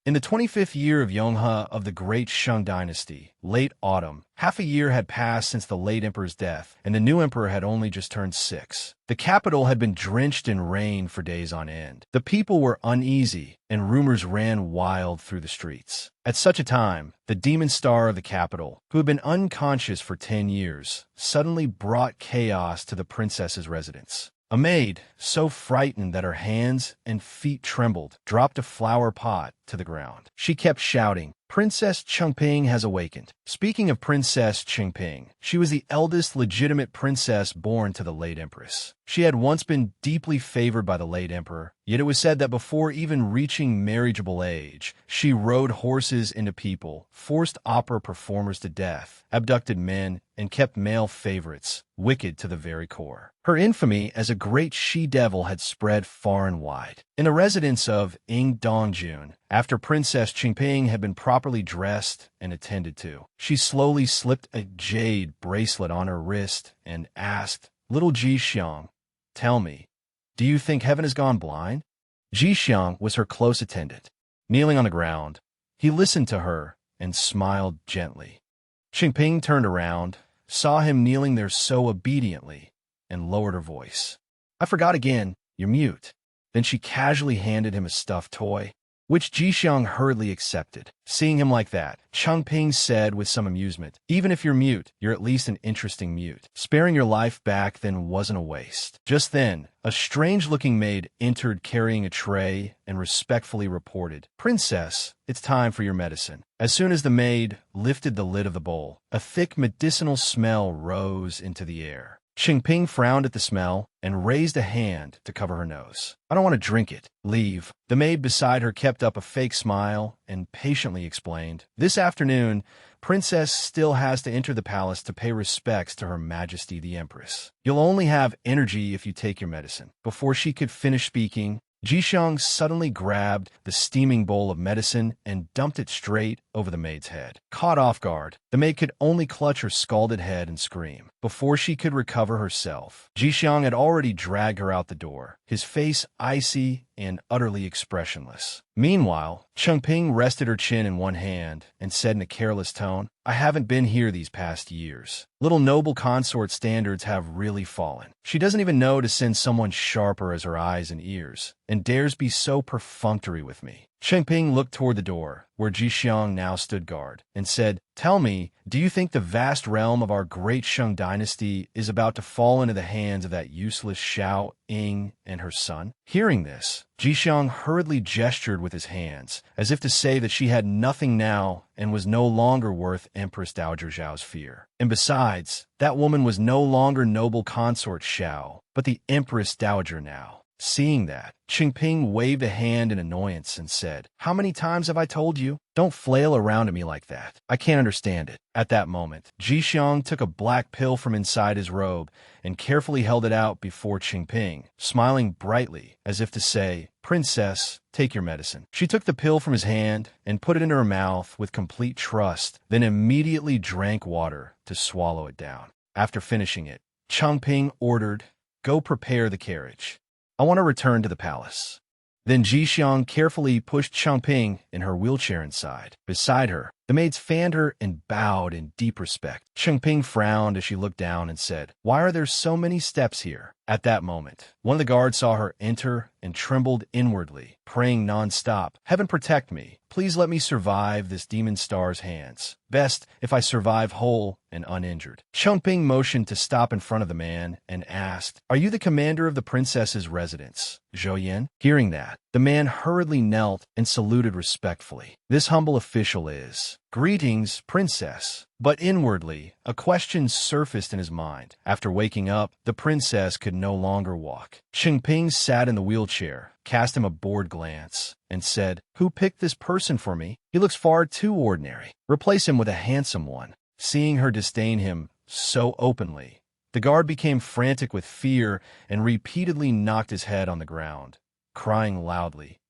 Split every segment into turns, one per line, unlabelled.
In the 25th year of Yonghua of the Great Shang Dynasty, late autumn, half a year had passed since the late emperor's death, and the new emperor had only just turned 6. The capital had been drenched in rain for days on end. The people were uneasy, and rumors ran wild through the streets. At such a time, the demon star of the capital, who had been unconscious for 10 years, suddenly brought chaos to the princess's residence. A maid, so frightened that her hands and feet trembled, dropped a flower pot to the ground. She kept shouting, "Princess Chengping has awakened." Speaking of Princess Chengping, she was the eldest legitimate princess born to the late empress. She had once been deeply favored by the late emperor, yet it was said that before even reaching marriageable age, she rode horses into people, forced opera performers to death, abducted men, and kept male favorites, wicked to the very core. Her infamy as a great she-devil had spread far and wide. In the residence of Ing Dongjun, after Princess Chengping had been properly dressed and attended to, she slowly slipped a jade bracelet on her wrist and asked, "Little Ji Xiang, tell me, do you think heaven has gone blind?" Ji Xiang was her close attendant. Kneeling on the ground, he listened to her and smiled gently. Chengping turned around, saw him kneeling there so obediently, and lowered her voice. "I forgot again, you're mute." Then she casually handed him a stuffed toy, which Ji Xiang hurriedly accepted. Seeing him like that, Chengping said with some amusement, "Even if you're mute, you're at least an interesting mute. Sparing your life back then wasn't a waste." Just then, a strange-looking maid entered carrying a tray and respectfully reported, "Princess, it's time for your medicine." As soon as the maid lifted the lid of the bowl, a thick medicinal smell rose into the air. Chengping frowned at the smell and raised a hand to cover her nose. "I don't want to drink it. Leave." The maid beside her kept up a fake smile and patiently explained, "This afternoon, Princess still has to enter the palace to pay respects to Her Majesty the Empress. You'll only have energy if you take your medicine." Before she could finish speaking, Ji Xiang suddenly grabbed the steaming bowl of medicine and dumped it straight over the maid's head. Caught off guard, the maid could only clutch her scalded head and scream. Before she could recover herself, Ji Xiang had already dragged her out the door, his face icy and utterly expressionless. Meanwhile, Chengping rested her chin in one hand and said in a careless tone, "I haven't been here these past years. Little noble consort standards have really fallen. She doesn't even know to send someone sharper as her eyes and ears, and dares be so perfunctory with me." Chengping looked toward the door, where Ji Xiang now stood guard, and said, "Tell me, do you think the vast realm of our great Shang dynasty is about to fall into the hands of that useless Xiao Ying and her son?" Hearing this, Ji Xiang hurriedly gestured with his hands, as if to say that she had nothing now and was no longer worth Empress Dowager Zhao's fear. And besides, that woman was no longer noble consort Xiao, but the Empress Dowager now. Seeing that, Chengping waved a hand in annoyance and said, "How many times have I told you? Don't flail around at me like that. I can't understand it." At that moment, Ji Xiang took a black pill from inside his robe and carefully held it out before Chengping, smiling brightly as if to say, "Princess, take your medicine." She took the pill from his hand and put it into her mouth with complete trust, then immediately drank water to swallow it down. After finishing it, Chengping ordered, "Go prepare the carriage. I want to return to the palace." Then Ji Xiang carefully pushed Chengping in her wheelchair inside. Beside her, the maids fanned her and bowed in deep respect. Chengping frowned as she looked down and said, "Why are there so many steps here?" At that moment, one of the guards saw her enter and trembled inwardly, praying non-stop, "Heaven protect me. Please let me survive this demon star's hands. Best if I survive whole and uninjured." Chengping motioned to stop in front of the man and asked, "Are you the commander of the princess's residence, Zhou Yan?" Hearing that, the man hurriedly knelt and saluted respectfully. This humble official is, "Greetings, princess." But inwardly, a question surfaced in his mind. After waking up, the princess could no longer walk. Chengping sat in the wheelchair, cast him a bored glance, and said, "Who picked this person for me? He looks far too ordinary. Replace him with a handsome one." Seeing her disdain him so openly, the guard became frantic with fear and repeatedly knocked his head on the ground, crying loudly,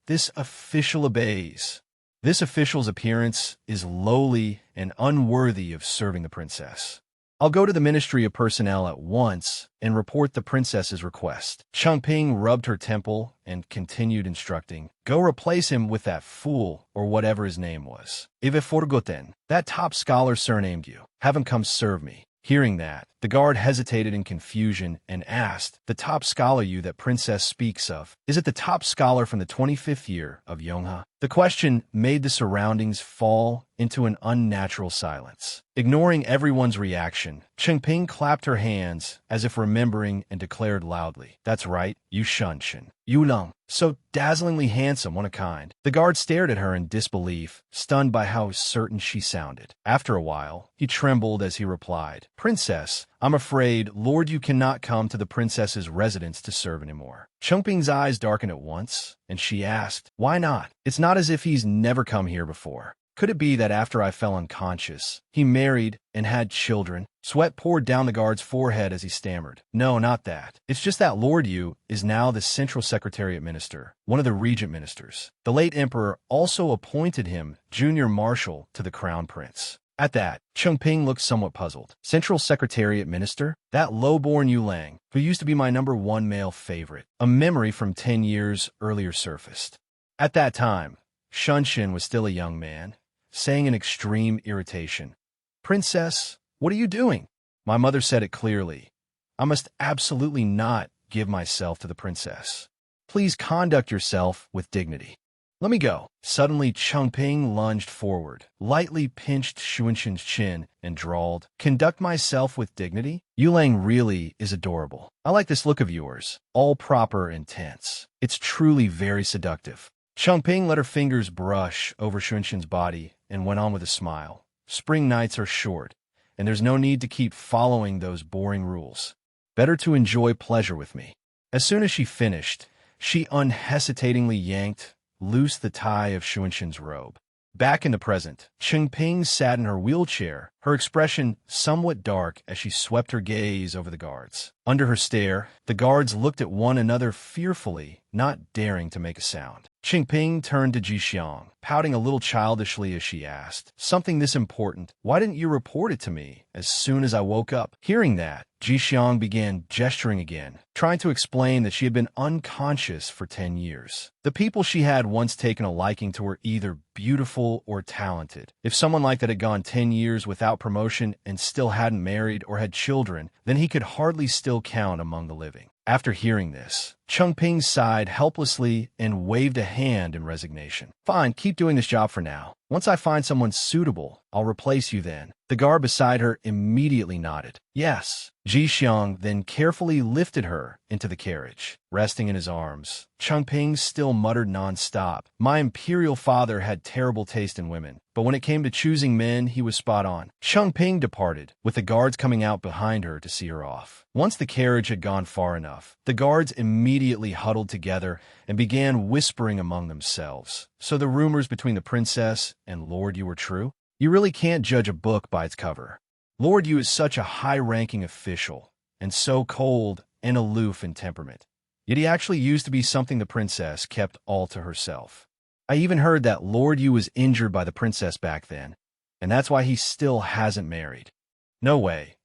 "This official obeys. This official's appearance is lowly and unworthy of serving the princess." I'll go to the Ministry of Personnel at once and report the princess's request. Changping rubbed her temple and continued instructing, go replace him with that fool or whatever his name was. If forgotten, that top scholar surnamed you. Have him come serve me. Hearing that, the guard hesitated in confusion and asked, the top scholar you that princess speaks of, is it the top scholar from the 25th year of Yonghwa? The question made the surroundings fall into an unnatural silence. Ignoring everyone's reaction, Chengping clapped her hands as if remembering and declared loudly, that's right, you Shunshin. Yulong, so dazzlingly handsome, one of a kind. The guard stared at her in disbelief, stunned by how certain she sounded. After a while, he trembled as he replied, Princess, I'm afraid, Lord, you cannot come to the princess's residence to serve anymore. Chengping's eyes darkened at once, and she asked, why not? It's not as if he's never come here before. Could it be that after I fell unconscious, he married and had children? Sweat poured down the guard's forehead as he stammered. No, not that. It's just that Lord Yu is now the Central Secretariat Minister, one of the Regent Ministers. The late Emperor also appointed him Junior Marshal to the Crown Prince. At that, Chengping looked somewhat puzzled. Central Secretariat Minister? That low-born Yulang, who used to be my #1 male favorite. A memory from 10 years earlier surfaced. At that time, Shunshin was still a young man, saying in extreme irritation, Princess, what are you doing? My mother said it clearly. I must absolutely not give myself to the princess. Please conduct yourself with dignity. Let me go. Suddenly, Chengping lunged forward, lightly pinched Shunshin's chin, and drawled, conduct myself with dignity? Yulang really is adorable. I like this look of yours, all proper and tense. It's truly very seductive. Chengping let her fingers brush over Shunshin's body and went on with a smile. Spring nights are short, and there's no need to keep following those boring rules. Better to enjoy pleasure with me. As soon as she finished, she unhesitatingly yanked loose the tie of Shunshin's robe. Back in the present, Chengping sat in her wheelchair, her expression somewhat dark as she swept her gaze over the guards. Under her stare, the guards looked at one another fearfully, not daring to make a sound. Chengping turned to Jixiang, pouting a little childishly as she asked, something this important, why didn't you report it to me as soon as I woke up? Hearing that, Jixiang began gesturing again, trying to explain that she had been unconscious for 10 years. The people she had once taken a liking to were either beautiful or talented. If someone like that had gone 10 years without promotion and still hadn't married or had children, then he could hardly still count among the living. After hearing this, Chengping sighed helplessly and waved a hand in resignation. Fine, keep doing this job for now. Once I find someone suitable, I'll replace you then. The guard beside her immediately nodded. Yes. Jixiang then carefully lifted her into the carriage. Resting in his arms, Chengping still muttered non-stop. My imperial father had terrible taste in women, but when it came to choosing men, he was spot on. Chengping departed, with the guards coming out behind her to see her off. Once the carriage had gone far enough, the guards immediately huddled together and began whispering among themselves. So the rumors between the princess and Lord Yu were true? You really can't judge a book by its cover. Lord Yu is such a high-ranking official, and so cold and aloof in temperament. Yet he actually used to be something the princess kept all to herself. I even heard that Lord Yu was injured by the princess back then, and that's why he still hasn't married. No way.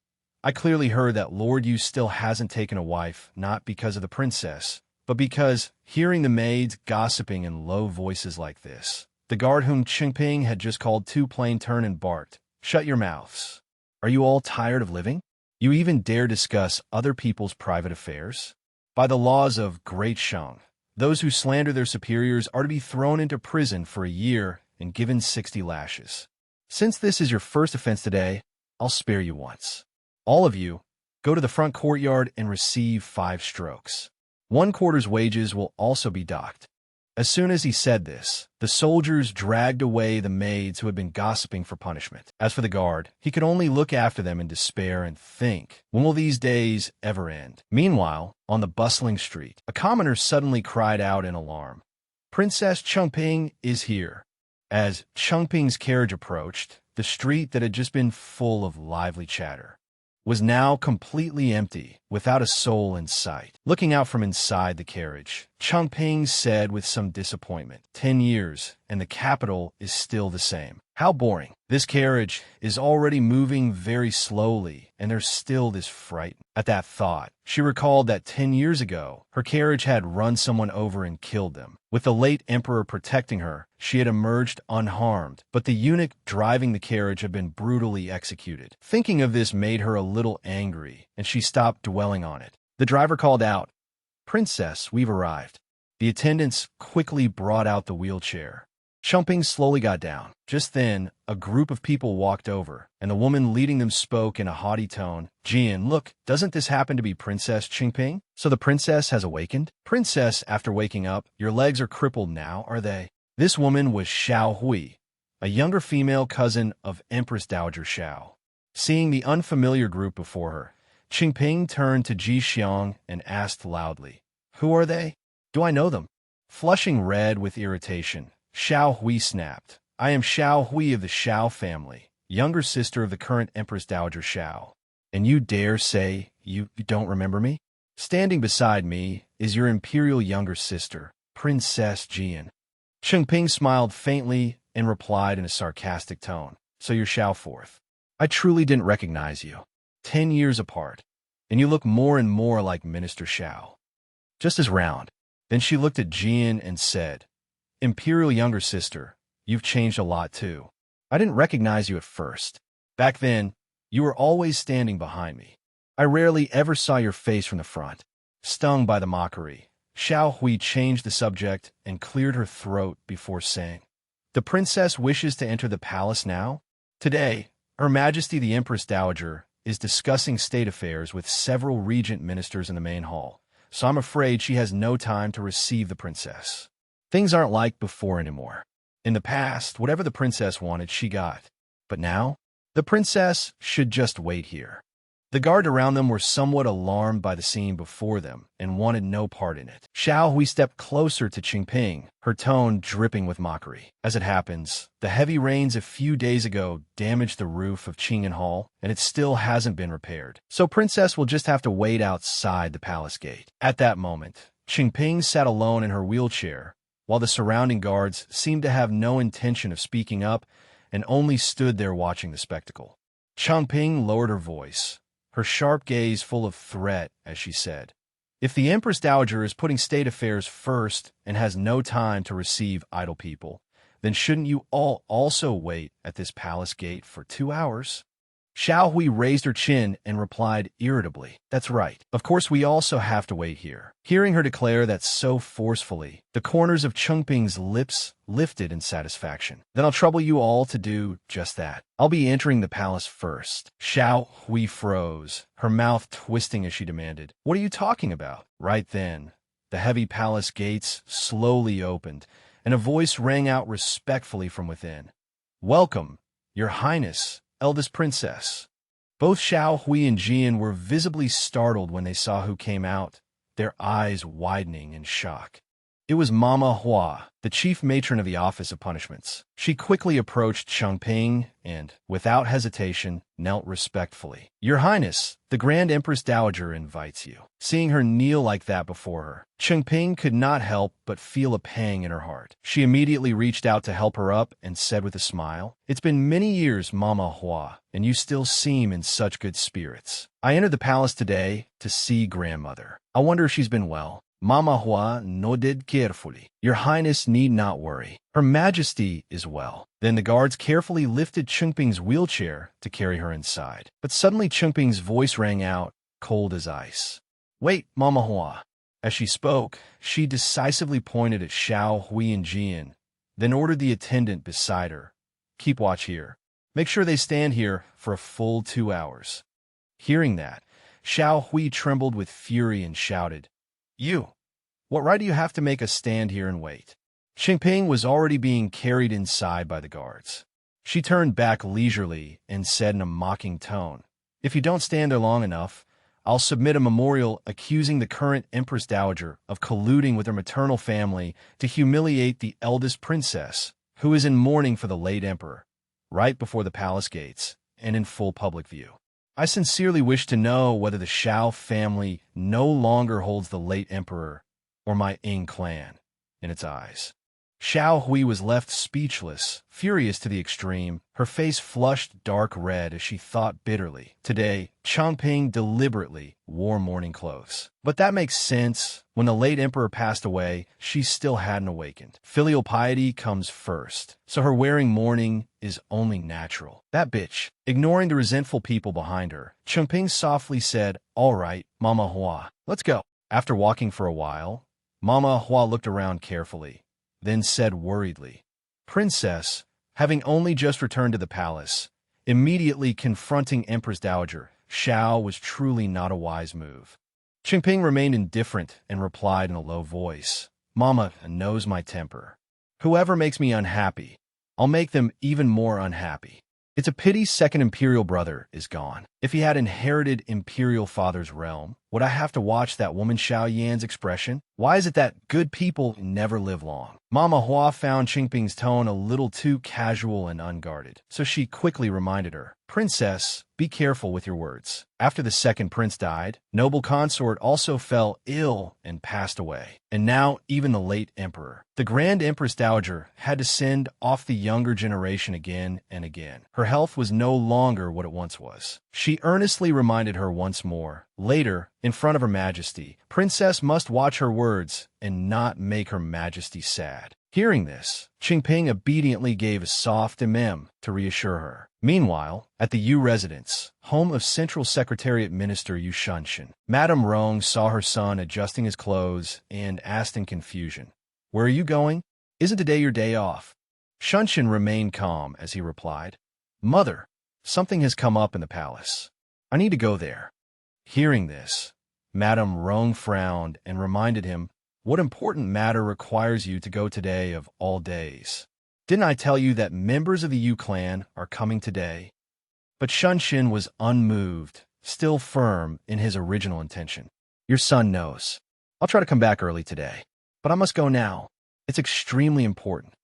I clearly heard that Lord Yu still hasn't taken a wife, not because of the princess, but because, hearing the maids gossiping in low voices like this, the guard whom Chengping had just called too plain turned and barked, shut your mouths. Are you all tired of living? You even dare discuss other people's private affairs? By the laws of Great Shang, those who slander their superiors are to be thrown into prison for a year and given 60 lashes. Since this is your first offense today, I'll spare you once. All of you, go to the front courtyard and receive 5 strokes. 1 quarter's wages will also be docked. As soon as he said this, the soldiers dragged away the maids who had been gossiping for punishment. As for the guard, he could only look after them in despair and think, when will these days ever end? Meanwhile, on the bustling street, a commoner suddenly cried out in alarm. Princess Chengping is here. As Chengping's carriage approached, the street that had just been full of lively chatter was now completely empty, without a soul in sight. Looking out from inside the carriage, Chengping said with some disappointment, 10 years, and the capital is still the same. How boring. This carriage is already moving very slowly, and they're still this frightened. At that thought, she recalled that 10 years ago, her carriage had run someone over and killed them. With the late emperor protecting her, she had emerged unharmed, but the eunuch driving the carriage had been brutally executed. Thinking of this made her a little angry, and she stopped dwelling on it. The driver called out, "Princess, we've arrived." The attendants quickly brought out the wheelchair. Chumping slowly got down. Just then, a group of people walked over, and the woman leading them spoke in a haughty tone. "Jian, look, doesn't this happen to be Princess Qingping? So the princess has awakened? Princess, after waking up, your legs are crippled now, are they?" This woman was Xiao Hui, a younger female cousin of Empress Dowager Xiao. Seeing the unfamiliar group before her, Qingping turned to Ji Xiang and asked loudly, "Who are they? Do I know them?" Flushing red with irritation, Xiao Hui snapped, "I am Xiao Hui of the Xiao family, younger sister of the current Empress Dowager Xiao. And you dare say you don't remember me? Standing beside me is your imperial younger sister, Princess Jian." Qingping smiled faintly and replied in a sarcastic tone, "So you're Xiao Fourth. I truly didn't recognize you. 10 years apart, and you look more and more like Minister Xiao. Just as round." Then she looked at Jian and said, "Imperial younger sister, you've changed a lot too. I didn't recognize you at first. Back then, you were always standing behind me. I rarely ever saw your face from the front." Stung by the mockery, Xiao Hui changed the subject and cleared her throat before saying, "The princess wishes to enter the palace now? Today, Her Majesty the Empress Dowager is discussing state affairs with several regent ministers in the main hall, so I'm afraid she has no time to receive the princess. Things aren't like before anymore. In the past, whatever the princess wanted, she got. But now, the princess should just wait here." The guard around them were somewhat alarmed by the scene before them and wanted no part in it. Xiao Hui stepped closer to Qingping, her tone dripping with mockery. "As it happens, the heavy rains a few days ago damaged the roof of Qingyan Hall, and it still hasn't been repaired. So Princess will just have to wait outside the palace gate." At that moment, Qingping sat alone in her wheelchair, while the surrounding guards seemed to have no intention of speaking up and only stood there watching the spectacle. Qingping lowered her voice, her sharp gaze full of threat as she said, "If the Empress Dowager is putting state affairs first and has no time to receive idle people, then shouldn't you all also wait at this palace gate for 2 hours? Xiao Hui raised her chin and replied irritably, "That's right. Of course we also have to wait here." Hearing her declare that so forcefully, the corners of Qingping's lips lifted in satisfaction. "Then I'll trouble you all to do just that. I'll be entering the palace first." Xiao Hui froze, her mouth twisting as she demanded, "What are you talking about?" Right then, the heavy palace gates slowly opened, and a voice rang out respectfully from within. "Welcome, Your Highness, eldest princess." Both Xiao Hui and Jian were visibly startled when they saw who came out, their eyes widening in shock. It was Mama Hua, the chief matron of the Office of Punishments. She quickly approached Qingping and, without hesitation, knelt respectfully. "Your Highness, the Grand Empress Dowager invites you." Seeing her kneel like that before her, Qingping could not help but feel a pang in her heart. She immediately reached out to help her up and said with a smile, "It's been many years, Mama Hua, and you still seem in such good spirits. I entered the palace today to see grandmother. I wonder if she's been well." Mama Hua nodded carefully. "Your Highness need not worry. Her Majesty is well." Then the guards carefully lifted Qingping's wheelchair to carry her inside. But suddenly Qingping's voice rang out, cold as ice. "Wait, Mama Hua." As she spoke, she decisively pointed at Xiao Hui and Jian, then ordered the attendant beside her, "Keep watch here. Make sure they stand here for a full 2 hours." Hearing that, Xiao Hui trembled with fury and shouted, "You! What right do you have to make us stand here and wait?" Qingping was already being carried inside by the guards. She turned back leisurely and said in a mocking tone, "If you don't stand there long enough, I'll submit a memorial accusing the current Empress Dowager of colluding with her maternal family to humiliate the eldest princess, who is in mourning for the late emperor, right before the palace gates and in full public view. I sincerely wish to know whether the Xiao family no longer holds the late emperor or my Ying clan in its eyes." Xiao Hui was left speechless, furious to the extreme. Her face flushed dark red as she thought bitterly. Today, Changping deliberately wore mourning clothes. But that makes sense. When the late emperor passed away, she still hadn't awakened. Filial piety comes first, so her wearing mourning is only natural. That bitch. Ignoring the resentful people behind her, Changping softly said, "All right, Mama Hua, let's go." After walking for a while, Mama Hua looked around carefully, then said worriedly, "Princess," having only just returned to the palace, immediately confronting Empress Dowager Xiao was truly not a wise move. Changping remained indifferent and replied in a low voice, "Mama knows my temper. Whoever makes me unhappy, I'll make them even more unhappy. It's a pity second imperial brother is gone. If he had inherited imperial father's realm, would I have to watch that woman Xiao Yan's expression? Why is it that good people never live long?" Mama Hua found Changping's tone a little too casual and unguarded, so she quickly reminded her, "Princess, be careful with your words. After the second prince died, noble consort also fell ill and passed away. And now even the late emperor. The Grand Empress Dowager had to send off the younger generation again and again. Her health was no longer what it once was." She earnestly reminded her once more. Later, in front of Her Majesty, Princess must watch her words and not make Her Majesty sad. Hearing this, Changping obediently gave a soft to reassure her. Meanwhile, at the Yu residence, home of Central Secretariat Minister Yu Shunshin, Madame Rong saw her son adjusting his clothes and asked in confusion, "Where are you going? Isn't today your day off?" Shunshin remained calm as he replied, "Mother, something has come up in the palace. I need to go there." Hearing this, Madame Rong frowned and reminded him, "What important matter requires you to go today of all days? Didn't I tell you that members of the Yu clan are coming today?" But Shunshin was unmoved, still firm in his original intention. "Your son knows. I'll try to come back early today. But I must go now. It's extremely important."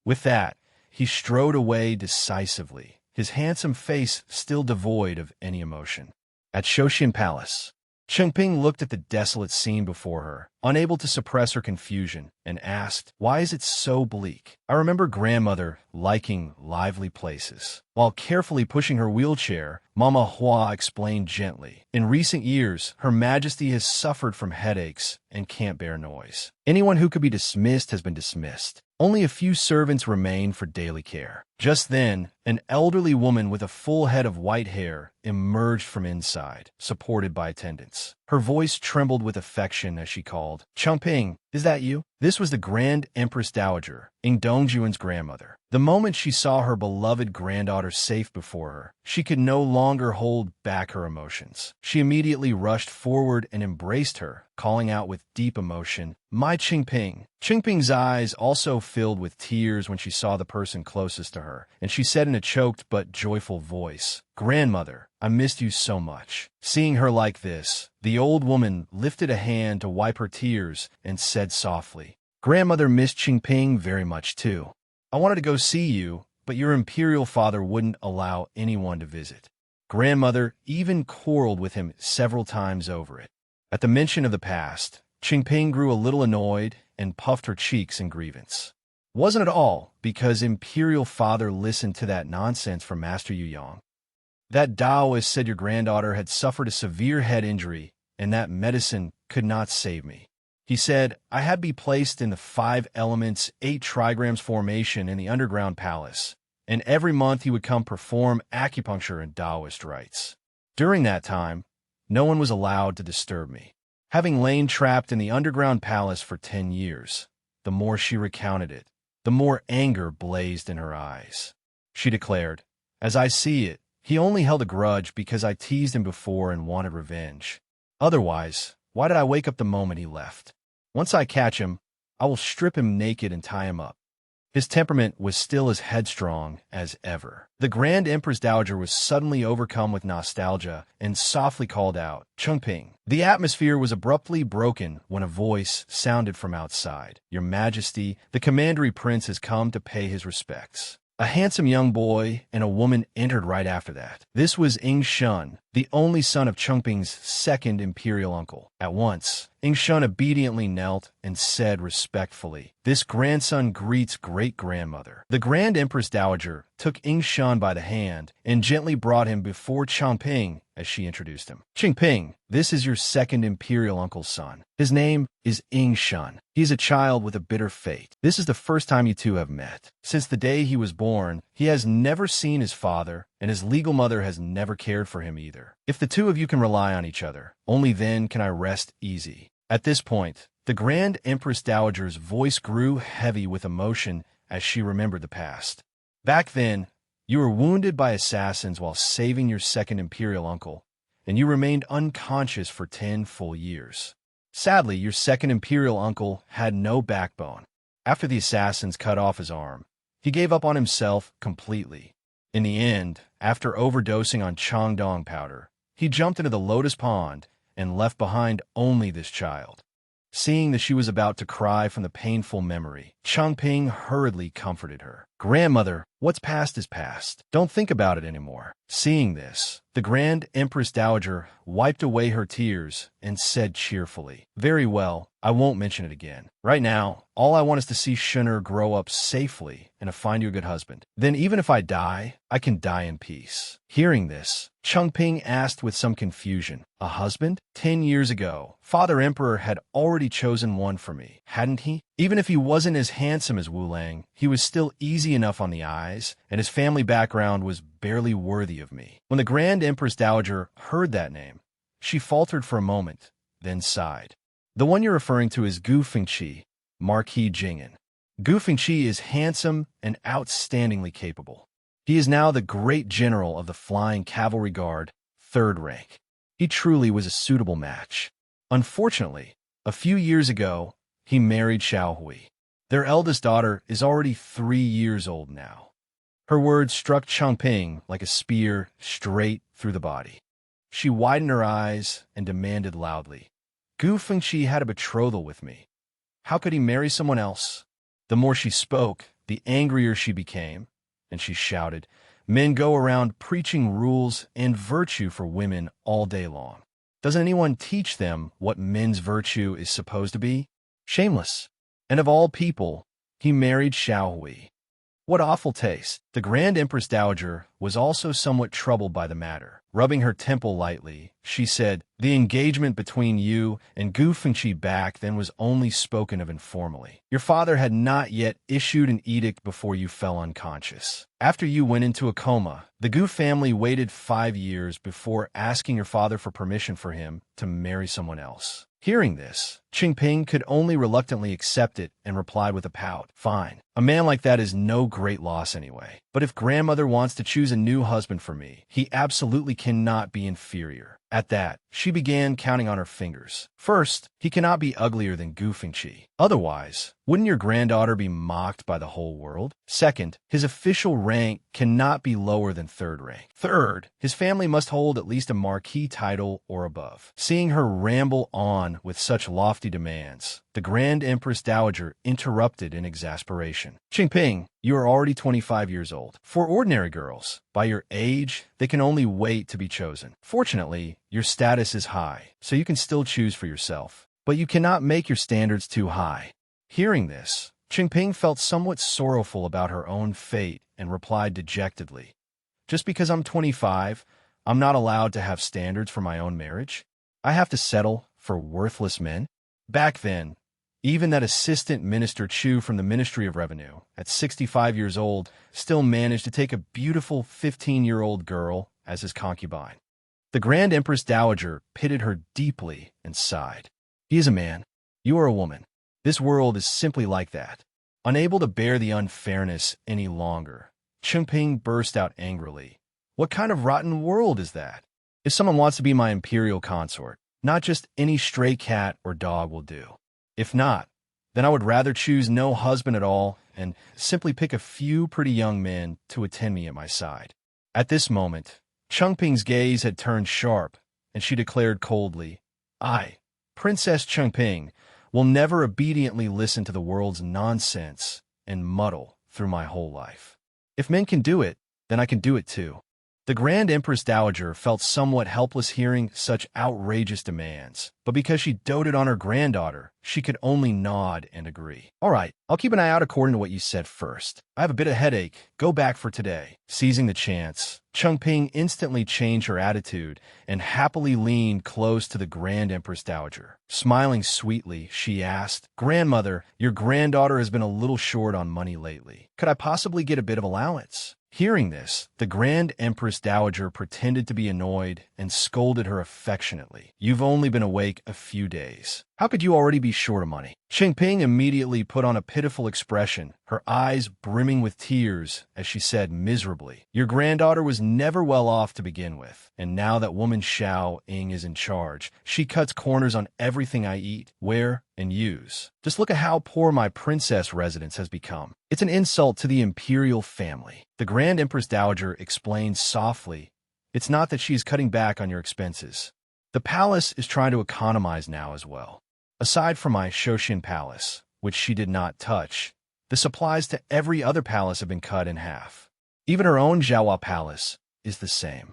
With that, he strode away decisively, his handsome face still devoid of any emotion. At Shoshin Palace, Changping looked at the desolate scene before her, unable to suppress her confusion, and asked, "Why is it so bleak? I remember grandmother liking lively places." While carefully pushing her wheelchair, Mama Hua explained gently, "In recent years, Her Majesty has suffered from headaches and can't bear noise. Anyone who could be dismissed has been dismissed. Only a few servants remain for daily care." Just then, an elderly woman with a full head of white hair emerged from inside, supported by attendants. Her voice trembled with affection as she called, "Changping, is that you?" This was the Grand Empress Dowager, Ing Dongjuan's grandmother. The moment she saw her beloved granddaughter safe before her, she could no longer hold back her emotions. She immediately rushed forward and embraced her, calling out with deep emotion, "My Changping." Changping's eyes also filled with tears when she saw the person closest to her, and she said in a choked but joyful voice, "Grandmother, I missed you so much." Seeing her like this, the old woman lifted a hand to wipe her tears and said softly, "Grandmother missed Changping very much too. I wanted to go see you, but your imperial father wouldn't allow anyone to visit. Grandmother even quarreled with him several times over it." At the mention of the past, Changping grew a little annoyed and puffed her cheeks in grievance. Wasn't it all because imperial father listened to that nonsense from Master Yu Yang? That Taoist said your granddaughter had suffered a severe head injury and that medicine could not save me. He said I had to be placed in the 5 elements, 8 trigrams formation in the underground palace, and every month he would come perform acupuncture and Taoist rites. During that time, no one was allowed to disturb me. Having lain trapped in the underground palace for 10 years, the more she recounted it, the more anger blazed in her eyes. She declared, "As I see it, he only held a grudge because I teased him before and wanted revenge. Otherwise, why did I wake up the moment he left? Once I catch him, I will strip him naked and tie him up." His temperament was still as headstrong as ever. The Grand Empress Dowager was suddenly overcome with nostalgia and softly called out, "Changping." The atmosphere was abruptly broken when a voice sounded from outside. "Your Majesty, the Commandery Prince has come to pay his respects." A handsome young boy and a woman entered right after that. This was Ing Shun, the only son of Chengping's second imperial uncle. At once, Ingshun obediently knelt and said respectfully, "This grandson greets great-grandmother." The Grand Empress Dowager took Ingshun by the hand and gently brought him before Changping as she introduced him. "Changping, this is your second imperial uncle's son. His name is Ingshun. He is a child with a bitter fate. This is the first time you two have met. Since the day he was born, he has never seen his father, and his legal mother has never cared for him either. If the two of you can rely on each other, only then can I rest easy." At this point, the Grand Empress Dowager's voice grew heavy with emotion as she remembered the past. Back then, you were wounded by assassins while saving your second imperial uncle, and you remained unconscious for 10 full years. Sadly, your second imperial uncle had no backbone. After the assassins cut off his arm, he gave up on himself completely. In the end, after overdosing on Changdong powder, he jumped into the Lotus Pond and left behind only this child. Seeing that she was about to cry from the painful memory, Changping hurriedly comforted her. "Grandmother, what's past is past. Don't think about it anymore." Seeing this, the Grand Empress Dowager wiped away her tears and said cheerfully, "Very well, I won't mention it again. Right now, all I want is to see Shun'er grow up safely and to find you a good husband. Then even if I die, I can die in peace." Hearing this, Changping asked with some confusion, "A husband? 10 years ago, Father Emperor had already chosen one for me, hadn't he? Even if he wasn't as handsome as Wu Lang, he was still easy enough on the eyes, and his family background was barely worthy of me." When the Grand Empress Dowager heard that name, she faltered for a moment, then sighed. "The one you're referring to is Gu Fengqi, Marquis Jing'an. Gu Fengqi is handsome and outstandingly capable. He is now the great general of the Flying Cavalry Guard, 3rd rank. He truly was a suitable match. Unfortunately, a few years ago, he married Xiao Hui. Their eldest daughter is already 3 years old now." Her words struck Changping like a spear straight through the body. She widened her eyes and demanded loudly, "Gu Fengqi had a betrothal with me. How could he marry someone else?" The more she spoke, the angrier she became, and she shouted, "Men go around preaching rules and virtue for women all day long. Doesn't anyone teach them what men's virtue is supposed to be? Shameless. And of all people, he married Xiao Hui. What awful taste." The Grand Empress Dowager was also somewhat troubled by the matter. Rubbing her temple lightly, she said, "The engagement between you and Gu Fengqi back then was only spoken of informally. Your father had not yet issued an edict before you fell unconscious. After you went into a coma, the Gu family waited 5 years before asking your father for permission for him to marry someone else." Hearing this, Changping could only reluctantly accept it and replied with a pout, "Fine. A man like that is no great loss anyway. But if grandmother wants to choose a new husband for me, he absolutely cannot be inferior." At that, she began counting on her fingers. "First, he cannot be uglier than Gu Fengqi. Otherwise, wouldn't your granddaughter be mocked by the whole world? Second, his official rank cannot be lower than 3rd rank. Third, his family must hold at least a marquis title or above." Seeing her ramble on with such lofty demands, the Grand Empress Dowager interrupted in exasperation. "Changping, you are already 25 years old. For ordinary girls, by your age, they can only wait to be chosen. Fortunately, your status is high, so you can still choose for yourself. But you cannot make your standards too high." Hearing this, Changping felt somewhat sorrowful about her own fate and replied dejectedly, "Just because I'm 25, I'm not allowed to have standards for my own marriage? I have to settle for worthless men?" Back then, even that Assistant Minister Chu from the Ministry of Revenue, at 65 years old, still managed to take a beautiful 15-year-old girl as his concubine. The Grand Empress Dowager pitied her deeply and sighed. "He is a man. You are a woman. This world is simply like that." Unable to bear the unfairness any longer, Changping burst out angrily, "What kind of rotten world is that? If someone wants to be my imperial consort, not just any stray cat or dog will do. If not, then I would rather choose no husband at all and simply pick a few pretty young men to attend me at my side." At this moment, Changping's gaze had turned sharp, and she declared coldly, "I, Princess Changping, will never obediently listen to the world's nonsense and muddle through my whole life. If men can do it, then I can do it too." The Grand Empress Dowager felt somewhat helpless hearing such outrageous demands, but because she doted on her granddaughter, she could only nod and agree. All right, I'll keep an eye out according to what you said first. I have a bit of headache. Go back for today. Seizing the chance, Chengping instantly changed her attitude and happily leaned close to the Grand Empress Dowager. Smiling sweetly, she asked, "Grandmother, your granddaughter has been a little short on money lately. Could I possibly get a bit of allowance?" Hearing this, the Grand Empress Dowager pretended to be annoyed and scolded her affectionately. "You've only been awake a few days. How could you already be short of money?" Chengping immediately put on a pitiful expression, her eyes brimming with tears as she said miserably, "Your granddaughter was never well off to begin with, and now that woman Xiao Ying is in charge, she cuts corners on everything I eat, wear, and use. Just look at how poor my princess residence has become. It's an insult to the imperial family." The Grand Empress Dowager explained softly, "It's not that she's cutting back on your expenses. The palace is trying to economize now as well. Aside from my Shoshin palace, which she did not touch, the supplies to every other palace have been cut in half. Even her own Jiaohua palace is the same."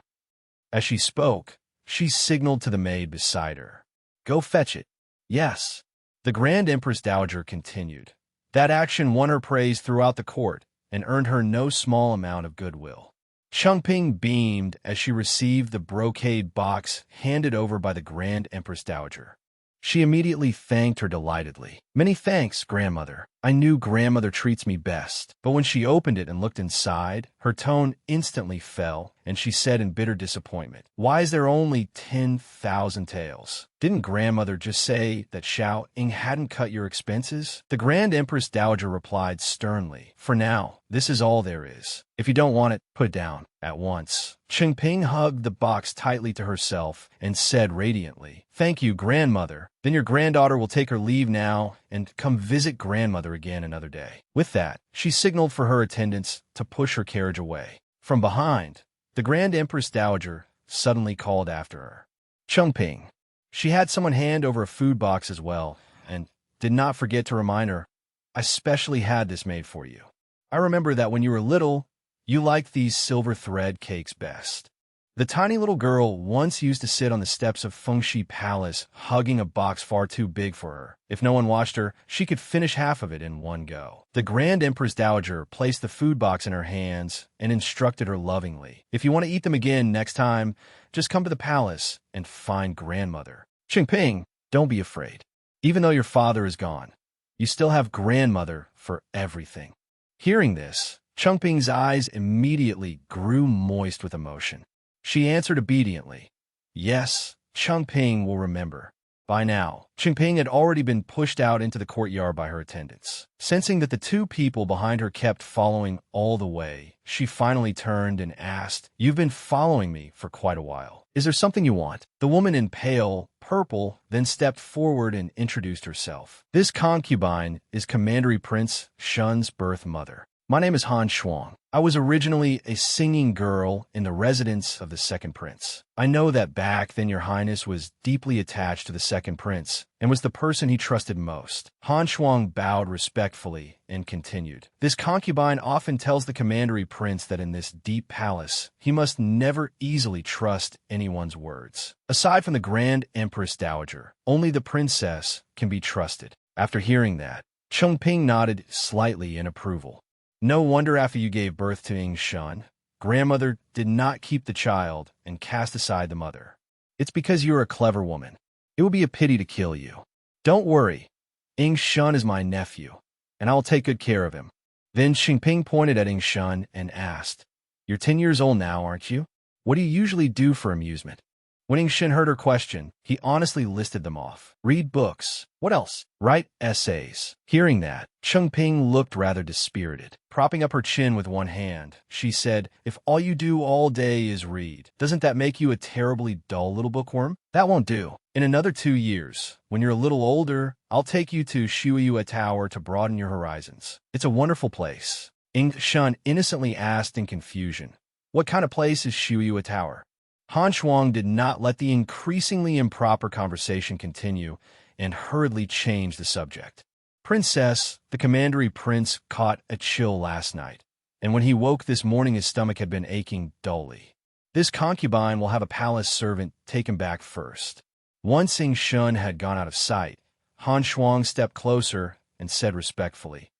As she spoke, she signaled to the maid beside her, "Go fetch it." "Yes." The Grand Empress Dowager continued. That action won her praise throughout the court and earned her no small amount of goodwill. Chengping beamed as she received the brocade box handed over by the Grand Empress Dowager. She immediately thanked her delightedly. "Many thanks, grandmother. I knew grandmother treats me best." But when she opened it and looked inside, her tone instantly fell, and she said in bitter disappointment, "Why is there only 10,000 taels? Didn't grandmother just say that Xiao Ying hadn't cut your expenses?" The Grand Empress Dowager replied sternly, "For now, this is all there is. If you don't want it, put it down at once." Chengping hugged the box tightly to herself and said radiantly, "Thank you, grandmother. Then your granddaughter will take her leave now and come visit grandmother again another day." With that, she signaled for her attendants to push her carriage away. From behind, the Grand Empress Dowager suddenly called after her, "Chengping." She had someone hand over a food box as well, and did not forget to remind her, "I specially had this made for you. I remember that when you were little, you liked these silver thread cakes best." The tiny little girl once used to sit on the steps of Fengxi Palace hugging a box far too big for her. If no one watched her, she could finish half of it in one go. The Grand Empress Dowager placed the food box in her hands and instructed her lovingly, "If you want to eat them again next time, just come to the palace and find grandmother. Chengping, don't be afraid. Even though your father is gone, you still have grandmother for everything." Hearing this, Chengping's eyes immediately grew moist with emotion. She answered obediently, "Yes, Chengping will remember." By now, Chengping had already been pushed out into the courtyard by her attendants. Sensing that the two people behind her kept following all the way, she finally turned and asked, "You've been following me for quite a while. Is there something you want?" The woman in pale purple then stepped forward and introduced herself. "This concubine is Commandery Prince Shun's birth mother. My name is Han Shuang. I was originally a singing girl in the residence of the second prince. I know that back then your highness was deeply attached to the second prince and was the person he trusted most." Han Shuang bowed respectfully and continued, "This concubine often tells the commandery prince that in this deep palace, he must never easily trust anyone's words. Aside from the Grand Empress Dowager, only the princess can be trusted." After hearing that, Chengping nodded slightly in approval. "No wonder after you gave birth to Ying Shun, grandmother did not keep the child and cast aside the mother. It's because you're a clever woman. It would be a pity to kill you. Don't worry, Ying Shun is my nephew, and I will take good care of him." Then Xingping pointed at Ying Shun and asked, "You're 10 years old now, aren't you? What do you usually do for amusement?" When Ying Shun heard her question, he honestly listed them off. "Read books. What else? Write essays." Hearing that, Chengping looked rather dispirited. Propping up her chin with one hand, she said, "If all you do all day is read, doesn't that make you a terribly dull little bookworm? That won't do. In another 2 years, when you're a little older, I'll take you to Shuiyue Tower to broaden your horizons. It's a wonderful place." Ying Shun innocently asked in confusion, "What kind of place is Shuiyue Tower?" Han Shuang did not let the increasingly improper conversation continue and hurriedly changed the subject. "Princess, the commandery prince caught a chill last night, and when he woke this morning his stomach had been aching dully. This concubine will have a palace servant take him back first. Once Ing Shun had gone out of sight, Han Shuang stepped closer and said respectfully,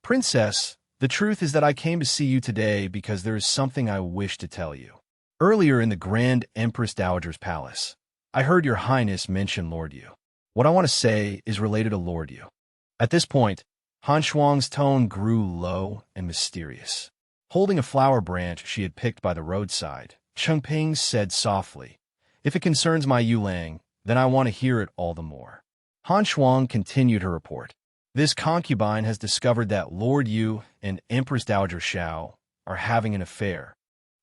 "Princess, the truth is that I came to see you today because there is something I wish to tell you. Earlier in the Grand Empress Dowager's palace, I heard your highness mention Lord Yu. What I want to say is related to Lord Yu." At this point, Han Shuang's tone grew low and mysterious. Holding a flower branch she had picked by the roadside, Chengping said softly, "If it concerns my Yulang, then I want to hear it all the more." Han Shuang continued her report. "This concubine has discovered that Lord Yu and Empress Dowager Xiao are having an affair."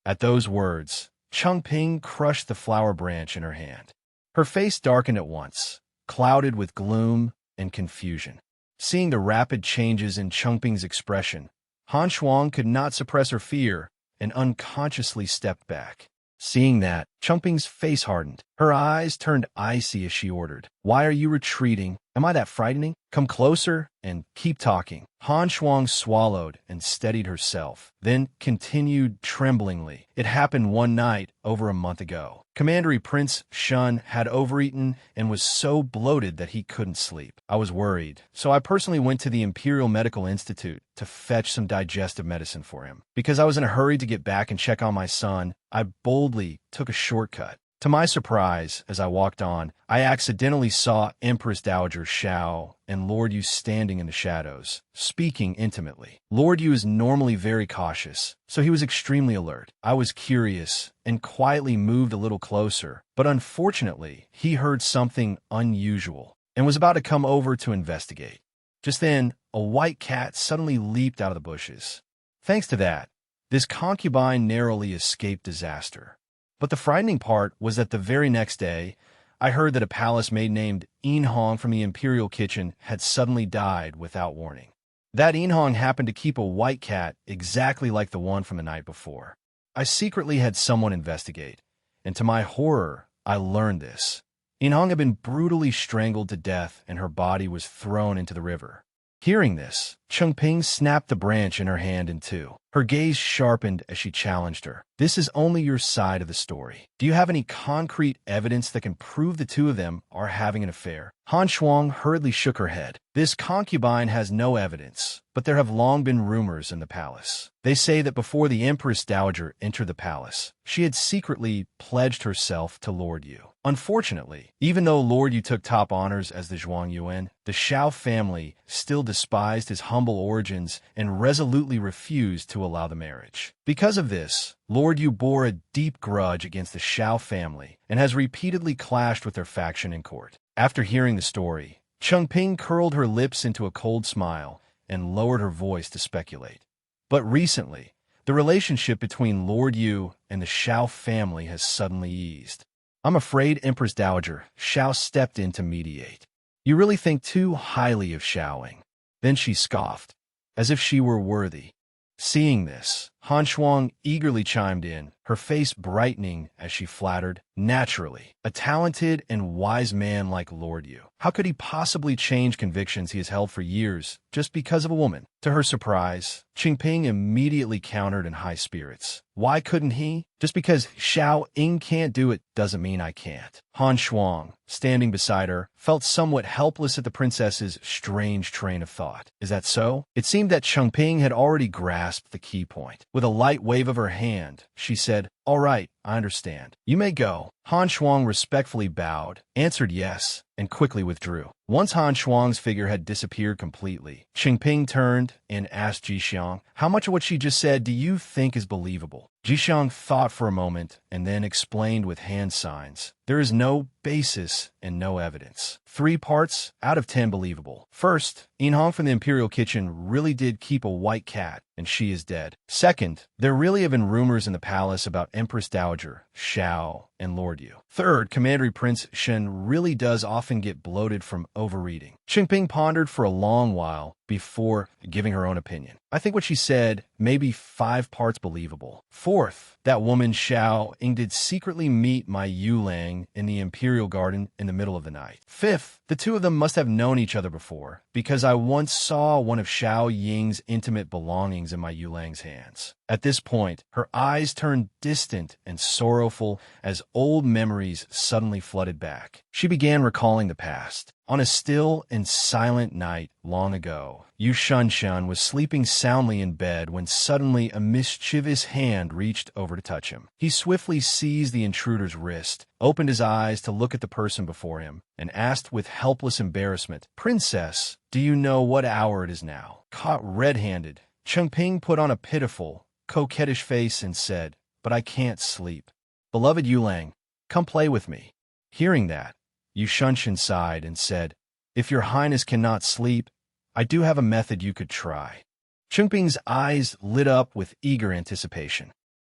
At those words, Chengping crushed the flower branch in her hand. Her face darkened at once, clouded with gloom and confusion. Seeing the rapid changes in Chengping's expression, Han Shuang could not suppress her fear and unconsciously stepped back. Seeing that, Chengping's face hardened. Her eyes turned icy as she ordered, "Why are you retreating? Am I that frightening? Come closer and keep talking." Han Shuang swallowed and steadied herself, then continued tremblingly. "It happened one night over a month ago. Commandery Prince Shun had overeaten and was so bloated that he couldn't sleep. I was worried, so I personally went to the Imperial Medical Institute to fetch some digestive medicine for him. Because I was in a hurry to get back and check on my son, I boldly took a shortcut. To my surprise, as I walked on, I accidentally saw Empress Dowager Xiao and Lord Yu standing in the shadows, speaking intimately. Lord Yu is normally very cautious, so he was extremely alert. I was curious and quietly moved a little closer, but unfortunately, he heard something unusual and was about to come over to investigate. Just then, a white cat suddenly leaped out of the bushes. Thanks to that, this concubine narrowly escaped disaster. But the frightening part was that the very next day, I heard that a palace maid named In Hong from the imperial kitchen had suddenly died without warning. That In Hong happened to keep a white cat exactly like the one from the night before. I secretly had someone investigate, and to my horror, I learned this. In Hong had been brutally strangled to death and her body was thrown into the river. Hearing this, Chengping snapped the branch in her hand in two. Her gaze sharpened as she challenged her. "This is only your side of the story. Do you have any concrete evidence that can prove the two of them are having an affair?" Han Shuang hurriedly shook her head. "This concubine has no evidence, but there have long been rumors in the palace. They say that before the Empress Dowager entered the palace, she had secretly pledged herself to Lord Yu. Unfortunately, even though Lord Yu took top honors as the Zhuang Yuan, the Xiao family still despised his humble origins and resolutely refused to allow the marriage. Because of this, Lord Yu bore a deep grudge against the Xiao family and has repeatedly clashed with their faction in court." After hearing the story, Chengping curled her lips into a cold smile and lowered her voice to speculate. "But recently, the relationship between Lord Yu and the Xiao family has suddenly eased. I'm afraid Empress Dowager Xiao stepped in to mediate. You really think too highly of Xiaoing." Then she scoffed, as if she were worthy. Seeing this, Han Shuang eagerly chimed in, her face brightening as she flattered, "Naturally, a talented and wise man like Lord Yu. How could he possibly change convictions he has held for years just because of a woman?" To her surprise, Qingping immediately countered in high spirits. "Why couldn't he? Just because Xiao Ying can't do it doesn't mean I can't." Han Shuang, standing beside her, felt somewhat helpless at the princess's strange train of thought. Is that so? It seemed that Chengping had already grasped the key point. With a light wave of her hand, she said, "All right, I understand. You may go." Han Shuang respectfully bowed, answered yes, and quickly withdrew. Once Han Shuang's figure had disappeared completely, Qingping turned and asked Jixiang, "How much of what she just said do you think is believable?" Jixiang thought for a moment and then explained with hand signs, "There is no basis and no evidence. 3 parts out of 10 believable. First, In Hong from the Imperial Kitchen really did keep a white cat, and she is dead. Second, there really have been rumors in the palace about Empress Dowager Xiao and Lord Yu. Third, Commandery Prince Shen really does often get bloated from overeating. Qingping pondered for a long while before giving her own opinion. I think what she said may be 5 parts believable. Fourth, that woman Xiao Ying did secretly meet my Yu Lang in the Imperial Garden in the middle of the night. Fifth, the two of them must have known each other before, because I once saw one of Xiao Ying's intimate belongings in my Yu Lang's hands. At this point, her eyes turned distant and sorrowful as old memories suddenly flooded back. She began recalling the past. On a still and silent night long ago, Yu Shunshan was sleeping soundly in bed when suddenly a mischievous hand reached over to touch him. He swiftly seized the intruder's wrist, opened his eyes to look at the person before him, and asked with helpless embarrassment, "Princess, do you know what hour it is now?" Caught red-handed, Chengping put on a pitiful, coquettish face and said, "But I can't sleep. Beloved Yu Lang, come play with me." Hearing that, Yu Shunshan sighed and said, "If your highness cannot sleep, I do have a method you could try." Chengping's eyes lit up with eager anticipation.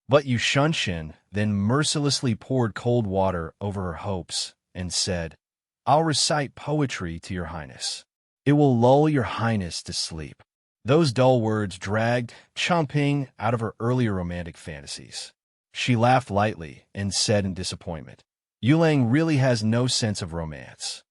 But Yu Shunshan then mercilessly poured cold water over her hopes and said, "I'll recite poetry to your highness. It will lull your highness to sleep." Those dull words dragged Chongping out of her earlier romantic fantasies. She laughed lightly and said in disappointment, "Yu Lang really has no sense of romance."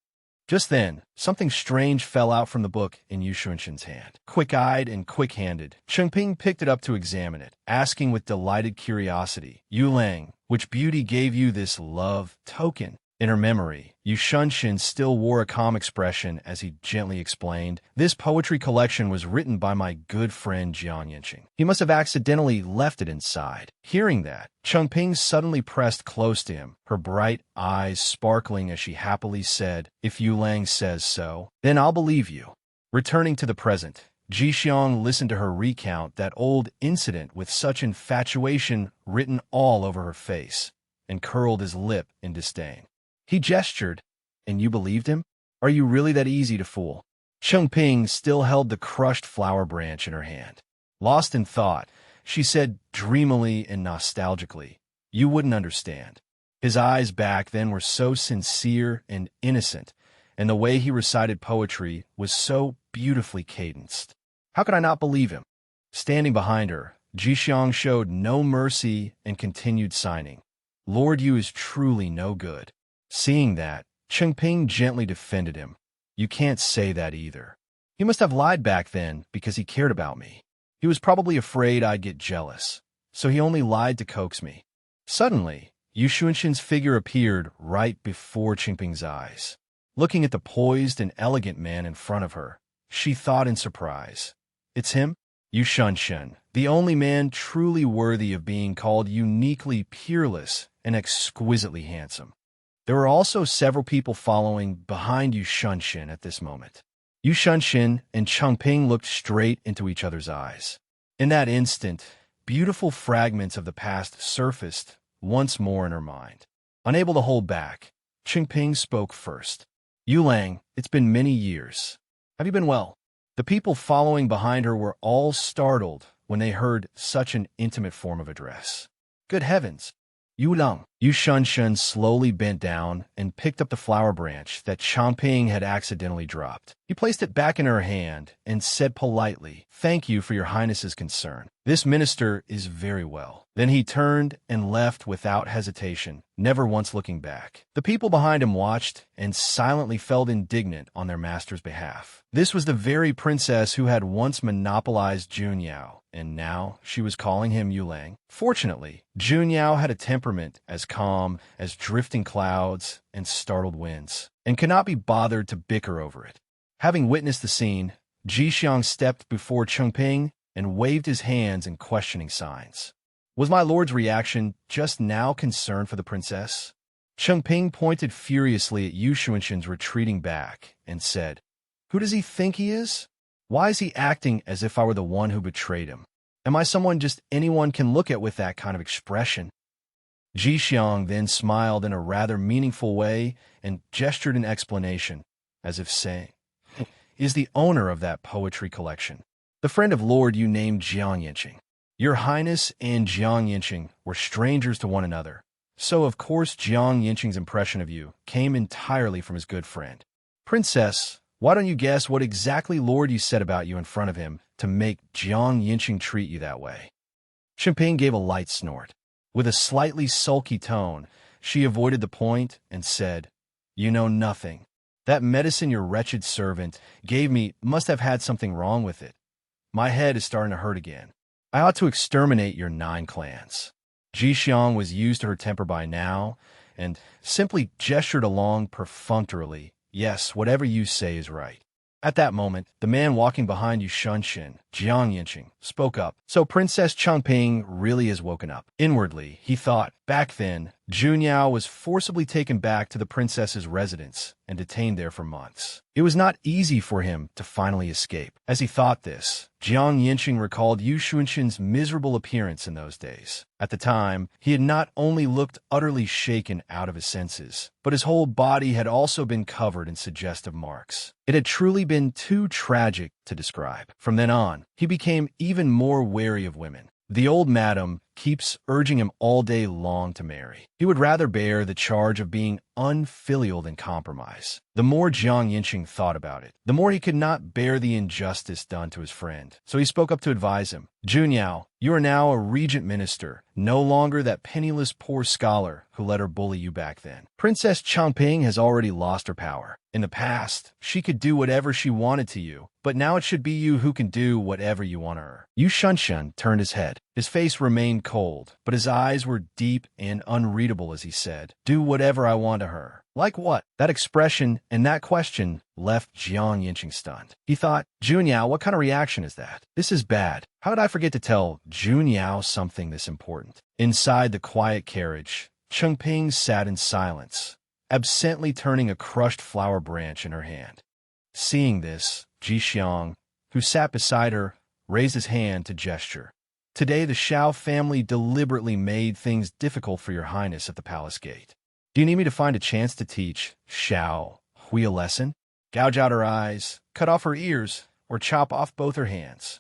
Just then, something strange fell out from the book in Yu Shunshan's hand. Quick-eyed and quick-handed, Chengping picked it up to examine it, asking with delighted curiosity, "Yu Lang, which beauty gave you this love token?" In her memory, Yu Shunshan still wore a calm expression as he gently explained, "This poetry collection was written by my good friend Jiang Yanqing. He must have accidentally left it inside." Hearing that, Chengping suddenly pressed close to him, her bright eyes sparkling as she happily said, "If Yu Lang says so, then I'll believe you." Returning to the present, Ji Xiong listened to her recount that old incident with such infatuation written all over her face, and curled his lip in disdain. He gestured, "And you believed him? Are you really that easy to fool?" Chengping still held the crushed flower branch in her hand. Lost in thought, she said dreamily and nostalgically, "You wouldn't understand." His eyes back then were so sincere and innocent, and the way he recited poetry was so beautifully cadenced. How could I not believe him? Standing behind her, Ji Xiong showed no mercy and continued signing, "Lord Yu is truly no good." Seeing that, Chengping gently defended him. "You can't say that either. He must have lied back then because he cared about me. He was probably afraid I'd get jealous, so he only lied to coax me." Suddenly, Yu Shunshan's figure appeared right before Chengping's eyes. Looking at the poised and elegant man in front of her, she thought in surprise, "It's him? Yu Shunshan, the only man truly worthy of being called uniquely peerless and exquisitely handsome." There were also several people following behind Yu Shunshan at this moment. Yu Shunshan and Chengping looked straight into each other's eyes. In that instant, beautiful fragments of the past surfaced once more in her mind. Unable to hold back, Chengping spoke first. "Yu Lang, it's been many years. Have you been well?" The people following behind her were all startled when they heard such an intimate form of address. Good heavens! Yu Lang. Yu Shunshan slowly bent down and picked up the flower branch that Chongping had accidentally dropped. He placed it back in her hand and said politely, "Thank you for your highness's concern. This minister is very well." Then he turned and left without hesitation, never once looking back. The people behind him watched and silently felt indignant on their master's behalf. This was the very princess who had once monopolized Junyao, and now she was calling him Yu Lang. Fortunately, Junyao had a temperament as calm as drifting clouds and startled winds, and could not be bothered to bicker over it. Having witnessed the scene, Ji Xiong stepped before Chengping and waved his hands in questioning signs. Was my lord's reaction just now concern for the princess? Chengping pointed furiously at Yu Shunshan's retreating back and said, "Who does he think he is? Why is he acting as if I were the one who betrayed him? Am I someone just anyone can look at with that kind of expression?" Ji Xiong then smiled in a rather meaningful way and gestured in explanation, as if saying, "Is the owner of that poetry collection, the friend of Lord Yu named Jiang Yanqing. Your Highness and Jiang Yanqing were strangers to one another, So of course Jiang Yinqing's impression of you came entirely from his good friend. Princess, why don't you guess what exactly Lord Yu said about you in front of him to make Jiang Yinqing treat you that way? Qimping gave a light snort. With a slightly sulky tone, she avoided the point and said, "You know nothing. That medicine your wretched servant gave me must have had something wrong with it. My head is starting to hurt again. I ought to exterminate your 9 clans." Ji Xiang was used to her temper by now, and simply gestured along perfunctorily. "Yes, whatever you say is right." At that moment, the man walking behind Yu Shunshin, Jiang Yinqing, spoke up. So Princess Changping really is woken up. Inwardly, he thought, back then, Junyao was forcibly taken back to the princess's residence and detained there for months. It was not easy for him to finally escape. As he thought this, Jiang Yinqing recalled Yu Shunshin's miserable appearance in those days. At the time, he had not only looked utterly shaken out of his senses, but his whole body had also been covered in suggestive marks. It had truly been too tragic to describe. From then on, he became even more wary of women. The old madam keeps urging him all day long to marry. He would rather bear the charge of being unfilial than compromise. The more Jiang Yinqing thought about it, the more he could not bear the injustice done to his friend. So he spoke up to advise him. "Junyao, you are now a regent minister, no longer that penniless poor scholar who let her bully you back then. Princess Changping has already lost her power. In the past, she could do whatever she wanted to you, but now it should be you who can do whatever you want to her." Yu Shunshin turned his head. His face remained cold, but his eyes were deep and unreadable as he said, "Do whatever I want to her." Like what? That expression and that question left Jiang Yinqing stunned. He thought, Junyao, what kind of reaction is that? This is bad. How did I forget to tell Junyao something this important? Inside the quiet carriage, Chengping sat in silence, absently turning a crushed flower branch in her hand. Seeing this, Ji Xiang, who sat beside her, raised his hand to gesture. "Today the Shao family deliberately made things difficult for your highness at the palace gate. Do you need me to find a chance to teach Shao Hui a lesson? Gouge out her eyes, cut off her ears, or chop off both her hands?"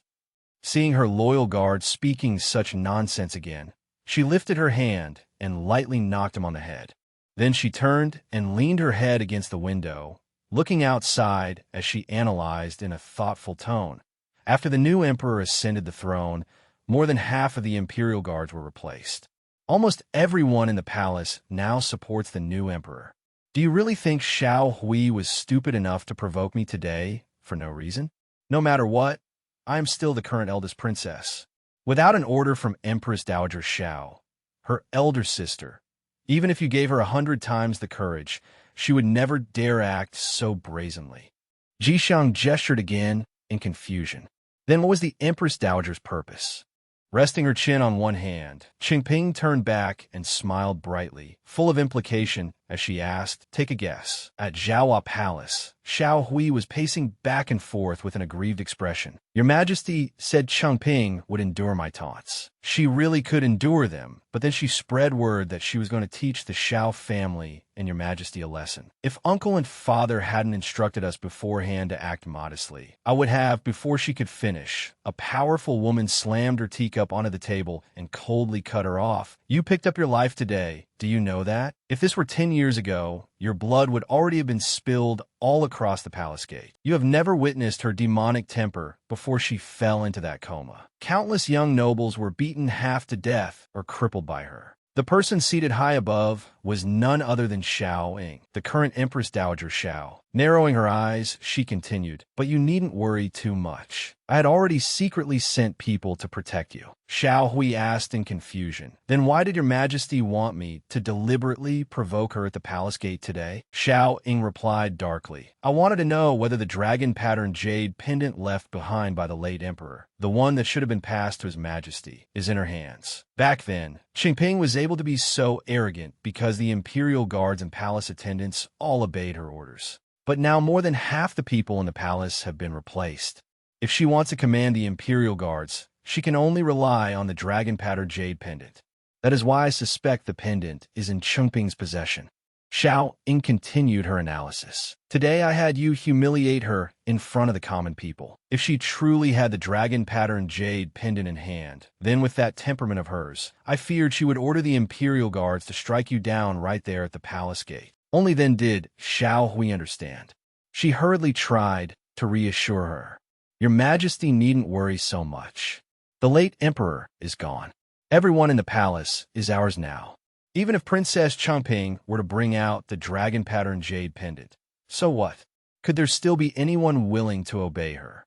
Seeing her loyal guard speaking such nonsense again, she lifted her hand and lightly knocked him on the head. Then she turned and leaned her head against the window, looking outside as she analyzed in a thoughtful tone. After the new emperor ascended the throne, more than half of the imperial guards were replaced. Almost everyone in the palace now supports the new emperor. Do you really think Shao Hui was stupid enough to provoke me today for no reason? No matter what, I am still the current eldest princess. Without an order from Empress Dowager Shao, her elder sister, even if you gave her 100 times the courage, she would never dare act so brazenly. Ji Xiang gestured again in confusion. Then what was the Empress Dowager's purpose? Resting her chin on one hand, Chengping turned back and smiled brightly, full of implication, as she asked, "Take a guess." At Zhaohua Palace, Shao Hui was pacing back and forth with an aggrieved expression. "Your Majesty said Chengping would endure my taunts. She really could endure them, but then she spread word that she was going to teach the Shao family and Your Majesty a lesson. If uncle and father hadn't instructed us beforehand to act modestly, I would have, before she could finish, a powerful woman slammed her teacup onto the table and coldly cut her off. You picked up your life today. Do you know that? If this were 10 years ago, your blood would already have been spilled all across the palace gate. You have never witnessed her demonic temper before she fell into that coma. Countless young nobles were beaten half to death or crippled by her. The person seated high above was none other than Shao Ying, the current Empress Dowager Shao. Narrowing her eyes, she continued, "But you needn't worry too much. I had already secretly sent people to protect you." Shao Hui asked in confusion. "Then why did Your Majesty want me to deliberately provoke her at the palace gate today?" Shao Ying replied darkly. "I wanted to know whether the dragon-patterned jade pendant left behind by the late emperor, the one that should have been passed to His Majesty, is in her hands." Back then, Chengping was able to be so arrogant because the imperial guards and palace attendants all obeyed her orders. But now more than half the people in the palace have been replaced. If she wants to command the imperial guards, she can only rely on the dragon-patterned jade pendant. That is why I suspect the pendant is in Chengping's possession. Xiao Ying continued her analysis. Today I had you humiliate her in front of the common people. If she truly had the dragon-patterned jade pendant in hand, then with that temperament of hers, I feared she would order the Imperial Guards to strike you down right there at the palace gate. Only then did Xiao Hui understand. She hurriedly tried to reassure her. Your Majesty needn't worry so much. The late Emperor is gone. Everyone in the palace is ours now. Even if Princess Changping were to bring out the dragon-patterned jade pendant, so what? Could there still be anyone willing to obey her?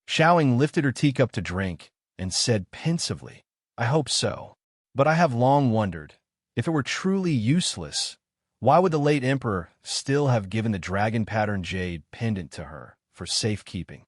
Xiaoying lifted her teacup to drink and said pensively, I hope so. But I have long wondered, if it were truly useless, why would the late emperor still have given the dragon-patterned jade pendant to her for safekeeping?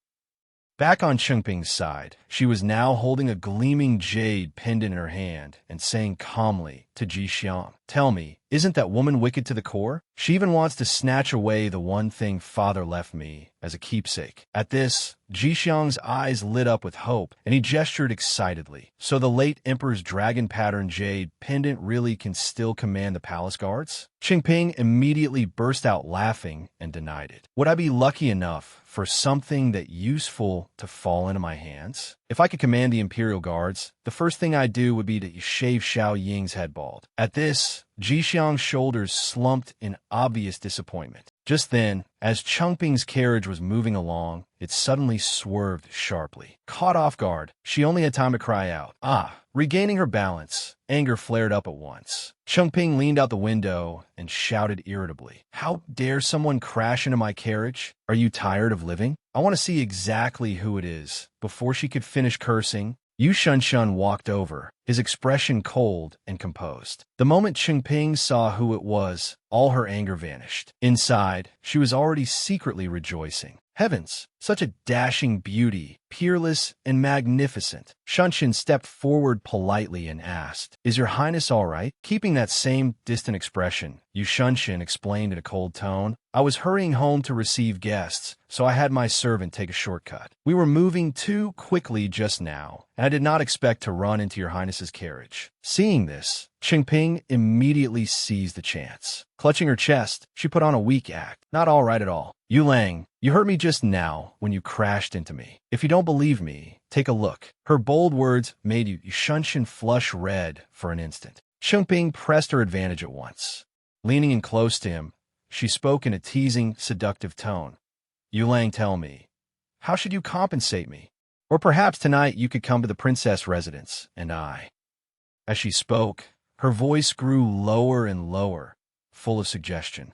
Back on Changping's side, she was now holding a gleaming jade pendant in her hand and saying calmly to Ji Xiang, Tell me, isn't that woman wicked to the core? She even wants to snatch away the one thing father left me as a keepsake. At this, Ji Xiang's eyes lit up with hope, and he gestured excitedly. So the late emperor's dragon-patterned jade pendant really can still command the palace guards? Changping immediately burst out laughing and denied it. Would I be lucky enough for something that useful to fall into my hands? If I could command the Imperial Guards, the first thing I'd do would be to shave Xiao Ying's head bald. At this, Ji Xiang's shoulders slumped in obvious disappointment. Just then, as Changping's carriage was moving along, it suddenly swerved sharply. Caught off guard, she only had time to cry out, Ah! Regaining her balance, anger flared up at once. Changping leaned out the window and shouted irritably, How dare someone crash into my carriage? Are you tired of living? I want to see exactly who it is. Before she could finish cursing, Yu Shunshun walked over, his expression cold and composed. The moment Changping saw who it was, all her anger vanished. Inside, she was already secretly rejoicing. Heavens, such a dashing beauty, peerless and magnificent. Shunshin stepped forward politely and asked, Is your highness all right? Keeping that same distant expression, Yu Shunshin explained in a cold tone, I was hurrying home to receive guests, so I had my servant take a shortcut. We were moving too quickly just now, and I did not expect to run into your highness's carriage. Seeing this, Changping immediately seized the chance. Clutching her chest, she put on a weak act. Not all right at all. Yu Lang, you hurt me just now when you crashed into me. If you don't believe me, take a look. Her bold words made Yu Shunshin flush red for an instant. Changping pressed her advantage at once. Leaning in close to him, she spoke in a teasing, seductive tone. Yu Lang, tell me, how should you compensate me? Or perhaps tonight you could come to the princess residence, and I. As she spoke, her voice grew lower and lower, full of suggestion.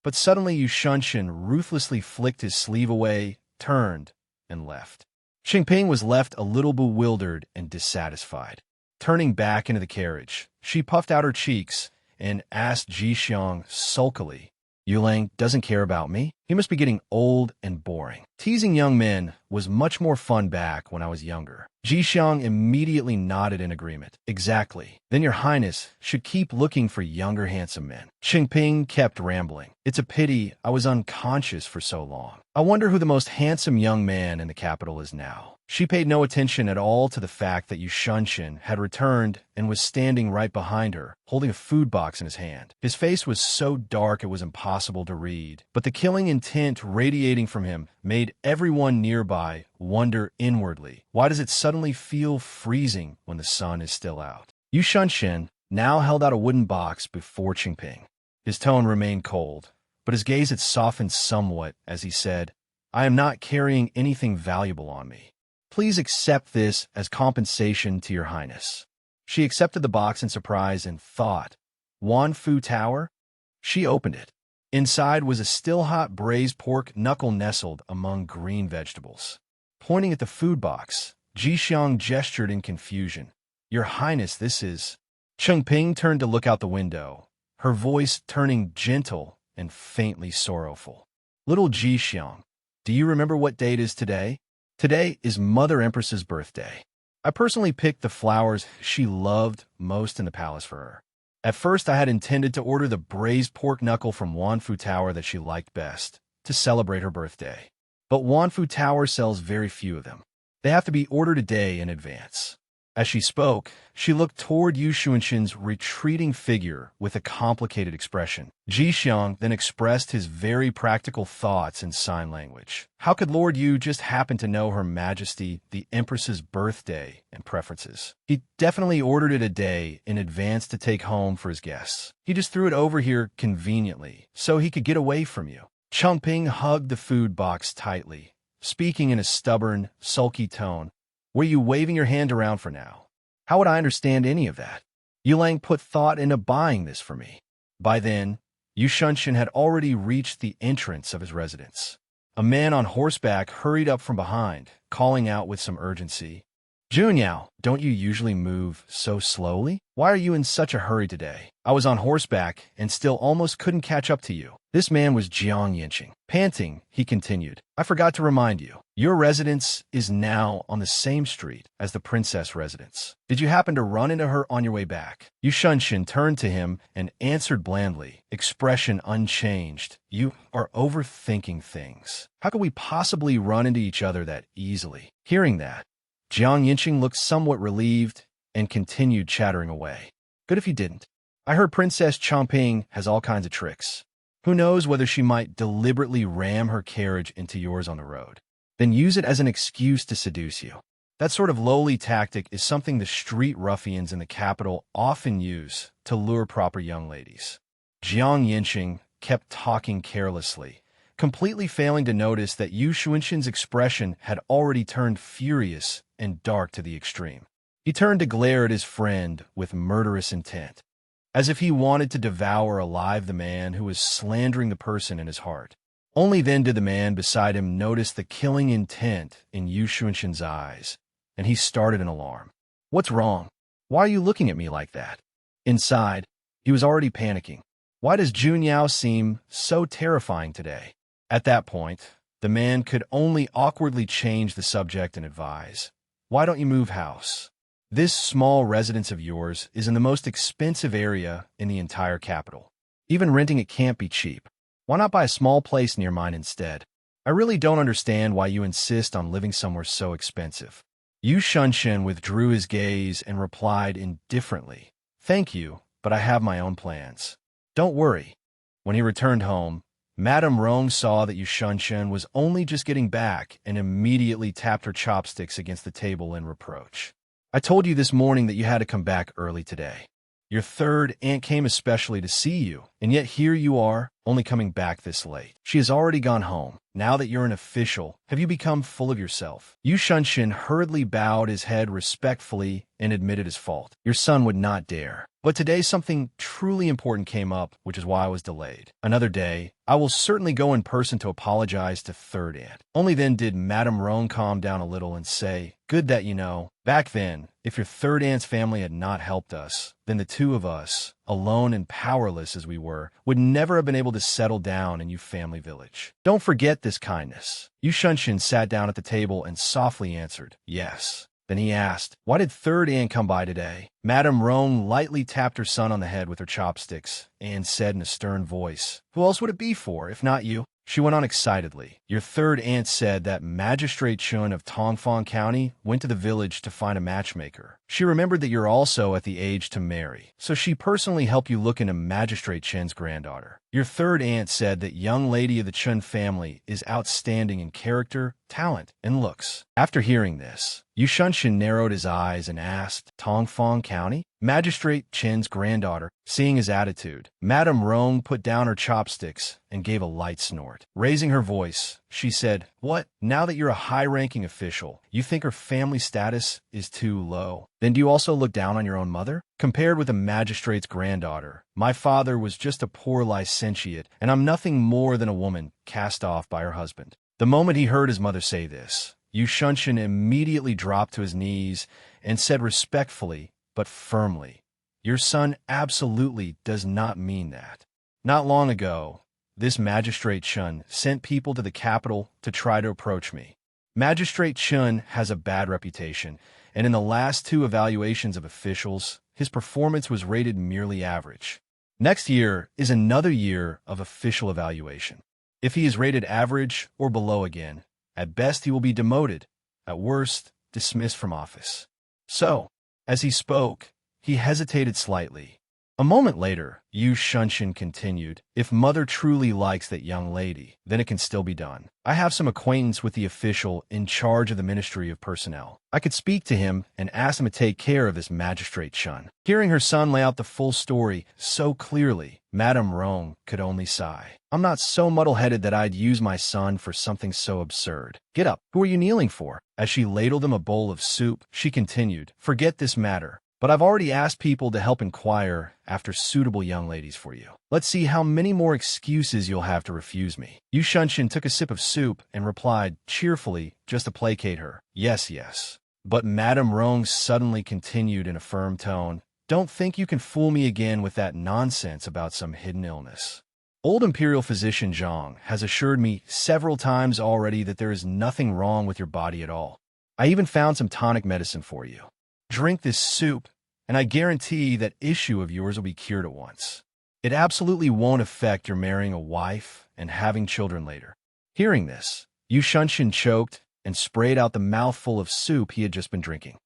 But suddenly Yu Shunshin ruthlessly flicked his sleeve away, turned, and left. Changping was left a little bewildered and dissatisfied. Turning back into the carriage, she puffed out her cheeks and asked Ji Xiang sulkily, Yu Lang doesn't care about me? He must be getting old and boring. Teasing young men was much more fun back when I was younger. Ji Xiang immediately nodded in agreement. Exactly. Then your highness should keep looking for younger handsome men. Changping kept rambling. It's a pity I was unconscious for so long. I wonder who the most handsome young man in the capital is now. She paid no attention at all to the fact that Yu Shunshin had returned and was standing right behind her, holding a food box in his hand. His face was so dark it was impossible to read, but the killing intent radiating from him made everyone nearby wonder inwardly, why does it suddenly feel freezing when the sun is still out? Yu Shunshin now held out a wooden box before Changping. His tone remained cold, but his gaze had softened somewhat as he said, I am not carrying anything valuable on me. Please accept this as compensation to your highness. She accepted the box in surprise and thought, Wan Fu Tower? She opened it. Inside was a still-hot braised pork knuckle nestled among green vegetables. Pointing at the food box, Ji Xiang gestured in confusion. Your highness, this is... Changping turned to look out the window, her voice turning gentle and faintly sorrowful. Little Ji Xiang, do you remember what day it is today? Today is Mother Empress's birthday. I personally picked the flowers she loved most in the palace for her. At first, I had intended to order the braised pork knuckle from Wan Fu Tower that she liked best, to celebrate her birthday. But Wan Fu Tower sells very few of them. They have to be ordered a day in advance. As she spoke, she looked toward Yu Xuanxin's retreating figure with a complicated expression. Ji Xiang then expressed his very practical thoughts in sign language. How could Lord Yu just happen to know Her Majesty the Empress's birthday and preferences? He definitely ordered it a day in advance to take home for his guests. He just threw it over here conveniently, so he could get away from you. Changping hugged the food box tightly, speaking in a stubborn, sulky tone. Were you waving your hand around for now? How would I understand any of that? Yulang put thought into buying this for me. By then, Yu Shunshin had already reached the entrance of his residence. A man on horseback hurried up from behind, calling out with some urgency. Junyao, don't you usually move so slowly? Why are you in such a hurry today? I was on horseback and still almost couldn't catch up to you. This man was Jiang Yinqing. Panting, he continued, I forgot to remind you. Your residence is now on the same street as the princess residence. Did you happen to run into her on your way back? Yu Shunshin turned to him and answered blandly, expression unchanged. You are overthinking things. How could we possibly run into each other that easily? Hearing that, Jiang Yinqing looked somewhat relieved and continued chattering away. Good if you didn't. I heard Princess Changping has all kinds of tricks. Who knows whether she might deliberately ram her carriage into yours on the road, then use it as an excuse to seduce you. That sort of lowly tactic is something the street ruffians in the capital often use to lure proper young ladies. Jiang Yinqing kept talking carelessly, completely failing to notice that Yu Xuanxin's expression had already turned furious and dark to the extreme. He turned to glare at his friend with murderous intent, as if he wanted to devour alive the man who was slandering the person in his heart. Only then did the man beside him notice the killing intent in Yu Xuanxin's eyes, and he started an alarm. What's wrong? Why are you looking at me like that? Inside, he was already panicking. Why does Junyao seem so terrifying today? At that point, the man could only awkwardly change the subject and advise, why don't you move house? This small residence of yours is in the most expensive area in the entire capital. Even renting it can't be cheap. Why not buy a small place near mine instead? I really don't understand why you insist on living somewhere so expensive. Yu Shunshin withdrew his gaze and replied indifferently, Thank you, but I have my own plans. Don't worry. When he returned home, Madame Rong saw that Yu Shunshin was only just getting back and immediately tapped her chopsticks against the table in reproach. I told you this morning that you had to come back early today. Your third aunt came especially to see you, and yet here you are, only coming back this late. She has already gone home. Now that you're an official, have you become full of yourself? Yu Shunshin hurriedly bowed his head respectfully and admitted his fault. Your son would not dare. But today something truly important came up, which is why I was delayed. Another day, I will certainly go in person to apologize to third aunt. Only then did Madame Rong calm down a little and say, Good that you know. Back then, if your third aunt's family had not helped us, then the two of us, alone and powerless as we were, would never have been able to settle down in Yu family village. Don't forget this kindness. Yu Shunshin sat down at the table and softly answered, Yes. Then he asked, Why did third aunt come by today? Madame Rong lightly tapped her son on the head with her chopsticks and said in a stern voice, Who else would it be for, if not you? She went on excitedly. Your third aunt said that Magistrate Chun of Tongfang County went to the village to find a matchmaker. She remembered that you're also at the age to marry, so she personally helped you look into Magistrate Chen's granddaughter. Your third aunt said that young lady of the Chun family is outstanding in character, talent, and looks. After hearing this, Yu Shunshin narrowed his eyes and asked, Tongfang County? Magistrate Chen's granddaughter. Seeing his attitude, Madame Rong put down her chopsticks and gave a light snort. Raising her voice, she said, What? Now that you're a high-ranking official, you think her family status is too low? Then do you also look down on your own mother? Compared with a magistrate's granddaughter, my father was just a poor licentiate, and I'm nothing more than a woman cast off by her husband. The moment he heard his mother say this, Yu Shunshin immediately dropped to his knees and said respectfully, but firmly, Your son absolutely does not mean that. Not long ago, this Magistrate Chun sent people to the capital to try to approach me. Magistrate Chun has a bad reputation, and in the last two evaluations of officials, his performance was rated merely average. Next year is another year of official evaluation. If he is rated average or below again, at best he will be demoted, at worst, dismissed from office. So, As he spoke, he hesitated slightly. A moment later, Yu Shunshin continued, "If mother truly likes that young lady, then it can still be done. I have some acquaintance with the official in charge of the Ministry of Personnel. I could speak to him and ask him to take care of this magistrate Shun." Hearing her son lay out the full story so clearly, Madame Rong could only sigh. "I'm not so muddle-headed that I'd use my son for something so absurd. Get up. Who are you kneeling for?" As she ladled him a bowl of soup, she continued, "Forget this matter. But I've already asked people to help inquire after suitable young ladies for you. Let's see how many more excuses you'll have to refuse me." Yu Shunshin took a sip of soup and replied cheerfully, just to placate her, "Yes, yes." But Madame Rong suddenly continued in a firm tone, "Don't think you can fool me again with that nonsense about some hidden illness. Old imperial physician Zhang has assured me several times already that there is nothing wrong with your body at all. I even found some tonic medicine for you. Drink this soup, and I guarantee that issue of yours will be cured at once. It absolutely won't affect your marrying a wife and having children later." Hearing this, Yu Shunshin choked and sprayed out the mouthful of soup he had just been drinking.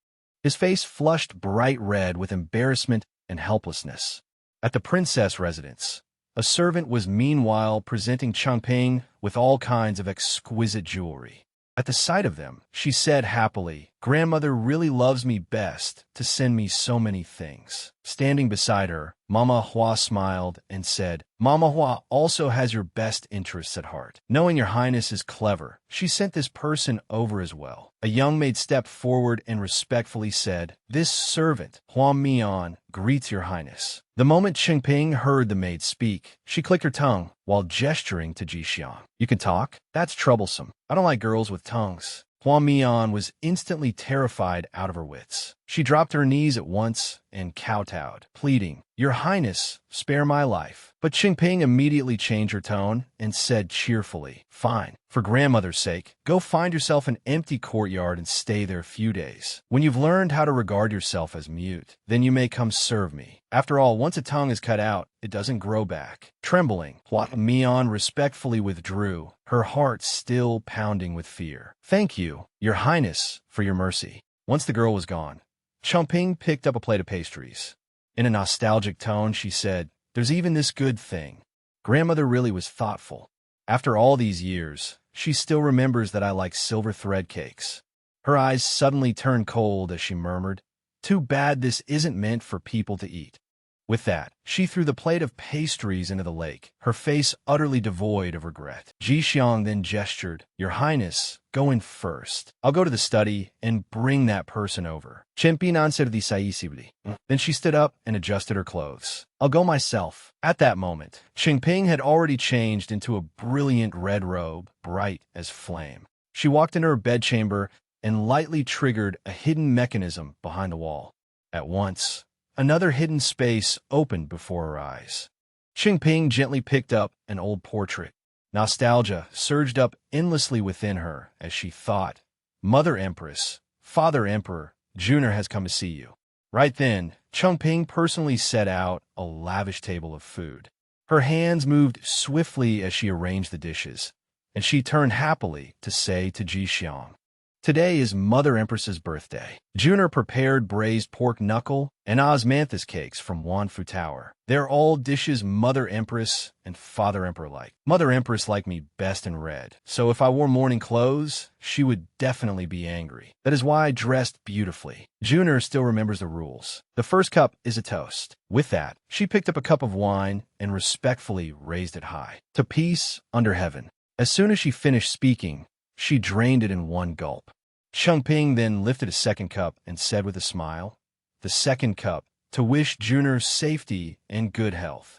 His face flushed bright red with embarrassment and helplessness. At the princess residence, a servant was meanwhile presenting Changping with all kinds of exquisite jewelry. At the sight of them, she said happily, "Grandmother really loves me best to send me so many things." Standing beside her, Mama Hua smiled and said, "Mama Hua also has your best interests at heart. Knowing your highness is clever, she sent this person over as well." A young maid stepped forward and respectfully said, "This servant, Hua Mian, greets your highness." The moment Chengping heard the maid speak, she clicked her tongue while gesturing to Ji Xiang. "You can talk? That's troublesome. I don't like girls with tongues." Hua Mian was instantly terrified out of her wits. She dropped to her knees at once and kowtowed, pleading, "Your Highness, spare my life." But Chingping immediately changed her tone and said cheerfully, "Fine. For grandmother's sake, go find yourself an empty courtyard and stay there a few days. When you've learned how to regard yourself as mute, then you may come serve me. After all, once a tongue is cut out, it doesn't grow back." Trembling, Hua Mian respectfully withdrew, her heart still pounding with fear. "Thank you, your highness, for your mercy." Once the girl was gone, Chongping picked up a plate of pastries. In a nostalgic tone, she said, "There's even this good thing. Grandmother really was thoughtful. After all these years, she still remembers that I like silver thread cakes." Her eyes suddenly turned cold as she murmured, "Too bad this isn't meant for people to eat." With that, she threw the plate of pastries into the lake, her face utterly devoid of regret. Ji Xiang then gestured, "Your Highness, go in first. I'll go to the study and bring that person over." Chempinan said the saisibly. Then she stood up and adjusted her clothes. "I'll go myself." At that moment, Chingping had already changed into a brilliant red robe, bright as flame. She walked into her bedchamber and lightly triggered a hidden mechanism behind the wall. At once, another hidden space opened before her eyes. Chingping gently picked up an old portrait. Nostalgia surged up endlessly within her as she thought, "Mother Empress, Father Emperor, Juner has come to see you." Right then, Chongping personally set out a lavish table of food. Her hands moved swiftly as she arranged the dishes, and she turned happily to say to Ji Xiang, "Today is Mother Empress's birthday." Juner prepared braised pork knuckle and osmanthus cakes from Wanfu Tower. They're all dishes Mother Empress and Father Emperor like. Mother Empress liked me best in red, so if I wore morning clothes, she would definitely be angry. That is why I dressed beautifully. Juner still remembers the rules. The first cup is a toast. With that, she picked up a cup of wine and respectfully raised it high. "To peace under heaven." As soon as she finished speaking, she drained it in one gulp. Chengping then lifted a second cup and said with a smile, "The second cup, to wish Juner safety and good health."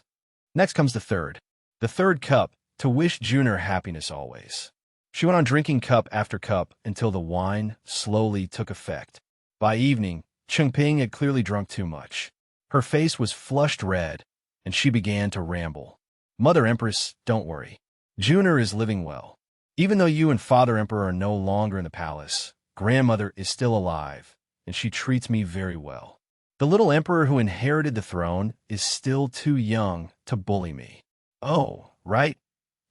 Next comes the third. The third cup, to wish Juner happiness always. She went on drinking cup after cup until the wine slowly took effect. By evening, Chengping had clearly drunk too much. Her face was flushed red, and she began to ramble. "Mother Empress, don't worry. Juner is living well. Even though you and Father Emperor are no longer in the palace, Grandmother is still alive, and she treats me very well. The little emperor who inherited the throne is still too young to bully me." "Oh, right."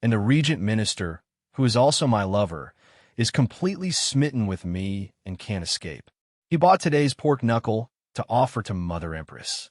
"And the regent minister, who is also my lover, is completely smitten with me and can't escape. He bought today's pork knuckle to offer to Mother Empress.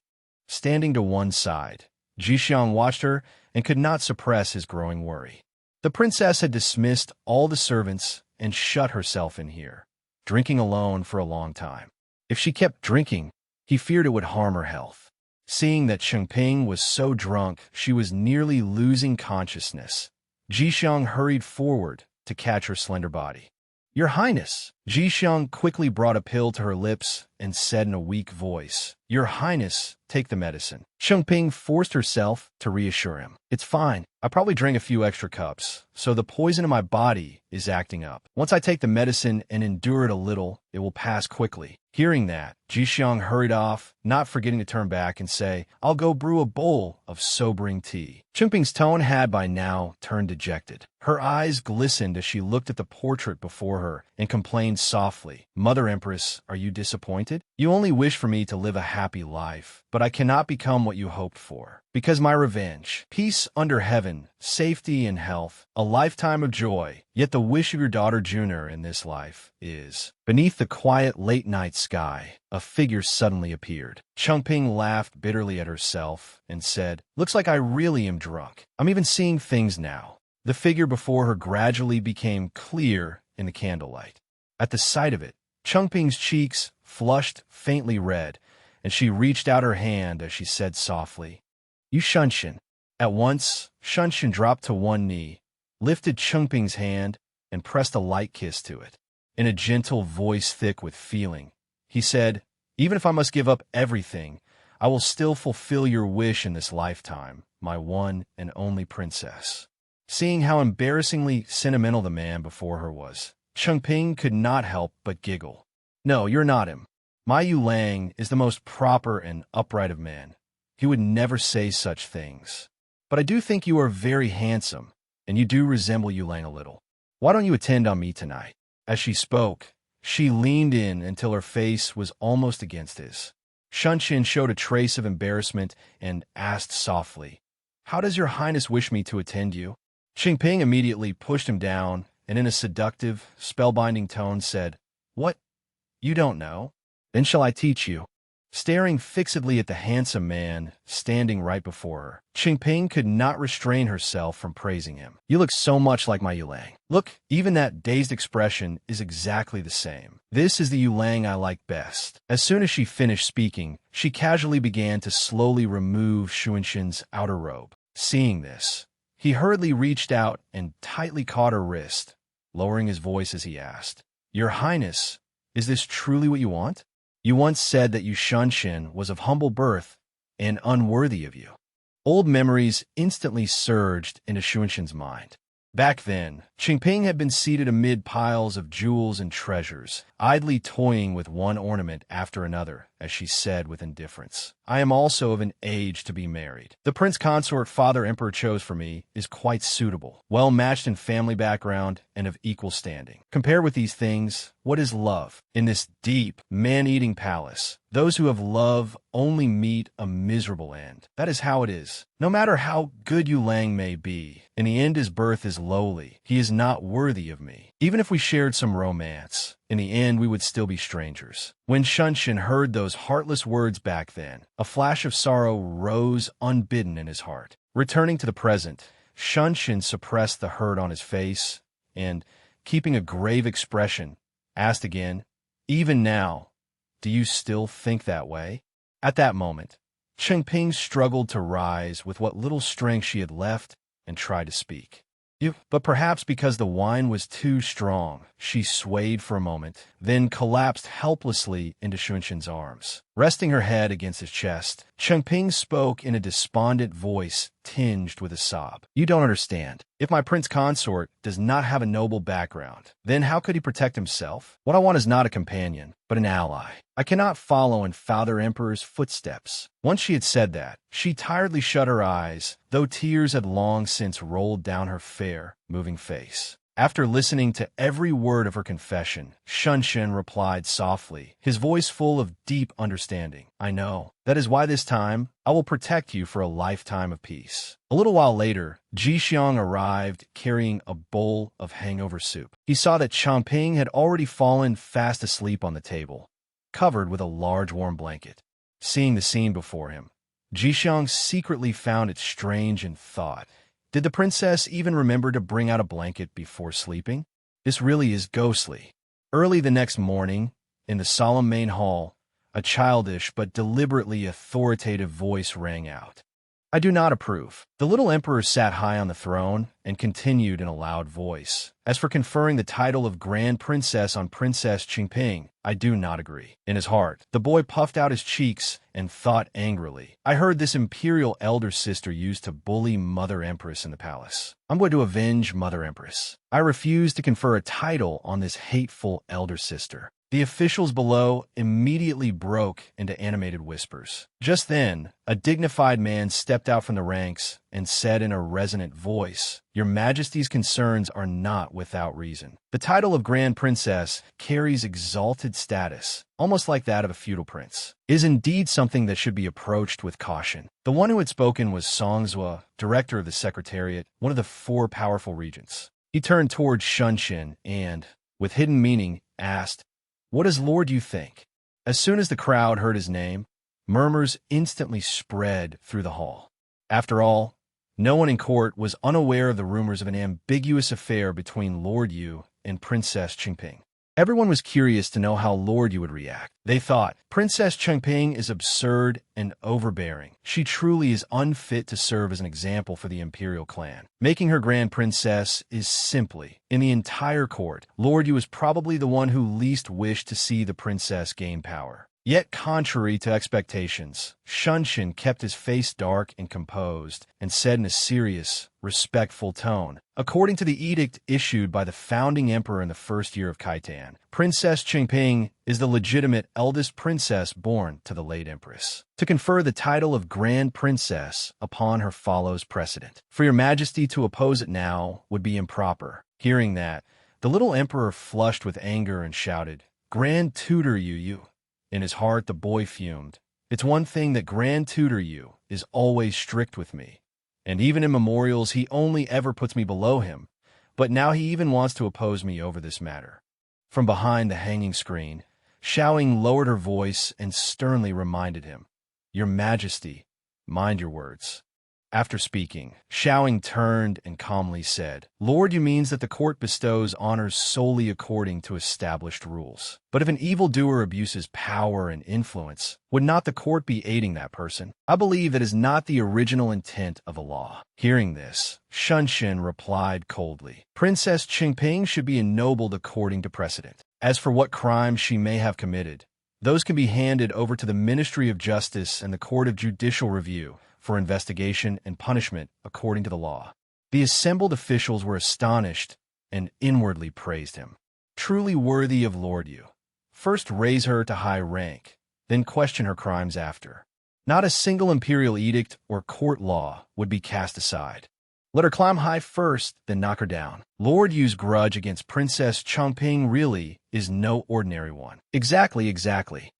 Standing to one side, Jixiang watched her and could not suppress his growing worry. The princess had dismissed all the servants and shut herself in here, drinking alone for a long time. If she kept drinking, he feared it would harm her health. Seeing that Chengping was so drunk she was nearly losing consciousness, Jixiang hurried forward to catch her slender body. "Your Highness!" Jixiang quickly brought a pill to her lips and said in a weak voice, "Your Highness, take the medicine." Chengping forced herself to reassure him. "It's fine. I probably drank a few extra cups, so the poison in my body is acting up. Once I take the medicine and endure it a little, it will pass quickly." Hearing that, Jixiang hurried off, not forgetting to turn back and say, "I'll go brew a bowl of sobering tea." Chengping's tone had by now turned dejected. Her eyes glistened as she looked at the portrait before her and complained softly, "Mother Empress, are you disappointed? You only wish for me to live a happy life, but I cannot become what you hoped for. Because my revenge, peace under heaven, safety and health, a lifetime of joy, yet the wish of your daughter Juner in this life is..." Beneath the quiet late-night sky, a figure suddenly appeared. Chengping laughed bitterly at herself and said, "Looks like I really am drunk. I'm even seeing things now." The figure before her gradually became clear in the candlelight. At the sight of it, Chengping's cheeks flushed faintly red, and she reached out her hand as she said softly, "You Shunshin." At once, Shunshin dropped to one knee, lifted Chengping's hand, and pressed a light kiss to it. In a gentle voice thick with feeling, he said, "Even if I must give up everything, I will still fulfill your wish in this lifetime, my one and only princess." Seeing how embarrassingly sentimental the man before her was, Chengping could not help but giggle. "No, you're not him. My Yu Lang is the most proper and upright of men. He would never say such things. But I do think you are very handsome, and you do resemble Yu Lang a little. Why don't you attend on me tonight?" As she spoke, she leaned in until her face was almost against his. Shunshin showed a trace of embarrassment and asked softly, "How does your Highness wish me to attend you?" Chengping immediately pushed him down and in a seductive, spellbinding tone said, "What? You don't know? Then shall I teach you?" Staring fixedly at the handsome man standing right before her, Chengping could not restrain herself from praising him. "You look so much like my Yulang. Look, even that dazed expression is exactly the same. This is the Yulang I like best." As soon as she finished speaking, she casually began to slowly remove Shunshin's outer robe. Seeing this, he hurriedly reached out and tightly caught her wrist, lowering his voice as he asked, "Your Highness, is this truly what you want? You once said that Yu Shunshin was of humble birth and unworthy of you." Old memories instantly surged into Shunshin's mind. Back then, Chengping had been seated amid piles of jewels and treasures, idly toying with one ornament after another, as she said with indifference, "I am also of an age to be married. The prince consort Father Emperor chose for me is quite suitable, well matched in family background and of equal standing. Compared with these things, what is love? In this deep, man-eating palace, those who have love only meet a miserable end. That is how it is. No matter how good Yu Lang may be, in the end his birth is lowly. He is not worthy of me. Even if we shared some romance, in the end we would still be strangers." When Shunshin heard those heartless words back then, a flash of sorrow rose unbidden in his heart. Returning to the present, Shunshin suppressed the hurt on his face and, keeping a grave expression, asked again, "Even now, do you still think that way?" At that moment, Chengping struggled to rise with what little strength she had left and tried to speak. But perhaps because the wine was too strong, she swayed for a moment, then collapsed helplessly into Shunshin's arms. Resting her head against his chest, Chengping spoke in a despondent voice tinged with a sob. "You don't understand. If my prince consort does not have a noble background, then how could he protect himself? What I want is not a companion, but an ally. I cannot follow in Father Emperor's footsteps." Once she had said that, she tiredly shut her eyes, though tears had long since rolled down her fair, moving face. After listening to every word of her confession, Shunshin replied softly, his voice full of deep understanding, "I know. That is why this time I will protect you for a lifetime of peace." A little while later, Jixiang arrived carrying a bowl of hangover soup. He saw that Chengping had already fallen fast asleep on the table, covered with a large warm blanket. Seeing the scene before him, Jixiang secretly found it strange and thought, did the princess even remember to bring out a blanket before sleeping? This really is ghostly. Early the next morning, in the solemn main hall, a childish but deliberately authoritative voice rang out. I do not approve. The little emperor sat high on the throne and continued in a loud voice. As for conferring the title of Grand Princess on Princess Qingping, I do not agree. In his heart, the boy puffed out his cheeks and thought angrily. I heard this imperial elder sister used to bully Mother Empress in the palace. I'm going to avenge Mother Empress. I refuse to confer a title on this hateful elder sister. The officials below immediately broke into animated whispers. Just then, a dignified man stepped out from the ranks and said in a resonant voice, Your Majesty's concerns are not without reason. The title of Grand Princess carries exalted status, almost like that of a feudal prince. It is indeed something that should be approached with caution. The one who had spoken was Songzhua, director of the Secretariat, one of the 4 powerful regents. He turned towards Shunshin and, with hidden meaning, asked, What does Lord you think? As soon as the crowd heard his name, murmurs instantly spread through the hall. After all, no one in court was unaware of the rumors of an ambiguous affair between Lord Yu and Princess Qingping. Everyone was curious to know how Lord Yu would react. They thought, Princess Qingping is absurd and overbearing. She truly is unfit to serve as an example for the imperial clan. Making her grand princess is simply, in the entire court, Lord Yu is probably the one who least wished to see the princess gain power. Yet, contrary to expectations, Shunshin kept his face dark and composed, and said in a serious, respectful tone, According to the edict issued by the founding emperor in the first year of Kaitan, Princess Qingping is the legitimate eldest princess born to the late empress. To confer the title of Grand Princess upon her follows precedent. For your majesty to oppose it now would be improper. Hearing that, the little emperor flushed with anger and shouted, Grand Tutor Yu. In his heart, the boy fumed. It's one thing that Grand Tutor Yu is always strict with me, and even in memorials he only ever puts me below him, but now he even wants to oppose me over this matter. From behind the hanging screen, Xiaoying lowered her voice and sternly reminded him, Your Majesty, mind your words. After speaking, Xiaoying turned and calmly said, Lord Yu means that the court bestows honors solely according to established rules. But if an evildoer abuses power and influence, would not the court be aiding that person? I believe that is not the original intent of a law. Hearing this, Shunshin replied coldly, Princess Qingping should be ennobled according to precedent. As for what crimes she may have committed, those can be handed over to the Ministry of Justice and the Court of Judicial Review for investigation and punishment according to the law. The assembled officials were astonished and inwardly praised him. Truly worthy of Lord Yu. First raise her to high rank, then question her crimes after. Not a single imperial edict or court law would be cast aside. Let her climb high first, then knock her down. Lord Yu's grudge against Princess Qingping really is no ordinary one. Exactly.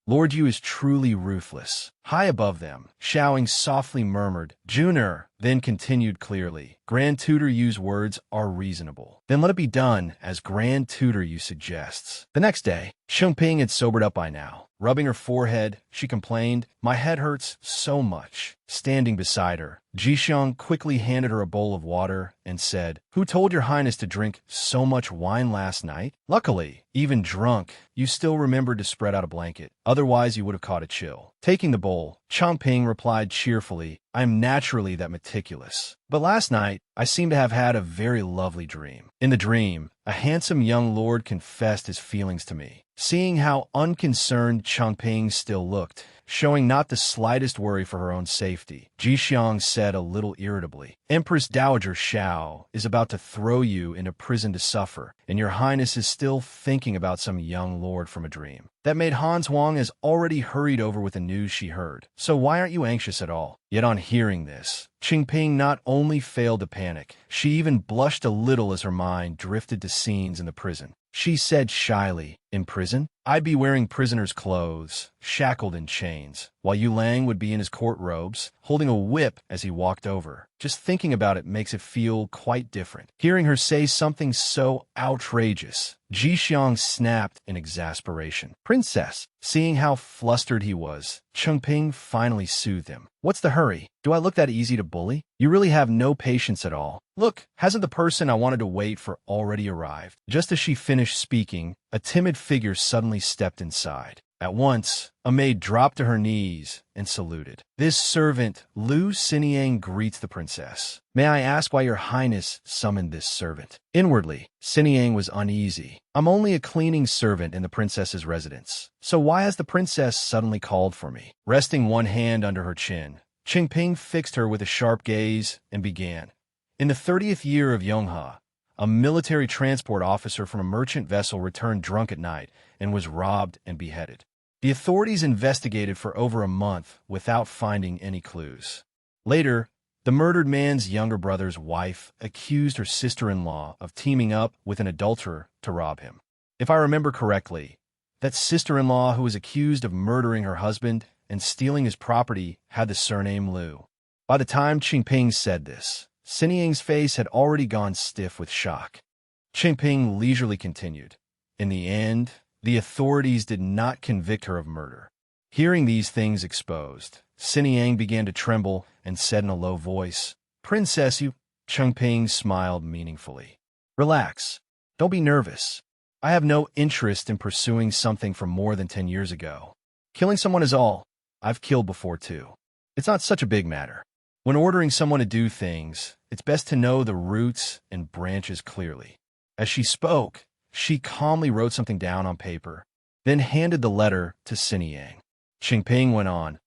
Lord Yu is truly ruthless. High above them, Xiaoying softly murmured, Junior, then continued clearly, Grand Tutor Yu's words are reasonable. Then let it be done as Grand Tutor Yu suggests. The next day, Qingping had sobered up by now. Rubbing her forehead, she complained, My head hurts so much. Standing beside her, Jixiang quickly handed her a bowl of water and said, Who told your highness to drink so much wine last night? Luckily, even drunk, you still remembered to spread out a blanket. Otherwise, you would have caught a chill. Taking the bowl, Qingping replied cheerfully, I am naturally that meticulous. But last night, I seem to have had a very lovely dream. In the dream, a handsome young lord confessed his feelings to me. Seeing how unconcerned Qingping still looked, showing not the slightest worry for her own safety, Jixiang said a little irritably, Empress Dowager Xiao is about to throw you into prison to suffer, and your highness is still thinking about some young lord from a dream. That maid Hans Huang has already hurried over with the news she heard, so why aren't you anxious at all? Yet on hearing this, Qingping not only failed to panic, she even blushed a little as her mind drifted to scenes in the prison. She said shyly, In prison, I'd be wearing prisoner's clothes, shackled in chains, while Yu Lang would be in his court robes, holding a whip as he walked over. Just thinking about it makes it feel quite different. Hearing her say something so outrageous, Ji Xiang snapped in exasperation. Princess, seeing how flustered he was, Chengping finally soothed him. What's the hurry? Do I look that easy to bully? You really have no patience at all. Look, hasn't the person I wanted to wait for already arrived? Just as she finished speaking, a timid figure suddenly stepped inside. At once, a maid dropped to her knees and saluted. This servant, Lu Xiniang, greets the princess. May I ask why your highness summoned this servant? Inwardly, Xiniang was uneasy. I'm only a cleaning servant in the princess's residence. So why has the princess suddenly called for me? Resting one hand under her chin, Qingping fixed her with a sharp gaze and began. In the 30th year of Yonghua, a military transport officer from a merchant vessel returned drunk at night and was robbed and beheaded. The authorities investigated for over a month without finding any clues. Later, the murdered man's younger brother's wife accused her sister-in-law of teaming up with an adulterer to rob him. If I remember correctly, that sister-in-law who was accused of murdering her husband and stealing his property had the surname Lu. By the time Qingping said this, Xiniang's face had already gone stiff with shock. Qingping leisurely continued. In the end, the authorities did not convict her of murder. Hearing these things exposed, Xiniang began to tremble and said in a low voice, Princess, you... Chengping smiled meaningfully. Relax. Don't be nervous. I have no interest in pursuing something from more than 10 years ago. Killing someone is all. I've killed before too. It's not such a big matter. When ordering someone to do things, it's best to know the roots and branches clearly. As she spoke, she calmly wrote something down on paper, then handed the letter to Xiniang. Qingping went on,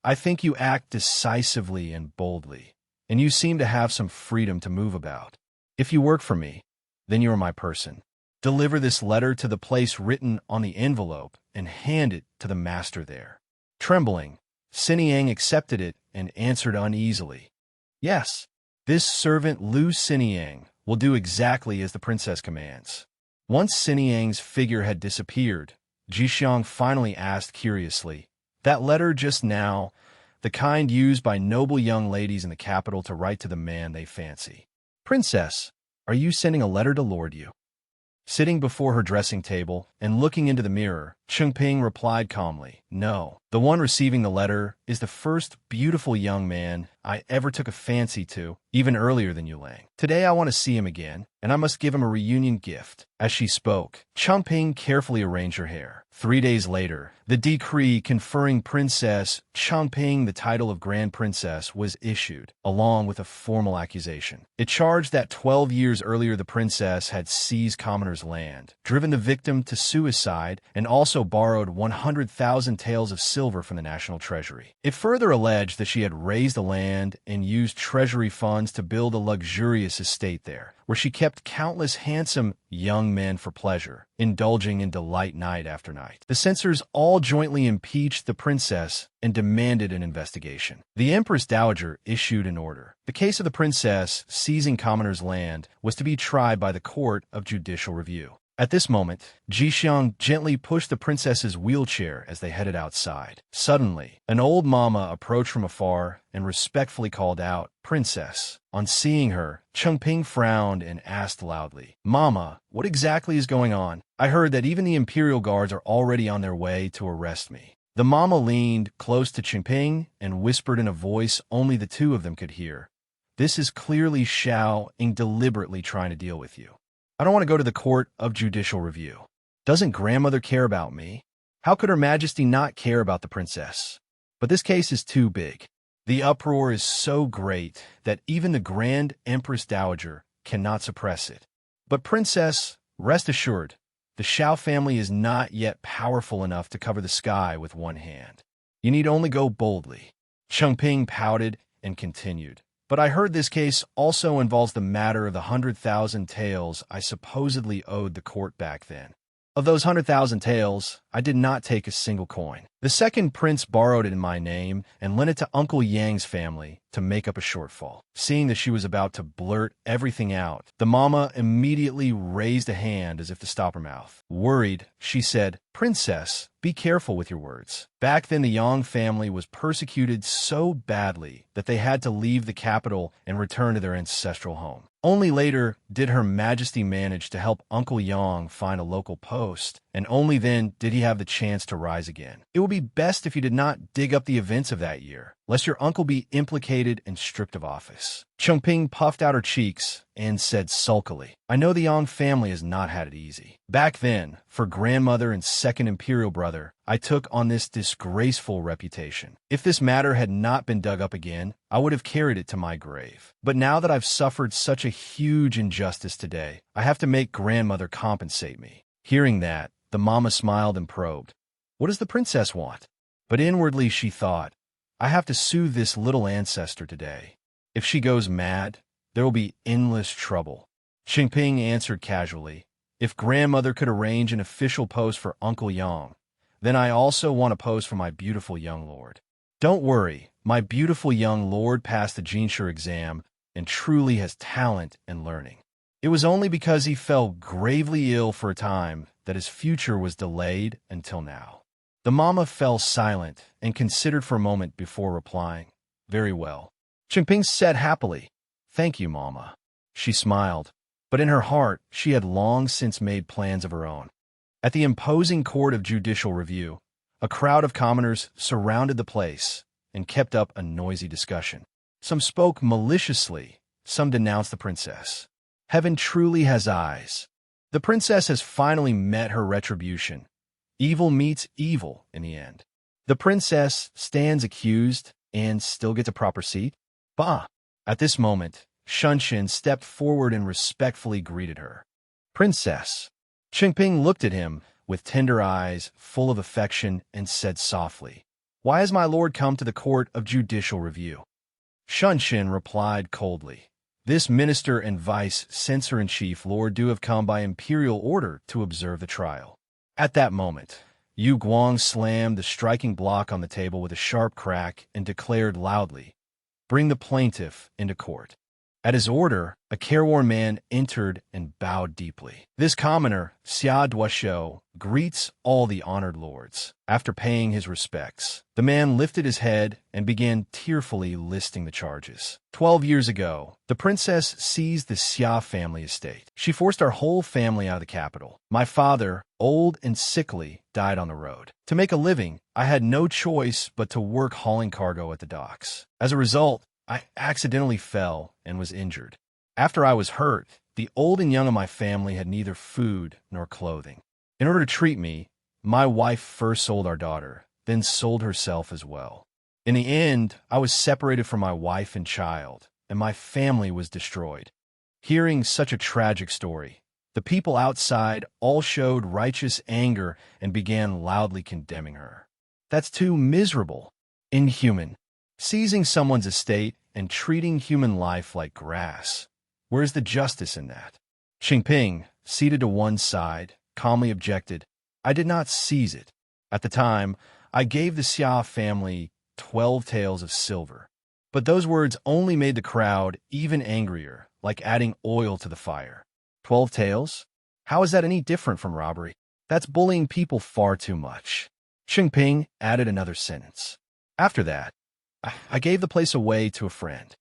I think you act decisively and boldly, and you seem to have some freedom to move about. If you work for me, then you are my person. Deliver this letter to the place written on the envelope and hand it to the master there. Trembling, Xiniang accepted it and answered uneasily. Yes, this servant Lu Xiniang will do exactly as the princess commands. Once Xiniang's figure had disappeared, Ji Xiang finally asked curiously, that letter just now, the kind used by noble young ladies in the capital to write to the man they fancy. Princess, are you sending a letter to Lord Yu? Sitting before her dressing table and looking into the mirror, Chengping replied calmly, No, the one receiving the letter is the first beautiful young man I ever took a fancy to, even earlier than Yu Lang. Today I want to see him again, and I must give him a reunion gift. As she spoke, Chengping carefully arranged her hair. 3 days later, the decree conferring Princess Chengping the title of Grand Princess was issued, along with a formal accusation. It charged that 12 years earlier the princess had seized commoners' land, driven the victim to suicide, and also borrowed 100,000 taels of silver from the national treasury. It further alleged that she had raised the land and used treasury funds to build a luxurious estate there, where she kept countless handsome young men for pleasure, indulging in delight night after night. The censors all jointly impeached the princess and demanded an investigation. The Empress Dowager issued an order. The case of the princess seizing commoners' land was to be tried by the Court of Judicial Review. At this moment, Ji Xiang gently pushed the princess's wheelchair as they headed outside. Suddenly, an old mama approached from afar and respectfully called out, Princess. On seeing her, Chengping frowned and asked loudly, Mama, what exactly is going on? I heard that even the imperial guards are already on their way to arrest me. The mama leaned close to Chengping and whispered in a voice only the two of them could hear, This is clearly Xiao Ying deliberately trying to deal with you. I don't want to go to the Court of Judicial Review. Doesn't grandmother care about me? How could Her Majesty not care about the princess? But this case is too big. The uproar is so great that even the Grand Empress Dowager cannot suppress it. But Princess, rest assured, the Xiao family is not yet powerful enough to cover the sky with one hand. You need only go boldly. Chengping pouted and continued. But I heard this case also involves the matter of the 100,000 taels I supposedly owed the court back then. Of those 100,000 taels, I did not take a single coin. The second prince borrowed it in my name and lent it to Uncle Yang's family to make up a shortfall. Seeing that she was about to blurt everything out, the mama immediately raised a hand as if to stop her mouth. Worried, she said, "Princess, be careful with your words." Back then, the Yang family was persecuted so badly that they had to leave the capital and return to their ancestral home. Only later did Her Majesty manage to help Uncle Yang find a local post, and only then did he have the chance to rise again. It would be best if you did not dig up the events of that year, lest your uncle be implicated and stripped of office. Chongping puffed out her cheeks and said sulkily, "I know the Yang family has not had it easy. Back then, for grandmother and second imperial brother, I took on this disgraceful reputation. If this matter had not been dug up again, I would have carried it to my grave. But now that I've suffered such a huge injustice today, I have to make grandmother compensate me." Hearing that, the mama smiled and probed, "What does the princess want?" But inwardly she thought, "I have to soothe this little ancestor today. If she goes mad, there will be endless trouble." Qingping answered casually, "If grandmother could arrange an official post for Uncle Yang, then I also want a post for my beautiful young lord. Don't worry, my beautiful young lord passed the Jinshi exam and truly has talent and learning. It was only because he fell gravely ill for a time that his future was delayed until now." The mama fell silent and considered for a moment before replying, "Very well." Qingping said happily, "Thank you, mama." She smiled, but in her heart she had long since made plans of her own. At the imposing court of judicial review, a crowd of commoners surrounded the place and kept up a noisy discussion. Some spoke maliciously, some denounced the princess. Heaven truly has eyes. The princess has finally met her retribution. Evil meets evil in the end. The princess stands accused and still gets a proper seat. Bah! At this moment, Shunshin stepped forward and respectfully greeted her. "Princess." Qingping looked at him with tender eyes full of affection and said softly, "Why has my lord come to the court of judicial review?" Shunshin replied coldly, "This minister and vice censor-in-chief lord do have come by imperial order to observe the trial." At that moment, Yu Guang slammed the striking block on the table with a sharp crack and declared loudly, "Bring the plaintiff into court." At his order, a careworn man entered and bowed deeply. This commoner, Xia Duoshou, greets all the honored lords. After paying his respects, the man lifted his head and began tearfully listing the charges. 12 years ago, the princess seized the Xia family estate. She forced our whole family out of the capital. My father, old and sickly, died on the road. To make a living, I had no choice but to work hauling cargo at the docks. As a result, I accidentally fell and was injured. After I was hurt, the old and young of my family had neither food nor clothing. In order to treat me, my wife first sold our daughter, then sold herself as well. In the end, I was separated from my wife and child, and my family was destroyed. Hearing such a tragic story, the people outside all showed righteous anger and began loudly condemning her. "That's too miserable, inhuman. Seizing someone's estate and treating human life like grass. Where's the justice in that?" Qingping, seated to one side, calmly objected, "I did not seize it. At the time, I gave the Xia family 12 taels of silver." But those words only made the crowd even angrier, like adding oil to the fire. 12 taels? How is that any different from robbery? That's bullying people far too much. Qingping added another sentence. After that, I gave the place away to a friend.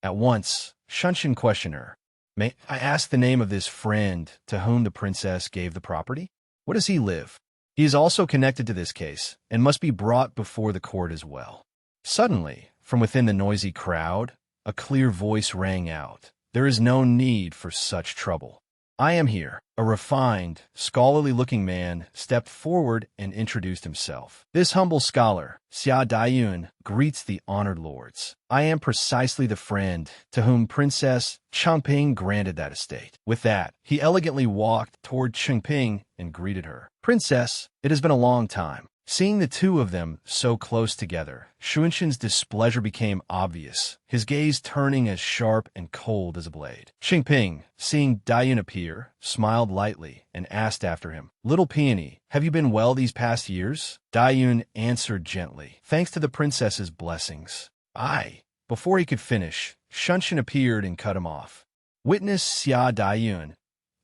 At once, Shunshin questioned her, "May I ask the name of this friend to whom the princess gave the property? Where does he live? He is also connected to this case and must be brought before the court as well." Suddenly, from within the noisy crowd, a clear voice rang out, "There is no need for such trouble. I am here." A refined, scholarly-looking man stepped forward and introduced himself. "This humble scholar, Xia Daiyun, greets the honored lords. I am precisely the friend to whom Princess Changping granted that estate." With that, he elegantly walked toward Qingping and greeted her. "Princess, it has been a long time. Seeing the two of them so close together, Shunshin's displeasure became obvious, his gaze turning as sharp and cold as a blade. Qingping, seeing Dayun appear, smiled lightly and asked after him, "Little peony, have you been well these past years?" Dayun answered gently, "Thanks to the princess's blessings." "Aye." Before he could finish, Shunshin appeared and cut him off. Witness Xia Dayun.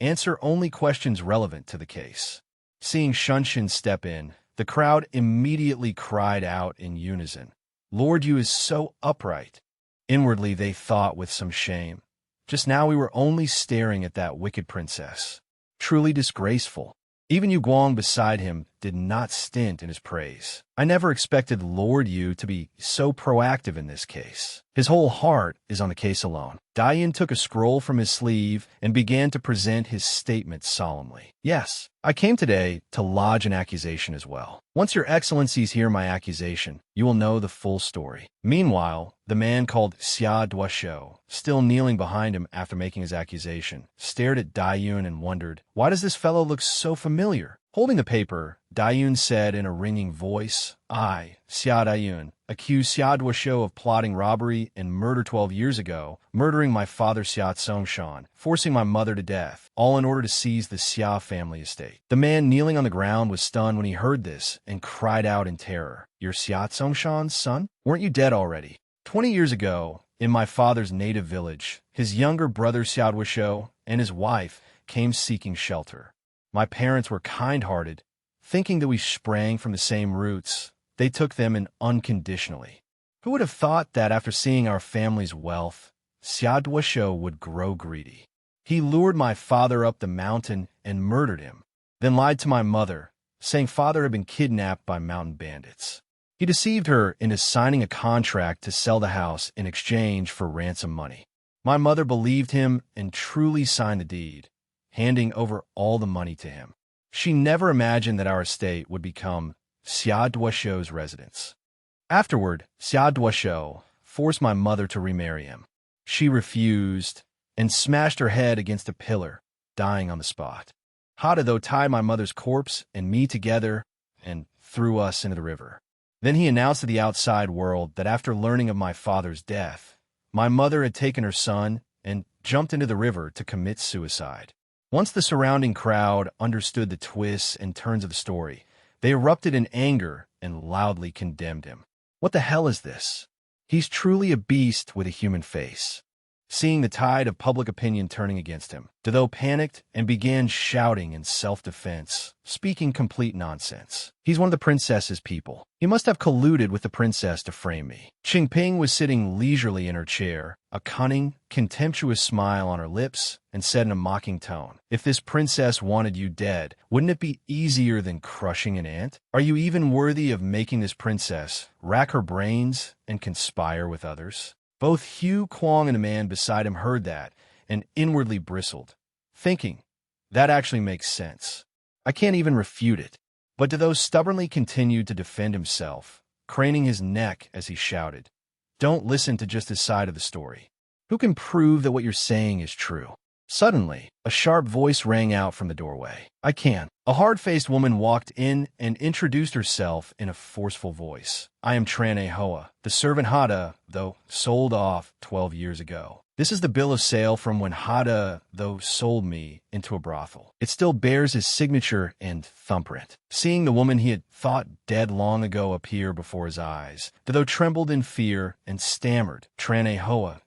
Answer only questions relevant to the case. Seeing Shunshin step in, the crowd immediately cried out in unison, "Lord Yu is so upright." Inwardly they thought with some shame, "Just now we were only staring at that wicked princess. Truly disgraceful." Even Yu Guang beside him did not stint in his praise. "I never expected Lord Yu to be so proactive in this case. His whole heart is on the case alone." Dayun took a scroll from his sleeve and began to present his statement solemnly. "Yes, I came today to lodge an accusation as well. Once your excellencies hear my accusation, you will know the full story." Meanwhile, the man called Xia Duoshou, still kneeling behind him after making his accusation, stared at Dayun and wondered, "Why does this fellow look so familiar?" Holding the paper, Dayun said in a ringing voice, "I, Xia Dayun, accuse Xia Duoshou of plotting robbery and murder 12 years ago, murdering my father Xia Tsongshan, forcing my mother to death, all in order to seize the Xia family estate." The man kneeling on the ground was stunned when he heard this and cried out in terror, "You're Xia Tsongshan's son? Weren't you dead already?" 20 years ago, in my father's native village, his younger brother Xia Duoshou and his wife came seeking shelter. My parents were kind-hearted. Thinking that we sprang from the same roots, they took them in unconditionally. Who would have thought that after seeing our family's wealth, Xia Duoshou would grow greedy? He lured my father up the mountain and murdered him, then lied to my mother, saying father had been kidnapped by mountain bandits. He deceived her into signing a contract to sell the house in exchange for ransom money. My mother believed him and truly signed the deed, handing over all the money to him. She never imagined that our estate would become Xia Duoshou's residence. Afterward, Xia Duoshou forced my mother to remarry him. She refused and smashed her head against a pillar, dying on the spot. Hada, though, tied my mother's corpse and me together and threw us into the river. Then he announced to the outside world that after learning of my father's death, my mother had taken her son and jumped into the river to commit suicide. Once the surrounding crowd understood the twists and turns of the story, they erupted in anger and loudly condemned him. "What the hell is this? He's truly a beast with a human face." Seeing the tide of public opinion turning against him, Dado panicked and began shouting in self-defense, speaking complete nonsense. "He's one of the princess's people. He must have colluded with the princess to frame me." Qingping was sitting leisurely in her chair, a cunning, contemptuous smile on her lips, and said in a mocking tone, "If this princess wanted you dead, wouldn't it be easier than crushing an ant? Are you even worthy of making this princess rack her brains and conspire with others?" Both Hugh Kwong and the man beside him heard that and inwardly bristled, thinking, that actually makes sense. I can't even refute it. But Dado stubbornly continued to defend himself, craning his neck as he shouted, "Don't listen to just his side of the story. Who can prove that what you're saying is true?" Suddenly, a sharp voice rang out from the doorway. "I can." A hard-faced woman walked in and introduced herself in a forceful voice. "I am Trane Hoa, the servant Hada, though, sold off 12 years ago. This is the bill of sale from when Hada, though, sold me into a brothel. It still bears his signature and thumbprint." Seeing the woman he had thought dead long ago appear before his eyes, Dado trembled in fear and stammered, "Trane Hoa,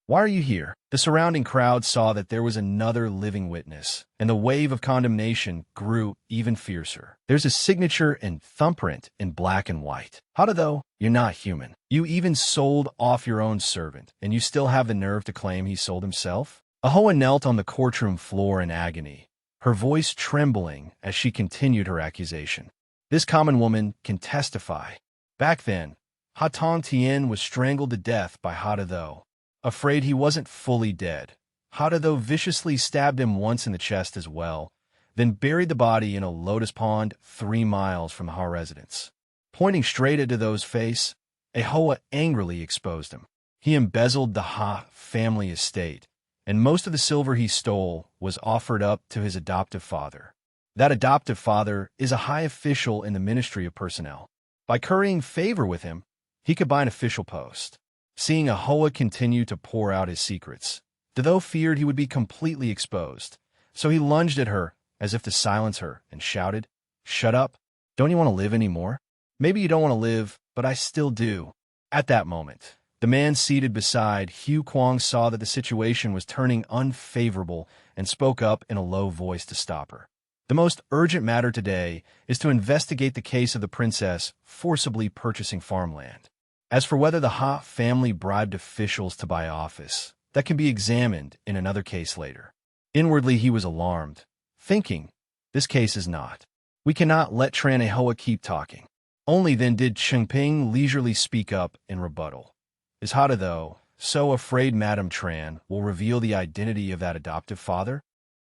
why are you here?" The surrounding crowd saw that there was another living witness, and the wave of condemnation grew even fiercer. "There's a signature and thumbprint in black and white. Hada, though, you're not human. You even sold off your own servant, and you still have the nerve to claim he sold himself?" Ahoa knelt on the courtroom floor in agony, her voice trembling as she continued her accusation. "This common woman can testify. Back then, Ha Tong Tien was strangled to death by Hada, though. Afraid he wasn't fully dead, Hada, though, viciously stabbed him once in the chest as well, then buried the body in a lotus pond 3 miles from the Ha residence. Pointing straight into Dado's face, Ahoa angrily exposed him. He embezzled the Ha family estate, and most of the silver he stole was offered up to his adoptive father. That adoptive father is a high official in the Ministry of Personnel. By currying favor with him, he could buy an official post. Seeing Ahoa continue to pour out his secrets, Dedo feared he would be completely exposed, so he lunged at her as if to silence her and shouted, "Shut up! Don't you want to live anymore? Maybe you don't want to live, but I still do." At that moment, the man seated beside Hugh Kwang saw that the situation was turning unfavorable and spoke up in a low voice to stop her. The most urgent matter today is to investigate the case of the princess forcibly purchasing farmland. As for whether the Ha family bribed officials to buy office, that can be examined in another case later. Inwardly, he was alarmed, thinking, this case is not. We cannot let Tran Ahoa keep talking. Only then did Chengping leisurely speak up in rebuttal. Is Hada, though, so afraid Madame Tran will reveal the identity of that adoptive father?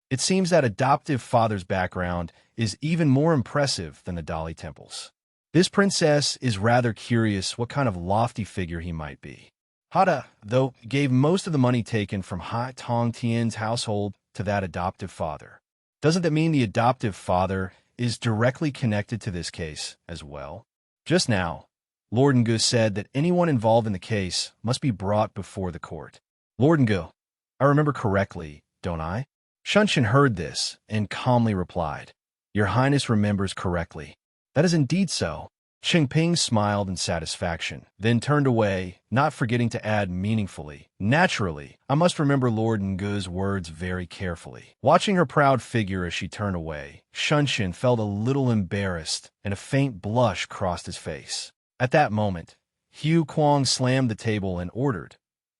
It seems that adoptive father's background is even more impressive than the Dali temples. This princess is rather curious what kind of lofty figure he might be. Hada, though, gave most of the money taken from Ha Tong Tian's household to that adoptive father. Doesn't that mean the adoptive father is directly connected to this case as well? Just now, Lord Ngu said that anyone involved in the case must be brought before the court. Lord Ngu, I remember correctly, don't I? Shunshin heard this and calmly replied, Your Highness remembers correctly. That is indeed so. Chengping smiled in satisfaction, then turned away, not forgetting to add meaningfully, Naturally, I must remember Lord Ngu's words very carefully. Watching her proud figure as she turned away, Shunshin felt a little embarrassed, and a faint blush crossed his face. At that moment, Hugh Kwang slammed the table and ordered,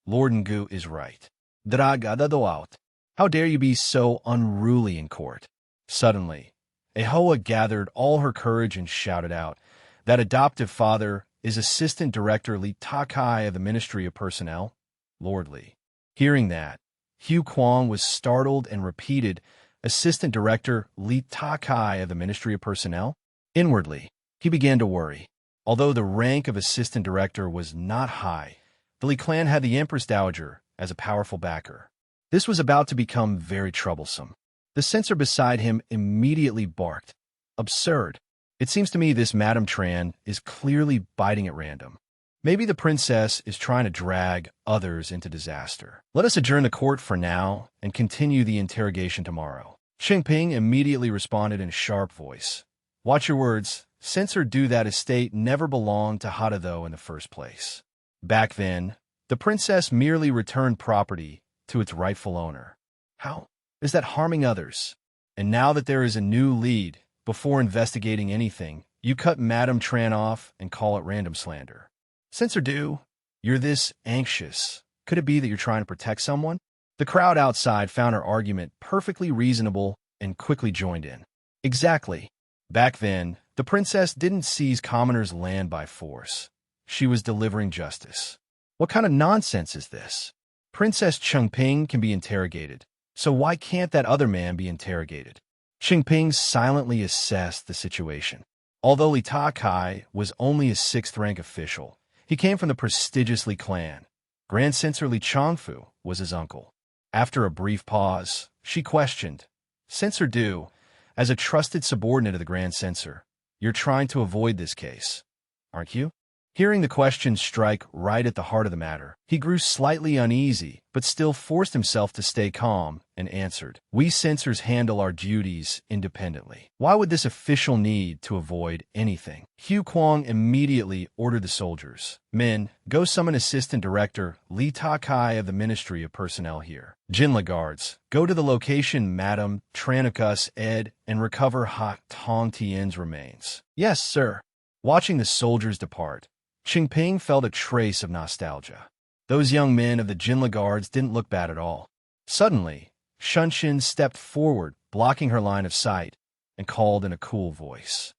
Lord Ngu is right. Dragada out. How dare you be so unruly in court? Suddenly, Ahoa gathered all her courage and shouted out, That adoptive father is Assistant Director Li Takai of the Ministry of Personnel, Lord Li. Hearing that, Hugh Kwang was startled and repeated, Assistant Director Li Takai of the Ministry of Personnel? Inwardly, he began to worry. Although the rank of Assistant Director was not high, the Li clan had the Empress Dowager as a powerful backer. This was about to become very troublesome. The censor beside him immediately barked. Absurd. It seems to me this Madame Tran is clearly biting at random. Maybe the princess is trying to drag others into disaster. Let us adjourn the court for now and continue the interrogation tomorrow. Chengping immediately responded in a sharp voice. Watch your words. Censor do that estate never belonged to Hada though in the first place. Back then, the princess merely returned property to its rightful owner. How is that harming others? And now that there is a new lead, before investigating anything, you cut Madame Tran off and call it random slander. Censor do, you're this anxious. Could it be that you're trying to protect someone? The crowd outside found her argument perfectly reasonable and quickly joined in. Exactly. Back then, the princess didn't seize commoners' land by force. She was delivering justice. What kind of nonsense is this? Princess Chengping can be interrogated, so why can't that other man be interrogated? Chengping silently assessed the situation. Although Li Takai was only a 6th-rank official, he came from the prestigious Li clan. Grand Censor Li Chongfu was his uncle. After a brief pause, she questioned, Censor Du, as a trusted subordinate of the Grand Censor, you're trying to avoid this case, aren't you? Hearing the question strike right at the heart of the matter, he grew slightly uneasy, but still forced himself to stay calm and answered, We censors handle our duties independently. Why would this official need to avoid anything? Hugh Kwang immediately ordered the soldiers, Men, go summon Assistant Director Li Takai of the Ministry of Personnel here. Jinla guards, go to the location Madame Tranukas Ed and recover Ha Tong Tian's remains. Yes, sir. Watching the soldiers depart, Chengping felt a trace of nostalgia. Those young men of the Jinla Guards didn't look bad at all. Suddenly, Shunshin stepped forward, blocking her line of sight, and called in a cool voice.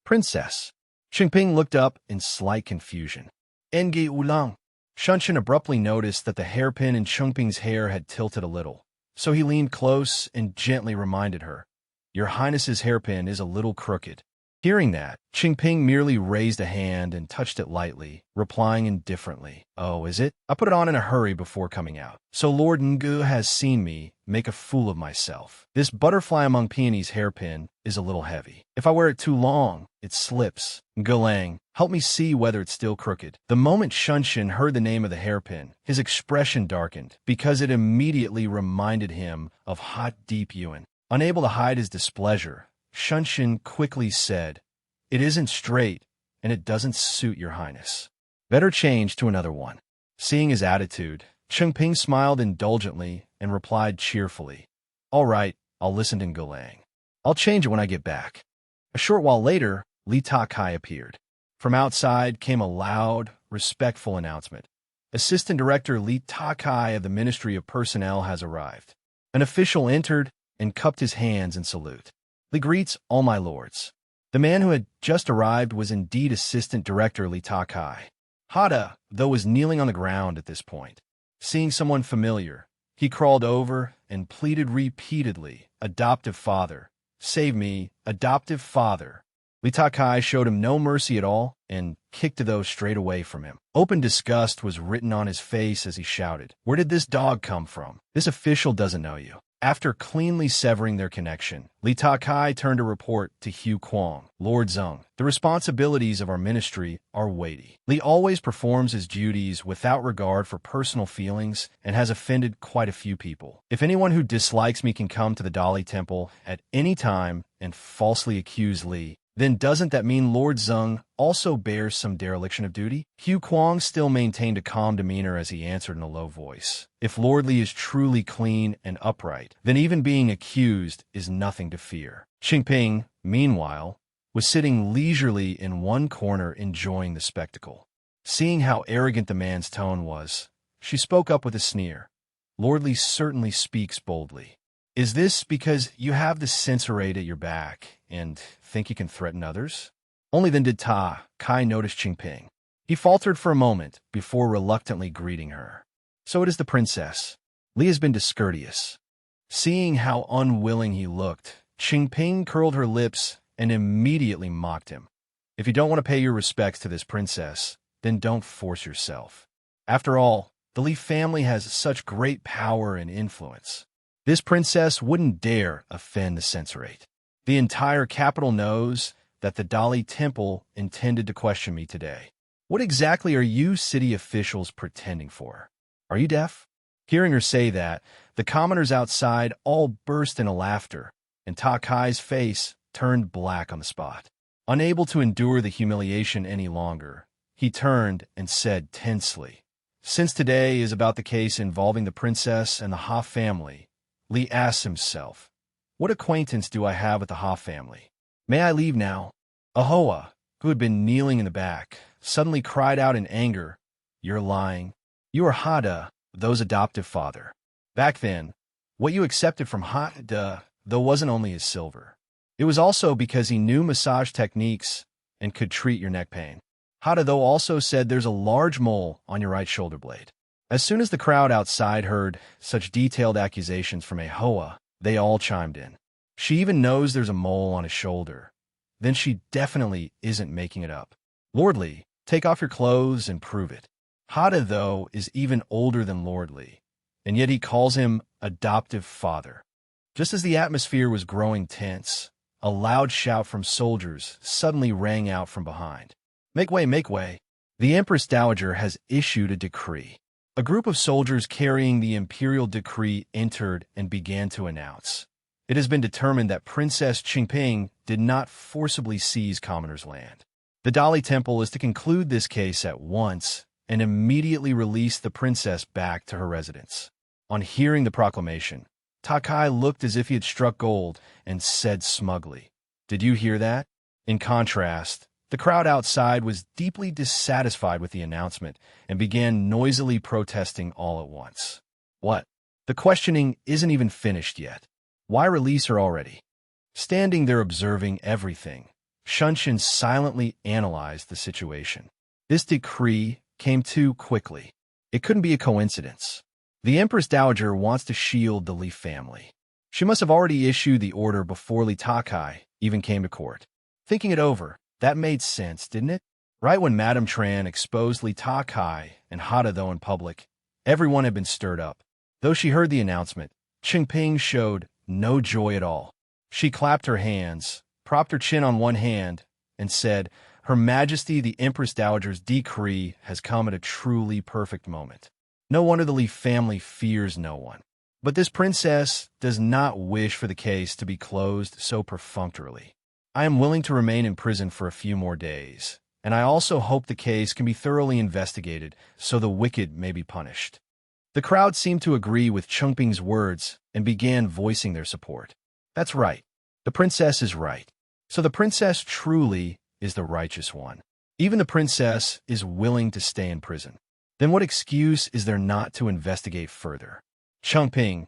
Princess. Chengping looked up in slight confusion. Engi Ulang. Shunshin abruptly noticed that the hairpin in Chengping's hair had tilted a little, so he leaned close and gently reminded her, Your Highness's hairpin is a little crooked. Hearing that, Qingping merely raised a hand and touched it lightly, replying indifferently. Oh, is it? I put it on in a hurry before coming out. So Lord Ngu has seen me make a fool of myself. This butterfly among peonies hairpin is a little heavy. If I wear it too long, it slips. Gulang, help me see whether it's still crooked. The moment Shunshin heard the name of the hairpin, his expression darkened, because it immediately reminded him of Hot Deep Yuan. Unable to hide his displeasure, Shunshin quickly said, "It isn't straight, and it doesn't suit your highness. Better change to another one." Seeing his attitude, Qingping smiled indulgently and replied cheerfully, "All right, I'll listen to Gulang. I'll change it when I get back." A short while later, Li Takai appeared. From outside came a loud, respectful announcement. Assistant Director Li Takai of the Ministry of Personnel has arrived. An official entered and cupped his hands in salute. Li greets all my lords. The man who had just arrived was indeed Assistant Director Li Takai. Hada, though, was kneeling on the ground at this point. Seeing someone familiar, he crawled over and pleaded repeatedly, "Adoptive father, save me, adoptive father." Li Takai showed him no mercy at all and kicked those straight away from him. Open disgust was written on his face as he shouted, "Where did this dog come from? This official doesn't know you." After cleanly severing their connection, Li Takai turned a report to Hu Kuang. "Lord Zeng, the responsibilities of our ministry are weighty. Li always performs his duties without regard for personal feelings and has offended quite a few people. If anyone who dislikes me can come to the Dali Temple at any time and falsely accuse Li, then doesn't that mean Lord Zeng also bears some dereliction of duty?" Hu Kuang still maintained a calm demeanor as he answered in a low voice. "If Lord Li is truly clean and upright, then even being accused is nothing to fear." Qingping, meanwhile, was sitting leisurely in one corner enjoying the spectacle. Seeing how arrogant the man's tone was, she spoke up with a sneer. "Lord Li certainly speaks boldly. Is this because you have the censorate at your back and think you can threaten others?" Only then did Kai notice Qingping. He faltered for a moment before reluctantly greeting her. "So it is the princess. Li has been discourteous." Seeing how unwilling he looked, Qingping curled her lips and immediately mocked him. "If you don't want to pay your respects to this princess, then don't force yourself. After all, the Li family has such great power and influence. This princess wouldn't dare offend the censorate. The entire capital knows that the Dali Temple intended to question me today. What exactly are you city officials pretending for? Are you deaf?" Hearing her say that, the commoners outside all burst into laughter, and Takai's face turned black on the spot. Unable to endure the humiliation any longer, he turned and said tensely, "Since today is about the case involving the princess and the Ha family," Li asked himself, "What acquaintance do I have with the Ha family? May I leave now?" Ahoa, who had been kneeling in the back, suddenly cried out in anger, "You're lying. You are Hada, those adoptive father. Back then, what you accepted from Hada, though, wasn't only his silver. It was also because he knew massage techniques and could treat your neck pain. Hada, though, also said there's a large mole on your right shoulder blade." As soon as the crowd outside heard such detailed accusations from Ahoa, they all chimed in. "She even knows there's a mole on his shoulder. Then she definitely isn't making it up. Lord Li, take off your clothes and prove it." Hada, though, is even older than Lord Li, and yet he calls him adoptive father. Just as the atmosphere was growing tense, a loud shout from soldiers suddenly rang out from behind. "Make way, make way. The Empress Dowager has issued a decree." A group of soldiers carrying the imperial decree entered and began to announce, "It has been determined that Princess Qingping did not forcibly seize commoners' land. The Dali Temple is to conclude this case at once and immediately release the princess back to her residence." On hearing the proclamation, Takai looked as if he had struck gold and said smugly, "Did you hear that?" In contrast, the crowd outside was deeply dissatisfied with the announcement and began noisily protesting all at once. "What? The questioning isn't even finished yet. Why release her already?" Standing there observing everything, Shunshin silently analyzed the situation. This decree came too quickly. It couldn't be a coincidence. The Empress Dowager wants to shield the Li family. She must have already issued the order before Li Takai even came to court. Thinking it over, that made sense, didn't it? Right when Madame Tran exposed Li Ta Kai and Hada Though in public, everyone had been stirred up. Though she heard the announcement, Qingping showed no joy at all. She clapped her hands, propped her chin on one hand, and said, "Her Majesty the Empress Dowager's decree has come at a truly perfect moment. No wonder the Li family fears no one. But this princess does not wish for the case to be closed so perfunctorily. I am willing to remain in prison for a few more days, and I also hope the case can be thoroughly investigated so the wicked may be punished." The crowd seemed to agree with Qingping's words and began voicing their support. That's right. The princess is right. So the princess truly is the righteous one. Even the princess is willing to stay in prison. Then what excuse is there not to investigate further? Qingping,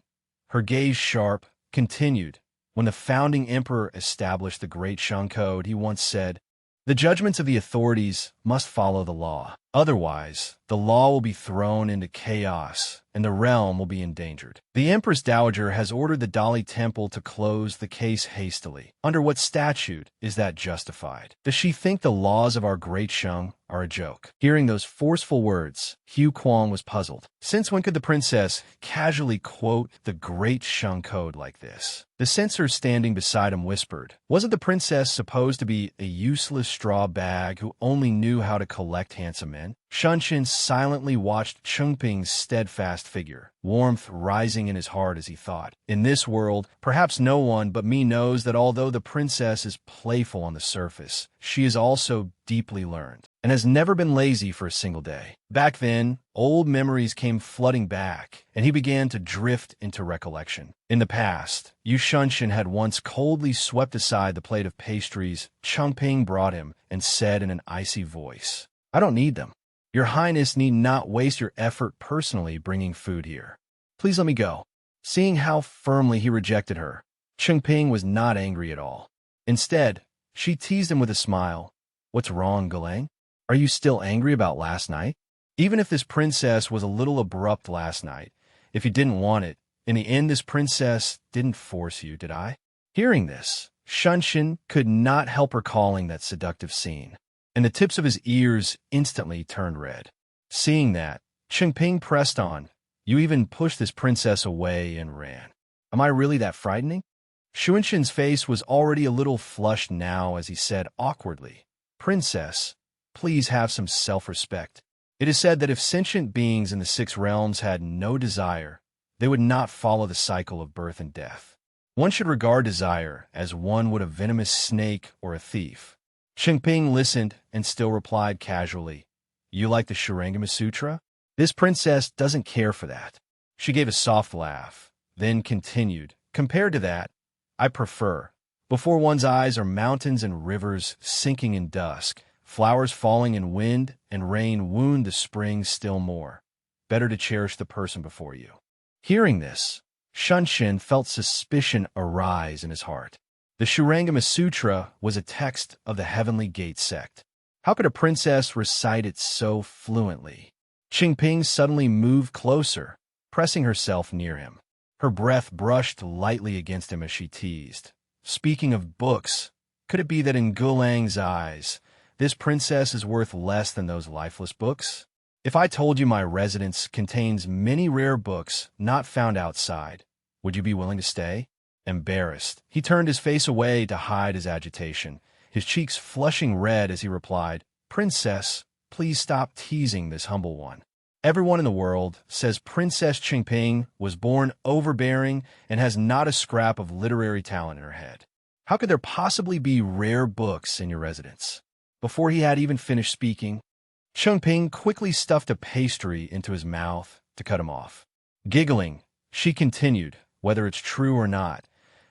her gaze sharp, continued, "When the founding emperor established the Great Shang Code, he once said, 'The judgments of the authorities must follow the law. Otherwise, the law will be thrown into chaos and the realm will be endangered.' The Empress Dowager has ordered the Dali Temple to close the case hastily. Under what statute is that justified? Does she think the laws of our Great Shang are a joke?" Hearing those forceful words, Hu Quan was puzzled. Since when could the princess casually quote the Great Shang Code like this? The censor standing beside him whispered, "Wasn't the princess supposed to be a useless straw bag who only knew how to collect handsome men?" Shunshin silently watched Qingping's steadfast figure, warmth rising in his heart as he thought, "In this world, perhaps no one but me knows that although the princess is playful on the surface, she is also deeply learned, and has never been lazy for a single day." Back then, old memories came flooding back, and he began to drift into recollection. In the past, Yu Shunshin had once coldly swept aside the plate of pastries Qingping brought him and said in an icy voice, "I don't need them. Your Highness need not waste your effort personally bringing food here. Please let me go." Seeing how firmly he rejected her, Qingping was not angry at all. Instead, she teased him with a smile. "What's wrong, Galang? Are you still angry about last night? Even if this princess was a little abrupt last night, if you didn't want it, in the end this princess didn't force you, did I?" Hearing this, Shunshin could not help recalling that seductive scene, and the tips of his ears instantly turned red. Seeing that, Qingping pressed on, "You even pushed this princess away and ran. Am I really that frightening?" Shunshin's face was already a little flushed now as he said awkwardly, "Princess, please have some self-respect. It is said that if sentient beings in the six realms had no desire, they would not follow the cycle of birth and death. One should regard desire as one would a venomous snake or a thief." Qingping listened and still replied casually, "You like the Shurangama Sutra? This princess doesn't care for that." She gave a soft laugh, then continued, "Compared to that, I prefer. Before one's eyes are mountains and rivers sinking in dusk, flowers falling in wind and rain wound the spring still more. Better to cherish the person before you." Hearing this, Shunshin felt suspicion arise in his heart. The Shurangama Sutra was a text of the Heavenly Gate sect. How could a princess recite it so fluently? Qingping suddenly moved closer, pressing herself near him. Her breath brushed lightly against him as she teased, "Speaking of books, could it be that in Gulang's eyes, this princess is worth less than those lifeless books? If I told you my residence contains many rare books not found outside, would you be willing to stay?" Embarrassed, he turned his face away to hide his agitation, his cheeks flushing red as he replied, "Princess, please stop teasing this humble one. Everyone in the world says Princess Qingping was born overbearing and has not a scrap of literary talent in her head. How could there possibly be rare books in your residence?" Before he had even finished speaking, Qingping quickly stuffed a pastry into his mouth to cut him off. Giggling, she continued, "Whether it's true or not,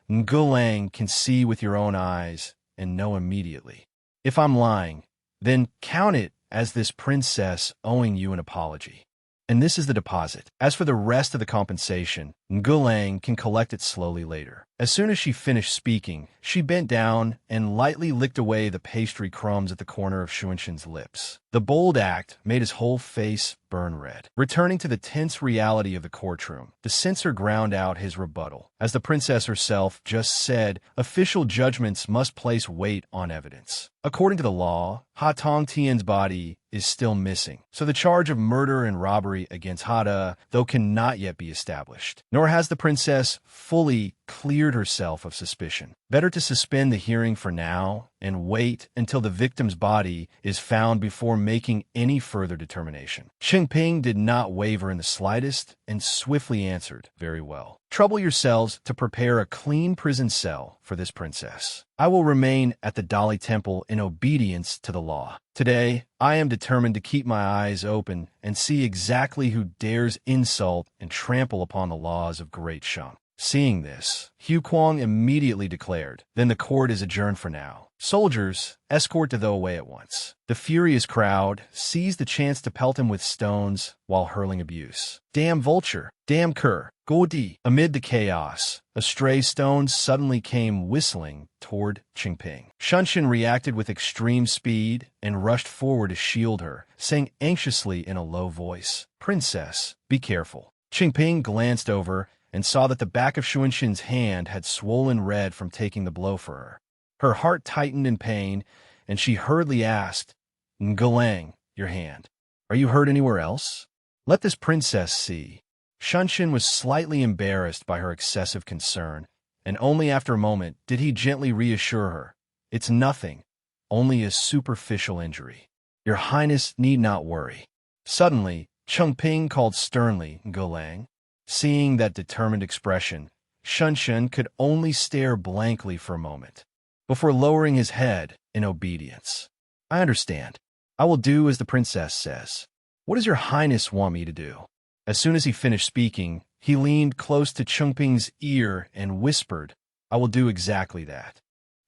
Ngulang can see with your own eyes and know immediately. If I'm lying, then count it as this princess owing you an apology. And this is the deposit. As for the rest of the compensation, Ngulang can collect it slowly later. As soon as she finished speaking, she bent down and lightly licked away the pastry crumbs at the corner of Shunshin's lips. The bold act made his whole face burn red. Returning to the tense reality of the courtroom, the censor ground out his rebuttal. As the princess herself just said, official judgments must place weight on evidence. According to the law, Ha Tongtian's body is still missing, so the charge of murder and robbery against Hada, though cannot yet be established. Nor has the princess fully cleared herself of suspicion. Better to suspend the hearing for now and wait until the victim's body is found before making any further determination. Qingping did not waver in the slightest and swiftly answered, "Very well. Trouble yourselves to prepare a clean prison cell for this princess. I will remain at the Dali Temple in obedience to the law. Today, I am determined to keep my eyes open and see exactly who dares insult and trample upon the laws of Great Shang." Seeing this, Hu Kuang immediately declared, "Then the court is adjourned for now. Soldiers, escort the away at once." The furious crowd seized the chance to pelt him with stones while hurling abuse. "Damn vulture! Damn cur! Godi!" Amid the chaos, a stray stone suddenly came whistling toward Qingping. Shunshin reacted with extreme speed and rushed forward to shield her, saying anxiously in a low voice, "Princess, be careful." Qingping glanced over and saw that the back of Shunshin's hand had swollen red from taking the blow for her. Her heart tightened in pain, and she hurriedly asked, "Ngulang, your hand. Are you hurt anywhere else? Let this princess see." Shunshin was slightly embarrassed by her excessive concern, and only after a moment did he gently reassure her, "It's nothing, only a superficial injury. Your Highness need not worry." Suddenly, Qingping called sternly, "Ngulang." Seeing that determined expression, Shunshin could only stare blankly for a moment, before lowering his head in obedience. "I understand. I will do as the princess says. What does your Highness want me to do?" As soon as he finished speaking, he leaned close to Qingping's ear and whispered, "I will do exactly that."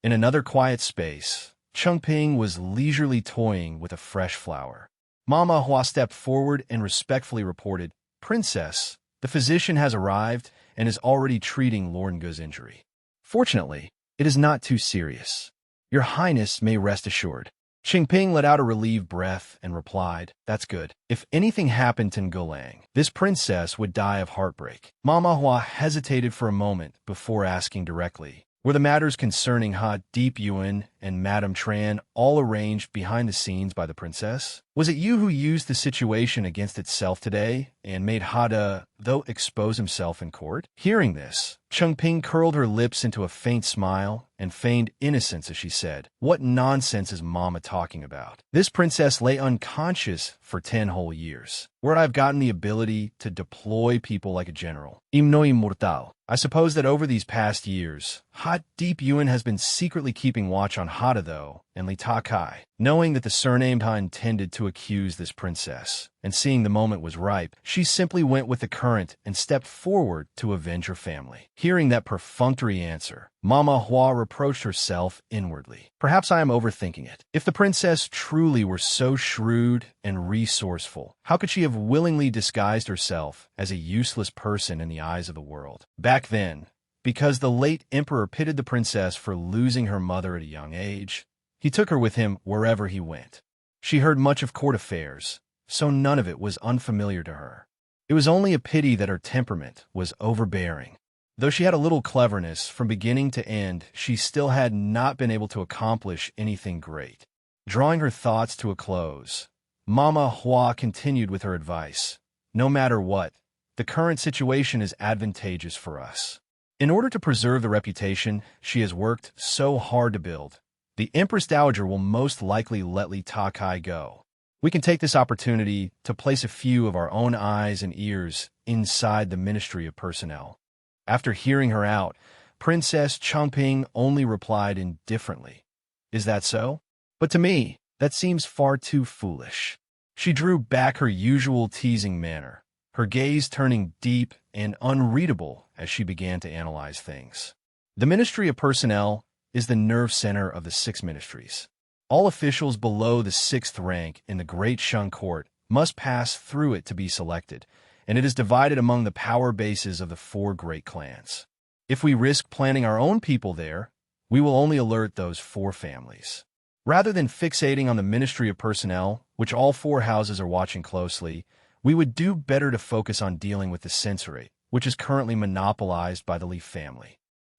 In another quiet space, Qingping was leisurely toying with a fresh flower. Mama Hua stepped forward and respectfully reported, "Princess, the physician has arrived and is already treating Lord Ngu's injury. Fortunately, it is not too serious. Your Highness may rest assured." Qingping let out a relieved breath and replied, "That's good. If anything happened to Ngulang, this princess would die of heartbreak." Mama Hua hesitated for a moment before asking directly, "Were the matters concerning Ha Deep Yuan and Madame Tran all arranged behind the scenes by the princess? Was it you who used the situation against itself today and made Hada, though, expose himself in court?" Hearing this, Qingping curled her lips into a faint smile and feigned innocence as she said, "What nonsense is Mama talking about? This princess lay unconscious for 10 whole years, where I've gotten the ability to deploy people like a general. Himno immortal. I suppose that over these past years, Ha Deep Yuan has been secretly keeping watch on Hada, though, and Li Ta Kai. Knowing that the surnamed Ha intended to accuse this princess, and seeing the moment was ripe, she simply went with the current and stepped forward to avenge her family." Hearing that perfunctory answer, Mama Hua reproached herself inwardly. "Perhaps I am overthinking it. If the princess truly were so shrewd and resourceful, how could she have willingly disguised herself as a useless person in the eyes of the world? Back then, because the late emperor pitied the princess for losing her mother at a young age, he took her with him wherever he went. She heard much of court affairs, so none of it was unfamiliar to her. It was only a pity that her temperament was overbearing. Though she had a little cleverness from beginning to end, she still had not been able to accomplish anything great." Drawing her thoughts to a close, Mama Hua continued with her advice, "No matter what, the current situation is advantageous for us. In order to preserve the reputation she has worked so hard to build, the Empress Dowager will most likely let Li Ta Kai go. We can take this opportunity to place a few of our own eyes and ears inside the Ministry of Personnel." After hearing her out, Princess Qingping only replied indifferently, "Is that so? But to me, that seems far too foolish." She drew back her usual teasing manner, her gaze turning deep and unreadable as she began to analyze things. The Ministry of Personnel is the nerve center of the 6 ministries. All officials below the 6th rank in the Great Shang Court must pass through it to be selected, and it is divided among the power bases of the 4 great clans. If we risk planting our own people there, we will only alert those 4 families. Rather than fixating on the Ministry of Personnel, which all 4 houses are watching closely, we would do better to focus on dealing with the censorate, which is currently monopolized by the Li family.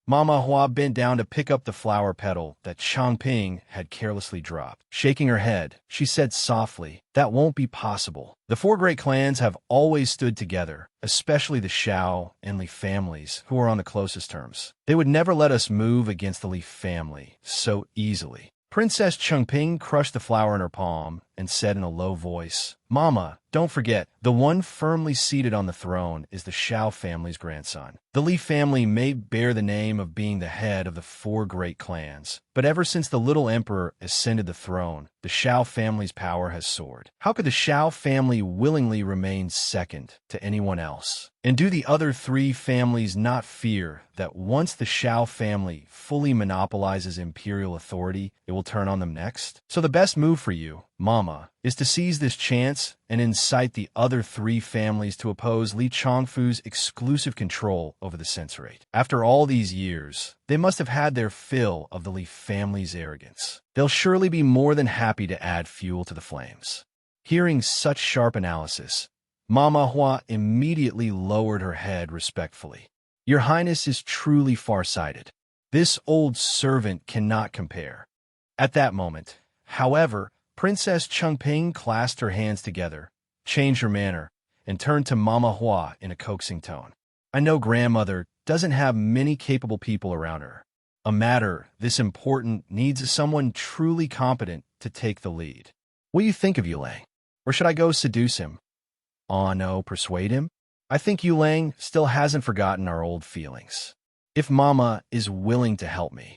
Mama Hua bent down to pick up the flower petal that Changping had carelessly dropped. Shaking her head, she said softly, "That won't be possible. The 4 great clans have always stood together, especially the Shao and Li families, who are on the closest terms. They would never let us move against the Li family so easily." Princess Changping crushed the flower in her palm and said in a low voice, "Mama, don't forget, the one firmly seated on the throne is the Shao family's grandson. The Li family may bear the name of being the head of the 4 great clans, but ever since the little emperor ascended the throne, the Shao family's power has soared. How could the Shao family willingly remain second to anyone else? And do the other 3 families not fear that once the Shao family fully monopolizes imperial authority, it will turn on them next? So the best move for you, Mama, is to seize this chance and incite the other 3 families to oppose Li Changfu's exclusive control over the censorate. After all these years, they must have had their fill of the Li family's arrogance. They'll surely be more than happy to add fuel to the flames." Hearing such sharp analysis, Mama Hua immediately lowered her head respectfully. "Your Highness is truly far-sighted. This old servant cannot compare." At that moment, however, Princess Changping clasped her hands together, changed her manner, and turned to Mama Hua in a coaxing tone. "I know grandmother doesn't have many capable people around her. A matter this important needs someone truly competent to take the lead. What do you think of Yulang? Or should I go seduce him? Oh no, persuade him? I think Yulang still hasn't forgotten our old feelings. If Mama is willing to help me."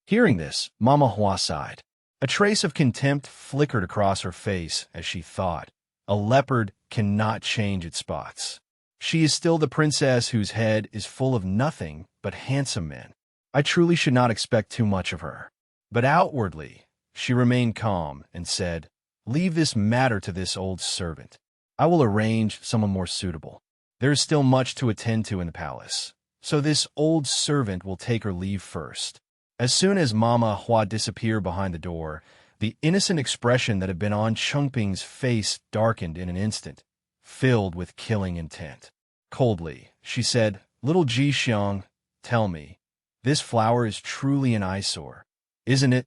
Hearing this, Mama Hua sighed. A trace of contempt flickered across her face as she thought, "A leopard cannot change its spots. She is still the princess whose head is full of nothing but handsome men. I truly should not expect too much of her." But outwardly, she remained calm and said, "Leave this matter to this old servant. I will arrange someone more suitable. There is still much to attend to in the palace, so this old servant will take her leave first." As soon as Mama Hua disappeared behind the door, the innocent expression that had been on Changping's face darkened in an instant, filled with killing intent. Coldly, she said, "Little Ji Xiang, tell me, this flower is truly an eyesore, isn't it?"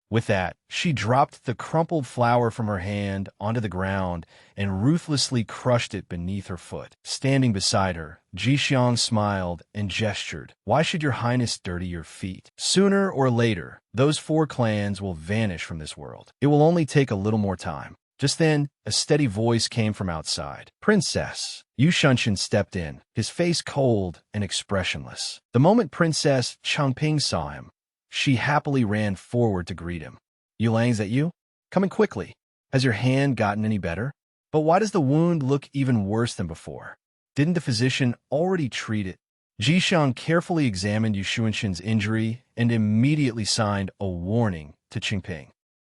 With that, she dropped the crumpled flower from her hand onto the ground and ruthlessly crushed it beneath her foot. Standing beside her, Ji Xiang smiled and gestured, "Why should your Highness dirty your feet? Sooner or later, those 4 clans will vanish from this world. It will only take a little more time." Just then, a steady voice came from outside. "Princess!" Yu Shunshin stepped in, his face cold and expressionless. The moment Princess Changping saw him, she happily ran forward to greet him. "Yulang's that you? Coming quickly. Has your hand gotten any better? But why does the wound look even worse than before? Didn't the physician already treat it?" Ji Xiang carefully examined Yu Shunshin's injury and immediately signed a warning to Qingping.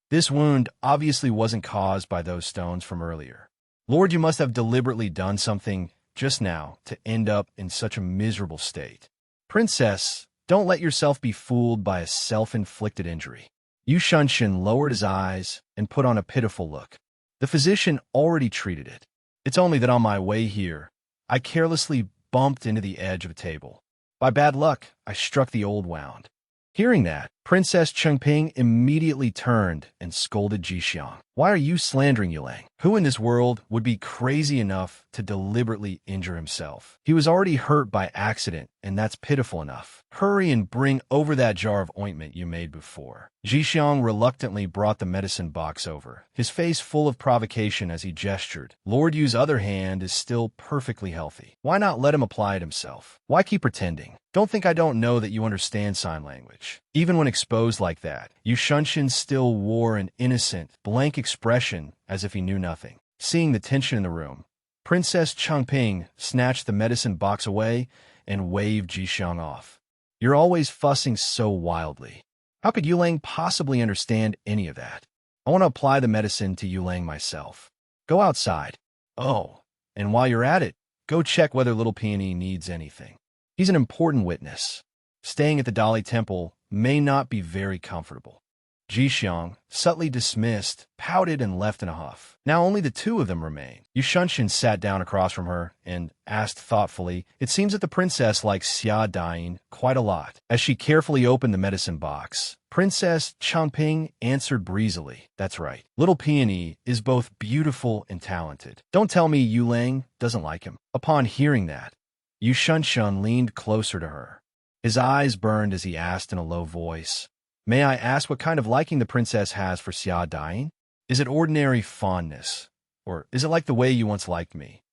"This wound obviously wasn't caused by those stones from earlier. Lord, you must have deliberately done something just now to end up in such a miserable state. Princess, don't let yourself be fooled by a self-inflicted injury." Yu Shunshin lowered his eyes and put on a pitiful look. "The physician already treated it. It's only that on my way here, I carelessly bumped into the edge of a table. By bad luck, I struck the old wound." Hearing that, Princess Changping immediately turned and scolded Ji Xiang. "Why are you slandering Yulang? Who in this world would be crazy enough to deliberately injure himself? He was already hurt by accident, and that's pitiful enough. Hurry and bring over that jar of ointment you made before." Ji Xiang reluctantly brought the medicine box over, his face full of provocation as he gestured. Lord Yu's other hand is still perfectly healthy. Why not let him apply it himself? Why keep pretending? Don't think I don't know that you understand sign language. Even when exposed like that, Yu Shunshin still wore an innocent, blank expression as if he knew nothing. Seeing the tension in the room, Princess Changping snatched the medicine box away and waved Ji Xiang off. "You're always fussing so wildly. How could Yulang possibly understand any of that? I want to apply the medicine to Yulang myself. Go outside. Oh, and while you're at it, Go check whether little Peony needs anything. He's an important witness. Staying at the Dali Temple may not be very comfortable. Jixiang, subtly dismissed, pouted and left in a huff. Now only the two of them remain. Yu Shunshin sat down across from her and asked thoughtfully, "It seems that the princess likes Xia dying quite a lot." As she carefully opened the medicine box, Princess Changping answered breezily, "That's right. Little Peony is both beautiful and talented. Don't tell me Yu Lang doesn't like him." Upon hearing that, Yu Shunshin leaned closer to her. His eyes burned as he asked in a low voice, "May I ask what kind of liking the princess has for Xia dying? Is it ordinary fondness, or is it like the way you once liked me?"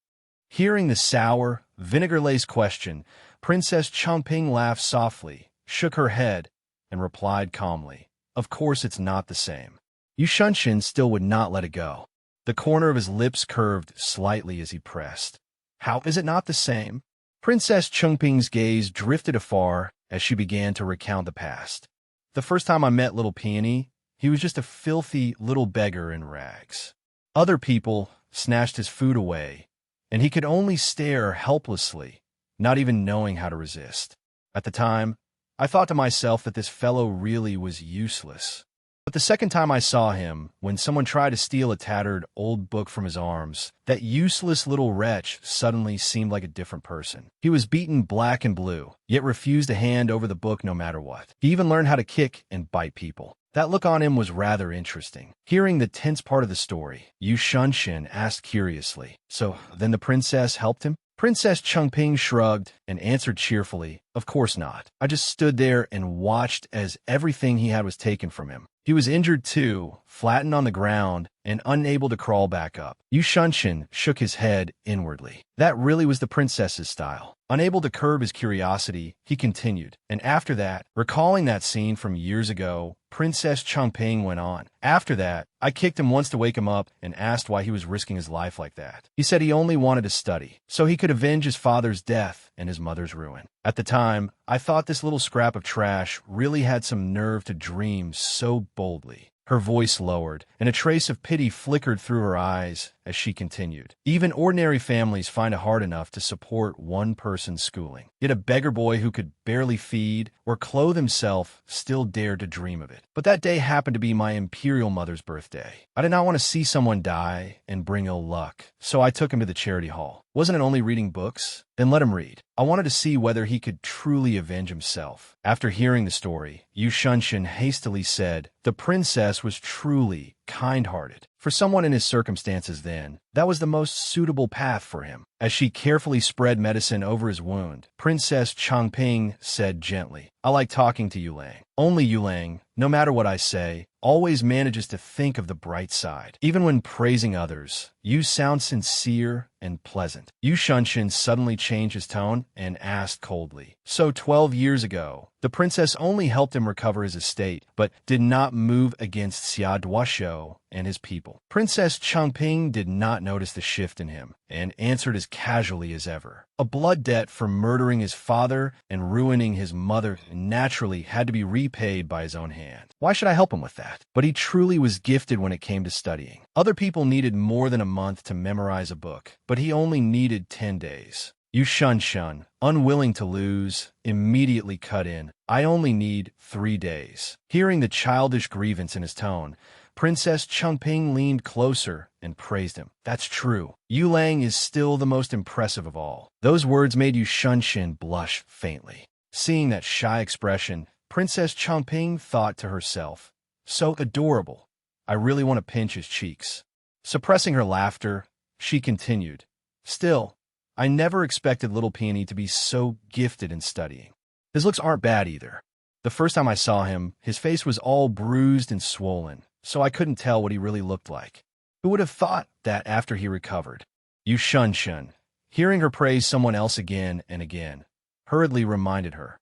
Hearing the sour, vinegar-laced question, Princess Changping laughed softly, shook her head, and replied calmly, "Of course it's not the same." Yu Shunshin still would not let it go. The corner of his lips curved slightly as he pressed. "How is it not the same?" Princess Changping's gaze drifted afar as she began to recount the past. "The first time I met little Peony, he was just a filthy little beggar in rags. Other people snatched his food away, and he could only stare helplessly, not even knowing how to resist. At the time, I thought to myself that this fellow really was useless. But the second time I saw him, when someone tried to steal a tattered old book from his arms, that useless little wretch suddenly seemed like a different person. He was beaten black and blue, yet refused to hand over the book no matter what. He even learned how to kick and bite people. That look on him was rather interesting." Hearing the tense part of the story, Yu Shunshin asked curiously, "So then the princess helped him?" Princess Changping shrugged and answered cheerfully, "Of course not. I just stood there and watched as everything he had was taken from him. He was injured too, flattened on the ground, and unable to crawl back up." Yu Shunshin shook his head inwardly. That really was the princess's style. Unable to curb his curiosity, he continued, "And after that, recalling that scene from years ago, Princess Changping went on. After that, I kicked him once to wake him up and asked why he was risking his life like that. He said he only wanted to study, so he could avenge his father's death and his mother's ruin. At the time, I thought this little scrap of trash really had some nerve to dream so boldly." Her voice lowered, and a trace of pity flickered through her eyes as she continued. "Even ordinary families find it hard enough to support one person's schooling. Yet a beggar boy who could barely feed or clothe himself still dared to dream of it. But that day happened to be my imperial mother's birthday. I did not want to see someone die and bring ill luck, so I took him to the charity hall. Wasn't it only reading books? Then let him read. I wanted to see whether he could truly avenge himself." After hearing the story, Yu Shunshin hastily said, "The princess was truly kind-hearted. For someone in his circumstances then, that was the most suitable path for him." As she carefully spread medicine over his wound, Princess Changping said gently, "I like talking to Yu Lang. Only Yu Lang, no matter what I say, always manages to think of the bright side. Even when praising others, you sound sincere and pleasant." Yu Shunshin suddenly changed his tone and asked coldly, "So 12 years ago, the princess only helped him recover his estate, but did not move against Xia Duoshou and his people?" Princess Changping did not notice the shift in him and answered as casually as ever. "A blood debt for murdering his father and ruining his mother naturally had to be repaid by his own hand. Why should I help him with that? But he truly was gifted when it came to studying. Other people needed more than a month to memorize a book, but he only needed 10 days. Yu Shunshin, unwilling to lose, immediately cut in, "I only need 3 days." Hearing the childish grievance in his tone, Princess Changping leaned closer and praised him. "That's true. Yu Lang is still the most impressive of all." Those words made Yu Shunshin blush faintly. Seeing that shy expression, Princess Changping thought to herself, "So adorable. I really want to pinch his cheeks." Suppressing her laughter, she continued, "Still, I never expected little Peony to be so gifted in studying. His looks aren't bad either. The first time I saw him, his face was all bruised and swollen, so I couldn't tell what he really looked like. Who would have thought that after he recovered?" Yu Shunshin, hearing her praise someone else again and again, hurriedly reminded her,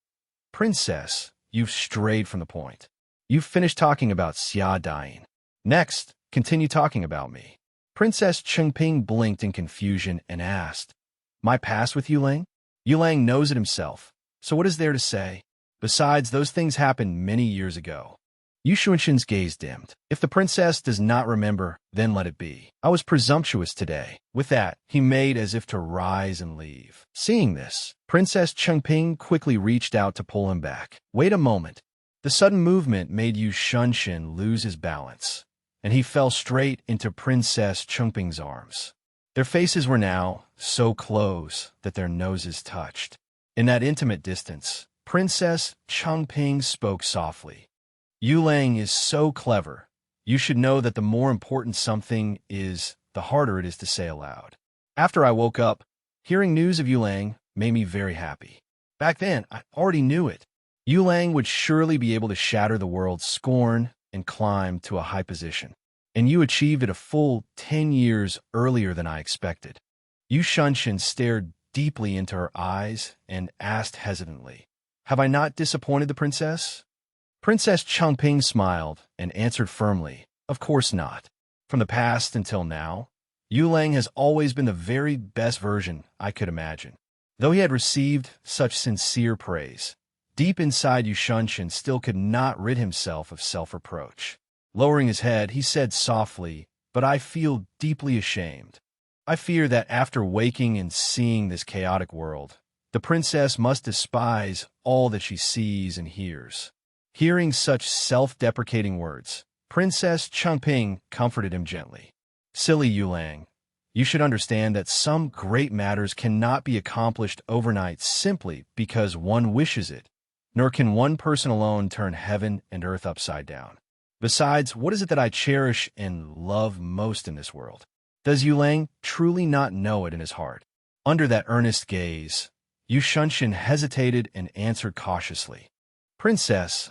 "Princess, you've strayed from the point. You've finished talking about Xia dying. Next, continue talking about me." Princess Changping blinked in confusion and asked, "My past with Yu Lang?" "Yu Lang knows it himself, so what is there to say? Besides, those things happened many years ago. Yu Xunshin's gaze dimmed. If the princess does not remember, then let it be. I was presumptuous today. With that, he made as if to rise and leave. Seeing this, Princess Chengping quickly reached out to pull him back. Wait a moment. The sudden movement made Yu Xunshin lose his balance, and he fell straight into Princess Chengping's arms. Their faces were now so close that their noses touched. In that intimate distance, Princess Chengping spoke softly. Yu Lang is so clever. You should know that the more important something is, the harder it is to say aloud. After I woke up, hearing news of Yu Lang made me very happy. Back then, I already knew it. Yu Lang would surely be able to shatter the world's scorn and climb to a high position. And you achieved it a full 10 years earlier than I expected. Yu Xunshin stared deeply into her eyes and asked hesitantly, "Have I not disappointed the princess?" Princess Chengping smiled and answered firmly, "Of course not. From the past until now, Yu Lang has always been the very best version I could imagine." Though he had received such sincere praise, deep inside Yu Xunshin still could not rid himself of self-reproach. Lowering his head, he said softly, "But I feel deeply ashamed. I fear that after waking and seeing this chaotic world, the princess must despise all that she sees and hears." Hearing such self-deprecating words, Princess Chengping comforted him gently. "Silly Yu Lang, you should understand that some great matters cannot be accomplished overnight simply because one wishes it, nor can one person alone turn heaven and earth upside down. Besides, what is it that I cherish and love most in this world? Does Yu Lang truly not know it in his heart?" Under that earnest gaze, Yu Xunshin hesitated and answered cautiously, Princess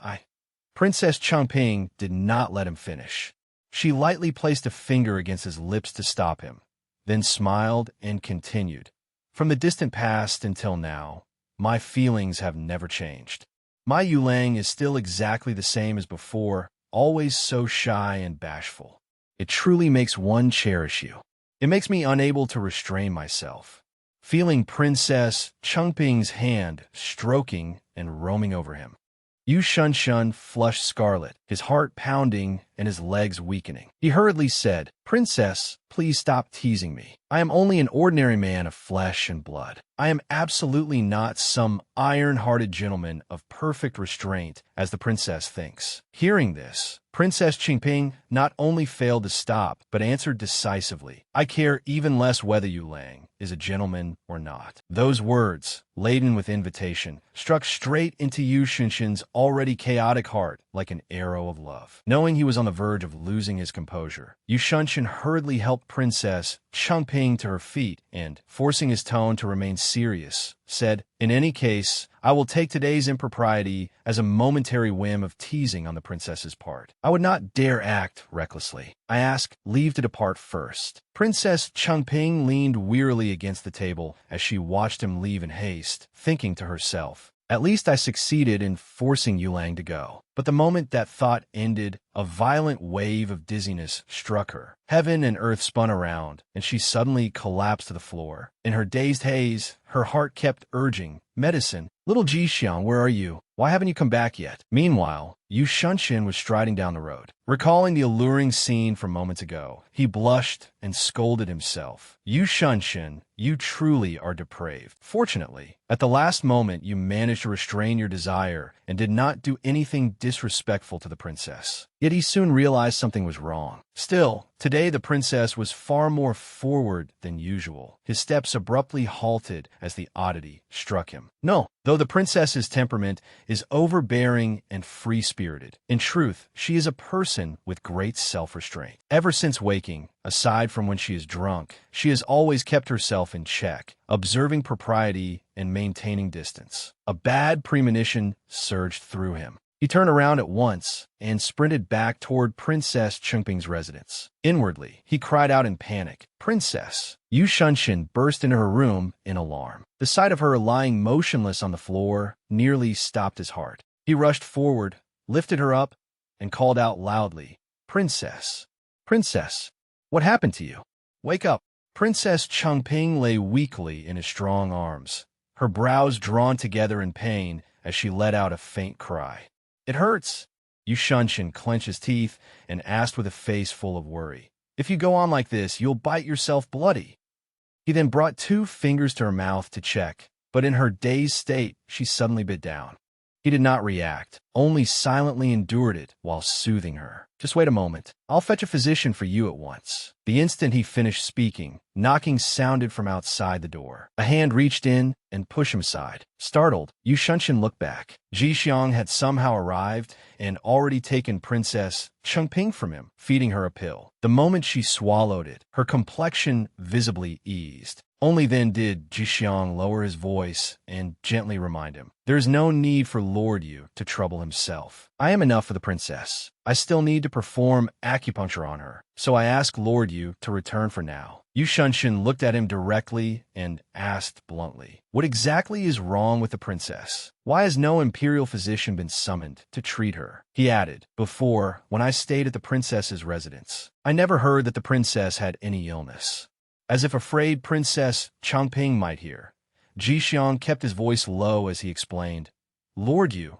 Chengping did not let him finish. She lightly placed a finger against his lips to stop him, then smiled and continued, "From the distant past until now, my feelings have never changed. My Yu Lang is still exactly the same as before, always so shy and bashful. It truly makes one cherish you. It makes me unable to restrain myself." Feeling Princess Chengping's hand stroking and roaming over him, Yu Xunshin flushed scarlet, his heart pounding and his legs weakening. He hurriedly said, "Princess, please stop teasing me. I am only an ordinary man of flesh and blood. I am absolutely not some iron-hearted gentleman of perfect restraint, as the princess thinks." Hearing this, Princess Chengping not only failed to stop, but answered decisively, "I care even less whether Yu Lang is a gentleman or not." Those words, laden with invitation, struck straight into Yu Xunshin's already chaotic heart like an arrow of love. Knowing he was on the verge of losing his composure, Yu Xunshin hurriedly helped Princess Chengping to her feet and, forcing his tone to remain serious, said, "In any case, I will take today's impropriety as a momentary whim of teasing on the princess's part. I would not dare act recklessly. I ask leave to depart first." Princess Chengping leaned wearily against the table as she watched him leave in haste, thinking to herself, "At least I succeeded in forcing Yu Lang to go." But the moment that thought ended, a violent wave of dizziness struck her. Heaven and earth spun around, and she suddenly collapsed to the floor. In her dazed haze, her heart kept urging, "Medicine! Little Jixiang, where are you? Why haven't you come back yet?" Meanwhile, Yu Xunshin was striding down the road. Recalling the alluring scene from moments ago, he blushed and scolded himself. "Yu Xunshin, you truly are depraved. Fortunately, at the last moment you managed to restrain your desire and did not do anything disrespectful to the princess." Yet he soon realized something was wrong. Still, today the princess was far more forward than usual. His steps abruptly halted as the oddity struck him. No, though the princess's temperament is overbearing and free-spirited, in truth, she is a person with great self-restraint. Ever since waking, aside from when she is drunk, she has always kept herself in check, observing propriety and maintaining distance. A bad premonition surged through him. He turned around at once and sprinted back toward Princess Chengping's residence. Inwardly, he cried out in panic, "Princess!" Yu Xunshin burst into her room in alarm. The sight of her lying motionless on the floor nearly stopped his heart. He rushed forward, lifted her up, and called out loudly, "Princess! Princess! What happened to you? Wake up!" Princess Chengping lay weakly in his strong arms, her brows drawn together in pain as she let out a faint cry. "It hurts." Yu Shunshin clenched his teeth and asked with a face full of worry. If you go on like this, you'll bite yourself bloody. He then brought 2 fingers to her mouth to check, but in her dazed state, she suddenly bit down. He did not react, only silently endured it while soothing her. Just wait a moment. I'll fetch a physician for you at once. The instant he finished speaking, knocking sounded from outside the door. A hand reached in and pushed him aside. Startled, Yu Shunshin looked back. Ji Xiang had somehow arrived and already taken Princess Chengping from him, feeding her a pill. The moment she swallowed it, her complexion visibly eased. Only then did Ji Xiang lower his voice and gently remind him, "There is no need for Lord Yu to trouble himself. I am enough for the princess. I still need to perform acupuncture on her, so I ask Lord Yu to return for now." Yu Shunshin looked at him directly and asked bluntly, "What exactly is wrong with the princess? Why has no imperial physician been summoned to treat her?" He added, "Before, when I stayed at the princess's residence, I never heard that the princess had any illness." As if afraid Princess Changping might hear, Ji Xiang kept his voice low as he explained, "Lord Yu,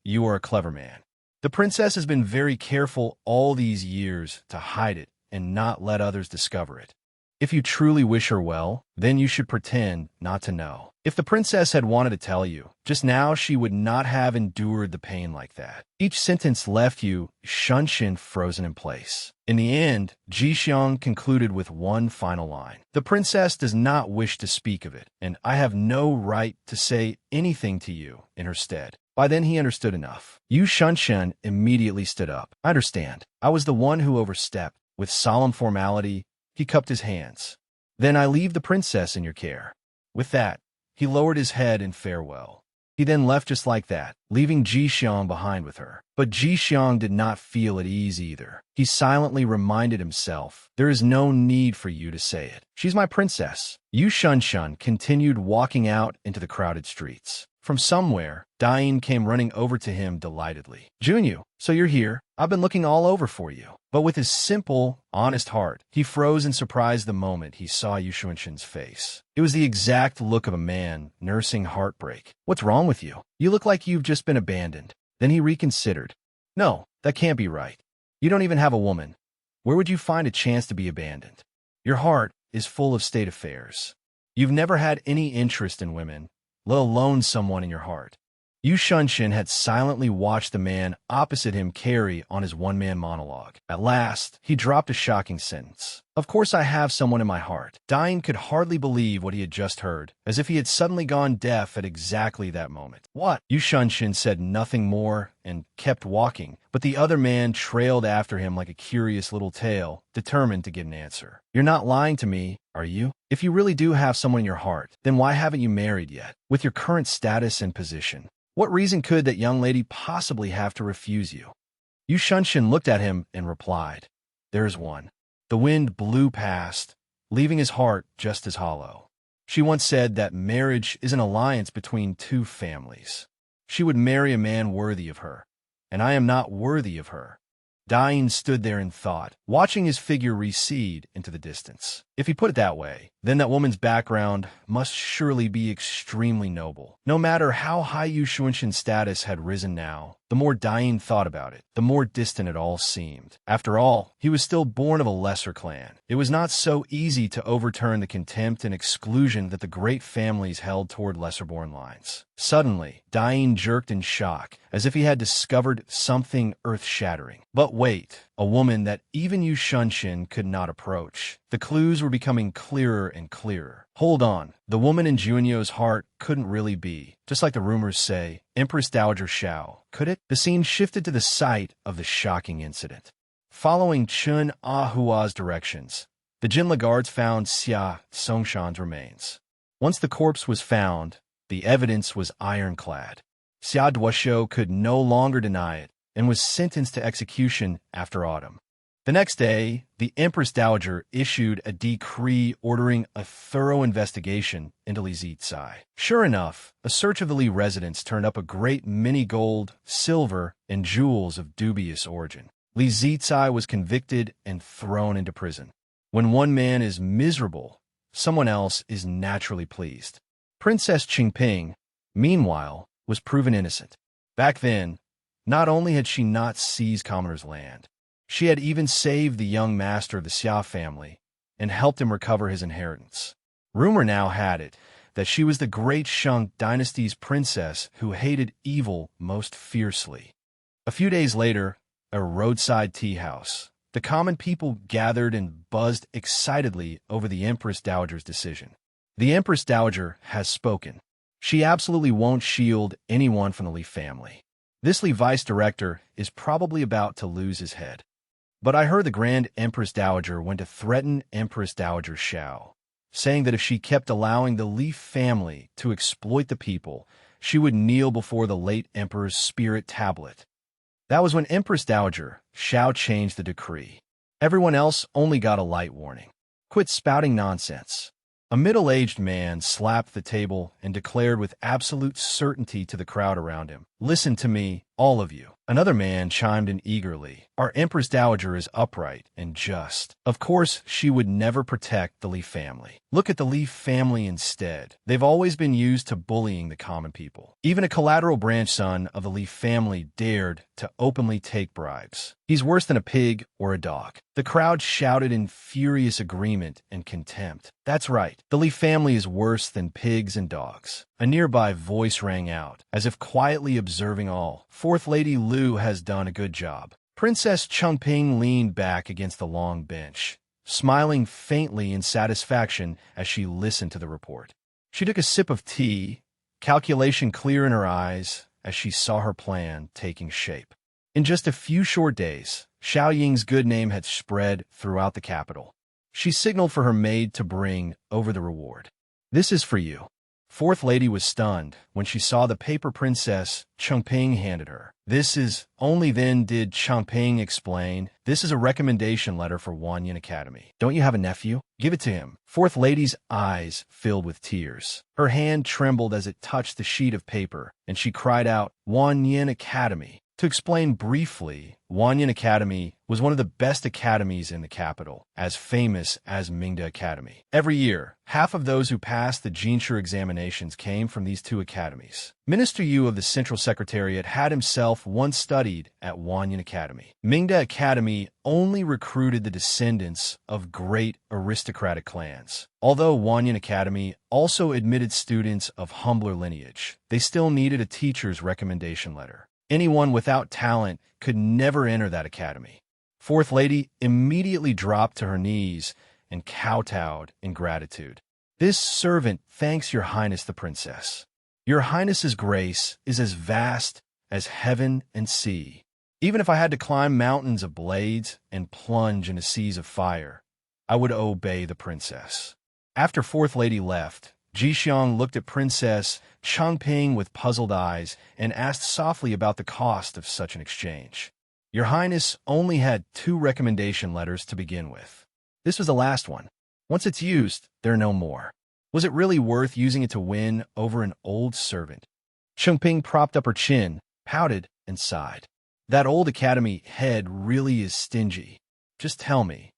you are a clever man. The princess has been very careful all these years to hide it and not let others discover it. If you truly wish her well, then you should pretend not to know. If the princess had wanted to tell you, just now she would not have endured the pain like that." Each sentence left Yu Shunshin frozen in place. In the end, Ji Xiang concluded with one final line. "The princess does not wish to speak of it, and I have no right to say anything to you in her stead." By then he understood enough. Yu Shunshin immediately stood up. "I understand. I was the one who overstepped." With solemn formality, he cupped his hands. "Then I leave the princess in your care." With that, he lowered his head in farewell. He then left just like that, leaving Ji Xiang behind with her. But Ji Xiang did not feel at ease either. He silently reminded himself, "There is no need for you to say it. She's my princess." Yu Shunshin continued walking out into the crowded streets. From somewhere, Dain came running over to him delightedly. "Junyu, so you're here. I've been looking all over for you." But with his simple, honest heart, he froze in surprise the moment he saw Yu Shunshin's face. It was the exact look of a man nursing heartbreak. "What's wrong with you? You look like you've just been abandoned." Then he reconsidered. "No, that can't be right. You don't even have a woman. Where would you find a chance to be abandoned? Your heart is full of state affairs. You've never had any interest in women, let alone someone in your heart." Yu Shunshin had silently watched the man opposite him carry on his one-man monologue. At last, he dropped a shocking sentence. "Of course I have someone in my heart." Dain could hardly believe what he had just heard, as if he had suddenly gone deaf at exactly that moment. "What?" Yu Shunshin said nothing more and kept walking, but the other man trailed after him like a curious little tail, determined to get an answer. "You're not lying to me, are you? If you really do have someone in your heart, then why haven't you married yet? With your current status and position, what reason could that young lady possibly have to refuse you?" Yu Shunshin looked at him and replied, "There's one." The wind blew past, leaving his heart just as hollow. She once said that marriage is an alliance between 2 families. She would marry a man worthy of her, and I am not worthy of her. Dain stood there in thought, watching his figure recede into the distance. If he put it that way, then that woman's background must surely be extremely noble. No matter how high Yu Shunshin's status had risen now, the more Dain thought about it, the more distant it all seemed. After all, he was still born of a lesser clan. It was not so easy to overturn the contempt and exclusion that the great families held toward lesser-born lines. Suddenly, Dain jerked in shock, as if he had discovered something earth-shattering. But wait, a woman that even Yu Shunshin could not approach. The clues were becoming clearer and clearer. Hold on, the woman in Junyo's heart couldn't really be, just like the rumors say, Empress Dowager Xiao, could it? The scene shifted to the site of the shocking incident. Following Chun Ahua's directions, the Jinla guards found Xia Songshan's remains. Once the corpse was found, the evidence was ironclad. Xia Duoshuo could no longer deny it and was sentenced to execution after autumn. The next day, the Empress Dowager issued a decree ordering a thorough investigation into Li Zizai. Sure enough, a search of the Li residence turned up a great many gold, silver, and jewels of dubious origin. Li Zizai was convicted and thrown into prison. When one man is miserable, someone else is naturally pleased. Princess Chengping, meanwhile, was proven innocent. Back then, Not only had she not seized commoner's land, she had even saved the young master of the Xia family and helped him recover his inheritance. Rumor now had it that she was the great Shang dynasty's princess who hated evil most fiercely. A few days later, at a roadside tea house, the common people gathered and buzzed excitedly over the Empress Dowager's decision. The Empress Dowager has spoken. She absolutely won't shield anyone from the Li family. This Li vice director is probably about to lose his head. But I heard the Grand Empress Dowager went to threaten Empress Dowager Xiao, saying that if she kept allowing the Li family to exploit the people, she would kneel before the late emperor's spirit tablet. That was when Empress Dowager Xiao changed the decree. Everyone else only got a light warning. Quit spouting nonsense. A middle-aged man slapped the table and declared with absolute certainty to the crowd around him, "Listen to me, all of you." Another man chimed in eagerly, "Our Empress Dowager is upright and just. Of course, she would never protect the Li family. Look at the Li family instead. They've always been used to bullying the common people. Even a collateral branch son of the Li family dared to openly take bribes. He's worse than a pig or a dog." The crowd shouted in furious agreement and contempt. That's right, the Li family is worse than pigs and dogs. A nearby voice rang out, as if quietly observing all. "Fourth Lady Lu has done a good job." Princess Chengping leaned back against the long bench, smiling faintly in satisfaction as she listened to the report. She took a sip of tea, calculation clear in her eyes as she saw her plan taking shape. In just a few short days, Xiao Ying's good name had spread throughout the capital. She signaled for her maid to bring over the reward. "This is for you." Fourth Lady was stunned when she saw the paper Princess Chengping handed her. "This is..." Only then did Chengping explain, "This is a recommendation letter for Wanyan Academy. Don't you have a nephew? Give it to him." Fourth Lady's eyes filled with tears. Her hand trembled as it touched the sheet of paper, and she cried out, "Wanyan Academy." To explain briefly, Wanyan Academy was one of the best academies in the capital, as famous as Mingda Academy. Every year, half of those who passed the Jinshi examinations came from these two academies. Minister Yu of the Central Secretariat had himself once studied at Wanyan Academy. Mingda Academy only recruited the descendants of great aristocratic clans. Although Wanyan Academy also admitted students of humbler lineage, they still needed a teacher's recommendation letter. Anyone without talent could never enter that academy. Fourth Lady immediately dropped to her knees and kowtowed in gratitude. "This servant thanks Your Highness the Princess. Your Highness's grace is as vast as heaven and sea. Even if I had to climb mountains of blades and plunge into seas of fire, I would obey the princess." After Fourth Lady left, Jixiang looked at Princess Chengping with puzzled eyes and asked softly about the cost of such an exchange. "Your Highness only had 2 recommendation letters to begin with. This was the last one. Once it's used, there are no more. Was it really worth using it to win over an old servant?" Chengping propped up her chin, pouted, and sighed. "That old academy head really is stingy. Just tell me,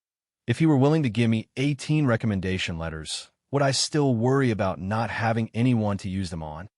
if he were willing to give me 18 recommendation letters, would I still worry about not having anyone to use them on?"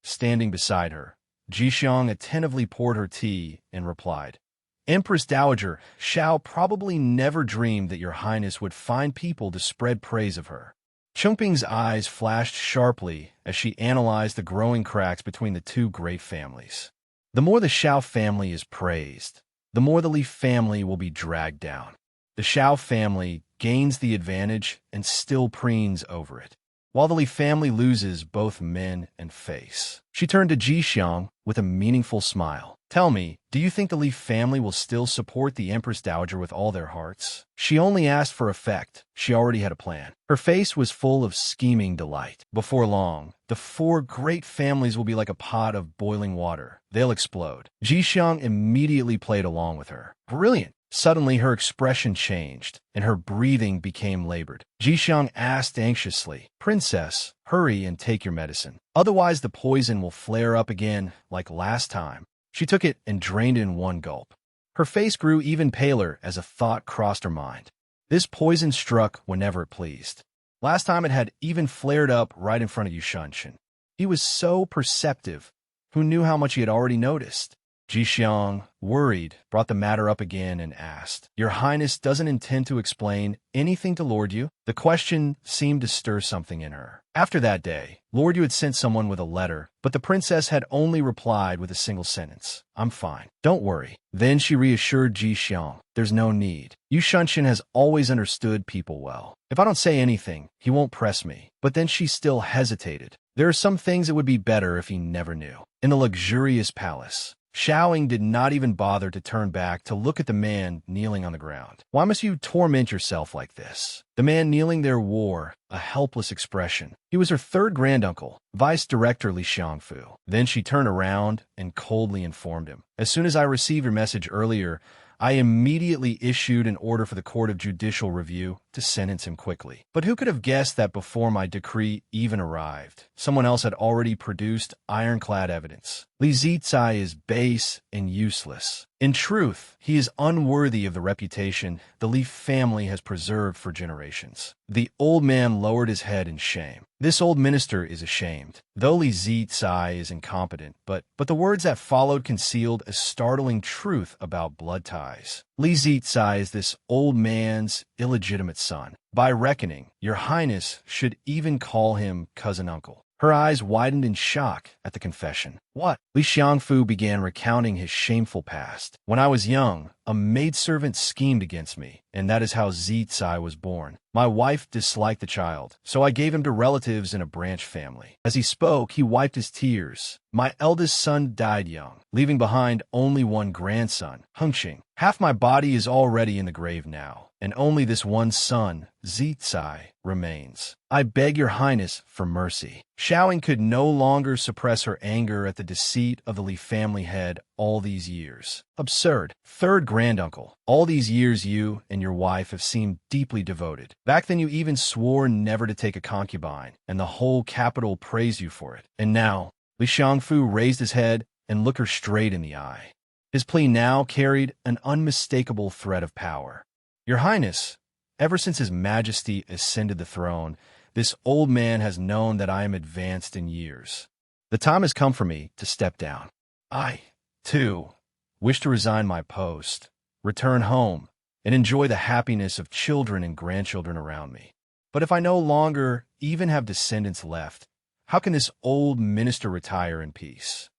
Standing beside her, Jixiang attentively poured her tea and replied, "Empress Dowager Xiao probably never dreamed that Your Highness would find people to spread praise of her." Chengping's eyes flashed sharply as she analyzed the growing cracks between the two great families. The more the Xiao family is praised, the more the Li family will be dragged down. The Xiao family gains the advantage and still preens over it, while the Li family loses both men and face. She turned to Jixiang with a meaningful smile. "Tell me, do you think the Li family will still support the Empress Dowager with all their hearts?" She only asked for effect. She already had a plan. Her face was full of scheming delight. "Before long, the 4 great families will be like a pot of boiling water. They'll explode." Jixiang immediately played along with her. "Brilliant." Suddenly, her expression changed, and her breathing became labored. Jixiang asked anxiously, "Princess, hurry and take your medicine. Otherwise, the poison will flare up again like last time." She took it and drained it in one gulp. Her face grew even paler as a thought crossed her mind. This poison struck whenever it pleased. Last time it had even flared up right in front of Yushanshin. He was so perceptive. Who knew how much he had already noticed? Ji Xiang, worried, brought the matter up again and asked, "Your Highness doesn't intend to explain anything to Lord Yu?" The question seemed to stir something in her. After that day, Lord Yu had sent someone with a letter, but the princess had only replied with a single sentence, "I'm fine. Don't worry." Then she reassured Ji Xiang, "There's no need. Yu Shunshin has always understood people well. If I don't say anything, he won't press me." But then she still hesitated. There are some things it would be better if he never knew. In the luxurious palace, Xiaoying did not even bother to turn back to look at the man kneeling on the ground. "Why must you torment yourself like this?" The man kneeling there wore a helpless expression. He was her third granduncle, Vice Director Li Xiangfu. Then she turned around and coldly informed him, "As soon as I received your message earlier, I immediately issued an order for the Court of Judicial Review to sentence him quickly. But who could have guessed that before my decree even arrived, someone else had already produced ironclad evidence? Li Zicai is base and useless. In truth, he is unworthy of the reputation the Li family has preserved for generations." The old man lowered his head in shame. This old minister is ashamed. Though Li Zicai is incompetent, but the words that followed concealed a startling truth about blood ties. Li Zicai is this old man's illegitimate son. By reckoning, your Highness should even call him cousin-uncle. Her eyes widened in shock at the confession. "What?" Li Xiangfu began recounting his shameful past. "When I was young, a maidservant schemed against me, and that is how Zicai was born. My wife disliked the child, so I gave him to relatives in a branch family." As he spoke, he wiped his tears. "My eldest son died young, leaving behind only one grandson, Hengqing. Half my body is already in the grave now, and only this one son, Zicai, remains. I beg your Highness for mercy." Xiaoying could no longer suppress her anger at the deceit of the Li family head all these years. "Absurd. Third granduncle. All these years you and your wife have seemed deeply devoted. Back then you even swore never to take a concubine, and the whole capital praised you for it. And now," Li Xiangfu raised his head and looked her straight in the eye. His plea now carried an unmistakable threat of power. "Your Highness, ever since His Majesty ascended the throne, this old man has known that I am advanced in years. The time has come for me to step down. I, too, wish to resign my post, return home, and enjoy the happiness of children and grandchildren around me. But if I no longer even have descendants left, how can this old minister retire in peace?"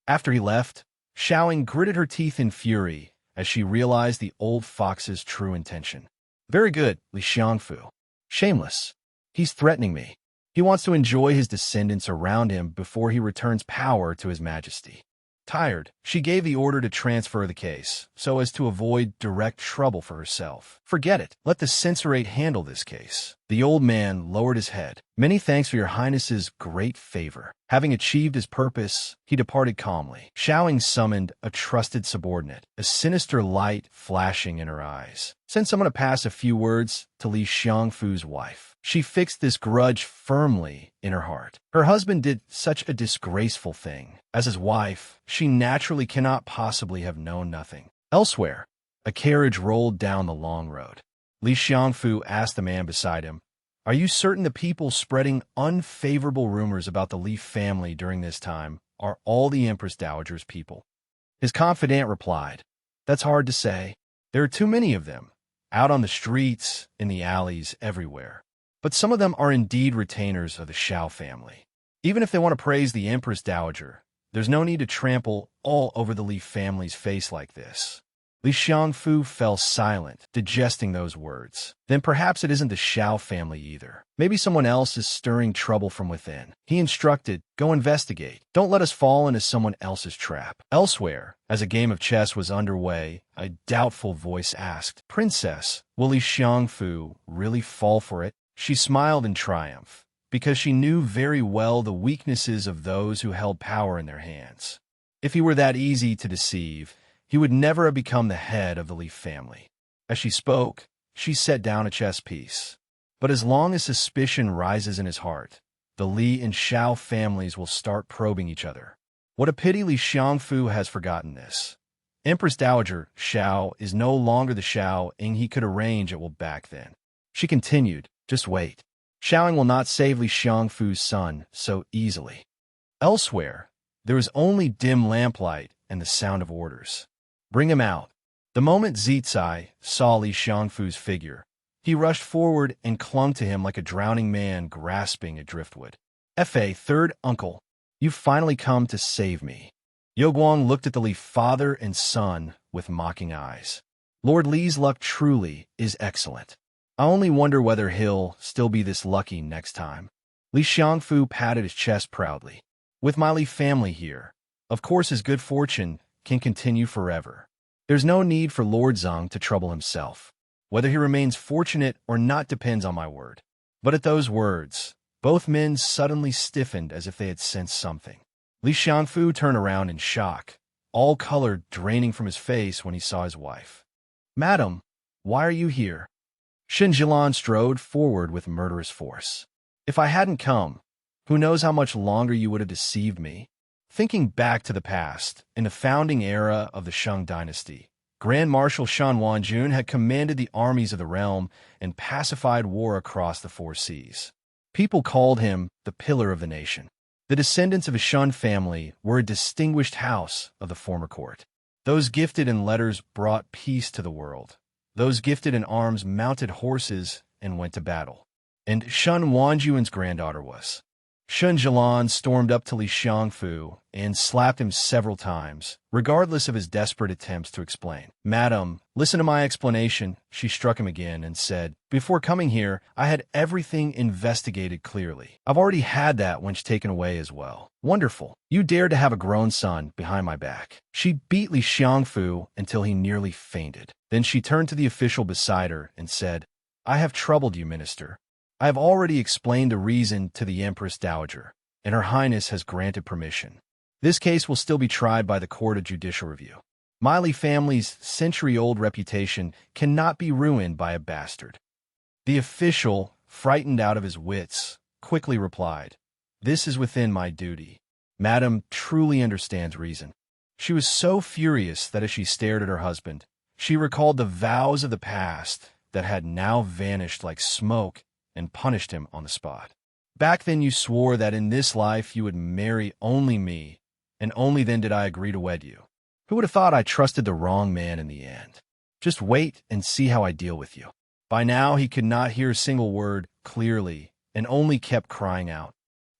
After he left, Xiaoying gritted her teeth in fury as she realized the old fox's true intention. "Very good, Li Xiangfu. Shameless. He's threatening me. He wants to enjoy his descendants around him before he returns power to His Majesty." Tired, she gave the order to transfer the case, so as to avoid direct trouble for herself. "Forget it. Let the censorate handle this case." The old man lowered his head. "Many thanks for your Highness's great favor." Having achieved his purpose, he departed calmly. Xiaoying summoned a trusted subordinate, a sinister light flashing in her eyes. "Send someone to pass a few words to Li Xiangfu's wife." She fixed this grudge firmly in her heart. Her husband did such a disgraceful thing. As his wife, she naturally cannot possibly have known nothing. Elsewhere, a carriage rolled down the long road. Li Xiangfu asked the man beside him, "Are you certain the people spreading unfavorable rumors about the Li family during this time are all the Empress Dowager's people?" His confidant replied, "That's hard to say. There are too many of them, out on the streets, in the alleys, everywhere. But some of them are indeed retainers of the Shao family. Even if they want to praise the Empress Dowager, there's no need to trample all over the Li family's face like this." Li Xiangfu fell silent, digesting those words. Then perhaps it isn't the Shao family either. Maybe someone else is stirring trouble from within. He instructed, "Go investigate. Don't let us fall into someone else's trap." Elsewhere, as a game of chess was underway, a doubtful voice asked, "Princess, will Li Xiangfu really fall for it?" She smiled in triumph, because she knew very well the weaknesses of those who held power in their hands. If he were that easy to deceive, he would never have become the head of the Li family. As she spoke, she set down a chess piece. But as long as suspicion rises in his heart, the Li and Shao families will start probing each other. What a pity Li Xiangfu has forgotten this. Empress Dowager Shao is no longer the Shao and he could arrange it will back then. She continued, "Just wait. Xiaoying will not save Li Xiangfu's son so easily." Elsewhere, There was only dim lamplight and the sound of orders. Bring him out. The moment Zicai saw Li Xiangfu's figure, he rushed forward and clung to him like a drowning man grasping at driftwood. Fa, third uncle, you've finally come to save me. Yoguang looked at the Li father and son with mocking eyes. Lord Li's luck truly is excellent. I only wonder whether he'll still be this lucky next time. Li Xiangfu patted his chest proudly. With my Li family here, of course his good fortune can continue forever. There's no need for Lord Zhang to trouble himself. Whether he remains fortunate or not depends on my word. But at those words, both men suddenly stiffened as if they had sensed something. Li Xiangfu turned around in shock, all color draining from his face when he saw his wife. Madam, why are you here? Shen Jilan strode forward with murderous force. If I hadn't come, who knows how much longer you would have deceived me? Thinking back to the past, in the founding era of the Shang dynasty, Grand Marshal Shan Wanjun had commanded the armies of the realm and pacified war across the four seas. People called him the pillar of the nation. The descendants of his Shun family were a distinguished house of the former court. Those gifted in letters brought peace to the world. Those gifted in arms mounted horses and went to battle. And Shun Wanjun's granddaughter was. Shun Jilan stormed up to Li Xiangfu and slapped him several times, regardless of his desperate attempts to explain. Madam, listen to my explanation, she struck him again and said, before coming here, I had everything investigated clearly. I've already had that wench taken away as well. Wonderful. You dared to have a grown son behind my back. She beat Li Xiangfu until he nearly fainted. Then she turned to the official beside her and said, I have troubled you, minister. I have already explained the reason to the Empress Dowager, and Her Highness has granted permission. This case will still be tried by the Court of Judicial Review. My Li family's century-old reputation cannot be ruined by a bastard. The official, frightened out of his wits, quickly replied, This is within my duty. Madam truly understands reason. She was so furious that as she stared at her husband, she recalled the vows of the past that had now vanished like smoke and punished him on the spot. Back then you swore that in this life you would marry only me, and only then did I agree to wed you. Who would have thought I trusted the wrong man in the end? Just wait and see how I deal with you. By now he could not hear a single word clearly and only kept crying out,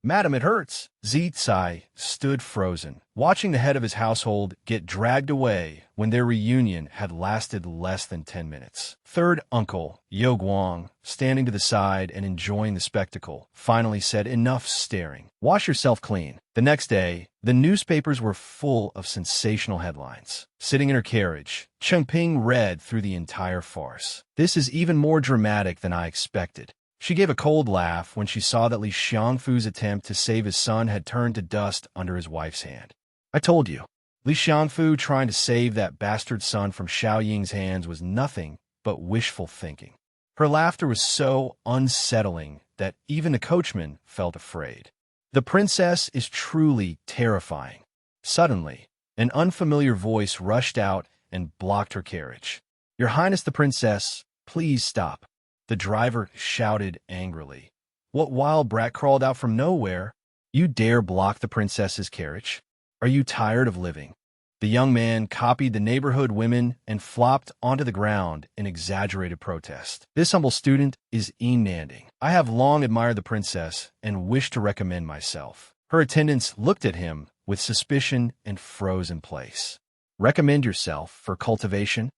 Madam, it hurts. Zicai stood frozen, watching the head of his household get dragged away when their reunion had lasted less than 10 minutes. Third uncle, Yoguang, standing to the side and enjoying the spectacle, finally said, Enough staring. Wash yourself clean. The next day, the newspapers were full of sensational headlines. Sitting in her carriage, Chengping read through the entire farce. This is even more dramatic than I expected. She gave a cold laugh when she saw that Li Xiangfu's attempt to save his son had turned to dust under his wife's hand. I told you, Li Xiangfu trying to save that bastard son from Xiao Ying's hands was nothing but wishful thinking. Her laughter was so unsettling that even the coachman felt afraid. The princess is truly terrifying. Suddenly, an unfamiliar voice rushed out and blocked her carriage. Your Highness the Princess, please stop. The driver shouted angrily. What wild brat crawled out from nowhere? You dare block the princess's carriage? Are you tired of living? The young man copied the neighborhood women and flopped onto the ground in exaggerated protest. This humble student is Nanding. I have long admired the princess and wish to recommend myself. Her attendants looked at him with suspicion and froze in place. Recommend yourself for cultivation?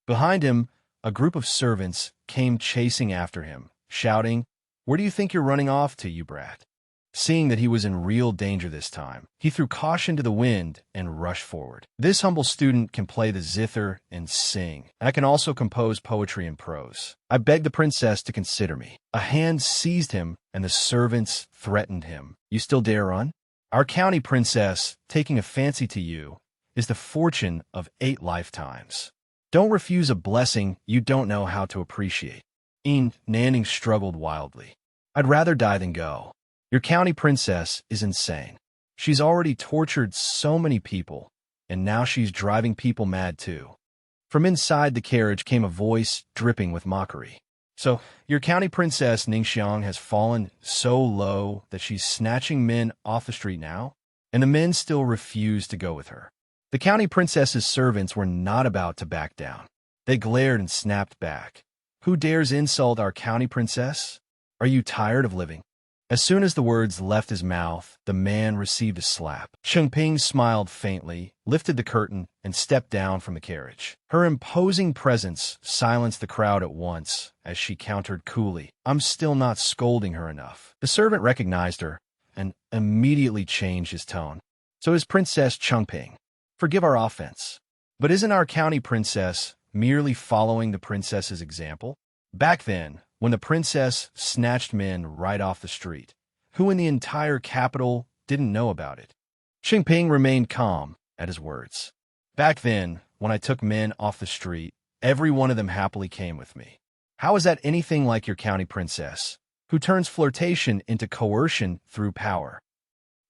Behind him, a group of servants came chasing after him, shouting, Where do you think you're running off to, you brat? Seeing that he was in real danger this time, he threw caution to the wind and rushed forward. This humble student can play the zither and sing, and I can also compose poetry and prose. I beg the princess to consider me. A hand seized him, and the servants threatened him. You still dare run? Our county princess, taking a fancy to you, is the fortune of 8 lifetimes. Don't refuse a blessing you don't know how to appreciate. Nanning struggled wildly. I'd rather die than go. Your county princess is insane. She's already tortured so many people, and now she's driving people mad too. From inside the carriage came a voice dripping with mockery. So, your county princess Ningxiang has fallen so low that she's snatching men off the street now? and the men still refused to go with her. The county princess's servants were not about to back down. They glared and snapped back. "Who dares insult our county princess? Are you tired of living?" As soon as the words left his mouth, the man received a slap. Chengping smiled faintly, lifted the curtain, and stepped down from the carriage. Her imposing presence silenced the crowd at once as she countered coolly, "I'm still not scolding her enough." The servant recognized her and immediately changed his tone. "So is Princess Chengping. Forgive our offense. But isn't our county princess merely following the princess's example?" Back then, when the princess snatched men right off the street, who in the entire capital didn't know about it? Chengping remained calm at his words. "Back then, when I took men off the street, every one of them happily came with me. How is that anything like your county princess, who turns flirtation into coercion through power?"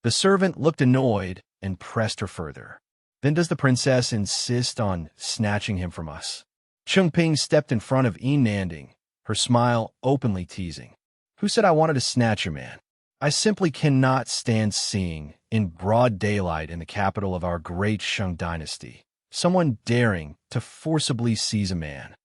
The servant looked annoyed and pressed her further. "Then does the princess insist on snatching him from us?" Chengping stepped in front of Yi Nanding, her smile openly teasing. "Who said I wanted to snatch your man? I simply cannot stand seeing, in broad daylight in the capital of our great Shang dynasty, someone daring to forcibly seize a man."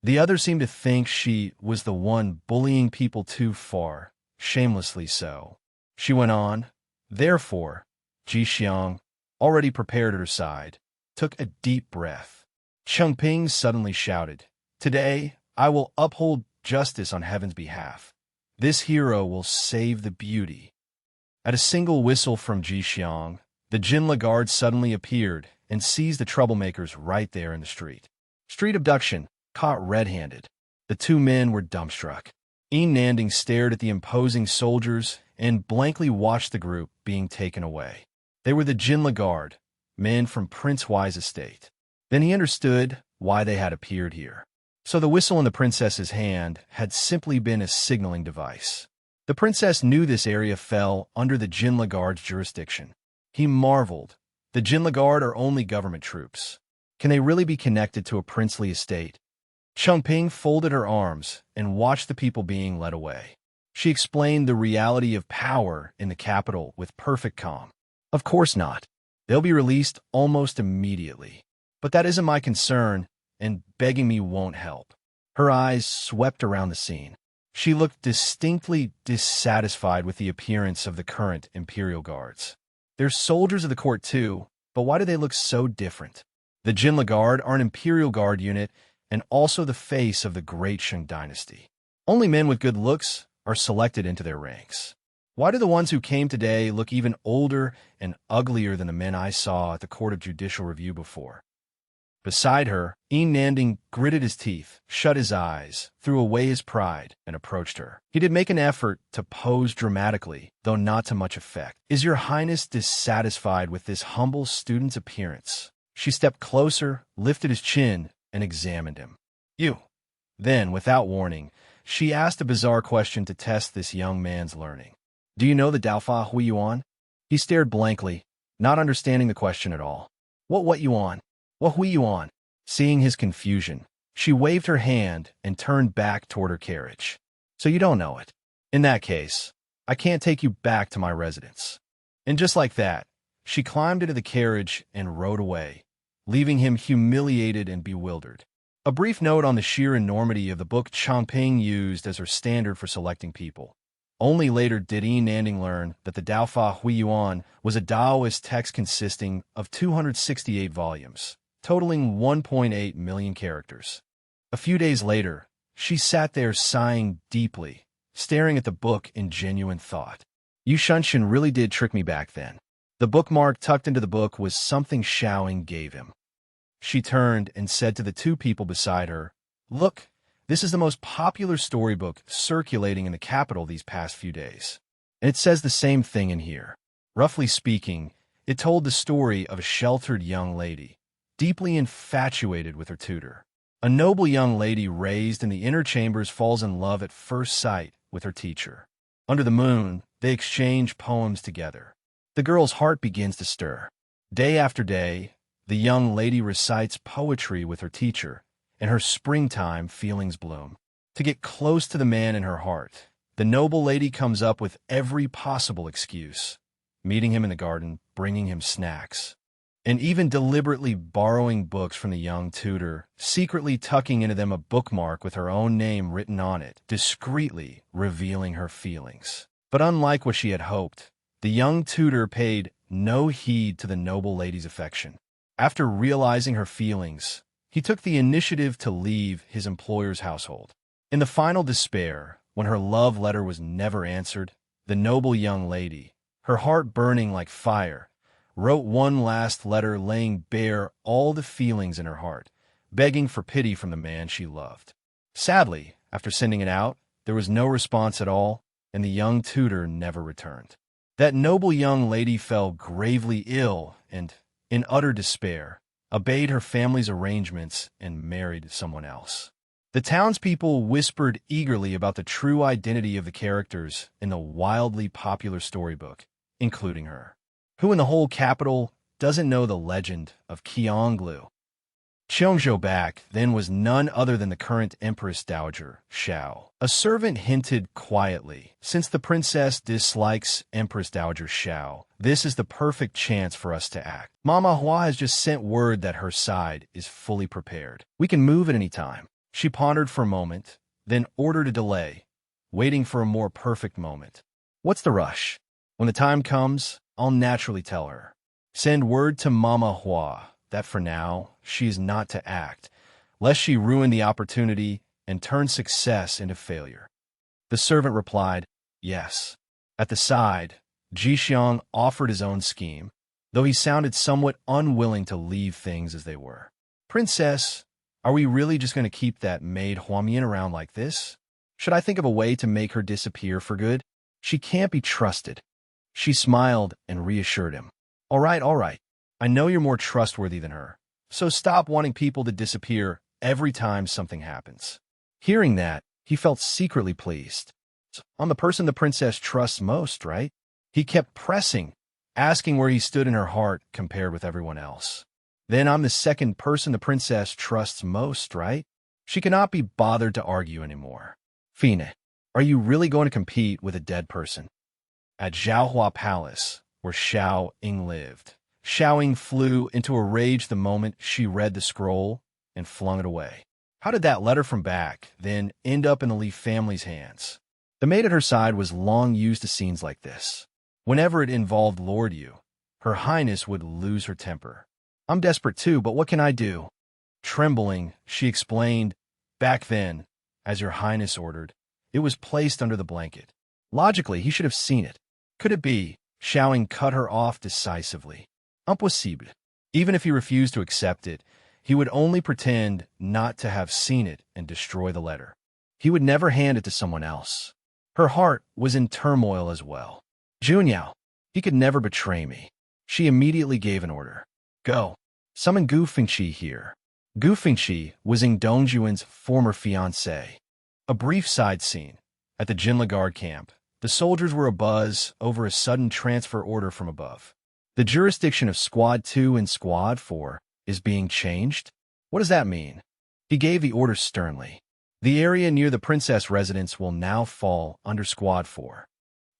The other seemed to think she was the one bullying people too far, shamelessly so. She went on, "Therefore, Ji Xiang, already prepared at her side, took a deep breath. Chengping suddenly shouted, "Today, I will uphold justice on heaven's behalf. This hero will save the beauty." At a single whistle from Ji Xiang, the Jinla guard suddenly appeared and seized the troublemakers right there in the street. Street abduction, caught red-handed. The two men were dumbstruck. Yi Nanding stared at the imposing soldiers and blankly watched the group being taken away. They were the Jinla guard, men from Prince Huai's estate. Then he understood why they had appeared here. So the whistle in the princess's hand had simply been a signaling device. The princess knew this area fell under the Jinla Guard's jurisdiction. He marveled. The Jinla Guard are only government troops. Can they really be connected to a princely estate? Chengping folded her arms and watched the people being led away. She explained the reality of power in the capital with perfect calm. "Of course not. They'll be released almost immediately. But that isn't my concern, and begging me won't help." Her eyes swept around the scene. She looked distinctly dissatisfied with the appearance of the current Imperial Guards. They're soldiers of the court too, but why do they look so different? The Jinla Guard are an Imperial Guard unit and also the face of the great Shang dynasty. Only men with good looks are selected into their ranks. Why do the ones who came today look even older and uglier than the men I saw at the Court of Judicial Review before? Beside her, Yi Nanding gritted his teeth, shut his eyes, threw away his pride, and approached her. He did make an effort to pose dramatically, though not to much effect. "Is your highness dissatisfied with this humble student's appearance?" She stepped closer, lifted his chin, and examined him. "You." Then, without warning, she asked a bizarre question to test this young man's learning. "Do you know the Daofa Huiyuan?" He stared blankly, not understanding the question at all. What Yuan? What Huiyuan?" Seeing his confusion, she waved her hand and turned back toward her carriage. "So you don't know it? In that case, I can't take you back to my residence." And just like that, she climbed into the carriage and rode away, leaving him humiliated and bewildered. A brief note on the sheer enormity of the book Chengping used as her standard for selecting people. Only later did Yi Nanding learn that the Daofa Huiyuan was a Taoist text consisting of 268 volumes, totaling 1.8 million characters. A few days later, she sat there sighing deeply, staring at the book in genuine thought. Yu Shunshin really did trick me back then. The bookmark tucked into the book was something Xiaoing gave him. She turned and said to the two people beside her, "Look, this is the most popular storybook circulating in the capital these past few days. And it says the same thing in here." Roughly speaking, it told the story of a sheltered young lady, deeply infatuated with her tutor. A noble young lady raised in the inner chambers falls in love at first sight with her teacher. Under the moon, they exchange poems together. The girl's heart begins to stir. Day after day, the young lady recites poetry with her teacher, and her springtime feelings bloom. To get close to the man in her heart, the noble lady comes up with every possible excuse. meeting him in the garden, bringing him snacks, and even deliberately borrowing books from the young tutor, secretly tucking into them a bookmark with her own name written on it, discreetly revealing her feelings. But unlike what she had hoped, the young tutor paid no heed to the noble lady's affection. After realizing her feelings, he took the initiative to leave his employer's household. In the final despair, when her love letter was never answered, the noble young lady, her heart burning like fire, wrote one last letter laying bare all the feelings in her heart, begging for pity from the man she loved. Sadly, after sending it out, there was no response at all, and the young tutor never returned. That noble young lady fell gravely ill and, in utter despair, obeyed her family's arrangements and married someone else. The townspeople whispered eagerly about the true identity of the characters in the wildly popular storybook, including her. Who in the whole capital doesn't know the legend of Qianglu? Cheongzhou back then was none other than the current Empress Dowager, Xiao. A servant hinted quietly, since the princess dislikes Empress Dowager Xiao, this is the perfect chance for us to act. Mama Hua has just sent word that her side is fully prepared. We can move at any time. She pondered for a moment, then ordered a delay, waiting for a more perfect moment. What's the rush? When the time comes, I'll naturally tell her. Send word to Mama Hua that for now, she is not to act, lest she ruin the opportunity and turn success into failure. The servant replied, yes. At the side, Jixiang offered his own scheme, though he sounded somewhat unwilling to leave things as they were. Princess, are we really just going to keep that maid Huamian around like this? Should I think of a way to make her disappear for good? She can't be trusted. She smiled and reassured him. All right. I know you're more trustworthy than her, so stop wanting people to disappear every time something happens. Hearing that, he felt secretly pleased. I'm the person the princess trusts most, right? He kept pressing, asking where he stood in her heart compared with everyone else. Then I'm the second person the princess trusts most, right? She cannot be bothered to argue anymore. Fine, are you really going to compete with a dead person? At Zhaohua Palace, where Xiao Ying lived, Xiao Ying flew into a rage the moment she read the scroll and flung it away. How did that letter from back then end up in the Li family's hands? The maid at her side was long used to scenes like this. Whenever it involved Lord Yu, Her Highness would lose her temper. I'm desperate too, but what can I do? Trembling, she explained, back then, as Your Highness ordered, it was placed under the blanket. Logically, he should have seen it. Could it be? Xiao Ying cut her off decisively. Impossible. Even if he refused to accept it, he would only pretend not to have seen it and destroy the letter. He would never hand it to someone else. Her heart was in turmoil as well. Junyao, he could never betray me. She immediately gave an order. Go. Summon Gu Fengqi here. Gu Fengqi was Ying Dongjuan's former fiancé. A brief side scene. At the Jinla Guard camp, the soldiers were abuzz over a sudden transfer order from above. The jurisdiction of Squad 2 and Squad 4 is being changed? What does that mean? He gave the order sternly. The area near the princess residence will now fall under Squad 4.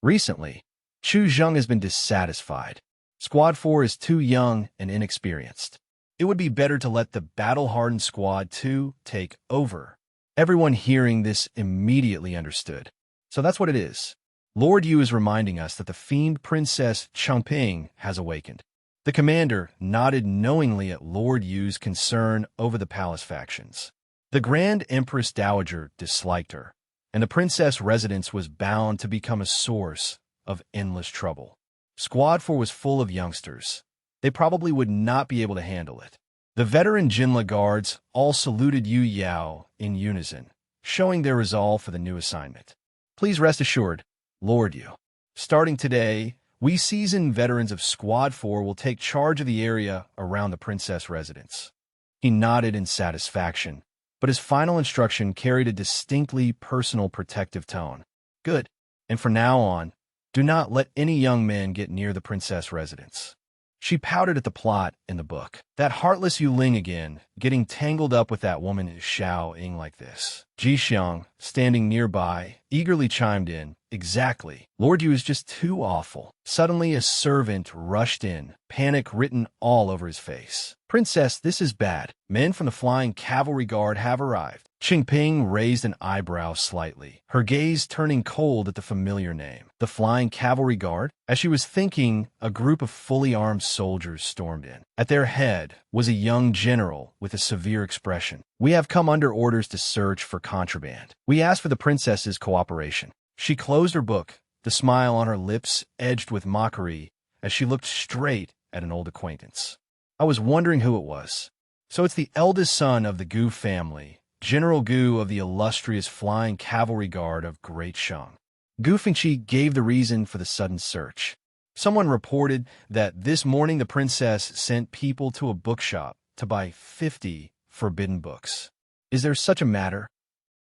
Recently, Chu Zheng has been dissatisfied. Squad 4 is too young and inexperienced. It would be better to let the battle-hardened Squad 2 take over. Everyone hearing this immediately understood. So that's what it is. Lord Yu is reminding us that the fiend Princess Changping has awakened. The commander nodded knowingly at Lord Yu's concern over the palace factions. The Grand Empress Dowager disliked her, and the princess residence was bound to become a source of endless trouble. Squad 4 was full of youngsters. They probably would not be able to handle it. The veteran Jinla guards all saluted Yu Yao in unison, showing their resolve for the new assignment. Please rest assured, Lord Yu. Starting today, we seasoned veterans of Squad 4 will take charge of the area around the princess residence. He nodded in satisfaction, but his final instruction carried a distinctly personal protective tone. Good. And from now on, do not let any young men get near the princess residence. She pouted at the plot in the book. That heartless Yu Ling again, getting tangled up with that woman is Xiao Ying like this. Jixiang, standing nearby, eagerly chimed in. Exactly. Lord Yu is just too awful. Suddenly, a servant rushed in, panic written all over his face. Princess, this is bad. Men from the Flying Cavalry Guard have arrived. Qingping raised an eyebrow slightly, her gaze turning cold at the familiar name. The Flying Cavalry Guard? As she was thinking, a group of fully armed soldiers stormed in. At their head was a young general with a severe expression. We have come under orders to search for contraband. We ask for the princess's cooperation. She closed her book, the smile on her lips edged with mockery as she looked straight at an old acquaintance. I was wondering who it was. So it's the eldest son of the Gu family, General Gu of the illustrious Flying Cavalry Guard of Great Shang. Gu Fengqi gave the reason for the sudden search. Someone reported that this morning the princess sent people to a bookshop to buy 50 forbidden books. Is there such a matter?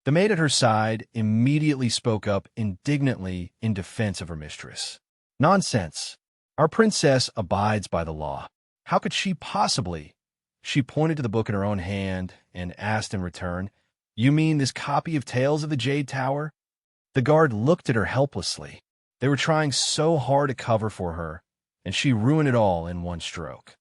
The maid at her side immediately spoke up indignantly in defense of her mistress. Nonsense. Our princess abides by the law. How could she possibly? She pointed to the book in her own hand and asked in return, You mean this copy of Tales of the Jade Tower? The guard looked at her helplessly. They were trying so hard to cover for her, and she ruined it all in one stroke.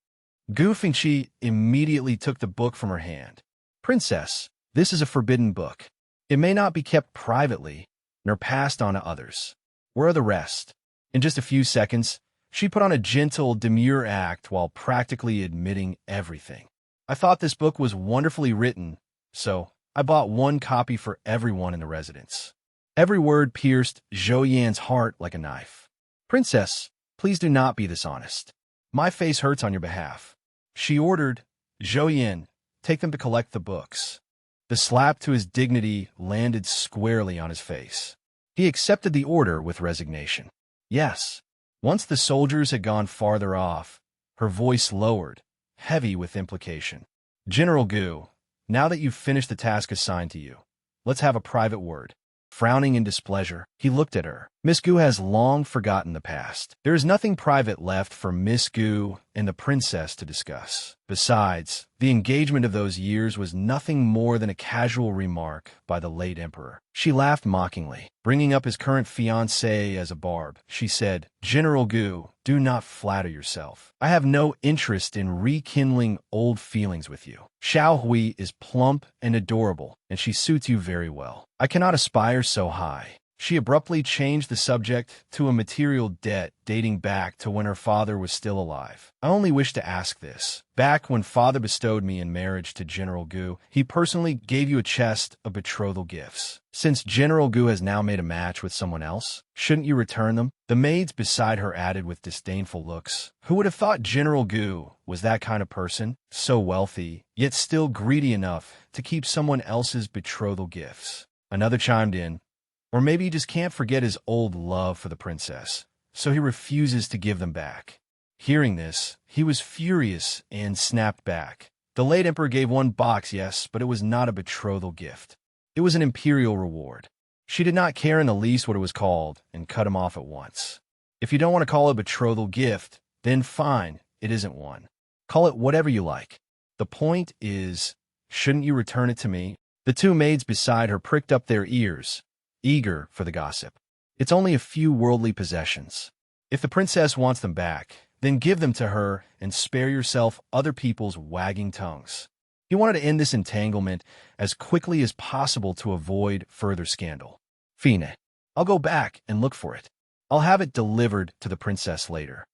Gu Fengqi immediately took the book from her hand. Princess, this is a forbidden book. It may not be kept privately, nor passed on to others. Where are the rest? In just a few seconds, she put on a gentle, demure act while practically admitting everything. I thought this book was wonderfully written, so I bought one copy for everyone in the residence. Every word pierced Zhou Yan's heart like a knife. Princess, please do not be dishonest. My face hurts on your behalf. She ordered, Zhou Yan, take them to collect the books. The slap to his dignity landed squarely on his face. He accepted the order with resignation. Yes. Once the soldiers had gone farther off, her voice lowered, heavy with implication. General Gu, now that you've finished the task assigned to you, let's have a private word. Frowning in displeasure, he looked at her. Miss Gu has long forgotten the past. There is nothing private left for Miss Gu and the princess to discuss. Besides, the engagement of those years was nothing more than a casual remark by the late emperor. She laughed mockingly. Bringing up his current fiancée as a barb, she said, General Gu, do not flatter yourself. I have no interest in rekindling old feelings with you. Xiao Hui is plump and adorable, and she suits you very well. I cannot aspire so high. She abruptly changed the subject to a material debt dating back to when her father was still alive. I only wish to ask this. Back when father bestowed me in marriage to General Gu, he personally gave you a chest of betrothal gifts. Since General Gu has now made a match with someone else, shouldn't you return them? The maids beside her added with disdainful looks. Who would have thought General Gu was that kind of person? So wealthy, yet still greedy enough to keep someone else's betrothal gifts. Another chimed in. Or maybe he just can't forget his old love for the princess, so he refuses to give them back. Hearing this, he was furious and snapped back. The late emperor gave one box, yes, but it was not a betrothal gift. It was an imperial reward. She did not care in the least what it was called and cut him off at once. If you don't want to call it a betrothal gift, then fine, it isn't one. Call it whatever you like. The point is, shouldn't you return it to me? The two maids beside her pricked up their ears, eager for the gossip. It's only a few worldly possessions. If the princess wants them back, then give them to her and spare yourself other people's wagging tongues. He wanted to end this entanglement as quickly as possible to avoid further scandal. Fine. I'll go back and look for it. I'll have it delivered to the princess later.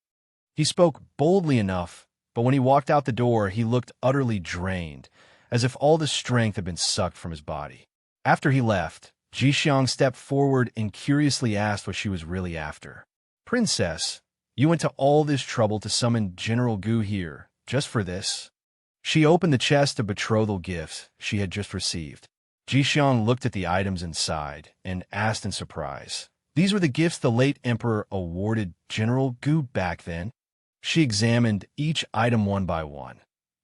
He spoke boldly enough, but when he walked out the door, he looked utterly drained, as if all the strength had been sucked from his body. After he left, Ji Xiang stepped forward and curiously asked what she was really after. Princess, you went to all this trouble to summon General Gu here, just for this? She opened the chest of betrothal gifts she had just received. Ji Xiang looked at the items inside and asked in surprise. These were the gifts the late emperor awarded General Gu back then. She examined each item one by one.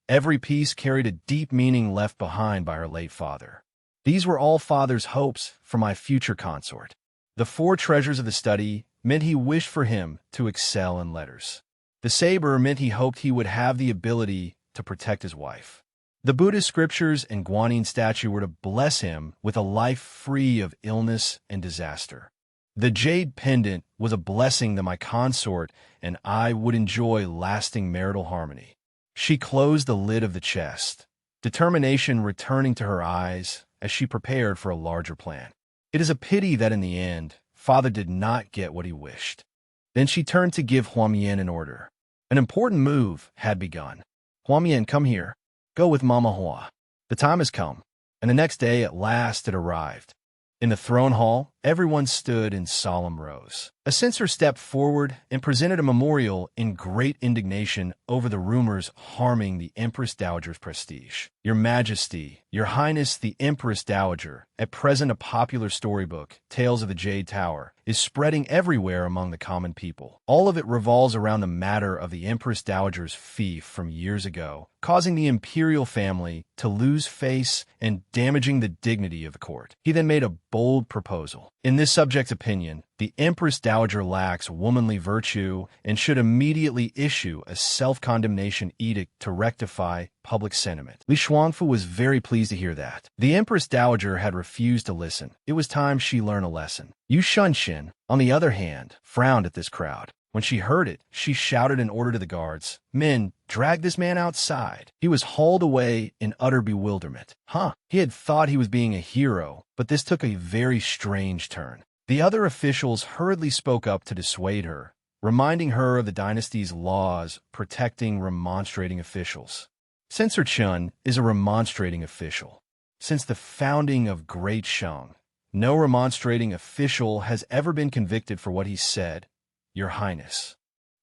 Every piece carried a deep meaning left behind by her late father. These were all father's hopes for my future consort. The 4 treasures of the study meant he wished for him to excel in letters. The saber meant he hoped he would have the ability to protect his wife. The Buddhist scriptures and Guanyin statue were to bless him with a life free of illness and disaster. The jade pendant was a blessing that my consort and I would enjoy lasting marital harmony. She closed the lid of the chest, determination returning to her eyes as she prepared for a larger plan. It is a pity that in the end, father did not get what he wished. Then she turned to give Huamian an order. An important move had begun. Huamian, come here. Go with Mama Hua. The time has come. And the next day, at last, it arrived. In the throne hall, everyone stood in solemn rows. A censor stepped forward and presented a memorial in great indignation over the rumors harming the Empress Dowager's prestige. Your Majesty, Your Highness the Empress Dowager, at present a popular storybook, Tales of the Jade Tower, is spreading everywhere among the common people. All of it revolves around the matter of the Empress Dowager's fief from years ago, causing the imperial family to lose face and damaging the dignity of the court. He then made a bold proposal. In this subject's opinion, the Empress Dowager lacks womanly virtue and should immediately issue a self-condemnation edict to rectify public sentiment. Li Shuangfu was very pleased to hear that. The Empress Dowager had refused to listen. It was time she learn a lesson. Yu Shunshin, on the other hand, frowned at this crowd. When she heard it, she shouted an order to the guards. Men, drag this man outside. He was hauled away in utter bewilderment. He had thought he was being a hero, but this took a very strange turn. The other officials hurriedly spoke up to dissuade her, reminding her of the dynasty's laws protecting remonstrating officials. Censor Chun is a remonstrating official. Since the founding of Great Shang, no remonstrating official has ever been convicted for what he said, Your Highness.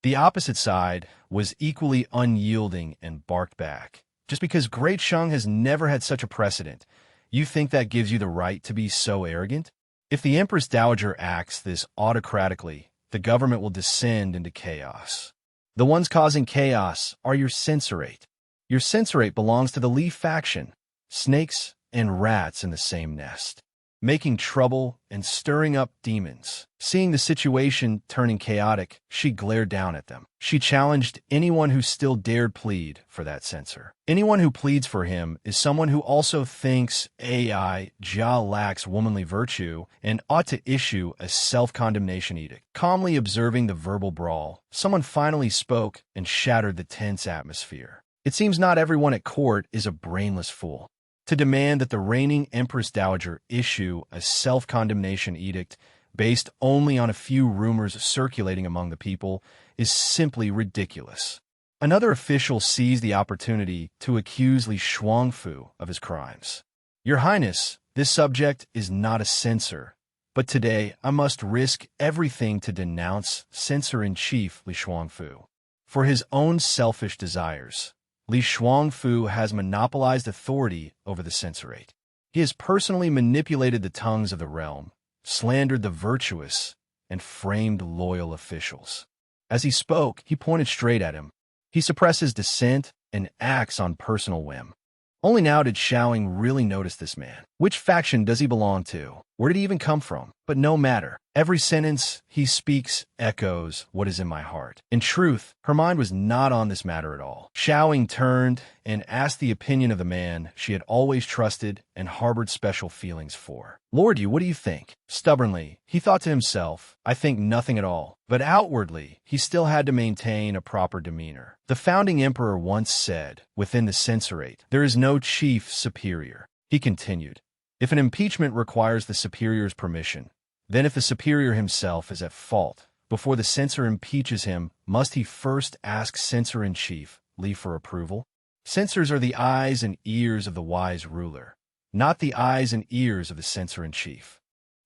The opposite side was equally unyielding and barked back. Just because Great Shang has never had such a precedent, you think that gives you the right to be so arrogant? If the Empress Dowager acts this autocratically, the government will descend into chaos. The ones causing chaos are your censorate. Your censorate belongs to the Li faction, snakes and rats in the same nest, making trouble and stirring up demons. Seeing the situation turning chaotic, she glared down at them. She challenged anyone who still dared plead for that censor. Anyone who pleads for him is someone who also thinks AI Jia lacks womanly virtue and ought to issue a self-condemnation edict. Calmly observing the verbal brawl, someone finally spoke and shattered the tense atmosphere. It seems not everyone at court is a brainless fool. To demand that the reigning Empress Dowager issue a self-condemnation edict based only on a few rumors circulating among the people is simply ridiculous. Another official seized the opportunity to accuse Li Shuangfu of his crimes. Your Highness, this subject is not a censor, but today I must risk everything to denounce Censor-in-Chief Li Shuangfu. For his own selfish desires, Li Shuangfu has monopolized authority over the censorate. He has personally manipulated the tongues of the realm, slandered the virtuous, and framed loyal officials. As he spoke, he pointed straight at him. He suppresses dissent and acts on personal whim. Only now did Xiaoing really notice this man. Which faction does he belong to? Where did he even come from? But no matter. Every sentence he speaks echoes what is in my heart. In truth, her mind was not on this matter at all. Xiaoing turned and asked the opinion of the man she had always trusted and harbored special feelings for. Lord Yu, what do you think? Stubbornly, he thought to himself, I think nothing at all. But outwardly, he still had to maintain a proper demeanor. The founding emperor once said, within the censorate, there is no chief superior. He continued, if an impeachment requires the superior's permission, then if the superior himself is at fault, before the censor impeaches him, must he first ask Censor-in-Chief Li for approval? Censors are the eyes and ears of the wise ruler, not the eyes and ears of the Censor-in-Chief.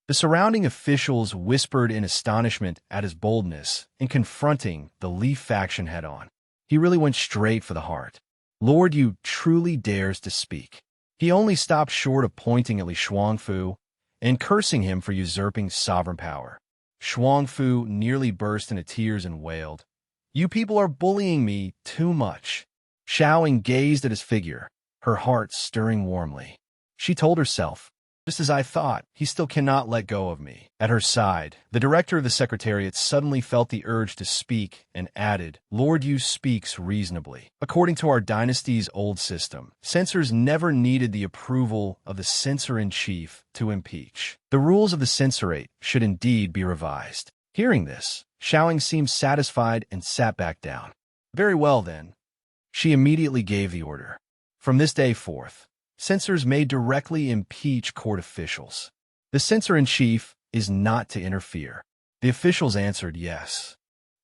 The surrounding officials whispered in astonishment at his boldness in confronting the Li faction head-on. He really went straight for the heart. Lord Yu truly dares to speak. He only stopped short of pointing at Li Shuangfu and cursing him for usurping sovereign power. Shuangfu nearly burst into tears and wailed, You people are bullying me too much. Xiaoing gazed at his figure, her heart stirring warmly. She told herself, Just as I thought, he still cannot let go of me. At her side, the director of the Secretariat suddenly felt the urge to speak and added, Lord Yu speaks reasonably. According to our dynasty's old system, censors never needed the approval of the censor-in-chief to impeach. The rules of the censorate should indeed be revised. Hearing this, Xiaoying seemed satisfied and sat back down. Very well then. She immediately gave the order. From this day forth, censors may directly impeach court officials. The censor-in-chief is not to interfere. The officials answered yes.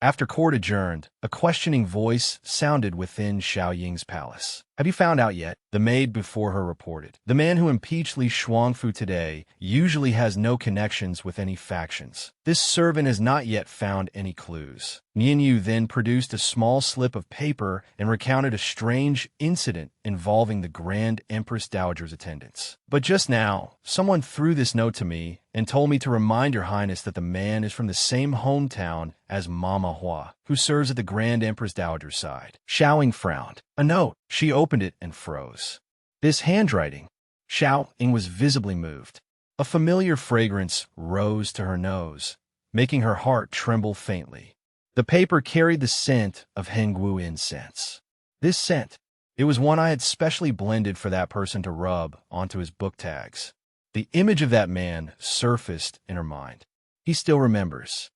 After court adjourned, a questioning voice sounded within Xiaoying's palace. Have you found out yet? The maid before her reported. The man who impeached Li Shuangfu today usually has no connections with any factions. This servant has not yet found any clues. Nianyu then produced a small slip of paper and recounted a strange incident involving the Grand Empress Dowager's attendants. But just now, someone threw this note to me and told me to remind Your Highness that the man is from the same hometown as Manhwa, who serves at the Grand Empress Dowager's side. Xiaoying frowned. A note. She opened it and froze. This handwriting. Xiaoying was visibly moved. A familiar fragrance rose to her nose, making her heart tremble faintly. The paper carried the scent of Hengwu incense. This scent, it was one I had specially blended for that person to rub onto his book tags. The image of that man surfaced in her mind. He still remembers.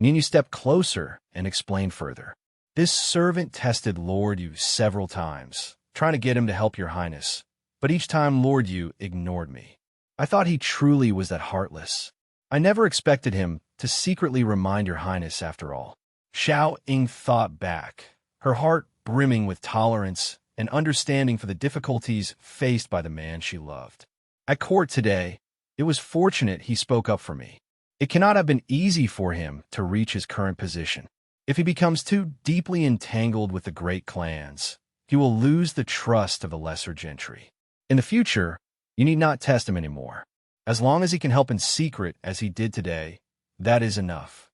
Nianyu stepped closer and explained further. This servant tested Lord Yu several times, trying to get him to help Your Highness, but each time Lord Yu ignored me. I thought he truly was that heartless. I never expected him to secretly remind Your Highness after all. Xiaoying thought back, her heart brimming with tolerance and understanding for the difficulties faced by the man she loved. At court today, it was fortunate he spoke up for me. It cannot have been easy for him to reach his current position. If he becomes too deeply entangled with the great clans, he will lose the trust of the lesser gentry. In the future, you need not test him anymore. As long as he can help in secret as he did today, that is enough.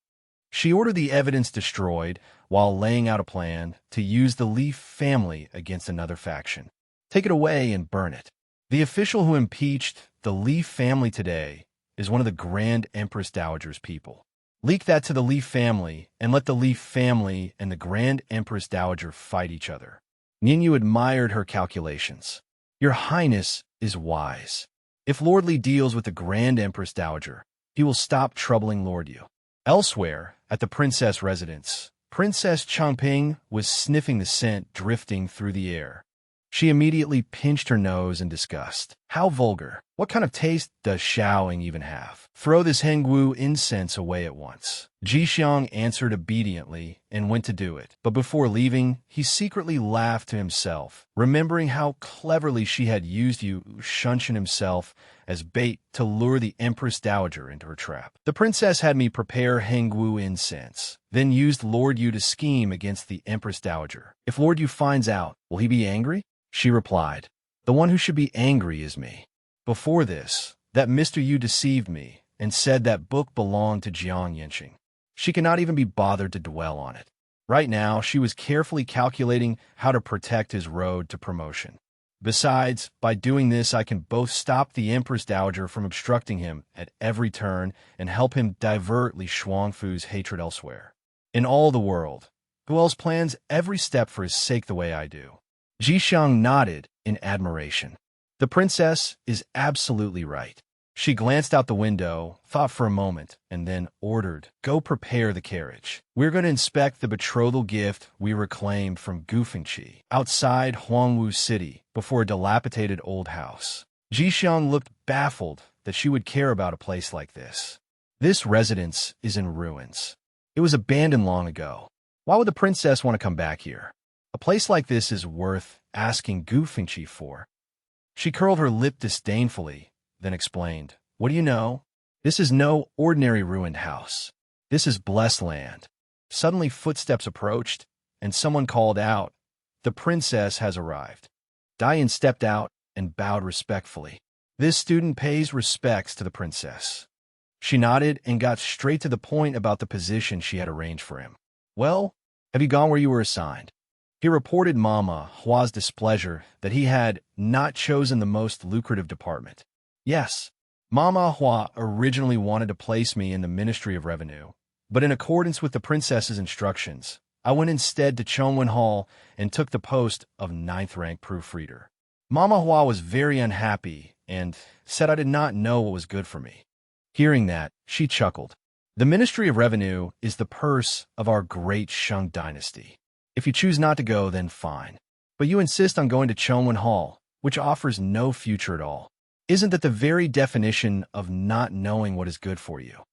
She ordered the evidence destroyed while laying out a plan to use the Li family against another faction. Take it away and burn it. The official who impeached the Li family today is one of the Grand Empress Dowager's people. Leak that to the Li family and let the Li family and the Grand Empress Dowager fight each other. Nianyu admired her calculations. Your Highness is wise. If Lord Li deals with the Grand Empress Dowager, he will stop troubling Lord Yu. Elsewhere, at the princess residence, Princess Changping was sniffing the scent drifting through the air. She immediately pinched her nose in disgust. How vulgar. What kind of taste does Xiaoying even have? Throw this Hengwu incense away at once. Jixiang answered obediently and went to do it. But before leaving, he secretly laughed to himself, remembering how cleverly she had used Yu Shunshin himself as bait to lure the Empress Dowager into her trap. The princess had me prepare Hengwu incense, then used Lord Yu to scheme against the Empress Dowager. If Lord Yu finds out, will he be angry? She replied, the one who should be angry is me. Before this, that Mr. Yu deceived me and said that book belonged to Jiang Yanqing. She cannot even be bothered to dwell on it. Right now, she was carefully calculating how to protect his road to promotion. Besides, by doing this, I can both stop the Empress Dowager from obstructing him at every turn and help him divert Li Shuangfu's hatred elsewhere. In all the world, who else plans every step for his sake the way I do? Jixiang nodded in admiration. The princess is absolutely right. She glanced out the window, thought for a moment, and then ordered, go prepare the carriage. We're going to inspect the betrothal gift we reclaimed from Gufengqi outside Huangwu City before a dilapidated old house. Jixiang looked baffled that she would care about a place like this. This residence is in ruins. It was abandoned long ago. Why would the princess want to come back here? A place like this is worth asking Gufengqi for. She curled her lip disdainfully, then explained, what do you know? This is no ordinary ruined house. This is blessed land. Suddenly footsteps approached, and someone called out, the princess has arrived. Dian stepped out and bowed respectfully. This student pays respects to the princess. She nodded and got straight to the point about the position she had arranged for him. Well, have you gone where you were assigned? He reported Mama Hua's displeasure that he had not chosen the most lucrative department. Yes, Manhwa originally wanted to place me in the Ministry of Revenue, but in accordance with the princess's instructions, I went instead to Chongwon Hall and took the post of ninth-rank proofreader. Manhwa was very unhappy and said I did not know what was good for me. Hearing that, she chuckled. The Ministry of Revenue is the purse of our great Shang dynasty. If you choose not to go, then fine. But you insist on going to Chongwon Hall, which offers no future at all. Isn't that the very definition of not knowing what is good for you?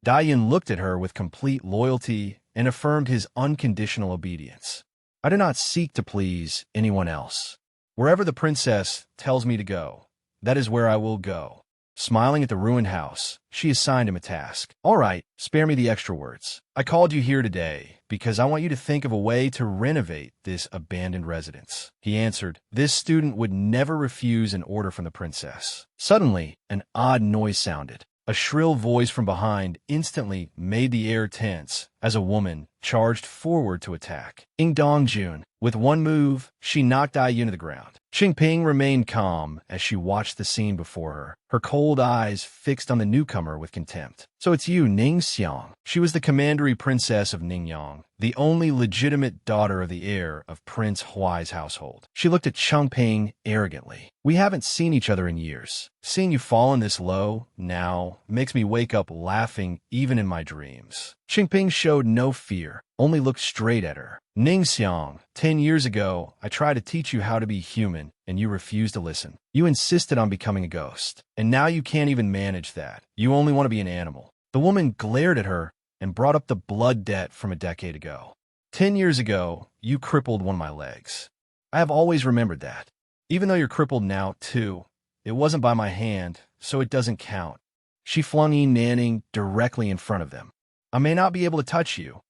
Dai-yun looked at her with complete loyalty and affirmed his unconditional obedience. I do not seek to please anyone else. Wherever the princess tells me to go, that is where I will go. Smiling at the ruined house, she assigned him a task. All right, spare me the extra words. I called you here today because I want you to think of a way to renovate this abandoned residence. He answered. This student would never refuse an order from the princess. Suddenly, an odd noise sounded. A shrill voice from behind instantly made the air tense as a woman charged forward to attack. Ing Dongjun. With one move, she knocked Dai-yun to the ground. Qingping remained calm as she watched the scene before her, her cold eyes fixed on the newcomer with contempt. So it's you, Ning Xiang. She was the commandery princess of Ningyang, the only legitimate daughter of the heir of Prince Huai's household. She looked at Qingping arrogantly. We haven't seen each other in years. Seeing you fallen this low now makes me wake up laughing even in my dreams. Qingping showed no fear, only looked straight at her. Ning Xiang, 10 years ago, I tried to teach you how to be human, and you refused to listen. You insisted on becoming a ghost, and now you can't even manage that. You only want to be an animal. The woman glared at her and brought up the blood debt from a decade ago. 10 years ago, you crippled one of my legs. I have always remembered that. Even though you're crippled now, too, it wasn't by my hand, so it doesn't count. She flung Yi Nanning directly in front of them. I may not be able to touch you,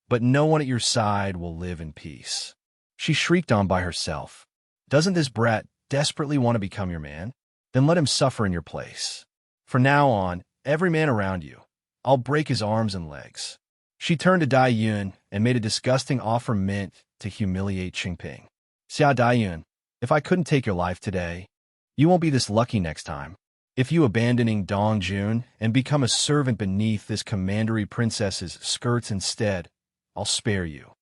but no one at your side will live in peace. She shrieked on by herself. Doesn't this brat desperately want to become your man? Then let him suffer in your place. From now on, every man around you, I'll break his arms and legs. She turned to Dai-yun and made a disgusting offer meant to humiliate Qingping. Xia Dai-yun, if I couldn't take your life today, you won't be this lucky next time. If you abandoning Dongjun and become a servant beneath this commandery princess's skirts instead, I'll spare you.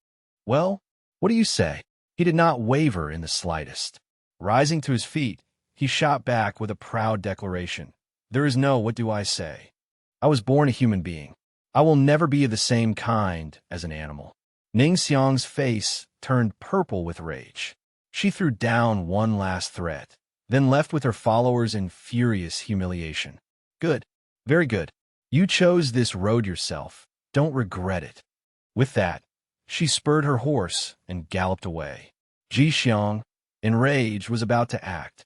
Well, what do you say? He did not waver in the slightest. Rising to his feet, he shot back with a proud declaration. There is no what do I say. I was born a human being. I will never be of the same kind as an animal. Ning Xiang's face turned purple with rage. She threw down one last threat, then left with her followers in furious humiliation. Good. Very good. You chose this road yourself. Don't regret it. With that, she spurred her horse and galloped away. Ji Xiang, enraged, was about to act.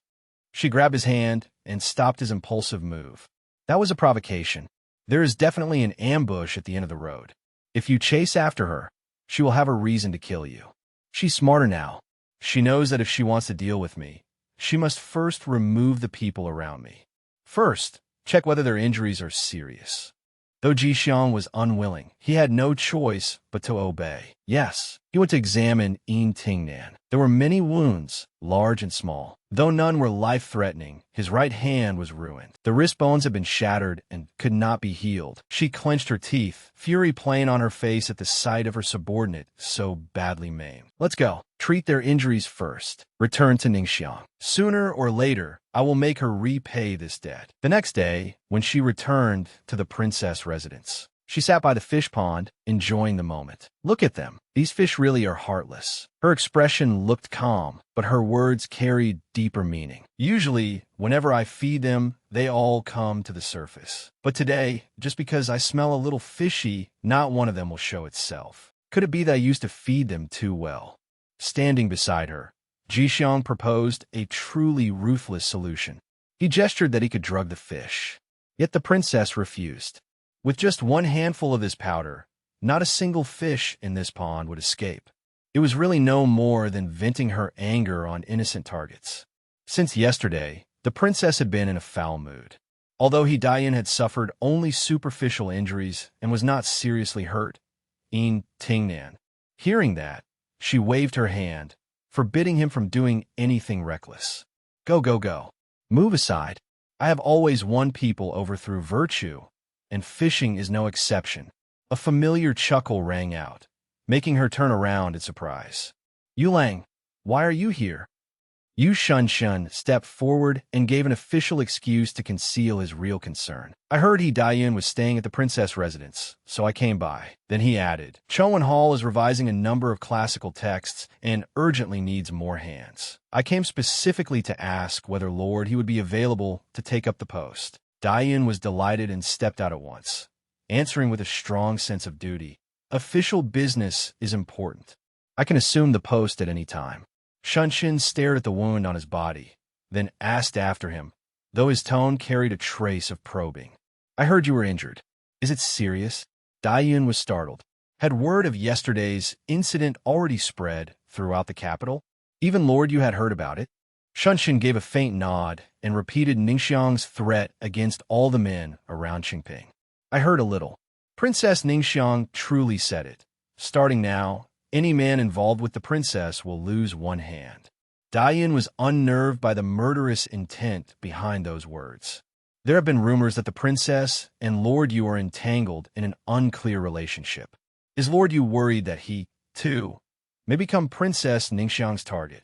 She grabbed his hand and stopped his impulsive move. That was a provocation. There is definitely an ambush at the end of the road. If you chase after her, she will have a reason to kill you. She's smarter now. She knows that if she wants to deal with me, she must first remove the people around me. First, check whether their injuries are serious. Though Ji Xiang was unwilling, he had no choice but to obey. Yes, he went to examine Yin Tingnan. There were many wounds, large and small. Though none were life-threatening, his right hand was ruined. The wrist bones had been shattered and could not be healed. She clenched her teeth, fury playing on her face at the sight of her subordinate so badly maimed. Let's go. Treat their injuries first. Return to Ningxiang. Sooner or later, I will make her repay this debt. The next day, when she returned to the princess residence, she sat by the fish pond, enjoying the moment. Look at them. These fish really are heartless. Her expression looked calm, but her words carried deeper meaning. Usually, whenever I feed them, they all come to the surface. But today, just because I smell a little fishy, not one of them will show itself. Could it be that I used to feed them too well? Standing beside her, Ji Xiang proposed a truly ruthless solution. He gestured that he could drug the fish. Yet the princess refused. With just one handful of this powder, not a single fish in this pond would escape. It was really no more than venting her anger on innocent targets. Since yesterday, the princess had been in a foul mood. Although Dai-yun had suffered only superficial injuries and was not seriously hurt, Yin Tingnan, hearing that, she waved her hand, forbidding him from doing anything reckless. Go, go, go. Move aside. I have always won people over through virtue, and fishing is no exception. A familiar chuckle rang out, making her turn around in surprise. Yulang, why are you here? Yu Shun stepped forward and gave an official excuse to conceal his real concern. I heard Dayun was staying at the princess residence, so I came by. Then he added, Chowan Hall is revising a number of classical texts and urgently needs more hands. I came specifically to ask whether Lord he would be available to take up the post. Dayun was delighted and stepped out at once, answering with a strong sense of duty. Official business is important. I can assume the post at any time. Shunshin stared at the wound on his body, then asked after him, though his tone carried a trace of probing. I heard you were injured. Is it serious? Dayun was startled. Had word of yesterday's incident already spread throughout the capital? Even Lord Yu had heard about it? Shunshin gave a faint nod and repeated Ningxiang's threat against all the men around Qingping. I heard a little. Princess Ningxiang truly said it. Starting now, any man involved with the princess will lose one hand. Dayun was unnerved by the murderous intent behind those words. There have been rumors that the princess and Lord Yu are entangled in an unclear relationship. Is Lord Yu worried that he, too, may become Princess Ningxiang's target?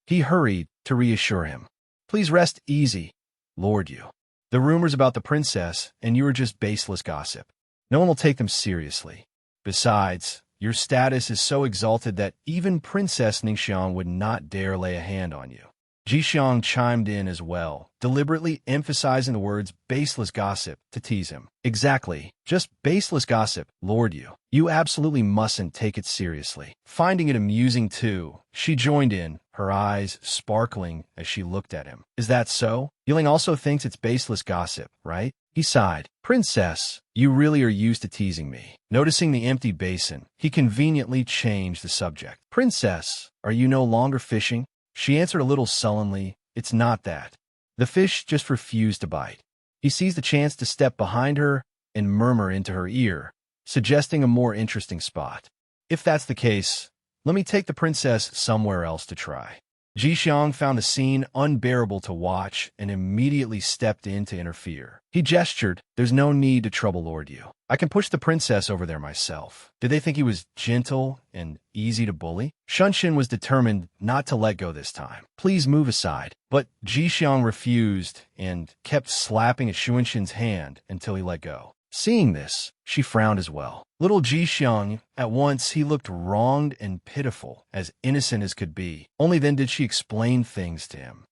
He hurried to reassure him. Please rest easy, Lord Yu. The rumors about the princess and you are just baseless gossip. No one will take them seriously. Besides, your status is so exalted that even Princess Ningxiang would not dare lay a hand on you. Jixiang chimed in as well, deliberately emphasizing the words baseless gossip to tease him. Exactly, just baseless gossip, Lord Yu. You absolutely mustn't take it seriously. Finding it amusing too, she joined in, her eyes sparkling as she looked at him. Is that so? Yiling also thinks it's baseless gossip, right? He sighed. Princess, you really are used to teasing me. Noticing the empty basin, he conveniently changed the subject. Princess, are you no longer fishing? She answered a little sullenly, it's not that. The fish just refused to bite. He seized the chance to step behind her and murmur into her ear, suggesting a more interesting spot. If that's the case, let me take the princess somewhere else to try. Jixiang found the scene unbearable to watch and immediately stepped in to interfere. He gestured, there's no need to trouble Lord Yu. I can push the princess over there myself. Did they think he was gentle and easy to bully? Shunshin was determined not to let go this time. Please move aside. But Jixiang refused and kept slapping at Shunshin's hand until he let go. Seeing this, she frowned as well. Little Jixiang, at once he looked wronged and pitiful, as innocent as could be. Only then did she explain things to him.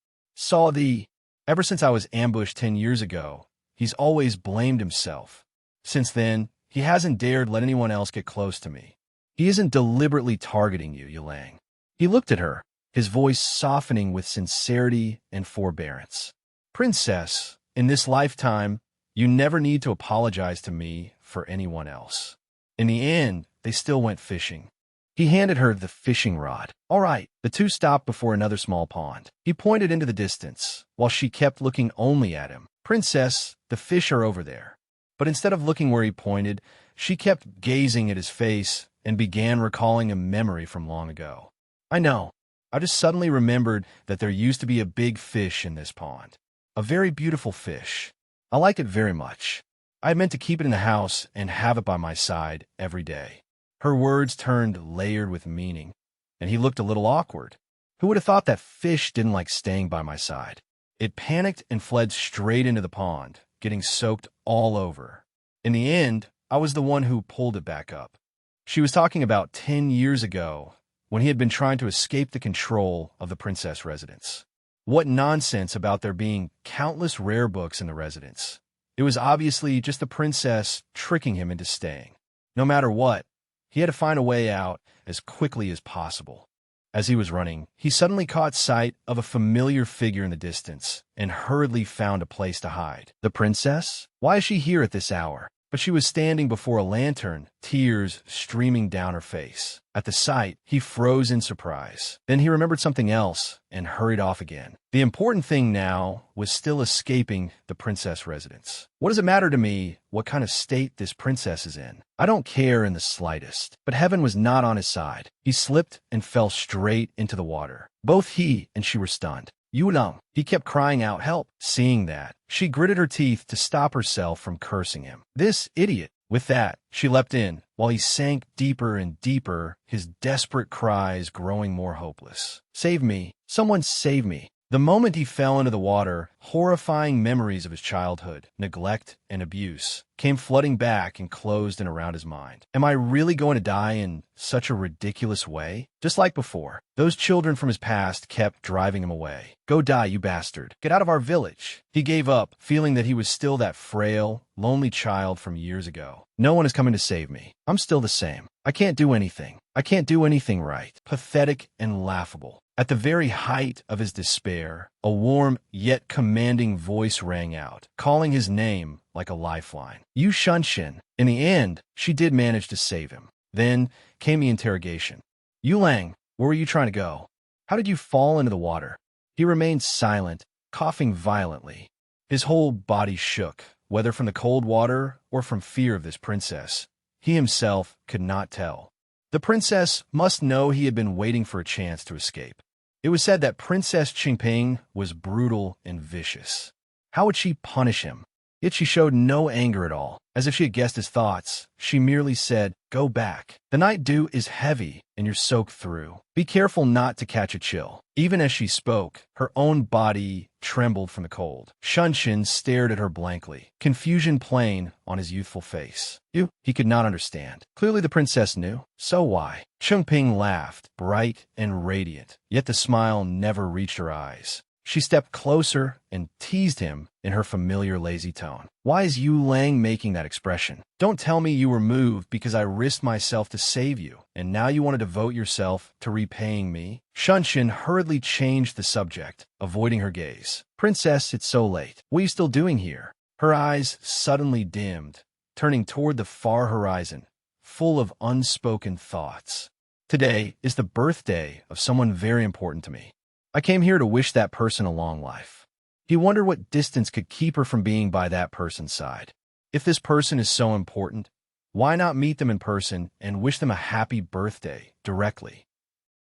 Ever since I was ambushed 10 years ago, he's always blamed himself. Since then, he hasn't dared let anyone else get close to me. He isn't deliberately targeting you, Yulang. He looked at her, his voice softening with sincerity and forbearance. Princess, in this lifetime, you never need to apologize to me for anyone else. In the end, they still went fishing. He handed her the fishing rod. All right. The two stopped before another small pond. He pointed into the distance, while she kept looking only at him. Princess, the fish are over there. But instead of looking where he pointed, she kept gazing at his face and began recalling a memory from long ago. I know. I just suddenly remembered that there used to be a big fish in this pond. A very beautiful fish. I liked it very much. I had meant to keep it in the house and have it by my side every day. Her words turned layered with meaning, and he looked a little awkward. Who would have thought that fish didn't like staying by my side? It panicked and fled straight into the pond, getting soaked all over. In the end, I was the one who pulled it back up. She was talking about 10 years ago, when he had been trying to escape the control of the princess residence. What nonsense about there being countless rare books in the residence. It was obviously just the princess tricking him into staying. No matter what, he had to find a way out as quickly as possible. As he was running, he suddenly caught sight of a familiar figure in the distance and hurriedly found a place to hide. The princess? Why is she here at this hour? But she was standing before a lantern, tears streaming down her face. At the sight, he froze in surprise. Then he remembered something else and hurried off again. The important thing now was still escaping the princess residence. What does it matter to me what kind of state this princess is in? I don't care in the slightest. But heaven was not on his side. He slipped and fell straight into the water. Both he and she were stunned. Yulang, he kept crying out help. Seeing that, She gritted her teeth to stop herself from cursing him. This idiot! With that, she leapt in, while he sank deeper and deeper, his desperate cries growing more hopeless. "Save me! Someone save me!" The moment he fell into the water, horrifying memories of his childhood, neglect, and abuse came flooding back and closed in around his mind. Am I really going to die in such a ridiculous way? Just like before, those children from his past kept driving him away. "Go die, you bastard. Get out of our village." He gave up, feeling that he was still that frail, lonely child from years ago. No one is coming to save me. I'm still the same. I can't do anything. I can't do anything right. Pathetic and laughable. At the very height of his despair, a warm yet commanding voice rang out, calling his name like a lifeline. "You Shunshin." In the end, she did manage to save him. Then came the interrogation. "You Lang, where were you trying to go? How did you fall into the water?" He remained silent, coughing violently. His whole body shook, whether from the cold water or from fear of this princess. He himself could not tell. The princess must know he had been waiting for a chance to escape. It was said that Princess Qingping was brutal and vicious. How would she punish him? Yet she showed no anger at all. As if she had guessed his thoughts, she merely said, "Go back. The night dew is heavy, and you're soaked through. Be careful not to catch a chill." Even as she spoke, her own body trembled from the cold. Shunshin stared at her blankly, confusion plain on his youthful face. He could not understand. Clearly the princess knew. So why? Qingping laughed, bright and radiant, yet the smile never reached her eyes. She stepped closer and teased him in her familiar lazy tone. "Why is Yu Lang making that expression? Don't tell me you were moved because I risked myself to save you, and now you want to devote yourself to repaying me?" Shunshin hurriedly changed the subject, avoiding her gaze. "Princess, it's so late. What are you still doing here?" Her eyes suddenly dimmed, turning toward the far horizon, full of unspoken thoughts. "Today is the birthday of someone very important to me. I came here to wish that person a long life." He wondered what distance could keep her from being by that person's side. If this person is so important, why not meet them in person and wish them a happy birthday directly?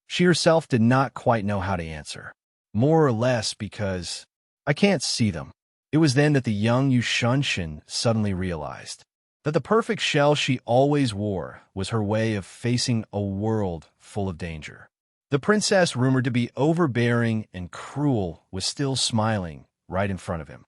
She herself did not quite know how to answer. More or less because, "I can't see them." It was then that the young Yu Shunshin suddenly realized that the perfect shell she always wore was her way of facing a world full of danger. The princess, rumored to be overbearing and cruel, was still smiling right in front of him.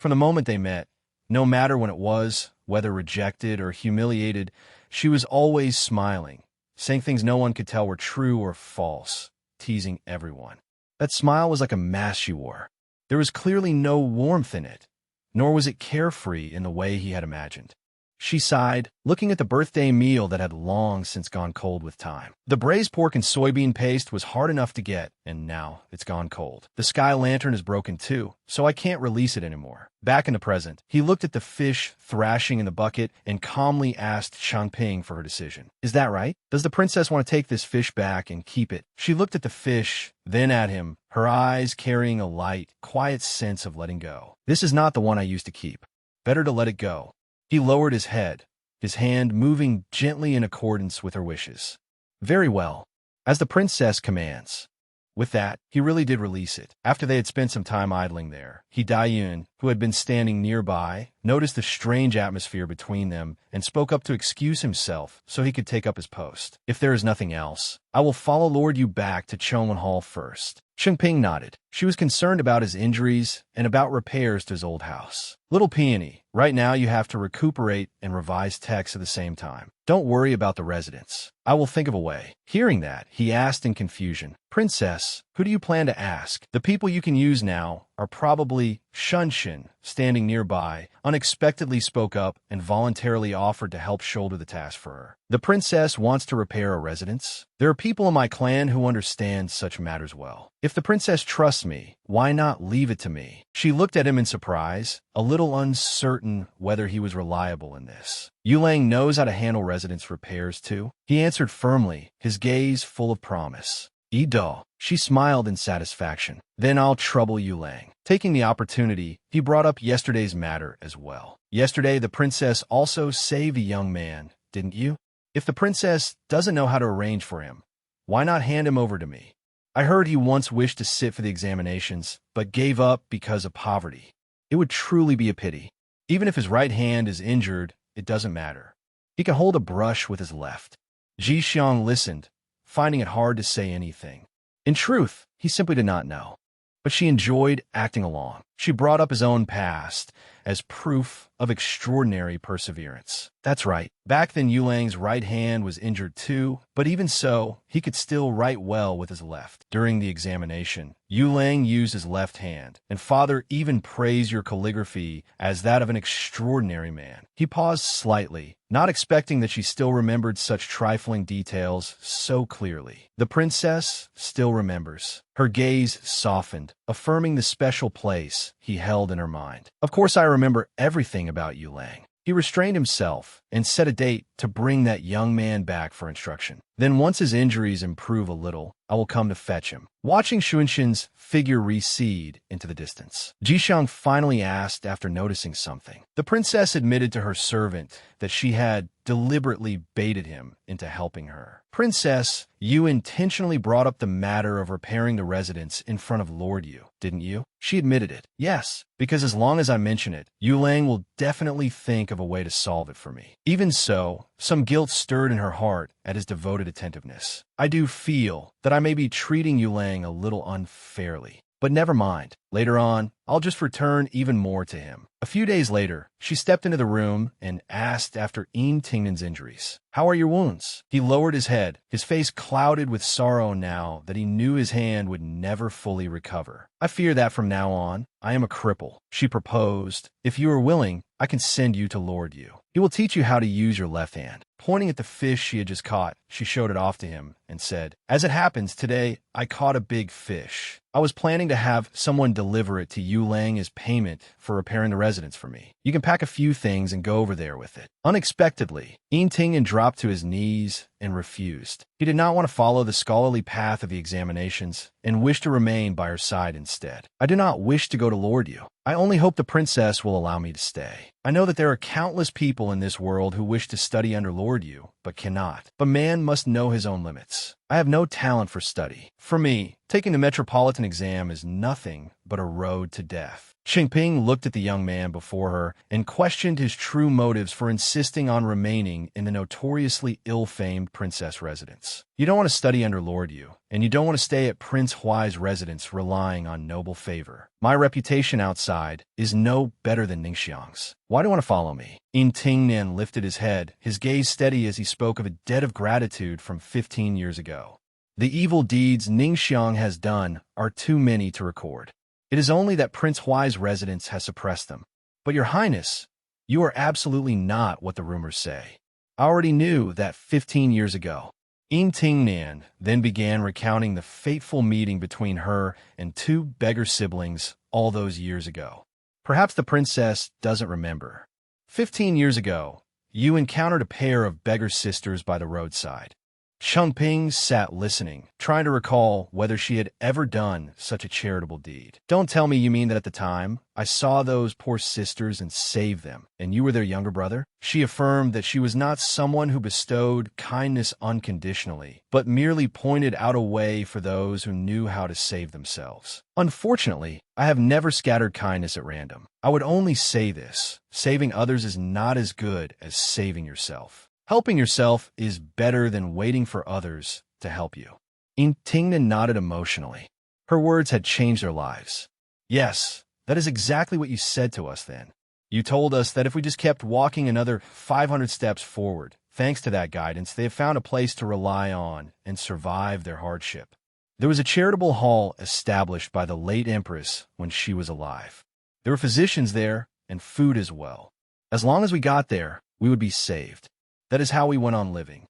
From the moment they met, no matter when it was, whether rejected or humiliated, she was always smiling, saying things no one could tell were true or false, teasing everyone. That smile was like a mask she wore. There was clearly no warmth in it, nor was it carefree in the way he had imagined. She sighed, looking at the birthday meal that had long since gone cold with time. The braised pork and soybean paste was hard enough to get, and now it's gone cold. The sky lantern is broken too, so I can't release it anymore. Back in the present, he looked at the fish thrashing in the bucket and calmly asked Changping for her decision. "Is that right? Does the princess want to take this fish back and keep it?" She looked at the fish, then at him, her eyes carrying a light, quiet sense of letting go. "This is not the one I used to keep. Better to let it go." He lowered his head, his hand moving gently in accordance with her wishes. "Very well, as the princess commands." With that, he really did release it. After they had spent some time idling there, Dayun, who had been standing nearby, noticed the strange atmosphere between them and spoke up to excuse himself so he could take up his post. "If there is nothing else, I will follow Lord Yu back to Chonwan Hall first." Qingping nodded. She was concerned about his injuries and about repairs to his old house. "Little Peony, right now you have to recuperate and revise texts at the same time. Don't worry about the residents. I will think of a way." Hearing that, he asked in confusion, "Princess, who do you plan to ask? The people you can use now are probably..." Shunshin, standing nearby, unexpectedly spoke up and voluntarily offered to help shoulder the task for her. "The princess wants to repair a residence. There are people in my clan who understand such matters well. If the princess trusts me, why not leave it to me?" She looked at him in surprise, a little uncertain whether he was reliable in this. "Yu Lang knows how to handle residence repairs too?" He answered firmly, his gaze full of promise. "Ido." She smiled in satisfaction. "Then I'll trouble Yu Lang." Taking the opportunity, he brought up yesterday's matter as well. "Yesterday the princess also saved a young man, didn't you? If the princess doesn't know how to arrange for him, why not hand him over to me? I heard he once wished to sit for the examinations, but gave up because of poverty. It would truly be a pity. Even if his right hand is injured, it doesn't matter. He can hold a brush with his left. Ji Xiang listened, finding it hard to say anything. In truth, he simply did not know. But she enjoyed acting along. She brought up his own past as proof of extraordinary perseverance. That's right. Back then, Yulang's right hand was injured too, but even so, he could still write well with his left. During the examination, Yulang used his left hand, and father even praised your calligraphy as that of an extraordinary man. He paused slightly, not expecting that she still remembered such trifling details so clearly. The princess still remembers. Her gaze softened, affirming the special place he held in her mind. Of course, I remember everything about Yulang. He restrained himself and set a date to bring that young man back for instruction. Then once his injuries improve a little, I will come to fetch him. Watching Xuanxin's figure recede into the distance, Jishang finally asked after noticing something. The princess admitted to her servant that she had deliberately baited him into helping her. Princess, you intentionally brought up the matter of repairing the residence in front of Lord Yu, didn't you? She admitted it. Yes, because as long as I mention it, Yulang will definitely think of a way to solve it for me. Even so, some guilt stirred in her heart at his devoted attentiveness. I do feel that I may be treating Yulang a little unfairly. But never mind. Later on, I'll just return even more to him. A few days later, she stepped into the room and asked after Tingnin's injuries. How are your wounds? He lowered his head, his face clouded with sorrow now that he knew his hand would never fully recover. I fear that from now on, I am a cripple. She proposed. If you are willing, I can send you to Lord Yu. He will teach you how to use your left hand. Pointing at the fish she had just caught, she showed it off to him and said, As it happens, today I caught a big fish. I was planning to have someone deliver it to Yulang as payment for repairing the residence for me. You can pack a few things and go over there with it. Unexpectedly, Tingnin dropped to his knees and refused. He did not want to follow the scholarly path of the examinations and wished to remain by her side instead. I do not wish to go to Lord Yu. I only hope the princess will allow me to stay. I know that there are countless people in this world who wish to study under Lord Yu, but cannot. But man must know his own limits. I have no talent for study. For me, taking the metropolitan exam is nothing but a road to death. Qingping looked at the young man before her and questioned his true motives for insisting on remaining in the notoriously ill-famed princess residence. You don't want to study under Lord Yu, and you don't want to stay at Prince Huai's residence relying on noble favor. My reputation outside is no better than Ningxiang's. Why do you want to follow me? Tingnin lifted his head, his gaze steady as he spoke of a debt of gratitude from 15 years ago. The evil deeds Ningxiang has done are too many to record. It is only that Prince Huai's residence has suppressed them. But your highness, you are absolutely not what the rumors say. I already knew that 15 years ago. Tingnin then began recounting the fateful meeting between her and two beggar siblings all those years ago. Perhaps the princess doesn't remember. 15 years ago, you encountered a pair of beggar sisters by the roadside. Chengping sat listening, trying to recall whether she had ever done such a charitable deed. Don't tell me you mean that at the time, I saw those poor sisters and saved them, and you were their younger brother? She affirmed that she was not someone who bestowed kindness unconditionally, but merely pointed out a way for those who knew how to save themselves. Unfortunately, I have never scattered kindness at random. I would only say this: saving others is not as good as saving yourself. Helping yourself is better than waiting for others to help you. Tingnin nodded emotionally. Her words had changed their lives. Yes, that is exactly what you said to us then. You told us that if we just kept walking another 500 steps forward, thanks to that guidance, they have found a place to rely on and survive their hardship. There was a charitable hall established by the late empress when she was alive. There were physicians there and food as well. As long as we got there, we would be saved. That is how we went on living.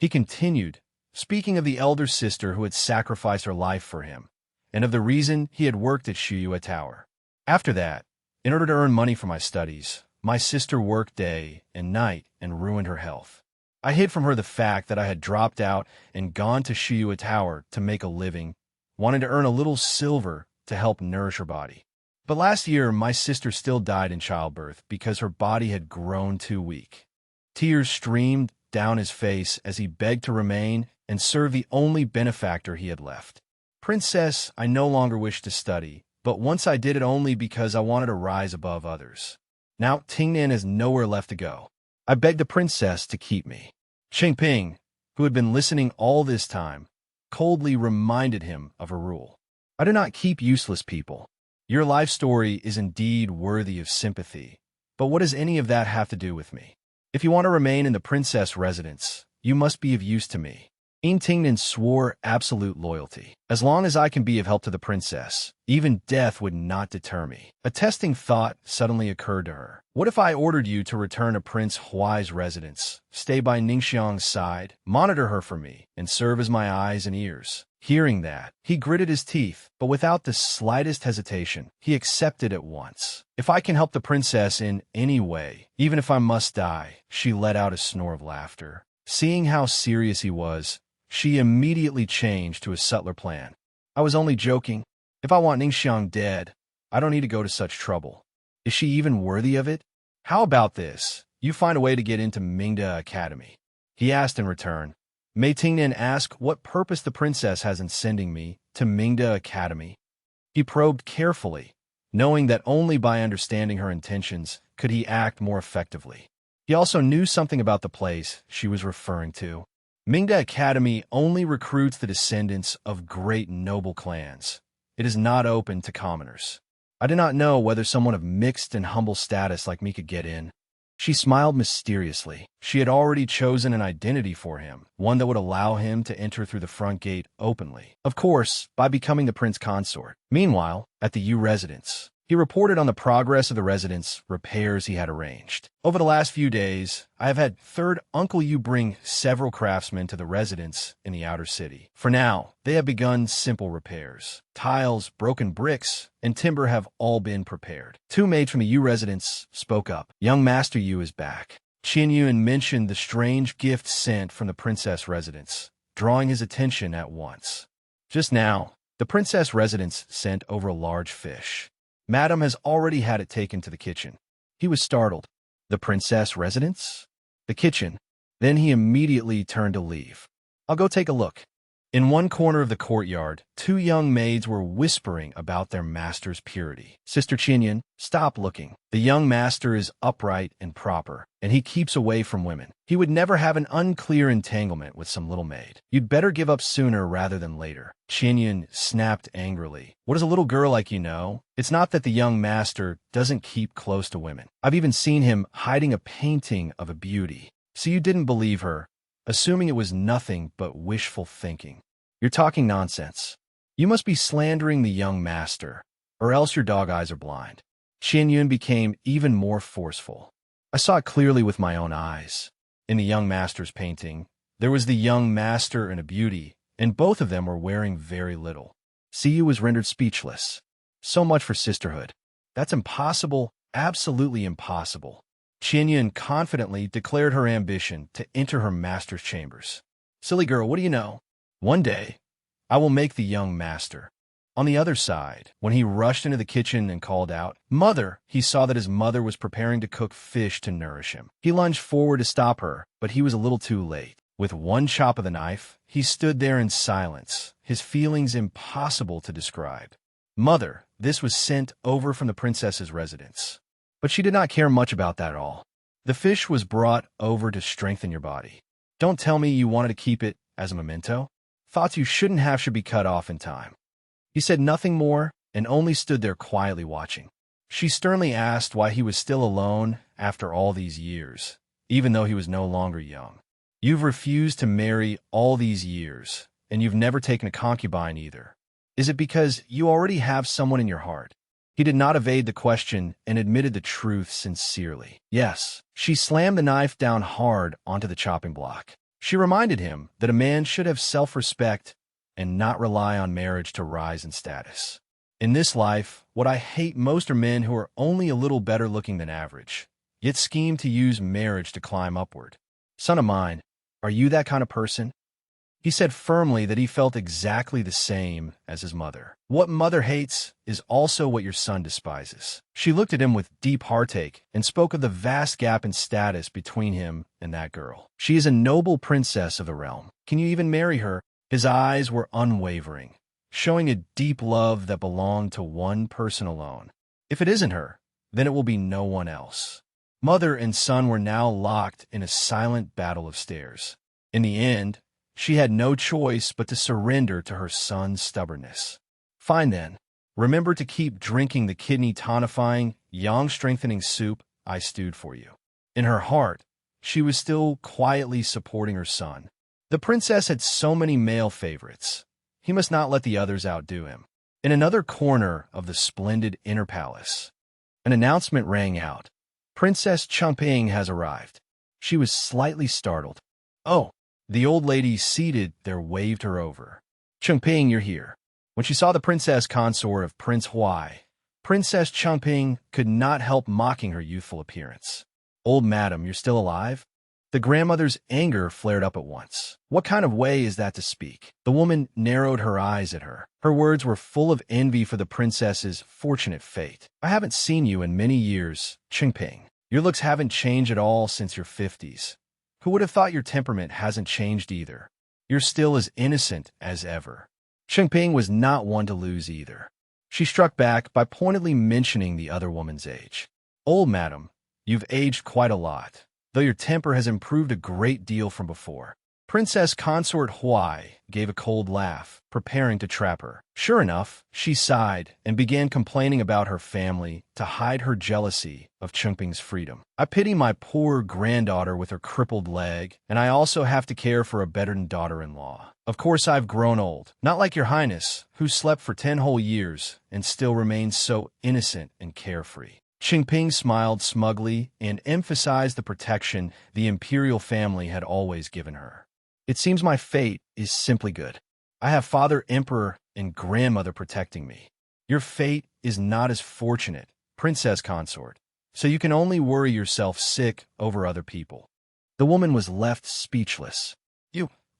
He continued, speaking of the elder sister who had sacrificed her life for him, and of the reason he had worked at Shuyue Tower. After that, in order to earn money for my studies, my sister worked day and night and ruined her health. I hid from her the fact that I had dropped out and gone to Shuyue Tower to make a living, wanting to earn a little silver to help nourish her body. But last year, my sister still died in childbirth because her body had grown too weak. Tears streamed down his face as he begged to remain and serve the only benefactor he had left. Princess, I no longer wish to study, but once I did it only because I wanted to rise above others. Now Tingnan has nowhere left to go. I begged the princess to keep me. Ping, who had been listening all this time, coldly reminded him of her rule. I do not keep useless people. Your life story is indeed worthy of sympathy, but what does any of that have to do with me? If you want to remain in the princess residence, you must be of use to me. Tingnan swore absolute loyalty. As long as I can be of help to the princess, even death would not deter me. A testing thought suddenly occurred to her. What if I ordered you to return to Prince Huai's residence, stay by Ningxiang's side, monitor her for me, and serve as my eyes and ears? Hearing that, he gritted his teeth, but without the slightest hesitation, he accepted at once. If I can help the princess in any way, even if I must die, she let out a snore of laughter. Seeing how serious he was, she immediately changed to a subtler plan. I was only joking. If I want Ningxiang dead, I don't need to go to such trouble. Is she even worthy of it? How about this? You find a way to get into Mingda Academy. He asked in return. May Tingnan ask what purpose the princess has in sending me to Mingda Academy? He probed carefully, knowing that only by understanding her intentions could he act more effectively. He also knew something about the place she was referring to. Mingda Academy only recruits the descendants of great noble clans. It is not open to commoners. I did not know whether someone of mixed and humble status like me could get in. She smiled mysteriously. She had already chosen an identity for him, one that would allow him to enter through the front gate openly. Of course, by becoming the prince consort. Meanwhile, at the U residence, he reported on the progress of the residence repairs he had arranged. Over the last few days, I have had Third Uncle Yu bring several craftsmen to the residence in the outer city. For now, they have begun simple repairs. Tiles, broken bricks, and timber have all been prepared. Two maids from the Yu residence spoke up. Young Master Yu is back. Qin Yun mentioned the strange gift sent from the princess residence, drawing his attention at once. Just now, the princess residence sent over a large fish. Madam has already had it taken to the kitchen. He was startled. The princess residence? The kitchen. Then he immediately turned to leave. I'll go take a look. In one corner of the courtyard, two young maids were whispering about their master's purity. Sister Qinyan, stop looking. The young master is upright and proper, and he keeps away from women. He would never have an unclear entanglement with some little maid. You'd better give up sooner rather than later. Qinyan snapped angrily. What does a little girl like you know? It's not that the young master doesn't keep close to women. I've even seen him hiding a painting of a beauty. So you didn't believe her, assuming it was nothing but wishful thinking. You're talking nonsense. You must be slandering the young master, or else your dog eyes are blind. Qin Yun became even more forceful. I saw it clearly with my own eyes. In the young master's painting, there was the young master and a beauty, and both of them were wearing very little. Siyu was rendered speechless. So much for sisterhood. That's impossible, absolutely impossible. Qin Yun confidently declared her ambition to enter her master's chambers. Silly girl, what do you know? One day, I will make the young master. On the other side, when he rushed into the kitchen and called out, "Mother!" he saw that his mother was preparing to cook fish to nourish him. He lunged forward to stop her, but he was a little too late. With one chop of the knife, he stood there in silence, his feelings impossible to describe. Mother, this was sent over from the princess's residence. But she did not care much about that at all. The fish was brought over to strengthen your body. Don't tell me you wanted to keep it as a memento? Thoughts you shouldn't have should be cut off in time. He said nothing more and only stood there quietly watching. She sternly asked why he was still alone after all these years, even though he was no longer young. You've refused to marry all these years, and you've never taken a concubine either. Is it because you already have someone in your heart? He did not evade the question and admitted the truth sincerely. Yes, she slammed the knife down hard onto the chopping block. She reminded him that a man should have self-respect and not rely on marriage to rise in status. In this life, what I hate most are men who are only a little better looking than average, yet scheme to use marriage to climb upward. Son of mine, are you that kind of person? He said firmly that he felt exactly the same as his mother. What mother hates is also what your son despises. She looked at him with deep heartache and spoke of the vast gap in status between him and that girl. She is a noble princess of the realm. Can you even marry her? His eyes were unwavering. showing a deep love that belonged to one person alone. If it isn't her, then it will be no one else. Mother and son were now locked in a silent battle of stares. In the end, she had no choice but to surrender to her son's stubbornness. Fine then. Remember to keep drinking the kidney-tonifying, yang-strengthening soup I stewed for you. In her heart, she was still quietly supporting her son. The princess had so many male favorites. He must not let the others outdo him. In another corner of the splendid inner palace, an announcement rang out. Princess Changping has arrived. She was slightly startled. Oh, the old lady seated there waved her over. Changping, you're here. When she saw the princess consort of Prince Huai, Princess Changping could not help mocking her youthful appearance. Old madam, you're still alive? The grandmother's anger flared up at once. What kind of way is that to speak? The woman narrowed her eyes at her. Her words were full of envy for the princess's fortunate fate. I haven't seen you in many years, Changping. Your looks haven't changed at all since your 50s. Who would have thought your temperament hasn't changed either? You're still as innocent as ever. Changping was not one to lose either. She struck back by pointedly mentioning the other woman's age. Old madam, you've aged quite a lot, though your temper has improved a great deal from before. Princess Consort Huai gave a cold laugh, preparing to trap her. Sure enough, she sighed and began complaining about her family to hide her jealousy of Changping's freedom. I pity my poor granddaughter with her crippled leg, and I also have to care for a bedridden daughter-in-law. Of course, I've grown old, not like your highness, who slept for 10 whole years and still remains so innocent and carefree. Changping smiled smugly and emphasized the protection the imperial family had always given her. It seems my fate is simply good. I have Father Emperor and Grandmother protecting me. Your fate is not as fortunate, Princess Consort, so you can only worry yourself sick over other people. The woman was left speechless.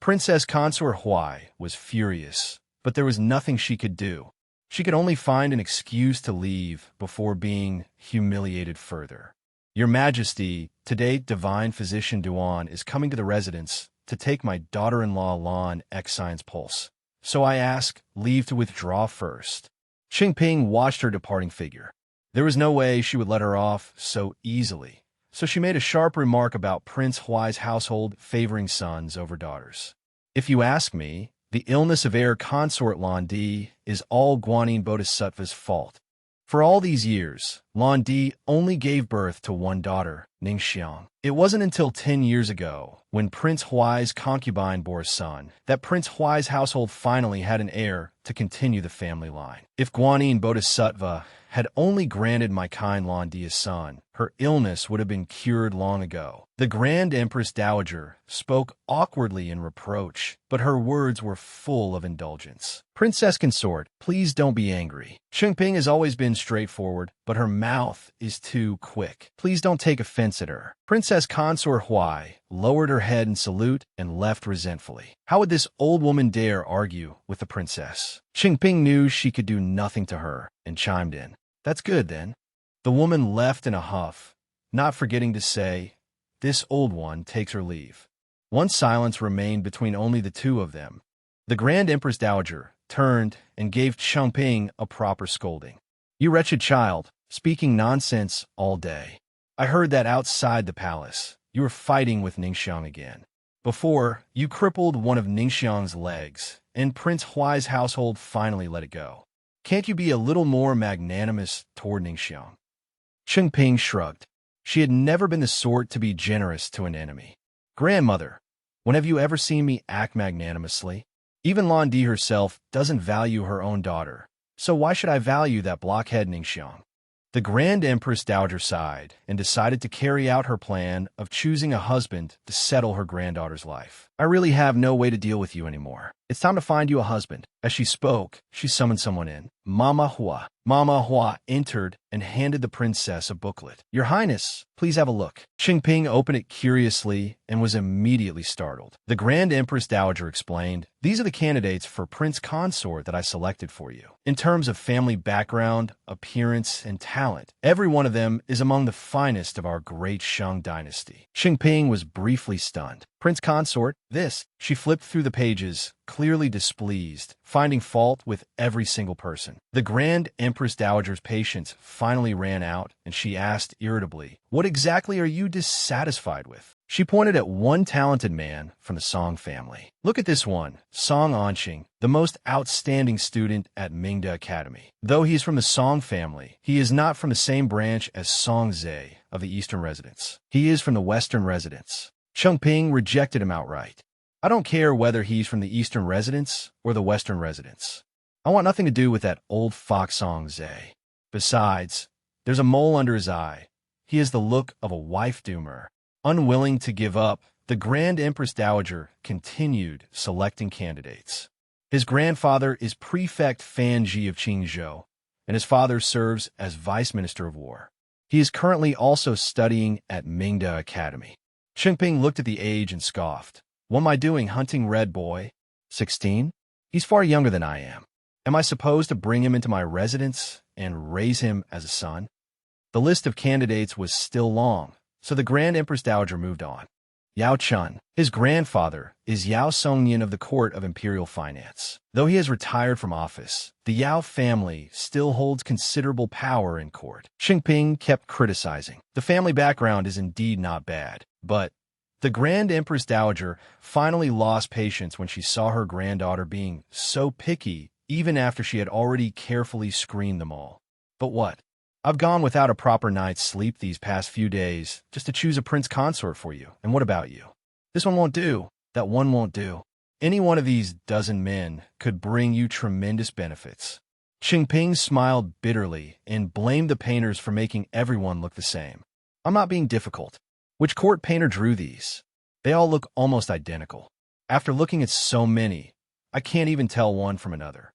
Princess Consort Huai was furious, but there was nothing she could do. She could only find an excuse to leave before being humiliated further. Your Majesty, today Divine Physician Duan is coming to the residence to take my daughter-in-law Lan Xine's pulse, so I ask leave to withdraw first. Changping watched her departing figure. There was no way she would let her off so easily, so she made a sharp remark about Prince Huai's household favoring sons over daughters. If you ask me, the illness of heir consort Lan Di is all Guanyin Bodhisattva's fault. For all these years, Lan Di only gave birth to one daughter, Ningxiang. It wasn't until 10 years ago, when Prince Huai's concubine bore a son, that Prince Huai's household finally had an heir to continue the family line. If Guanyin Bodhisattva had only granted my kind Lan Di a son, her illness would have been cured long ago. The Grand Empress Dowager spoke awkwardly in reproach, but her words were full of indulgence. Princess Consort, please don't be angry. Changping has always been straightforward, but her mouth is too quick. Please don't take offense at her. Princess Consort Huai lowered her head in salute and left resentfully. How would this old woman dare argue with the princess? Changping knew she could do nothing to her and chimed in. That's good, then. The woman left in a huff, not forgetting to say, this old one takes her leave. One silence remained between only the two of them. The Grand Empress Dowager turned and gave Changping a proper scolding. You wretched child, speaking nonsense all day. I heard that outside the palace, you were fighting with Ningxiang again. Before, you crippled one of Ningxiang's legs, and Prince Huai's household finally let it go. Can't you be a little more magnanimous toward Ningxiang? Changping shrugged. She had never been the sort to be generous to an enemy. Grandmother, when have you ever seen me act magnanimously? Even Lan Di herself doesn't value her own daughter, so why should I value that blockhead Ningxiang? The Grand Empress Dowager sighed and decided to carry out her plan of choosing a husband to settle her granddaughter's life. I really have no way to deal with you anymore. It's time to find you a husband. As she spoke, she summoned someone in. Manhwa. Manhwa entered and handed the princess a booklet. Your Highness, please have a look. Changping opened it curiously and was immediately startled. The Grand Empress Dowager explained, these are the candidates for Prince Consort that I selected for you. In terms of family background, appearance, and talent, every one of them is among the finest of our great Shang dynasty. Changping was briefly stunned. Prince Consort, this. She flipped through the pages, clearly displeased, finding fault with every single person. The Grand Empress Dowager's patience finally ran out, and she asked irritably, "What exactly are you dissatisfied with?" She pointed at one talented man from the Song family. "Look at this one, Song Anqing, the most outstanding student at Mingda Academy. Though he is from the Song family, he is not from the same branch as Song Zhe of the Eastern Residence. He is from the Western Residence." Chengping rejected him outright. "I don't care whether he's from the Eastern Residence or the Western Residence. I want nothing to do with that old fox Song Zhe. Besides, there's a mole under his eye. He has the look of a wife-doomer." Unwilling to give up, the Grand Empress Dowager continued selecting candidates. His grandfather is Prefect Fan Ji of Qingzhou, and his father serves as Vice Minister of War. He is currently also studying at Mingda Academy. Chengping looked at the age and scoffed. "What am I doing hunting Red Boy? 16? He's far younger than I am. Am I supposed to bring him into my residence and raise him as a son?" The list of candidates was still long, so the Grand Empress Dowager moved on. Yao Chun. His grandfather is Yao Songnian of the Court of Imperial Finance. Though he has retired from office, the Yao family still holds considerable power in court. Chengping kept criticizing. The family background is indeed not bad, but the Grand Empress Dowager finally lost patience when she saw her granddaughter being so picky even after she had already carefully screened them all. "But what? I've gone without a proper night's sleep these past few days just to choose a prince consort for you. And what about you? This one won't do. That one won't do. Any one of these dozen men could bring you tremendous benefits." Chengping smiled bitterly and blamed the painters for making everyone look the same. "I'm not being difficult. Which court painter drew these? They all look almost identical. After looking at so many, I can't even tell one from another."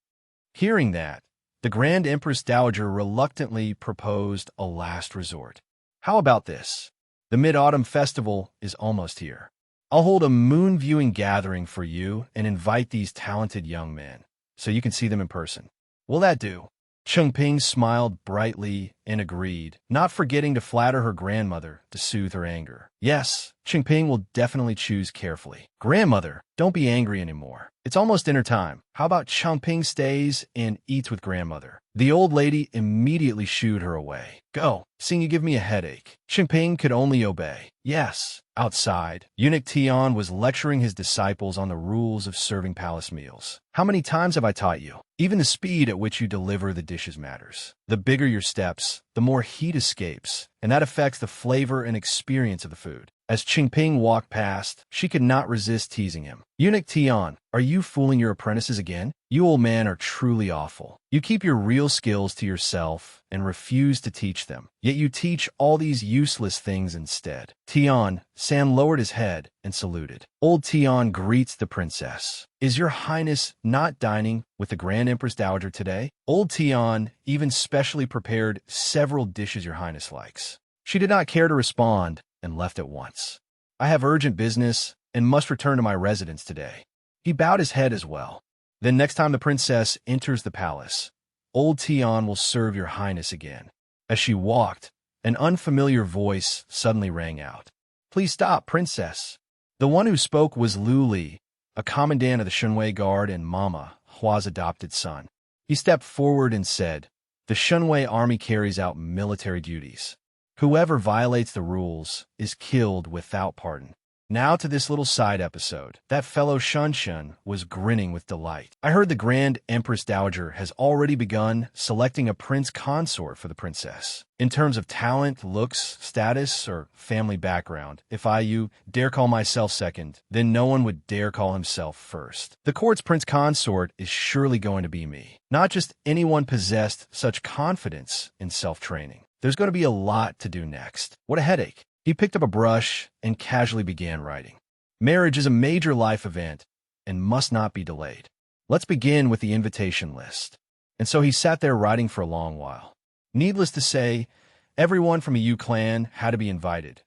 Hearing that, the Grand Empress Dowager reluctantly proposed a last resort. "How about this? The Mid-Autumn Festival is almost here. I'll hold a moon-viewing gathering for you and invite these talented young men, so you can see them in person. Will that do?" Chengping smiled brightly and agreed, not forgetting to flatter her grandmother to soothe her anger. "Yes, Chengping will definitely choose carefully." "Grandmother, don't be angry anymore. It's almost dinner time. How about Chengping stays and eats with grandmother?" The old lady immediately shooed her away. "Go, seeing you give me a headache." Chengping could only obey. Yes. Outside, Eunuch Tian was lecturing his disciples on the rules of serving palace meals. "How many times have I taught you? Even the speed at which you deliver the dishes matters. The bigger your steps, the more heat escapes, and that affects the flavor and experience of the food." As Chengping walked past, she could not resist teasing him. "Eunuch Tian, are you fooling your apprentices again? You old men are truly awful. You keep your real skills to yourself and refuse to teach them, yet you teach all these useless things instead." Tian, Sam lowered his head and saluted. Old Tian greets the princess. "Is your highness not dining with the Grand Empress Dowager today?" Old Tian even specially prepared several dishes your highness likes. She did not care to respond and left at once. "I have urgent business and must return to my residence today." He bowed his head as well. Then next time the princess enters the palace, old Tian will serve your highness again. As she walked, an unfamiliar voice suddenly rang out. "Please stop, princess." The one who spoke was Lu Li, a commandant of the Shunwei Guard and Mama Hua's adopted son. He stepped forward and said, "The Shunwei army carries out military duties. Whoever violates the rules is killed without pardon." Now to this little side episode. That fellow Shun was grinning with delight. "I heard the Grand Empress Dowager has already begun selecting a prince consort for the princess. In terms of talent, looks, status, or family background, if you dare call myself second, then no one would dare call himself first. The court's prince consort is surely going to be me. Not just anyone possessed such confidence in self-training. There's going to be a lot to do next. What a headache." He picked up a brush and casually began writing. "Marriage is a major life event and must not be delayed. Let's begin with the invitation list." And so he sat there writing for a long while. Needless to say, everyone from a Yu clan had to be invited.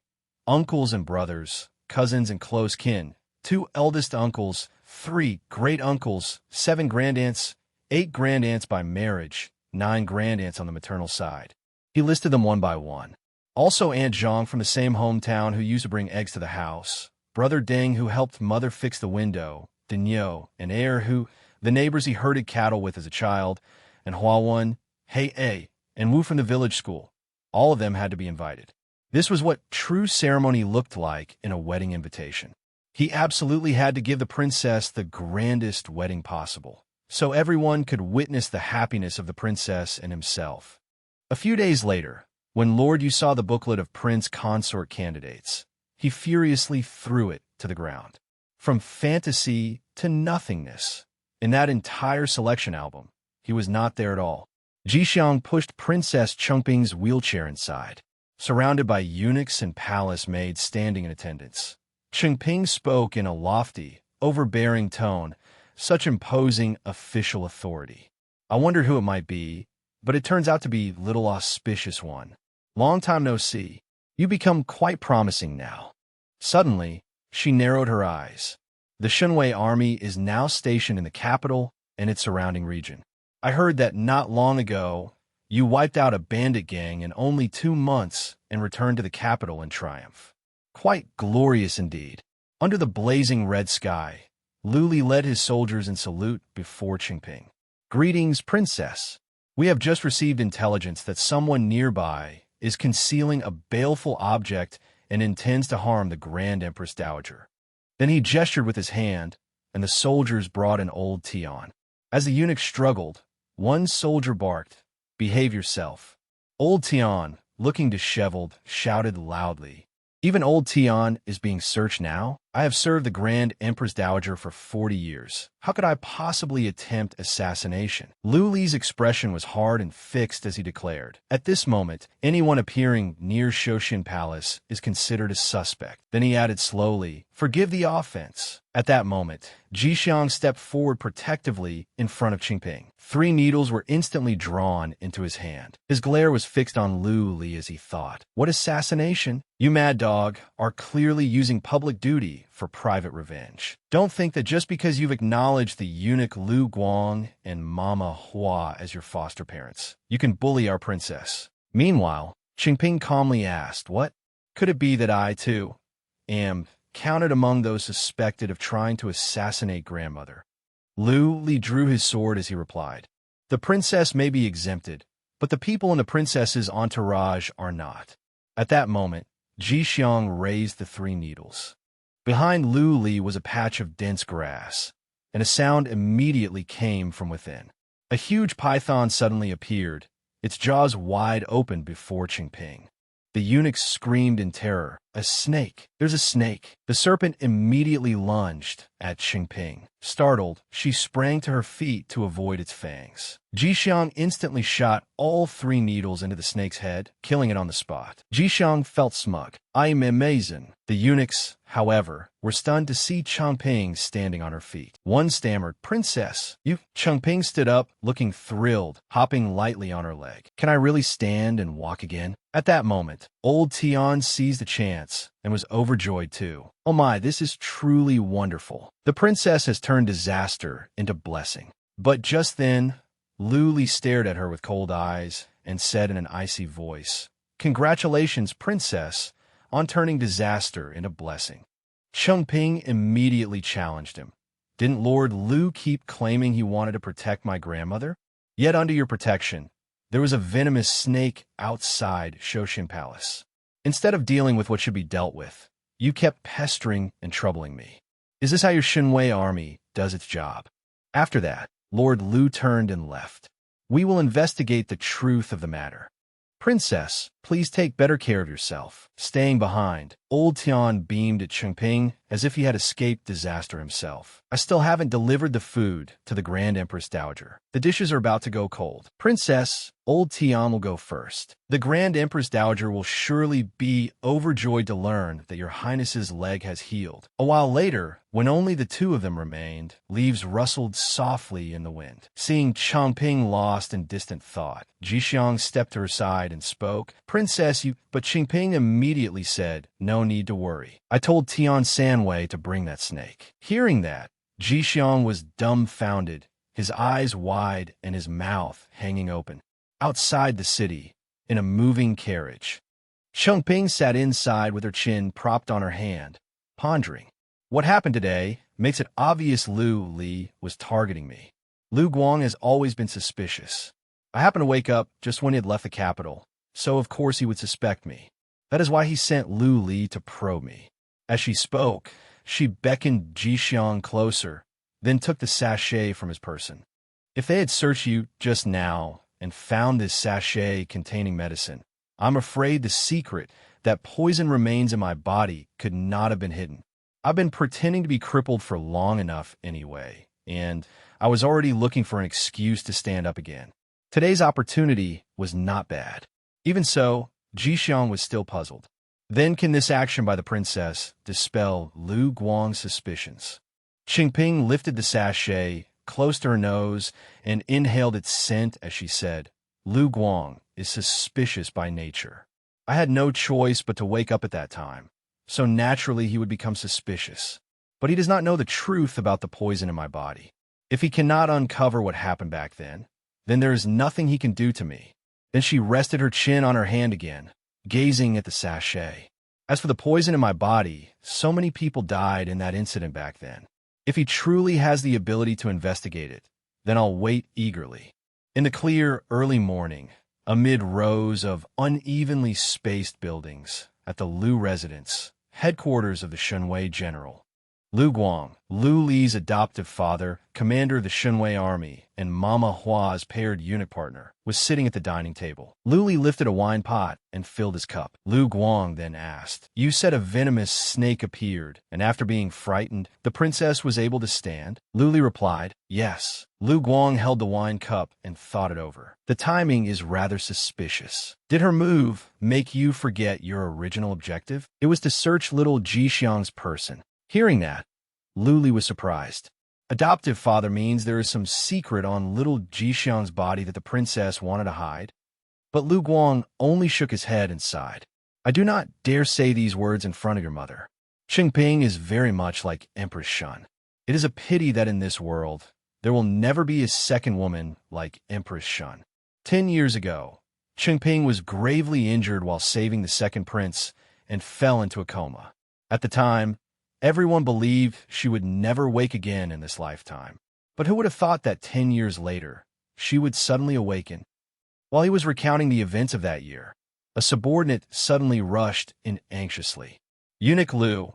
Uncles and brothers, cousins and close kin, 2 eldest uncles, 3 great uncles, 7 grandaunts, 8 grandaunts by marriage, 9 grandaunts on the maternal side. He listed them one by one. Also Aunt Zhang from the same hometown who used to bring eggs to the house, brother Deng who helped mother fix the window, Dinyo, and Air who the neighbors he herded cattle with as a child, and Huawun, Hei A, and Wu from the village school. All of them had to be invited. This was what true ceremony looked like in a wedding invitation. He absolutely had to give the princess the grandest wedding possible, so everyone could witness the happiness of the princess and himself. A few days later, when Lord Yu saw the booklet of prince consort candidates, he furiously threw it to the ground. From fantasy to nothingness, in that entire selection album, he was not there at all. Jixiang pushed Princess Chengping's wheelchair inside, surrounded by eunuchs and palace maids standing in attendance. Chengping spoke in a lofty, overbearing tone, such imposing official authority. I wondered who it might be, but it turns out to be little auspicious one. Long time no see. You become quite promising now. Suddenly, she narrowed her eyes. The Shenwei army is now stationed in the capital and its surrounding region. I heard that not long ago, you wiped out a bandit gang in only 2 months and returned to the capital in triumph. Quite glorious indeed. Under the blazing red sky, Lu Li led his soldiers in salute before Chengping. Greetings, princess. We have just received intelligence that someone nearby is concealing a baleful object and intends to harm the Grand Empress Dowager. Then he gestured with his hand, and the soldiers brought an old Tian. As the eunuch struggled, one soldier barked, "Behave yourself." Old Tian, looking disheveled, shouted loudly, "Even old Tian is being searched now? I have served the Grand Empress Dowager for 40 years. How could I possibly attempt assassination?" Lu Li's expression was hard and fixed as he declared, "At this moment, anyone appearing near Shoshin Palace is considered a suspect." Then he added slowly, "Forgive the offense." At that moment, Jixiang stepped forward protectively in front of Chengping. 3 needles were instantly drawn into his hand. His glare was fixed on Lu Li as he thought, "What assassination? You mad dog are clearly using public duty for private revenge. Don't think that just because you've acknowledged the eunuch Lu Guang and Mama Hua as your foster parents, you can bully our princess." Meanwhile, Chengping calmly asked, "What? Could it be that I, too, am counted among those suspected of trying to assassinate grandmother?" Lu Li drew his sword as he replied, "The princess may be exempted, but the people in the princess's entourage are not." At that moment, Jixiang raised the 3 needles. Behind Lu Li was a patch of dense grass, and a sound immediately came from within. A huge python suddenly appeared, its jaws wide open before Chengping. The eunuch screamed in terror, "A snake! There's a snake!" The serpent immediately lunged at Chengping. Startled, she sprang to her feet to avoid its fangs. Jixiang instantly shot all 3 needles into the snake's head, killing it on the spot. Jixiang felt smug. "I'm amazing." The eunuchs, however, were stunned to see Chengping standing on her feet. One stammered, "Princess, you—" Chengping stood up, looking thrilled, hopping lightly on her leg. "Can I really stand and walk again?" At that moment, old Tian seized the chance and was overjoyed too. "Oh my, this is truly wonderful. The princess has turned disaster into blessing." But just then, Lu Li stared at her with cold eyes and said in an icy voice, "Congratulations, princess, on turning disaster into blessing." Chengping immediately challenged him. "Didn't Lord Lu keep claiming he wanted to protect my grandmother? Yet under your protection, there was a venomous snake outside Shoshin Palace. Instead of dealing with what should be dealt with, you kept pestering and troubling me. Is this how your Shenwei army does its job?" After that, Lord Lu turned and left. "We will investigate the truth of the matter. Princess, please take better care of yourself." Staying behind, old Tian beamed at Chengping as if he had escaped disaster himself. "I still haven't delivered the food to the Grand Empress Dowager. The dishes are about to go cold. Princess, old Tian will go first. The Grand Empress Dowager will surely be overjoyed to learn that your highness's leg has healed." A while later, when only the 2 of them remained, leaves rustled softly in the wind. Seeing Chengping lost in distant thought, Jixiang stepped to her side and spoke, "Princess, you—" But Chengping immediately said, "No need to worry. I told Tian Sanwei to bring that snake." Hearing that, Jixiang was dumbfounded, his eyes wide and his mouth hanging open. Outside the city, in a moving carriage, Chengping sat inside with her chin propped on her hand, pondering. What happened today makes it obvious Lu Li was targeting me. Lu Guang has always been suspicious. I happened to wake up just when he had left the capital, so of course he would suspect me. That is why he sent Lu Li to probe me. As she spoke, she beckoned Jixiang closer, then took the sachet from his person. If they had searched you just now and found this sachet containing medicine, I'm afraid the secret that poison remains in my body could not have been hidden. I've been pretending to be crippled for long enough anyway, and I was already looking for an excuse to stand up again. Today's opportunity was not bad. Even so, Jixiang was still puzzled. Then can this action by the princess dispel Lu Guang's suspicions? Qingping lifted the sachet close to her nose and inhaled its scent as she said, Lu Guang is suspicious by nature. I had no choice but to wake up at that time, so naturally he would become suspicious. But he does not know the truth about the poison in my body. If he cannot uncover what happened back then there is nothing he can do to me. Then she rested her chin on her hand again, gazing at the sachet. As for the poison in my body, so many people died in that incident back then. If he truly has the ability to investigate it, then I'll wait eagerly. In the clear, early morning, amid rows of unevenly spaced buildings at the Lu residence, headquarters of the Shunwei general, Lu Guang, Lu Li's adoptive father, commander of the Shunwei army, and Mama Hua's paired eunuch partner, was sitting at the dining table. Lu Li lifted a wine pot and filled his cup. Lu Guang then asked, You said a venomous snake appeared, and after being frightened, the princess was able to stand? Lu Li replied, Yes. Lu Guang held the wine cup and thought it over. The timing is rather suspicious. Did her move make you forget your original objective? It was to search little Jixiang's person. Hearing that, Lu Li was surprised. Adoptive father means there is some secret on little Jixiang's body that the princess wanted to hide. But Lu Guang only shook his head and sighed. I do not dare say these words in front of your mother. Qingping is very much like Empress Shun. It is a pity that in this world, there will never be a second woman like Empress Shun. 10 years ago, Qingping was gravely injured while saving the second prince and fell into a coma. At the time, everyone believed she would never wake again in this lifetime. But who would have thought that 10 years later, she would suddenly awaken? While he was recounting the events of that year, a subordinate suddenly rushed in anxiously. Eunuch Lu,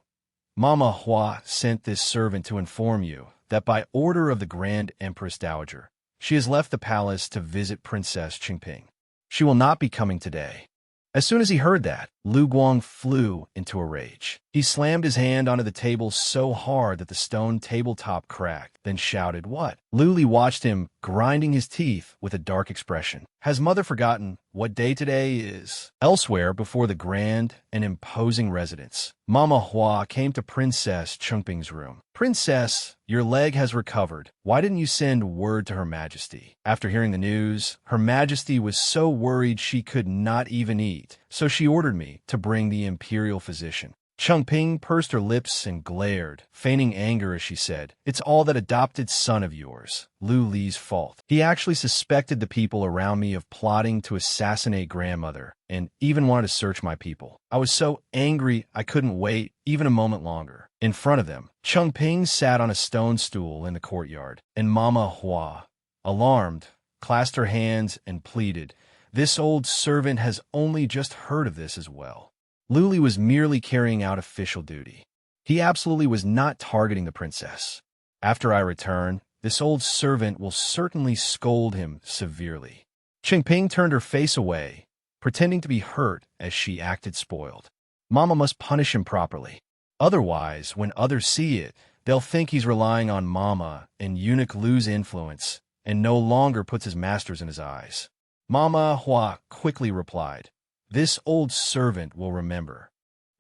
Mama Hua sent this servant to inform you that by order of the Grand Empress Dowager, she has left the palace to visit Princess Qingping. She will not be coming today. As soon as he heard that, Lu Guang flew into a rage. He slammed his hand onto the table so hard that the stone tabletop cracked, then shouted, What? Lu Li watched him, grinding his teeth with a dark expression. Has mother forgotten what day today is? Elsewhere, before the grand and imposing residence, Mama Hua came to Princess Qingping's room. Princess, your leg has recovered. Why didn't you send word to Her Majesty? After hearing the news, Her Majesty was so worried she could not even eat, so she ordered me to bring the imperial physician. Qingping pursed her lips and glared, feigning anger as she said, It's all that adopted son of yours, Lu Li's fault. He actually suspected the people around me of plotting to assassinate grandmother, and even wanted to search my people. I was so angry I couldn't wait even a moment longer. In front of them, Qingping sat on a stone stool in the courtyard, and Mama Hua, alarmed, clasped her hands and pleaded, This old servant has only just heard of this as well. Lu Li was merely carrying out official duty. He absolutely was not targeting the princess. After I return, this old servant will certainly scold him severely. Qingping turned her face away, pretending to be hurt as she acted spoiled. Mama must punish him properly. Otherwise, when others see it, they'll think he's relying on Mama and Eunuch Lu's influence and no longer puts his masters in his eyes. Mama Hua quickly replied, This old servant will remember.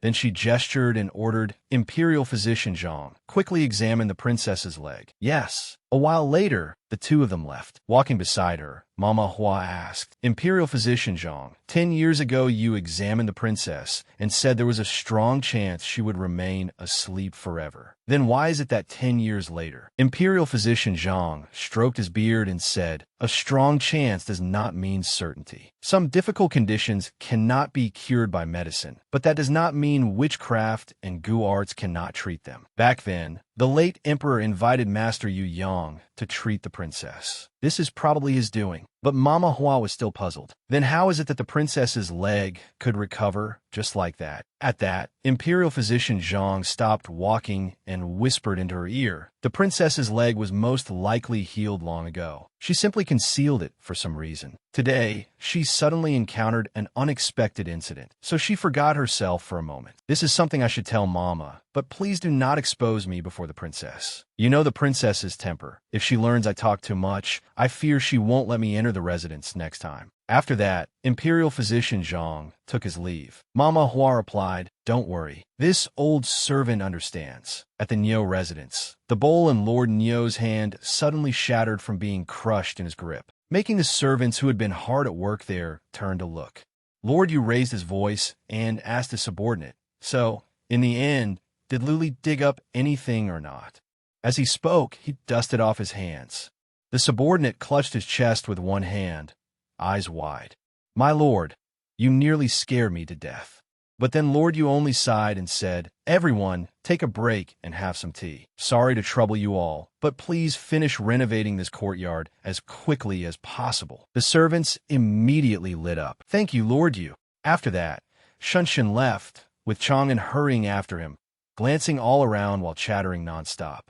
Then she gestured and ordered, Imperial Physician Zhang, quickly examined the princess's leg. Yes. A while later, the two of them left. Walking beside her, Manhwa asked, Imperial Physician Zhang, 10 years ago you examined the princess and said there was a strong chance she would remain asleep forever. Then why is it that 10 years later? Imperial Physician Zhang stroked his beard and said, a strong chance does not mean certainty. Some difficult conditions cannot be cured by medicine, but that does not mean witchcraft and gu arts cannot treat them. Back then, the late emperor invited Master Yu Yang to treat the princess. This is probably his doing, but Manhwa was still puzzled. Then how is it that the princess's leg could recover just like that? At that, Imperial Physician Zhang stopped walking and whispered into her ear. The princess's leg was most likely healed long ago. She simply concealed it for some reason. Today, she suddenly encountered an unexpected incident, so she forgot herself for a moment. This is something I should tell Mama, but please do not expose me before the princess. You know the princess's temper. If she learns I talk too much, I fear she won't let me enter the residence next time. After that, Imperial Physician Zhang took his leave. Manhwa replied, don't worry. This old servant understands. At the Nyo residence, the bowl in Lord Nyo's hand suddenly shattered from being crushed in his grip, making the servants who had been hard at work there turn to look. Lord Yu raised his voice and asked his subordinate, so, in the end, did Luli dig up anything or not? As he spoke, he dusted off his hands. The subordinate clutched his chest with one hand, eyes wide. My lord, you nearly scared me to death. But then Lord Yu only sighed and said, everyone, take a break and have some tea. Sorry to trouble you all, but please finish renovating this courtyard as quickly as possible. The servants immediately lit up. Thank you, Lord Yu. After that, Shunshin left, with Chang'an hurrying after him, glancing all around while chattering nonstop.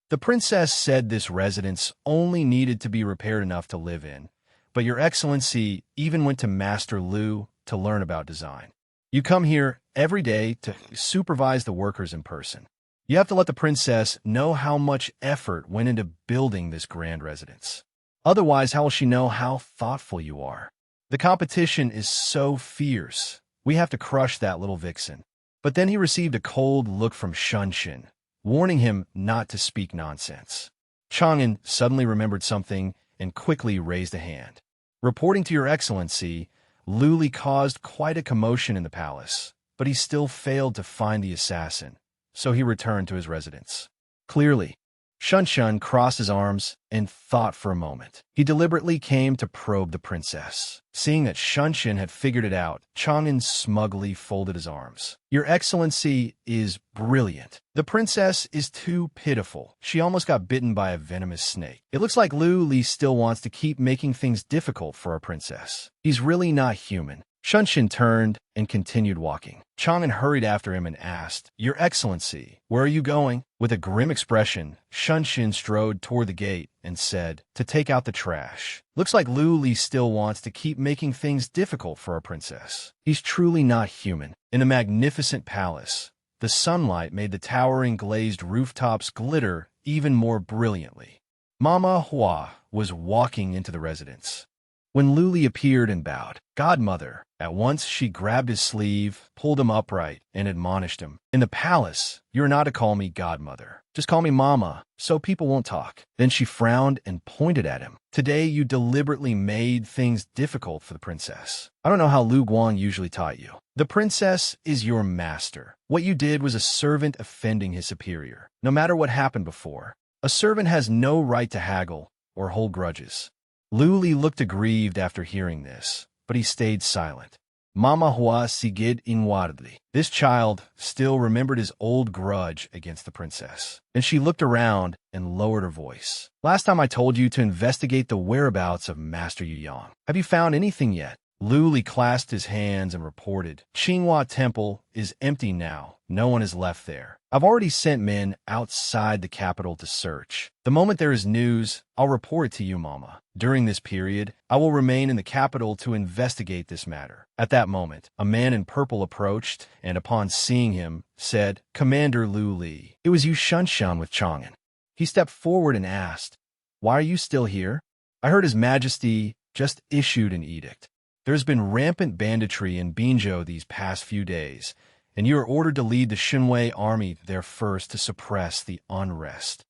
The princess said this residence only needed to be repaired enough to live in, but Your Excellency even went to Master Lu to learn about design. You come here every day to supervise the workers in person. You have to let the princess know how much effort went into building this grand residence. Otherwise, how will she know how thoughtful you are? The competition is so fierce. We have to crush that little vixen. But then he received a cold look from Shunshin, warning him not to speak nonsense. Chang'an suddenly remembered something and quickly raised a hand. Reporting to Your Excellency, Luli caused quite a commotion in the palace, but he still failed to find the assassin, so he returned to his residence. Clearly, Shunshin crossed his arms and thought for a moment. He deliberately came to probe the princess. Seeing that Shunshin had figured it out, Chang'an smugly folded his arms. Your Excellency is brilliant. The princess is too pitiful. She almost got bitten by a venomous snake. It looks like Lu Li still wants to keep making things difficult for our princess. He's really not human. Shunshin turned and continued walking. Chang'an hurried after him and asked, Your Excellency, where are you going? With a grim expression, Shunshin strode toward the gate and said, to take out the trash. Looks like Lu Li still wants to keep making things difficult for our princess. He's truly not human. In a magnificent palace, the sunlight made the towering glazed rooftops glitter even more brilliantly. Manhwa was walking into the residence when Luli appeared and bowed. Godmother. At once she grabbed his sleeve, pulled him upright, and admonished him. In the palace, you're not to call me Godmother. Just call me Mama, so people won't talk. Then she frowned and pointed at him. Today you deliberately made things difficult for the princess. I don't know how Lu Guang usually taught you. The princess is your master. What you did was a servant offending his superior. No matter what happened before, a servant has no right to haggle or hold grudges. Luli looked aggrieved after hearing this, but he stayed silent. Manhwa sigid inwardly. This child still remembered his old grudge against the princess. Then she looked around and lowered her voice. Last time I told you to investigate the whereabouts of Master Yu Yang. Have you found anything yet? Luli clasped his hands and reported, Qinghua Temple is empty now. No one is left there. I've already sent men outside the capital to search. The moment there is news, I'll report it to you, Mama. During this period, I will remain in the capital to investigate this matter. At that moment, a man in purple approached, and upon seeing him, said, Commander Lu Li. It was Yu Shunshan with Chang'an. He stepped forward and asked, Why are you still here? I heard His Majesty just issued an edict. There's been rampant banditry in Binzhou these past few days, and you are ordered to lead the Shinwei army there first to suppress the unrest.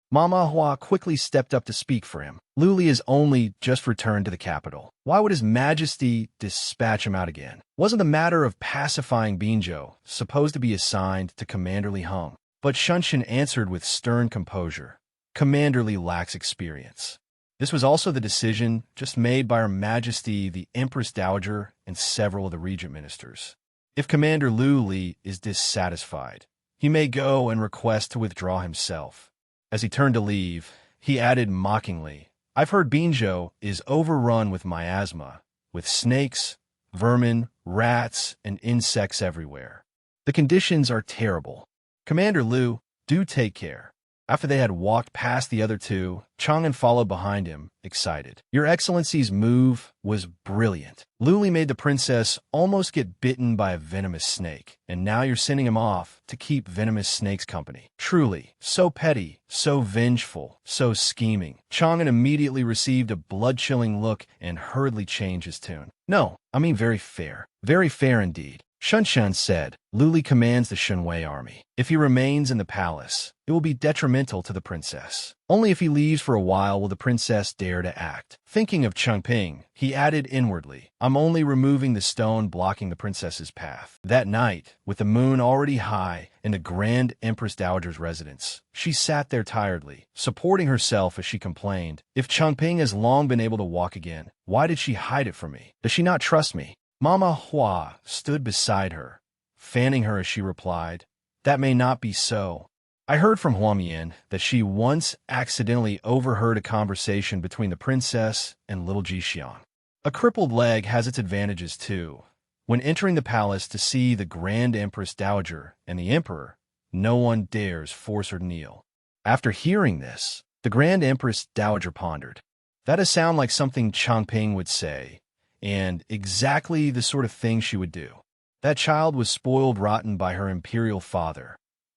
Mama Hua quickly stepped up to speak for him. Luli has only just returned to the capital. Why would His Majesty dispatch him out again? Wasn't the matter of pacifying Binzhou supposed to be assigned to Commander Li Heng? But Shunshin answered with stern composure. Commander Li lacks experience. This was also the decision just made by Her Majesty the Empress Dowager and several of the regent ministers. If Commander Liu Li is dissatisfied, he may go and request to withdraw himself. As he turned to leave, he added mockingly, I've heard Binzhou is overrun with miasma, with snakes, vermin, rats, and insects everywhere. The conditions are terrible. Commander Liu, do take care. After they had walked past the other two, Chang'an followed behind him, excited. Your Excellency's move was brilliant. Liu Li made the princess almost get bitten by a venomous snake, and now you're sending him off to keep venomous snakes company. Truly, so petty, so vengeful, so scheming. Chang'an immediately received a blood-chilling look and hurriedly changed his tune. No, I mean very fair. Very fair indeed. Shunshan said, Liu Li commands the Shenwei army. If he remains in the palace, it will be detrimental to the princess. Only if he leaves for a while will the princess dare to act. Thinking of Chengping, he added inwardly, I'm only removing the stone blocking the princess's path. That night, with the moon already high in the Grand Empress Dowager's residence, she sat there tiredly, supporting herself as she complained, if Chengping has long been able to walk again, why did she hide it from me? Does she not trust me? Mama Hua stood beside her, fanning her as she replied, That may not be so. I heard from Huamian that she once accidentally overheard a conversation between the princess and little Jixiang. A crippled leg has its advantages too. When entering the palace to see the Grand Empress Dowager and the Emperor, no one dares force her to kneel. After hearing this, the Grand Empress Dowager pondered. That does sound like something Changping would say, and exactly the sort of thing she would do. That child was spoiled rotten by her imperial father.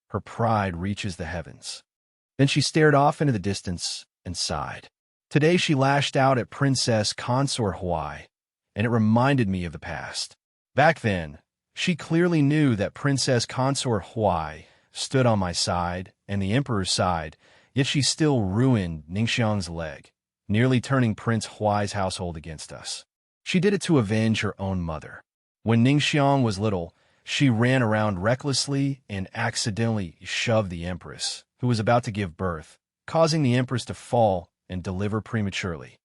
Her pride reaches the heavens. Then she stared off into the distance and sighed. Today she lashed out at Princess Consort Huai, and it reminded me of the past. Back then, she clearly knew that Princess Consort Huai stood on my side and the emperor's side, yet she still ruined Ningxiang's leg, nearly turning Prince Huai's household against us. She did it to avenge her own mother. When Ningxiang was little, she ran around recklessly and accidentally shoved the empress, who was about to give birth, causing the empress to fall and deliver prematurely.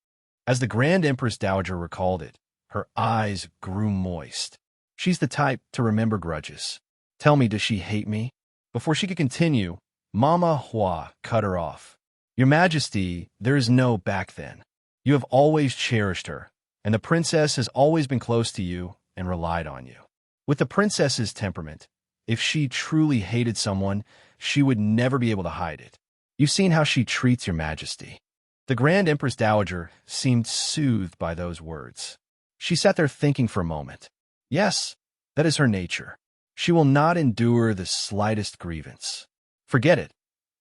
As the Grand Empress Dowager recalled it, her eyes grew moist. She's the type to remember grudges. Tell me, does she hate me? Before she could continue, Mama Hua cut her off. Your Majesty, there is no back then. You have always cherished her, and the princess has always been close to you and relied on you. With the princess's temperament, if she truly hated someone, she would never be able to hide it. You've seen how she treats your Majesty. The Grand Empress Dowager seemed soothed by those words. She sat there thinking for a moment. Yes, that is her nature. She will not endure the slightest grievance. Forget it.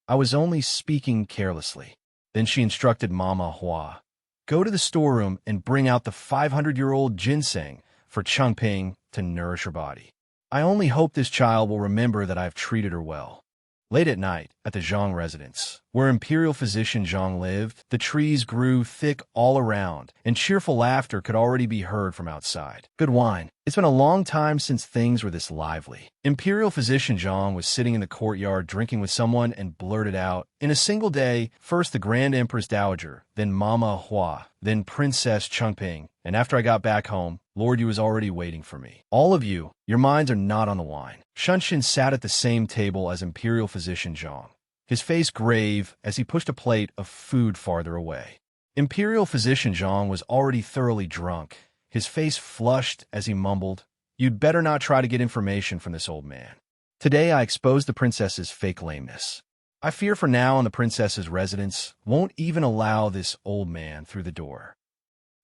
I was only speaking carelessly. Then she instructed Mama Hua. Go to the storeroom and bring out the 500-year-old ginseng for Chengping to nourish her body. I only hope this child will remember that I have treated her well. Late at night, at the Zhang residence, where Imperial Physician Zhang lived, the trees grew thick all around, and cheerful laughter could already be heard from outside. Good wine. It's been a long time since things were this lively. Imperial Physician Zhang was sitting in the courtyard drinking with someone and blurted out, in a single day, first the Grand Empress Dowager, then Mama Hua, then Princess Chengping, and after I got back home, Lord Yu was already waiting for me. All of you, your minds are not on the wine. Shunshin sat at the same table as Imperial Physician Zhang, his face grave as he pushed a plate of food farther away. Imperial Physician Zhang was already thoroughly drunk, his face flushed as he mumbled, You'd better not try to get information from this old man. Today I exposed the princess's fake lameness. I fear for now and the princess's residence won't even allow this old man through the door.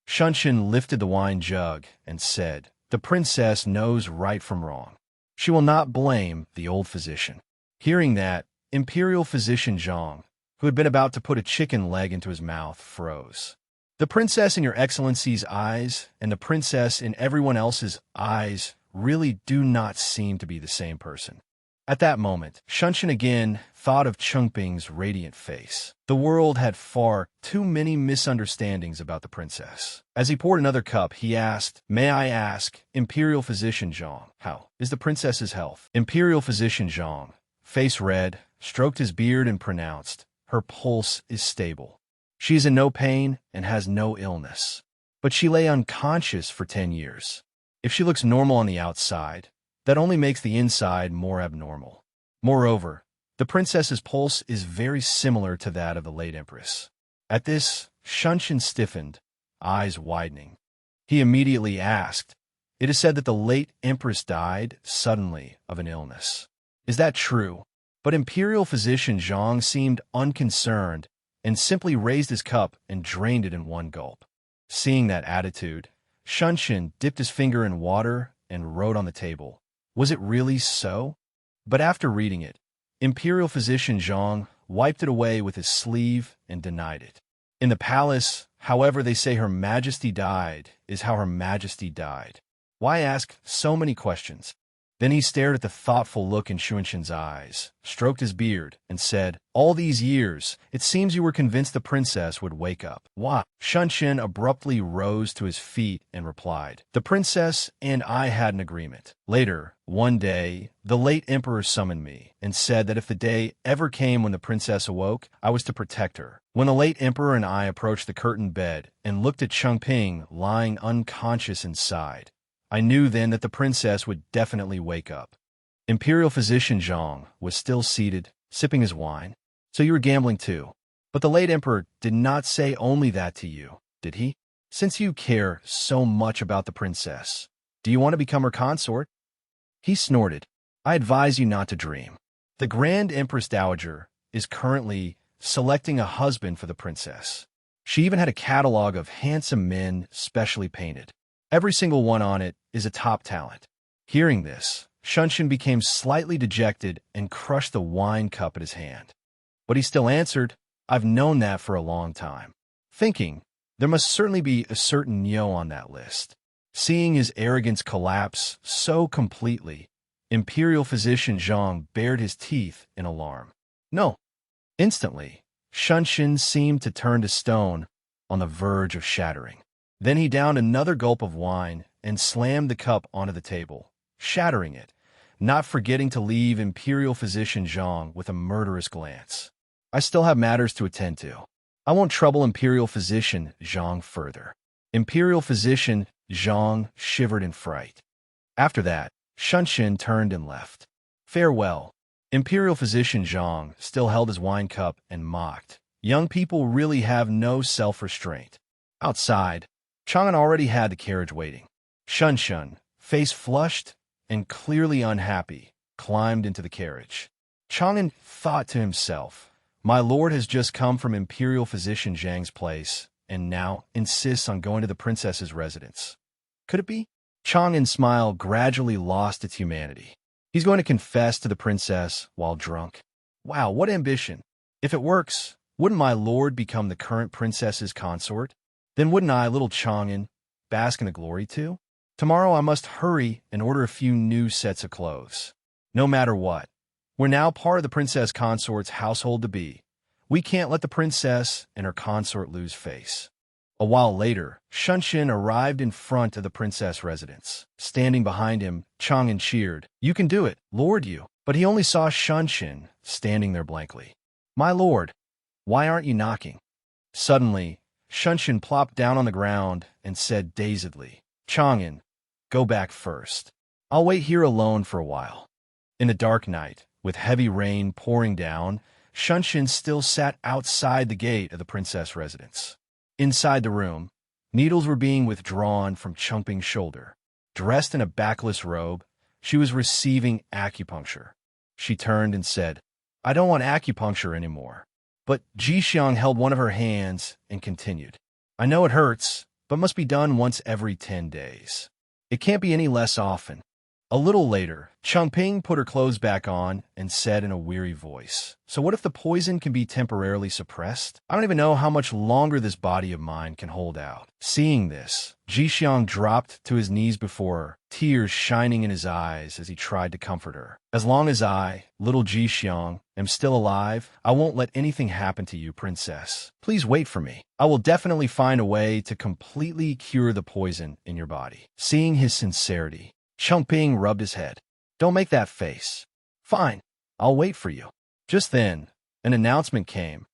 Shunshin lifted the wine jug and said, The princess knows right from wrong. She will not blame the old physician. Hearing that, Imperial Physician Zhang, who had been about to put a chicken leg into his mouth, froze. The princess in your excellency's eyes and the princess in everyone else's eyes really do not seem to be the same person. At that moment, Shunshin again thought of Chengping's radiant face. The world had far too many misunderstandings about the princess. As he poured another cup, he asked, "May I ask, Imperial Physician Zhang, how is the princess's health?" Imperial Physician Zhang, face red, stroked his beard and pronounced, "Her pulse is stable. She is in no pain and has no illness. But she lay unconscious for 10 years. If she looks normal on the outside, that only makes the inside more abnormal. Moreover, the princess's pulse is very similar to that of the late empress." At this, Shunshin stiffened, eyes widening. He immediately asked, "It is said that the late empress died suddenly of an illness. Is that true?" But Imperial Physician Zhang seemed unconcerned and simply raised his cup and drained it in one gulp. Seeing that attitude, Shunshin dipped his finger in water and wrote on the table, "Was it really so?" But after reading it, Imperial Physician Zhang wiped it away with his sleeve and denied it. In the palace, however they say Her Majesty died is how Her Majesty died. Why ask so many questions? Then he stared at the thoughtful look in Shunshin's eyes, stroked his beard, and said, "All these years, it seems you were convinced the princess would wake up. Why?" Shunshin abruptly rose to his feet and replied, "The princess and I had an agreement. Later, one day, the late emperor summoned me and said that if the day ever came when the princess awoke, I was to protect her. When the late emperor and I approached the curtained bed and looked at Chengping lying unconscious inside, I knew then that the princess would definitely wake up." Imperial Physician Zhang was still seated, sipping his wine. "So you were gambling too. But the late emperor did not say only that to you, did he? Since you care so much about the princess, do you want to become her consort?" He snorted. "I advise you not to dream. The Grand Empress Dowager is currently selecting a husband for the princess. She even had a catalog of handsome men specially painted. Every single one on it is a top talent." Hearing this, Shunshin became slightly dejected and crushed the wine cup at his hand. But he still answered, "I've known that for a long time," thinking, there must certainly be a certain Nyo on that list. Seeing his arrogance collapse so completely, Imperial Physician Zhang bared his teeth in alarm. "No." Instantly, Shunshin seemed to turn to stone, on the verge of shattering. Then he downed another gulp of wine and slammed the cup onto the table, shattering it, not forgetting to leave Imperial Physician Zhang with a murderous glance. "I still have matters to attend to. I won't trouble Imperial Physician Zhang further." Imperial Physician Zhang shivered in fright. After that, Shunshin turned and left. "Farewell." Imperial Physician Zhang still held his wine cup and mocked. Young people really have no self-restraint. Outside, Chang'an already had the carriage waiting. Shunshin, face flushed and clearly unhappy, climbed into the carriage. Chang'an thought to himself, "My lord has just come from Imperial Physician Zhang's place, and now insists on going to the princess's residence. Could it be?" Chang'an's smile gradually lost its humanity. He's going to confess to the princess while drunk. Wow, what ambition. If it works, wouldn't my lord become the current princess's consort? Then wouldn't I, little Chang'an, bask in the glory too? Tomorrow I must hurry and order a few new sets of clothes. No matter what, we're now part of the princess consort's household-to-be. We can't let the princess and her consort lose face. A while later, Shunshin arrived in front of the princess residence. Standing behind him, Chang'an cheered, "You can do it, lord you." But he only saw Shunshin standing there blankly. "My lord, why aren't you knocking?" Suddenly, Shunshin plopped down on the ground and said dazedly, "Chang'an, go back first. I'll wait here alone for a while." In the dark night, with heavy rain pouring down, Shunshin still sat outside the gate of the princess residence. Inside the room, needles were being withdrawn from Chengping's shoulder. Dressed in a backless robe, she was receiving acupuncture. She turned and said, "I don't want acupuncture anymore." But Jixiang held one of her hands and continued, "I know it hurts, but must be done once every 10 days. It can't be any less often." A little later, Chengping put her clothes back on and said in a weary voice, "So what if the poison can be temporarily suppressed? I don't even know how much longer this body of mine can hold out." Seeing this, Jixiang dropped to his knees before her, tears shining in his eyes as he tried to comfort her. As long as I, little Jixiang, am still alive, I won't let anything happen to you, princess. Please wait for me. I will definitely find a way to completely cure the poison in your body. Seeing his sincerity, Changping rubbed his head. Don't make that face. Fine, I'll wait for you. Just then, an announcement came.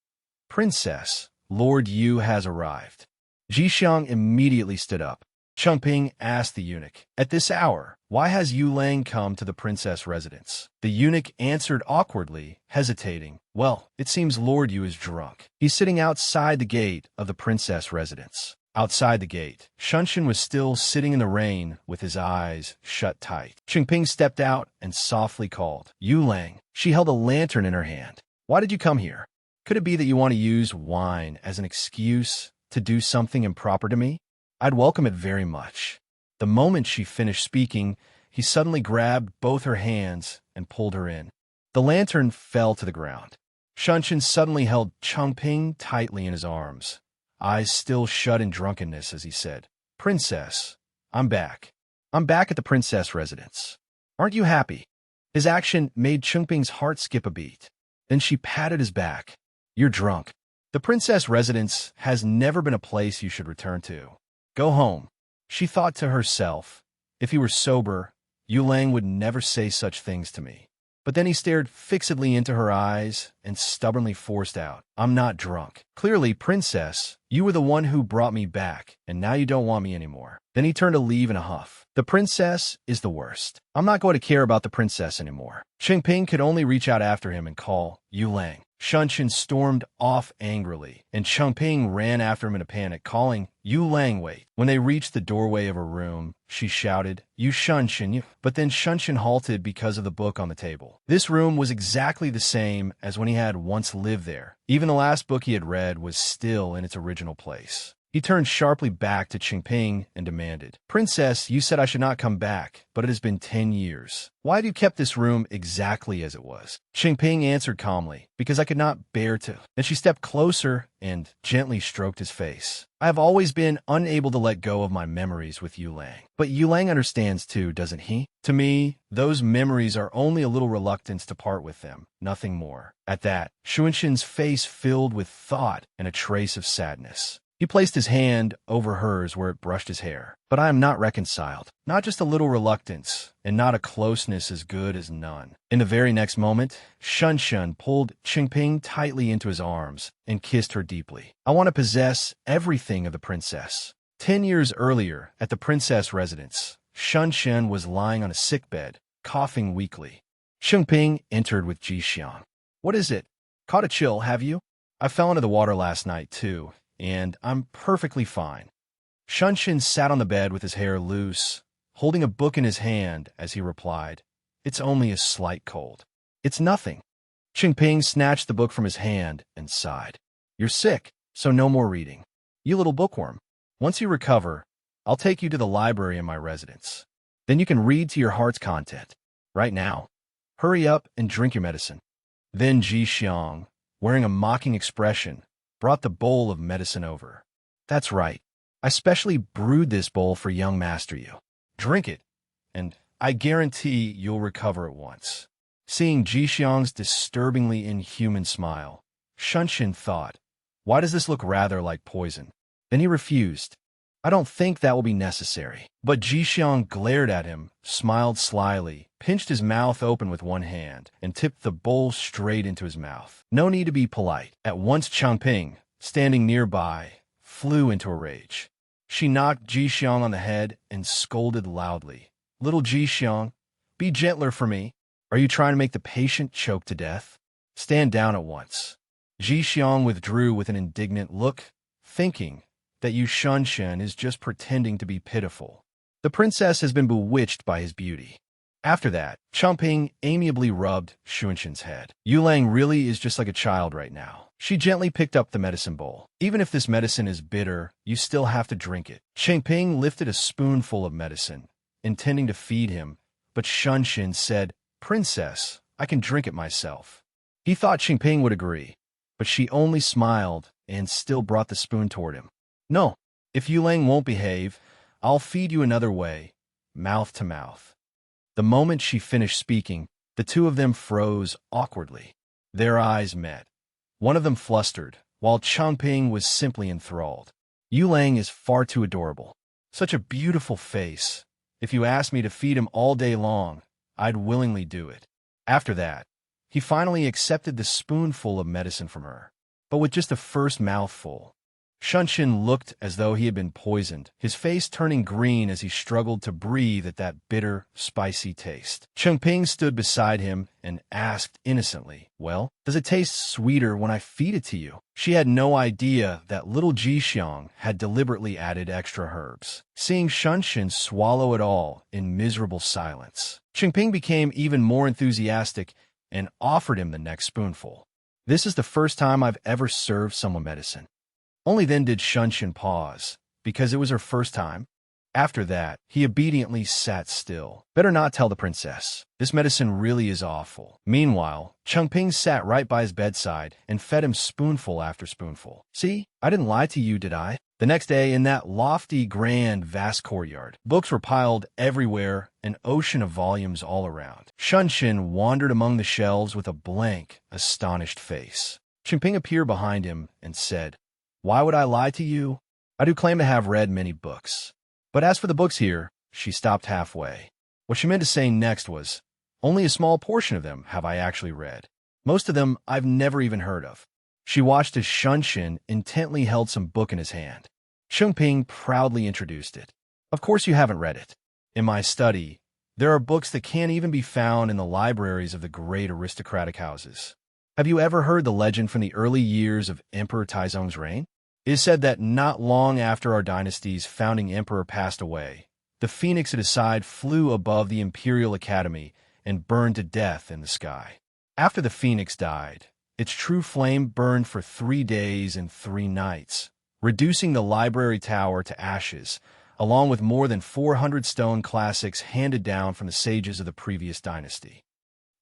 Princess, Lord Yu has arrived. Jixiang immediately stood up. Changping asked the eunuch, "At this hour, why has Yu Lang come to the princess residence?" The eunuch answered awkwardly, hesitating, "Well, it seems Lord Yu is drunk. He's sitting outside the gate of the princess residence." Outside the gate, Shunshin was still sitting in the rain with his eyes shut tight. Changping stepped out and softly called, "Yu Lang." She held a lantern in her hand. "Why did you come here? Could it be that you want to use wine as an excuse to do something improper to me? I'd welcome it very much." The moment she finished speaking, he suddenly grabbed both her hands and pulled her in. The lantern fell to the ground. Shunshin suddenly held Changping tightly in his arms, eyes still shut in drunkenness as he said, "Princess, I'm back. I'm back at the princess residence. Aren't you happy?" His action made Changping's heart skip a beat. Then she patted his back. "You're drunk. The princess residence has never been a place you should return to. Go home." She thought to herself, if he were sober, Yu Lang would never say such things to me. But then he stared fixedly into her eyes and stubbornly forced out, "I'm not drunk. Clearly, princess, you were the one who brought me back, and now you don't want me anymore." Then he turned to leave in a huff. "The princess is the worst. I'm not going to care about the princess anymore." Changping could only reach out after him and call, "Yu Lang." Shunshin stormed off angrily, and Changping ran after him in a panic, calling, "Yu Lang, wait." When they reached the doorway of her room, she shouted, "You Shunshin, you." But then Shunshin halted because of the book on the table. This room was exactly the same as when he had once lived there. Even the last book he had read was still in its original place. He turned sharply back to Changping and demanded, "Princess, you said I should not come back, but it has been 10 years. Why have you kept this room exactly as it was?" Changping answered calmly, "Because I could not bear to." Then she stepped closer and gently stroked his face. "I have always been unable to let go of my memories with Yu Lang. But Yu Lang understands too, doesn't he? To me, those memories are only a little reluctance to part with them, nothing more." At that, Shunshin's face filled with thought and a trace of sadness. He placed his hand over hers where it brushed his hair. "But I am not reconciled. Not just a little reluctance, and not a closeness as good as none." In the very next moment, Shunshin pulled Changping tightly into his arms and kissed her deeply. "I want to possess everything of the princess." 10 years earlier, at the princess residence, Shunshin was lying on a sickbed, coughing weakly. Changping entered with Jixiang. "What is it? Caught a chill, have you? I fell into the water last night, too, and I'm perfectly fine." Shunshin sat on the bed with his hair loose, holding a book in his hand as he replied, "It's only a slight cold. It's nothing." Changping snatched the book from his hand and sighed. "You're sick, so no more reading. You little bookworm. Once you recover, I'll take you to the library in my residence. Then you can read to your heart's content. Right now, hurry up and drink your medicine." Then Jixiang, wearing a mocking expression, brought the bowl of medicine over. "That's right. I specially brewed this bowl for young Master Yu. Drink it, and I guarantee you'll recover at once." Seeing Jixiang's disturbingly inhuman smile, Shunshin thought, "Why does this look rather like poison?" Then he refused. "I don't think that will be necessary." But Jixiang glared at him, smiled slyly, pinched his mouth open with one hand, and tipped the bowl straight into his mouth. No need to be polite. At once Changping, standing nearby, flew into a rage. She knocked Jixiang on the head and scolded loudly. "Little Jixiang, be gentler for me. Are you trying to make the patient choke to death? Stand down at once." Jixiang withdrew with an indignant look, thinking that Yu Shunshin is just pretending to be pitiful. The princess has been bewitched by his beauty. After that, Changping amiably rubbed Shunshin's head. "Yu Lang really is just like a child right now." She gently picked up the medicine bowl. "Even if this medicine is bitter, you still have to drink it." Changping lifted a spoonful of medicine, intending to feed him, but Shunshin said, "Princess, I can drink it myself." He thought Changping would agree, but she only smiled and still brought the spoon toward him. "No, if Yu Lang won't behave, I'll feed you another way, mouth to mouth. The moment she finished speaking, the two of them froze awkwardly. Their eyes met. One of them flustered, while Changping was simply enthralled. Yulang is far too adorable. Such a beautiful face. If you asked me to feed him all day long, I'd willingly do it. After that, he finally accepted the spoonful of medicine from her. But with just the first mouthful, Shunshin looked as though he had been poisoned, his face turning green as he struggled to breathe at that bitter, spicy taste. Changping stood beside him and asked innocently, "Well, does it taste sweeter when I feed it to you?" She had no idea that little Jixiang had deliberately added extra herbs. Seeing Shunshin swallow it all in miserable silence, Changping became even more enthusiastic and offered him the next spoonful. "This is the first time I've ever served someone medicine." Only then did Shunshin pause, because it was her first time. After that, he obediently sat still. "Better not tell the princess. This medicine really is awful." Meanwhile, Changping sat right by his bedside and fed him spoonful after spoonful. "See, I didn't lie to you, did I?" The next day, in that lofty, grand, vast courtyard, books were piled everywhere, an ocean of volumes all around. Shunshin wandered among the shelves with a blank, astonished face. Changping appeared behind him and said, "Why would I lie to you? I do claim to have read many books. But as for the books here," she stopped halfway. What she meant to say next was, "Only a small portion of them have I actually read. Most of them I've never even heard of." She watched as Shunshin intently held some book in his hand. Changping proudly introduced it. "Of course you haven't read it. In my study, there are books that can't even be found in the libraries of the great aristocratic houses. Have you ever heard the legend from the early years of Emperor Taizong's reign? It is said that not long after our dynasty's founding emperor passed away, the phoenix at his side flew above the Imperial Academy and burned to death in the sky. After the phoenix died, its true flame burned for 3 days and 3 nights, reducing the library tower to ashes, along with more than 400 stone classics handed down from the sages of the previous dynasty."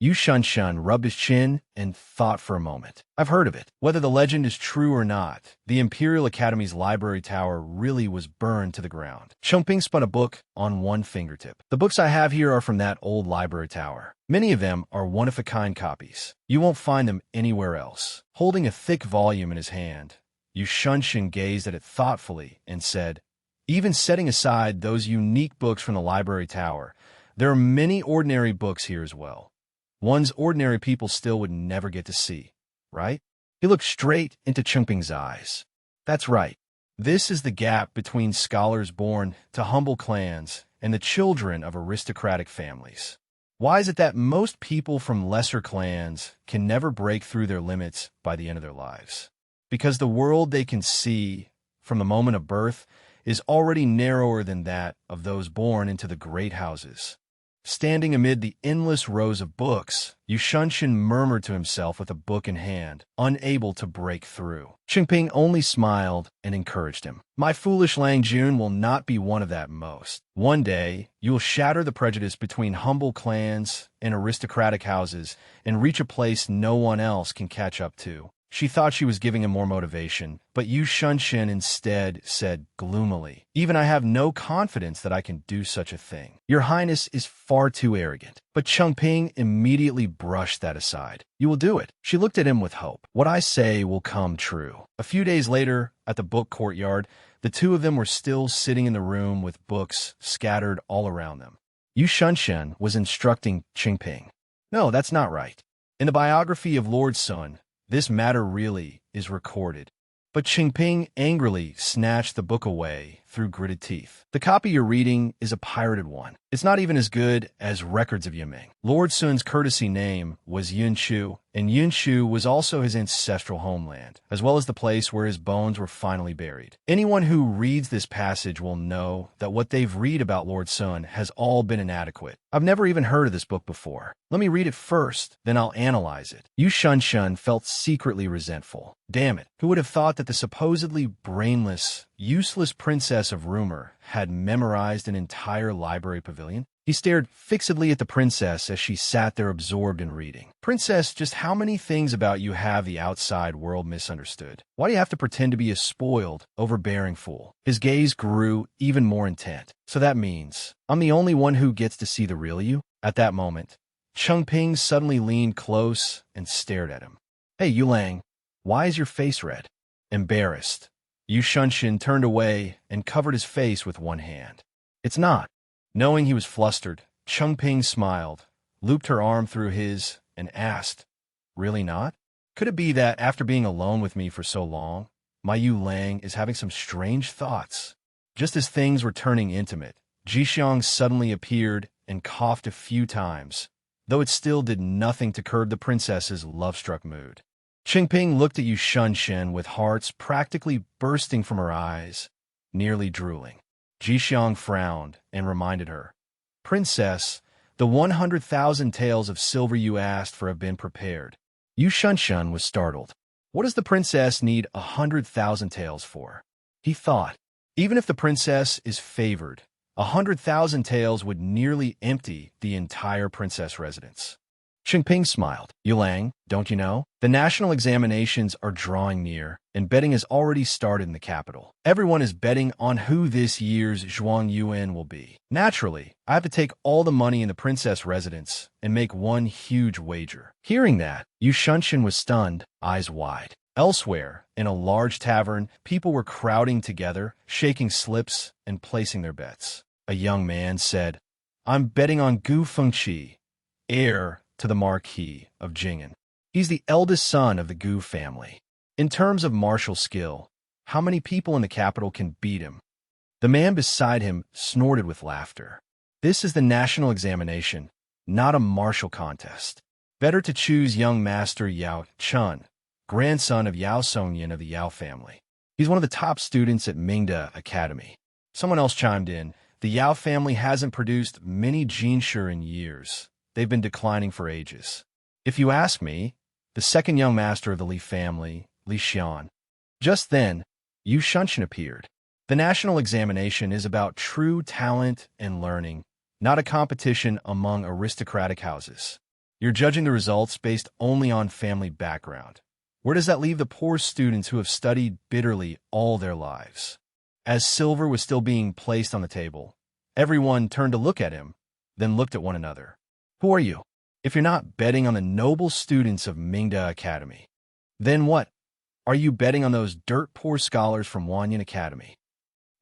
Yu Shunshin rubbed his chin and thought for a moment. "I've heard of it. Whether the legend is true or not, the Imperial Academy's library tower really was burned to the ground." Changping spun a book on one fingertip. "The books I have here are from that old library tower. Many of them are one-of-a-kind copies. You won't find them anywhere else." Holding a thick volume in his hand, Yu Shunshin gazed at it thoughtfully and said, "Even setting aside those unique books from the library tower, there are many ordinary books here as well. Ones ordinary people still would never get to see, right?" He looked straight into Changping's eyes. "That's right. This is the gap between scholars born to humble clans and the children of aristocratic families. Why is it that most people from lesser clans can never break through their limits by the end of their lives? Because the world they can see from the moment of birth is already narrower than that of those born into the great houses." Standing amid the endless rows of books, Yu Shunshin murmured to himself with a book in hand, unable to break through. Changping only smiled and encouraged him. "My foolish Lang Jun will not be one of that most. One day, you will shatter the prejudice between humble clans and aristocratic houses and reach a place no one else can catch up to." She thought she was giving him more motivation, but Yu Shunshin instead said gloomily, "Even I have no confidence that I can do such a thing. Your Highness is far too arrogant." But Changping immediately brushed that aside. "You will do it." She looked at him with hope. "What I say will come true." A few days later, at the book courtyard, the two of them were still sitting in the room with books scattered all around them. Yu Shunshin was instructing Changping. "No, that's not right. In the biography of Lord Sun, this matter really is recorded." But Changping angrily snatched the book away through gritted teeth. "The copy you're reading is a pirated one. It's not even as good as records of Yiming. Lord Sun's courtesy name was Yunshu, and Yunshu was also his ancestral homeland, as well as the place where his bones were finally buried. Anyone who reads this passage will know that what they've read about Lord Sun has all been inadequate. I've never even heard of this book before. Let me read it first, then I'll analyze it." Yu Shunshin felt secretly resentful. Damn it, who would have thought that the supposedly brainless, useless princess of rumor had memorized an entire library pavilion? He stared fixedly at the princess as she sat there absorbed in reading. Princess, just how many things about you have the outside world misunderstood? Why do you have to pretend to be a spoiled, overbearing fool? His gaze grew even more intent. So that means I'm the only one who gets to see the real you? At that moment, Chengping suddenly leaned close and stared at him. Hey, Yulang, why is your face red? Embarrassed, Yu Shunshin turned away and covered his face with one hand. It's not. Knowing he was flustered, Chengping smiled, looped her arm through his, and asked, Really not? Could it be that after being alone with me for so long, my Yu Lang is having some strange thoughts? Just as things were turning intimate, Jixiang suddenly appeared and coughed a few times, though it still did nothing to curb the princess's love-struck mood. Chengping looked at Yu Shunshin with hearts practically bursting from her eyes, nearly drooling. Jixiang frowned and reminded her, Princess, the 100,000 taels of silver you asked for have been prepared. Yu Shunshin was startled. What does the princess need 100,000 taels for? He thought, even if the princess is favored, 100,000 taels would nearly empty the entire princess residence. Chengping smiled. Yulang, don't you know? The national examinations are drawing near, and betting has already started in the capital. Everyone is betting on who this year's Zhuang Yuan will be. Naturally, I have to take all the money in the princess residence and make one huge wager. Hearing that, Yu Shunshin was stunned, eyes wide. Elsewhere, in a large tavern, people were crowding together, shaking slips and placing their bets. A young man said, I'm betting on Gu Fengqi, heir to the Marquis of Jing'an. He's the eldest son of the Gu family. In terms of martial skill, how many people in the capital can beat him? The man beside him snorted with laughter. This is the national examination, not a martial contest. Better to choose young master Yao Chun, grandson of Yao Songyan of the Yao family. He's one of the top students at Mingda Academy. Someone else chimed in, the Yao family hasn't produced many Jinshi in years. They've been declining for ages. If you ask me, the second young master of the Li family, Li Xian. Just then, Yu Shunshin appeared. The national examination is about true talent and learning, not a competition among aristocratic houses. You're judging the results based only on family background. Where does that leave the poor students who have studied bitterly all their lives? As silver was still being placed on the table, everyone turned to look at him, then looked at one another. Who are you? If you're not betting on the noble students of Mingda Academy, then what? Are you betting on those dirt-poor scholars from Wanyan Academy?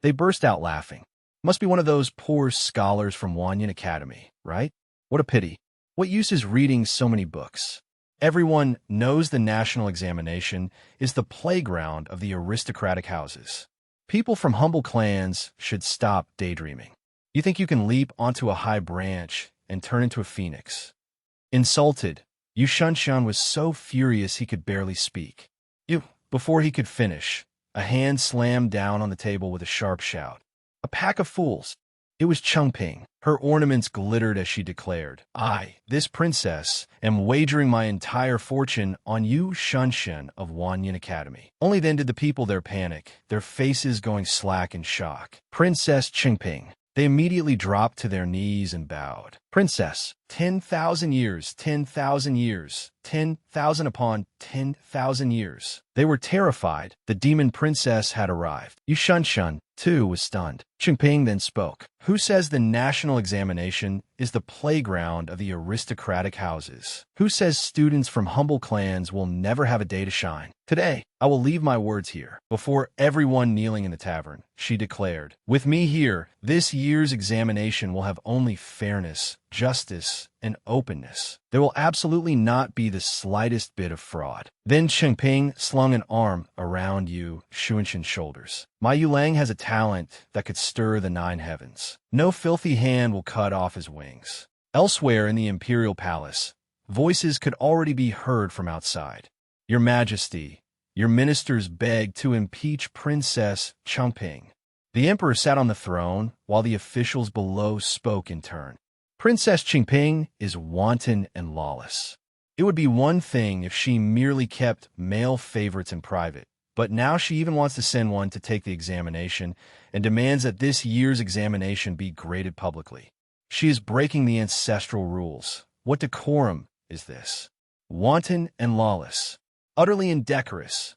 They burst out laughing. Must be one of those poor scholars from Wanyan Academy, right? What a pity. What use is reading so many books? Everyone knows the national examination is the playground of the aristocratic houses. People from humble clans should stop daydreaming. You think you can leap onto a high branch and turn into a phoenix? Insulted, Yu Shunshin was so furious he could barely speak. Before he could finish, a hand slammed down on the table with a sharp shout. A pack of fools. It was Chengping. Her ornaments glittered as she declared, I, this princess, am wagering my entire fortune on Yu Shunshin of Wanyan Academy. Only then did the people there panic, their faces going slack in shock. Princess Chengping. They immediately dropped to their knees and bowed. Princess, 10,000 years, 10,000 years, 10,000 upon 10,000 years. They were terrified. The demon princess had arrived. Yu Shunshin, too, was stunned. Chengping then spoke. Who says the national examination is the playground of the aristocratic houses? Who says students from humble clans will never have a day to shine? Today, I will leave my words here, before everyone kneeling in the tavern, she declared. With me here, this year's examination will have only fairness, justice, and openness. There will absolutely not be the slightest bit of fraud. Then Chengping slung an arm around Yu Shunshin's shoulders. My Yulang has a talent that could stir the nine heavens. No filthy hand will cut off his wings. Elsewhere in the imperial palace, voices could already be heard from outside. Your Majesty, your ministers begged to impeach Princess Chengping. The emperor sat on the throne while the officials below spoke in turn. Princess Chengping is wanton and lawless. It would be one thing if she merely kept male favorites in private, but now she even wants to send one to take the examination and demands that this year's examination be graded publicly. She is breaking the ancestral rules. What decorum is this? Wanton and lawless. Utterly indecorous.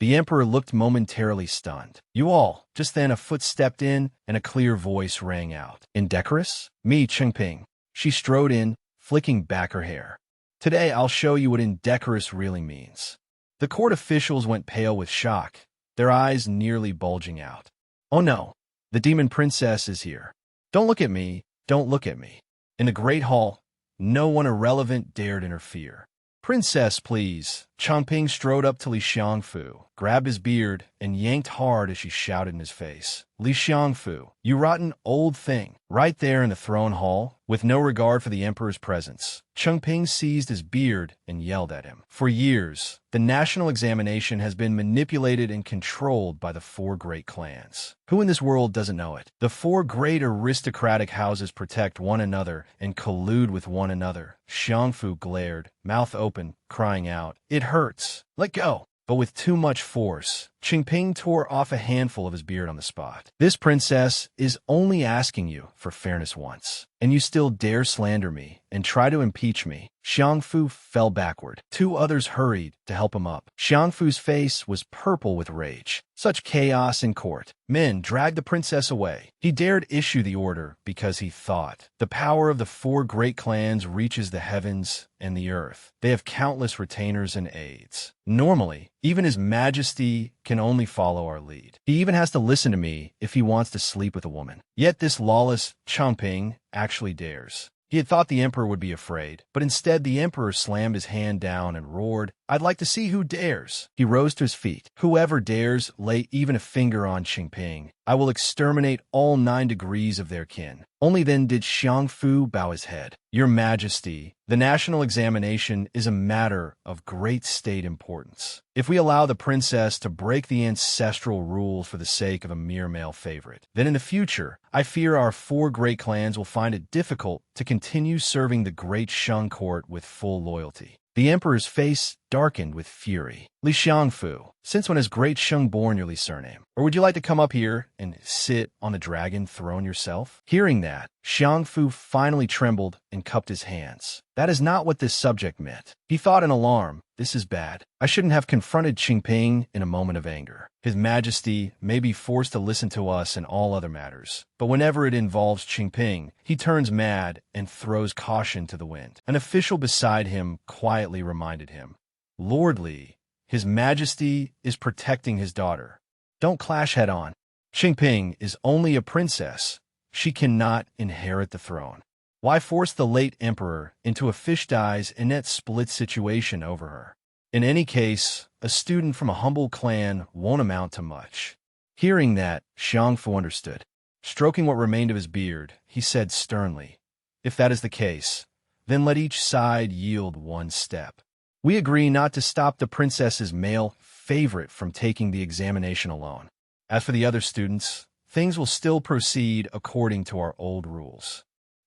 The emperor looked momentarily stunned. You all. Just then a foot stepped in and a clear voice rang out. Indecorous? Me, Chengping. She strode in, flicking back her hair. Today I'll show you what indecorous really means. The court officials went pale with shock, their eyes nearly bulging out. Oh no, the demon princess is here. Don't look at me, don't look at me. In the great hall, no one irrelevant dared interfere. Princess, please. Changping strode up to Li Xiangfu, grabbed his beard, and yanked hard as she shouted in his face. Li Xiangfu, you rotten old thing. Right there in the throne hall, with no regard for the emperor's presence, Changping seized his beard and yelled at him. For years, the national examination has been manipulated and controlled by the four great clans. Who in this world doesn't know it? The four great aristocratic houses protect one another and collude with one another. Xiangfu glared, mouth open, crying out, It hurts. Let go. But with too much force, Qingping tore off a handful of his beard on the spot. This princess is only asking you for fairness once, and you still dare slander me and try to impeach me. Xiangfu fell backward. Two others hurried to help him up. Xiangfu's face was purple with rage. Such chaos in court. Men dragged the princess away. He dared issue the order because he thought, the power of the four great clans reaches the heavens and the earth. They have countless retainers and aides. Normally, even His Majesty can only follow our lead. He even has to listen to me if he wants to sleep with a woman. Yet this lawless Changping actually dares. He had thought the emperor would be afraid, but instead the emperor slammed his hand down and roared, I'd like to see who dares. He rose to his feet. Whoever dares lay even a finger on Qingping, I will exterminate all 9 degrees of their kin. Only then did Xiangfu bow his head. Your Majesty, the national examination is a matter of great state importance. If we allow the princess to break the ancestral rules for the sake of a mere male favorite, then in the future, I fear our 4 great clans will find it difficult to continue serving the great Shang court with full loyalty. The emperor's face darkened with fury. Li Xiangfu, since when has Great Sheng borne your Li surname? Or would you like to come up here and sit on the dragon throne yourself? Hearing that, Xiangfu finally trembled and cupped his hands. That is not what this subject meant. He thought in alarm, this is bad. I shouldn't have confronted Qingping in a moment of anger. His Majesty may be forced to listen to us in all other matters, but whenever it involves Qingping, he turns mad and throws caution to the wind. An official beside him quietly reminded him, Lord Li, His Majesty is protecting his daughter. Don't clash head-on. Qingping is only a princess. She cannot inherit the throne. Why force the late emperor into a fish-dies Inet split situation over her? In any case, a student from a humble clan won't amount to much. Hearing that, Xiangfu understood. Stroking what remained of his beard, he said sternly, If that is the case, then let each side yield 1 step. We agree not to stop the princess's male favorite from taking the examination alone. As for the other students, things will still proceed according to our old rules.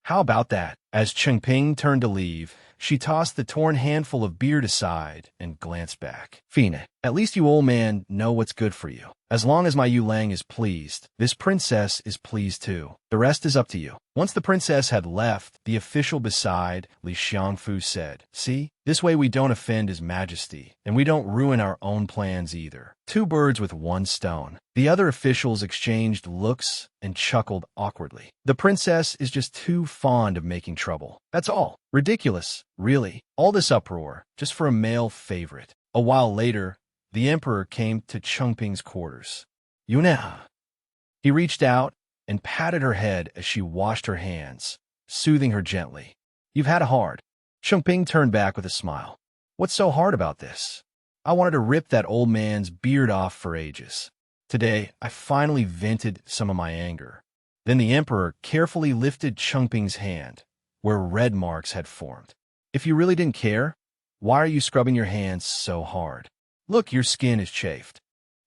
How about that? As Qingping turned to leave, she tossed the torn handful of beard aside and glanced back. Fina, at least you old man know what's good for you. As long as my Yu Lang is pleased, this princess is pleased too. The rest is up to you. Once the princess had left, the official beside Li Xiangfu said, See, this way we don't offend His Majesty, and we don't ruin our own plans either. 2 birds with 1 stone. The other officials exchanged looks and chuckled awkwardly. The princess is just too fond of making trouble. That's all. Ridiculous, really. All this uproar, just for a male favorite. A while later, the emperor came to Chengping's quarters. Yuna. He reached out and patted her head as she washed her hands, soothing her gently. You've had a hard. Chengping turned back with a smile. What's so hard about this? I wanted to rip that old man's beard off for ages. Today, I finally vented some of my anger. Then the emperor carefully lifted Chengping's hand, where red marks had formed. If you really didn't care, why are you scrubbing your hands so hard? Look, your skin is chafed.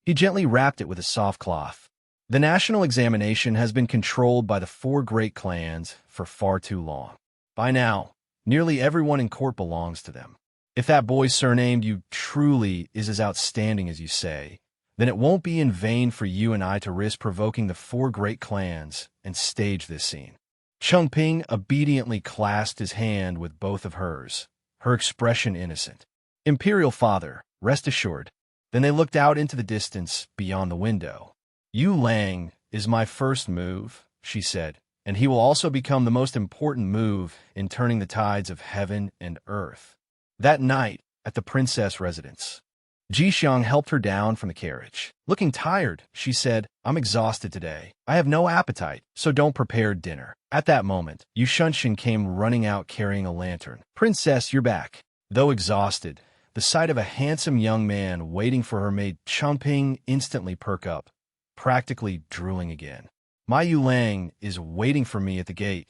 He gently wrapped it with a soft cloth. The national examination has been controlled by the 4 great clans for far too long. By now, nearly everyone in court belongs to them. If that boy surnamed you truly is as outstanding as you say, then it won't be in vain for you and I to risk provoking the 4 great clans and stage this scene. Chengping obediently clasped his hand with both of hers, her expression innocent. Imperial Father, rest assured. Then they looked out into the distance beyond the window. Yu Lang is my first move, she said, and he will also become the most important move in turning the tides of heaven and earth. That night, at the princess residence, Jixiang helped her down from the carriage. Looking tired, she said, I'm exhausted today. I have no appetite, so don't prepare dinner. At that moment, Yu Shunshin came running out carrying a lantern. Princess, you're back. Though exhausted, the sight of a handsome young man waiting for her made Chengping instantly perk up, practically drooling again. My Yu Lang is waiting for me at the gate.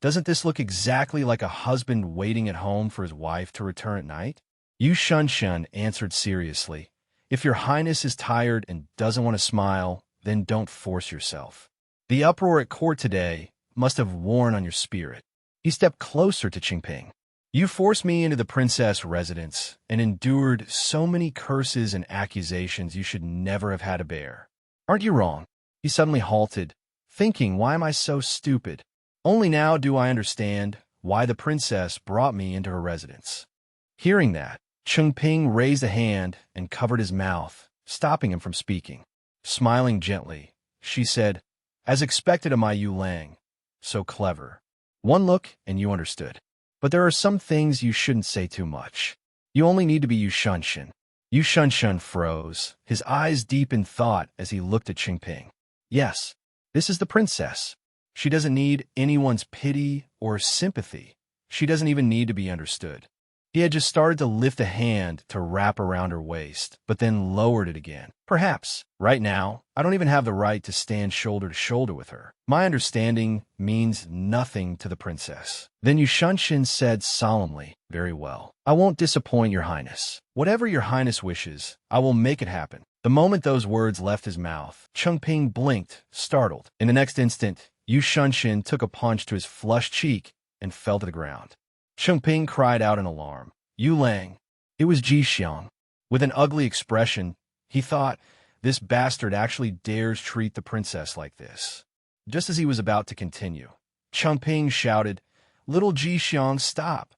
Doesn't this look exactly like a husband waiting at home for his wife to return at night? Yu Shunshin answered seriously, If your highness is tired and doesn't want to smile, then don't force yourself. The uproar at court today must have worn on your spirit. He stepped closer to Chengping. You forced me into the princess residence and endured so many curses and accusations you should never have had to bear. Aren't you wrong? He suddenly halted, thinking, why am I so stupid? Only now do I understand why the princess brought me into her residence. Hearing that, Chengping raised a hand and covered his mouth, stopping him from speaking. Smiling gently, she said, As expected of my Yu Lang, so clever. One look and you understood. But there are some things you shouldn't say too much. You only need to be Yu Shunshin. Yu Shunshin froze, his eyes deep in thought as he looked at Chengping. Yes, this is the princess. She doesn't need anyone's pity or sympathy. She doesn't even need to be understood. He had just started to lift a hand to wrap around her waist, but then lowered it again. Perhaps, right now, I don't even have the right to stand shoulder to shoulder with her. My understanding means nothing to the princess. Then Yu Shunshin said solemnly, Very well. I won't disappoint your highness. Whatever your highness wishes, I will make it happen. The moment those words left his mouth, Chengping blinked, startled. In the next instant, Yu Shunshin took a punch to his flushed cheek and fell to the ground. Chengping cried out in alarm. Yu Lang. It was Jixiang. With an ugly expression, he thought, this bastard actually dares treat the princess like this. Just as he was about to continue, Chengping shouted, Little Jixiang, stop.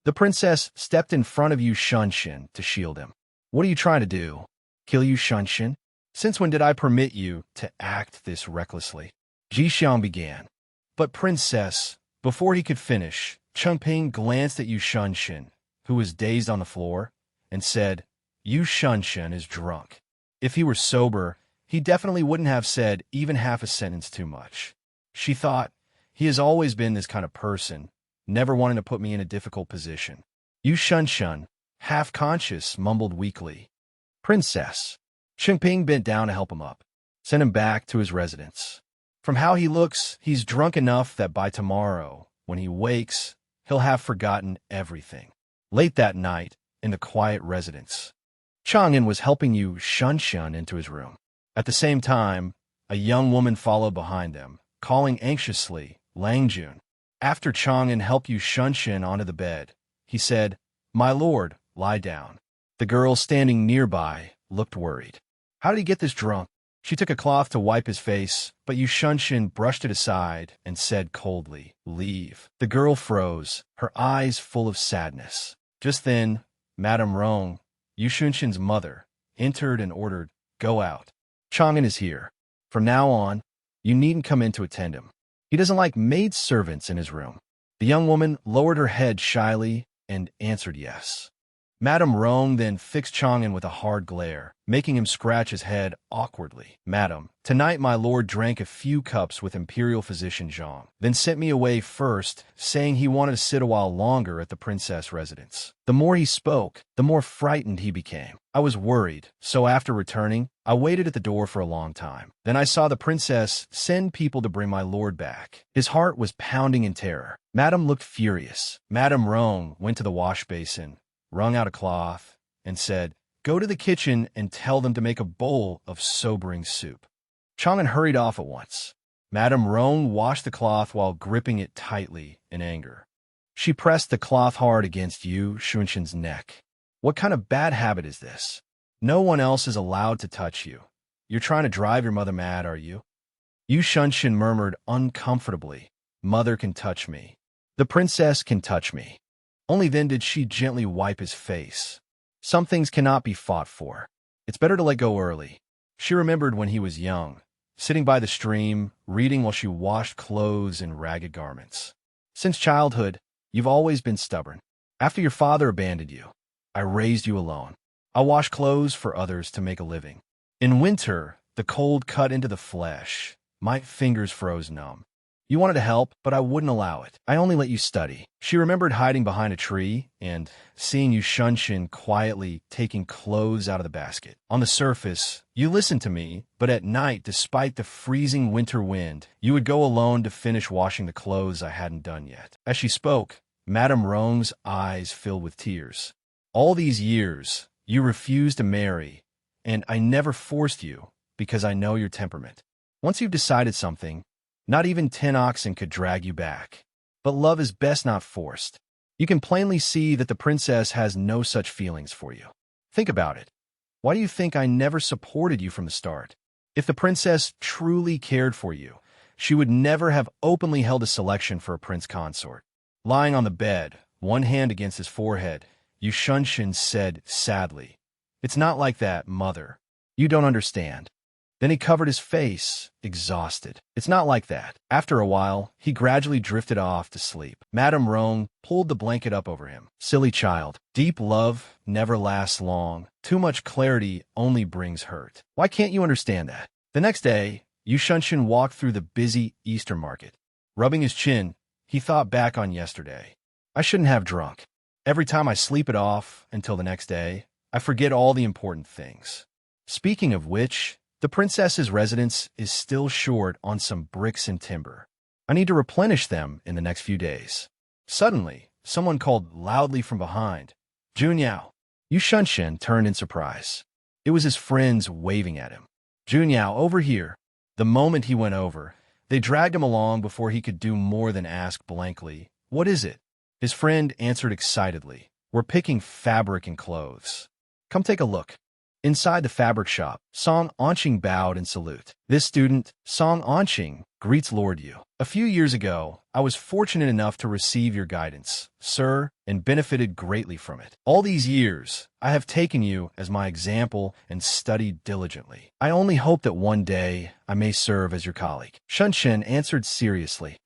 The princess stepped in front of Yu Shunshin to shield him. What are you trying to do? Kill Yu Shunshin? Since when did I permit you to act this recklessly? Jixiang began. But princess, before he could finish, Chengping glanced at Yu Shunshin, who was dazed on the floor, and said, Yu Shunshin is drunk. If he were sober, he definitely wouldn't have said even half a sentence too much. She thought, he has always been this kind of person, never wanting to put me in a difficult position. Yu Shunshin, half-conscious, mumbled weakly, Princess. Chengping bent down to help him up, sent him back to his residence. From how he looks, he's drunk enough that by tomorrow, when he wakes, he'll have forgotten everything. Late that night, in the quiet residence, Chang'an was helping Yu Shunshin into his room. At the same time, a young woman followed behind them, calling anxiously, Langjun. After Chang'an helped Yu Shunshin onto the bed, he said, My lord, lie down. The girl standing nearby looked worried. How did he get this drunk? She took a cloth to wipe his face, but Yu Shunshin brushed it aside and said coldly, Leave. The girl froze, her eyes full of sadness. Just then, Madame Rong, Yu Shunshin's mother, entered and ordered, Go out. Chang'an is here. From now on, you needn't come in to attend him. He doesn't like maid servants in his room. The young woman lowered her head shyly and answered yes. Madame Rong then fixed Chang'an with a hard glare, making him scratch his head awkwardly. Madam, tonight my lord drank a few cups with Imperial Physician Zhang, then sent me away first, saying he wanted to sit a while longer at the princess residence. The more he spoke, the more frightened he became. I was worried, so after returning, I waited at the door for a long time. Then I saw the princess send people to bring my lord back. His heart was pounding in terror. Madame looked furious. Madame Rong went to the wash basin, wrung out a cloth, and said, Go to the kitchen and tell them to make a bowl of sobering soup. Chang'an hurried off at once. Madame Rong washed the cloth while gripping it tightly in anger. She pressed the cloth hard against Yu Shunshin's neck. What kind of bad habit is this? No one else is allowed to touch you. You're trying to drive your mother mad, are you? Yu Shunshin murmured uncomfortably, Mother can touch me. The princess can touch me. Only then did she gently wipe his face. Some things cannot be fought for. It's better to let go early. She remembered when he was young, sitting by the stream, reading while she washed clothes and ragged garments. Since childhood, you've always been stubborn. After your father abandoned you, I raised you alone. I washed clothes for others to make a living. In winter, the cold cut into the flesh. My fingers froze numb. You wanted to help, but I wouldn't allow it. I only let you study. She remembered hiding behind a tree and seeing you Shunshin quietly taking clothes out of the basket. On the surface, you listened to me, but at night, despite the freezing winter wind, you would go alone to finish washing the clothes I hadn't done yet. As she spoke, Madame Rong's eyes filled with tears. All these years, you refused to marry, and I never forced you because I know your temperament. Once you've decided something, not even 10 oxen could drag you back. But love is best not forced. You can plainly see that the princess has no such feelings for you. Think about it. Why do you think I never supported you from the start? If the princess truly cared for you, she would never have openly held a selection for a prince consort. Lying on the bed, one hand against his forehead, Yu Shunshin said sadly, "It's not like that, mother. You don't understand." Then he covered his face, exhausted. It's not like that. After a while, he gradually drifted off to sleep. Madame Rong pulled the blanket up over him. Silly child. Deep love never lasts long. Too much clarity only brings hurt. Why can't you understand that? The next day, Yu Shunshin walked through the busy Easter market. Rubbing his chin, he thought back on yesterday. I shouldn't have drunk. Every time I sleep it off until the next day, I forget all the important things. Speaking of which, the princess's residence is still short on some bricks and timber. I need to replenish them in the next few days. Suddenly, someone called loudly from behind, "Junyao." Yu Shunshin turned in surprise. It was his friends waving at him. "Junyao, over here." The moment he went over, they dragged him along before he could do more than ask blankly, "What is it?" His friend answered excitedly, "We're picking fabric and clothes. Come take a look." Inside the fabric shop, Song Onqing bowed in salute. This student, Song Onqing, greets Lord Yu. A few years ago, I was fortunate enough to receive your guidance, sir, and benefited greatly from it. All these years, I have taken you as my example and studied diligently. I only hope that one day I may serve as your colleague. Shunshin answered seriously,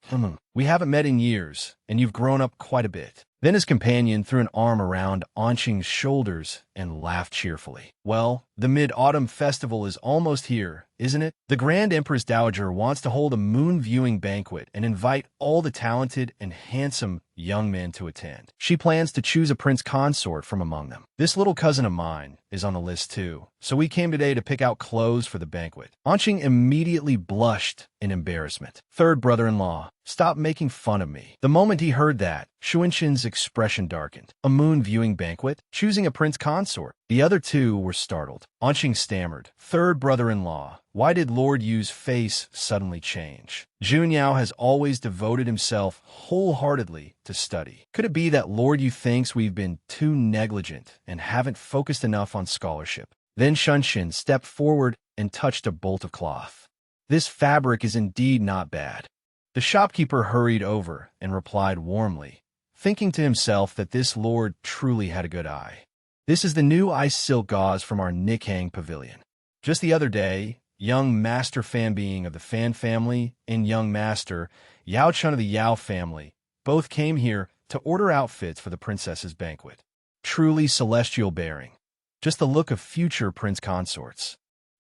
We haven't met in years, and you've grown up quite a bit. Then his companion threw an arm around Onqing's shoulders and laughed cheerfully. Well, the Mid-Autumn Festival is almost here, isn't it? The Grand Empress Dowager wants to hold a moon-viewing banquet and invite all the talented and handsome young men to attend. She plans to choose a prince consort from among them. This little cousin of mine is on the list too, so we came today to pick out clothes for the banquet. Onqing immediately blushed in embarrassment. Third brother-in-law, stop making fun of me. The moment he heard that, Shunshin's expression darkened. A moon-viewing banquet? Choosing a prince consort? The other two were startled. Onqing stammered, "Third brother-in-law, why did Lord Yu's face suddenly change? Junyao has always devoted himself wholeheartedly to study. Could it be that Lord Yu thinks we've been too negligent and haven't focused enough on scholarship?" Then Shunshin stepped forward and touched a bolt of cloth. "This fabric is indeed not bad." The shopkeeper hurried over and replied warmly, thinking to himself that this lord truly had a good eye. "This is the new ice silk gauze from our Nikhang pavilion. Just the other day, young Master Fan Being of the Fan family and young Master Yao Chun of the Yao family both came here to order outfits for the princess's banquet. Truly celestial bearing. Just the look of future prince consorts."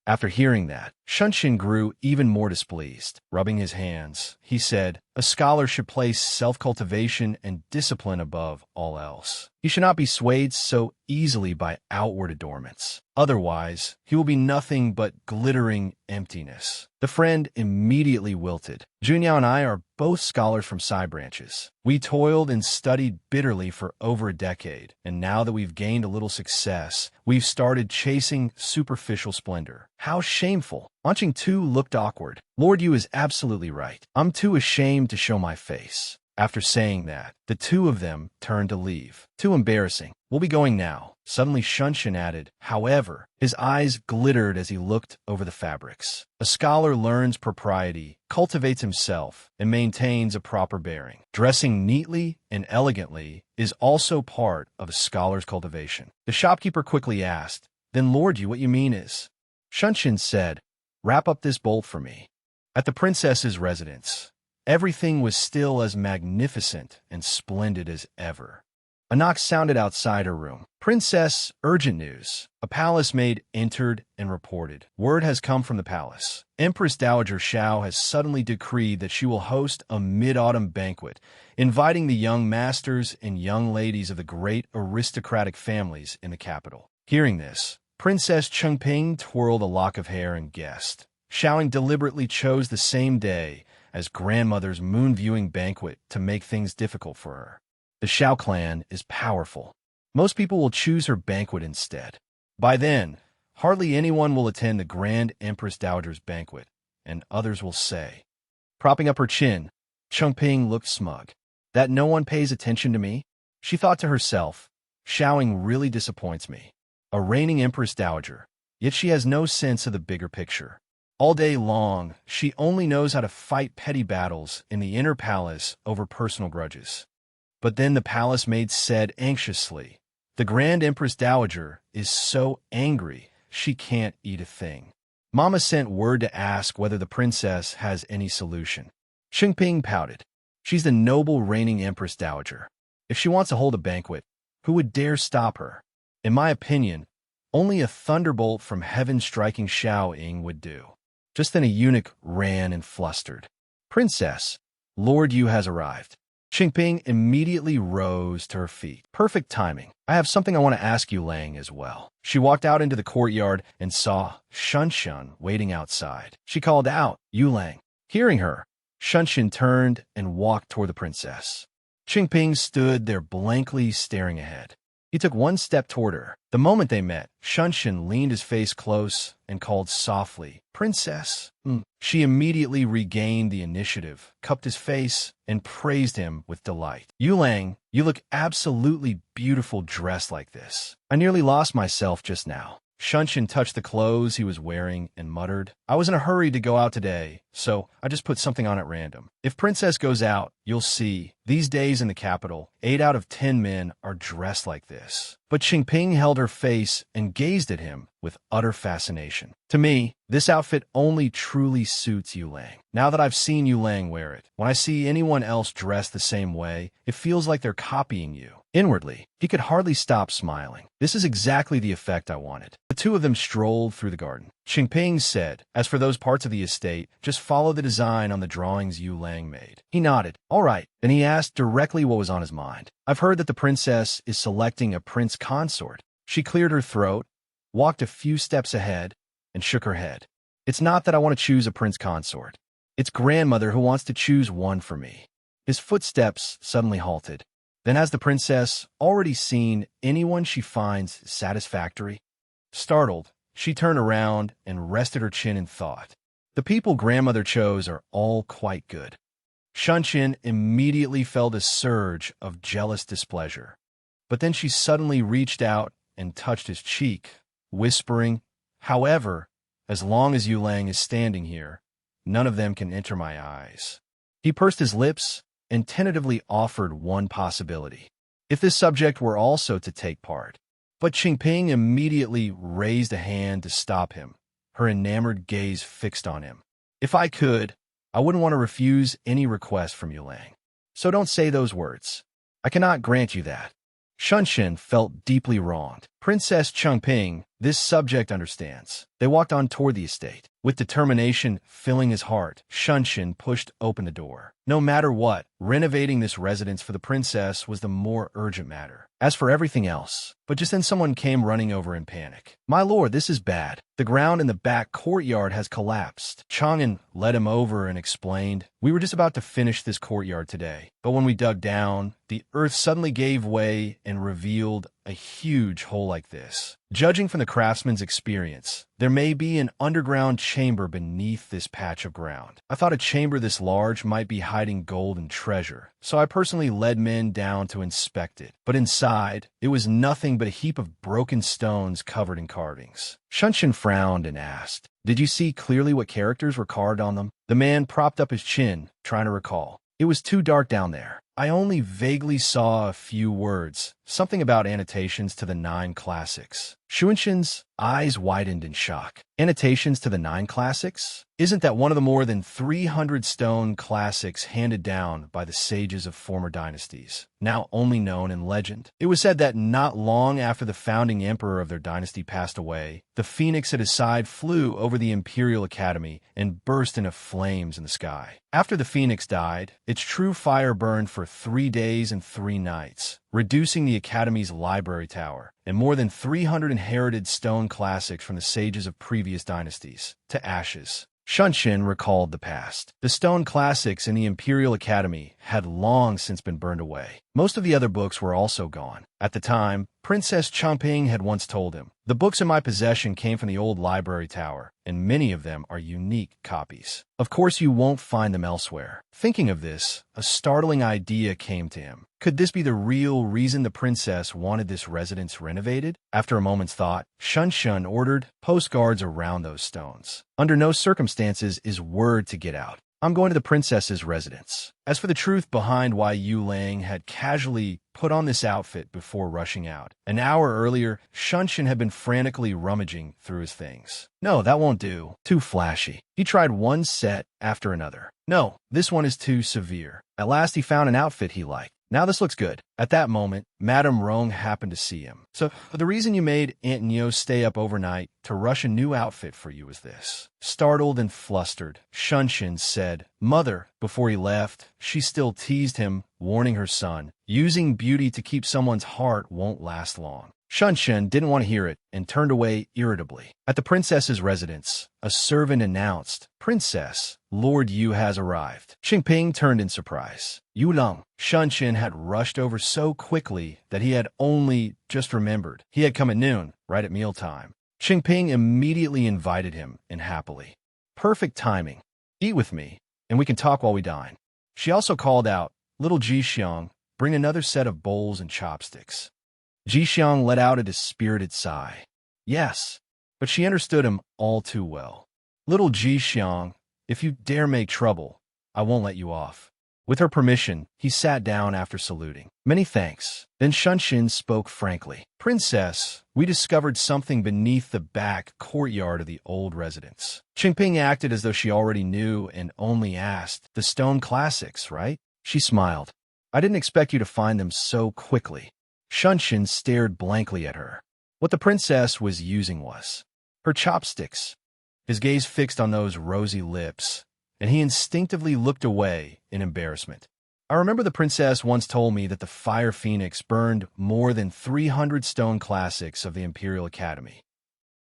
After hearing that, Shunshin grew even more displeased. Rubbing his hands, he said, "A scholar should place self-cultivation and discipline above all else. He should not be swayed so easily by outward adornments. Otherwise, he will be nothing but glittering emptiness." The friend immediately wilted. "Junyao and I are both scholars from side branches. We toiled and studied bitterly for over a decade, and now that we've gained a little success, we've started chasing superficial splendor. How shameful." Onqing too looked awkward. "Lord Yu is absolutely right. I'm too ashamed to show my face." After saying that, the two of them turned to leave. "Too embarrassing. We'll be going now." Suddenly Shunshin added, however, his eyes glittered as he looked over the fabrics. A scholar learns propriety, cultivates himself, and maintains a proper bearing. Dressing neatly and elegantly is also part of a scholar's cultivation. The shopkeeper quickly asked, then lord you, what you mean is? Shunshin said, wrap up this bolt for me. At the princess's residence, everything was still as magnificent and splendid as ever. A knock sounded outside her room. Princess, urgent news. A palace maid entered and reported. Word has come from the palace. Empress Dowager Xiao has suddenly decreed that she will host a mid-autumn banquet, inviting the young masters and young ladies of the great aristocratic families in the capital. Hearing this, Princess Chengping twirled a lock of hair and guessed. Xiaoing deliberately chose the same day as grandmother's moon-viewing banquet to make things difficult for her. The Xiao clan is powerful. Most people will choose her banquet instead. By then, hardly anyone will attend the Grand Empress Dowager's banquet, and others will say. Propping up her chin, Chengping looked smug. That no one pays attention to me? She thought to herself, Xiaoing really disappoints me. A reigning Empress Dowager, yet she has no sense of the bigger picture. All day long, she only knows how to fight petty battles in the inner palace over personal grudges. But then the palace maid said anxiously, the Grand Empress Dowager is so angry she can't eat a thing. Mama sent word to ask whether the princess has any solution. Chengping pouted. She's the noble reigning Empress Dowager. If she wants to hold a banquet, who would dare stop her? In my opinion, only a thunderbolt from heaven striking Xiao Ying would do. Just then a eunuch ran and flustered. Princess, Lord Yu has arrived. Chengping immediately rose to her feet. Perfect timing. I have something I want to ask you, Lang, as well. She walked out into the courtyard and saw Shunshin waiting outside. She called out, Yu Lang. Hearing her, Shunshin turned and walked toward the princess. Chengping stood there blankly staring ahead. He took one step toward her. The moment they met, Shunshin leaned his face close and called softly, Princess. She immediately regained the initiative, cupped his face, and praised him with delight. Yu Lang, you look absolutely beautiful dressed like this. I nearly lost myself just now. Shunshin touched the clothes he was wearing and muttered, I was in a hurry to go out today, so I just put something on at random. If Princess goes out, you'll see, these days in the capital, 8 out of 10 men are dressed like this. But Chengping held her face and gazed at him with utter fascination. To me, this outfit only truly suits Yu Lang. Now that I've seen Yu Lang wear it, when I see anyone else dressed the same way, it feels like they're copying you. Inwardly, he could hardly stop smiling. This is exactly the effect I wanted. The two of them strolled through the garden. Chengping said, as for those parts of the estate, just follow the design on the drawings Yu Lang made. He nodded. All right. Then he asked directly what was on his mind. I've heard that the princess is selecting a prince consort. She cleared her throat, walked a few steps ahead, and shook her head. It's not that I want to choose a prince consort. It's grandmother who wants to choose one for me. His footsteps suddenly halted. Then has the princess already seen anyone she finds satisfactory? Startled, she turned around and rested her chin in thought. The people grandmother chose are all quite good. Shunshin immediately felt a surge of jealous displeasure. But then she suddenly reached out and touched his cheek, whispering, however, as long as Yu Lang is standing here, none of them can enter my eyes. He pursed his lips and tentatively offered one possibility. If this subject were also to take part. But Chengping immediately raised a hand to stop him, her enamored gaze fixed on him. If I could, I wouldn't want to refuse any request from Yu Lang. So don't say those words. I cannot grant you that. Shunshin felt deeply wronged. Princess Chengping, this subject understands. They walked on toward the estate. With determination filling his heart, Shunshin pushed open the door. No matter what, renovating this residence for the princess was the more urgent matter. As for everything else, but just then someone came running over in panic. My lord, this is bad. The ground in the back courtyard has collapsed. Chang'an led him over and explained, we were just about to finish this courtyard today, but when we dug down, the earth suddenly gave way and revealed a huge hole like this. Judging from the craftsman's experience, there may be an underground chamber beneath this patch of ground. I thought a chamber this large might be hiding gold and treasure, so I personally led men down to inspect it. But inside, it was nothing but a heap of broken stones covered in carvings. Shunshin frowned and asked, "Did you see clearly what characters were carved on them?" The man propped up his chin, trying to recall. "It was too dark down there. I only vaguely saw a few words, something about annotations to the 9 classics." Shunshin's eyes widened in shock. Annotations to the 9 classics? Isn't that one of the more than 300 stone classics handed down by the sages of former dynasties, now only known in legend? It was said that not long after the founding emperor of their dynasty passed away, the phoenix at his side flew over the Imperial Academy and burst into flames in the sky. After the phoenix died, its true fire burned for 3 days and 3 nights, reducing the Academy's library tower and more than 300 inherited stone classics from the sages of previous dynasties to ashes. Shunshin recalled the past. The stone classics in the Imperial Academy had long since been burned away. Most of the other books were also gone. At the time, Princess Changping had once told him, "The books in my possession came from the old library tower, and many of them are unique copies. Of course, you won't find them elsewhere." Thinking of this, a startling idea came to him. Could this be the real reason the princess wanted this residence renovated? After a moment's thought, Shunshin ordered post guards around those stones. Under no circumstances is word to get out. I'm going to the princess's residence. As for the truth behind why Yu Lang had casually put on this outfit before rushing out, an hour earlier, Shunshin had been frantically rummaging through his things. No, that won't do. Too flashy. He tried one set after another. No, this one is too severe. At last he found an outfit he liked. Now this looks good. At that moment, Madame Rong happened to see him. "So, the reason you made Aunt Nyo stay up overnight to rush a new outfit for you is this." Startled and flustered, Shunshin said, "Mother." Before he left, she still teased him, warning her son, "Using beauty to keep someone's heart won't last long." Shunshin didn't want to hear it and turned away irritably. At the princess's residence, a servant announced, "Princess, Lord Yu has arrived." Qingping turned in surprise. "Yu Lang." Shunshin had rushed over so quickly that he had only just remembered. He had come at noon, right at mealtime. Qingping immediately invited him, and happily. "Perfect timing. Eat with me, and we can talk while we dine." She also called out, "Little Jixiang, bring another set of bowls and chopsticks." Jixiang let out a dispirited sigh. Yes, but she understood him all too well. "Little Jixiang, if you dare make trouble, I won't let you off." With her permission, he sat down after saluting. "Many thanks." Then Shunshin spoke frankly. "Princess, we discovered something beneath the back courtyard of the old residence." Qingping acted as though she already knew and only asked, "The stone classics, right?" She smiled. "I didn't expect you to find them so quickly." Shunshin stared blankly at her. What the princess was using was her chopsticks. His gaze fixed on those rosy lips, and he instinctively looked away in embarrassment. "I remember the princess once told me that the Fire Phoenix burned more than 300 stone classics of the Imperial Academy."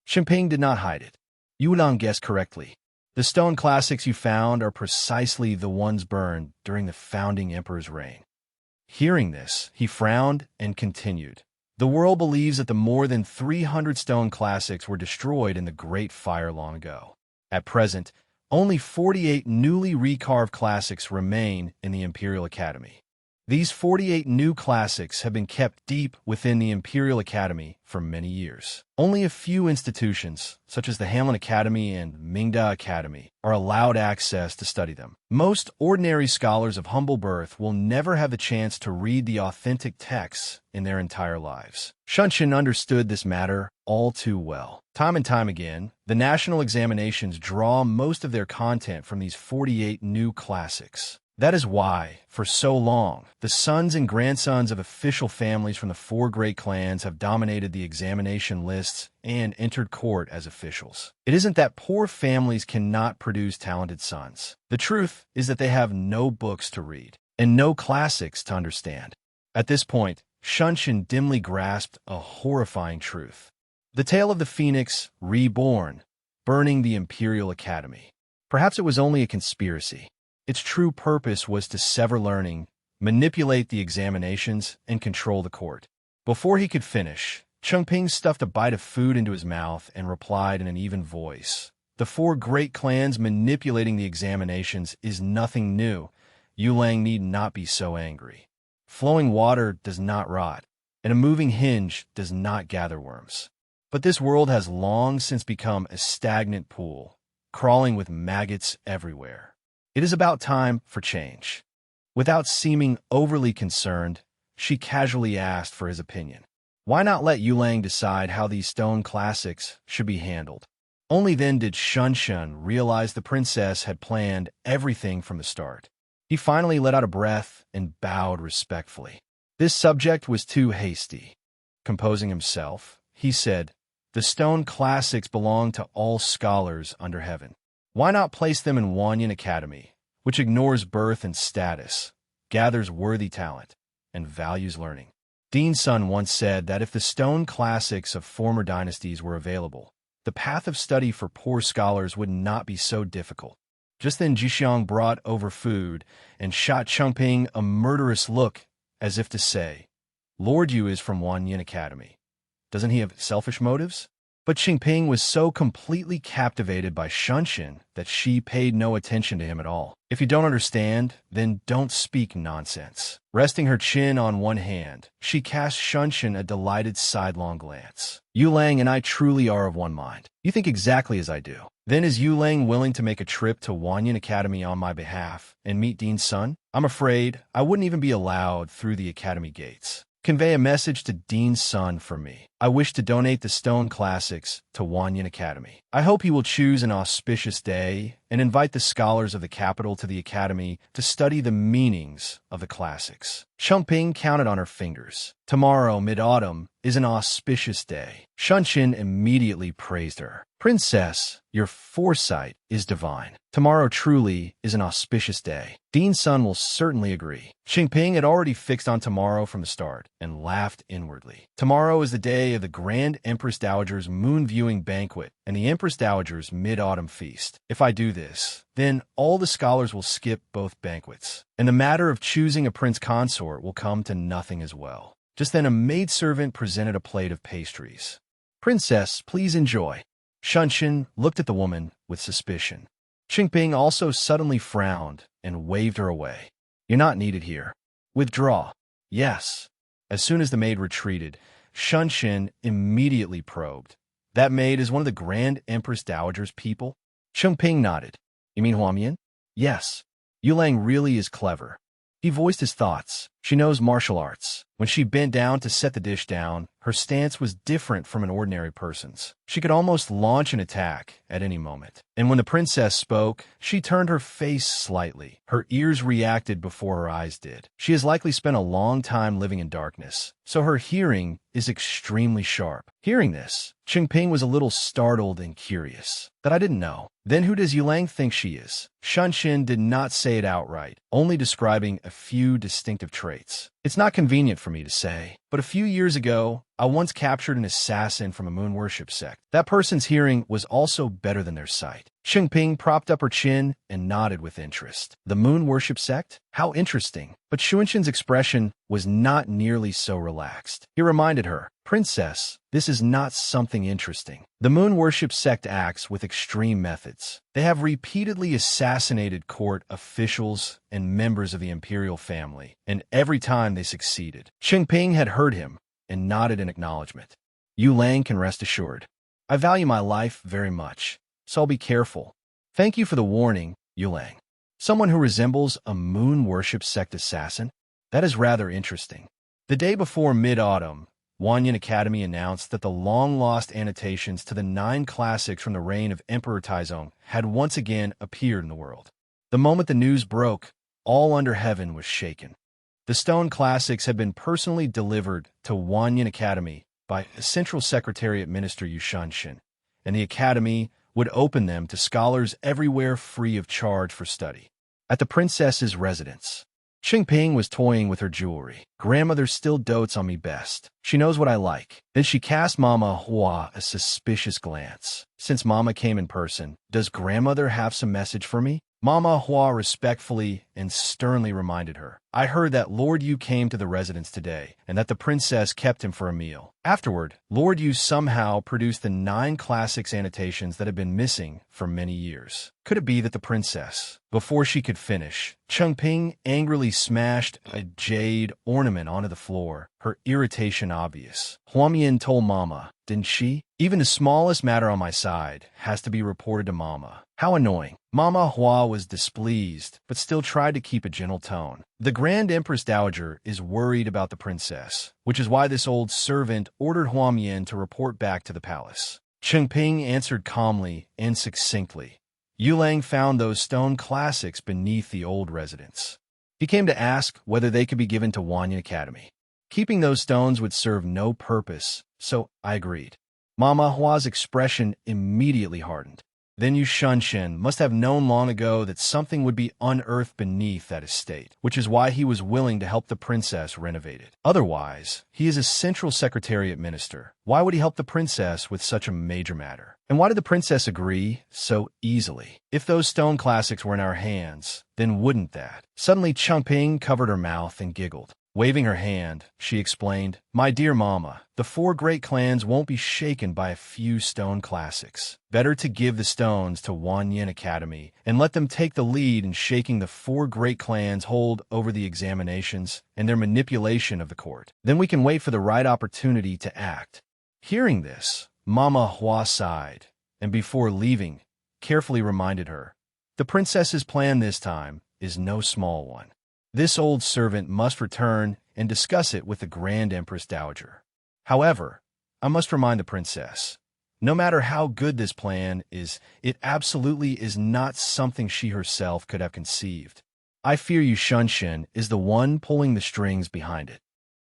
Qingping did not hide it. "Yu Lang guessed correctly. The stone classics you found are precisely the ones burned during the founding emperor's reign." Hearing this, he frowned and continued. "The world believes that the more than 300 stone classics were destroyed in the Great Fire long ago. At present, only 48 newly recarved classics remain in the Imperial Academy. These 48 new classics have been kept deep within the Imperial Academy for many years. Only a few institutions, such as the Hamlin Academy and Mingda Academy, are allowed access to study them. Most ordinary scholars of humble birth will never have the chance to read the authentic texts in their entire lives." Shunshin understood this matter all too well. Time and time again, the national examinations draw most of their content from these 48 new classics. That is why, for so long, the sons and grandsons of official families from the 4 great clans have dominated the examination lists and entered court as officials. It isn't that poor families cannot produce talented sons. The truth is that they have no books to read and no classics to understand. At this point, Shunshin dimly grasped a horrifying truth. The tale of the Phoenix reborn, burning the Imperial Academy. Perhaps it was only a conspiracy. Its true purpose was to sever learning, manipulate the examinations, and control the court. Before he could finish, Chengping stuffed a bite of food into his mouth and replied in an even voice. The four great clans manipulating the examinations is nothing new. Yulang need not be so angry. Flowing water does not rot, and a moving hinge does not gather worms. But this world has long since become a stagnant pool, crawling with maggots everywhere. It is about time for change. Without seeming overly concerned, she casually asked for his opinion. Why not let Yulang decide how these stone classics should be handled? Only then did Shunshan realize the princess had planned everything from the start. He finally let out a breath and bowed respectfully. This subject was too hasty. Composing himself, he said, "The stone classics belong to all scholars under heaven. Why not place them in Wanyan Academy, which ignores birth and status, gathers worthy talent, and values learning?" Dean Sun once said that if the stone classics of former dynasties were available, the path of study for poor scholars would not be so difficult. Just then Jixiang brought over food and shot Chengping a murderous look, as if to say, "Lord Yu is from Wanyan Academy. Doesn't he have selfish motives?" But Chengping was so completely captivated by Shunshin that she paid no attention to him at all. "If you don't understand, then don't speak nonsense." Resting her chin on one hand, she cast Shunshin a delighted sidelong glance. "Yulang and I truly are of one mind. You think exactly as I do. Then is Yulang willing to make a trip to Wanyan Academy on my behalf and meet Dean Sun? I'm afraid I wouldn't even be allowed through the academy gates. Convey a message to Dean Sun for me. I wish to donate the stone classics to Wanyan Academy. I hope he will choose an auspicious day and invite the scholars of the capital to the academy to study the meanings of the classics." Chengping counted on her fingers. Tomorrow, mid-autumn, is an auspicious day. Shunshin immediately praised her. "Princess, your foresight is divine. Tomorrow truly is an auspicious day. Dean Sun will certainly agree." Chengping had already fixed on tomorrow from the start and laughed inwardly. Tomorrow is the day of the Grand Empress Dowager's moon-viewing banquet and the Empress Dowager's mid-autumn feast. If I do this, then all the scholars will skip both banquets, and the matter of choosing a prince consort will come to nothing as well. Just then a maidservant presented a plate of pastries. "Princess, please enjoy." Shunshin looked at the woman with suspicion. Chengping also suddenly frowned and waved her away. "You're not needed here. Withdraw." "Yes." As soon as the maid retreated, Shunshin immediately probed. "That maid is one of the Grand Empress Dowager's people?" Chengping nodded. "You mean Huamian?" "Yes. Yulang really is clever." He voiced his thoughts. She knows martial arts. When she bent down to set the dish down, her stance was different from an ordinary person's. She could almost launch an attack at any moment. And when the princess spoke, she turned her face slightly. Her ears reacted before her eyes did. She has likely spent a long time living in darkness, so her hearing is extremely sharp. Hearing this, Chengping was a little startled and curious. "That I didn't know. Then who does Yulang think she is?" Shunshin did not say it outright, only describing a few distinctive traits. "It's not convenient for me to say, but a few years ago, I once captured an assassin from a moon worship sect. That person's hearing was also better than their sight." Chengping propped up her chin and nodded with interest. "The moon worship sect? How interesting." But Shunshin's expression was not nearly so relaxed. He reminded her, "Princess, this is not something interesting. The moon worship sect acts with extreme methods. They have repeatedly assassinated court officials and members of the imperial family, and every time they succeeded." Chengping had heard him and nodded in acknowledgement. "Yulang can rest assured. I value my life very much, so I'll be careful. Thank you for the warning, Yulang. Someone who resembles a moon worship sect assassin? That is rather interesting." The day before mid-autumn, Wanyan Academy announced that the long-lost annotations to the 9 classics from the reign of Emperor Taizong had once again appeared in the world. The moment the news broke, all under heaven was shaken. The stone classics had been personally delivered to Wanyan Academy by Central Secretariat Minister Yu Shunshin, and the academy would open them to scholars everywhere free of charge for study. At the princess's residence, Chengping was toying with her jewelry. "Grandmother still dotes on me best. She knows what I like." Then she cast Mama Hua a suspicious glance. "Since Mama came in person, does grandmother have some message for me?" Mama Hua respectfully and sternly reminded her. I heard that Lord Yu came to the residence today, and that the princess kept him for a meal. Afterward, Lord Yu somehow produced the 9 classics annotations that had been missing for many years. Could it be that the princess? Before she could finish, Chengping angrily smashed a jade ornament onto the floor, her irritation obvious. Huamian told Mama, didn't she? Even the smallest matter on my side has to be reported to Mama. How annoying. Mama Hua was displeased, but still tried to keep a gentle tone. The Grand Empress Dowager is worried about the princess, which is why this old servant ordered Huamian to report back to the palace. Chengping answered calmly and succinctly. Yulang found those stone classics beneath the old residence. He came to ask whether they could be given to Wanyan Academy. Keeping those stones would serve no purpose, so I agreed. Mama Hua's expression immediately hardened. Then Yu Shunshin must have known long ago that something would be unearthed beneath that estate, which is why he was willing to help the princess renovate it. Otherwise, he is a central secretariat minister. Why would he help the princess with such a major matter? And why did the princess agree so easily? If those stone classics were in our hands, then wouldn't that? Suddenly Chengping covered her mouth and giggled. Waving her hand, she explained, My dear Mama, the 4 great clans won't be shaken by a few stone classics. Better to give the stones to Wanyan Academy and let them take the lead in shaking the 4 great clans hold over the examinations and their manipulation of the court. Then we can wait for the right opportunity to act. Hearing this, Mama Hua sighed, and before leaving, carefully reminded her, the princess's plan this time is no small one. This old servant must return and discuss it with the Grand Empress Dowager. However, I must remind the princess, no matter how good this plan is, it absolutely is not something she herself could have conceived. I fear Yu Shunshin is the one pulling the strings behind it.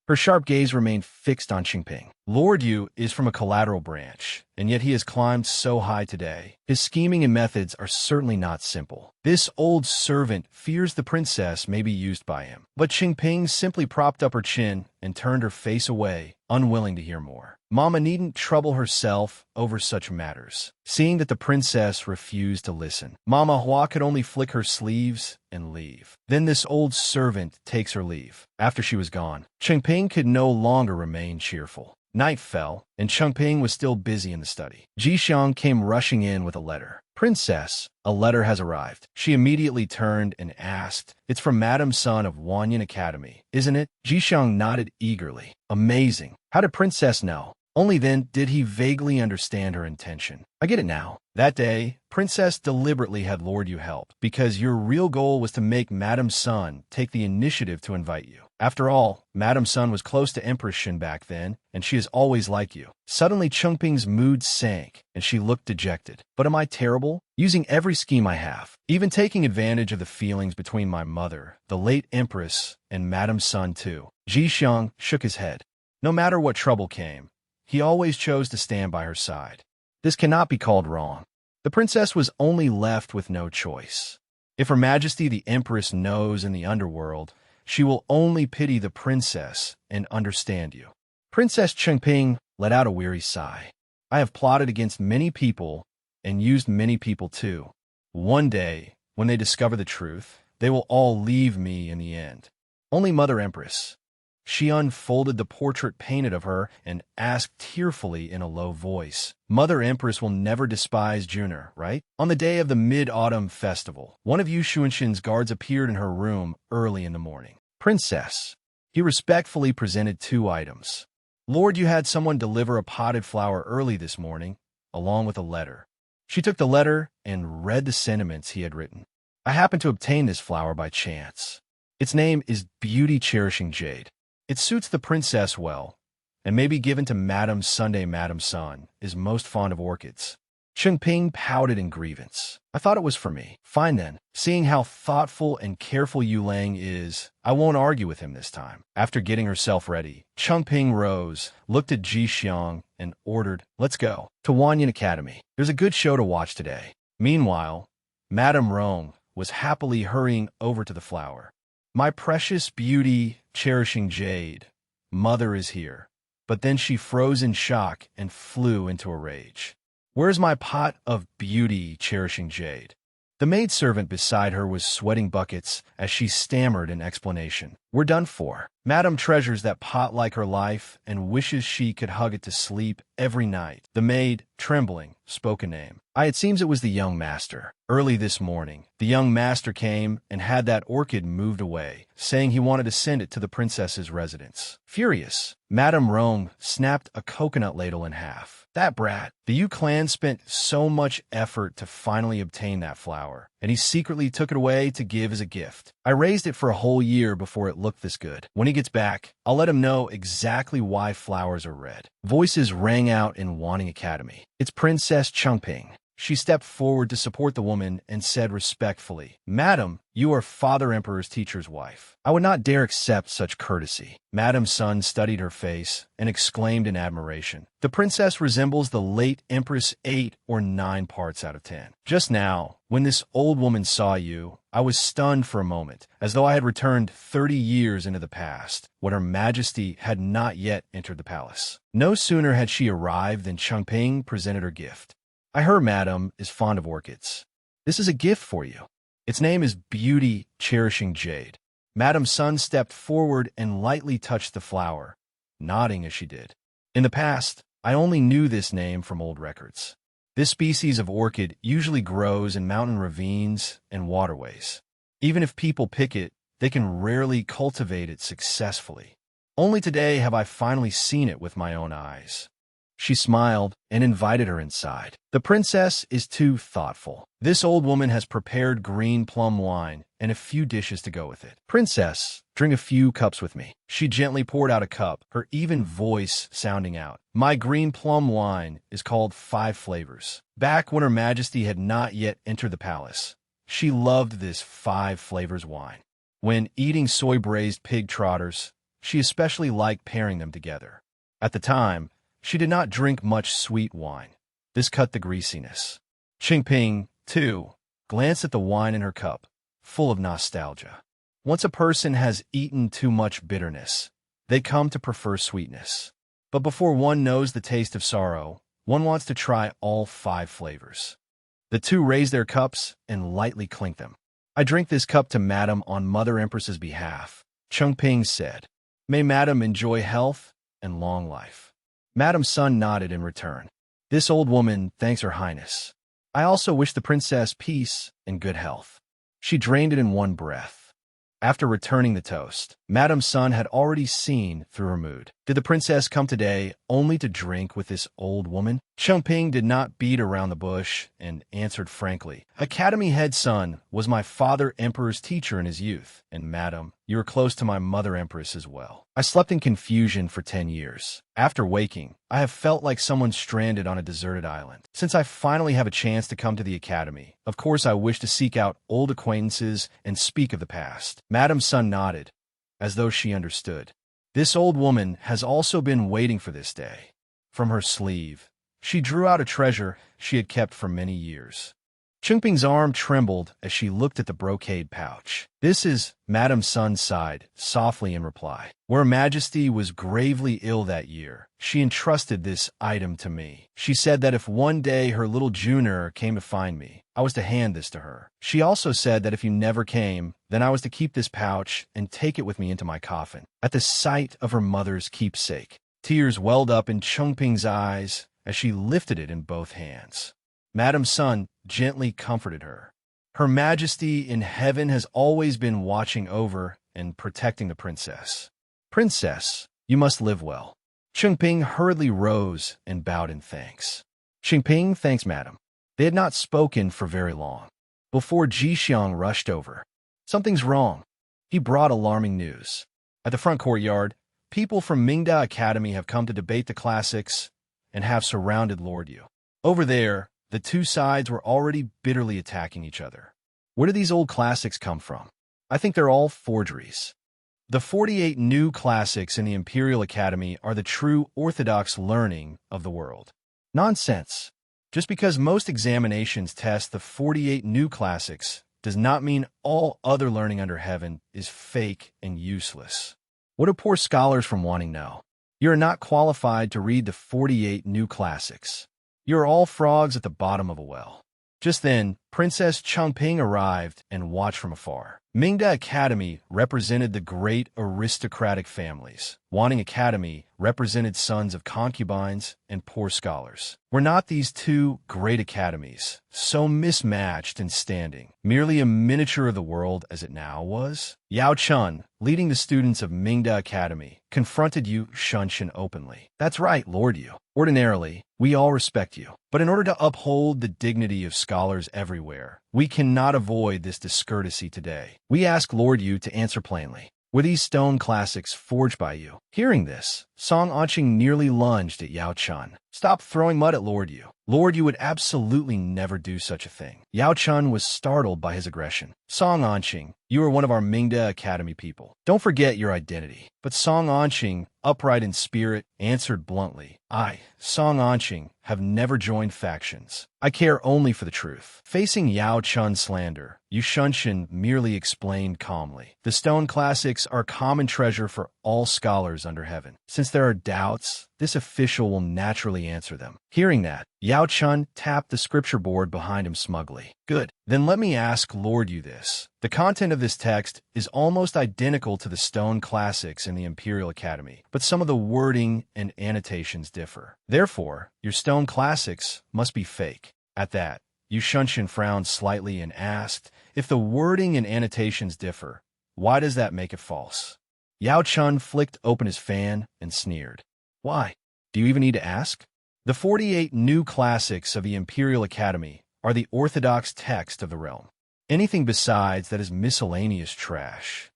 Her sharp gaze remained fixed on Chengping. Lord Yu is from a collateral branch, and yet he has climbed so high today. His scheming and methods are certainly not simple. This old servant fears the princess may be used by him. But Chengping simply propped up her chin and turned her face away, unwilling to hear more. Mama needn't trouble herself over such matters. Seeing that the princess refused to listen, Mama Hua could only flick her sleeves and leave. Then this old servant takes her leave. After she was gone, Chengping could no longer remain cheerful. Night fell, and Chengping was still busy in the study. Jixiang came rushing in with a letter. Princess, a letter has arrived. She immediately turned and asked, It's from Madam Sun of Wanyan Academy, isn't it? Jixiang nodded eagerly. Amazing. How did Princess know? Only then did he vaguely understand her intention. I get it now. That day, Princess deliberately had Lord Yu help, because your real goal was to make Madam Sun take the initiative to invite you. After all, Madam Sun was close to Empress Shin back then, and she is always like you. Suddenly Chengping's mood sank, and she looked dejected. But am I terrible? Using every scheme I have, even taking advantage of the feelings between my mother, the late Empress, and Madam Sun too. Jixiang shook his head. No matter what trouble came, he always chose to stand by her side. This cannot be called wrong. The princess was only left with no choice. If Her Majesty the Empress knows in the underworld, she will only pity the princess and understand you. Princess Chengping let out a weary sigh. I have plotted against many people and used many people too. One day, when they discover the truth, they will all leave me in the end. Only Mother Empress. She unfolded the portrait painted of her and asked tearfully in a low voice, Mother Empress will never despise Juner, right? On the day of the Mid-Autumn Festival, one of Yu Shunshin's guards appeared in her room early in the morning. Princess. He respectfully presented 2 items. Lord, you had someone deliver a potted flower early this morning, along with a letter. She took the letter and read the sentiments he had written. I happened to obtain this flower by chance. Its name is Beauty-Cherishing Jade. It suits the princess well, and may be given to Madam Sunday. Madam Sun is most fond of orchids. Chengping pouted in grievance. I thought it was for me. Fine then. Seeing how thoughtful and careful Yulang is, I won't argue with him this time. After getting herself ready, Chengping rose, looked at Jixiang, and ordered, Let's go to Wanyan Academy. There's a good show to watch today. Meanwhile, Madame Rome was happily hurrying over to the flower. My precious beauty-cherishing jade, Mother is here. But then she froze in shock and flew into a rage. Where's my pot of beauty-cherishing jade? The maidservant beside her was sweating buckets as she stammered an explanation. "We're done for. Madam treasures that pot like her life and wishes she could hug it to sleep every night." The maid, trembling, spoke a name. It seems it was the young master. Early this morning, the young master came and had that orchid moved away, saying he wanted to send it to the princess's residence. Furious, Madame Rong snapped a coconut ladle in half. "That brat! The Yu clan spent so much effort to finally obtain that flower, and he secretly took it away to give as a gift. I raised it for a whole year before it looked this good. When he gets back, I'll let him know exactly why flowers are red." Voices rang out in Wanning Academy. "It's Princess Changping." She stepped forward to support the woman and said respectfully, "Madam, you are Father Emperor's teacher's wife. I would not dare accept such courtesy." Madame Sun studied her face and exclaimed in admiration, "The princess resembles the late Empress 8 or 9 parts out of 10. Just now, when this old woman saw you, I was stunned for a moment, as though I had returned 30 years into the past, when Her Majesty had not yet entered the palace." No sooner had she arrived than Changping presented her gift. "I heard Madam is fond of orchids. This is a gift for you. Its name is Beauty Cherishing Jade." Madame Sun stepped forward and lightly touched the flower, nodding as she did. "In the past, I only knew this name from old records. This species of orchid usually grows in mountain ravines and waterways. Even if people pick it, they can rarely cultivate it successfully. Only today have I finally seen it with my own eyes." She smiled and invited her inside. "The princess is too thoughtful. This old woman has prepared green plum wine and a few dishes to go with it. Princess, drink a few cups with me." She gently poured out a cup, her even voice sounding out. "My green plum wine is called 5 Flavors. Back when Her Majesty had not yet entered the palace, she loved this 5 Flavors wine. When eating soy-braised pig trotters, she especially liked pairing them together. At the time, she did not drink much sweet wine. This cut the greasiness." Changping, too, glanced at the wine in her cup, full of nostalgia. Once a person has eaten too much bitterness, they come to prefer sweetness. But before one knows the taste of sorrow, one wants to try all 5 flavors. The two raised their cups and lightly clinked them. "I drink this cup to Madam on Mother Empress's behalf," Changping said. "May Madam enjoy health and long life." Madame Sun nodded in return. "This old woman thanks Her Highness. I also wish the princess peace and good health." She drained it in one breath. After returning the toast, Madame Sun had already seen through her mood. Did the princess come today only to drink with this old woman? Changping did not beat around the bush and answered frankly, "Academy head son was my father Emperor's teacher in his youth, and Madam, you are close to my mother Empress as well. I slept in confusion for 10 years. After waking, I have felt like someone stranded on a deserted island. Since I finally have a chance to come to the Academy, of course I wish to seek out old acquaintances and speak of the past." Madame Sun nodded, as though she understood. This old woman has also been waiting for this day. From her sleeve, she drew out a treasure she had kept for many years. Changping's arm trembled as she looked at the brocade pouch. "This is," Madame Sun sighed softly in reply. "Where Her Majesty was gravely ill that year, she entrusted this item to me. She said that if one day her little Junior came to find me, I was to hand this to her. She also said that if you never came, then I was to keep this pouch and take it with me into my coffin." At the sight of her mother's keepsake, tears welled up in Changping's eyes as she lifted it in both hands. Madame Sun gently comforted her. "Her Majesty in heaven has always been watching over and protecting the princess. Princess, you must live well." Changping hurriedly rose and bowed in thanks. "Changping, thanks, madam." They had not spoken for very long, before Jixiang rushed over. "Something's wrong." He brought alarming news. At the front courtyard, people from Mingda Academy have come to debate the classics and have surrounded Lord Yu. Over there, the two sides were already bitterly attacking each other. Where do these old classics come from? I think they're all forgeries. The 48 new classics in the Imperial Academy are the true orthodox learning of the world. Nonsense. Just because most examinations test the 48 new classics does not mean all other learning under heaven is fake and useless. What do poor scholars from Wanting know? You are not qualified to read the 48 new classics. You are all frogs at the bottom of a well. Just then, Princess Changping arrived and watched from afar. Mingda Academy represented the great aristocratic families. Wanting Academy represented sons of concubines and poor scholars. Were not these two great academies so mismatched in standing, merely a miniature of the world as it now was? Yao Chun, leading the students of Mingda Academy, confronted Yu Shunshin openly. That's right, Lord Yu. Ordinarily, we all respect you. But in order to uphold the dignity of scholars everywhere, we cannot avoid this discourtesy today. We ask Lord Yu to answer plainly. Were these stone classics forged by you? Hearing this, Song Anqing nearly lunged at Yao Chun. Stop throwing mud at Lord Yu. Lord Yu would absolutely never do such a thing. Yao Chun was startled by his aggression. Song Anqing, you are one of our Mingda Academy people. Don't forget your identity. But Song Anqing, upright in spirit, answered bluntly, I, Song Anqing, have never joined factions. I care only for the truth. Facing Yao Chun's slander, Yu Shunshin merely explained calmly. The stone classics are a common treasure for all scholars under heaven. Since there are doubts, this official will naturally answer them. Hearing that, Yao Chun tapped the scripture board behind him smugly. Good. Then let me ask Lord Yu this. The content of this text is almost identical to the stone classics in the Imperial Academy, but some of the wording and annotations differ. Therefore, your stone classics must be fake. At that, Yu Shunshin frowned slightly and asked, if the wording and annotations differ, why does that make it false? Yao Chun flicked open his fan and sneered. Why? Do you even need to ask? The 48 new classics of the Imperial Academy are the orthodox text of the realm. Anything besides that is miscellaneous trash.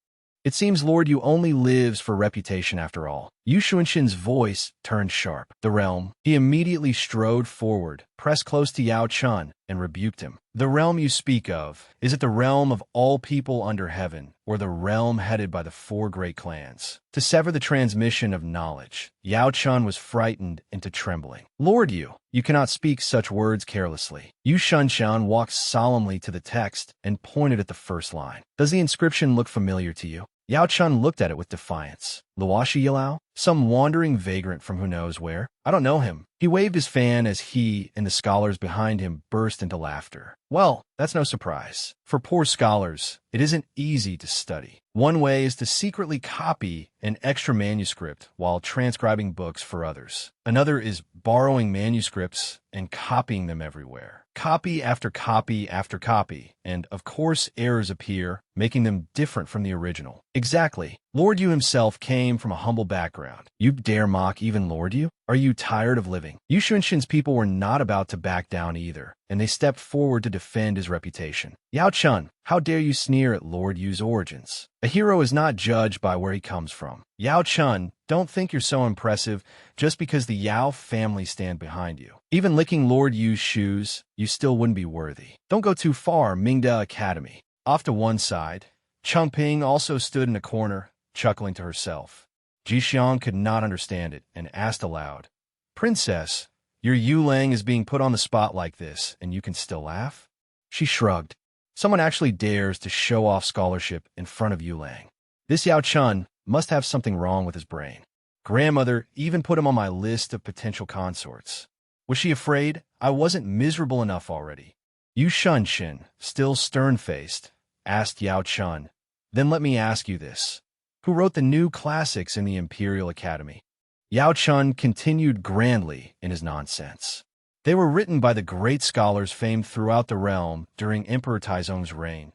It seems Lord Yu only lives for reputation after all. Yu Shunshin's voice turned sharp. The realm. He immediately strode forward, pressed close to Yao Chun, and rebuked him. The realm you speak of, is it the realm of all people under heaven, or the realm headed by the four great clans? To sever the transmission of knowledge, Yao Chun was frightened into trembling. Lord Yu, you cannot speak such words carelessly. Yu Shunshin walked solemnly to the text and pointed at the first line. Does the inscription look familiar to you? Yao Chun looked at it with defiance. Luoshi Yilao? Some wandering vagrant from who knows where? I don't know him. He waved his fan as he and the scholars behind him burst into laughter. Well, that's no surprise. For poor scholars, it isn't easy to study. One way is to secretly copy an extra manuscript while transcribing books for others. Another is borrowing manuscripts and copying them everywhere. Copy after copy after copy, and of course errors appear, making them different from the original. Exactly. Lord Yu himself came from a humble background. You dare mock even Lord Yu? Are you tired of living? Yu Shunshin's people were not about to back down either, and they stepped forward to defend his reputation. Yao Chun, how dare you sneer at Lord Yu's origins? A hero is not judged by where he comes from. Yao Chun, don't think you're so impressive just because the Yao family stand behind you. Even licking Lord Yu's shoes, you still wouldn't be worthy. Don't go too far, Mingda Academy. Off to one side, Changping also stood in a corner, chuckling to herself. Jixiang could not understand it and asked aloud, Princess, your Yulang is being put on the spot like this, and you can still laugh? She shrugged. Someone actually dares to show off scholarship in front of Yulang. This Yao Chun must have something wrong with his brain. Grandmother even put him on my list of potential consorts. Was she afraid I wasn't miserable enough already? Yu Shunshin, still stern-faced, asked Yao Chun, then let me ask you this. Who wrote the new classics in the Imperial Academy? Yao Chun continued grandly in his nonsense. They were written by the great scholars famed throughout the realm during Emperor Taizong's reign.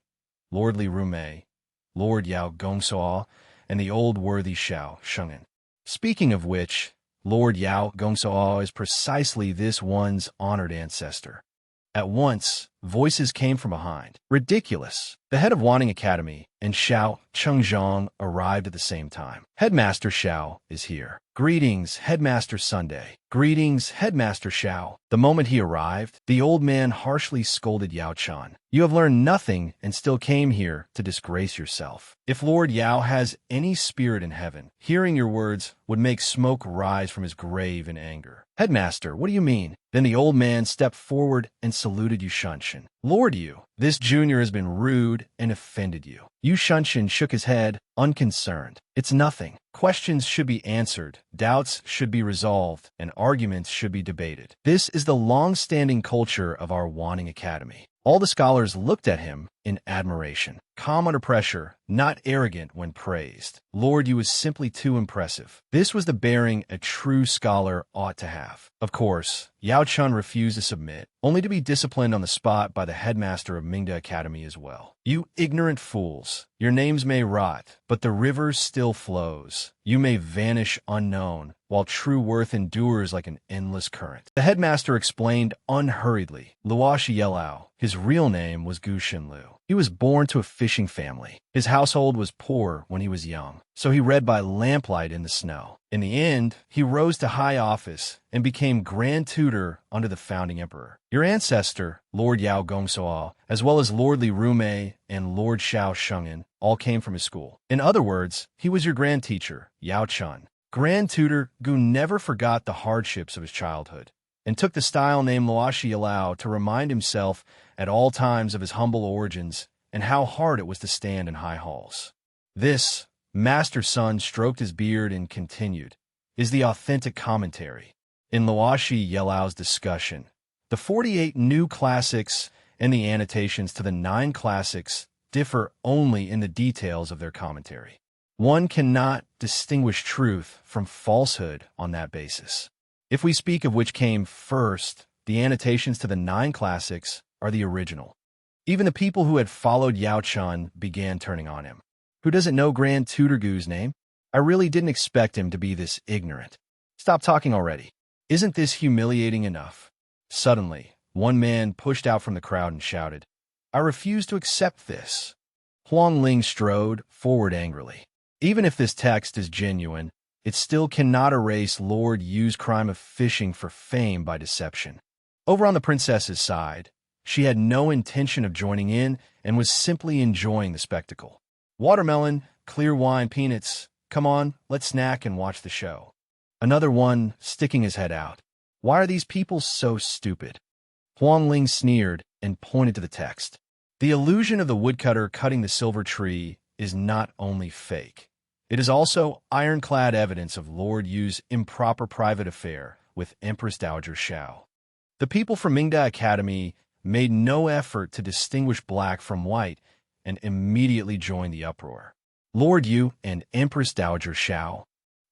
Lord Li Rumei, Lord Yao Gongsuo, and the old worthy Xiao Sheng'an. Speaking of which, Lord Yao Gongsuo is precisely this one's honored ancestor. At once, voices came from behind. Ridiculous. The head of Wanning Academy and Xiao Chengzhong arrived at the same time. Headmaster Xiao is here. Greetings, Headmaster Sunday. Greetings, Headmaster Xiao. The moment he arrived, the old man harshly scolded Yao Chun. You have learned nothing and still came here to disgrace yourself. If Lord Yao has any spirit in heaven, hearing your words would make smoke rise from his grave in anger. Headmaster, what do you mean? Then the old man stepped forward and saluted Yu Shunshin. discussion. Lord Yu, this junior has been rude and offended you. Yu Shunshin shook his head, unconcerned. It's nothing. Questions should be answered, doubts should be resolved, and arguments should be debated. This is the long-standing culture of our Wanning Academy. All the scholars looked at him in admiration. Calm under pressure, not arrogant when praised. Lord Yu was simply too impressive. This was the bearing a true scholar ought to have. Of course, Yao Chun refused to submit, only to be disciplined on the spot by the headmaster of Mingda Academy as well. You ignorant fools, your names may rot, but the river still flows. You may vanish unknown, while true worth endures like an endless current. The headmaster explained unhurriedly. Luoshi Yelao. His real name was Gu Xinlu. He was born to a fishing family. His household was poor when he was young, so he read by lamplight in the snow. In the end, he rose to high office and became Grand Tutor under the founding emperor. Your ancestor, Lord Yao Gongsuo, as well as Lord Li Rumei and Lord Xiao Shengyan, all came from his school. In other words, he was your grand teacher, Yao Chun. Grand Tutor Gu never forgot the hardships of his childhood, and took the style name Luoshi Yelao to remind himself at all times of his humble origins and how hard it was to stand in high halls. This, Master Sun stroked his beard and continued, is the authentic commentary. In Luoshi Yelao's discussion, the 48 new classics and the annotations to the 9 classics differ only in the details of their commentary. One cannot distinguish truth from falsehood on that basis. If we speak of which came first, the annotations to the 9 classics are the original. Even the people who had followed Yao Chun began turning on him. Who doesn't know Grand Tutor Gu's name? I really didn't expect him to be this ignorant. Stop talking already. Isn't this humiliating enough? Suddenly, one man pushed out from the crowd and shouted, I refuse to accept this. Huang Ling strode forward angrily. Even if this text is genuine, it still cannot erase Lord Yu's crime of fishing for fame by deception. Over on the princess's side, she had no intention of joining in and was simply enjoying the spectacle. Watermelon, clear wine, peanuts. Come on, let's snack and watch the show. Another one sticking his head out. Why are these people so stupid? Huang Ling sneered and pointed to the text. The illusion of the woodcutter cutting the silver tree is not only fake. It is also ironclad evidence of Lord Yu's improper private affair with Empress Dowager Xiao. The people from Mingda Academy made no effort to distinguish black from white and immediately joined the uproar. Lord Yu and Empress Dowager Xiao.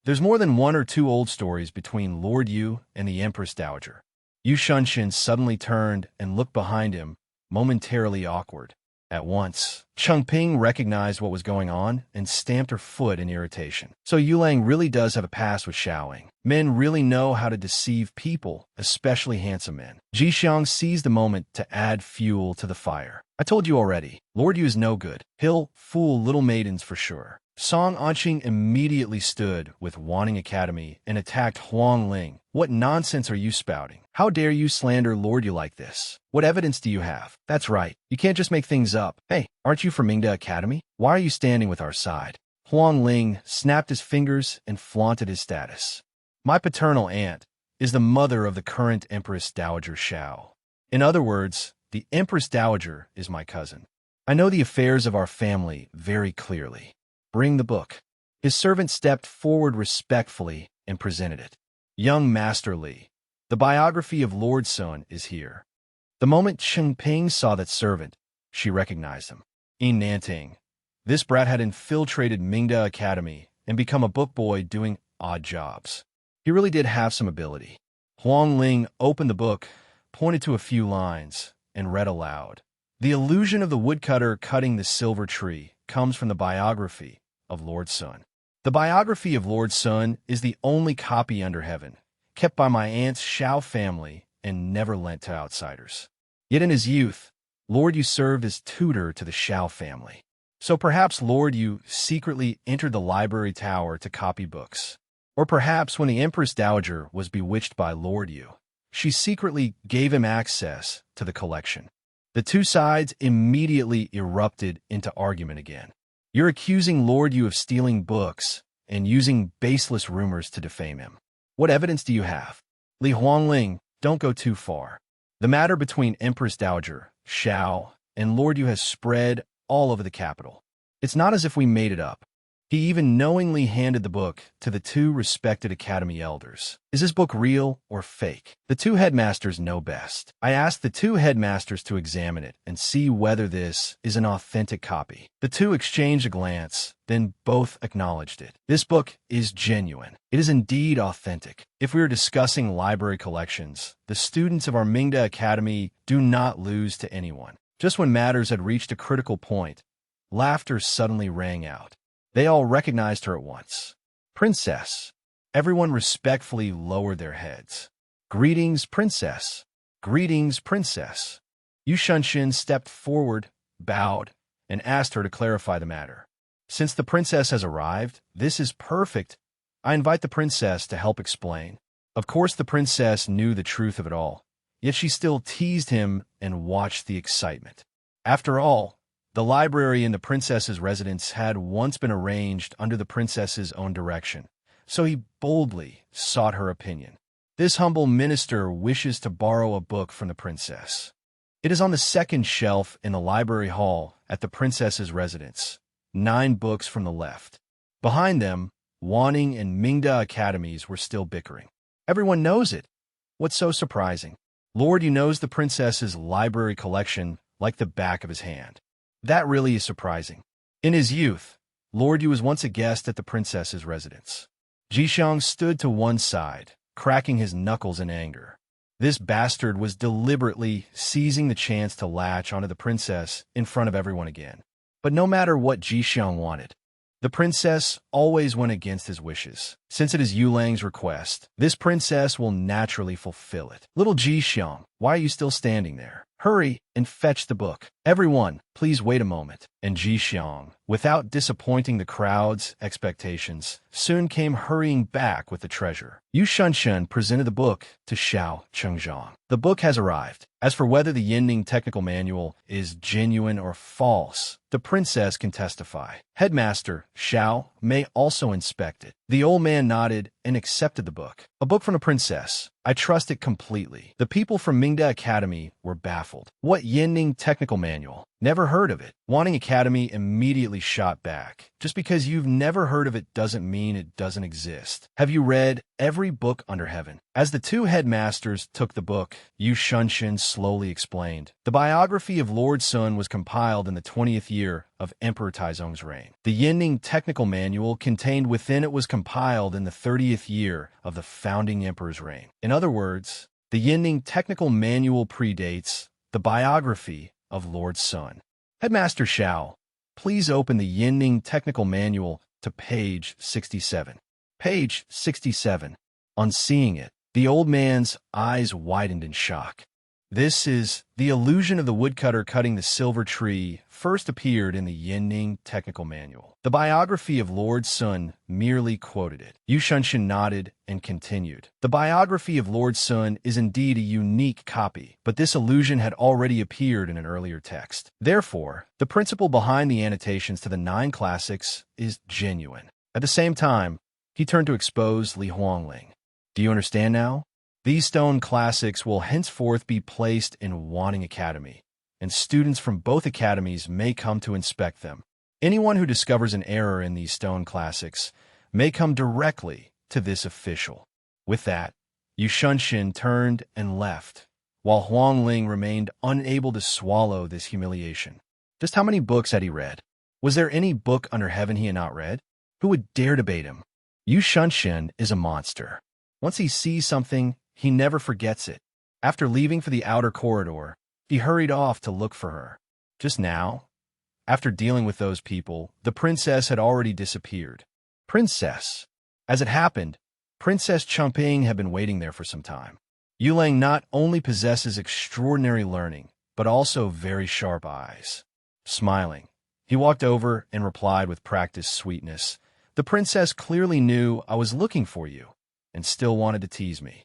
There's more than 1 or 2 old stories between Lord Yu and the Empress Dowager. Yu Shunshin suddenly turned and looked behind him, momentarily awkward. At once, Chengping recognized what was going on and stamped her foot in irritation. So Yulang really does have a past with Xiaoing. Men really know how to deceive people, especially handsome men. Ji Xiang seized the moment to add fuel to the fire. I told you already, Lord Yu is no good. He'll fool little maidens for sure. Song Anqing immediately stood with Wanning Academy and attacked Huang Ling. What nonsense are you spouting? How dare you slander Lord Yu like this? What evidence do you have? That's right. You can't just make things up. Hey, aren't you from Mingda Academy? Why are you standing with our side? Huang Ling snapped his fingers and flaunted his status. My paternal aunt is the mother of the current Empress Dowager Xiao. In other words, the Empress Dowager is my cousin. I know the affairs of our family very clearly. Bring the book. His servant stepped forward respectfully and presented it. Young Master Li, the biography of Lord Sun is here. The moment Chengping saw that servant, she recognized him. In Nanting, this brat had infiltrated Mingda Academy and become a book boy doing odd jobs. He really did have some ability. Huang Ling opened the book, pointed to a few lines, and read aloud. The illusion of the woodcutter cutting the silver tree comes from the biography of Lord Sun. The biography of Lord Sun is the only copy under heaven, kept by my aunt's Xiao family and never lent to outsiders. Yet in his youth, Lord Yu served as tutor to the Xiao family. So perhaps Lord Yu secretly entered the library tower to copy books. Or perhaps when the Empress Dowager was bewitched by Lord Yu, she secretly gave him access to the collection. The two sides immediately erupted into argument again. You're accusing Lord Yu of stealing books and using baseless rumors to defame him. What evidence do you have? Li Huangling, don't go too far. The matter between Empress Dowager, Xiao, and Lord Yu has spread all over the capital. It's not as if we made it up. He even knowingly handed the book to the two respected academy elders. Is this book real or fake? The two headmasters know best. I asked the two headmasters to examine it and see whether this is an authentic copy. The two exchanged a glance, then both acknowledged it. This book is genuine. It is indeed authentic. If we are discussing library collections, the students of our Mingda Academy do not lose to anyone. Just when matters had reached a critical point, laughter suddenly rang out. They all recognized her at once. Princess. Everyone respectfully lowered their heads. Greetings, Princess. Greetings, Princess. Yu Shunshin stepped forward, bowed, and asked her to clarify the matter. Since the princess has arrived, this is perfect. I invite the princess to help explain. Of course, the princess knew the truth of it all, yet she still teased him and watched the excitement. After all, the library in the princess's residence had once been arranged under the princess's own direction, so he boldly sought her opinion. This humble minister wishes to borrow a book from the princess. It is on the second shelf in the library hall at the princess's residence, 9 books from the left. Behind them, Wanning and Mingda academies were still bickering. Everyone knows it. What's so surprising? Lord Yu knows the princess's library collection like the back of his hand. That really is surprising. In his youth, Lord Yu was once a guest at the princess's residence. Jixiang stood to one side, cracking his knuckles in anger. This bastard was deliberately seizing the chance to latch onto the princess in front of everyone again. But no matter what Jixiang wanted, the princess always went against his wishes. Since it is Yulang's request, this princess will naturally fulfill it. Little Jixiang, why are you still standing there? Hurry and fetch the book. Everyone, please wait a moment. And Jixiang, without disappointing the crowd's expectations, soon came hurrying back with the treasure. Yu Shunshin presented the book to Xiao Chengzhang. The book has arrived. As for whether the Yinning technical manual is genuine or false, the princess can testify. Headmaster Xiao may also inspect it. The old man nodded and accepted the book. A book from the princess. I trust it completely. The people from Mingda Academy were baffled. What Yinning technical manual? Never heard of it. Wanting Academy immediately shot back. Just because you've never heard of it doesn't mean it doesn't exist. Have you read every book under heaven? As the two headmasters took the book, Yu Shunshin slowly explained. The biography of Lord Sun was compiled in the 20th year of Emperor Taizong's reign. The Yinning technical manual contained within it was compiled in the 30th year of the founding emperor's reign. In other words, the Yinning technical manual predates the biography of Lord Sun. Headmaster Xiao, please open the Yinning technical manual to page 67. Page 67. On seeing it, the old man's eyes widened in shock. This is the illusion of the woodcutter cutting the silver tree first appeared in the Yinning technical manual. The biography of Lord Sun merely quoted it. Yu Shunshin nodded and continued. The biography of Lord Sun is indeed a unique copy, but this illusion had already appeared in an earlier text. Therefore, the principle behind the annotations to the 9 classics is genuine. At the same time, he turned to expose Li Huangling. Do you understand now? These stone classics will henceforth be placed in Wanning Academy, and students from both academies may come to inspect them. Anyone who discovers an error in these stone classics may come directly to this official. With that, Yu Shunshin turned and left, while Huangling remained unable to swallow this humiliation. Just how many books had he read? Was there any book under heaven he had not read? Who would dare debate him? Yu Shunshin is a monster. Once he sees something, he never forgets it. After leaving for the outer corridor, he hurried off to look for her. Just now, after dealing with those people, the princess had already disappeared. Princess. As it happened, Princess Chumping had been waiting there for some time. Yulang not only possesses extraordinary learning, but also very sharp eyes. Smiling, he walked over and replied with practiced sweetness, "The princess clearly knew I was looking for you, and still wanted to tease me."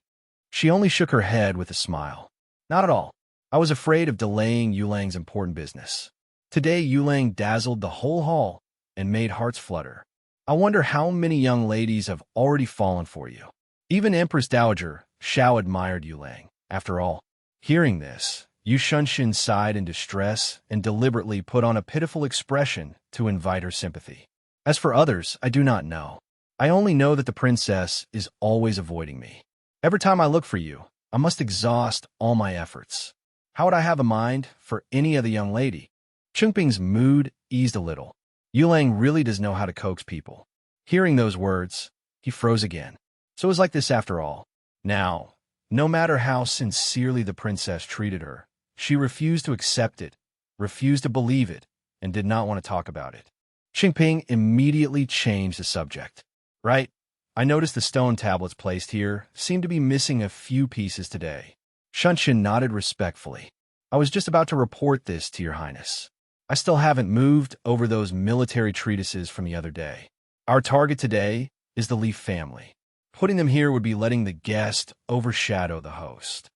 She only shook her head with a smile. "Not at all. I was afraid of delaying Yulang's important business. Today Yulang dazzled the whole hall and made hearts flutter. I wonder how many young ladies have already fallen for you." Even Empress Dowager, Xiao admired Yulang. After all, Hearing this, Yu Shunshin sighed in distress and deliberately put on a pitiful expression to invite her sympathy. As for others, I do not know. I only know that the princess is always avoiding me. Every time I look for you, I must exhaust all my efforts. How would I have a mind for any other young lady? Chungping's mood eased a little. Yulang really does know how to coax people. Hearing those words, he froze again. So it was like this after all. Now, no matter how sincerely the princess treated her, she refused to accept it, refused to believe it, and did not want to talk about it. Chungping immediately changed the subject. Right? I noticed the stone tablets placed here seem to be missing a few pieces today. Shunshin nodded respectfully. I was just about to report this to your highness. I still haven't moved over those military treatises from the other day. Our target today is the Leaf family. Putting them here would be letting the guest overshadow the host.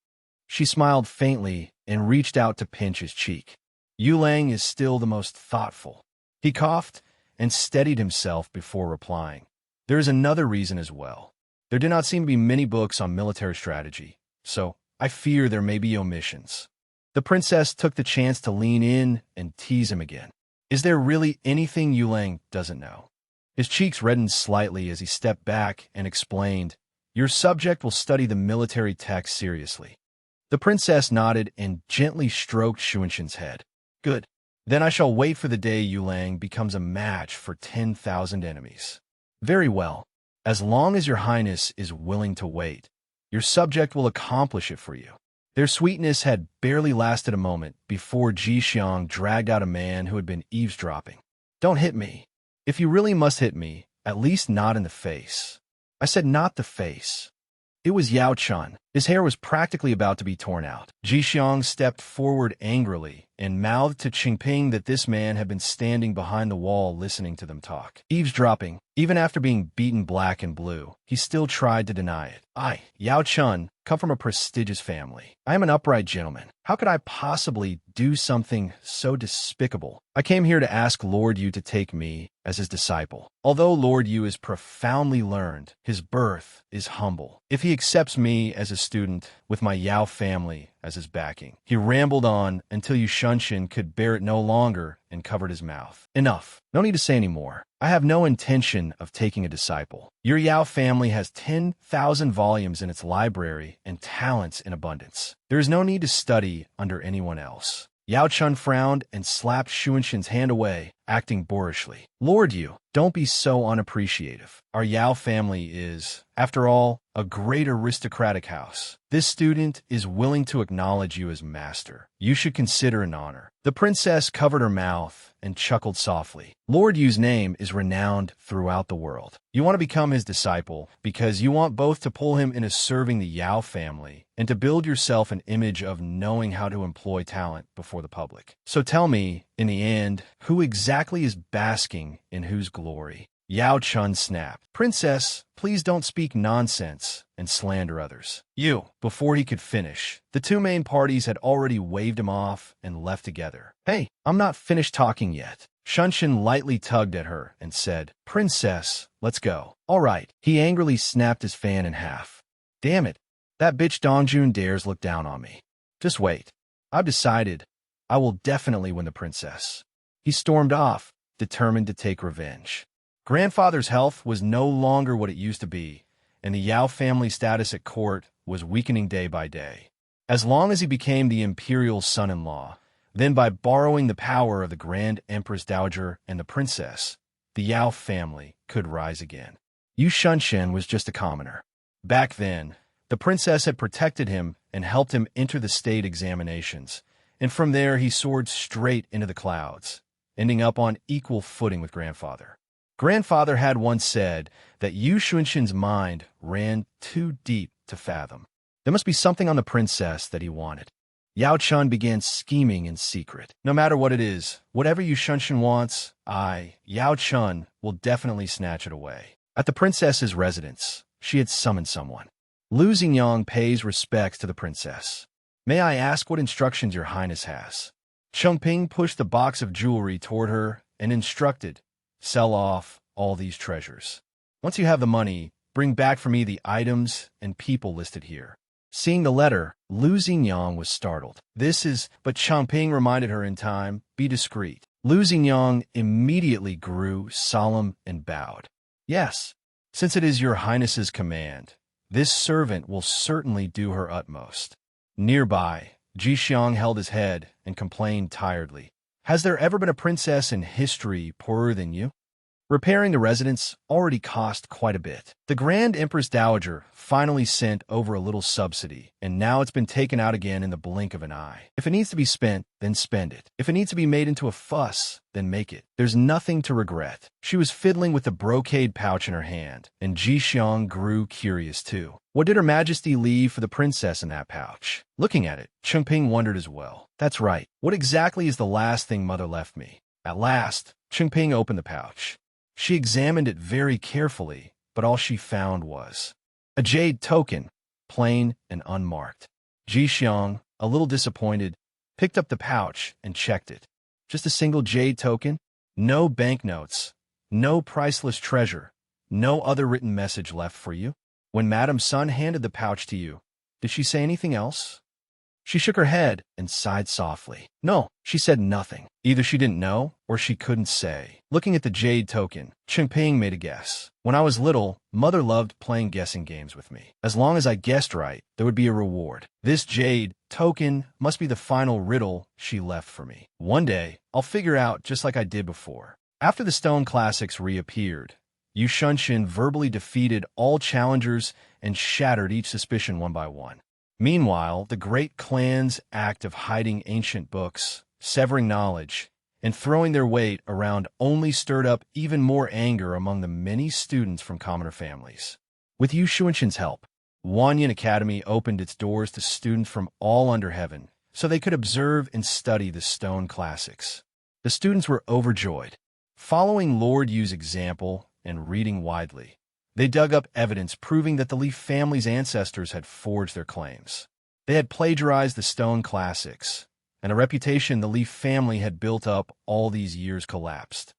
She smiled faintly and reached out to pinch his cheek. Yulang is still the most thoughtful. He coughed and steadied himself before replying. There is another reason as well. There do not seem to be many books on military strategy, so I fear there may be omissions. The princess took the chance to lean in and tease him again. Is there really anything Yulang doesn't know? His cheeks reddened slightly as he stepped back and explained, Your subject will study the military text seriously. The princess nodded and gently stroked Shunshin's head. Good. Then I shall wait for the day Yulang becomes a match for 10,000 enemies. Very well. As long as your highness is willing to wait, your subject will accomplish it for you. Their sweetness had barely lasted a moment before Ji Xiang dragged out a man who had been eavesdropping. Don't hit me. If you really must hit me, at least not in the face. I said not the face. It was Yao Chun. His hair was practically about to be torn out. Ji Xiang stepped forward angrily and mouthed to Chungping that this man had been standing behind the wall listening to them talk. Eavesdropping. Even after being beaten black and blue, he still tried to deny it. I, Yao Chun, come from a prestigious family. I am an upright gentleman. How could I possibly do something so despicable? I came here to ask Lord Yu to take me as his disciple. Although Lord Yu is profoundly learned, his birth is humble. If he accepts me as a student with my Yao family as his backing. He rambled on until Yu Shunshin could bear it no longer and covered his mouth. Enough. No need to say any more. I have no intention of taking a disciple. Your Yao family has 10,000 volumes in its library and talents in abundance. There is no need to study under anyone else. Yao Chun frowned and slapped Shunshin's hand away, acting boorishly. Lord Yu, don't be so unappreciative. Our Yao family is, after all, a great aristocratic house. This student is willing to acknowledge you as master. You should consider an honor. The princess covered her mouth and chuckled softly. Lord Yu's name is renowned throughout the world. You want to become his disciple because you want both to pull him into serving the Yao family and to build yourself an image of knowing how to employ talent before the public. So tell me, in the end, who exactly is basking in whose glory? Yao Chun snapped. Princess, please don't speak nonsense and slander others. You. Before he could finish, the two main parties had already waved him off and left together. Hey, I'm not finished talking yet. Shunshin lightly tugged at her and said, Princess, let's go. All right. He angrily snapped his fan in half. Damn it. That bitch Dongjun dares look down on me. Just wait. I've decided. I will definitely win the princess. He stormed off, determined to take revenge. Grandfather's health was no longer what it used to be, and the Yao family status at court was weakening day by day. As long as he became the imperial son-in-law, then by borrowing the power of the Grand Empress Dowager and the princess, the Yao family could rise again. Yu Shunshin was just a commoner. Back then, the princess had protected him and helped him enter the state examinations, and from there he soared straight into the clouds, ending up on equal footing with grandfather. Grandfather had once said that Yu Shunshin's mind ran too deep to fathom. There must be something on the princess that he wanted. Yao Chun began scheming in secret. No matter what it is, whatever Yu Shunshin wants, I, Yao Chun, will definitely snatch it away. At the princess's residence, she had summoned someone. Lu Xingyang pays respects to the princess. May I ask what instructions your highness has? Chungping pushed the box of jewelry toward her and instructed, sell off all these treasures. Once you have the money, bring back for me the items and people listed here. Seeing the letter, Lu Xingyang was startled. But Changping reminded her in time, be discreet. Lu Xingyang immediately grew solemn and bowed. Yes, since it is your highness's command, this servant will certainly do her utmost. Nearby, Ji Xiang held his head and complained tiredly. Has there ever been a princess in history poorer than you? Repairing the residence already cost quite a bit. The Grand Empress Dowager finally sent over a little subsidy, and now it's been taken out again in the blink of an eye. If it needs to be spent, then spend it. If it needs to be made into a fuss, then make it. There's nothing to regret. She was fiddling with the brocade pouch in her hand, and Ji Xiang grew curious too. What did Her Majesty leave for the princess in that pouch? Looking at it, Chengping wondered as well. That's right. What exactly is the last thing Mother left me? At last, Chengping opened the pouch. She examined it very carefully, but all she found was a jade token, plain and unmarked. Ji Xiang, a little disappointed, picked up the pouch and checked it. Just a single jade token? No banknotes, no priceless treasure, no other written message left for you? When Madame Sun handed the pouch to you, did she say anything else? She shook her head and sighed softly. No, she said nothing. Either she didn't know or she couldn't say. Looking at the jade token, Chengping made a guess. When I was little, Mother loved playing guessing games with me. As long as I guessed right, there would be a reward. This jade token must be the final riddle she left for me. One day, I'll figure out just like I did before. After the stone classics reappeared, Yu Shunshin verbally defeated all challengers and shattered each suspicion one by one. Meanwhile, the great clan's act of hiding ancient books, severing knowledge, and throwing their weight around only stirred up even more anger among the many students from commoner families. With Yu Shunshin's help, Wanyan Academy opened its doors to students from all under heaven, so they could observe and study the stone classics. The students were overjoyed. Following Lord Yu's example and reading widely, they dug up evidence proving that the Li family's ancestors had forged their claims. They had plagiarized the stone classics, and a reputation the Li family had built up all these years collapsed.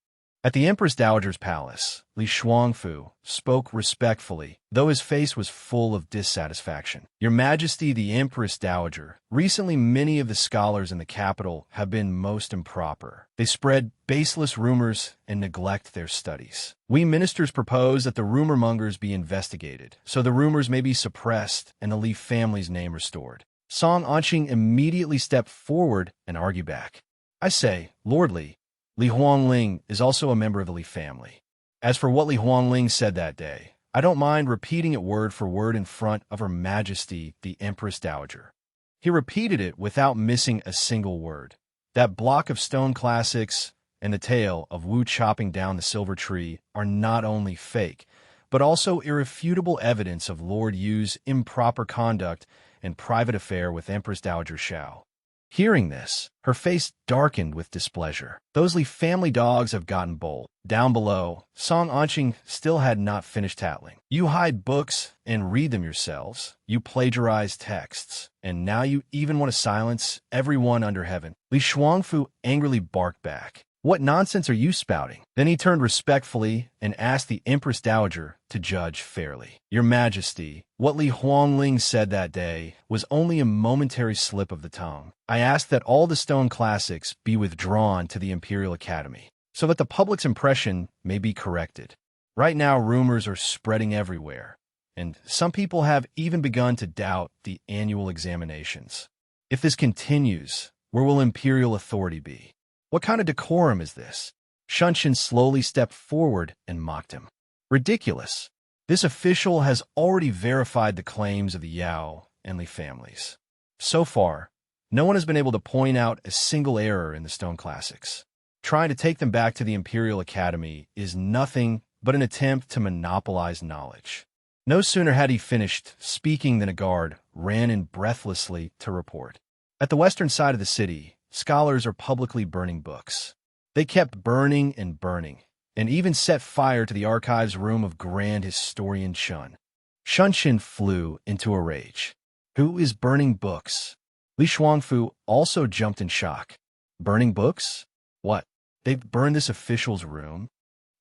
At the Empress Dowager's palace, Li Shuangfu spoke respectfully, though his face was full of dissatisfaction. Your Majesty the Empress Dowager, recently many of the scholars in the capital have been most improper. They spread baseless rumors and neglect their studies. We ministers propose that the rumor mongers be investigated, so the rumors may be suppressed and the Li family's name restored. Song Anqing immediately stepped forward and argued back. I say, Lord Li, Li Huangling is also a member of the Li family. As for what Li Huangling said that day, I don't mind repeating it word for word in front of Her Majesty the Empress Dowager. He repeated it without missing a single word. That block of stone classics and the tale of Wu chopping down the silver tree are not only fake, but also irrefutable evidence of Lord Yu's improper conduct and private affair with Empress Dowager Xiao. Hearing this, her face darkened with displeasure. Those Li family dogs have gotten bold. Down below, Song Anqing still had not finished tattling. You hide books and read them yourselves. You plagiarize texts. And now you even want to silence everyone under heaven. Li Shuangfu angrily barked back. What nonsense are you spouting? Then he turned respectfully and asked the Empress Dowager to judge fairly. Your Majesty, what Li Huangling said that day was only a momentary slip of the tongue. I ask that all the stone classics be withdrawn to the Imperial Academy, so that the public's impression may be corrected. Right now, rumors are spreading everywhere, and some people have even begun to doubt the annual examinations. If this continues, where will Imperial authority be? What kind of decorum is this? Shunshin slowly stepped forward and mocked him. Ridiculous. This official has already verified the claims of the Yao and Li families. So far, no one has been able to point out a single error in the stone classics. Trying to take them back to the Imperial Academy is nothing but an attempt to monopolize knowledge. No sooner had he finished speaking than a guard ran in breathlessly to report. At the western side of the city, scholars are publicly burning books. They kept burning and even set fire to the archives room of Grand Historian Shun. Shunshin flew into a rage. Who is burning books? Li Shuangfu also jumped in shock. Burning books? What? They've burned this official's room?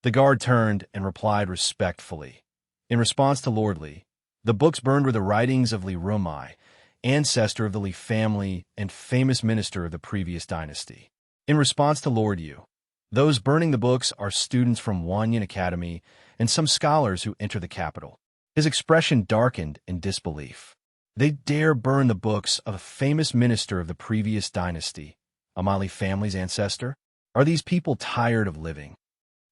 The guard turned and replied respectfully. In response to Lord Li, The books burned were the writings of Li Rumai, ancestor of the Li family and famous minister of the previous dynasty. In response to Lord Yu, those burning the books are students from Wanyan Academy and some scholars who enter the capital. His expression darkened in disbelief. They dare burn the books of a famous minister of the previous dynasty, a Mali family's ancestor? Are these people tired of living?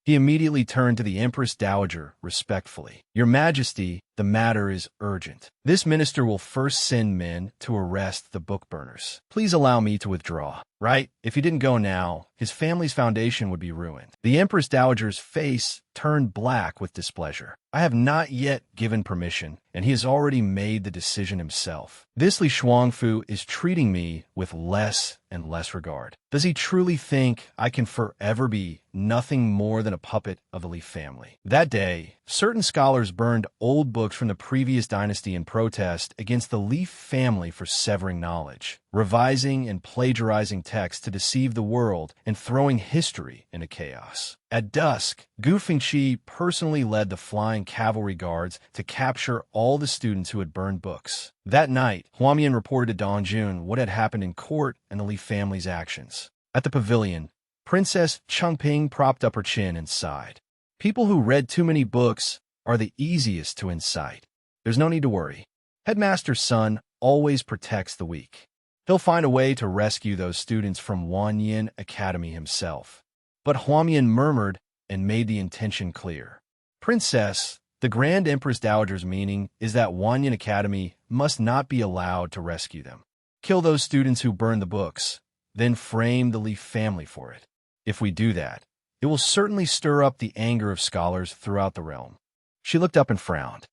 He immediately turned to the Empress Dowager respectfully. Your Majesty, the matter is urgent. This minister will first send men to arrest the book burners. Please allow me to withdraw. Right? If he didn't go now, his family's foundation would be ruined. The Empress Dowager's face turned black with displeasure. I have not yet given permission, and he has already made the decision himself. This Li Shuangfu is treating me with less and less regard. Does he truly think I can forever be nothing more than a puppet of the Li family? That day, certain scholars burned old books from the previous dynasty in protest against the Li family for severing knowledge, revising and plagiarizing texts to deceive the world, and throwing history into chaos. At dusk, Gu Fengqi personally led the flying cavalry guards to capture all the students who had burned books. That night, Huamian reported to Dong Jun what had happened in court and the Li family's actions. At the pavilion, Princess Chengping propped up her chin and sighed. People who read too many books are the easiest to incite. There's no need to worry. Headmaster's son always protects the weak. He'll find a way to rescue those students from Wanyan Academy himself. But Huamian murmured and made the intention clear. Princess, the Grand Empress Dowager's meaning is that Wanyan Academy must not be allowed to rescue them. Kill those students who burn the books, then frame the Li family for it. If we do that, it will certainly stir up the anger of scholars throughout the realm. She looked up and frowned.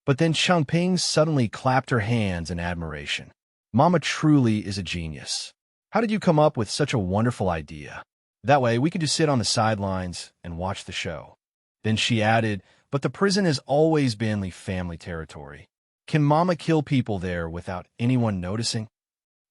But then Chengping suddenly clapped her hands in admiration. Mama truly is a genius. How did you come up with such a wonderful idea? That way, we could just sit on the sidelines and watch the show. Then she added, but the prison has always been Li family territory. Can Mama kill people there without anyone noticing?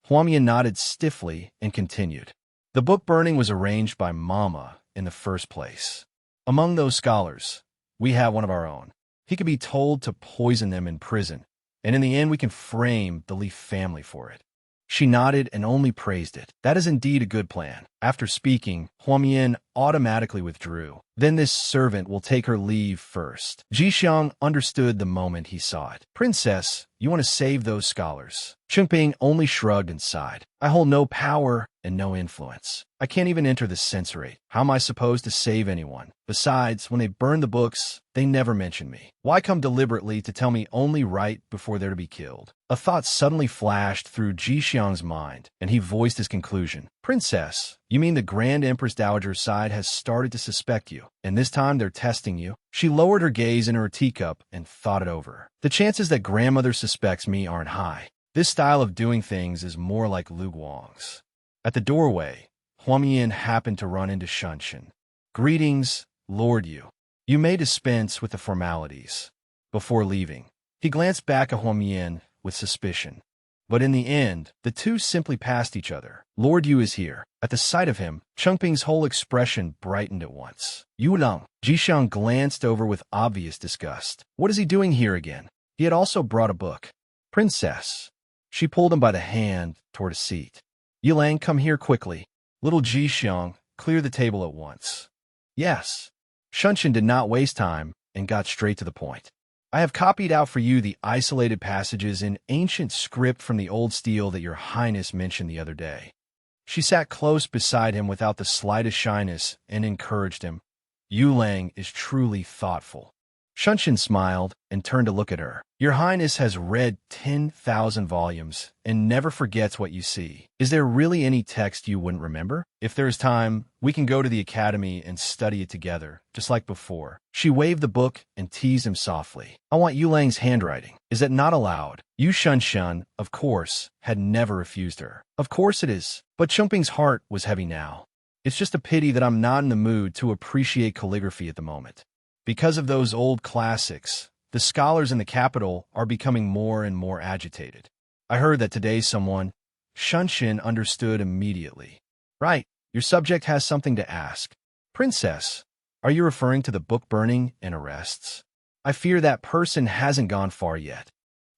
Huamian nodded stiffly and continued. The book burning was arranged by Mama in the first place. Among those scholars, we have one of our own. He could be told to poison them in prison, and in the end we can frame the Li family for it. She nodded and only praised it. That is indeed a good plan. After speaking, Huamian automatically withdrew. Then this servant will take her leave first. Jixiang understood the moment he saw it. Princess, you want to save those scholars. Chengping only shrugged and sighed. I hold no power and no influence. I can't even enter the censorate. How am I supposed to save anyone? Besides, when they burn the books, they never mention me. Why come deliberately to tell me only right before they're to be killed? A thought suddenly flashed through Jixiang's mind, and he voiced his conclusion. Princess, you mean the Grand Empress Dowager's side has started to suspect you, and this time they're testing you? She lowered her gaze into her teacup and thought it over. The chances that grandmother suspects me aren't high. This style of doing things is more like Lu Guang's. At the doorway, Huamian happened to run into Shunshin. Greetings, Lord Yu. You may dispense with the formalities. Before leaving, he glanced back at Huamian with suspicion. But in the end, the two simply passed each other. Lord Yu is here. At the sight of him, Chengping's whole expression brightened at once. Yu Long. Jixiang glanced over with obvious disgust. What is he doing here again? He had also brought a book. Princess. She pulled him by the hand toward a seat. Yilang, come here quickly. Little Jixiang, clear the table at once. Yes. Shunshin did not waste time and got straight to the point. I have copied out for you the isolated passages in ancient script from the old stele that your highness mentioned the other day. She sat close beside him without the slightest shyness and encouraged him. Yulang is truly thoughtful. Shunshin smiled and turned to look at her. Your highness has read 10,000 volumes and never forgets what you see. Is there really any text you wouldn't remember? If there's time, we can go to the academy and study it together, just like before. She waved the book and teased him softly. I want Yulang's handwriting. Is that not allowed? Yu Shunshin, of course, had never refused her. Of course it is. But Chengping's heart was heavy now. It's just a pity that I'm not in the mood to appreciate calligraphy at the moment. Because of those old classics, the scholars in the capital are becoming more and more agitated. I heard that today someone, Shunshin understood immediately. Right, your subject has something to ask. Princess, are you referring to the book burning and arrests? I fear that person hasn't gone far yet.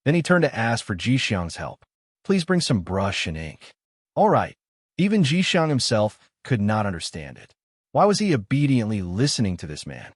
Then he turned to ask for Jixiang's help. Please bring some brush and ink. All right. Even Jixiang himself could not understand it. Why was he obediently listening to this man?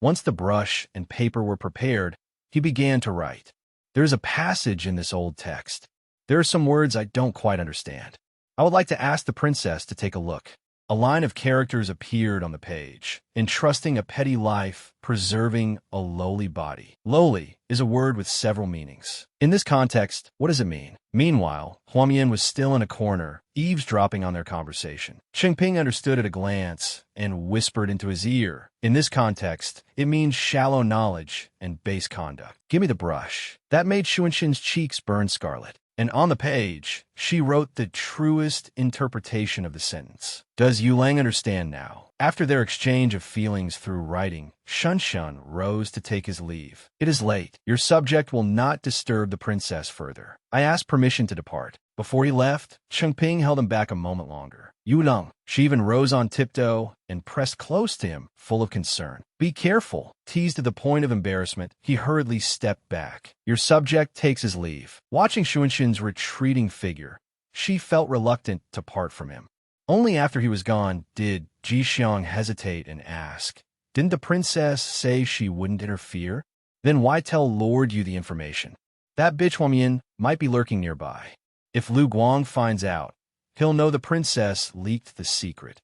Once the brush and paper were prepared, he began to write. There is a passage in this old text. There are some words I don't quite understand. I would like to ask the princess to take a look. A line of characters appeared on the page, entrusting a petty life, preserving a lowly body. Lowly is a word with several meanings. In this context, what does it mean? Meanwhile, Huamian was still in a corner, eavesdropping on their conversation. Chengping understood at a glance and whispered into his ear. In this context, it means shallow knowledge and base conduct. Give me the brush. That made Xuanxin's cheeks burn scarlet. And on the page, she wrote the truest interpretation of the sentence. Does Yulang understand now? After their exchange of feelings through writing, Shunshan rose to take his leave. It is late. Your subject will not disturb the princess further. I asked permission to depart. Before he left, Chengping held him back a moment longer. Yulong, she even rose on tiptoe and pressed close to him, full of concern. Be careful. Teased to the point of embarrassment, he hurriedly stepped back. Your subject takes his leave. Watching Xuanxin's retreating figure, she felt reluctant to part from him. Only after he was gone did Jixiang hesitate and ask, didn't the princess say she wouldn't interfere? Then why tell Lord Yu the information? That bitch Huamian might be lurking nearby. If Lu Guang finds out, he'll know the princess leaked the secret.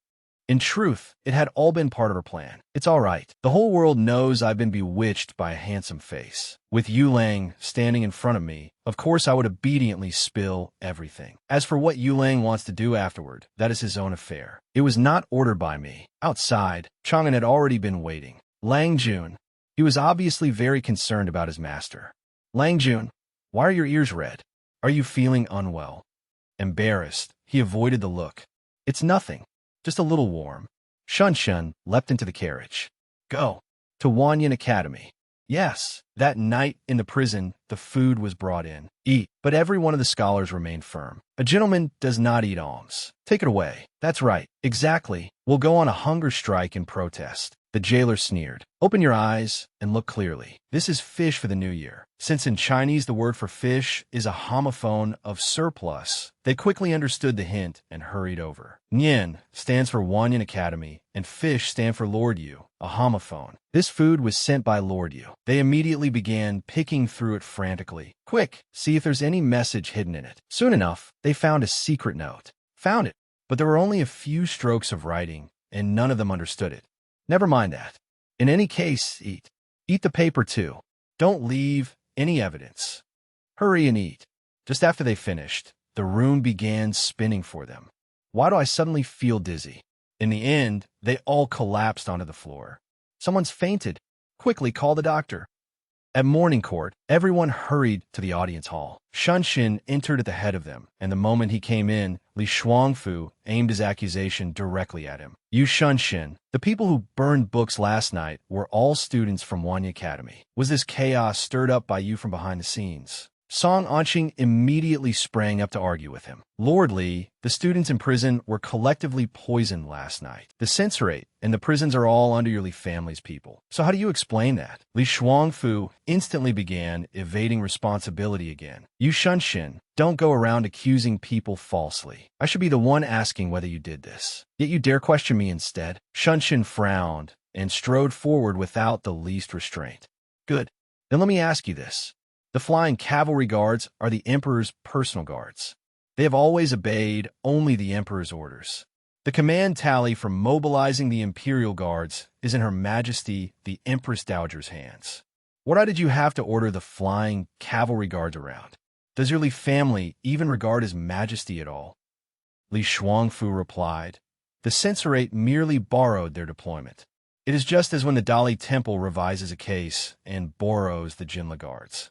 In truth, it had all been part of her plan. It's all right. The whole world knows I've been bewitched by a handsome face. With Yulang standing in front of me, of course I would obediently spill everything. As for what Yulang wants to do afterward, that is his own affair. It was not ordered by me. Outside, Chang'an had already been waiting. Lang Jun. He was obviously very concerned about his master. Lang Jun, why are your ears red? Are you feeling unwell? Embarrassed, he avoided the look. It's nothing. Just a little warm. Shunshan leapt into the carriage. Go. To Wanyan Academy. Yes, that night in the prison, the food was brought in. Eat. But every one of the scholars remained firm. A gentleman does not eat alms. Take it away. That's right. Exactly. We'll go on a hunger strike in protest. The jailer sneered. Open your eyes and look clearly. This is fish for the new year. Since in Chinese the word for fish is a homophone of surplus, they quickly understood the hint and hurried over. Nian stands for Wanyan Academy, and fish stand for Lord Yu, a homophone. This food was sent by Lord Yu. They immediately began picking through it frantically. Quick, see if there's any message hidden in it. Soon enough, they found a secret note. Found it, but there were only a few strokes of writing, and none of them understood it. Never mind that. In any case, eat. Eat the paper too. Don't leave any evidence. Hurry and eat. Just after they finished, the room began spinning for them. Why do I suddenly feel dizzy? In the end, they all collapsed onto the floor. Someone's fainted. Quickly call the doctor. At morning court, everyone hurried to the audience hall. Shunshin entered at the head of them, and the moment he came in, Li Shuangfu aimed his accusation directly at him. You Shunshin, the people who burned books last night were all students from Wanyan Academy. Was this chaos stirred up by you from behind the scenes? Song Anqing immediately sprang up to argue with him. Lord Li, the students in prison were collectively poisoned last night. The censorate and the prisons are all under your Li family's people. So how do you explain that? Li Shuangfu instantly began evading responsibility again. You Shunshin, don't go around accusing people falsely. I should be the one asking whether you did this. Yet you dare question me instead. Shunshin frowned and strode forward without the least restraint. Good. Then let me ask you this. The flying cavalry guards are the emperor's personal guards. They have always obeyed only the emperor's orders. The command tally for mobilizing the imperial guards is in Her Majesty the Empress Dowager's hands. What did you have to order the flying cavalry guards around? Does your Li family even regard His Majesty at all? Li Shuangfu replied, the censorate merely borrowed their deployment. It is just as when the Dali Temple revises a case and borrows the Jinla guards.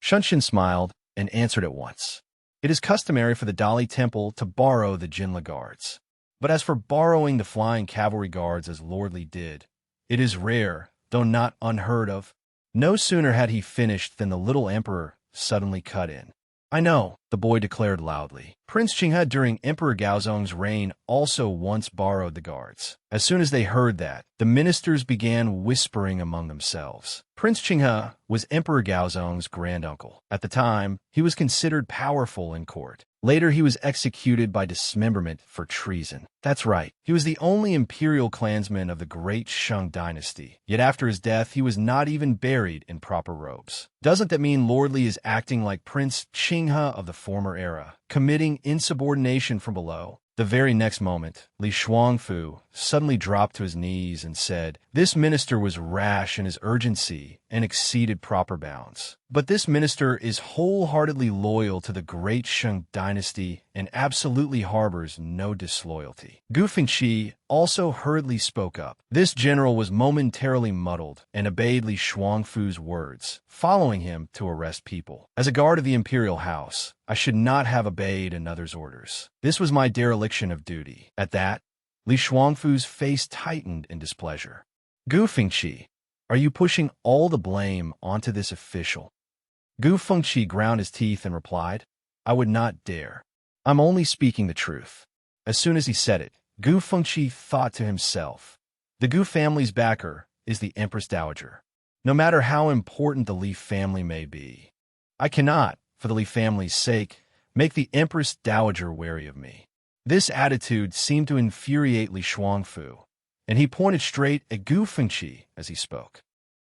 Shunshin smiled and answered at once. It is customary for the Dali Temple to borrow the Jinla guards. But as for borrowing the flying cavalry guards as Lord Li did, it is rare, though not unheard of. No sooner had he finished than the little emperor suddenly cut in. I know, the boy declared loudly. Prince Qinghe during Emperor Gaozong's reign also once borrowed the guards. As soon as they heard that, the ministers began whispering among themselves. Prince Qinghe was Emperor Gaozong's granduncle. At the time, he was considered powerful in court. Later, he was executed by dismemberment for treason. That's right, he was the only imperial clansman of the great Shang dynasty. Yet after his death, he was not even buried in proper robes. Doesn't that mean Lord Li is acting like Prince Qinghe of the former era, committing insubordination from below? The very next moment, Li Shuangfu suddenly dropped to his knees and said, "This minister was rash in his urgency and exceeded proper bounds. But this minister is wholeheartedly loyal to the great Shang dynasty and absolutely harbors no disloyalty." Gu Fengqi also hurriedly spoke up. This general was momentarily muddled and obeyed Li Shuangfu's words, following him to arrest people. As a guard of the imperial house, I should not have obeyed another's orders. This was my dereliction of duty. At that, Li Shuangfu's face tightened in displeasure. Gu Fengqi, are you pushing all the blame onto this official? Gu Fengqi ground his teeth and replied, "I would not dare. I'm only speaking the truth." As soon as he said it, Gu Fengqi thought to himself, the Gu family's backer is the Empress Dowager. No matter how important the Li family may be, I cannot, for the Li family's sake, make the Empress Dowager wary of me. This attitude seemed to infuriate Li Shuangfu, and he pointed straight at Gu Fengqi as he spoke.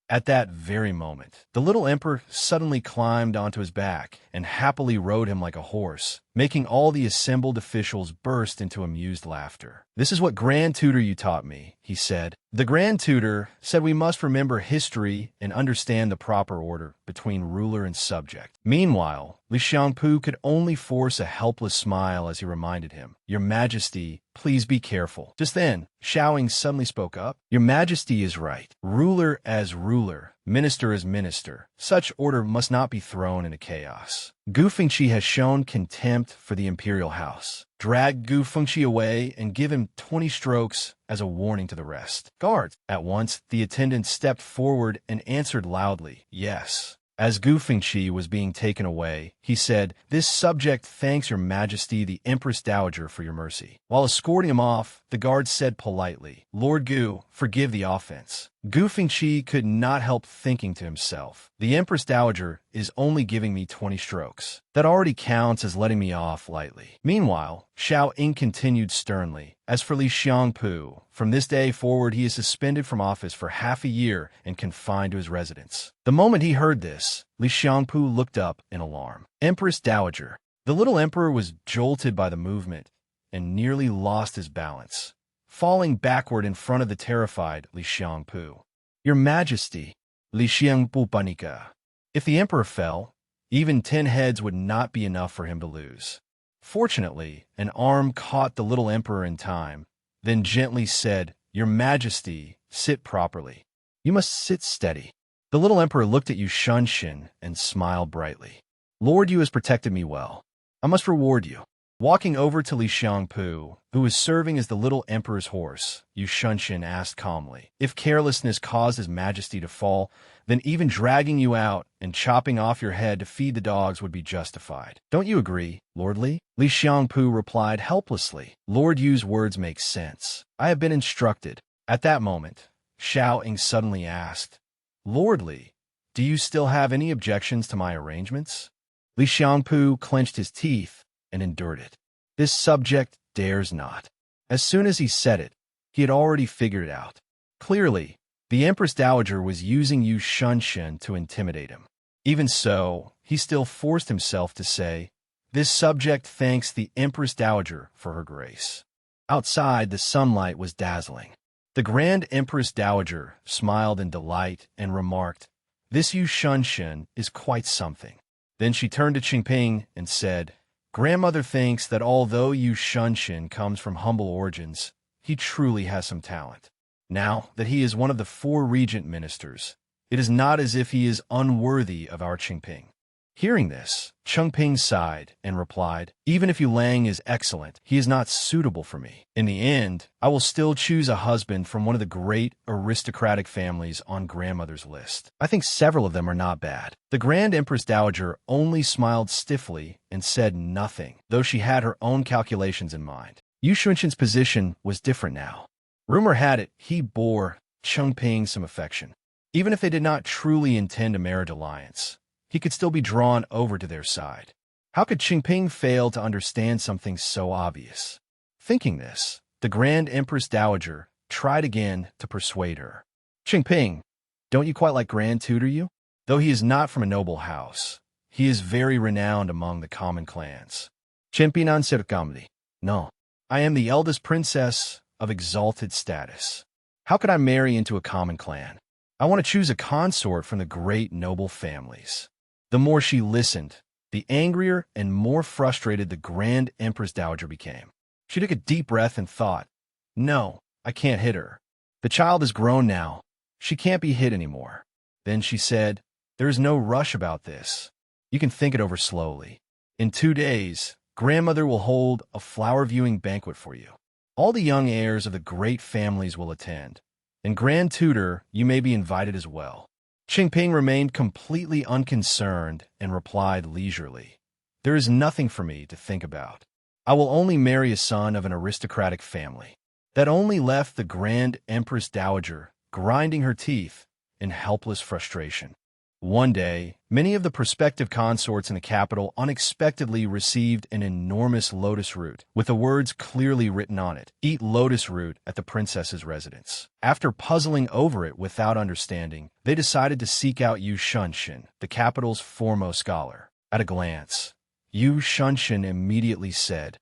At that very moment, the little emperor suddenly climbed onto his back and happily rode him like a horse, making all the assembled officials burst into amused laughter. "This is what Grand Tutor you taught me," he said. The Grand Tutor said we must remember history and understand the proper order between ruler and subject. Meanwhile, Li Xiangpu could only force a helpless smile as he reminded him, "Your Majesty, please be careful." Just then, Xiaoying suddenly spoke up. "Your Majesty is right. Ruler as ruler, minister as minister. Such order must not be thrown into chaos." Gu Fengqi has shown contempt for the imperial house. Drag Gu Fengqi away and give him 20 strokes as a warning to the rest. Guards! At once, the attendant stepped forward and answered loudly, "Yes." As Gu Fengqi was being taken away, he said, "This subject thanks your Majesty the Empress Dowager for your mercy." While escorting him off, the guard said politely, "Lord Gu, forgive the offense." Gu Fengqi could not help thinking to himself, the Empress Dowager is only giving me 20 strokes. That already counts as letting me off lightly. Meanwhile, Xiao Ying continued sternly, "As for Li Xiangpu, from this day forward he is suspended from office for half a year and confined to his residence." The moment he heard this, Li Xiangpu looked up in alarm. Empress Dowager. The little emperor was jolted by the movement and nearly lost his balance, falling backward in front of the terrified Li Xiangpu. "Your Majesty," Li Xiangpu panika. If the emperor fell, even 10 heads would not be enough for him to lose. Fortunately, an arm caught the little emperor in time, then gently said, "Your Majesty, sit properly. You must sit steady." The little emperor looked at Yu Shunshin and smiled brightly. "Lord Yu has protected me well. I must reward you." Walking over to Li Xiangpu, who was serving as the little emperor's horse, Yu Shunshin asked calmly, "If carelessness caused his majesty to fall, then even dragging you out and chopping off your head to feed the dogs would be justified. Don't you agree, Lord Li?" Li Xiangpu replied helplessly, "Lord Yu's words make sense. I have been instructed." At that moment, Xiao Ying suddenly asked, "Lord Li, do you still have any objections to my arrangements?" Li Xiangpu clenched his teeth and endured it. This subject dares not. As soon as he said it, he had already figured it out. Clearly, the Empress Dowager was using Yu Shunshin to intimidate him. Even so, he still forced himself to say, "This subject thanks the Empress Dowager for her grace." Outside, the sunlight was dazzling. The Grand Empress Dowager smiled in delight and remarked, "This Yu Shunshin is quite something." Then she turned to Qingping and said, "Grandmother thinks that although Yu Shunshin comes from humble origins, he truly has some talent. Now that he is one of the 4 regent ministers, it is not as if he is unworthy of our Qingping." Hearing this, Chengping sighed and replied, "Even if Yu Lang is excellent, he is not suitable for me. In the end, I will still choose a husband from one of the great aristocratic families on grandmother's list. I think several of them are not bad." The Grand Empress Dowager only smiled stiffly and said nothing, though she had her own calculations in mind. Yu Xunshin's position was different now. Rumor had it he bore Chengping some affection. Even if they did not truly intend a marriage alliance, he could still be drawn over to their side. How could Chengping fail to understand something so obvious? Thinking this, the Grand Empress Dowager tried again to persuade her. "Chengping, don't you quite like Grand Tutor Yu? Though he is not from a noble house, he is very renowned among the common clans." Chengping Serkamdi. "No, I am the eldest princess of exalted status. How could I marry into a common clan? I want to choose a consort from the great noble families." The more she listened, the angrier and more frustrated the Grand Empress Dowager became. She took a deep breath and thought, "No, I can't hit her. The child is grown now. She can't be hit anymore." Then she said, "There is no rush about this. You can think it over slowly. In 2 days, grandmother will hold a flower viewing banquet for you. All the young heirs of the great families will attend, and Grand Tutor, you may be invited as well." Chengping remained completely unconcerned and replied leisurely, "There is nothing for me to think about. I will only marry a son of an aristocratic family." That only left the Grand Empress Dowager grinding her teeth in helpless frustration. One day, many of the prospective consorts in the capital unexpectedly received an enormous lotus root, with the words clearly written on it, "Eat lotus root at the princess's residence." After puzzling over it without understanding, they decided to seek out Yu Xunshin, the capital's foremost scholar. At a glance, Yu Xunshin immediately said,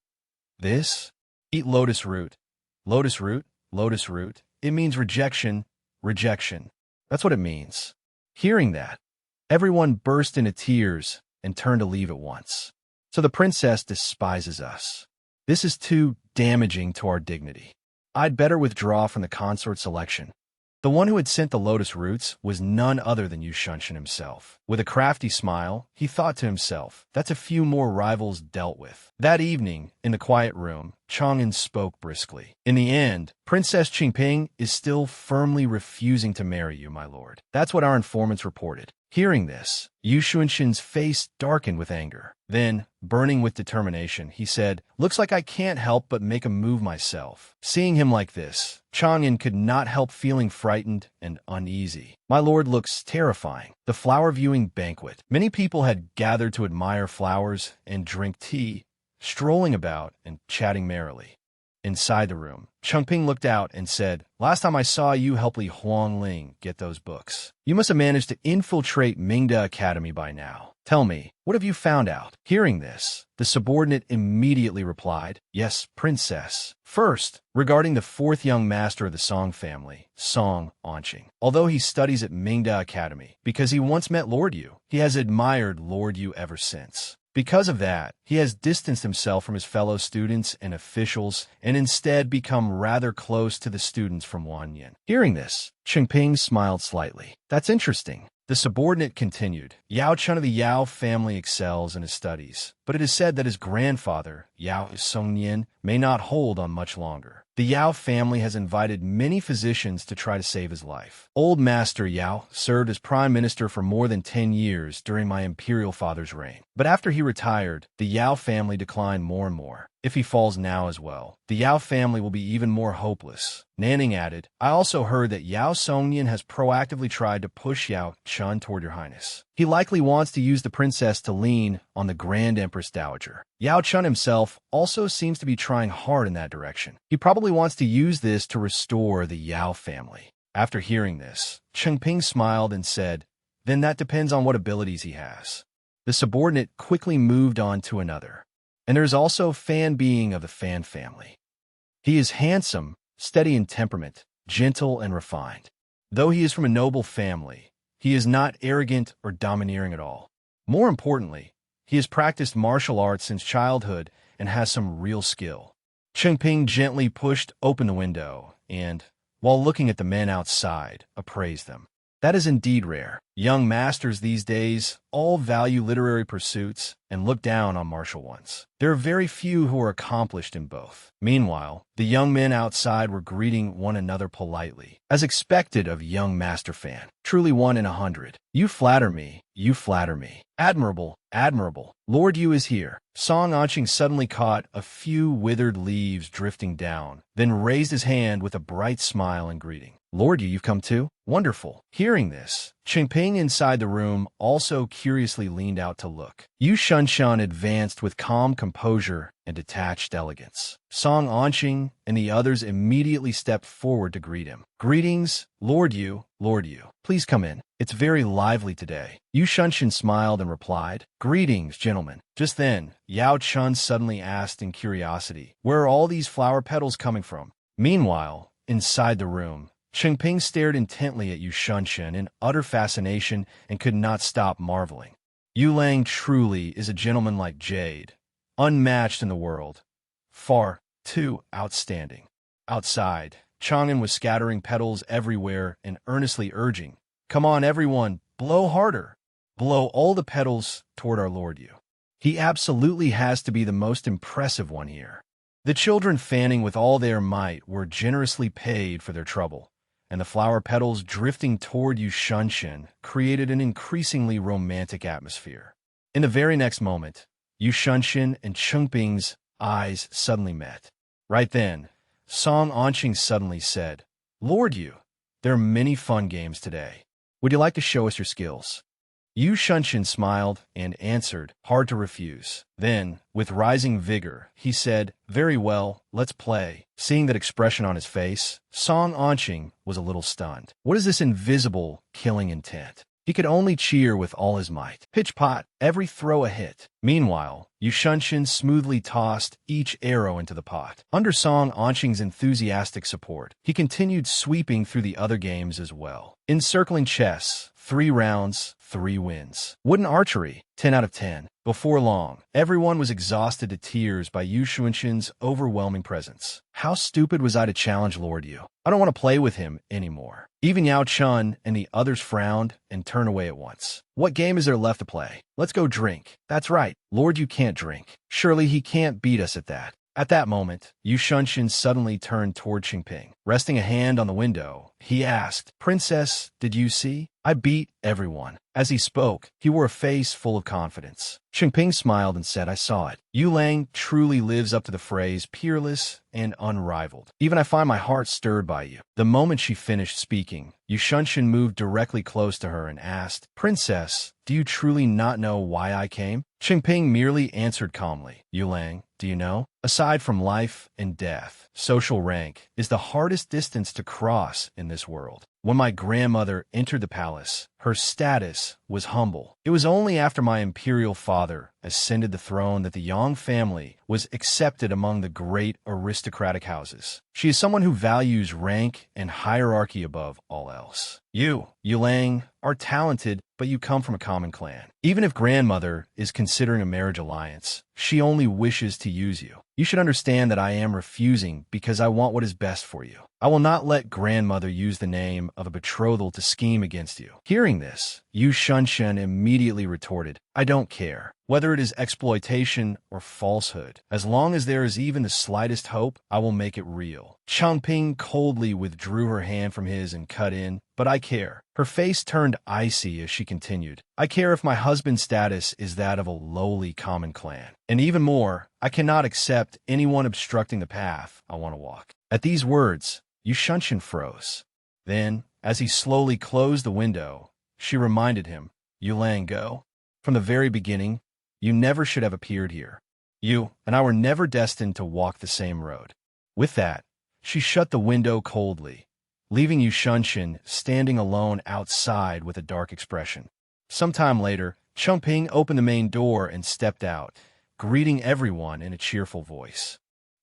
"This? Eat lotus root. Lotus root, lotus root. It means rejection, rejection. That's what it means." Hearing that, everyone burst into tears and turned to leave at once. "So the princess despises us. This is too damaging to our dignity. I'd better withdraw from the consort selection." The one who had sent the lotus roots was none other than Yu Xunshin himself. With a crafty smile, he thought to himself, "That's a few more rivals dealt with." That evening, in the quiet room, Chang'an spoke briskly. "In the end, Princess Chengping is still firmly refusing to marry you, my lord. That's what our informants reported." Hearing this, Yu Xunshin's face darkened with anger. Then, burning with determination, he said, "Looks like I can't help but make a move myself." Seeing him like this, Chang'an could not help feeling frightened and uneasy. "My lord looks terrifying." The flower viewing banquet. Many people had gathered to admire flowers and drink tea, strolling about and chatting merrily. Inside the room, Chengping looked out and said, "Last time I saw you help Li Huangling get those books. You must have managed to infiltrate Mingda Academy by now. Tell me, what have you found out?" Hearing this, the subordinate immediately replied, "Yes, princess. First, regarding the 4th young master of the Song family, Song Onqing. Although he studies at Mingda Academy, because he once met Lord Yu, he has admired Lord Yu ever since. Because of that, he has distanced himself from his fellow students and officials and instead become rather close to the students from Wanyan." Hearing this, Chengping smiled slightly. "That's interesting." The subordinate continued, "Yao Chun of the Yao family excels in his studies, but it is said that his grandfather, Yao Songnian, may not hold on much longer. The Yao family has invited many physicians to try to save his life. Old Master Yao served as prime minister for more than 10 years during my imperial father's reign. But after he retired, the Yao family declined more and more. If he falls now as well, the Yao family will be even more hopeless." Nanning added, "I also heard that Yao Songnian has proactively tried to push Yao Chun toward your highness. He likely wants to use the princess to lean on the Grand Empress Dowager. Yao Chun himself also seems to be trying hard in that direction. He probably wants to use this to restore the Yao family." After hearing this, Chengping smiled and said, "Then that depends on what abilities he has." The subordinate quickly moved on to another. "And there is also Fan Being of the Fan family. He is handsome, steady in temperament, gentle and refined. Though he is from a noble family, he is not arrogant or domineering at all. More importantly, he has practiced martial arts since childhood and has some real skill." Chengping gently pushed open the window and, while looking at the men outside, appraised them. "That is indeed rare. Young masters these days all value literary pursuits and look down on martial ones. There are very few who are accomplished in both. Meanwhile, the young men outside were greeting one another politely, as expected of young master fan. Truly 1 in 100. You flatter me, you flatter me. Admirable, admirable. Lord Yu is here. Song Anqing suddenly caught a few withered leaves drifting down, then raised his hand with a bright smile and greeting. Lord Yu, you've come too? Wonderful. Hearing this, Qingping inside the room also curiously leaned out to look. Yu Shunshan advanced with calm composure and detached elegance. Song Anqing and the others immediately stepped forward to greet him. Greetings, Lord Yu, Lord Yu. Please come in. It's very lively today. Yu Shunshan smiled and replied, Greetings, gentlemen. Just then, Yao Chun suddenly asked in curiosity, Where are all these flower petals coming from? Meanwhile, inside the room, Qingping stared intently at Yu Shunshan in utter fascination and could not stop marveling. Yu Lang truly is a gentleman like jade, unmatched in the world. Far too outstanding. Outside, Chang'an was scattering petals everywhere and earnestly urging, Come on, everyone, blow harder. Blow all the petals toward our Lord Yu. He absolutely has to be the most impressive one here. The children fanning with all their might were generously paid for their trouble, and the flower petals drifting toward Yu Shunshan created an increasingly romantic atmosphere. In the very next moment, Yu Shunshan and Qingping's eyes suddenly met. Right then, Song Anqing suddenly said, Lord Yu, there are many fun games today. Would you like to show us your skills? Yu Shunshan smiled and answered, hard to refuse. Then, with rising vigor, he said, Very well, let's play. Seeing that expression on his face, Song Anqing was a little stunned. What is this invisible, killing intent? He could only cheer with all his might. Pitch-pot, every throw a hit. Meanwhile, Yu Shunshan smoothly tossed each arrow into the pot. Under Song Anqing's enthusiastic support, he continued sweeping through the other games as well. Encircling chess, 3 rounds, 3 wins. Wooden archery, 10 out of 10. Before long, everyone was exhausted to tears by Yu Shunshan's overwhelming presence. How stupid was I to challenge Lord Yu? I don't want to play with him anymore. Even Yao Chun and the others frowned and turned away at once. What game is there left to play? Let's go drink. That's right, Lord Yu can't drink. Surely he can't beat us at that. At that moment, Yu Shunshan suddenly turned toward Qingping. Resting a hand on the window, he asked, Princess, did you see? I beat everyone. As he spoke, he wore a face full of confidence. Qingping smiled and said, I saw it. Yu Lang truly lives up to the phrase peerless and unrivaled. Even I find my heart stirred by you. The moment she finished speaking, Yu Shunshan moved directly close to her and asked, Princess, do you truly not know why I came? Qingping merely answered calmly, Yu Lang, do you know? Aside from life and death, social rank is the hardest distance to cross in this world. When my grandmother entered the palace, her status was humble. It was only after my imperial father ascended the throne that the Yang family was accepted among the great aristocratic houses. She is someone who values rank and hierarchy above all else. You, Yu Lang, are talented, but you come from a common clan. Even if grandmother is considering a marriage alliance, she only wishes to use you. You should understand that I am refusing because I want what is best for you. I will not let grandmother use the name of a betrothal to scheme against you. Hearing this, Yu Shunshan immediately retorted, I don't care. Whether it is exploitation or falsehood, as long as there is even the slightest hope, I will make it real. Changping coldly withdrew her hand from his and cut in, but I care. Her face turned icy as she continued. I care if my husband's status is that of a lowly common clan. And even more, I cannot accept anyone obstructing the path I want to walk. At these words, Yu Shunshan froze. Then, as he slowly closed the window, she reminded him, Yu Lang, go. From the very beginning, you never should have appeared here. You and I were never destined to walk the same road. With that, she shut the window coldly, leaving Yu Shunshan standing alone outside with a dark expression. Some time later, Chengping opened the main door and stepped out, greeting everyone in a cheerful voice.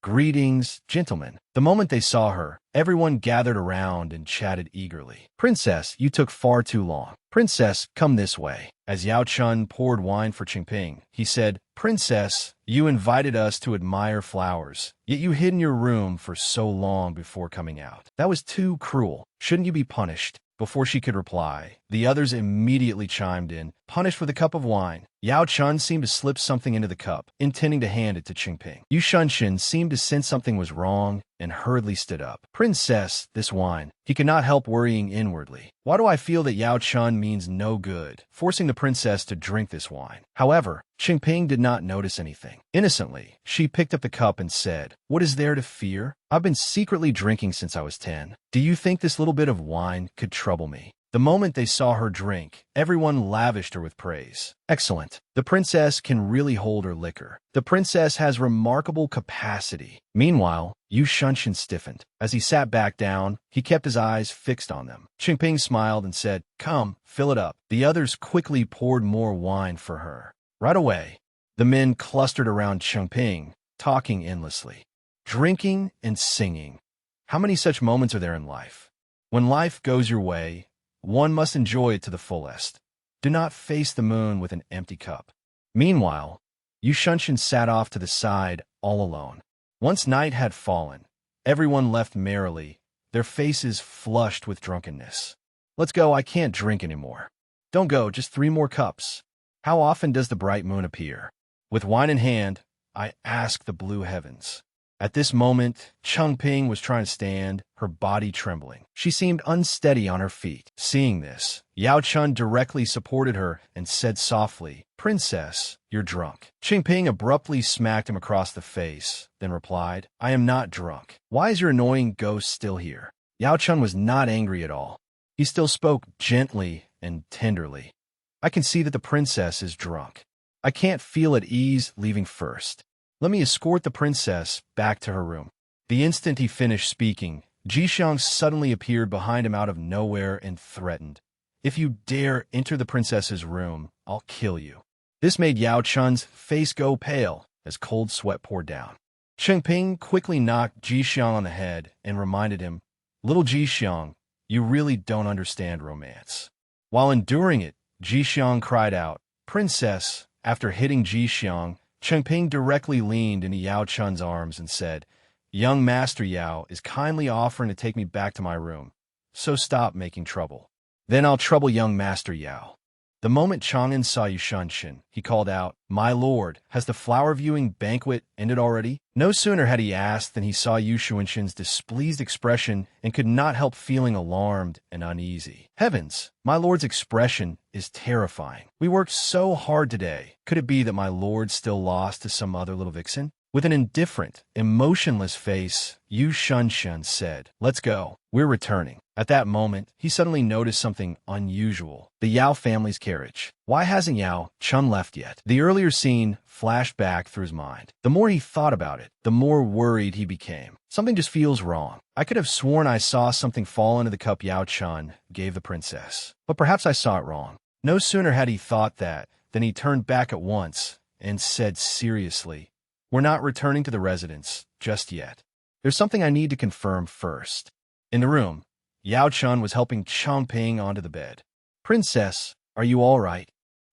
Greetings, gentlemen. The moment they saw her, everyone gathered around and chatted eagerly. Princess, you took far too long. Princess, come this way. As Yao Chun poured wine for Qingping, he said, Princess, you invited us to admire flowers, yet you hid in your room for so long before coming out. That was too cruel. Shouldn't you be punished? Before she could reply, the others immediately chimed in, punished with a cup of wine. Yao Chun seemed to slip something into the cup, intending to hand it to Qingping. Yu Shunshin seemed to sense something was wrong and hurriedly stood up. Princess, this wine. He could not help worrying inwardly. Why do I feel that Yao Chun means no good, forcing the princess to drink this wine? However, Qingping did not notice anything. Innocently, she picked up the cup and said, "What is there to fear? I've been secretly drinking since I was 10. Do you think this little bit of wine could trouble me?" The moment they saw her drink, everyone lavished her with praise. Excellent. The princess can really hold her liquor. The princess has remarkable capacity. Meanwhile, Yu Shunshin stiffened. As he sat back down, he kept his eyes fixed on them. Qingping smiled and said, "Come, fill it up." The others quickly poured more wine for her. Right away, the men clustered around Qingping, talking endlessly. Drinking and singing. How many such moments are there in life? When life goes your way, one must enjoy it to the fullest. Do not face the moon with an empty cup. Meanwhile, Yu Shunshin sat off to the side, all alone. Once night had fallen, everyone left merrily, their faces flushed with drunkenness. "Let's go, I can't drink anymore." "Don't go, just 3 more cups." How often does the bright moon appear? With wine in hand, I ask the blue heavens. At this moment, Qingping was trying to stand, her body trembling. She seemed unsteady on her feet. Seeing this, Yao Chun directly supported her and said softly, "Princess, you're drunk." Qingping abruptly smacked him across the face, then replied, "I am not drunk. Why is your annoying ghost still here?" Yao Chun was not angry at all. He still spoke gently and tenderly. "I can see that the princess is drunk. I can't feel at ease leaving first. Let me escort the princess back to her room." The instant he finished speaking, Jixiang suddenly appeared behind him out of nowhere and threatened, "If you dare enter the princess's room, I'll kill you." This made Yao Chun's face go pale as cold sweat poured down. Qingping quickly knocked Jixiang on the head and reminded him, "Little Jixiang, you really don't understand romance." While enduring it, Jixiang cried out, "Princess." After hitting Jixiang, Qingping directly leaned into Yao Chun's arms and said, "Young Master Yao is kindly offering to take me back to my room, so stop making trouble. Then I'll trouble young Master Yao." The moment Chang'an saw Yu Shunshin, he called out, "My lord, has the flower viewing banquet ended already?" No sooner had he asked than he saw Yu Shunshin's displeased expression and could not help feeling alarmed and uneasy. Heavens, my lord's expression is terrifying. We worked so hard today. Could it be that my lord still lost to some other little vixen? With an indifferent, emotionless face, Yu Shunshin said, "Let's go. We're returning." At that moment, he suddenly noticed something unusual. The Yao family's carriage. Why hasn't Yao Chun left yet? The earlier scene flashed back through his mind. The more he thought about it, the more worried he became. Something just feels wrong. I could have sworn I saw something fall into the cup Yao Chun gave the princess. But perhaps I saw it wrong. No sooner had he thought that than he turned back at once and said seriously, "We're not returning to the residence just yet. There's something I need to confirm first." In the room, Yao Chun was helping Qingping onto the bed. "Princess, are you all right?"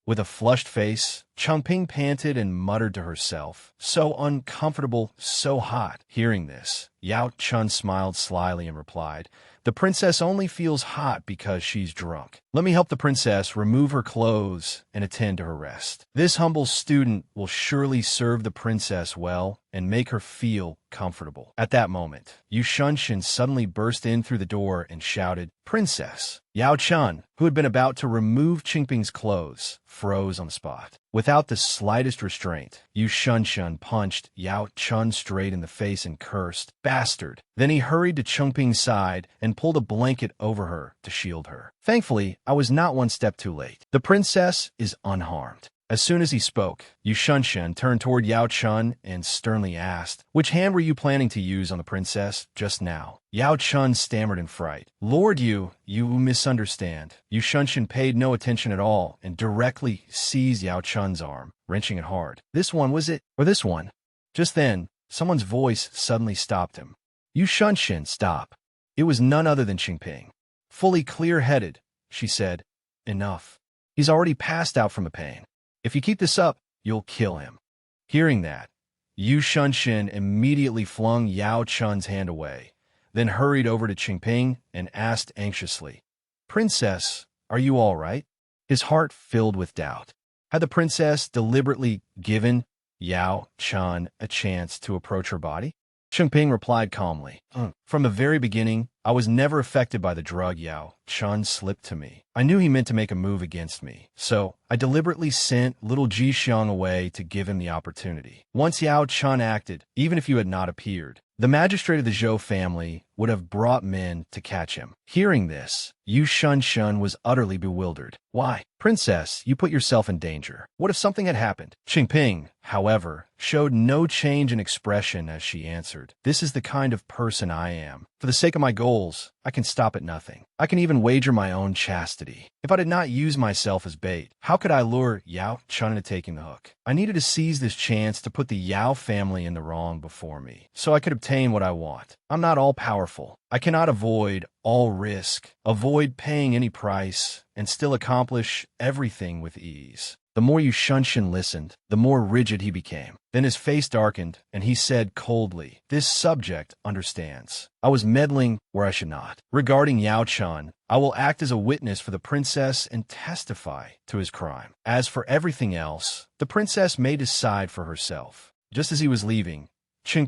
With a flushed face, Qingping panted and muttered to herself, "So uncomfortable, so hot." Hearing this, Yao Chun smiled slyly and replied, "The princess only feels hot because she's drunk. Let me help the princess remove her clothes and attend to her rest. This humble student will surely serve the princess well and make her feel comfortable." At that moment, Yu Shunshin suddenly burst in through the door and shouted, "Princess!" Yao Chun, who had been about to remove Qingping's clothes, froze on the spot. Without the slightest restraint, Yu Shunshin punched Yao Chun straight in the face and cursed, "Bastard!" Then he hurried to Qingping's side and pulled a blanket over her to shield her. Thankfully, I was not one step too late. The princess is unharmed. As soon as he spoke, Yu Shunshin turned toward Yao Chun and sternly asked, "Which hand were you planning to use on the princess just now?" Yao Chun stammered in fright, "Lord, you misunderstand." Yu Shunshin paid no attention at all and directly seized Yao Chun's arm, wrenching it hard. "This one, was it? Or this one?" Just then, someone's voice suddenly stopped him. "Yu Shunshin, stop." It was none other than Qingping. Fully clear-headed, she said, "Enough. He's already passed out from the pain. If you keep this up, you'll kill him." Hearing that, Yu Shunshin immediately flung Yao Chun's hand away, then hurried over to Qingping and asked anxiously, "Princess, are you all right?" His heart filled with doubt. Had the princess deliberately given Yao Chun a chance to approach her body? Ping replied calmly, From the very beginning, I was never affected by the drug Yao Chun slipped to me. I knew he meant to make a move against me, so I deliberately sent little Xiong away to give him the opportunity. Once Yao Chun acted, even if you had not appeared, the magistrate of the Zhou family would have brought men to catch him. Hearing this, Yu Shun was utterly bewildered. Why? Princess, you put yourself in danger. What if something had happened? Ping, however, showed no change in expression as she answered, This is the kind of person I am. For the sake of my goals, I can stop at nothing. I can even wager my own chastity. If I did not use myself as bait, how could I lure Yao Chun into taking the hook? I needed to seize this chance to put the Yao family in the wrong before me, so I could obtain what I want. I'm not all-powerful. I cannot avoid all risk, avoid paying any price, and still accomplish everything with ease. The more Yu Shunshin listened, the more rigid he became. Then his face darkened, and he said coldly, This subject understands. I was meddling where I should not. Regarding Yao Chun, I will act as a witness for the princess and testify to his crime. As for everything else, the princess may decide for herself. Just as he was leaving,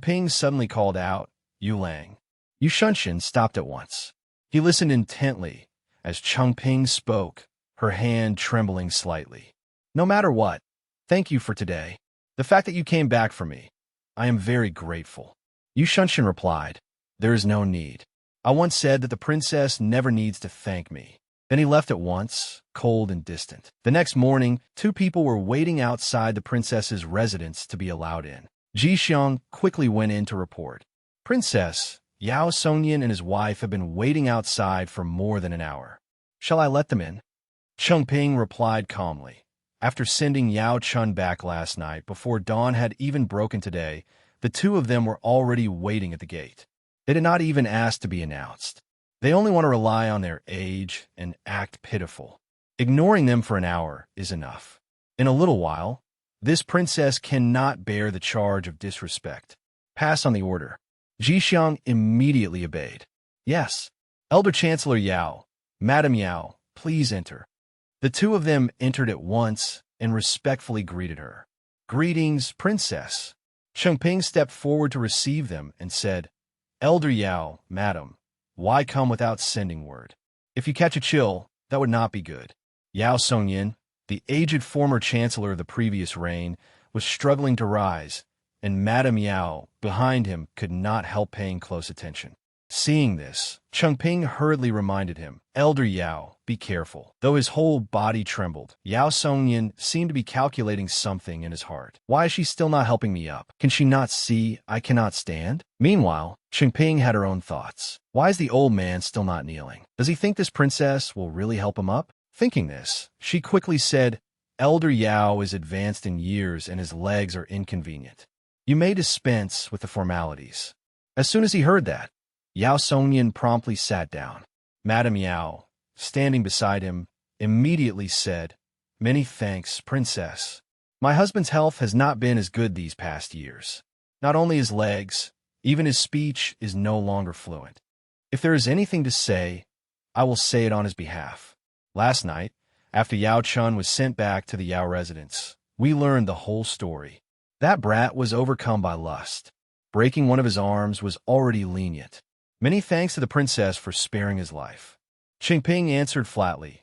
Ping suddenly called out, Yu Lang. Yu Shunshin stopped at once. He listened intently as Ping spoke, her hand trembling slightly. No matter what, thank you for today. The fact that you came back for me, I am very grateful. Yu Shunshin replied, There is no need. I once said that the princess never needs to thank me. Then he left at once, cold and distant. The next morning, 2 people were waiting outside the princess's residence to be allowed in. Xiong quickly went in to report. Princess, Yao Songyan and his wife have been waiting outside for more than an hour. Shall I let them in? Ping replied calmly. After sending Yao Chun back last night before dawn had even broken today, the 2 of them were already waiting at the gate. They did not even ask to be announced. They only want to rely on their age and act pitiful. Ignoring them for an hour is enough. In a little while, this princess cannot bear the charge of disrespect. Pass on the order. Xiong immediately obeyed. Yes. Elder Chancellor Yao, Madam Yao, please enter. The 2 of them entered at once and respectfully greeted her. Greetings, Princess. Ping stepped forward to receive them and said, Elder Yao, Madam, why come without sending word? If you catch a chill, that would not be good. Yao Songyan, the aged former chancellor of the previous reign, was struggling to rise, and Madam Yao, behind him, could not help paying close attention. Seeing this, Ping hurriedly reminded him, Elder Yao, be careful. Though his whole body trembled, Yao Songyan seemed to be calculating something in his heart. Why is she still not helping me up? Can she not see I cannot stand? Meanwhile, Ping had her own thoughts. Why is the old man still not kneeling? Does he think this princess will really help him up? Thinking this, she quickly said, Elder Yao is advanced in years and his legs are inconvenient. You may dispense with the formalities. As soon as he heard that, Yao Songyan promptly sat down. Madam Yao, standing beside him, immediately said, Many thanks, Princess. My husband's health has not been as good these past years. Not only his legs, even his speech is no longer fluent. If there is anything to say, I will say it on his behalf. Last night, after Yao Chun was sent back to the Yao residence, we learned the whole story. That brat was overcome by lust. Breaking one of his arms was already lenient. Many thanks to the princess for sparing his life. Ping answered flatly.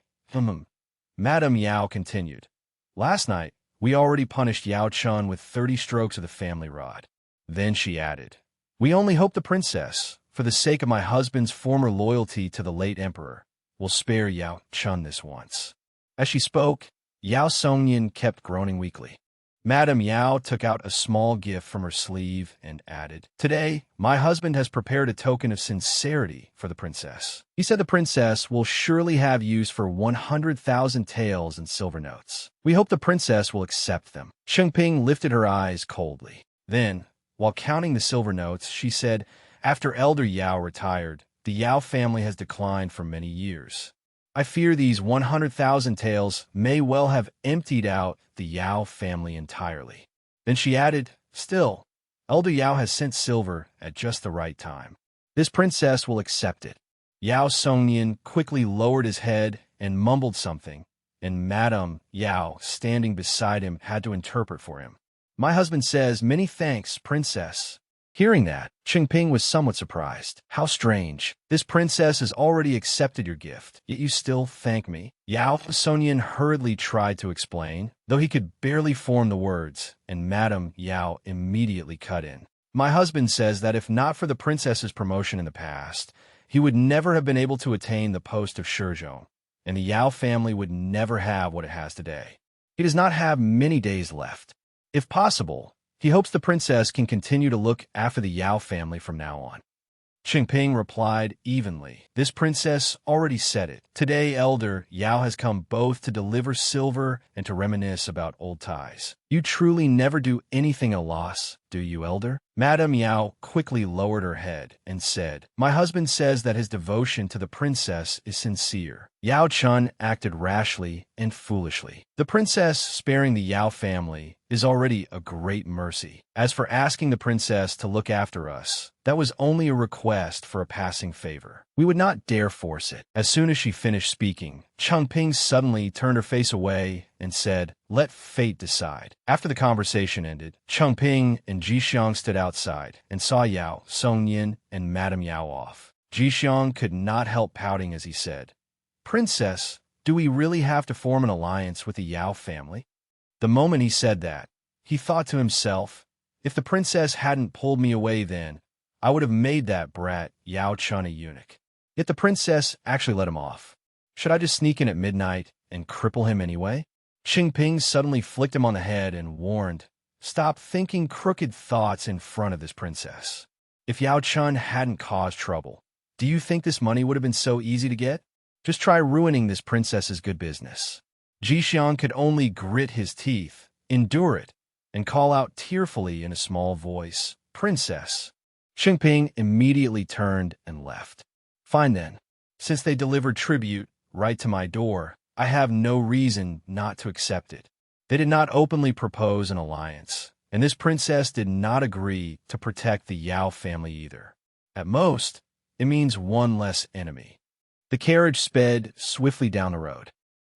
Madam Yao continued. Last night, we already punished Yao Chun with 30 strokes of the family rod. Then she added, We only hope the princess, for the sake of my husband's former loyalty to the late emperor, will spare Yao Chun this once. As she spoke, Yao Songyan kept groaning weakly. Madam Yao took out a small gift from her sleeve and added, Today, my husband has prepared a token of sincerity for the princess. He said the princess will surely have use for 100,000 taels and silver notes. We hope the princess will accept them. Ping lifted her eyes coldly. Then, while counting the silver notes, she said, After Elder Yao retired, the Yao family has declined for many years. I fear these 100,000 taels may well have emptied out the Yao family entirely. Then she added, Still, Elder Yao has sent silver at just the right time. This princess will accept it. Yao Songnian quickly lowered his head and mumbled something, and Madame Yao, standing beside him, had to interpret for him. My husband says, "Many thanks, princess." Hearing that, Qingping was somewhat surprised. How strange. This princess has already accepted your gift, yet you still thank me. Yao Songnian hurriedly tried to explain, though he could barely form the words, and Madame Yao immediately cut in. My husband says that if not for the princess's promotion in the past, he would never have been able to attain the post of Shizhong, and the Yao family would never have what it has today. He does not have many days left. If possible, he hopes the princess can continue to look after the Yao family from now on. Qingping replied evenly. This princess already said it. Today, Elder Yao has come both to deliver silver and to reminisce about old ties. You truly never do anything at a loss, do you, Elder? Madame Yao quickly lowered her head and said, My husband says that his devotion to the princess is sincere. Yao Chun acted rashly and foolishly. The princess sparing the Yao family is already a great mercy. As for asking the princess to look after us, that was only a request for a passing favor. We would not dare force it. As soon as she finished speaking, Changping suddenly turned her face away and said, Let fate decide. After the conversation ended, Changping and Jixiang stood outside and saw Yao, Songnian, and Madame Yao off. Jixiang could not help pouting as he said, Princess, do we really have to form an alliance with the Yao family? The moment he said that, he thought to himself, if the princess hadn't pulled me away then, I would have made that brat Yao Chun a eunuch. Yet the princess actually let him off. Should I just sneak in at midnight and cripple him anyway? Qingping suddenly flicked him on the head and warned, Stop thinking crooked thoughts in front of this princess. If Yao Chun hadn't caused trouble, do you think this money would have been so easy to get? Just try ruining this princess's good business. Jixiang could only grit his teeth, endure it, and call out tearfully in a small voice, Princess. Qingping immediately turned and left. Fine then. Since they delivered tribute right to my door, I have no reason not to accept it. They did not openly propose an alliance, and this princess did not agree to protect the Yao family either. At most, it means one less enemy. The carriage sped swiftly down the road.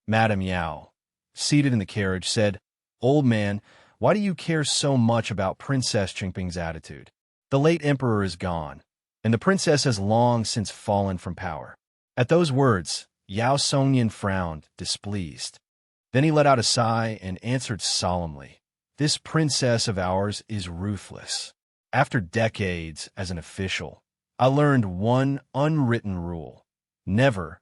Madame Yao, seated in the carriage, said, Old man, why do you care so much about Princess Qingping's attitude? The late emperor is gone, and the princess has long since fallen from power. At those words, Yao Songnian frowned, displeased. Then he let out a sigh and answered solemnly, This princess of ours is ruthless. After decades as an official, I learned one unwritten rule. Never,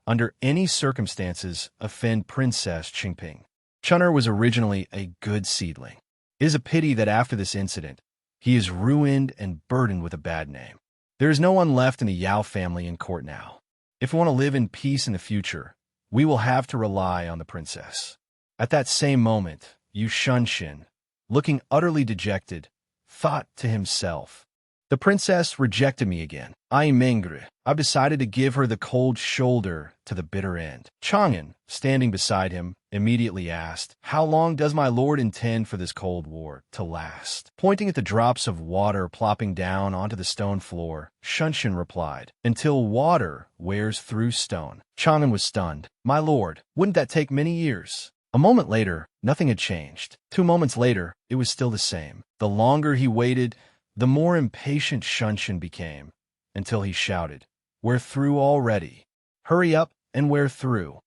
under any circumstances, offend Princess Qingping. Chun'er was originally a good seedling. It is a pity that after this incident, he is ruined and burdened with a bad name. There is no one left in the Yao family in court now. If we want to live in peace in the future, we will have to rely on the princess. At that same moment, Yu Shunshin, looking utterly dejected, thought to himself, The princess rejected me again. I am angry. I've decided to give her the cold shoulder to the bitter end. Chang'an, standing beside him, immediately asked, How long does my lord intend for this cold war to last? Pointing at the drops of water plopping down onto the stone floor, Shunshin replied, Until water wears through stone. Chang'an was stunned. My lord, wouldn't that take many years? A moment later, nothing had changed. 2 moments later, it was still the same. The longer he waited, the more impatient Shunshin became, until he shouted, We're through already. Hurry up and we're through.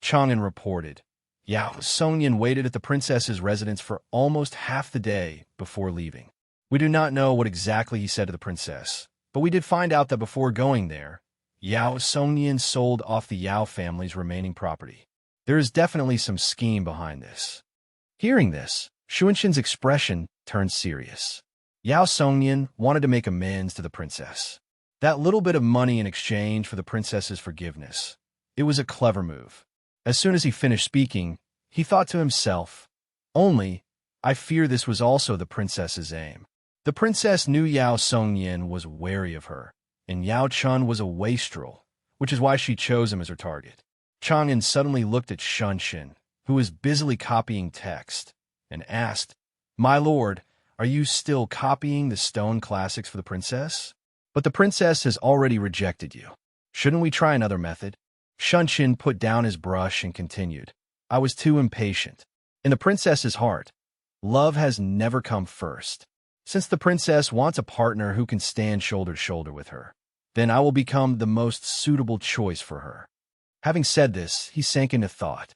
Chang'an reported. Yao Songnian waited at the princess's residence for almost half the day before leaving. We do not know what exactly he said to the princess, but we did find out that before going there, Yao Songnian sold off the Yao family's remaining property. There is definitely some scheme behind this. Hearing this, Shunshin's expression turned serious. Yao Songnian wanted to make amends to the princess. That little bit of money in exchange for the princess's forgiveness. It was a clever move. As soon as he finished speaking, he thought to himself, Only, I fear this was also the princess's aim. The princess knew Yao Songnian was wary of her, and Yao Chun was a wastrel, which is why she chose him as her target. Chang'an suddenly looked at Shunshin, who was busily copying text, and asked, My lord, are you still copying the stone classics for the princess? But the princess has already rejected you. Shouldn't we try another method? Shunshin put down his brush and continued. I was too impatient. In the princess's heart, love has never come first. Since the princess wants a partner who can stand shoulder to shoulder with her, then I will become the most suitable choice for her. Having said this, he sank into thought.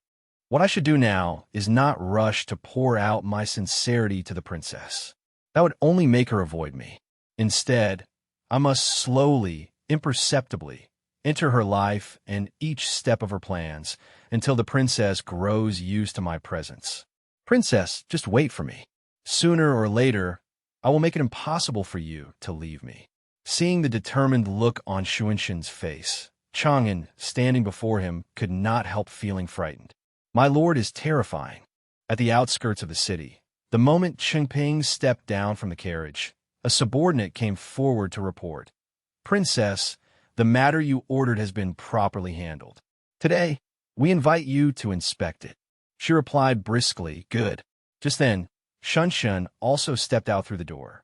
What I should do now is not rush to pour out my sincerity to the princess. That would only make her avoid me. Instead, I must slowly, imperceptibly, enter her life and each step of her plans until the princess grows used to my presence. Princess, just wait for me. Sooner or later, I will make it impossible for you to leave me. Seeing the determined look on Shunshin's face, Chang'an, standing before him, could not help feeling frightened. My lord is terrifying. At the outskirts of the city, the moment Chengping stepped down from the carriage, a subordinate came forward to report. Princess, the matter you ordered has been properly handled. Today, we invite you to inspect it. She replied briskly, good. Just then, Shunshin also stepped out through the door.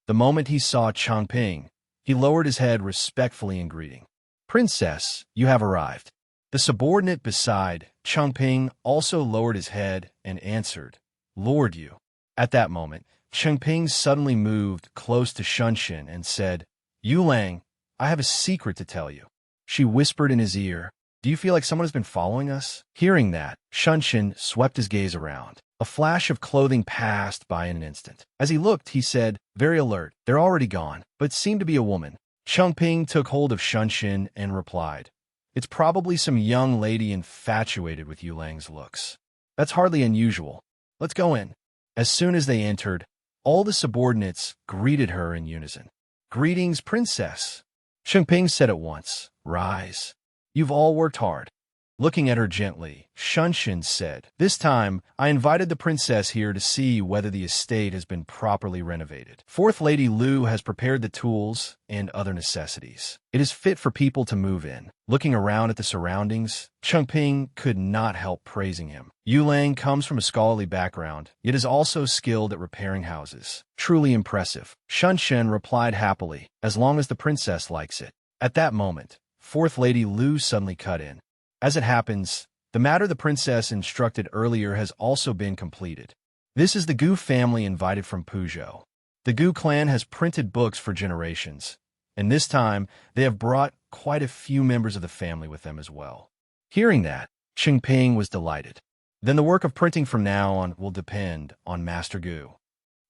The moment he saw Changping, he lowered his head respectfully in greeting. Princess, you have arrived. The subordinate beside Changping also lowered his head and answered, Lord you. At that moment, Changping suddenly moved close to Shunshin and said, Yulang, I have a secret to tell you. She whispered in his ear, do you feel like someone has been following us? Hearing that, Shunshin swept his gaze around. A flash of clothing passed by in an instant. As he looked, he said, very alert, they're already gone, but seemed to be a woman. Changping took hold of Shunshin and replied, it's probably some young lady infatuated with Yulang's looks. That's hardly unusual. Let's go in. As soon as they entered, all the subordinates greeted her in unison. Greetings, princess. Changping said at once, rise. You've all worked hard. Looking at her gently, Shunshin said, this time, I invited the princess here to see whether the estate has been properly renovated. Fourth Lady Lu has prepared the tools and other necessities. It is fit for people to move in. Looking around at the surroundings, Changping could not help praising him. Yulang comes from a scholarly background, yet is also skilled at repairing houses. Truly impressive. Shunshin replied happily, as long as the princess likes it. At that moment, Fourth Lady Lu suddenly cut in. As it happens, the matter the princess instructed earlier has also been completed. This is the Gu family invited from Puzhou. The Gu clan has printed books for generations, and this time they have brought quite a few members of the family with them as well. Hearing that, Changping was delighted. Then the work of printing from now on will depend on Master Gu.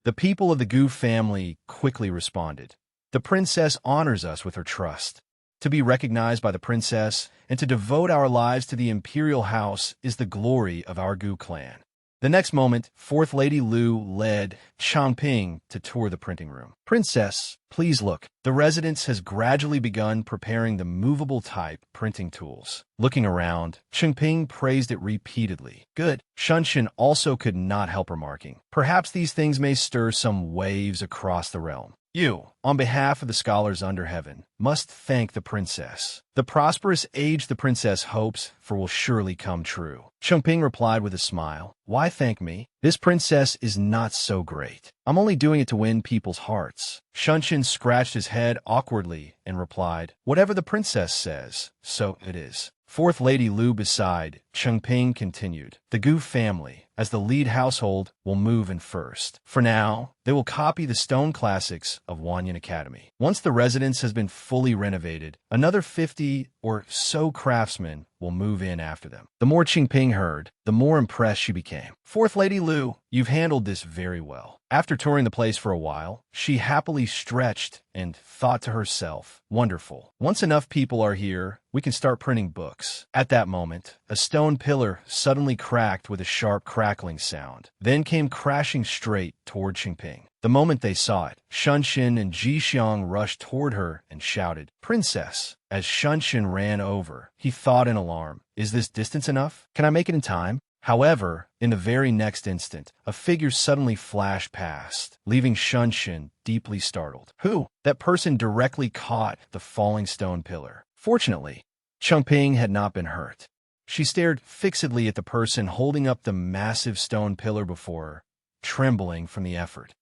The people of the Gu family quickly responded. The princess honors us with her trust. To be recognized by the princess and to devote our lives to the imperial house is the glory of our Gu clan. The next moment, Fourth Lady Lu led Changping to tour the printing room. Princess, please look. The residence has gradually begun preparing the movable type printing tools. Looking around, Changping praised it repeatedly. Good. Shunshin also could not help remarking. Perhaps these things may stir some waves across the realm. You, on behalf of the scholars under heaven, must thank the princess. The prosperous age the princess hopes for will surely come true. Changping replied with a smile, why thank me? This princess is not so great. I'm only doing it to win people's hearts. Shunshin scratched his head awkwardly and replied, whatever the princess says, so it is. Fourth Lady Lu beside Changping continued, the Gu family, as the lead household, will move in first. For now, they will copy the stone classics of Wanyan Academy. Once the residence has been fully renovated, another 50 or so craftsmen will move in after them. The more Changping heard, the more impressed she became. Fourth Lady Lu, you've handled this very well. After touring the place for a while, she happily stretched and thought to herself, wonderful. Once enough people are here, we can start printing books. At that moment, a stone pillar suddenly cracked with a sharp crackling sound, then came crashing straight toward Changping. The moment they saw it, Shunshin and Jixiang rushed toward her and shouted, Princess! As Shunshin ran over, he thought in alarm, is this distance enough? Can I make it in time? However, in the very next instant, a figure suddenly flashed past, leaving Shunshin deeply startled. Who? That person directly caught the falling stone pillar. Fortunately, Changping had not been hurt. She stared fixedly at the person holding up the massive stone pillar before her, trembling from the effort.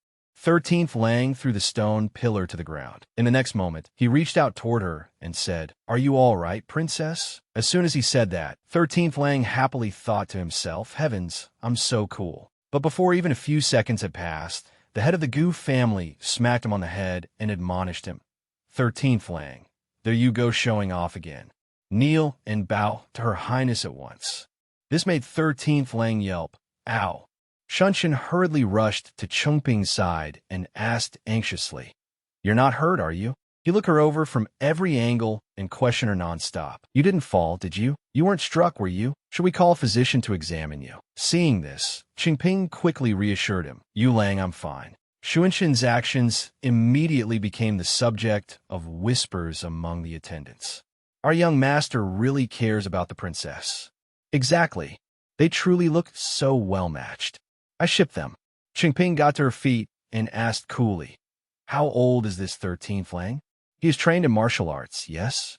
13th Lang threw the stone pillar to the ground. In the next moment, he reached out toward her and said, "Are you all right, princess?" As soon as he said that, 13th Lang happily thought to himself, "Heavens, I'm so cool." But before even a few seconds had passed, the head of the Gu family smacked him on the head and admonished him. 13th Lang, there you go showing off again. Kneel and bow to Her Highness at once. This made 13th Lang yelp, "Ow." Shunshin hurriedly rushed to Chengping's side and asked anxiously, "You're not hurt, are you?" He looked her over from every angle and questioned her nonstop. "You didn't fall, did you? You weren't struck, were you? Should we call a physician to examine you?" Seeing this, Chengping quickly reassured him, "You Lang, I'm fine." Shunshin's actions immediately became the subject of whispers among the attendants. Our young master really cares about the princess. Exactly. They truly look so well-matched. I ship them. Chengping got to her feet and asked coolly, "How old is this 13th Lang?" "He is trained in martial arts, yes?"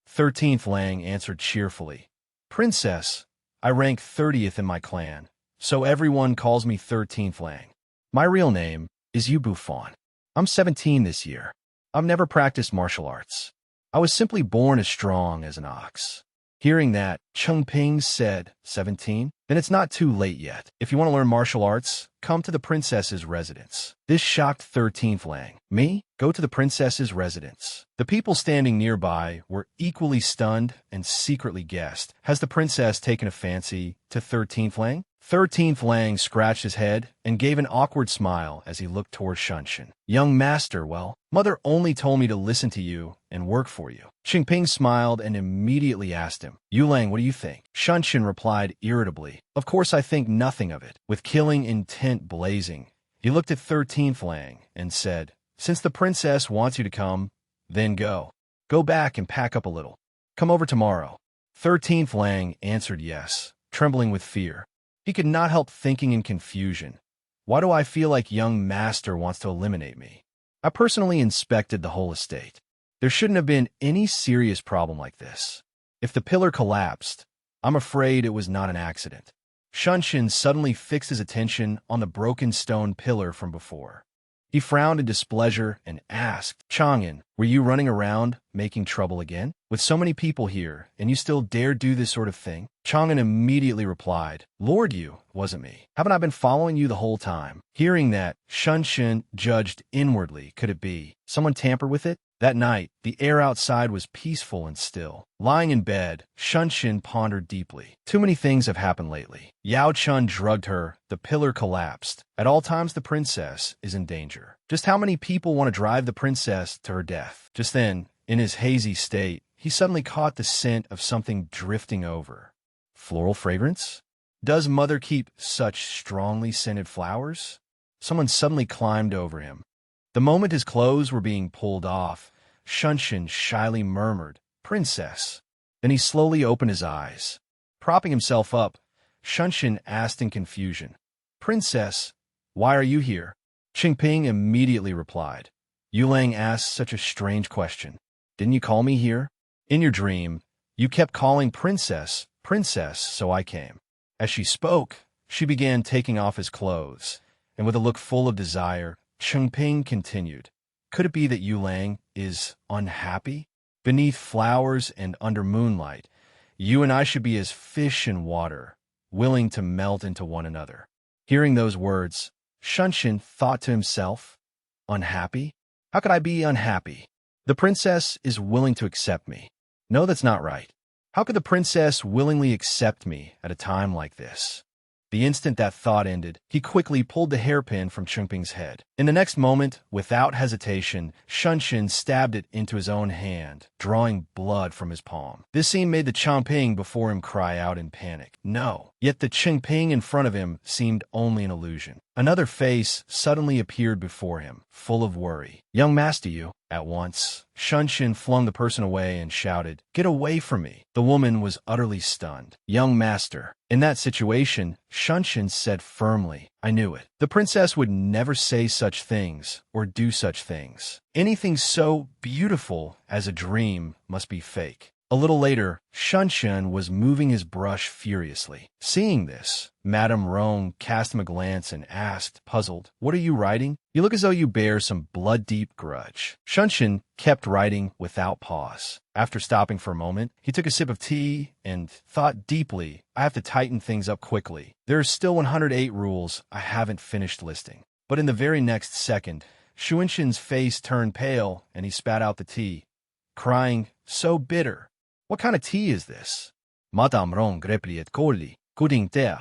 13th Lang answered cheerfully, "Princess, I rank 30th in my clan, so everyone calls me 13th Lang. My real name is Yu Buffon. I'm 17 this year. I've never practiced martial arts. I was simply born as strong as an ox." Hearing that, Chengping said, 17? Then it's not too late yet. If you want to learn martial arts, come to the princess's residence. This shocked 13th Lang. Me? Go to the princess's residence. The people standing nearby were equally stunned and secretly guessed. Has the princess taken a fancy to 13th Lang? 13th Lang scratched his head and gave an awkward smile as he looked toward Shunshin. "Young master, well, mother only told me to listen to you and work for you." Chengping smiled and immediately asked him, "Yu Lang, what do you think?" Shunshin replied irritably, "Of course I think nothing of it." With killing intent blazing, he looked at 13th Lang and said, "Since the princess wants you to come, then go. Go back and pack up a little. Come over tomorrow." 13th Lang answered yes, trembling with fear. He could not help thinking in confusion, "Why do I feel like young master wants to eliminate me? I personally inspected the whole estate. There shouldn't have been any serious problem like this. If the pillar collapsed, I'm afraid it was not an accident." Shunshin suddenly fixed his attention on the broken stone pillar from before. He frowned in displeasure and asked, "Chang'an, were you running around making trouble again? With so many people here, and you still dare do this sort of thing?" Chang'an immediately replied, "Lord, you, wasn't me. Haven't I been following you the whole time?" Hearing that, Shunshin judged inwardly, could it be someone tampered with it? That night, the air outside was peaceful and still. Lying in bed, Shunshin pondered deeply. Too many things have happened lately. Yao Chun drugged her, the pillar collapsed. At all times the princess is in danger. Just how many people want to drive the princess to her death? Just then, in his hazy state, he suddenly caught the scent of something drifting over. Floral fragrance? Does mother keep such strongly scented flowers? Someone suddenly climbed over him. The moment his clothes were being pulled off, Shunshin shyly murmured, "Princess." Then he slowly opened his eyes. Propping himself up, Shunshin asked in confusion, "Princess, why are you here?" Chengping immediately replied, "Yu Lang asked such a strange question. Didn't you call me here? In your dream, you kept calling princess, princess, so I came." As she spoke, she began taking off his clothes, and with a look full of desire, Chengping continued, "Could it be that Yu Lang is unhappy? Beneath flowers and under moonlight, you and I should be as fish in water, willing to melt into one another." Hearing those words, Shunshin thought to himself, "Unhappy? How could I be unhappy? The princess is willing to accept me. No, that's not right. How could the princess willingly accept me at a time like this?" The instant that thought ended, he quickly pulled the hairpin from Chengping's head. In the next moment, without hesitation, Shunshin stabbed it into his own hand, drawing blood from his palm. This scene made the Chengping before him cry out in panic, "No!" Yet the Chengping in front of him seemed only an illusion. Another face suddenly appeared before him, full of worry. "Young master, you." At once, Shunshin flung the person away and shouted, "Get away from me!" The woman was utterly stunned. "Young master." In that situation, Shunshin said firmly, "I knew it. The princess would never say such things or do such things. Anything so beautiful as a dream must be fake." A little later, Shunshin was moving his brush furiously. Seeing this, Madame Rong cast him a glance and asked, puzzled, "What are you writing? You look as though you bear some blood-deep grudge." Shunshin kept writing without pause. After stopping for a moment, he took a sip of tea and thought deeply, "I have to tighten things up quickly. There are still 108 rules I haven't finished listing." But in the very next second, Shunshin's face turned pale and he spat out the tea, crying, "So bitter. What kind of tea is this?" Madame Rong replied coldly, "Kuding tea."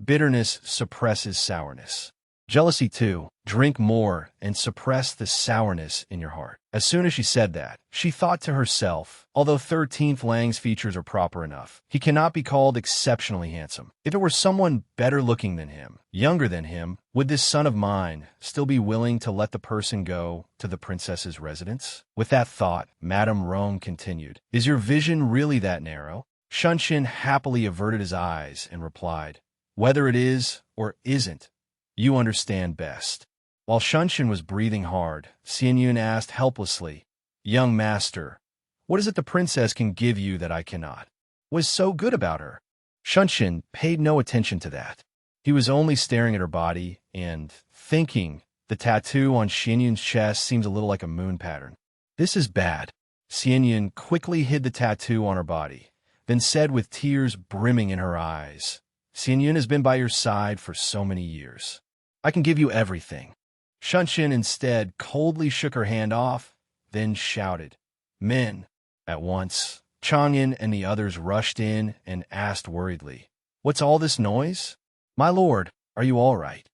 Bitterness suppresses sourness. Jealousy too. Drink more and suppress the sourness in your heart. As soon as she said that, she thought to herself, although 13th Lang's features are proper enough, he cannot be called exceptionally handsome. If it were someone better looking than him, younger than him, would this son of mine still be willing to let the person go to the princess's residence? With that thought, Madame Rong continued, "Is your vision really that narrow?" Shunshin happily averted his eyes and replied, "Whether it is or isn't, you understand best." While Shunshin was breathing hard, Xianyun asked helplessly, "Young master, what is it the princess can give you that I cannot? What is so good about her?" Shunshin paid no attention to that. He was only staring at her body and thinking, the tattoo on Xianyun's chest seems a little like a moon pattern. This is bad. Xianyun quickly hid the tattoo on her body, then said with tears brimming in her eyes, "Xianyun has been by your side for so many years. I can give you everything." Shunshin instead coldly shook her hand off, then shouted, "Men!" At once, Chang'an and the others rushed in and asked worriedly, "What's all this noise? My lord, are you all right?"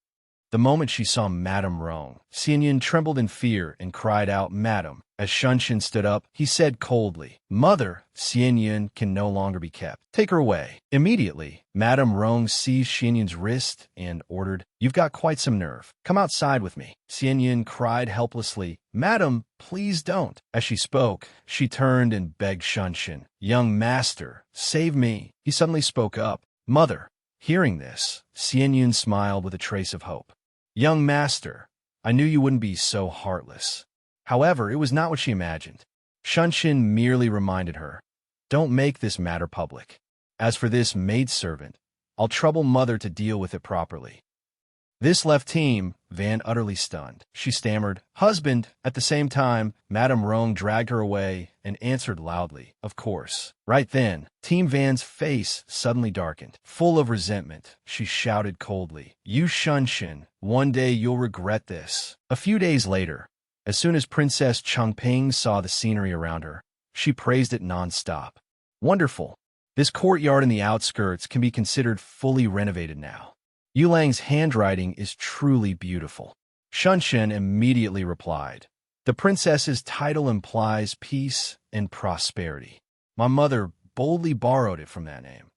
The moment she saw Madame Rong, Xianyun trembled in fear and cried out, "Madam." As Shunshin stood up, he said coldly, "Mother, Xianyun can no longer be kept. Take her away." Immediately, Madame Rong seized Xianyun's wrist and ordered, "You've got quite some nerve. Come outside with me." Xianyun cried helplessly, "Madam, please don't." As she spoke, she turned and begged Shunshin, "Young master, save me." He suddenly spoke up, "Mother." Hearing this, Xianyun smiled with a trace of hope. "Young master, I knew you wouldn't be so heartless." However, it was not what she imagined. Shunshin merely reminded her, "Don't make this matter public. As for this maidservant, I'll trouble Mother to deal with it properly." This left Team Van utterly stunned. She stammered, "Husband." At the same time, Madame Rong dragged her away and answered loudly, "Of course." Right then, Team Van's face suddenly darkened. Full of resentment, she shouted coldly, "You Shunshin, one day you'll regret this." A few days later, as soon as Princess Changping saw the scenery around her, she praised it non-stop. "Wonderful. This courtyard in the outskirts can be considered fully renovated now. Yulang's handwriting is truly beautiful." Shunshin immediately replied, "The princess's title implies peace and prosperity. My mother boldly borrowed it from that name."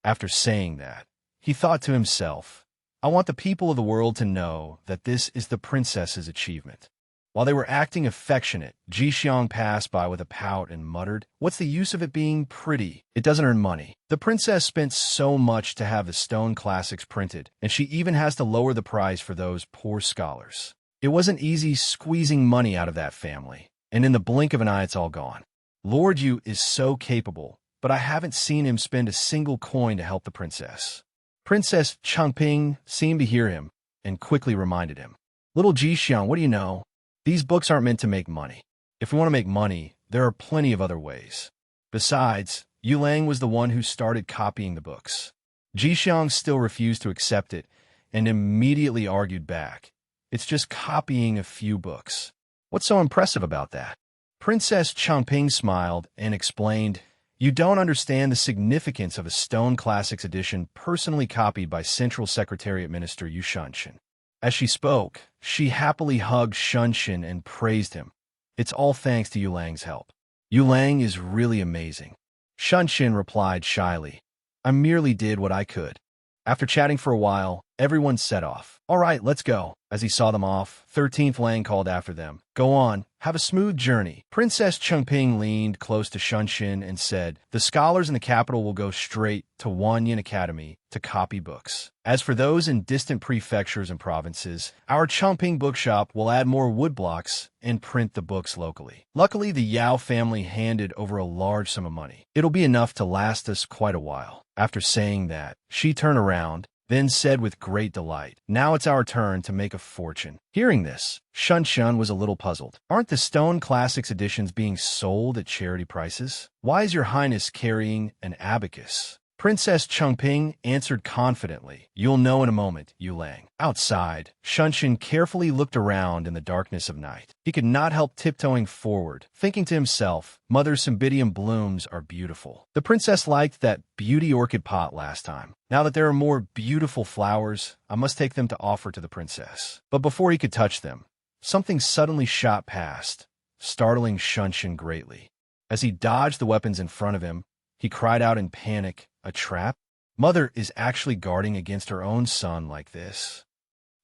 After saying that, he thought to himself, "I want the people of the world to know that this is the princess's achievement." While they were acting affectionate, Ji Xiang passed by with a pout and muttered, "What's the use of it being pretty? It doesn't earn money. The princess spent so much to have the stone classics printed, and she even has to lower the price for those poor scholars. It wasn't easy squeezing money out of that family, and in the blink of an eye it's all gone. Lord Yu is so capable, but I haven't seen him spend a single coin to help the princess." Princess Changping seemed to hear him and quickly reminded him, "Little Ji Xiang, what do you know? These books aren't meant to make money. If we want to make money, there are plenty of other ways. Besides, Yulang was the one who started copying the books." Ji Xiang still refused to accept it and immediately argued back, "It's just copying a few books. What's so impressive about that?" Princess Changping smiled and explained, "You don't understand the significance of a Stone Classics edition personally copied by Central Secretariat Minister Yu Shunshin." As she spoke, she happily hugged Shunshin and praised him. "It's all thanks to Yulang's help. Yulang is really amazing." Shunshin replied shyly, "I merely did what I could." After chatting for a while, everyone set off. "All right, let's go." As he saw them off, 13th Lang called after them. Go on, have a smooth journey. Princess Chengping leaned close to Shunshin and said, the scholars in the capital will go straight to Wanyan Academy to copy books. As for those in distant prefectures and provinces, our Chongping bookshop will add more woodblocks and print the books locally. Luckily, the Yao family handed over a large sum of money. It'll be enough to last us quite a while. After saying that, she turned around, then said with great delight, now it's our turn to make a fortune. Hearing this, Shun was a little puzzled. Aren't the Stone Classics editions being sold at charity prices? Why is your highness carrying an abacus? Princess Chengping answered confidently, you'll know in a moment, Yu Lang. Outside, Shunshin carefully looked around in the darkness of night. He could not help tiptoeing forward, thinking to himself, Mother Cymbidium blooms are beautiful. The princess liked that beauty orchid pot last time. Now that there are more beautiful flowers, I must take them to offer to the princess. But before he could touch them, something suddenly shot past, startling Shunshin greatly. As he dodged the weapons in front of him, he cried out in panic, a trap? Mother is actually guarding against her own son like this.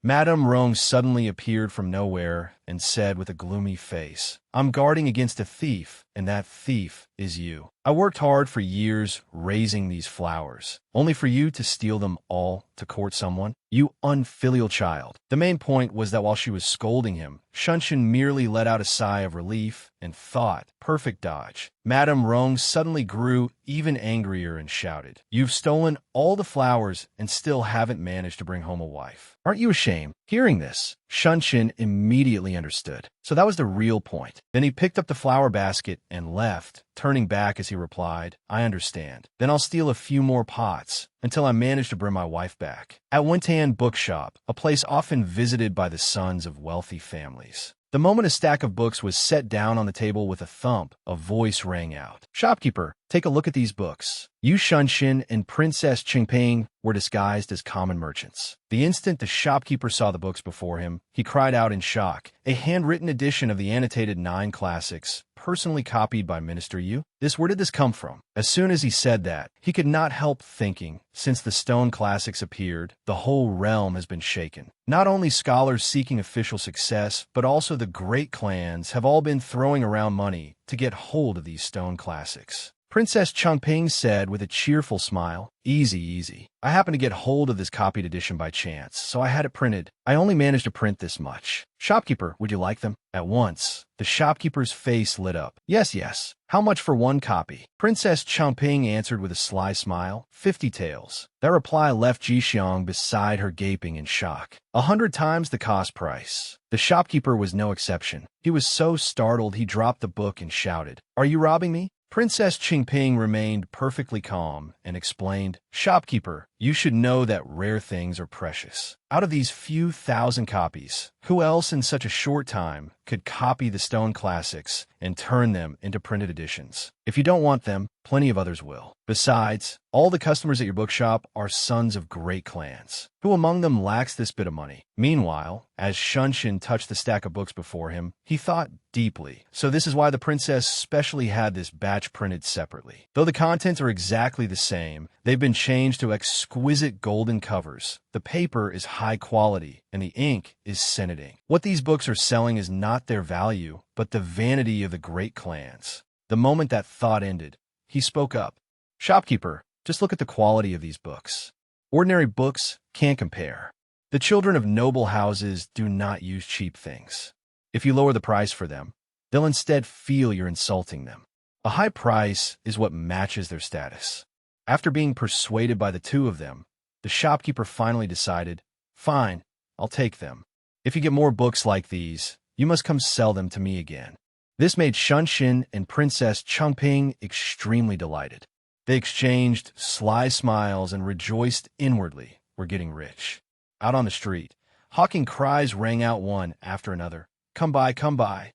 Madame Rong suddenly appeared from nowhere and said with a gloomy face, I'm guarding against a thief, and that thief is you. I worked hard for years raising these flowers, only for you to steal them all to court someone? You unfilial child. The main point was that while she was scolding him, Shunshin merely let out a sigh of relief and thought, perfect dodge. Madame Rong suddenly grew even angrier and shouted, you've stolen all the flowers and still haven't managed to bring home a wife. Aren't you ashamed? Hearing this, Shunshin immediately understood. So that was the real point. Then he picked up the flower basket and left, turning back as he replied, I understand. Then I'll steal a few more pots until I manage to bring my wife back. At Wentan Bookshop, a place often visited by the sons of wealthy families. The moment a stack of books was set down on the table with a thump, a voice rang out. Shopkeeper, take a look at these books. Yu Shunshin and Princess Chengping were disguised as common merchants. The instant the shopkeeper saw the books before him, he cried out in shock, a handwritten edition of the annotated 9 classics, personally copied by Minister Yu? Where did this come from? As soon as he said that, he could not help thinking, since the Stone Classics appeared, the whole realm has been shaken. Not only scholars seeking official success, but also the great clans have all been throwing around money to get hold of these Stone Classics. Princess Chengping said with a cheerful smile, easy, easy. I happened to get hold of this copied edition by chance, so I had it printed. I only managed to print this much. Shopkeeper, would you like them? At once, the shopkeeper's face lit up. Yes, yes. How much for one copy? Princess Chengping answered with a sly smile, 50 taels. That reply left Jixiang beside her gaping in shock. 100 times the cost price. The shopkeeper was no exception. He was so startled he dropped the book and shouted, Are you robbing me? Princess Chengping remained perfectly calm and explained, Shopkeeper, you should know that rare things are precious. Out of these few thousand copies, who else in such a short time could copy the Stone Classics and turn them into printed editions? If you don't want them, plenty of others will. Besides, all the customers at your bookshop are sons of great clans. Who among them lacks this bit of money? Meanwhile, as Shunshin touched the stack of books before him, he thought deeply. So this is why the princess specially had this batch printed separately. Though the contents are exactly the same, they've been changed to exquisite golden covers. The paper is high quality, and the ink is scented ink. What these books are selling is not their value, but the vanity of the great clans. The moment that thought ended, he spoke up. Shopkeeper, just look at the quality of these books. Ordinary books can't compare. The children of noble houses do not use cheap things. If you lower the price for them, they'll instead feel you're insulting them. A high price is what matches their status. After being persuaded by the two of them, the shopkeeper finally decided, fine, I'll take them. If you get more books like these, you must come sell them to me again. This made Shunshin and Princess Chengping extremely delighted. They exchanged sly smiles and rejoiced inwardly, we're getting rich. Out on the street, hawking cries rang out one after another. Come by, come by.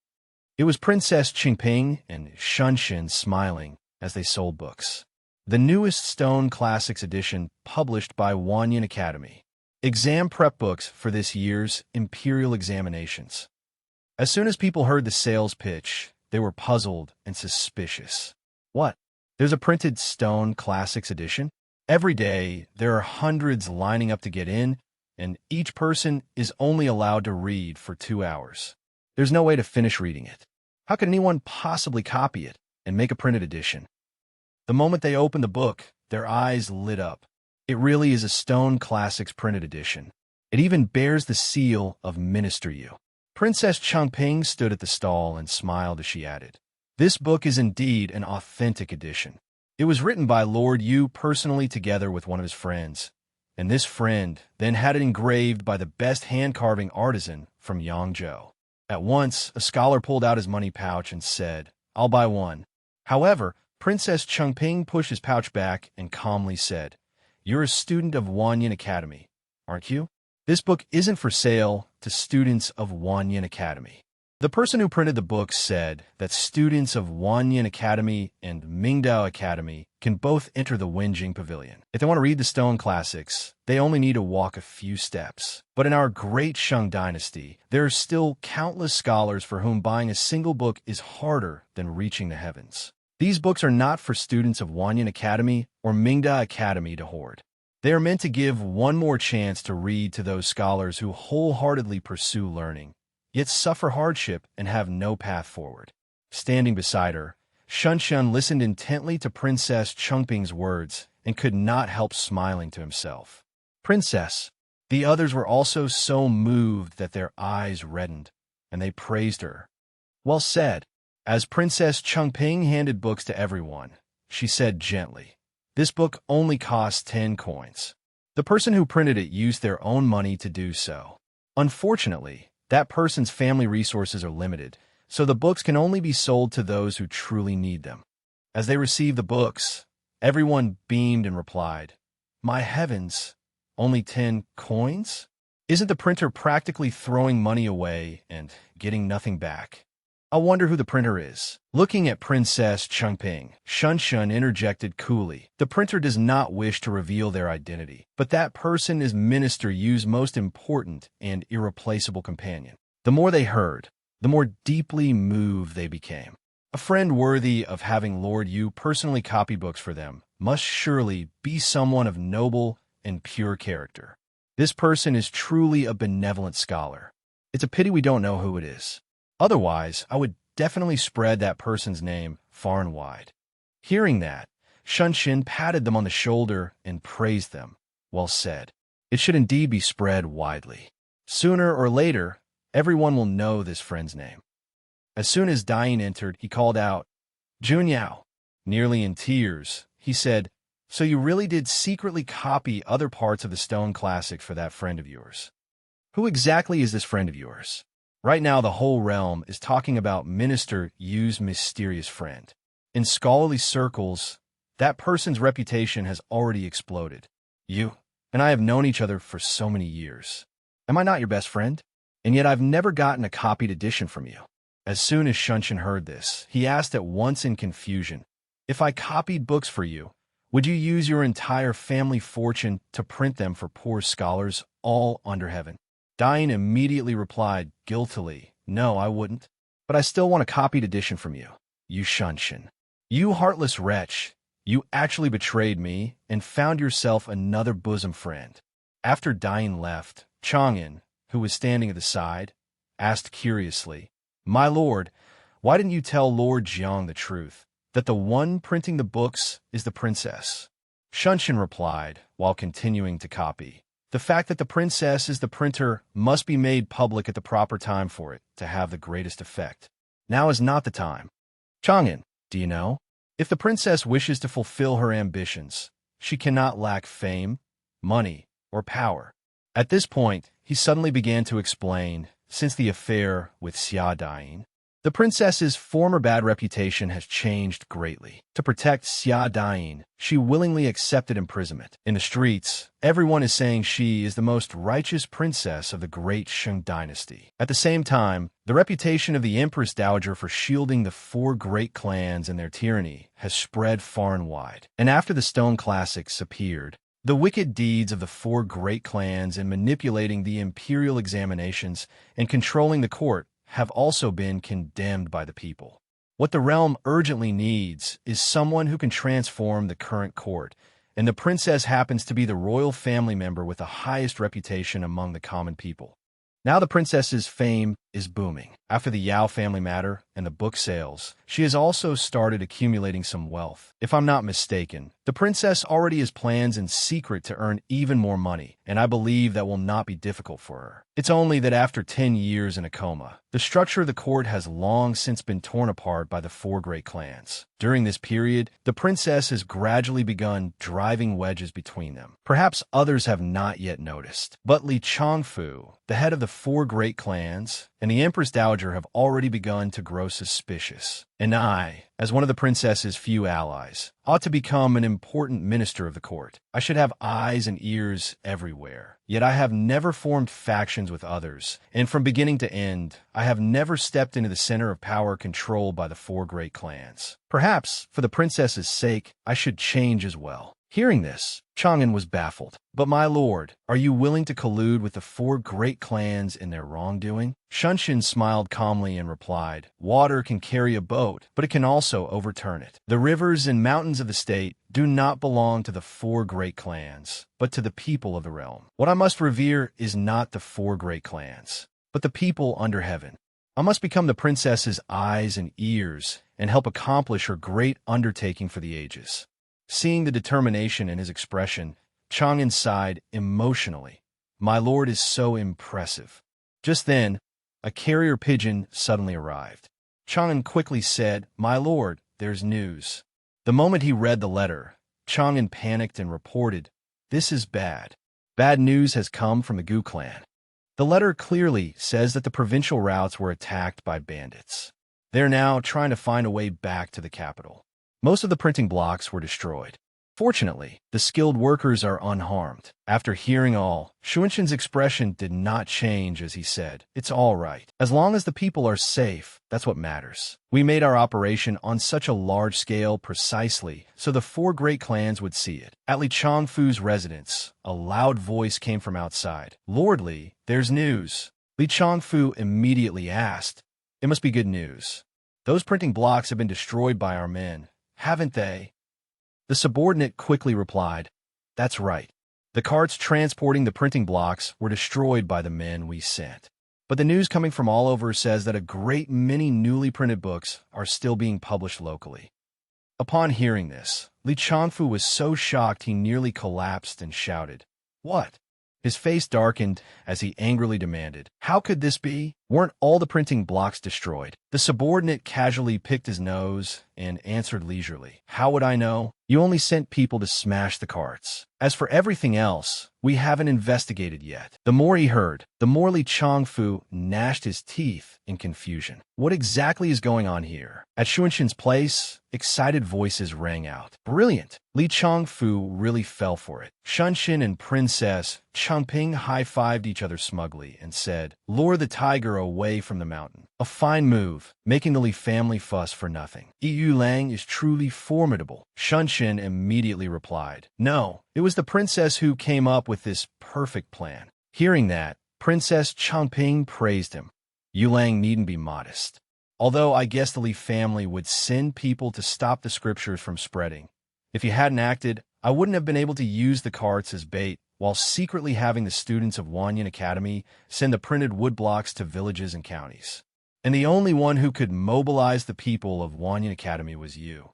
It was Princess Chengping and Shunshin smiling as they sold books. The newest Stone Classics edition published by Wanyan Academy. Exam prep books for this year's imperial examinations. As soon as people heard the sales pitch, they were puzzled and suspicious. What? There's a printed Stone Classics edition? Every day, there are hundreds lining up to get in, and each person is only allowed to read for 2 hours. There's no way to finish reading it. How could anyone possibly copy it and make a printed edition? The moment they opened the book, their eyes lit up. It really is a Stone Classics printed edition. It even bears the seal of Minister Yu. Princess Changping stood at the stall and smiled as she added, "This book is indeed an authentic edition. It was written by Lord Yu personally together with one of his friends, and this friend then had it engraved by the best hand-carving artisan from Yangzhou." At once, a scholar pulled out his money pouch and said, "I'll buy one." However, Princess Changping pushed his pouch back and calmly said, "You're a student of Wanyan Academy, aren't you? This book isn't for sale to students of Wanyan Academy." The person who printed the book said that students of Wanyan Academy and Mingdao Academy can both enter the Wenjing Pavilion. If they want to read the Stone Classics, they only need to walk a few steps. But in our great Shang dynasty, there are still countless scholars for whom buying a single book is harder than reaching the heavens. These books are not for students of Wanyan Academy or Mingda Academy to hoard. They are meant to give one more chance to read to those scholars who wholeheartedly pursue learning, yet suffer hardship and have no path forward. Standing beside her, Shunshan listened intently to Princess Changping's words and could not help smiling to himself. "Princess!" The others were also so moved that their eyes reddened, and they praised her. "Well said." As Princess Changping handed books to everyone, she said gently, "This book only costs 10 coins. The person who printed it used their own money to do so. Unfortunately, that person's family resources are limited, so the books can only be sold to those who truly need them." As they received the books, everyone beamed and replied, "My heavens, only 10 coins? Isn't the printer practically throwing money away and getting nothing back? I wonder who the printer is." Looking at Princess Changping, Shunshan interjected coolly, "The printer does not wish to reveal their identity, but that person is Minister Yu's most important and irreplaceable companion." The more they heard, the more deeply moved they became. A friend worthy of having Lord Yu personally copy books for them must surely be someone of noble and pure character. This person is truly a benevolent scholar. It's a pity we don't know who it is. Otherwise, I would definitely spread that person's name far and wide. Hearing that, Shunshin patted them on the shoulder and praised them. "Well said. It should indeed be spread widely. Sooner or later, everyone will know this friend's name." As soon as Dain entered, he called out, "Junyao." Nearly in tears, he said, "So you really did secretly copy other parts of the Stone Classics for that friend of yours? Who exactly is this friend of yours?" Right now, the whole realm is talking about Minister Yu's mysterious friend. In scholarly circles, that person's reputation has already exploded. "You and I have known each other for so many years. Am I not your best friend? And yet I've never gotten a copied edition from you." As soon as Shunshin heard this, he asked at once in confusion, "If I copied books for you, would you use your entire family fortune to print them for poor scholars all under heaven?" Dain immediately replied guiltily, "No, I wouldn't. But I still want a copied edition from you. You Shunshin. You heartless wretch. You actually betrayed me and found yourself another bosom friend." After Dain left, Chang'an, who was standing at the side, asked curiously, "My lord, why didn't you tell Lord Jiang the truth, that the one printing the books is the princess?" Shunshin replied, while continuing to copy, "The fact that the princess is the printer must be made public at the proper time for it to have the greatest effect. Now is not the time. Chang'an, do you know? If the princess wishes to fulfill her ambitions, she cannot lack fame, money, or power." At this point, he suddenly began to explain, since the affair with Xia Dain, the princess's former bad reputation has changed greatly. To protect Xia Dain, she willingly accepted imprisonment. In the streets, everyone is saying she is the most righteous princess of the great Shang dynasty. At the same time, the reputation of the Empress Dowager for shielding the 4 great clans and their tyranny has spread far and wide. And after the Stone Classics appeared, the wicked deeds of the 4 great clans in manipulating the imperial examinations and controlling the court have also been condemned by the people. What the realm urgently needs is someone who can transform the current court and the princess happens to be the royal family member with the highest reputation among the common people. Now the princess's fame is booming. After the Yao family matter and the book sales, she has also started accumulating some wealth. If I'm not mistaken, the princess already has plans in secret to earn even more money, and I believe that will not be difficult for her. It's only that after 10 years in a coma, the structure of the court has long since been torn apart by the four great clans. During this period, the princess has gradually begun driving wedges between them. Perhaps others have not yet noticed, but Li Changfu, the head of the four great clans, and the Empress Dowager have already begun to grow suspicious. And I, as one of the princess's few allies, ought to become an important minister of the court. I should have eyes and ears everywhere. Yet I have never formed factions with others, and from beginning to end, I have never stepped into the center of power controlled by the four great clans. Perhaps, for the princess's sake, I should change as well. Hearing this, Chang'an was baffled. But my lord, are you willing to collude with the four great clans in their wrongdoing? Shunshin smiled calmly and replied, water can carry a boat, but it can also overturn it. The rivers and mountains of the state do not belong to the four great clans, but to the people of the realm. What I must revere is not the four great clans, but the people under heaven. I must become the princess's eyes and ears and help accomplish her great undertaking for the ages. Seeing the determination in his expression, Chang'an sighed emotionally. My lord is so impressive. Just then, a carrier pigeon suddenly arrived. Chang'an quickly said, my lord, there's news. The moment he read the letter, Chang'an panicked and reported, this is bad. Bad news has come from the Gu clan. The letter clearly says that the provincial routes were attacked by bandits. They're now trying to find a way back to the capital. Most of the printing blocks were destroyed. Fortunately, the skilled workers are unharmed. After hearing all, Shunshin's expression did not change as he said, it's all right. As long as the people are safe, that's what matters. We made our operation on such a large scale precisely so the four great clans would see it. At Li Changfu's residence, a loud voice came from outside. Lord Li, there's news. Li Changfu immediately asked, it must be good news. Those printing blocks have been destroyed by our men, haven't they? The subordinate quickly replied, that's right. The carts transporting the printing blocks were destroyed by the men we sent. But the news coming from all over says that a great many newly printed books are still being published locally. Upon hearing this, Li Changfu was so shocked he nearly collapsed and shouted, what? His face darkened as he angrily demanded, how could this be? Weren't all the printing blocks destroyed? The subordinate casually picked his nose and answered leisurely, how would I know? You only sent people to smash the carts. As for everything else, we haven't investigated yet. The more he heard, the more Li Changfu gnashed his teeth in confusion. What exactly is going on here? At Shunshin's place, excited voices rang out. Brilliant! Li Changfu really fell for it. Shunshin and Princess Changping high-fived each other smugly and said, lure the tiger away from the mountain. A fine move, making the Li family fuss for nothing. Yu Lang is truly formidable. Shunshin immediately replied, no, it was the princess who came up with this perfect plan. Hearing that, Princess Changping praised him. Yu Lang needn't be modest. Although I guess the Li family would send people to stop the scriptures from spreading. If you hadn't acted, I wouldn't have been able to use the carts as bait, while secretly having the students of Wanyan Academy send the printed woodblocks to villages and counties. And the only one who could mobilize the people of Wanyan Academy was you.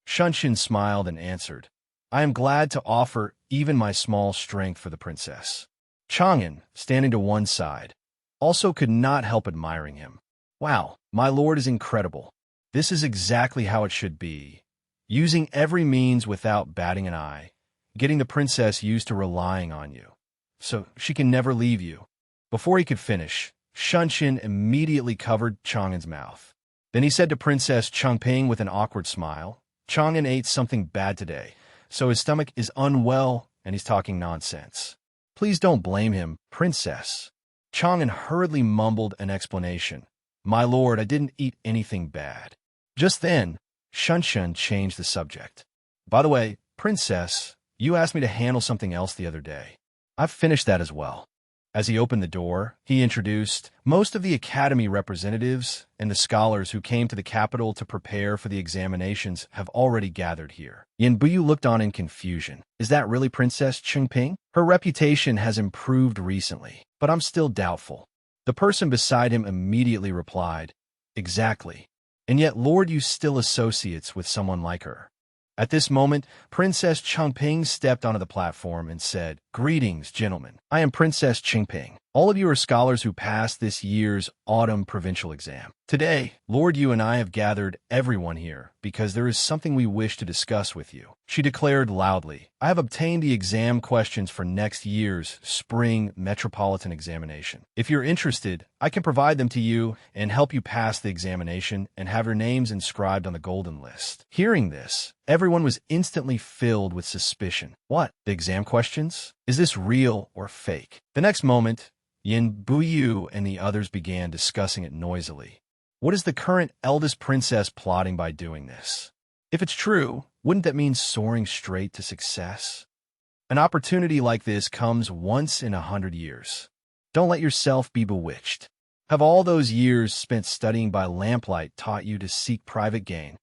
Shunshin smiled and answered, I am glad to offer even my small strength for the princess. Chang'an, standing to one side, also could not help admiring him. Wow, my lord is incredible. This is exactly how it should be. Using every means without batting an eye, getting the princess used to relying on you, so she can never leave you. Before he could finish, Shunshin immediately covered Chang'an's mouth. Then he said to Princess Changping with an awkward smile, Chang'an ate something bad today, so his stomach is unwell and he's talking nonsense. Please don't blame him, princess. Chang'an hurriedly mumbled an explanation. My lord, I didn't eat anything bad. Just then, Shunshin changed the subject. By the way, princess, you asked me to handle something else the other day. I've finished that as well. As he opened the door, he introduced most of the academy representatives and the scholars who came to the capital to prepare for the examinations have already gathered here. Yin Buyu looked on in confusion. Is that really Princess Chengping? Her reputation has improved recently, but I'm still doubtful. The person beside him immediately replied, Exactly. And yet Lord Yu still associates with someone like her. At this moment, Princess Chengping stepped onto the platform and said, Greetings, gentlemen. I am Princess Chengping. All of you are scholars who passed this year's autumn provincial exam. Today, Lord Yu and I have gathered everyone here because there is something we wish to discuss with you. She declared loudly, I have obtained the exam questions for next year's spring metropolitan examination. If you're interested, I can provide them to you and help you pass the examination and have your names inscribed on the golden list. Hearing this, everyone was instantly filled with suspicion. What? The exam questions? Is this real or fake? The next moment, Yin Buyu and the others began discussing it noisily. What is the current eldest princess plotting by doing this? If it's true, wouldn't that mean soaring straight to success? An opportunity like this comes once in 100 years. Don't let yourself be bewitched. Have all those years spent studying by lamplight taught you to seek private gain?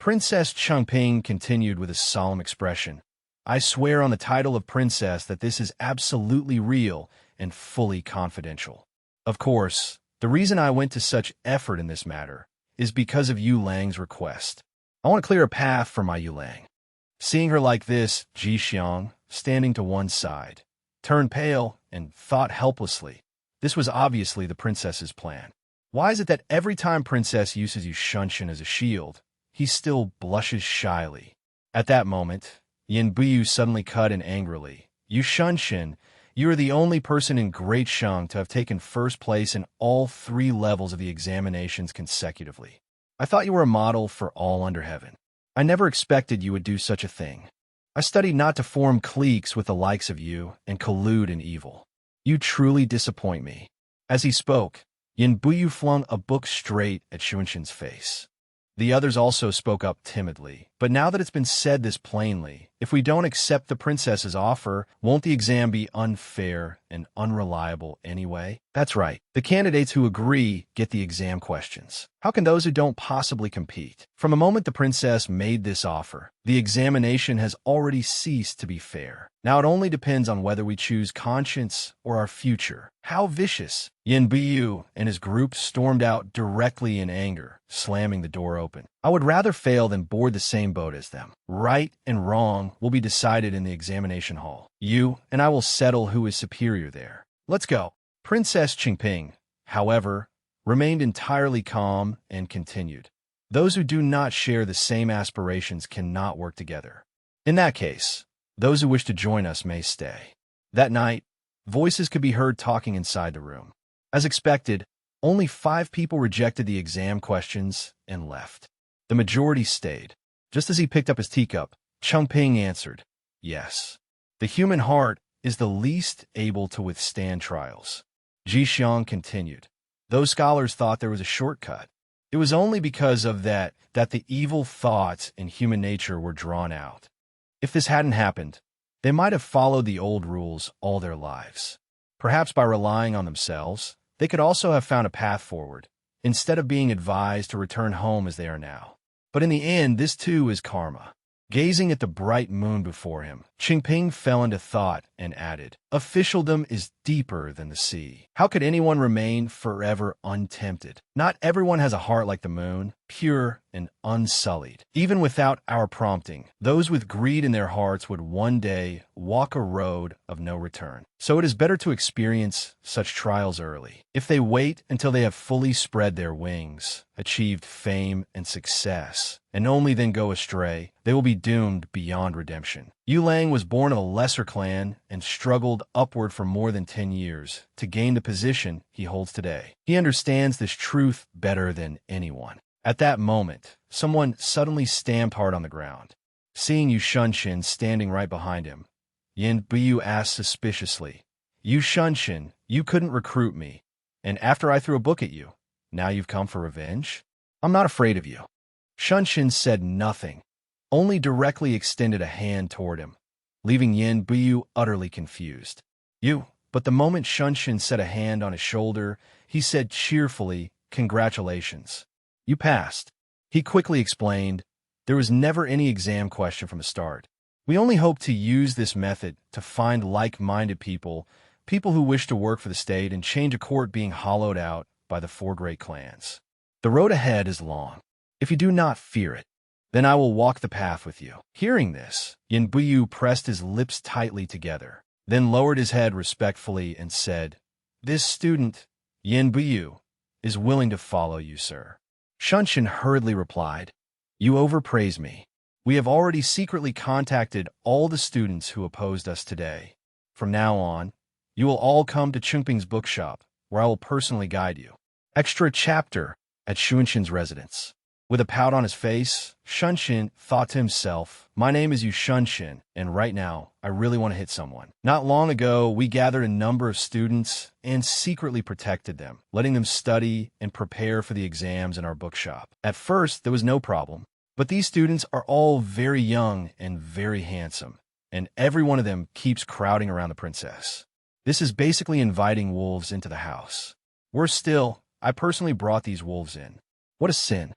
Princess Chengping continued with a solemn expression. I swear on the title of princess that this is absolutely real and fully confidential. Of course, the reason I went to such effort in this matter is because of Yu Lang's request. I want to clear a path for my Yu Lang. Seeing her like this, Ji Xiang, standing to one side, turned pale and thought helplessly. This was obviously the princess's plan. Why is it that every time Princess uses Yu Shunshin as a shield, he still blushes shyly? At that moment, Yin Buyu suddenly cut in angrily. Yu Shunshin, you are the only person in Great Shang to have taken first place in all 3 levels of the examinations consecutively. I thought you were a model for all under heaven. I never expected you would do such a thing. I studied not to form cliques with the likes of you and collude in evil. You truly disappoint me. As he spoke, Yin Buyu flung a book straight at Shunshin's face. The others also spoke up timidly. But now that it's been said this plainly, if we don't accept the princess's offer, won't the exam be unfair and unreliable anyway? That's right. The candidates who agree get the exam questions. How can those who don't possibly compete? From the moment the princess made this offer, the examination has already ceased to be fair. Now it only depends on whether we choose conscience or our future. How vicious! Yin Buyu and his group stormed out directly in anger, slamming the door open. I would rather fail than board the same boat as them. Right and wrong will be decided in the examination hall. You and I will settle who is superior there. Let's go. Princess Chengping, however, remained entirely calm and continued. Those who do not share the same aspirations cannot work together. In that case, those who wish to join us may stay. That night, voices could be heard talking inside the room. As expected, only 5 people rejected the exam questions and left. The majority stayed. Just as he picked up his teacup, Chengping answered, Yes. The human heart is the least able to withstand trials. Ji Xiang continued. Those scholars thought there was a shortcut. It was only because of that the evil thoughts in human nature were drawn out. If this hadn't happened, they might have followed the old rules all their lives. Perhaps by relying on themselves, they could also have found a path forward, instead of being advised to return home as they are now. But in the end, this too is karma. Gazing at the bright moon before him, Chengping fell into thought and added, Officialdom is deeper than the sea. How could anyone remain forever untempted? Not everyone has a heart like the moon, pure and unsullied. Even without our prompting, those with greed in their hearts would one day walk a road of no return. So it is better to experience such trials early. If they wait until they have fully spread their wings, achieved fame and success, and only then go astray, they will be doomed beyond redemption. Yu Lang was born of a lesser clan and struggled upward for more than 10 years to gain the position he holds today. He understands this truth better than anyone. At that moment, someone suddenly stamped hard on the ground. Seeing Yu Shunshin standing right behind him, Yin Buyu asked suspiciously, Yu Shunshin, you couldn't recruit me, and after I threw a book at you, now you've come for revenge? I'm not afraid of you. Shunshin said nothing, only directly extended a hand toward him, leaving Yin Buyu utterly confused. You But the moment Shunshin set a hand on his shoulder, he said cheerfully, "Congratulations. You passed." He quickly explained, "There was never any exam question from the start. We only hope to use this method to find like-minded people, people who wish to work for the state and change a court being hollowed out by the four great clans. The road ahead is long. If you do not fear it, then I will walk the path with you." Hearing this, Yin Buyu pressed his lips tightly together, then lowered his head respectfully and said, "This student, Yin Buyu, is willing to follow you, sir." Shunshin hurriedly replied, "You overpraise me. We have already secretly contacted all the students who opposed us today. From now on, you will all come to Chungping's bookshop, where I will personally guide you." Extra chapter at Shunshin's residence. With a pout on his face, Shunshin thought to himself, "My name is Yu Shunshin, and right now, I really want to hit someone. Not long ago, we gathered a number of students and secretly protected them, letting them study and prepare for the exams in our bookshop. At first, there was no problem, but these students are all very young and very handsome, and every one of them keeps crowding around the princess. This is basically inviting wolves into the house. Worse still, I personally brought these wolves in. What a sin."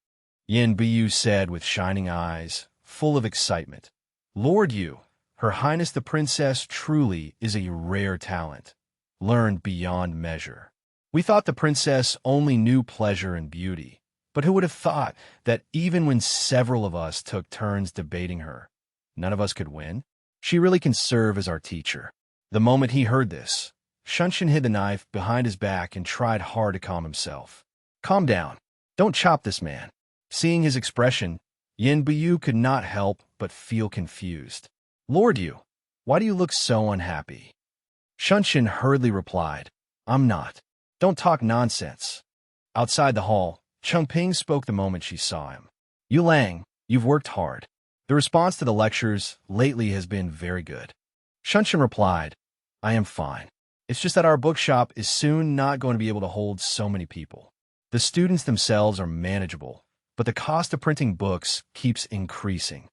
Yin Biyu said with shining eyes, full of excitement. "Lord Yu, Her Highness the Princess truly is a rare talent, learned beyond measure. We thought the princess only knew pleasure and beauty, but who would have thought that even when several of us took turns debating her, none of us could win? She really can serve as our teacher." The moment he heard this, Shunshin hid the knife behind his back and tried hard to calm himself. "Calm down. Don't chop this man." Seeing his expression, Yin Biyu could not help but feel confused. "Lord Yu, why do you look so unhappy?" Shunshin hurriedly replied, "I'm not. Don't talk nonsense." Outside the hall, Chungping spoke the moment she saw him. "Yu Lang, you've worked hard. The response to the lectures lately has been very good." Shunshin replied, "I am fine. It's just that our bookshop is soon not going to be able to hold so many people. The students themselves are manageable, but the cost of printing books keeps increasing."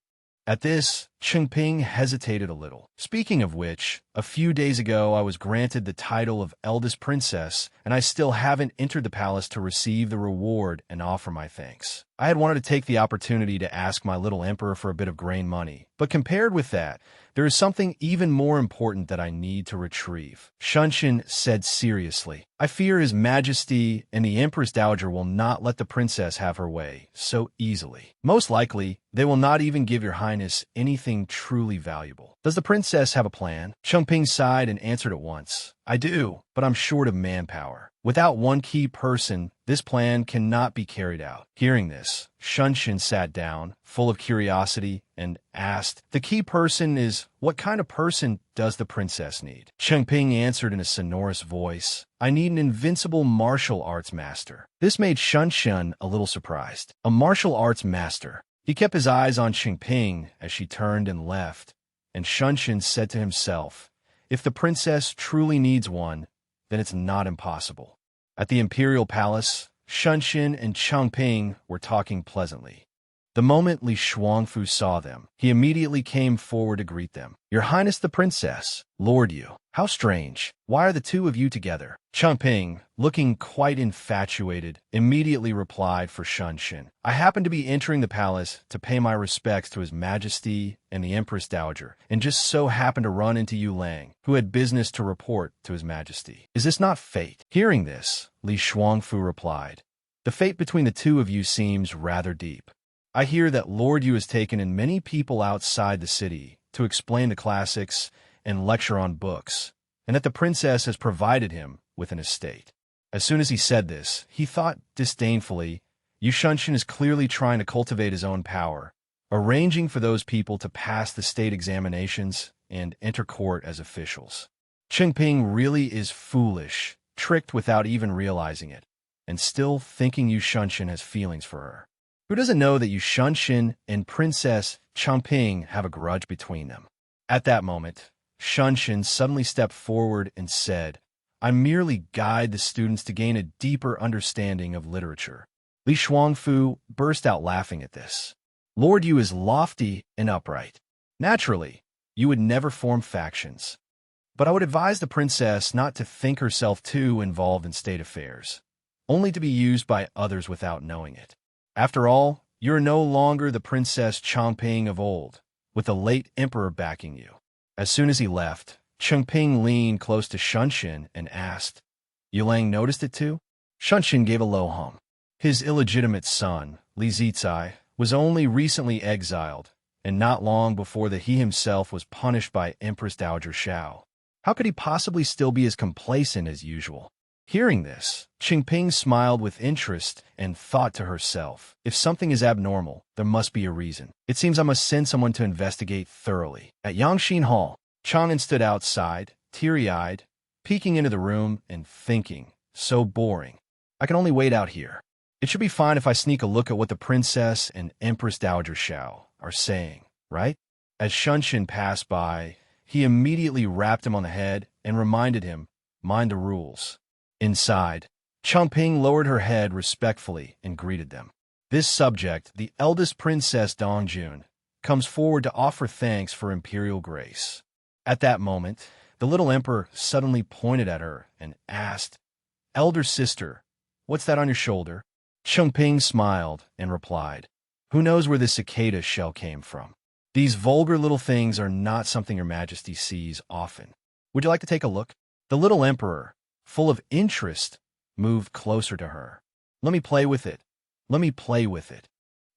At this, Chungping hesitated a little. "Speaking of which, a few days ago I was granted the title of eldest princess, and I still haven't entered the palace to receive the reward and offer my thanks. I had wanted to take the opportunity to ask my little emperor for a bit of grain money, but compared with that, there is something even more important that I need to retrieve." Shunshin said seriously, "I fear His Majesty and the Empress Dowager will not let the princess have her way so easily. Most likely, they will not even give Your Highness anything truly valuable. Does the princess have a plan?" Chungping sighed and answered at once, "I do, but I'm short of manpower. Without one key person, this plan cannot be carried out." Hearing this, Shunshin sat down, full of curiosity, and asked, "The key person is, what kind of person does the princess need?" Chungping answered in a sonorous voice, "I need an invincible martial arts master." This made Shunshin a little surprised. A martial arts master. He kept his eyes on Chungping as she turned and left, and Shunshin said to himself, "If the princess truly needs one, then it's not impossible." At the imperial palace, Shunshin and Chungping were talking pleasantly. The moment Li Shuangfu saw them, he immediately came forward to greet them. "Your Highness the Princess, Lord Yu. How strange. Why are the two of you together?" Chungping, looking quite infatuated, immediately replied for Shunshin, "I happen to be entering the palace to pay my respects to His Majesty and the Empress Dowager, and just so happened to run into Yu Lang, who had business to report to His Majesty. Is this not fate?" Hearing this, Li Shuangfu replied, "The fate between the two of you seems rather deep. I hear that Lord Yu has taken in many people outside the city to explain the classics and lecture on books, and that the princess has provided him with an estate." As soon as he said this, he thought disdainfully, Yu Shunshin is clearly trying to cultivate his own power, arranging for those people to pass the state examinations and enter court as officials. Chungping really is foolish, tricked without even realizing it, and still thinking Yu Shunshin has feelings for her. Who doesn't know that Yu Shunshin and Princess Chungping have a grudge between them? At that moment, Shunshin suddenly stepped forward and said, "I merely guide the students to gain a deeper understanding of literature." Li Shuangfu burst out laughing at this. "Lord Yu is lofty and upright. Naturally, you would never form factions. But I would advise the princess not to think herself too involved in state affairs, only to be used by others without knowing it. After all, you're no longer the Princess Chongping of old, with the late emperor backing you. As soon as he left, Chongping leaned close to Shunshin and asked, Yulang noticed it too? Shunshin gave a low hum. His illegitimate son, Li Zizai, was only recently exiled, and not long before that he himself was punished by Empress Dowager Xiao. How could he possibly still be as complacent as usual? Hearing this, Qingping smiled with interest and thought to herself, if something is abnormal, there must be a reason. It seems I must send someone to investigate thoroughly. At Yangxin Hall, Chang'an stood outside, teary-eyed, peeking into the room and thinking, so boring. I can only wait out here. It should be fine if I sneak a look at what the princess and Empress Dowager Xiao are saying, right? As Shunshin passed by, he immediately rapped him on the head and reminded him, mind the rules. Inside, Chongping lowered her head respectfully and greeted them. This subject, the eldest princess Dongjun, comes forward to offer thanks for imperial grace. At that moment, the little emperor suddenly pointed at her and asked, Elder sister, what's that on your shoulder? Chongping smiled and replied, who knows where this cicada shell came from? These vulgar little things are not something your majesty sees often. Would you like to take a look? The little emperor, full of interest, moved closer to her. Let me play with it. Let me play with it.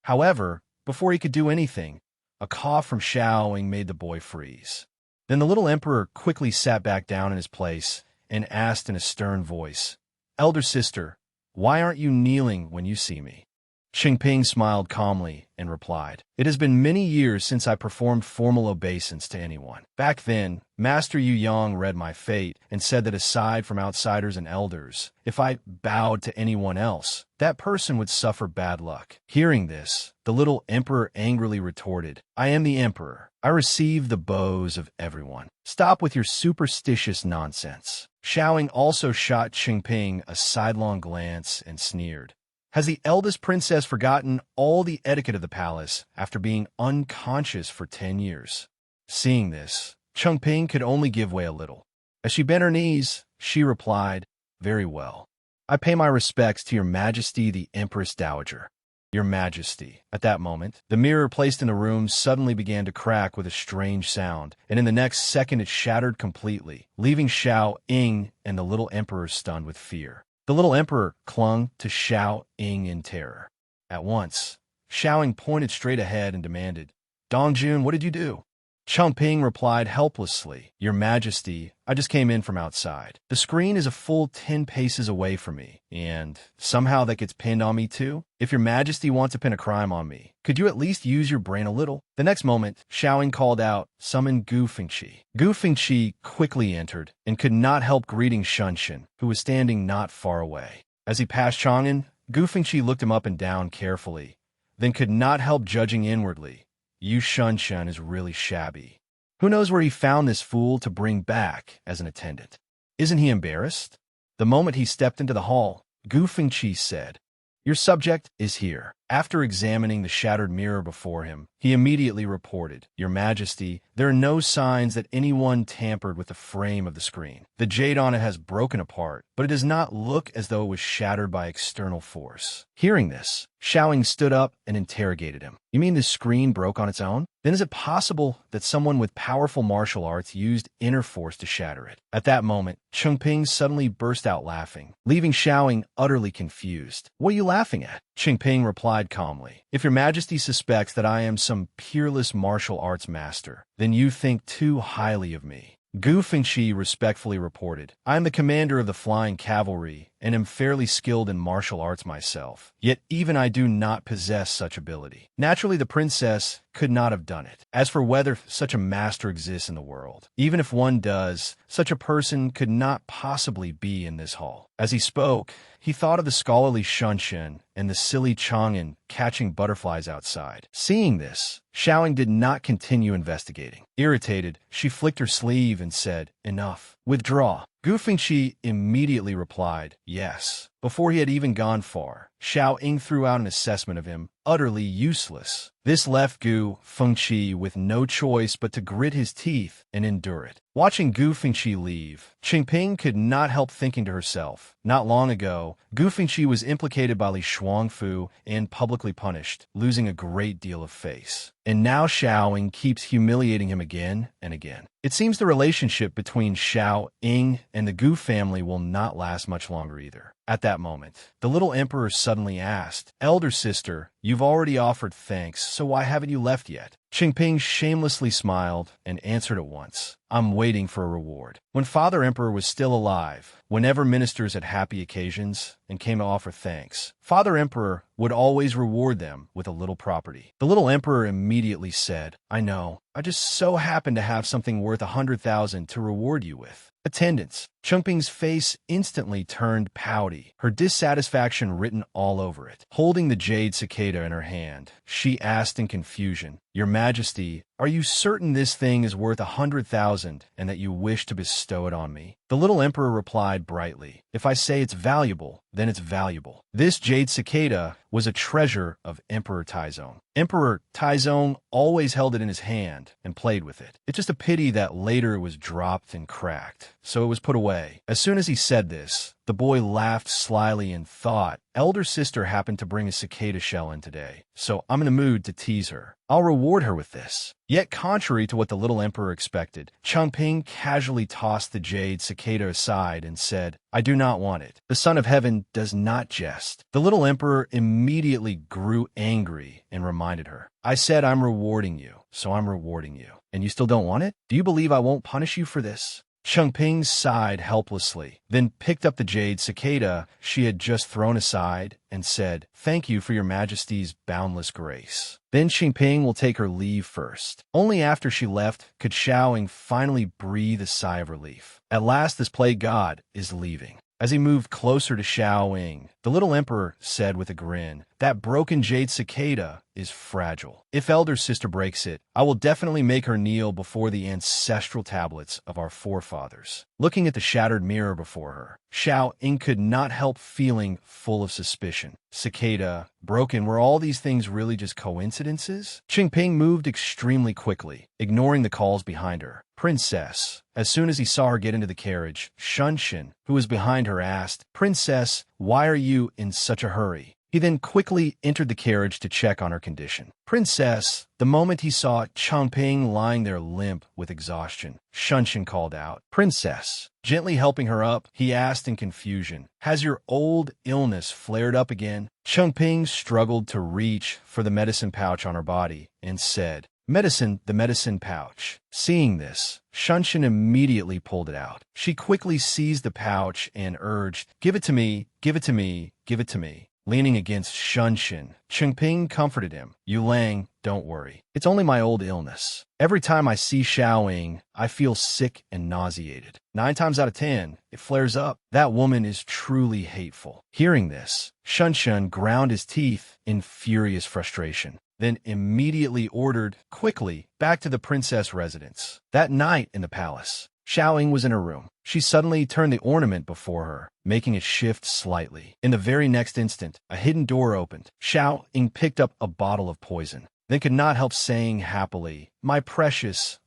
However, before he could do anything, a cough from Xiaoing made the boy freeze. Then the little emperor quickly sat back down in his place and asked in a stern voice, Elder sister, why aren't you kneeling when you see me? Qingping smiled calmly and replied, it has been many years since I performed formal obeisance to anyone. Back then, Master Yu Yang read my fate and said that aside from outsiders and elders, if I bowed to anyone else, that person would suffer bad luck. Hearing this, the little emperor angrily retorted, I am the emperor. I receive the bows of everyone. Stop with your superstitious nonsense. Xiaoing also shot Qingping a sidelong glance and sneered. Has the eldest princess forgotten all the etiquette of the palace after being unconscious for 10 years? Seeing this, Chongping could only give way a little. As she bent her knees, she replied, very well. I pay my respects to your majesty the Empress Dowager. Your majesty. At that moment, the mirror placed in the room suddenly began to crack with a strange sound, and in the next second it shattered completely, leaving Xiao Ying and the little emperor stunned with fear. The little emperor clung to Xiao Ying in terror. At once, Xiao Ying pointed straight ahead and demanded, Dongjun, what did you do? Chongping replied helplessly, Your Majesty, I just came in from outside. The screen is a full 10 paces away from me, and somehow that gets pinned on me too? If Your Majesty wants to pin a crime on me, could you at least use your brain a little? The next moment, Xiaoing called out, Summon Gu Fengqi. Gu Fengqi quickly entered and could not help greeting Shunshin, who was standing not far away. As he passed Chang'an, Gu Fengqi looked him up and down carefully, then could not help judging inwardly. Yu Shunshin is really shabby. Who knows where he found this fool to bring back as an attendant? Isn't he embarrassed? The moment he stepped into the hall, Gu Fengqi said, Your subject is here. After examining the shattered mirror before him, he immediately reported, Your Majesty, there are no signs that anyone tampered with the frame of the screen. The jade on it has broken apart, but it does not look as though it was shattered by external force. Hearing this, Xiaoing stood up and interrogated him. You mean the screen broke on its own? Then is it possible that someone with powerful martial arts used inner force to shatter it? At that moment, Chongping suddenly burst out laughing, leaving Xiaoing utterly confused. What are you laughing at? Chongping replied calmly, If Your Majesty suspects that I am some peerless martial arts master, then you think too highly of me. Gu Fengqi respectfully reported, I am the commander of the flying cavalry and am fairly skilled in martial arts myself. Yet even I do not possess such ability. Naturally, the princess could not have done it. As for whether such a master exists in the world, even if one does, such a person could not possibly be in this hall. As he spoke, he thought of the scholarly Shunshin and the silly Chang'an catching butterflies outside. Seeing this, Xiaoing did not continue investigating. Irritated, she flicked her sleeve and said, Enough. Withdraw. Gu Fengqi immediately replied, Yes. Before he had even gone far, Xiao Ying threw out an assessment of him, utterly useless. This left Gu Fengqi with no choice but to grit his teeth and endure it. Watching Gu Fengqi leave, Qingping could not help thinking to herself, not long ago, Gu Fengqi was implicated by Li Shuangfu and publicly punished, losing a great deal of face. And now Xiao Ying keeps humiliating him again and again. It seems the relationship between Xiao Ying and the Gu family will not last much longer either. At that moment, the little emperor suddenly asked, "Elder sister, you've already offered thanks, so why haven't you left yet?" Qingping shamelessly smiled and answered at once, "I'm waiting for a reward." When Father Emperor was still alive, whenever ministers had happy occasions and came to offer thanks, Father Emperor would always reward them with a little property. The little emperor immediately said, "I know, I just so happen to have something worth 100,000 to reward you with." Attendance. Qingping's face instantly turned pouty, her dissatisfaction written all over it. Holding the jade cicada in her hand, she asked in confusion, "Your Majesty, are you certain this thing is worth 100,000 and that you wish to bestow it on me?" The little emperor replied brightly, "If I say it's valuable, then it's valuable." This jade cicada was a treasure of Emperor Taizong. Emperor Taizong always held it in his hand and played with it. It's just a pity that later it was dropped and cracked, so it was put away. As soon as he said this, the boy laughed slyly and thought, "Elder sister happened to bring a cicada shell in today, so I'm in a mood to tease her. I'll reward her with this." Yet contrary to what the little emperor expected, Qingping casually tossed the jade cicada aside and said, "I do not want it. The Son of Heaven does not jest." The little emperor immediately grew angry and reminded her, "I said I'm rewarding you, so I'm rewarding you. And you still don't want it? Do you believe I won't punish you for this?" Qingping sighed helplessly, then picked up the jade cicada she had just thrown aside and said, "Thank you for your Majesty's boundless grace." Then Qingping will take her leave first. Only after she left could Xiao Ying finally breathe a sigh of relief. At last this plague god is leaving. As he moved closer to Xiao Ying, the little emperor said with a grin, "That broken jade cicada is fragile. If elder sister breaks it, I will definitely make her kneel before the ancestral tablets of our forefathers." Looking at the shattered mirror before her, Xiao Ying could not help feeling full of suspicion. Cicada, broken, were all these things really just coincidences? Qingping moved extremely quickly, ignoring the calls behind her. "Princess." As soon as he saw her get into the carriage, Shunshin, who was behind her, asked, "Princess, why are you in such a hurry?" He then quickly entered the carriage to check on her condition. "Princess." The moment he saw Qingping lying there limp with exhaustion, Shunshin called out, "Princess." Gently helping her up, he asked in confusion, "Has your old illness flared up again?" Qingping struggled to reach for the medicine pouch on her body and said, "Medicine, the medicine pouch." Seeing this, Shunshin immediately pulled it out. She quickly seized the pouch and urged, "Give it to me, give it to me, give it to me." Leaning against Shunshin, Qingping comforted him. "Yulang, don't worry. It's only my old illness. Every time I see Xiao Ying, I feel sick and nauseated. 9 times out of 10, it flares up. That woman is truly hateful." Hearing this, Shunshin ground his teeth in furious frustration, then immediately ordered, quickly, back to the princess residence. That night in the palace, Xiao Ying was in her room. She suddenly turned the ornament before her, making it shift slightly. In the very next instant, a hidden door opened. Xiao Ying picked up a bottle of poison, then could not help saying happily, my precious,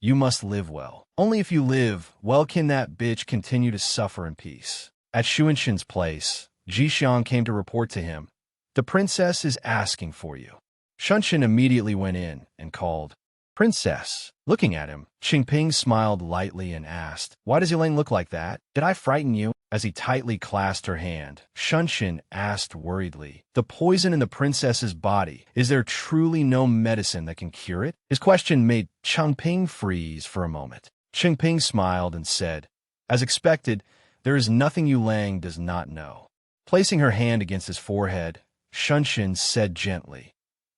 you must live well. Only if you live well can that bitch continue to suffer in peace." At Xuanshin's place, Jixiang came to report to him, "The princess is asking for you." Shunshin immediately went in and called, "Princess." Looking at him, Qingping smiled lightly and asked, "Why does Yulang look like that? Did I frighten you?" As he tightly clasped her hand, Shunshin asked worriedly, "The poison in the princess's body, is there truly no medicine that can cure it?" His question made Qingping freeze for a moment. Qingping smiled and said, "As expected, there is nothing Yulang does not know." Placing her hand against his forehead, Shunshin said gently,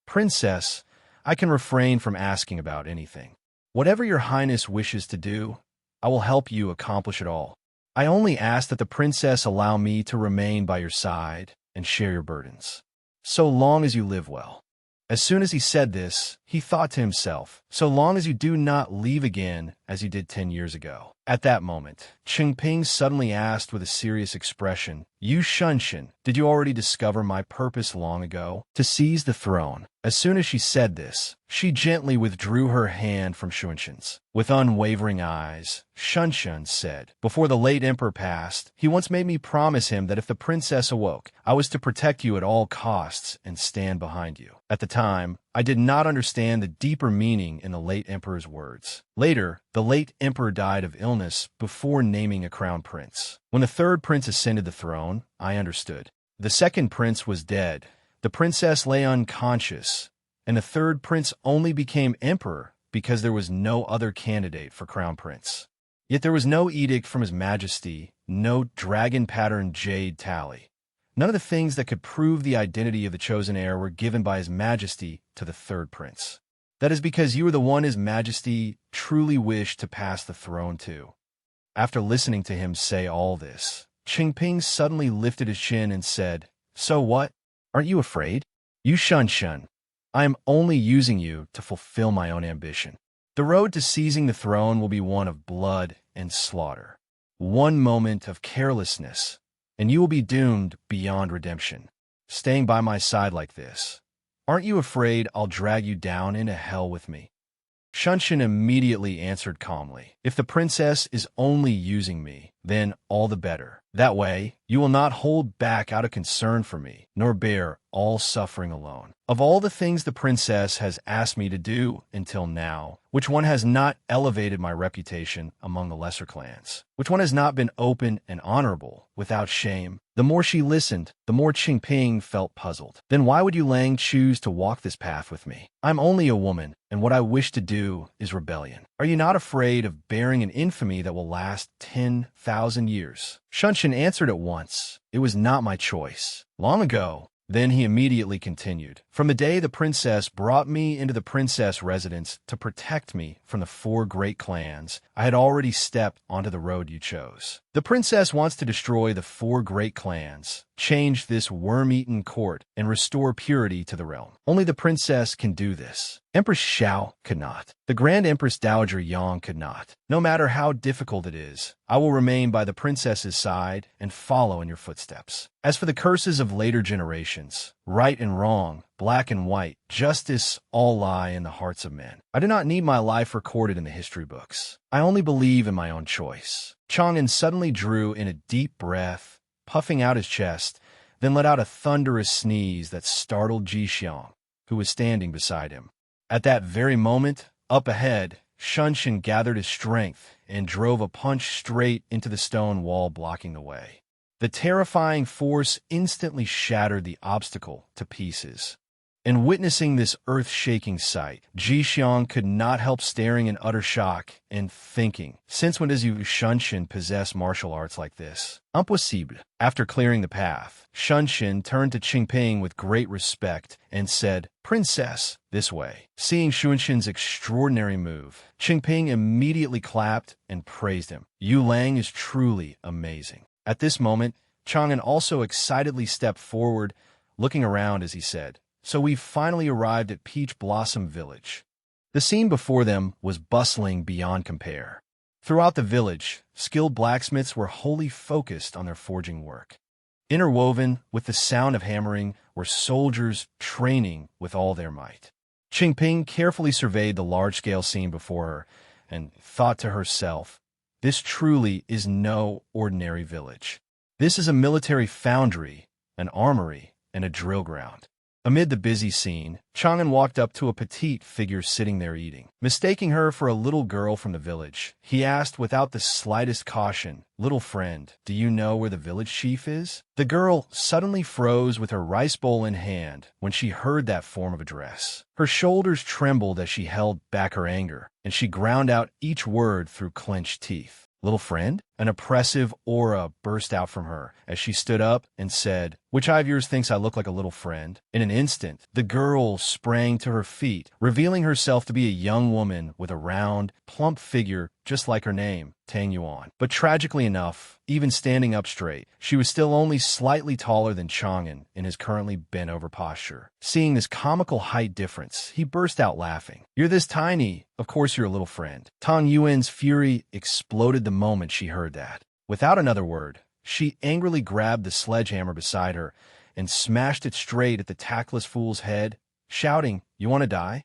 "Princess, I can refrain from asking about anything. Whatever your highness wishes to do, I will help you accomplish it all. I only ask that the princess allow me to remain by your side and share your burdens, so long as you live well." As soon as he said this, he thought to himself, so long as you do not leave again as you did 10 years ago. At that moment, Qingping suddenly asked with a serious expression, "You Shunshin, did you already discover my purpose long ago? To seize the throne." As soon as she said this, she gently withdrew her hand from Shunshin's. With unwavering eyes, Shunshin said, "Before the late emperor passed, he once made me promise him that if the princess awoke, I was to protect you at all costs and stand behind you." At the time, I did not understand the deeper meaning in the late emperor's words. Later, the late emperor died of illness before naming a crown prince. When the third prince ascended the throne, I understood. The second prince was dead, the princess lay unconscious, and the third prince only became emperor because there was no other candidate for crown prince. Yet there was no edict from His Majesty, no dragon-patterned jade tally. None of the things that could prove the identity of the chosen heir were given by His Majesty to the third prince. That is because you are the one His Majesty truly wished to pass the throne to. After listening to him say all this, Qingping suddenly lifted his chin and said, "So what? Aren't you afraid? You Shun. I am only using you to fulfill my own ambition. The road to seizing the throne will be one of blood and slaughter. One moment of carelessness, and you will be doomed beyond redemption. Staying by my side like this, aren't you afraid I'll drag you down into hell with me?" Shunshin immediately answered calmly, "If the princess is only using me, then all the better. That way, you will not hold back out of concern for me, nor bear all suffering alone. Of all the things the princess has asked me to do until now, which one has not elevated my reputation among the lesser clans? Which one has not been open and honorable, without shame?" The more she listened, the more Qingping felt puzzled. "Then why would you Lang choose to walk this path with me? I'm only a woman, and what I wish to do is rebellion. Are you not afraid of bearing an infamy that will last 10,000 years? Shunshin answered at once, "It was not my choice. Long ago." Then he immediately continued, "From the day the princess brought me into the princess residence to protect me from the 4 great clans, I had already stepped onto the road you chose. The princess wants to destroy the 4 great clans, change this worm-eaten court, and restore purity to the realm. Only the princess can do this. Empress Xiao could not. The Grand Empress Dowager Yang could not. No matter how difficult it is, I will remain by the princess's side and follow in your footsteps. As for the curses of later generations, right and wrong, black and white, justice all lie in the hearts of men. I do not need my life recorded in the history books. I only believe in my own choice." Chang'an suddenly drew in a deep breath, puffing out his chest, then let out a thunderous sneeze that startled Ji Xiang, who was standing beside him. At that very moment, up ahead, Shunshin gathered his strength and drove a punch straight into the stone wall blocking the way. The terrifying force instantly shattered the obstacle to pieces. And witnessing this earth-shaking sight, Ji Xiang could not help staring in utter shock and thinking, since when does you Shunshin possess martial arts like this? Impossible. After clearing the path, Shunshin turned to Qingping with great respect and said, "Princess, this way." Seeing Shunshin's extraordinary move, Qingping immediately clapped and praised him. "Yu Lang is truly amazing." At this moment, Chang'an also excitedly stepped forward, looking around as he said, "So we've finally arrived at Peach Blossom Village." The scene before them was bustling beyond compare. Throughout the village, skilled blacksmiths were wholly focused on their forging work. Interwoven with the sound of hammering were soldiers training with all their might. Qingping carefully surveyed the large-scale scene before her and thought to herself, "This truly is no ordinary village. This is a military foundry, an armory, and a drill ground." Amid the busy scene, Chang'an walked up to a petite figure sitting there eating. Mistaking her for a little girl from the village, he asked without the slightest caution, "Little friend, do you know where the village chief is?" The girl suddenly froze with her rice bowl in hand when she heard that form of address. Her shoulders trembled as she held back her anger, and she ground out each word through clenched teeth. "Little friend? An oppressive aura burst out from her as she stood up and said, "Which eye of yours thinks I look like a little friend?" In an instant, the girl sprang to her feet, revealing herself to be a young woman with a round, plump figure just like her name, Tang Yuan. But tragically enough, even standing up straight, she was still only slightly taller than Chang'an in his currently bent-over posture. Seeing this comical height difference, he burst out laughing. "You're this tiny. Of course you're a little friend." Tang Yuan's fury exploded the moment she heard that. Without another word, she angrily grabbed the sledgehammer beside her and smashed it straight at the tactless fool's head, shouting, "You want to die?"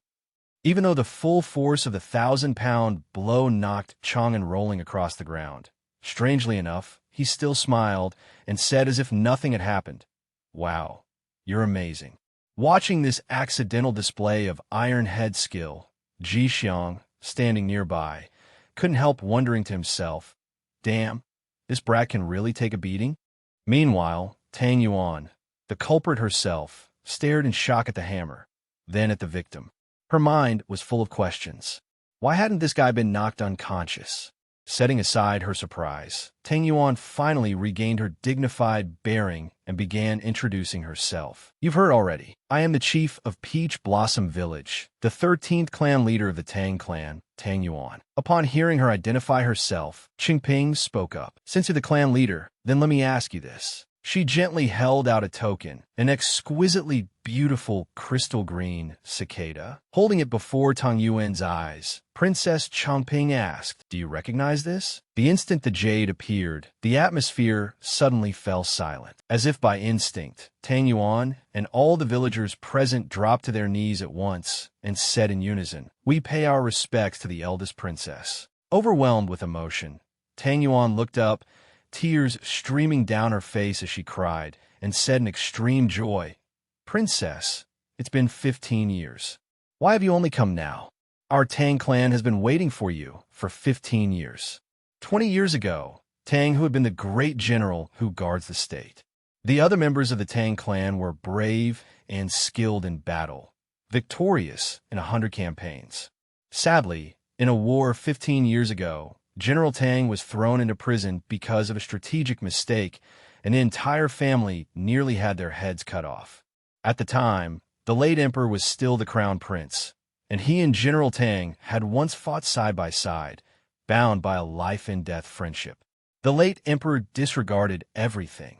Even though the full force of the 1,000-pound blow knocked Chang'an rolling across the ground, strangely enough, he still smiled and said as if nothing had happened, "Wow, you're amazing." Watching this accidental display of iron head skill, Ji Xiang, standing nearby, couldn't help wondering to himself, "Damn, this brat can really take a beating?" Meanwhile, Tang Yuan, the culprit herself, stared in shock at the hammer, then at the victim. Her mind was full of questions. Why hadn't this guy been knocked unconscious? Setting aside her surprise, Tang Yuan finally regained her dignified bearing and began introducing herself. "You've heard already. I am the chief of Peach Blossom Village, the 13th clan leader of the Tang clan, Tang Yuan." Upon hearing her identify herself, Qingping spoke up. "Since you're the clan leader, then let me ask you this." She gently held out a token, an exquisitely beautiful crystal green cicada. Holding it before Tang Yuan's eyes, Princess Changping asked, "Do you recognize this?" The instant the jade appeared, the atmosphere suddenly fell silent. As if by instinct, Tang Yuan and all the villagers present dropped to their knees at once and said in unison, "We pay our respects to the eldest princess." Overwhelmed with emotion, Tang Yuan looked up, tears streaming down her face as she cried, and said in extreme joy, "Princess, it's been 15 years. Why have you only come now? Our Tang clan has been waiting for you for 15 years. 20 years ago, Tang, who had been the great general who guards the state. The other members of the Tang clan were brave and skilled in battle, victorious in 100 campaigns. Sadly, in a war 15 years ago, General Tang was thrown into prison because of a strategic mistake, and the entire family nearly had their heads cut off. At the time, the late emperor was still the crown prince, and he and General Tang had once fought side by side, bound by a life-and-death friendship. The late emperor disregarded everything,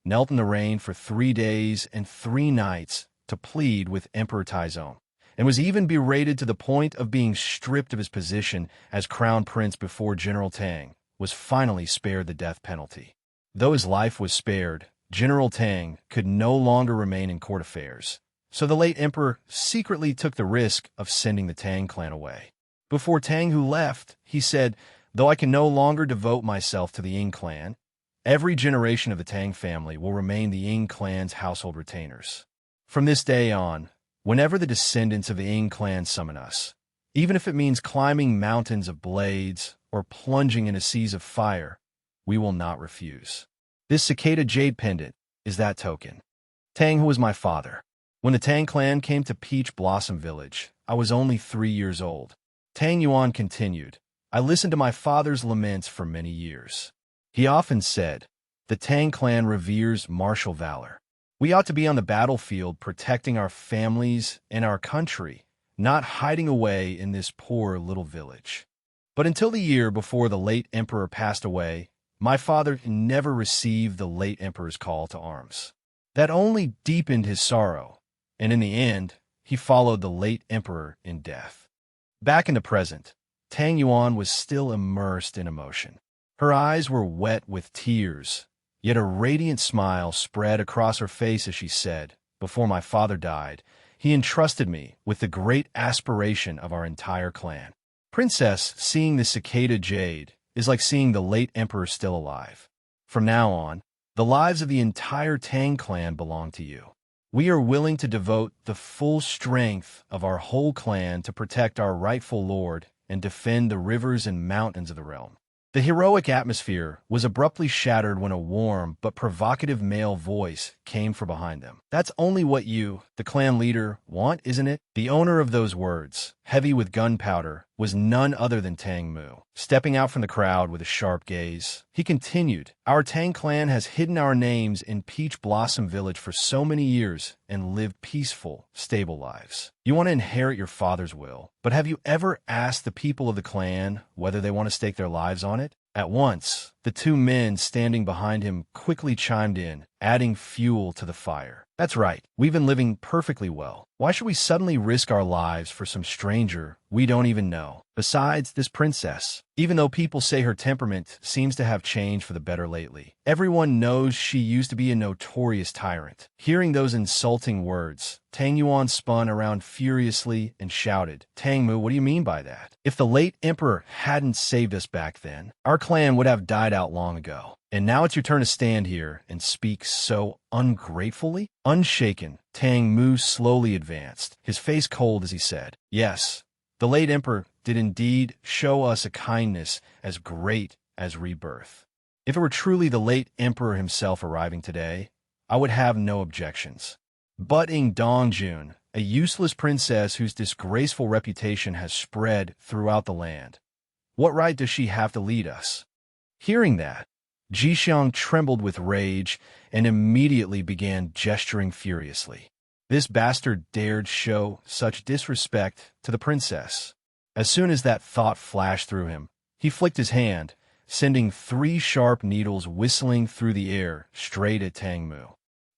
knelt in the rain for 3 days and 3 nights to plead with Emperor Taizong, and was even berated to the point of being stripped of his position as crown prince before General Tang was finally spared the death penalty. Though his life was spared, General Tang could no longer remain in court affairs, so the late emperor secretly took the risk of sending the Tang clan away. Before Tang Hu left, he said, "Though I can no longer devote myself to the Ying clan, every generation of the Tang family will remain the Ying clan's household retainers. From this day on, whenever the descendants of the Ying clan summon us, even if it means climbing mountains of blades or plunging into seas of fire, we will not refuse." This cicada jade pendant is that token. Tang Hu was my father. When the Tang clan came to Peach Blossom Village, I was only 3 years old. Tang Yuan continued, "I listened to my father's laments for many years. He often said, 'The Tang clan reveres martial valor. We ought to be on the battlefield protecting our families and our country, not hiding away in this poor little village.' But until the year before the late emperor passed away, my father never received the late emperor's call to arms. That only deepened his sorrow, and in the end, he followed the late emperor in death." Back in the present, Tang Yuan was still immersed in emotion. Her eyes were wet with tears, yet a radiant smile spread across her face as she said, "Before my father died, he entrusted me with the great aspiration of our entire clan. Princess, seeing the cicada jade is like seeing the late emperor still alive. From now on, the lives of the entire Tang clan belong to you. We are willing to devote the full strength of our whole clan to protect our rightful lord and defend the rivers and mountains of the realm." The heroic atmosphere was abruptly shattered when a warm but provocative male voice came from behind them. "That's only what you, the clan leader, want, isn't it?" The owner of those words, heavy with gunpowder, was none other than Tang Mu. Stepping out from the crowd with a sharp gaze, he continued, "Our Tang clan has hidden our names in Peach Blossom Village for so many years and lived peaceful, stable lives. You want to inherit your father's will, but have you ever asked the people of the clan whether they want to stake their lives on it?" At once, the two men standing behind him quickly chimed in, adding fuel to the fire. "That's right. We've been living perfectly well. Why should we suddenly risk our lives for some stranger we don't even know? Besides, this princess, even though people say her temperament seems to have changed for the better lately, everyone knows she used to be a notorious tyrant." Hearing those insulting words, Tang Yuan spun around furiously and shouted, "Tang Mu, what do you mean by that? If the late emperor hadn't saved us back then, our clan would have died out long ago. And now it's your turn to stand here and speak so ungratefully?" Unshaken, Tang Mu slowly advanced, his face cold as he said, "Yes, the late emperor did indeed show us a kindness as great as rebirth. If it were truly the late emperor himself arriving today, I would have no objections. But Ing Dongjun, a useless princess whose disgraceful reputation has spread throughout the land, what right does she have to lead us?" Hearing that, Jixiang trembled with rage and immediately began gesturing furiously. This bastard dared show such disrespect to the princess. As soon as that thought flashed through him, he flicked his hand, sending 3 sharp needles whistling through the air straight at Tang Mu.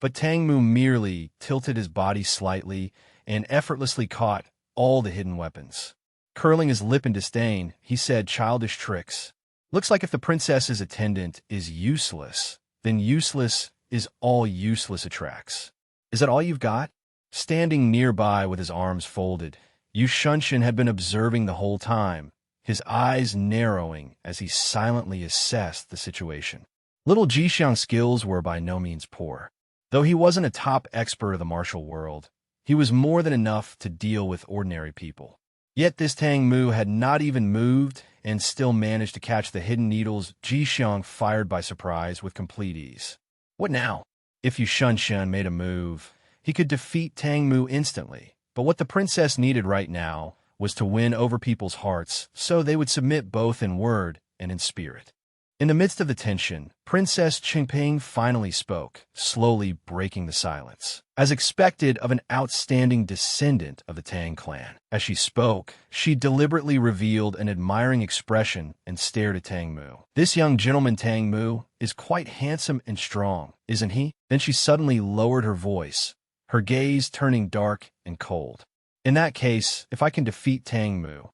But Tang Mu merely tilted his body slightly and effortlessly caught all the hidden weapons. Curling his lip in disdain, he said, "Childish tricks. Looks like if the princess's attendant is useless, then useless is all useless attracts. Is that all you've got?" Standing nearby with his arms folded, Yu Shunshin had been observing the whole time, his eyes narrowing as he silently assessed the situation. Little Jixiang's skills were by no means poor. Though he wasn't a top expert of the martial world, he was more than enough to deal with ordinary people. Yet this Tang Mu had not even moved and still managed to catch the hidden needles Jixiang fired by surprise with complete ease. What now? If Yu Shunshin made a move, he could defeat Tang Mu instantly. But what the princess needed right now was to win over people's hearts so they would submit both in word and in spirit. In the midst of the tension, Princess Qingping finally spoke, slowly breaking the silence, as expected of an outstanding descendant of the Tang clan. As she spoke, she deliberately revealed an admiring expression and stared at Tang Mu. "This young gentleman Tang Mu is quite handsome and strong, isn't he?" Then she suddenly lowered her voice, her gaze turning dark and cold. "In that case, if I can defeat Tang Mu,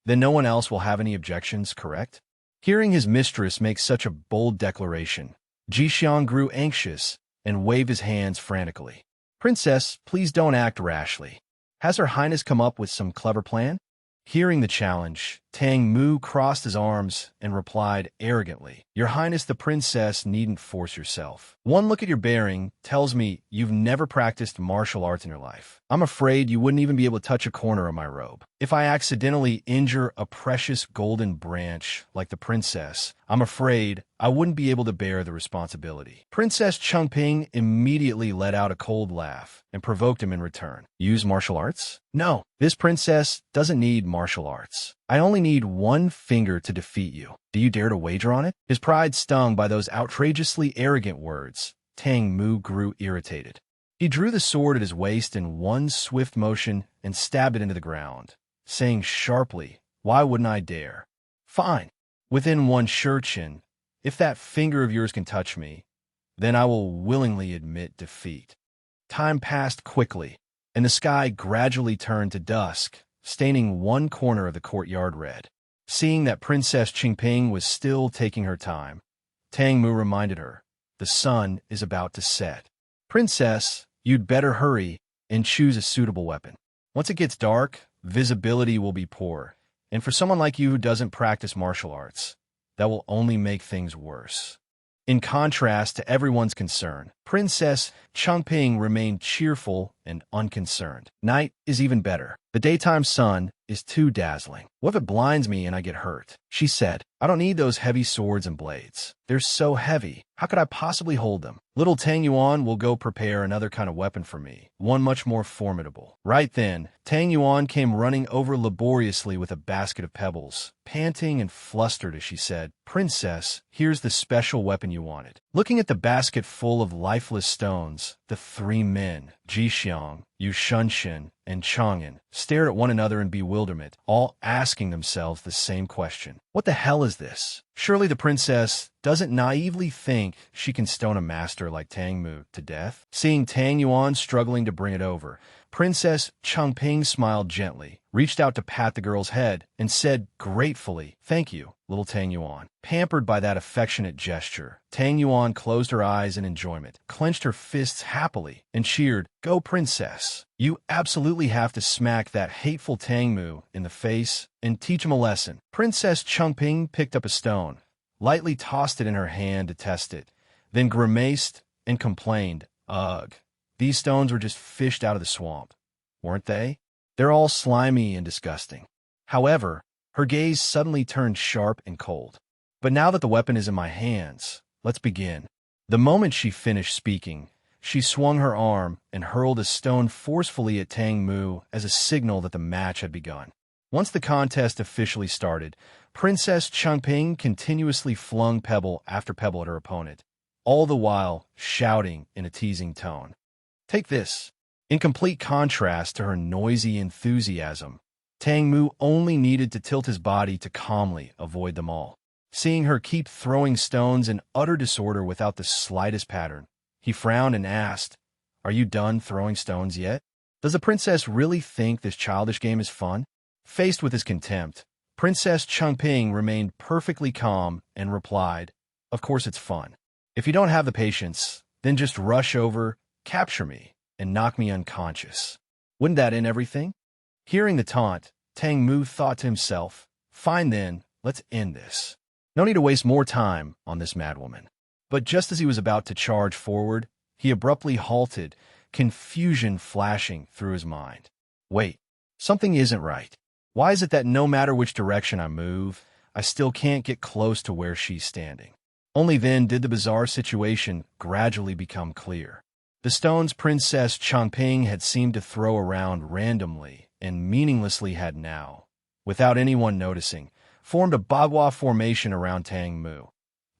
then no one else will have any objections, correct?" Hearing his mistress make such a bold declaration, Jixiang grew anxious and waved his hands frantically. "Princess, please don't act rashly. Has Her Highness come up with some clever plan?" Hearing the challenge, Tang Mu crossed his arms and replied arrogantly, "Your Highness the Princess needn't force yourself. One look at your bearing tells me you've never practiced martial arts in your life. I'm afraid you wouldn't even be able to touch a corner of my robe. If I accidentally injure a precious golden branch like the princess, I'm afraid I wouldn't be able to bear the responsibility." Princess Qingping immediately let out a cold laugh and provoked him in return. "Use martial arts? No, this princess doesn't need martial arts. I only need one finger to defeat you. Do you dare to wager on it?" His pride stung by those outrageously arrogant words. Tang Mu grew irritated. He drew the sword at his waist in one swift motion and stabbed it into the ground, saying sharply, "Why wouldn't I dare? Fine. Within one shurchin, if that finger of yours can touch me, then I will willingly admit defeat." Time passed quickly, and the sky gradually turned to dusk, staining one corner of the courtyard red. Seeing that Princess Qingping was still taking her time, Tang Mu reminded her, "The sun is about to set. Princess, you'd better hurry and choose a suitable weapon. Once it gets dark, visibility will be poor, and for someone like you who doesn't practice martial arts, that will only make things worse." In contrast to everyone's concern, Princess Qingping remained cheerful and unconcerned. "Night is even better. The daytime sun is too dazzling. What if it blinds me and I get hurt?" she said. I don't need those heavy swords and blades. They're so heavy. How could I possibly hold them? Little Tang Yuan will go prepare another kind of weapon for me, one much more formidable. Right then, Tang Yuan came running over laboriously with a basket of pebbles, panting and flustered as she said, "Princess, here's the special weapon you wanted." Looking at the basket full of lifeless stones, the three men, Jixiang, Yu Shunshin, and Chang'an, stared at one another in bewilderment, all asking themselves the same question. What the hell is this? Surely the princess doesn't naively think she can stone a master like Tang Mu to death? Seeing Tang Yuan struggling to bring it over, Princess Changping smiled gently, reached out to pat the girl's head, and said gratefully, "Thank you, little Tang Yuan." Pampered by that affectionate gesture, Tang Yuan closed her eyes in enjoyment, clenched her fists happily, and cheered, "Go, princess. You absolutely have to smack that hateful Tang Mu in the face and teach him a lesson." Princess Changping picked up a stone, lightly tossed it in her hand to test it, then grimaced and complained, "Ugh. These stones were just fished out of the swamp, weren't they? They're all slimy and disgusting." However, her gaze suddenly turned sharp and cold. "But now that the weapon is in my hands, let's begin." The moment she finished speaking, she swung her arm and hurled a stone forcefully at Tang Mu as a signal that the match had begun. Once the contest officially started, Princess Changping continuously flung pebble after pebble at her opponent, all the while shouting in a teasing tone, "Take this." In complete contrast to her noisy enthusiasm, Tang Mu only needed to tilt his body to calmly avoid them all. Seeing her keep throwing stones in utter disorder without the slightest pattern, he frowned and asked, "Are you done throwing stones yet? Does the princess really think this childish game is fun?" Faced with his contempt, Princess Changping remained perfectly calm and replied, "Of course it's fun. If you don't have the patience, then just rush over, capture me, and knock me unconscious. Wouldn't that end everything?" Hearing the taunt, Tang Mu thought to himself, "Fine then, let's end this. No need to waste more time on this madwoman." But just as he was about to charge forward, he abruptly halted, confusion flashing through his mind. Wait, something isn't right. Why is it that no matter which direction I move, I still can't get close to where she's standing? Only then did the bizarre situation gradually become clear. The stones Princess Changping had seemed to throw around randomly and meaninglessly had now, without anyone noticing, formed a bagua formation around Tang Mu,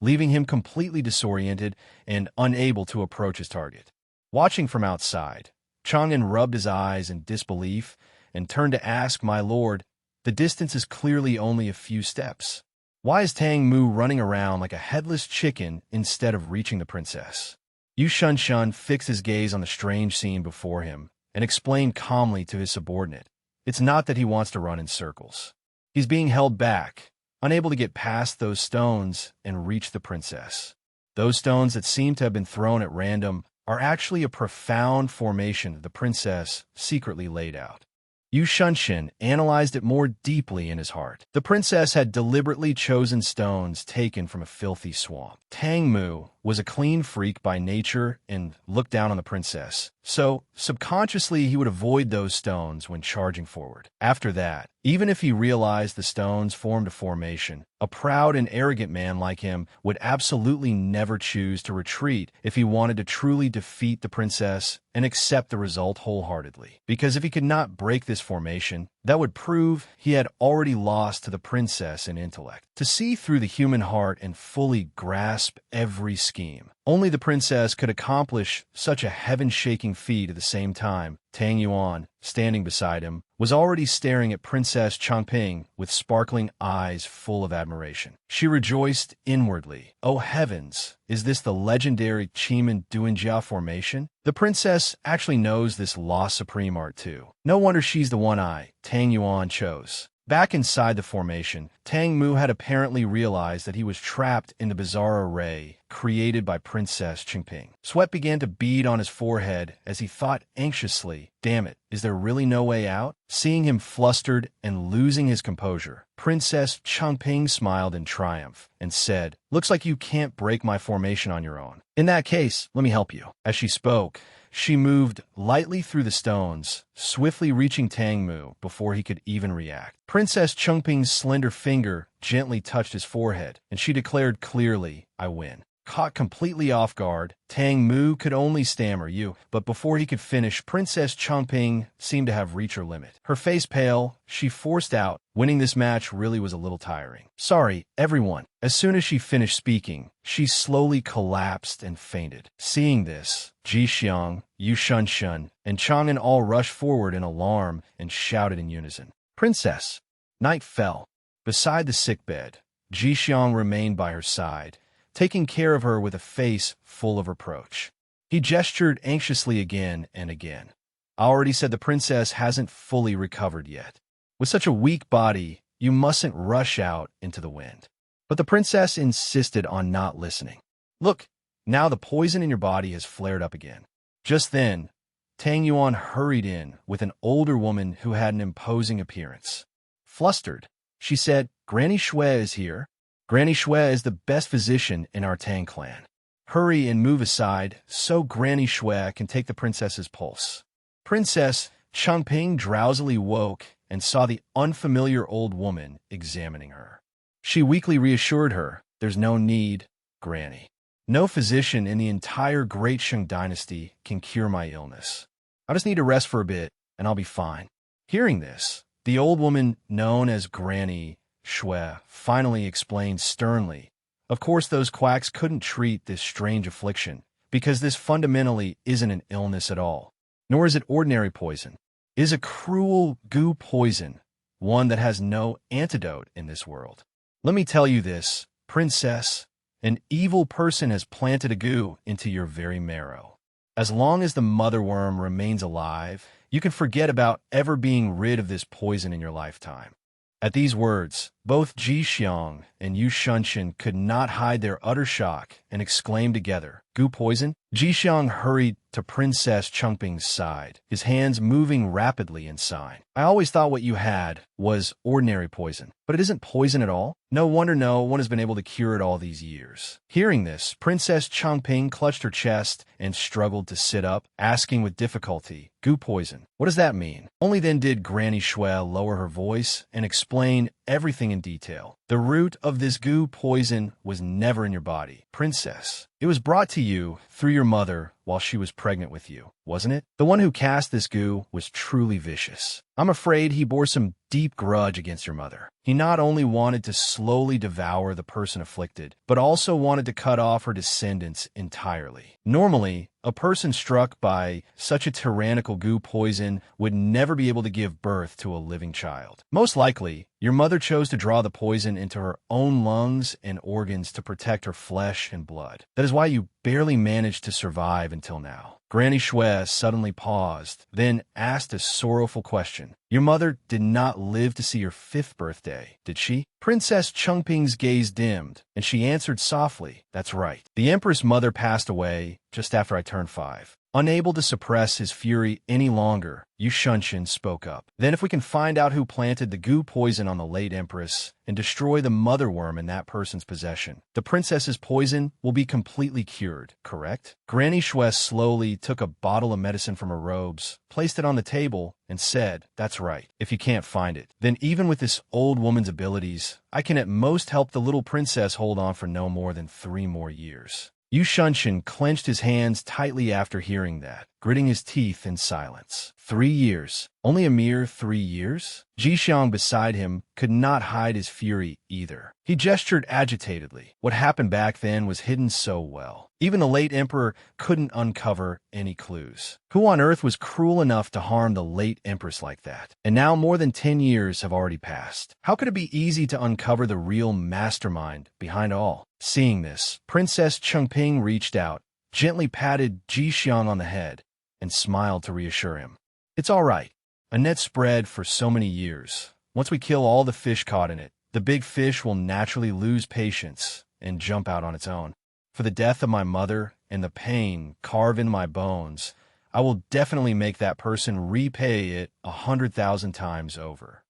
leaving him completely disoriented and unable to approach his target. Watching from outside, Chang'an rubbed his eyes in disbelief and turned to ask, "My lord, the distance is clearly only a few steps. Why is Tang Mu running around like a headless chicken instead of reaching the princess?" Yu Shunshin fixed his gaze on the strange scene before him and explained calmly to his subordinate, "It's not that he wants to run in circles. He's being held back, unable to get past those stones and reach the princess. Those stones that seem to have been thrown at random are actually a profound formation that the princess secretly laid out." Yu Shunshin analyzed it more deeply in his heart. The princess had deliberately chosen stones taken from a filthy swamp. Tang Mu was a clean freak by nature and looked down on the princess, so subconsciously he would avoid those stones when charging forward. After that, even if he realized the stones formed a formation, a proud and arrogant man like him would absolutely never choose to retreat if he wanted to truly defeat the princess and accept the result wholeheartedly. Because if he could not break this formation, that would prove he had already lost to the princess in intellect. To see through the human heart and fully grasp every scheme, only the princess could accomplish such a heaven-shaking feat. At the same time, Tang Yuan, standing beside him, was already staring at Princess Changping with sparkling eyes full of admiration. She rejoiced inwardly. "Oh heavens, is this the legendary Chiman Duanjia formation? The princess actually knows this Law Supreme art too. No wonder she's the one Tang Yuan chose." Back inside the formation, Tang Mu had apparently realized that he was trapped in the bizarre array created by Princess Changping. Sweat began to bead on his forehead as he thought anxiously, "Damn it, is there really no way out?" Seeing him flustered and losing his composure, Princess Changping smiled in triumph and said, "Looks like you can't break my formation on your own. In that case, let me help you." As she spoke, She moved lightly through the stones, swiftly reaching Tang Mu before he could even react. Princess Chengping's slender finger gently touched his forehead, and she declared clearly, "I win." Caught completely off guard, Tang Mu could only stammer "you," but before he could finish, Princess Chengping seemed to have reached her limit. Her face pale, she forced out, "Winning this match really was a little tiring. Sorry, everyone." As soon as she finished speaking, she slowly collapsed and fainted. Seeing this, Ji Xiang, Yu Shunshun, and Chang'an all rushed forward in alarm and shouted in unison, "Princess!" Night fell. Beside the sickbed, Ji Xiang remained by her side, taking care of her with a face full of reproach. He gestured anxiously again and again. "I already said the princess hasn't fully recovered yet. With such a weak body, you mustn't rush out into the wind." But the princess insisted on not listening. "Look, now the poison in your body has flared up again." Just then, Tang Yuan hurried in with an older woman who had an imposing appearance. Flustered, she said, "Granny Shui is here. Granny Shui is the best physician in our Tang clan. Hurry and move aside so Granny Shui can take the princess's pulse." Princess Chengping drowsily woke and saw the unfamiliar old woman examining her. She weakly reassured her, "There's no need, Granny. No physician in the entire Great Shang dynasty can cure my illness. I just need to rest for a bit, and I'll be fine." Hearing this, the old woman known as Granny Shui finally explained sternly, "Of course those quacks couldn't treat this strange affliction, because this fundamentally isn't an illness at all, nor is it ordinary poison. It is a cruel goo poison, one that has no antidote in this world. Let me tell you this, princess, an evil person has planted a goo into your very marrow. As long as the mother worm remains alive, you can forget about ever being rid of this poison in your lifetime." At these words, both Ji Xiang and Yu Shunshun could not hide their utter shock and exclaimed together, "Goo poison?" Ji Xiang hurried to Princess Chengping's side, his hands moving rapidly in sign. "I always thought what you had was ordinary poison, but it isn't poison at all? No wonder no one has been able to cure it all these years." Hearing this, Princess Chengping clutched her chest and struggled to sit up, asking with difficulty, "Goo poison? What does that mean?" Only then did Granny Shui lower her voice and explain everything in detail. "The root of this goo poison was never in your body, princess. It was brought to you through your mother while she was pregnant with you, wasn't it? The one who cast this goo was truly vicious. I'm afraid he bore some deep grudge against your mother. He not only wanted to slowly devour the person afflicted, but also wanted to cut off her descendants entirely. Normally, a person struck by such a tyrannical goo poison would never be able to give birth to a living child. Most likely, your mother chose to draw the poison into her own lungs and organs to protect her flesh and blood. That is why you barely managed to survive until now." Granny Shui suddenly paused, then asked a sorrowful question. "Your mother did not live to see your 5th birthday, did she?" Princess Chengping's gaze dimmed, and she answered softly, "That's right. The Empress Mother passed away just after I turned 5. Unable to suppress his fury any longer, Yu Shunshun spoke up. "Then if we can find out who planted the goo poison on the late Empress and destroy the mother worm in that person's possession, the princess's poison will be completely cured, correct?" Granny Shui slowly took a bottle of medicine from her robes, placed it on the table, and said, "That's right. If you can't find it, then even with this old woman's abilities, I can at most help the little princess hold on for no more than 3 more years." Yu Shunshun clenched his hands tightly after hearing that, gritting his teeth in silence. 3 years. Only a mere 3 years? Ji Xiang beside him could not hide his fury either. He gestured agitatedly. What happened back then was hidden so well. Even the late emperor couldn't uncover any clues. Who on earth was cruel enough to harm the late empress like that? And now more than 10 years have already passed. How could it be easy to uncover the real mastermind behind all? Seeing this, Princess Chengping reached out, gently patted Ji Xiang on the head, and smiled to reassure him. "It's all right. A net spread for so many years. Once we kill all the fish caught in it, the big fish will naturally lose patience and jump out on its own. For the death of my mother and the pain carved in my bones, I will definitely make that person repay it 100,000 times over."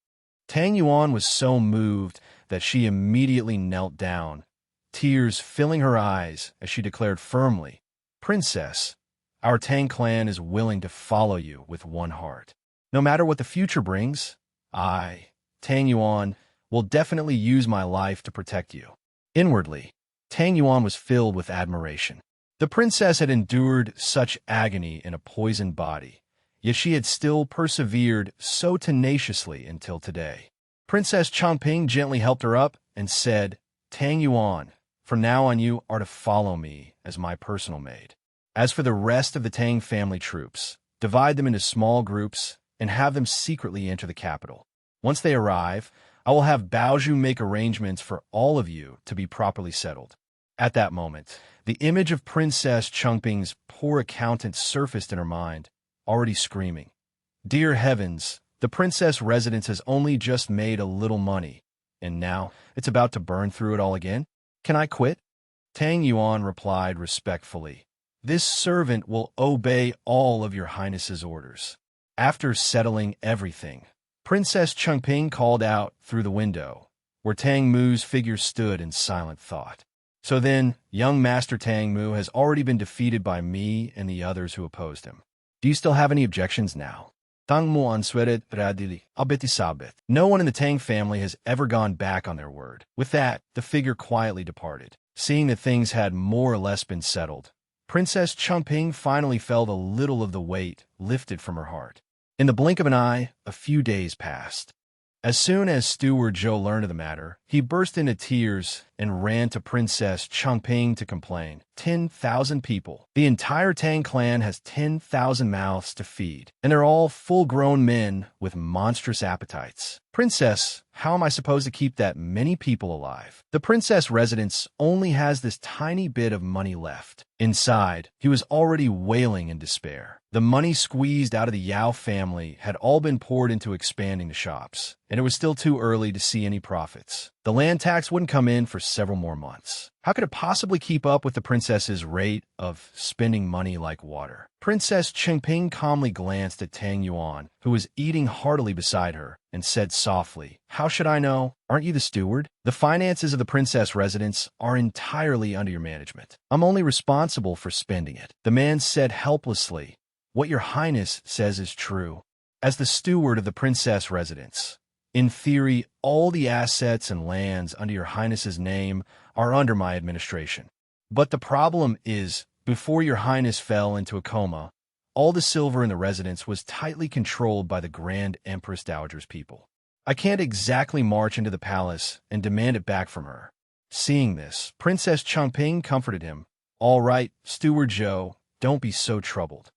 Tang Yuan was so moved that she immediately knelt down, tears filling her eyes as she declared firmly, "Princess, Our Tang clan is willing to follow you with one heart. No matter what the future brings, I, Tang Yuan, will definitely use my life to protect you." Inwardly, Tang Yuan was filled with admiration. The princess had endured such agony in a poisoned body, yet she had still persevered so tenaciously until today. Princess Changping gently helped her up and said, "Tang Yuan, from now on you are to follow me as my personal maid. As for the rest of the Tang family troops, divide them into small groups and have them secretly enter the capital. Once they arrive, I will have Baozhu make arrangements for all of you to be properly settled." At that moment, the image of Princess Changping's poor accountant surfaced in her mind, already screaming, "Dear heavens, the princess residence has only just made a little money, and now it's about to burn through it all again? Can I quit?" Tang Yuan replied respectfully, "This servant will obey all of your highness's orders." After settling everything, Princess Changping called out through the window, where Tang Mu's figure stood in silent thought. "So then, young Master Tang Mu has already been defeated by me and the others who opposed him. Do you still have any objections now?" Tang Mu answered radili, "Abitisabit." No one in the Tang family has ever gone back on their word. With that, the figure quietly departed. Seeing that things had more or less been settled, Princess Changping finally felt a little of the weight lifted from her heart. In the blink of an eye, a few days passed. As soon as Steward Zhou learned of the matter, he burst into tears and ran to Princess Changping to complain. 10,000 people. The entire Tang clan has 10,000 mouths to feed, and they're all full-grown men with monstrous appetites. "Princess, how am I supposed to keep that many people alive? The princess residence only has this tiny bit of money left." Inside, he was already wailing in despair. The money squeezed out of the Yao family had all been poured into expanding the shops, and it was still too early to see any profits. The land tax wouldn't come in for several more months. How could it possibly keep up with the princess's rate of spending money like water? Princess Changping calmly glanced at Tang Yuan, who was eating heartily beside her, and said softly, "How should I know? Aren't you the steward? The finances of the princess residence are entirely under your management. I'm only responsible for spending it." The man said helplessly, "What your highness says is true. As the steward of the princess residence, in theory, all the assets and lands under your highness's name are under my administration. But the problem is, before your highness fell into a coma, all the silver in the residence was tightly controlled by the Grand Empress Dowager's people. I can't exactly march into the palace and demand it back from her." Seeing this, Princess Changping comforted him. "All right, Steward Zhou, don't be so troubled.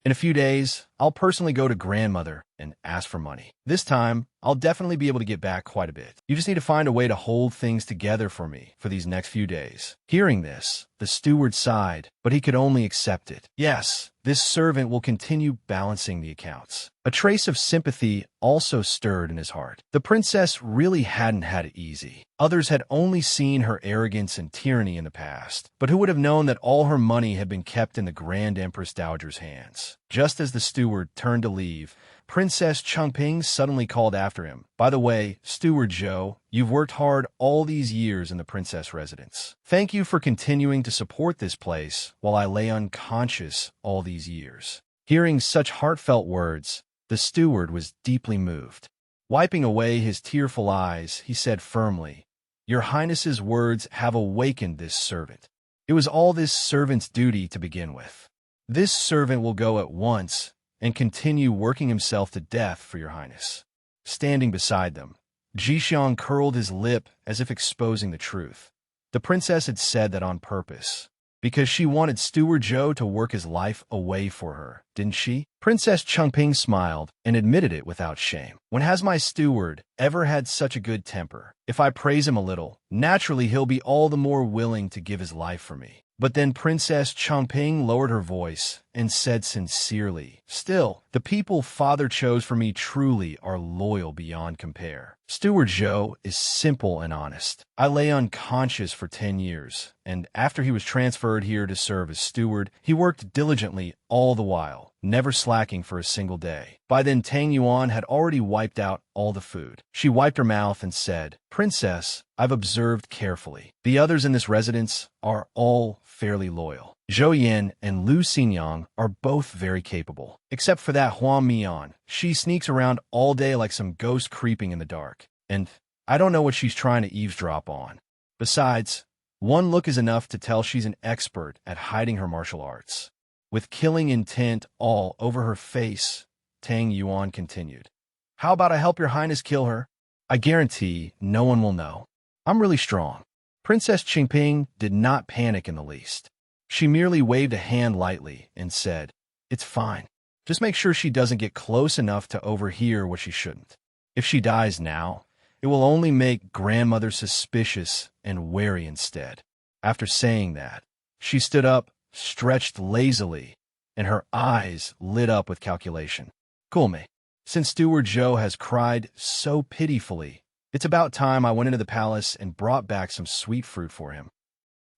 In a few days, I'll personally go to grandmother and ask for money. This time, I'll definitely be able to get back quite a bit. You just need to find a way to hold things together for me for these next few days." Hearing this, the steward sighed, but he could only accept it. Yes, this servant will continue balancing the accounts. A trace of sympathy also stirred in his heart. The princess really hadn't had it easy. Others had only seen her arrogance and tyranny in the past, but who would have known that all her money had been kept in the Grand Empress Dowager's hands? Just as the steward turned to leave, Princess Changping suddenly called after him, "By the way, Steward Zhou, you've worked hard all these years in the princess residence. Thank you for continuing to support this place while I lay unconscious all these years." Hearing such heartfelt words, the steward was deeply moved. Wiping away his tearful eyes, he said firmly, "Your Highness's words have awakened this servant. It was all this servant's duty to begin with. This servant will go at once and continue working himself to death for your highness." Standing beside them, Jixiang curled his lip as if exposing the truth. The princess had said that on purpose, because she wanted Steward Zhou to work his life away for her, didn't she? Princess Changping smiled and admitted it without shame. "When has my steward ever had such a good temper? If I praise him a little, naturally he'll be all the more willing to give his life for me." But then Princess Changping lowered her voice and said sincerely, "Still, the people father chose for me truly are loyal beyond compare. Steward Zhou is simple and honest. I lay unconscious for 10 years, and after he was transferred here to serve as steward, he worked diligently all the while, never slacking for a single day. By then Tang Yuan had already wiped out all the food." She wiped her mouth and said, "Princess, I've observed carefully. The others in this residence are all fairly loyal. Zhou Yan and Lu Xinyang are both very capable. Except for that Huang Mian, she sneaks around all day like some ghost creeping in the dark. And I don't know what she's trying to eavesdrop on. Besides, one look is enough to tell she's an expert at hiding her martial arts. With killing intent all over her face, Tang Yuan continued. How about I help your highness kill her? I guarantee no one will know. I'm really strong. Princess Qingping did not panic in the least. She merely waved a hand lightly and said, It's fine. Just make sure she doesn't get close enough to overhear what she shouldn't. If she dies now, it will only make grandmother suspicious and wary instead. After saying that, she stood up, stretched lazily, and her eyes lit up with calculation. Cool me. Since Steward Zhou has cried so pitifully, it's about time I went into the palace and brought back some sweet fruit for him.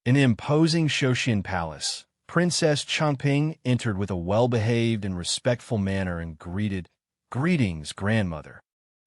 In the imposing Shoshin Palace, Princess Changping entered with a well-behaved and respectful manner and greeted, Greetings, grandmother.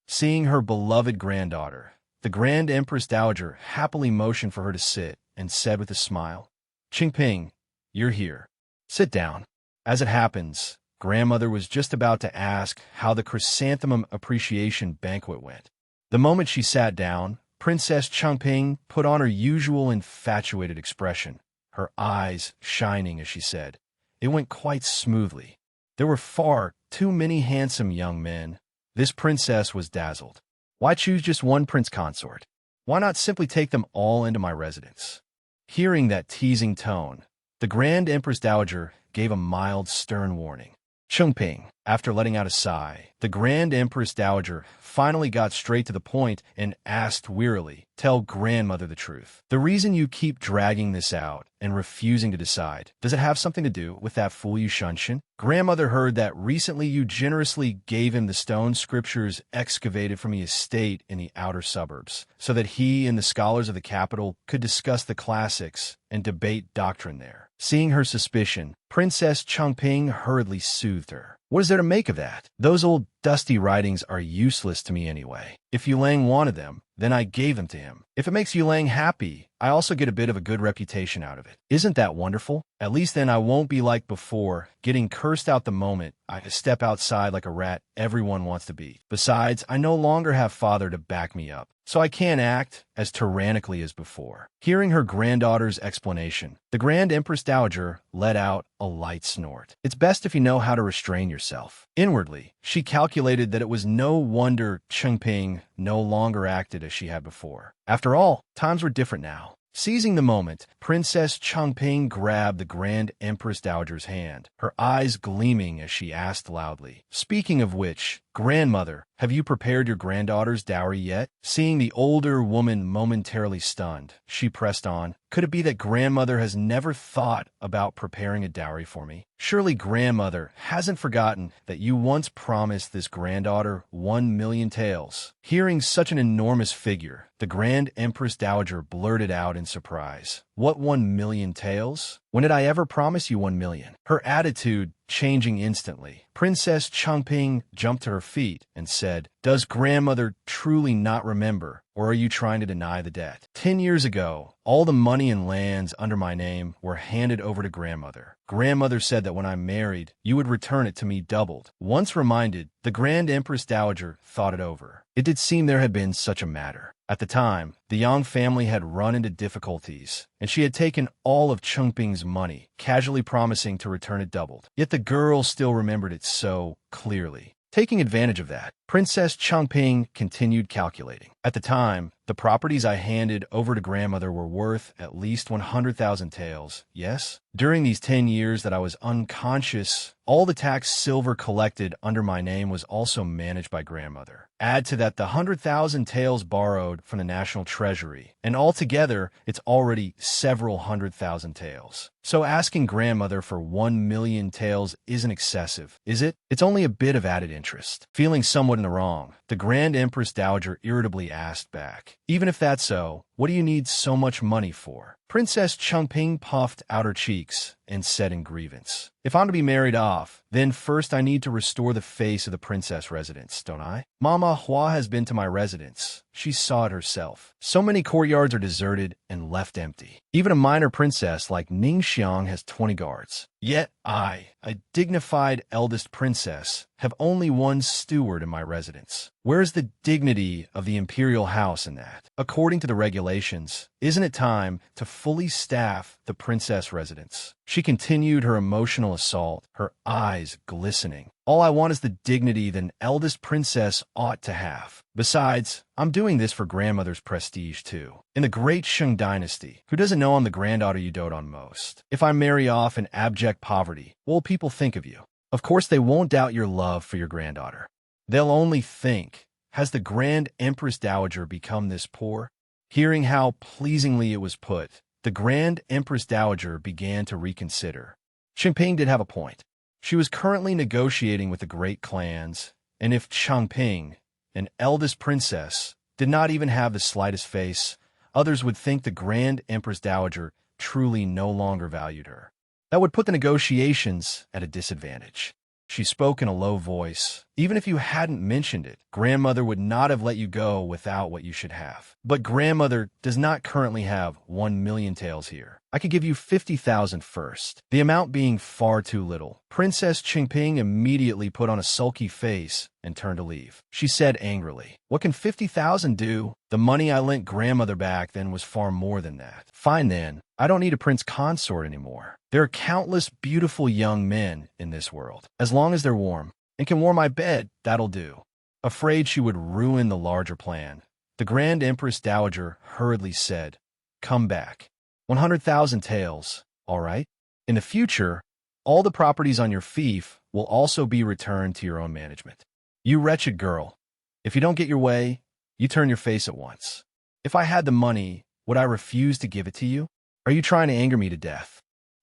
Seeing her beloved granddaughter, the Grand Empress Dowager happily motioned for her to sit and said with a smile, Qingping, you're here. Sit down. As it happens, grandmother was just about to ask how the chrysanthemum appreciation banquet went. The moment she sat down, Princess Changping put on her usual infatuated expression, her eyes shining as she said, It went quite smoothly. There were far too many handsome young men. This princess was dazzled. Why choose just one prince consort? Why not simply take them all into my residence? Hearing that teasing tone, the Grand Empress Dowager gave a mild, stern warning. Chongping, after letting out a sigh, the Grand Empress Dowager finally got straight to the point and asked wearily, Tell grandmother the truth. The reason you keep dragging this out and refusing to decide, does it have something to do with that fool you Shunshin? Grandmother heard that recently you generously gave him the stone scriptures excavated from the estate in the outer suburbs, so that he and the scholars of the capital could discuss the classics and debate doctrine there. Seeing her suspicion, Princess Changping hurriedly soothed her. What is there to make of that? Those old dusty writings are useless to me anyway. If Yulang wanted them, then I gave them to him. If it makes Yulang happy, I also get a bit of a good reputation out of it. Isn't that wonderful? At least then I won't be like before, getting cursed out the moment I step outside like a rat everyone wants to be. Besides, I no longer have father to back me up, so I can't act as tyrannically as before. Hearing her granddaughter's explanation, the Grand Empress Dowager let out a light snort. It's best if you know how to restrain yourself. Inwardly, she calculated that it was no wonder Chengping no longer acted as she had before. After all, times were different now. Seizing the moment, Princess Changping grabbed the Grand Empress Dowager's hand, her eyes gleaming as she asked loudly, Speaking of which, grandmother, have you prepared your granddaughter's dowry yet? Seeing the older woman momentarily stunned, she pressed on, Could it be that grandmother has never thought about preparing a dowry for me? Surely grandmother hasn't forgotten that you once promised this granddaughter 1,000,000 taels. Hearing such an enormous figure, the Grand Empress Dowager blurted out in surprise, What 1,000,000 taels? When did I ever promise you 1,000,000? Her attitude changing instantly, Princess Changping jumped to her feet and said, Does grandmother truly not remember, or are you trying to deny the debt? 10 years ago, all the money and lands under my name were handed over to grandmother. Grandmother said that when I'm married, you would return it to me doubled. Once reminded, the Grand Empress Dowager thought it over. It did seem there had been such a matter. At the time, the Yang family had run into difficulties, and she had taken all of Chengping's money, casually promising to return it doubled. Yet the girl still remembered it so clearly. Taking advantage of that, Princess Changping continued calculating. At the time, the properties I handed over to grandmother were worth at least 100,000 taels, yes? During these 10 years that I was unconscious, all the tax silver collected under my name was also managed by grandmother. Add to that the 100,000 taels borrowed from the National Treasury, and altogether, it's already several 100,000 taels. So asking grandmother for 1,000,000 taels isn't excessive, is it? It's only a bit of added interest. Feeling somewhat in the wrong, the Grand Empress Dowager irritably asked back, Even if that's so, what do you need so much money for? Princess Chengping puffed out her cheeks and said in grievance, "If I'm to be married off, then first I need to restore the face of the princess residence, don't I? Mama Hua has been to my residence. She saw it herself. So many courtyards are deserted and left empty. Even a minor princess like Ningxiang has 20 guards. Yet I, a dignified eldest princess, have only one steward in my residence. Where's the dignity of the imperial house in that? According to the regulations, isn't it time to fully staff the princess residence?" She continued her emotional assault, her eyes glistening. "All I want is the dignity that an eldest princess ought to have. Besides, I'm doing this for grandmother's prestige too. In the great Shang dynasty, who doesn't know I'm the granddaughter you dote on most? If I marry off in abject poverty, what will people think of you? Of course, they won't doubt your love for your granddaughter. They'll only think, has the Grand Empress Dowager become this poor?" Hearing how pleasingly it was put, the Grand Empress Dowager began to reconsider. Chengping did have a point. She was currently negotiating with the great clans, and if Chengping, an eldest princess, did not even have the slightest face, others would think the Grand Empress Dowager truly no longer valued her. That would put the negotiations at a disadvantage. She spoke in a low voice. "Even if you hadn't mentioned it, grandmother would not have let you go without what you should have. But grandmother does not currently have 1,000,000 taels here. I could give you 50,000 first, the amount being far too little." Princess Chengping immediately put on a sulky face and turned to leave. She said angrily, "What can 50,000 do? The money I lent grandmother back then was far more than that. Fine then, I don't need a prince consort anymore. There are countless beautiful young men in this world. As long as they're warm and can warm my bed, that'll do." Afraid she would ruin the larger plan, the Grand Empress Dowager hurriedly said, "Come back. 100,000 taels, all right? In the future, all the properties on your fief will also be returned to your own management. You wretched girl, if you don't get your way, you turn your face at once. If I had the money, would I refuse to give it to you? Are you trying to anger me to death?"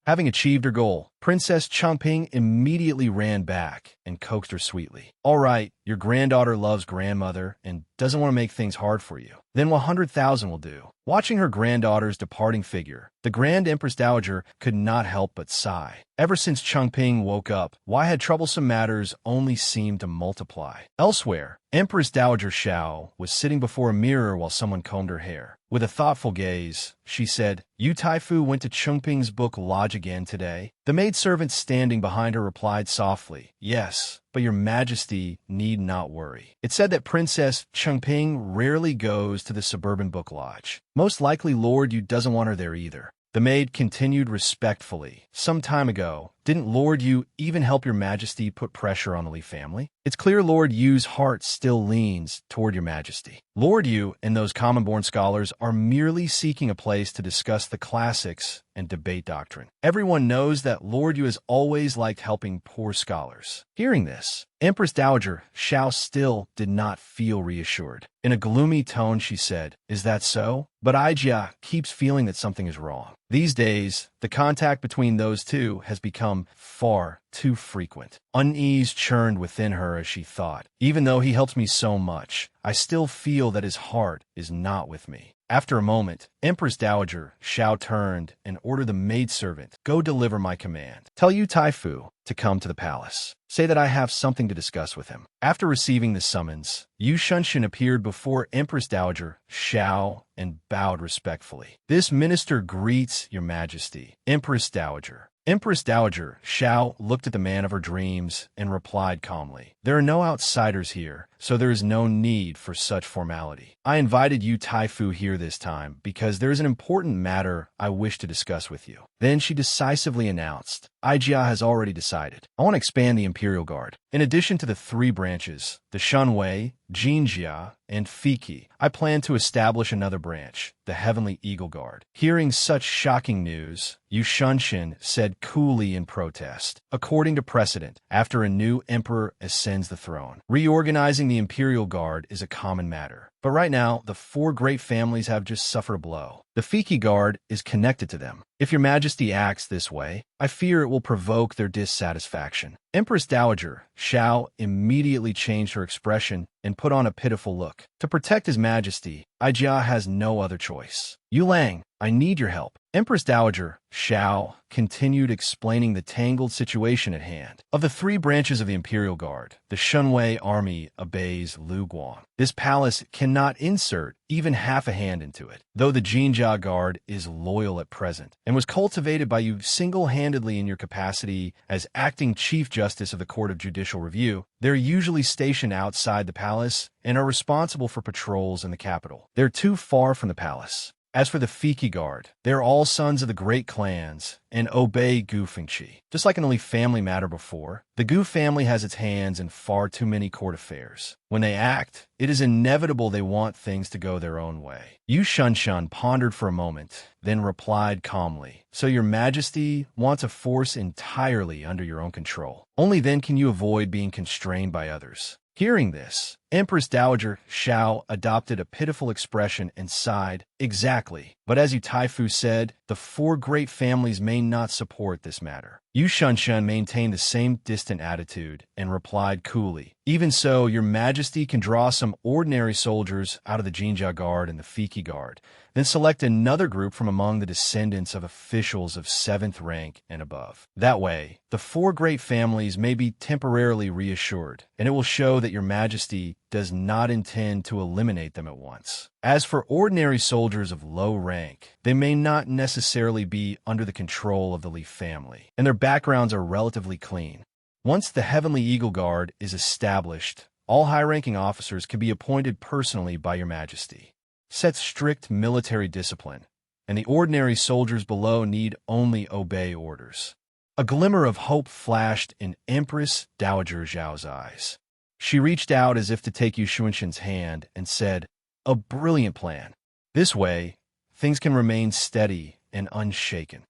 Having achieved her goal, Princess Chengping immediately ran back and coaxed her sweetly. "All right, your granddaughter loves grandmother and doesn't want to make things hard for you. Then 100,000 will do." Watching her granddaughter's departing figure, the Grand Empress Dowager could not help but sigh. Ever since Chengping woke up, why had troublesome matters only seemed to multiply? Elsewhere, Empress Dowager Xiao was sitting before a mirror while someone combed her hair. With a thoughtful gaze, she said, "You Taifu went to Chengping's book lodge again today?" The maidservant standing behind her replied softly, "Yes, but your majesty need not worry. It said that Princess Chengping rarely goes to the suburban book lodge. Most likely Lord Yu doesn't want her there either." The maid continued respectfully, "Some time ago, didn't Lord Yu even help your majesty put pressure on the Li family? It's clear Lord Yu's heart still leans toward your majesty. Lord Yu and those common-born scholars are merely seeking a place to discuss the classics and debate doctrine. Everyone knows that Lord Yu has always liked helping poor scholars." Hearing this, Empress Dowager Xiao still did not feel reassured. In a gloomy tone, she said, "Is that so? But Ijia keeps feeling that something is wrong. These days, the contact between those two has become far too frequent." Unease churned within her as she thought, "Even though he helps me so much, I still feel that his heart is not with me." After a moment, Empress Dowager Xiao turned and ordered the maidservant, "Go deliver my command. Tell Yu Taifu to come to the palace. Say that I have something to discuss with him." After receiving the summons, Yu Shunshin appeared before Empress Dowager Xiao and bowed respectfully. "This minister greets your majesty, Empress Dowager." Empress Dowager Xiao looked at the man of her dreams and replied calmly, "There are no outsiders here, so there is no need for such formality. I invited you Taifu here this time because there is an important matter I wish to discuss with you." Then she decisively announced, "Ijia has already decided. I want to expand the Imperial Guard. In addition to the 3 branches, the Shunwei, Jinjia, and Fiki, I plan to establish another branch, the Heavenly Eagle Guard." Hearing such shocking news, Yu Shunshin said coolly in protest, "According to precedent, after a new emperor ascends the throne, reorganizing the Imperial Guard is a common matter. But right now, the four great families have just suffered a blow. The Fiki Guard is connected to them. If your majesty acts this way, I fear it will provoke their dissatisfaction. Empress Dowager Xiao immediately changed her expression and put on a pitiful look. To protect his majesty, Aijia has no other choice. Yu Lang, I need your help. Empress Dowager Xiao continued explaining the tangled situation at hand. Of the three branches of the Imperial Guard, the Shunwei army obeys Lu Guang. This palace cannot insert even half a hand into it, though the Jinjia Guard is loyal at present and was cultivated by you single-handedly in your capacity as acting Chief Justice of the Court of Judicial Review. They're usually stationed outside the palace and are responsible for patrols in the capital. They're too far from the palace. As for the Fiki Guard, they're all sons of the great clans and obey Gu Fengqi. Just like an only family matter before, the Gu family has its hands in far too many court affairs. When they act, it is inevitable they want things to go their own way. Yu Shunshan pondered for a moment, then replied calmly, "So your majesty wants a force entirely under your own control. Only then can you avoid being constrained by others." Hearing this, Empress Dowager Xiao adopted a pitiful expression and sighed, "Exactly. But as Yu Taifu said, the four great families may not support this matter." Yu Shunshan maintained the same distant attitude and replied coolly, "Even so, your majesty can draw some ordinary soldiers out of the Jinjia Guard and the Fiki Guard, then select another group from among the descendants of officials of 7th rank and above. That way, the four great families may be temporarily reassured, and it will show that your majesty does not intend to eliminate them at once. As for ordinary soldiers of low rank, they may not necessarily be under the control of the Li family, and their backgrounds are relatively clean. Once the Heavenly Eagle Guard is established, all high-ranking officers can be appointed personally by your majesty. Set strict military discipline, and the ordinary soldiers below need only obey orders." A glimmer of hope flashed in Empress Dowager Zhao's eyes. She reached out as if to take Yu Shunshan's hand and said, "A brilliant plan. This way, things can remain steady and unshaken."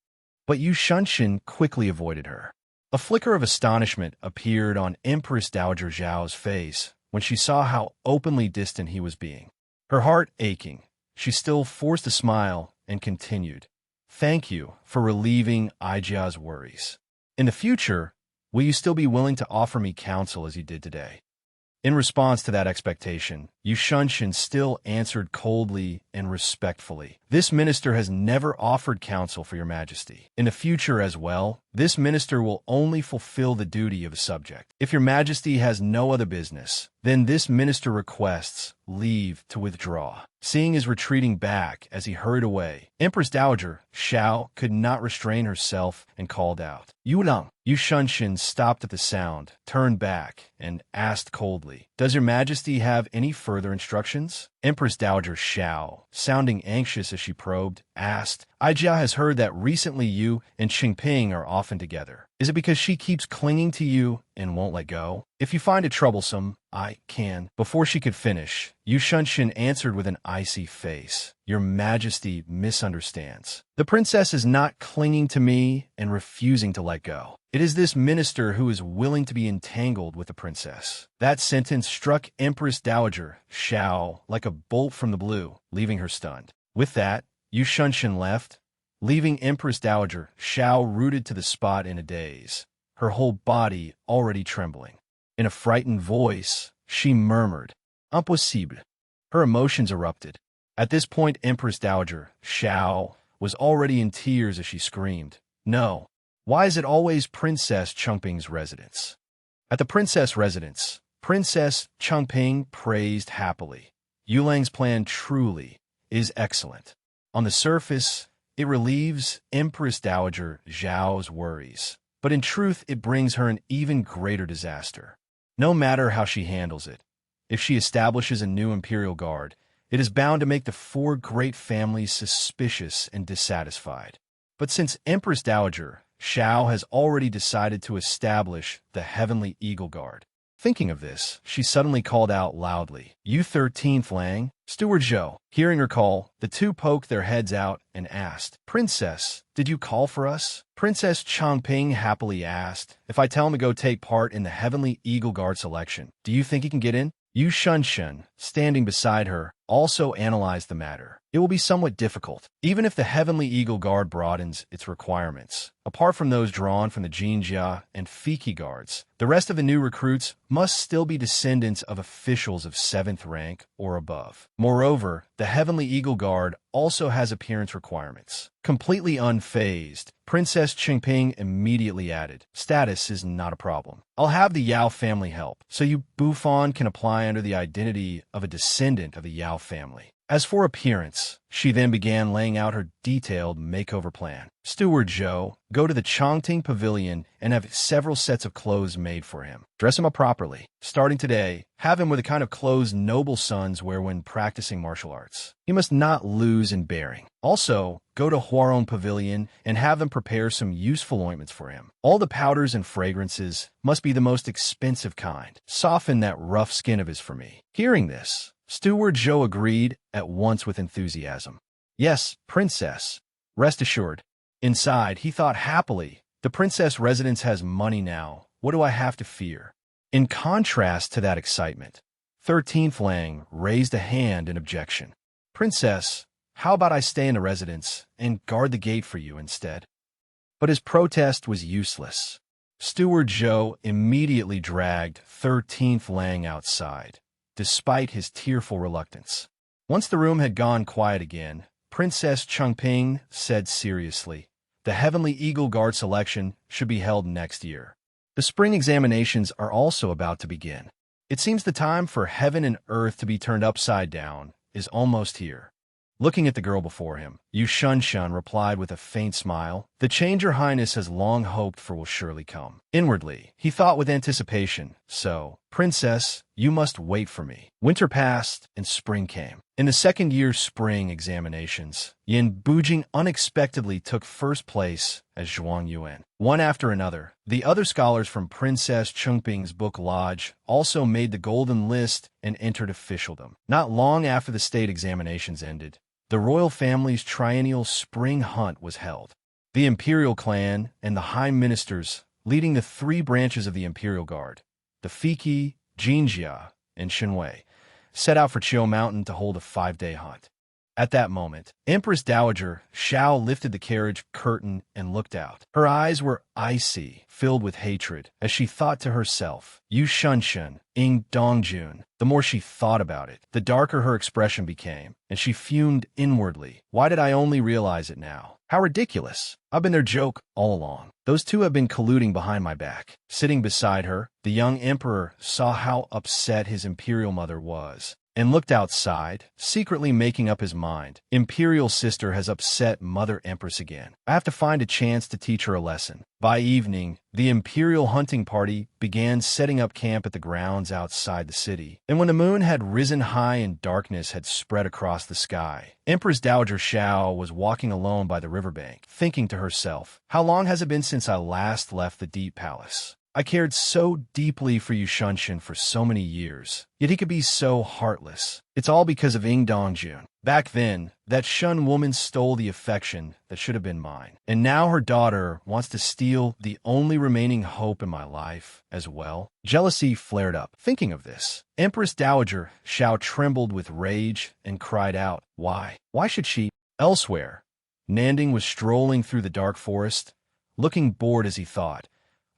But Yu Shunshan quickly avoided her. A flicker of astonishment appeared on Empress Dowager Zhao's face when she saw how openly distant he was being. Her heart aching, she still forced a smile and continued, "Thank you for relieving Aijia's worries. In the future, will you still be willing to offer me counsel as you did today?" In response to that expectation, Yu Shunshan still answered coldly and respectfully, "This minister has never offered counsel for your majesty. In the future as well, this minister will only fulfill the duty of a subject. If your majesty has no other business, then this minister requests leave to withdraw." Seeing his retreating back as he hurried away, Empress Dowager Xiao could not restrain herself and called out, "Yu Lang." Yu Shunshan stopped at the sound, turned back, and asked coldly, "Does your majesty have any further instructions?" Empress Dowager Xiao, sounding anxious as she probed, asked, "Aijia has heard that recently you and Qingping are often together. Is it because she keeps clinging to you and won't let go? If you find it troublesome, I can." Before she could finish, Yu Shunshan answered with an icy face, "Your majesty misunderstands. The princess is not clinging to me and refusing to let go. It is this minister who is willing to be entangled with the princess." That sentence struck Empress Dowager Xiao like a bolt from the blue, leaving her stunned. With that, Yu Shunshan left, leaving Empress Dowager Xiao rooted to the spot in a daze, her whole body already trembling. In a frightened voice, she murmured, "Impossible." Her emotions erupted. At this point, Empress Dowager Xiao was already in tears as she screamed, "No! Why is it always Princess Chengping's residence?" At the princess residence, Princess Chengping praised happily, "Yulang's plan truly is excellent. On the surface, it relieves Empress Dowager Zhao's worries, but in truth it brings her an even greater disaster. No matter how she handles it, if she establishes a new imperial guard, it is bound to make the four great families suspicious and dissatisfied. But since Empress Dowager Xiao has already decided to establish the Heavenly Eagle Guard." Thinking of this, she suddenly called out loudly, "You 13th Lang, Steward Zhou." Hearing her call, the two poked their heads out and asked, "Princess, did you call for us?" Princess Changping happily asked, "If I tell him to go take part in the Heavenly Eagle Guard selection, do you think he can get in?" Yu Shunshin, standing beside her, also analyzed the matter. It will be somewhat difficult, even if the Heavenly Eagle Guard broadens its requirements. Apart from those drawn from the Jinjia and Fiki guards, the rest of the new recruits must still be descendants of officials of 7th rank or above. Moreover, the Heavenly Eagle Guard also has appearance requirements. Completely unfazed, Princess Qingping immediately added, "Status is not a problem. I'll have the Yao family help, so you Bufon can apply under the identity of a descendant of the Yao family." As for appearance, she then began laying out her detailed makeover plan. Steward Zhou, go to the Chongting Pavilion and have several sets of clothes made for him. Dress him up properly. Starting today, have him with the kind of clothes noble sons wear when practicing martial arts. He must not lose in bearing. Also, go to Huarong Pavilion and have them prepare some useful ointments for him. All the powders and fragrances must be the most expensive kind. Soften that rough skin of his for me. Hearing this, Steward Zhou agreed at once with enthusiasm. Yes, Princess. Rest assured. Inside, he thought happily, the princess residence has money now. What do I have to fear? In contrast to that excitement, 13th Lang raised a hand in objection. Princess, how about I stay in the residence and guard the gate for you instead? But his protest was useless. Steward Zhou immediately dragged 13th Lang outside, despite his tearful reluctance. Once the room had gone quiet again, Princess Chengping said seriously, "The Heavenly Eagle Guard selection should be held next year. The spring examinations are also about to begin. It seems the time for heaven and earth to be turned upside down is almost here." Looking at the girl before him, Yu Shunshin replied with a faint smile, "The change your highness has long hoped for will surely come." Inwardly, he thought with anticipation, "So, princess, you must wait for me." Winter passed, and spring came. In the second year's spring examinations, Yin Bujing unexpectedly took first place as Zhuang Yuan. One after another, the other scholars from Princess Chengping's book lodge also made the golden list and entered officialdom. Not long after the state examinations ended, the royal family's triennial spring hunt was held. The imperial clan and the high ministers, leading the 3 branches of the imperial guard, the Fiki, Jinjia, and Shenwei, set out for Chiu Mountain to hold a 5-day hunt. At that moment, Empress Dowager Xiao lifted the carriage curtain and looked out. Her eyes were icy, filled with hatred, as she thought to herself, "Yu Shunshin, Ying Dongjun." The more she thought about it, the darker her expression became, and she fumed inwardly. Why did I only realize it now? How ridiculous. I've been their joke all along. Those two have been colluding behind my back. Sitting beside her, the young emperor saw how upset his imperial mother was, and looked outside, secretly making up his mind. Imperial sister has upset Mother Empress again. I have to find a chance to teach her a lesson. By evening, the imperial hunting party began setting up camp at the grounds outside the city. And when the moon had risen high and darkness had spread across the sky, Empress Dowager Xiao was walking alone by the riverbank, thinking to herself, "How long has it been since I last left the Deep Palace? I cared so deeply for Yu Shunshin for so many years, yet he could be so heartless. It's all because of Ying Dongjun. Back then, that Shun woman stole the affection that should have been mine. And now her daughter wants to steal the only remaining hope in my life as well." Jealousy flared up. Thinking of this, Empress Dowager Xiao trembled with rage and cried out, "Why? Why should she?" Elsewhere, Nanding was strolling through the dark forest, looking bored as he thought,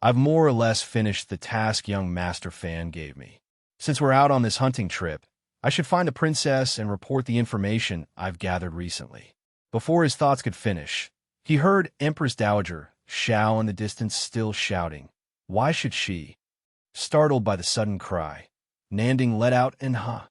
"I've more or less finished the task young Master Fan gave me. Since we're out on this hunting trip, I should find the princess and report the information I've gathered recently." Before his thoughts could finish, he heard Empress Dowager Xiao in the distance still shouting, "Why should she?" Startled by the sudden cry, Nanding let out an "huh."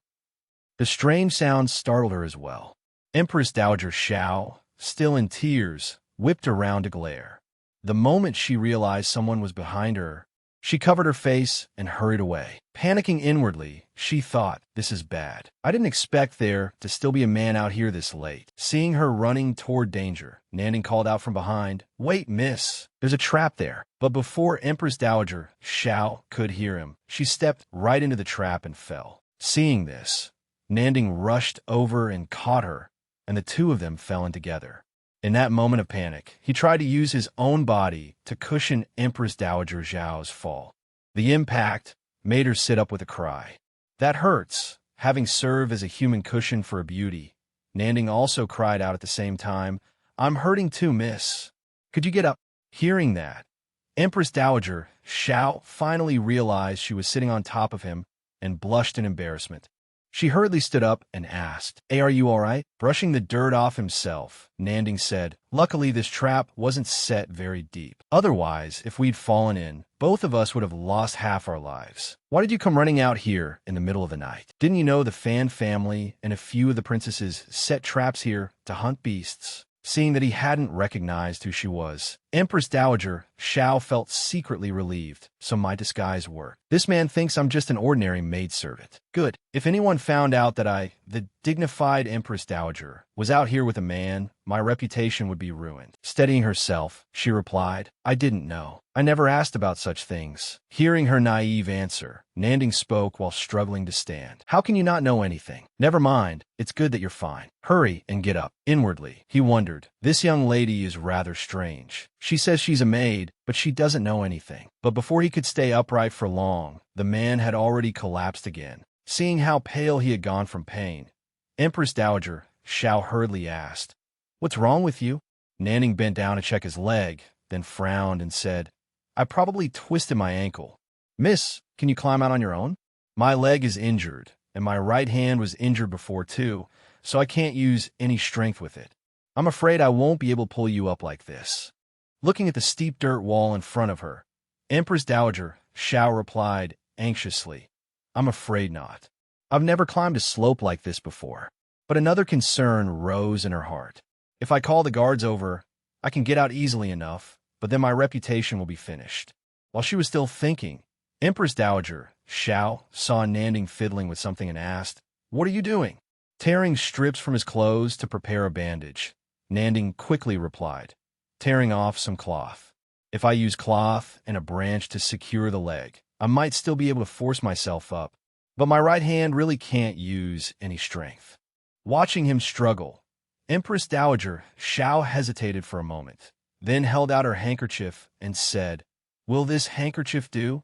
The strange sound startled her as well. Empress Dowager Xiao, still in tears, whipped around to glare. The moment she realized someone was behind her, she covered her face and hurried away. Panicking inwardly, she thought, "This is bad. I didn't expect there to still be a man out here this late." Seeing her running toward danger, Nanding called out from behind, "Wait, miss, there's a trap there." But before Empress Dowager Xiao could hear him, she stepped right into the trap and fell. Seeing this, Nanding rushed over and caught her, and the two of them fell in together. In that moment of panic, he tried to use his own body to cushion Empress Dowager Xiao's fall. The impact made her sit up with a cry. That hurts, having served as a human cushion for a beauty. Nanding also cried out at the same time, I'm hurting too, miss. Could you get up? Hearing that, Empress Dowager Xiao finally realized she was sitting on top of him and blushed in embarrassment. She hurriedly stood up and asked, Hey, are you all right? Brushing the dirt off himself, Nanding said, Luckily this trap wasn't set very deep. Otherwise, if we'd fallen in, both of us would have lost half our lives. Why did you come running out here in the middle of the night? Didn't you know the Fan family and a few of the princesses set traps here to hunt beasts? Seeing that he hadn't recognized who she was, Empress Dowager Xiao felt secretly relieved, so my disguise worked. This man thinks I'm just an ordinary maidservant. Good. If anyone found out that the dignified Empress Dowager, was out here with a man, my reputation would be ruined. Steadying herself, she replied, I didn't know. I never asked about such things. Hearing her naive answer, Nanding spoke while struggling to stand. How can you not know anything? Never mind. It's good that you're fine. Hurry and get up. Inwardly, he wondered, this young lady is rather strange. She says she's a maid, but she doesn't know anything. But before he could stay upright for long, the man had already collapsed again. Seeing how pale he had gone from pain, Empress Dowager Xiao hurriedly asked, What's wrong with you? Nanning bent down to check his leg, then frowned and said, I probably twisted my ankle. Miss, can you climb out on your own? My leg is injured, and my right hand was injured before too, so I can't use any strength with it. I'm afraid I won't be able to pull you up like this. Looking at the steep dirt wall in front of her, Empress Dowager Xiao replied anxiously, I'm afraid not. I've never climbed a slope like this before. But another concern rose in her heart. If I call the guards over, I can get out easily enough, but then my reputation will be finished. While she was still thinking, Empress Dowager Xiao saw Nanding fiddling with something and asked, What are you doing? Tearing strips from his clothes to prepare a bandage, Nanding quickly replied, Tearing off some cloth. If I use cloth and a branch to secure the leg, I might still be able to force myself up, but my right hand really can't use any strength. Watching him struggle, Empress Dowager Xiao hesitated for a moment, then held out her handkerchief and said, Will this handkerchief do?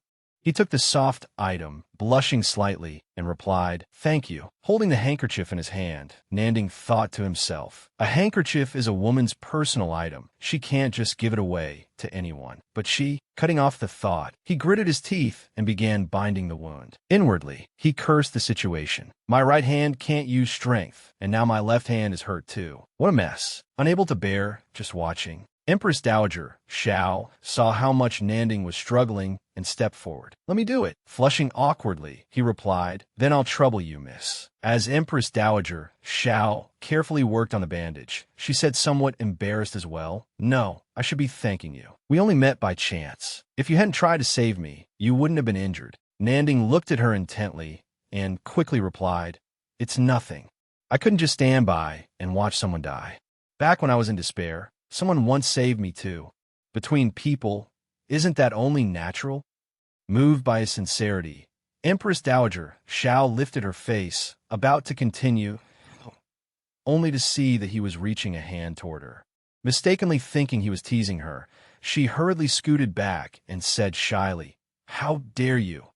He took the soft item, blushing slightly, and replied, Thank you. Holding the handkerchief in his hand, Nanding thought to himself, A handkerchief is a woman's personal item. She can't just give it away to anyone. But she, cutting off the thought, he gritted his teeth and began binding the wound. Inwardly, he cursed the situation. My right hand can't use strength, and now my left hand is hurt too. What a mess. Unable to bear, just watching, Empress Dowager Xiao saw how much Nanding was struggling and stepped forward. Let me do it. Flushing awkwardly, he replied, Then I'll trouble you, miss. As Empress Dowager Xiao carefully worked on the bandage, she said somewhat embarrassed as well, No, I should be thanking you. We only met by chance. If you hadn't tried to save me, you wouldn't have been injured. Nanding looked at her intently and quickly replied, It's nothing. I couldn't just stand by and watch someone die. Back when I was in despair, someone once saved me too. Between people, isn't that only natural? Moved by his sincerity, Empress Dowager Xiao lifted her face, about to continue, only to see that he was reaching a hand toward her. Mistakenly thinking he was teasing her, she hurriedly scooted back and said shyly, How dare you?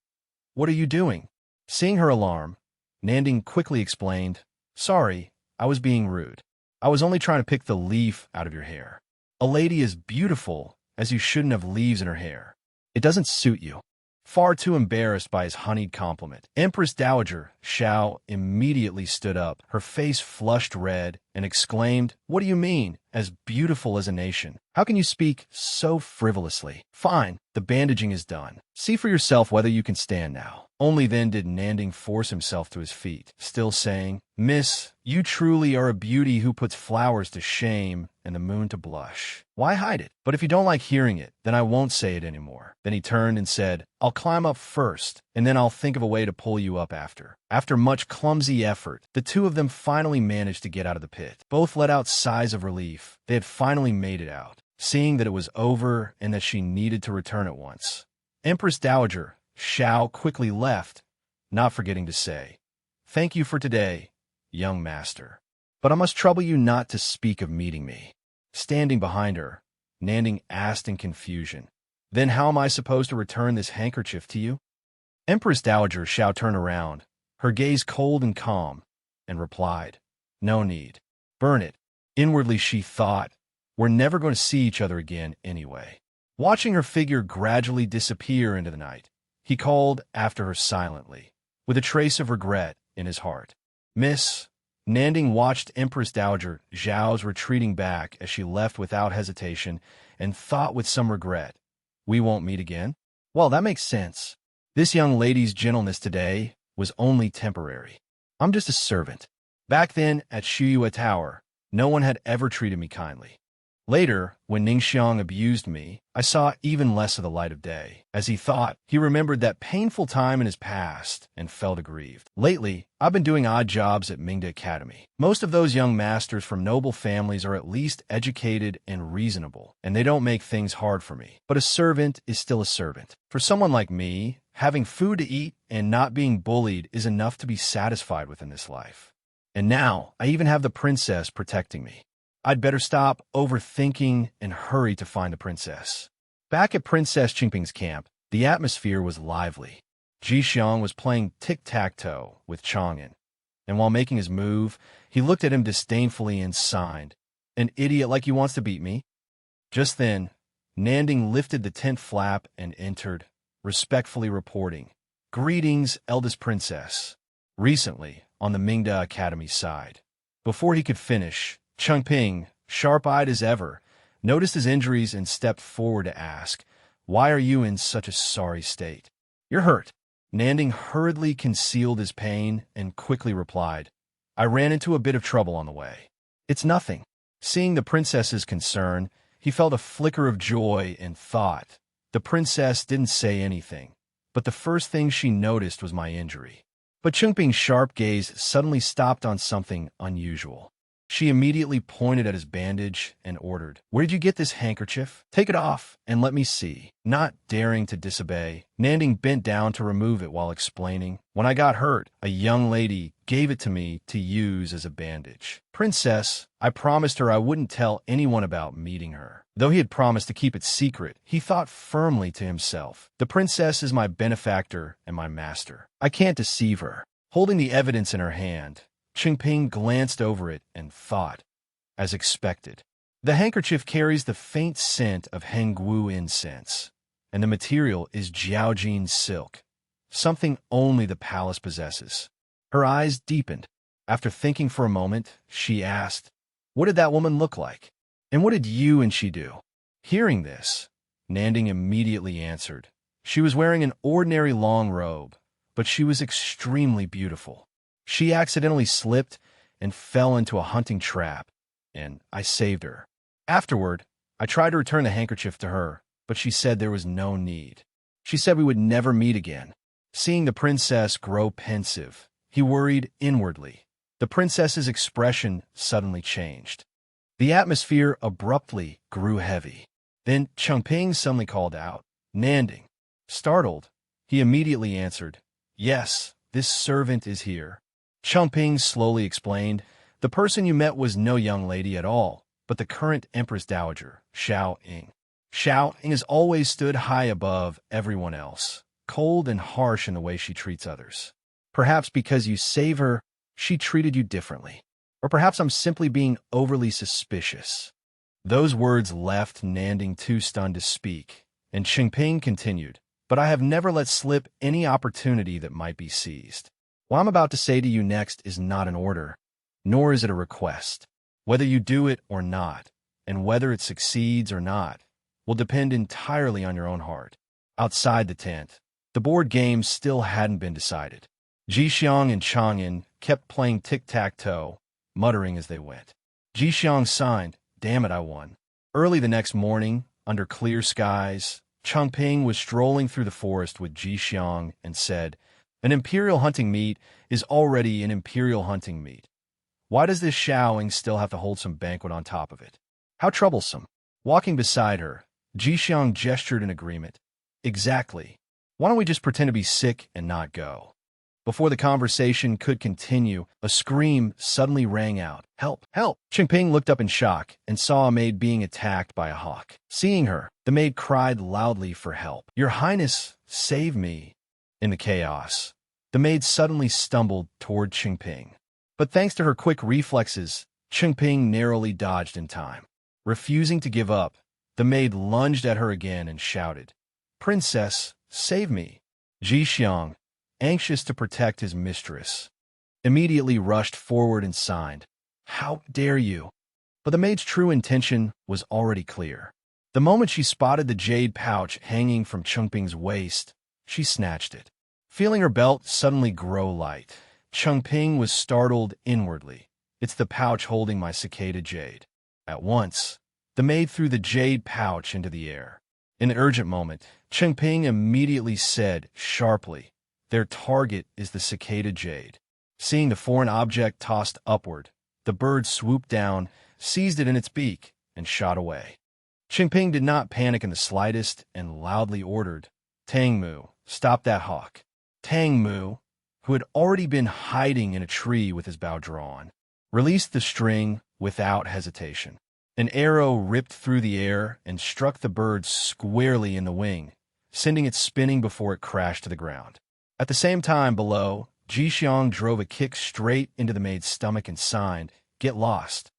What are you doing? Seeing her alarm, Nanding quickly explained, Sorry, I was being rude. I was only trying to pick the leaf out of your hair. A lady is beautiful, as you shouldn't have leaves in her hair. It doesn't suit you. Far too embarrassed by his honeyed compliment, Empress Dowager Xiao immediately stood up, her face flushed red, and exclaimed, What do you mean, as beautiful as a nation? How can you speak so frivolously? Fine, the bandaging is done. See for yourself whether you can stand now. Only then did Nanding force himself to his feet, still saying, Miss, you truly are a beauty who puts flowers to shame and the moon to blush. Why hide it? But if you don't like hearing it, then I won't say it anymore. Then he turned and said, I'll climb up first, and then I'll think of a way to pull you up after. After much clumsy effort, the two of them finally managed to get out of the pit. Both let out sighs of relief. They had finally made it out. Seeing that it was over and that she needed to return at once, Empress Dowager Xiao quickly left, not forgetting to say, Thank you for today, young master. But I must trouble you not to speak of meeting me. Standing behind her, Nanding asked in confusion, Then how am I supposed to return this handkerchief to you? Empress Dowager Xiao turned around, her gaze cold and calm, and replied, "No need. Burn it." Inwardly she thought, "We're never going to see each other again anyway." Watching her figure gradually disappear into the night, he called after her silently, with a trace of regret in his heart. "Miss." Nanding watched Empress Dowager Zhao's retreating back as she left without hesitation and thought with some regret, "We won't meet again?" Well, that makes sense. This young lady's gentleness today was only temporary. I'm just a servant. Back then, at Shuyue Tower, no one had ever treated me kindly. Later, when Ningxiang abused me, I saw even less of the light of day. As he thought, he remembered that painful time in his past and felt aggrieved. Lately, I've been doing odd jobs at Mingda Academy. Most of those young masters from noble families are at least educated and reasonable, and they don't make things hard for me. But a servant is still a servant. For someone like me, having food to eat and not being bullied is enough to be satisfied with in this life. And now, I even have the princess protecting me. I'd better stop overthinking and hurry to find the princess. Back at Princess Qingping's camp, the atmosphere was lively. Jixiang was playing tic-tac-toe with Chang'an, and while making his move, he looked at him disdainfully and sighed, "An idiot like you wants to beat me?" Just then, Nanding lifted the tent flap and entered, respectfully reporting, "Greetings, eldest princess." Recently, on the Mingda Academy side. Before he could finish, Changping, sharp-eyed as ever, noticed his injuries and stepped forward to ask, "Why are you in such a sorry state?" "You're hurt." Nanding hurriedly concealed his pain and quickly replied, "I ran into a bit of trouble on the way." "It's nothing." Seeing the princess's concern, he felt a flicker of joy and thought, "The princess didn't say anything, but the first thing she noticed was my injury." But Changping's sharp gaze suddenly stopped on something unusual. She immediately pointed at his bandage and ordered, "Where did you get this handkerchief? Take it off and let me see." Not daring to disobey, Nanding bent down to remove it while explaining, "When I got hurt, a young lady gave it to me to use as a bandage. Princess, I promised her I wouldn't tell anyone about meeting her." Though he had promised to keep it secret, he thought firmly to himself, "The princess is my benefactor and my master. I can't deceive her." Holding the evidence in her hand, Qingping glanced over it and thought, as expected. The handkerchief carries the faint scent of Hengwu incense, and the material is Jiaojin silk, something only the palace possesses. Her eyes deepened. After thinking for a moment, she asked, "What did that woman look like? And what did you and she do?" Hearing this, Nanding immediately answered, "She was wearing an ordinary long robe, but she was extremely beautiful. She accidentally slipped and fell into a hunting trap, and I saved her. Afterward, I tried to return the handkerchief to her, but she said there was no need. She said we would never meet again." Seeing the princess grow pensive, he worried inwardly. The princess's expression suddenly changed. The atmosphere abruptly grew heavy. Then Changping suddenly called out, "Nanding." Startled, he immediately answered, "Yes, this servant is here." Changping slowly explained, "The person you met was no young lady at all, but the current Empress Dowager, Xiao Ying. Xiao Ying has always stood high above everyone else, cold and harsh in the way she treats others. Perhaps because you save her, she treated you differently. Or perhaps I'm simply being overly suspicious." Those words left Nanding too stunned to speak, and Changping continued, "But I have never let slip any opportunity that might be seized. What I'm about to say to you next is not an order, nor is it a request. Whether you do it or not, and whether it succeeds or not, will depend entirely on your own heart." Outside the tent, the board game still hadn't been decided. Jixiang and Chang'an kept playing tic-tac-toe, muttering as they went. Jixiang signed, "Damn it, I won." Early the next morning, under clear skies, Changping was strolling through the forest with Jixiang and said, "An imperial hunting meet is already an imperial hunting meet. Why does this Xiaoing still have to hold some banquet on top of it? How troublesome." Walking beside her, Jixiang gestured in agreement. "Exactly. Why don't we just pretend to be sick and not go?" Before the conversation could continue, a scream suddenly rang out. "Help! Help!" Changping looked up in shock and saw a maid being attacked by a hawk. Seeing her, the maid cried loudly for help. "Your Highness, save me!" In the chaos, The maid suddenly stumbled toward Qingping. But thanks to her quick reflexes, Qingping narrowly dodged in time. Refusing to give up, the maid lunged at her again and shouted, "Princess, save me!" Ji Xiang, anxious to protect his mistress, immediately rushed forward and signed, "How dare you?" But the maid's true intention was already clear. The moment she spotted the jade pouch hanging from Qingping's waist, she snatched it. Feeling her belt suddenly grow light, Qingping was startled inwardly. "It's the pouch holding my cicada jade." At once, the maid threw the jade pouch into the air. In an urgent moment, Qingping immediately said sharply, "Their target is the cicada jade." Seeing the foreign object tossed upward, the bird swooped down, seized it in its beak, and shot away. Qingping did not panic in the slightest and loudly ordered, "Tang Mu, stop that hawk." Tang Mu, who had already been hiding in a tree with his bow drawn, released the string without hesitation. An arrow ripped through the air and struck the bird squarely in the wing, sending it spinning before it crashed to the ground. At the same time, below, Ji Xiang drove a kick straight into the maid's stomach and signed, "Get lost."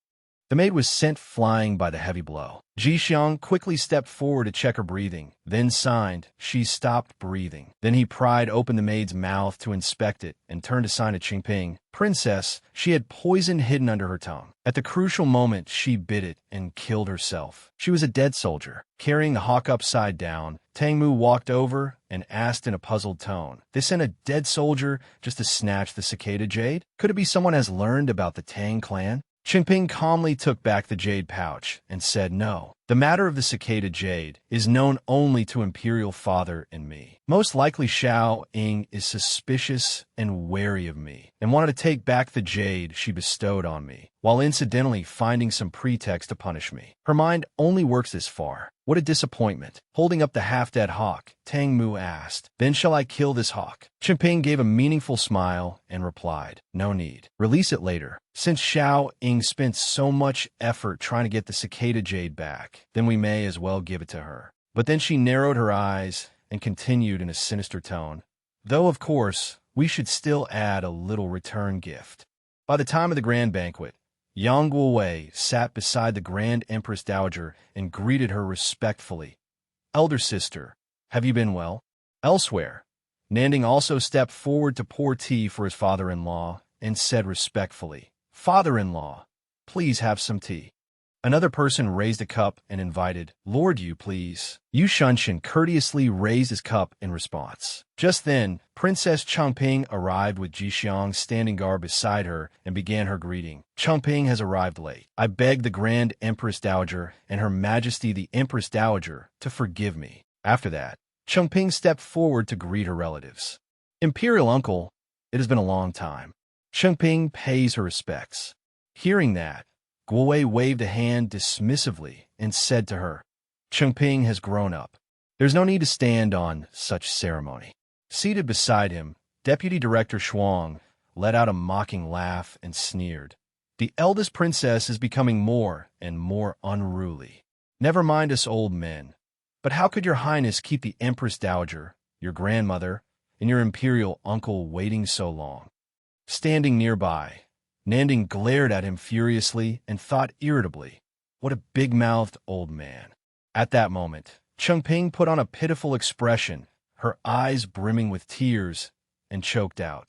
The maid was sent flying by the heavy blow. Ji Xiang quickly stepped forward to check her breathing, then signed, "She stopped breathing." Then he pried open the maid's mouth to inspect it and turned to sign to Qingping, "Princess, she had poison hidden under her tongue." At the crucial moment, she bit it and killed herself. She was a dead soldier. Carrying the hawk upside down, Tang Mu walked over and asked in a puzzled tone, "They sent a dead soldier just to snatch the cicada jade? Could it be someone has learned about the Tang clan?" Qingping calmly took back the jade pouch and said, "No, the matter of the cicada jade is known only to Imperial Father and me. Most likely Xiao Ying is suspicious and wary of me, and wanted to take back the jade she bestowed on me, while incidentally finding some pretext to punish me. Her mind only works this far. What a disappointment." Holding up the half-dead hawk, Tang Mu asked, "Then shall I kill this hawk?" Qingping gave a meaningful smile and replied, "No need. Release it later. Since Xiao Ying spent so much effort trying to get the cicada jade back, then we may as well give it to her." But then she narrowed her eyes and continued in a sinister tone, "Though, of course, we should still add a little return gift." By the time of the grand banquet, Yang Guowei sat beside the Grand Empress Dowager and greeted her respectfully. "Elder sister, have you been well?" Elsewhere, Nanding also stepped forward to pour tea for his father-in-law and said respectfully, "Father-in-law, please have some tea." Another person raised a cup and invited, "Lord Yu, please." Yu Shunshin courteously raised his cup in response. Just then, Princess Changping arrived with Ji Xiang standing guard beside her and began her greeting. "Changping has arrived late. I beg the Grand Empress Dowager and Her Majesty the Empress Dowager to forgive me." After that, Changping stepped forward to greet her relatives. "Imperial Uncle, it has been a long time." Changping pays her respects. Hearing that, Guowei waved a hand dismissively and said to her, "Changping has grown up. There's no need to stand on such ceremony." Seated beside him, Deputy Director Shuang let out a mocking laugh and sneered, "The eldest princess is becoming more and more unruly. Never mind us old men, but how could your highness keep the Empress Dowager, your grandmother, and your imperial uncle waiting so long?" Standing nearby, Nanding glared at him furiously and thought irritably, "What a big-mouthed old man." At that moment, Changping put on a pitiful expression, her eyes brimming with tears, and choked out,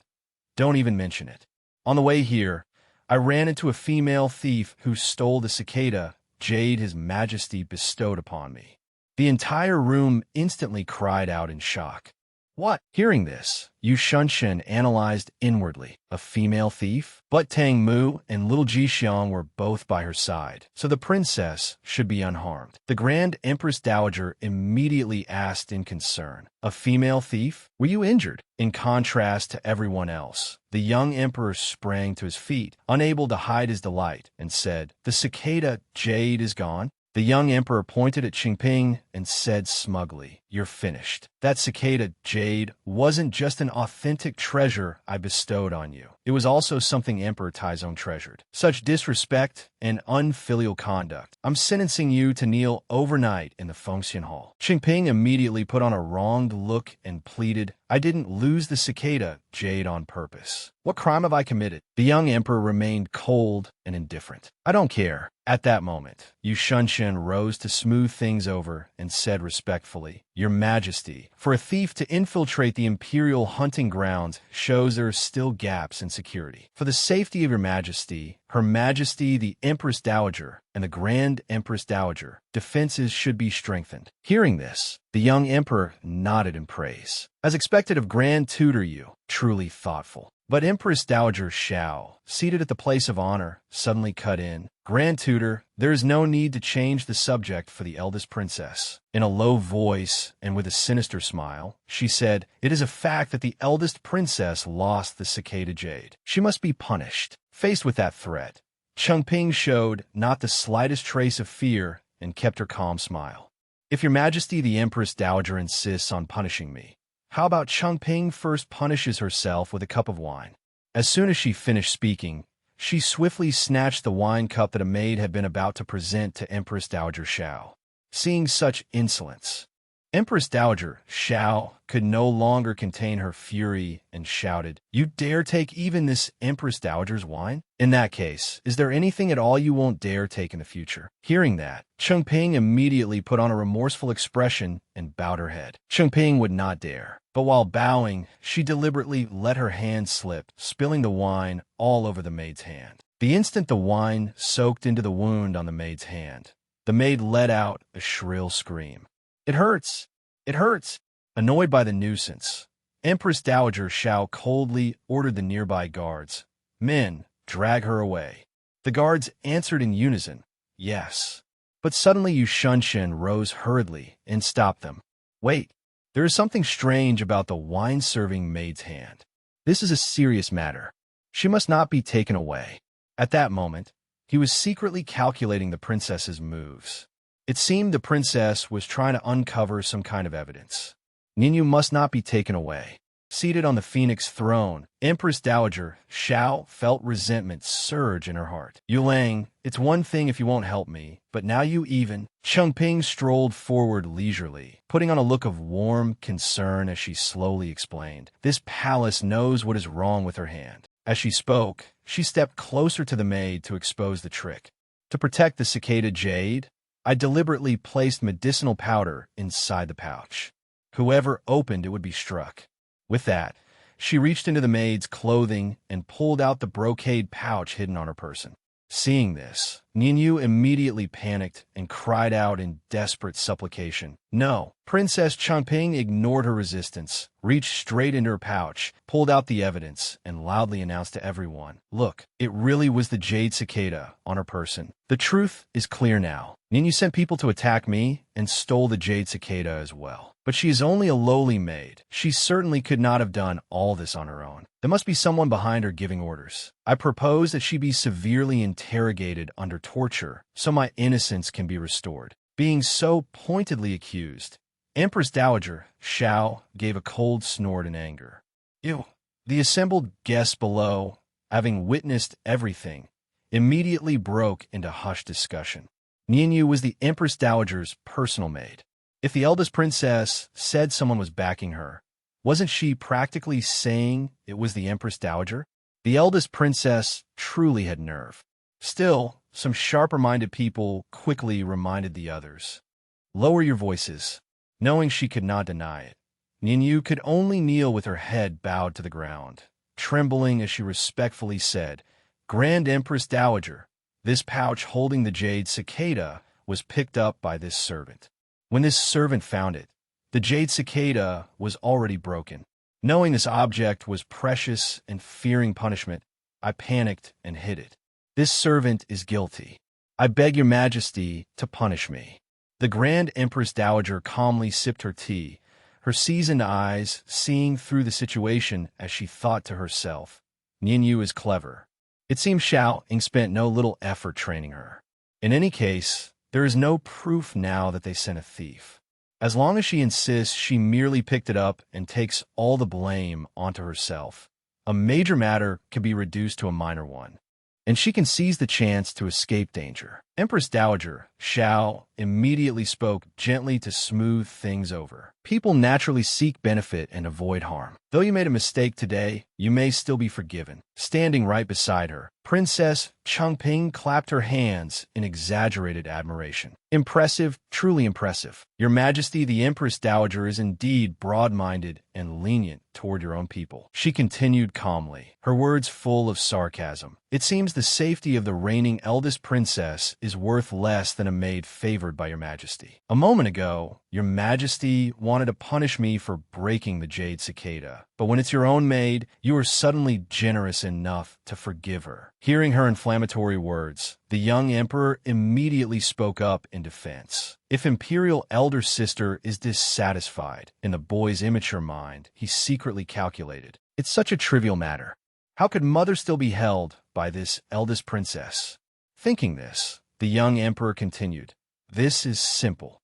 "Don't even mention it. On the way here, I ran into a female thief who stole the cicada jade His Majesty bestowed upon me." The entire room instantly cried out in shock. "What?" Hearing this, Yu Shunshin analyzed inwardly. A female thief? But Tang Mu and little Ji Xiang were both by her side, so the princess should be unharmed. The Grand Empress Dowager immediately asked in concern, "A female thief? Were you injured?" In contrast to everyone else, the young emperor sprang to his feet, unable to hide his delight, and said, "The cicada jade is gone?" The young emperor pointed at Qingping and said smugly, "You're finished. That cicada jade wasn't just an authentic treasure I bestowed on you. It was also something Emperor Taizong treasured. Such disrespect and unfilial conduct. I'm sentencing you to kneel overnight in the Fengxian Hall." Qingping immediately put on a wronged look and pleaded, "I didn't lose the cicada jade on purpose. What crime have I committed?" The young emperor remained cold and indifferent. "I don't care." At that moment, Yu Shunshen rose to smooth things over and said respectfully, "Your Majesty, for a thief to infiltrate the imperial hunting grounds shows there are still gaps in security. For the safety of Your Majesty, Her Majesty the Empress Dowager, and the Grand Empress Dowager, defenses should be strengthened." Hearing this, the young emperor nodded in praise. As expected of Grand Tutor Yu, truly thoughtful. But Empress Dowager Xiao, seated at the place of honor, suddenly cut in. "Grand Tutor, there is no need to change the subject for the eldest princess." In a low voice and with a sinister smile, she said, "It is a fact that the eldest princess lost the cicada jade. She must be punished." Faced with that threat, Chengping showed not the slightest trace of fear and kept her calm smile. "If Your Majesty the Empress Dowager insists on punishing me, how about Chengping first punishes herself with a cup of wine?" As soon as she finished speaking, she swiftly snatched the wine cup that a maid had been about to present to Empress Dowager Xiao. Seeing such insolence, Empress Dowager Xiao could no longer contain her fury and shouted, "You dare take even this Empress Dowager's wine? In that case, is there anything at all you won't dare take in the future?" Hearing that, Chengping immediately put on a remorseful expression and bowed her head. Chengping would not dare. But while bowing, she deliberately let her hand slip, spilling the wine all over the maid's hand. The instant the wine soaked into the wound on the maid's hand, the maid let out a shrill scream. "It hurts! It hurts!" Annoyed by the nuisance, Empress Dowager Xiao coldly ordered the nearby guards, "Men, drag her away." The guards answered in unison, "Yes." But suddenly Yu Shunshen rose hurriedly and stopped them. "Wait. There is something strange about the wine-serving maid's hand. This is a serious matter. She must not be taken away." At that moment, he was secretly calculating the princess's moves. It seemed the princess was trying to uncover some kind of evidence. Ninyu must not be taken away. Seated on the phoenix throne, Empress Dowager Xiao felt resentment surge in her heart. "Yulang, it's one thing if you won't help me, but now you even..." Chengping strolled forward leisurely, putting on a look of warm concern as she slowly explained, "This palace knows what is wrong with her hand." As she spoke, she stepped closer to the maid to expose the trick. "To protect the cicada jade, I deliberately placed medicinal powder inside the pouch. Whoever opened it would be struck." With that, she reached into the maid's clothing and pulled out the brocade pouch hidden on her person. Seeing this, Ninyu immediately panicked and cried out in desperate supplication. "No!" Princess Changping ignored her resistance, reached straight into her pouch, pulled out the evidence, and loudly announced to everyone, "Look, it really was the jade cicada on her person. The truth is clear now. Ninyu sent people to attack me and stole the jade cicada as well. But she is only a lowly maid. She certainly could not have done all this on her own. There must be someone behind her giving orders. I propose that she be severely interrogated under torture so my innocence can be restored." Being so pointedly accused, Empress Dowager Xiao gave a cold snort in anger. "Ew!" The assembled guests below, having witnessed everything, immediately broke into hushed discussion. Ninyu was the Empress Dowager's personal maid. If the eldest princess said someone was backing her, wasn't she practically saying it was the Empress Dowager? The eldest princess truly had nerve. Still, some sharper-minded people quickly reminded the others, "Lower your voices." Knowing she could not deny it, Ninyu could only kneel with her head bowed to the ground, trembling as she respectfully said, "Grand Empress Dowager, this pouch holding the jade cicada was picked up by this servant. When this servant found it, the jade cicada was already broken. Knowing this object was precious and fearing punishment, I panicked and hid it. This servant is guilty. I beg your majesty to punish me." The Grand Empress Dowager calmly sipped her tea, her seasoned eyes seeing through the situation as she thought to herself, "Ninyu is clever." It seems Xiao Ying spent no little effort training her. In any case, there is no proof now that they sent a thief. As long as she insists, she merely picked it up and takes all the blame onto herself. A major matter can be reduced to a minor one, and she can seize the chance to escape danger. Empress Dowager Xiao immediately spoke gently to smooth things over. People naturally seek benefit and avoid harm. Though you made a mistake today, you may still be forgiven. Standing right beside her, Princess Changping clapped her hands in exaggerated admiration. Impressive, truly impressive. Your Majesty, the Empress Dowager is indeed broad-minded and lenient toward your own people. She continued calmly, her words full of sarcasm. It seems the safety of the reigning eldest princess is worth less than a maid favored by your Majesty. A moment ago, your Majesty wanted to punish me for breaking the jade cicada, but when it's your own maid, you are suddenly generous enough to forgive her. Hearing her inflammatory words, the young emperor immediately spoke up in defense. If imperial elder sister is dissatisfied, in the boy's immature mind, he secretly calculated, it's such a trivial matter. How could mother still be held by this eldest princess? Thinking this, the young emperor continued, this is simple.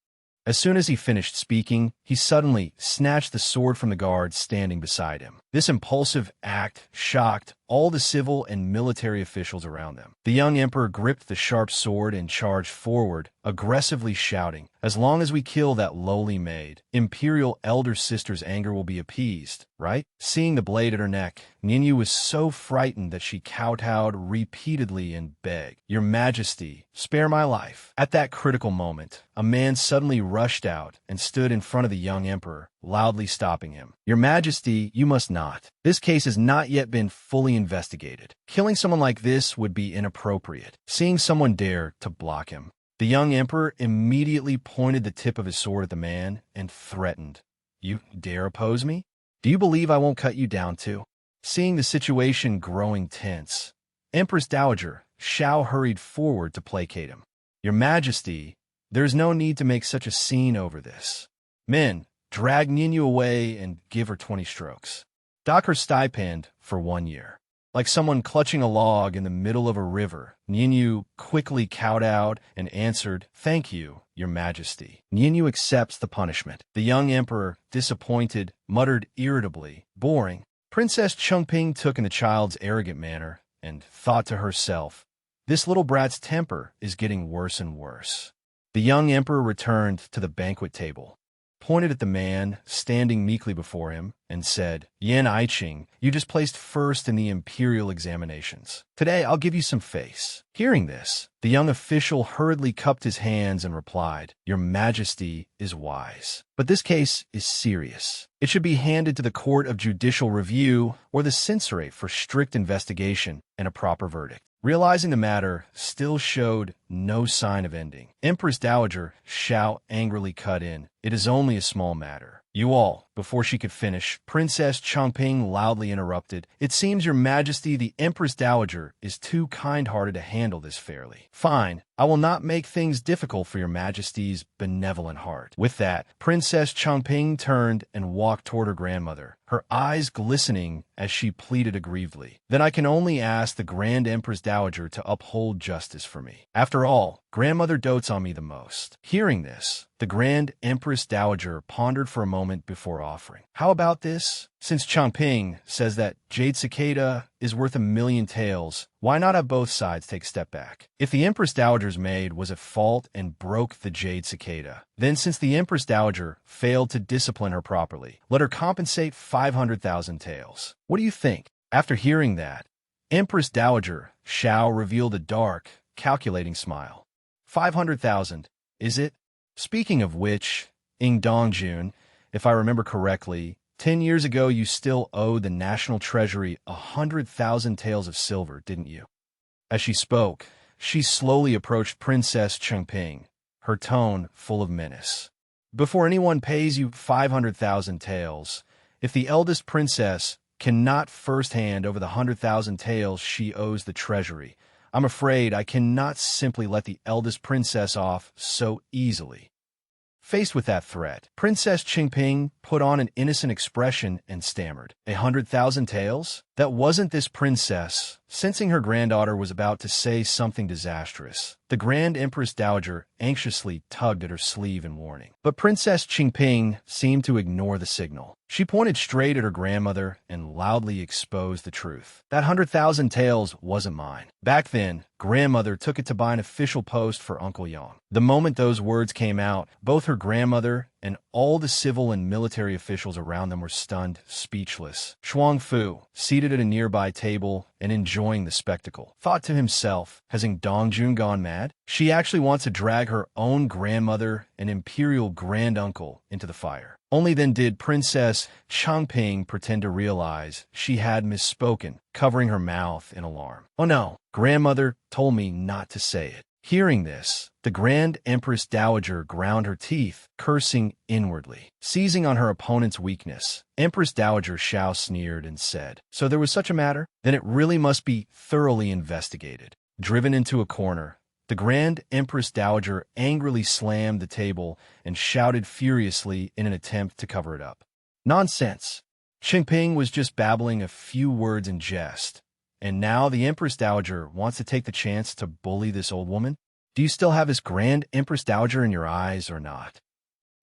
As soon as he finished speaking, he suddenly snatched the sword from the guard standing beside him. This impulsive act shocked all the civil and military officials around them. The young emperor gripped the sharp sword and charged forward, aggressively shouting, as long as we kill that lowly maid, imperial elder sister's anger will be appeased, right? Seeing the blade at her neck, Ninyu was so frightened that she kowtowed repeatedly and begged, Your Majesty, spare my life. At that critical moment, a man suddenly rushed out and stood in front of the young emperor, loudly stopping him. Your Majesty, you must not. This case has not yet been fully investigated. Killing someone like this would be inappropriate. Seeing someone dare to block him, the young emperor immediately pointed the tip of his sword at the man and threatened, You dare oppose me? Do you believe I won't cut you down too? Seeing the situation growing tense, Empress Dowager Xiao hurried forward to placate him. Your Majesty, there is no need to make such a scene over this. Men, drag Ninyu away and give her 20 strokes. Dock her stipend for 1 year. Like someone clutching a log in the middle of a river, Ninyu quickly kowtowed and answered, Thank you, Your Majesty. Ninyu accepts the punishment. The young emperor, disappointed, muttered irritably, Boring. Princess Changping took in the child's arrogant manner and thought to herself, This little brat's temper is getting worse and worse. The young emperor returned to the banquet table, pointed at the man standing meekly before him, and said, Yan Aiqing, you just placed first in the imperial examinations. Today I'll give you some face. Hearing this, the young official hurriedly cupped his hands and replied, Your Majesty is wise. But this case is serious. It should be handed to the Court of Judicial Review or the censorate for strict investigation and a proper verdict. Realizing the matter still showed no sign of ending, Empress Dowager Xiao angrily cut in, It is only a small matter. You all, before she could finish, Princess Changping loudly interrupted, It seems Your Majesty the Empress Dowager is too kind-hearted to handle this fairly. Fine, I will not make things difficult for Your Majesty's benevolent heart. With that, Princess Changping turned and walked toward her grandmother, her eyes glistening as she pleaded aggrievedly. Then I can only ask the Grand Empress Dowager to uphold justice for me. After all, grandmother dotes on me the most. Hearing this, the Grand Empress Dowager pondered for a moment before offering. How about this? Since Changping says that jade cicada is worth 1,000,000 taels, why not have both sides take a step back? If the Empress Dowager's maid was at fault and broke the jade cicada, then since the Empress Dowager failed to discipline her properly, let her compensate 500,000 taels. What do you think? After hearing that, Empress Dowager Xiao revealed a dark, calculating smile. 500,000, is it? Speaking of which, Ing Dongjun, if I remember correctly, 10 years ago you still owed the National Treasury 100,000 taels of silver, didn't you? As she spoke, she slowly approached Princess Changping, her tone full of menace. Before anyone pays you 500,000 taels, if the eldest princess cannot first hand over the 100,000 taels she owes the treasury, I'm afraid I cannot simply let the eldest princess off so easily. Faced with that threat, Princess Changping put on an innocent expression and stammered, 100,000 taels? that wasn't this princess. Sensing her granddaughter was about to say something disastrous, the Grand Empress Dowager anxiously tugged at her sleeve in warning. But Princess Qingping seemed to ignore the signal. She pointed straight at her grandmother and loudly exposed the truth. That 100,000 taels wasn't mine. Back then, grandmother took it to buy an official post for Uncle Yang. The moment those words came out, both her grandmother and all the civil and military officials around them were stunned, speechless. Shuang Fu, seated at a nearby table and enjoying the spectacle, thought to himself, hasn't Dongjun gone mad? She actually wants to drag her own grandmother and imperial granduncle into the fire. Only then did Princess Changping pretend to realize she had misspoken, covering her mouth in alarm. Oh no, grandmother told me not to say it. Hearing this, the Grand Empress Dowager ground her teeth, cursing inwardly. Seizing on her opponent's weakness, Empress Dowager Xiao sneered and said, "So there was such a matter? Then it really must be thoroughly investigated." Driven into a corner, the Grand Empress Dowager angrily slammed the table and shouted furiously in an attempt to cover it up. Nonsense! Qingping was just babbling a few words in jest. And now the Empress Dowager wants to take the chance to bully this old woman? Do you still have this Grand Empress Dowager in your eyes or not?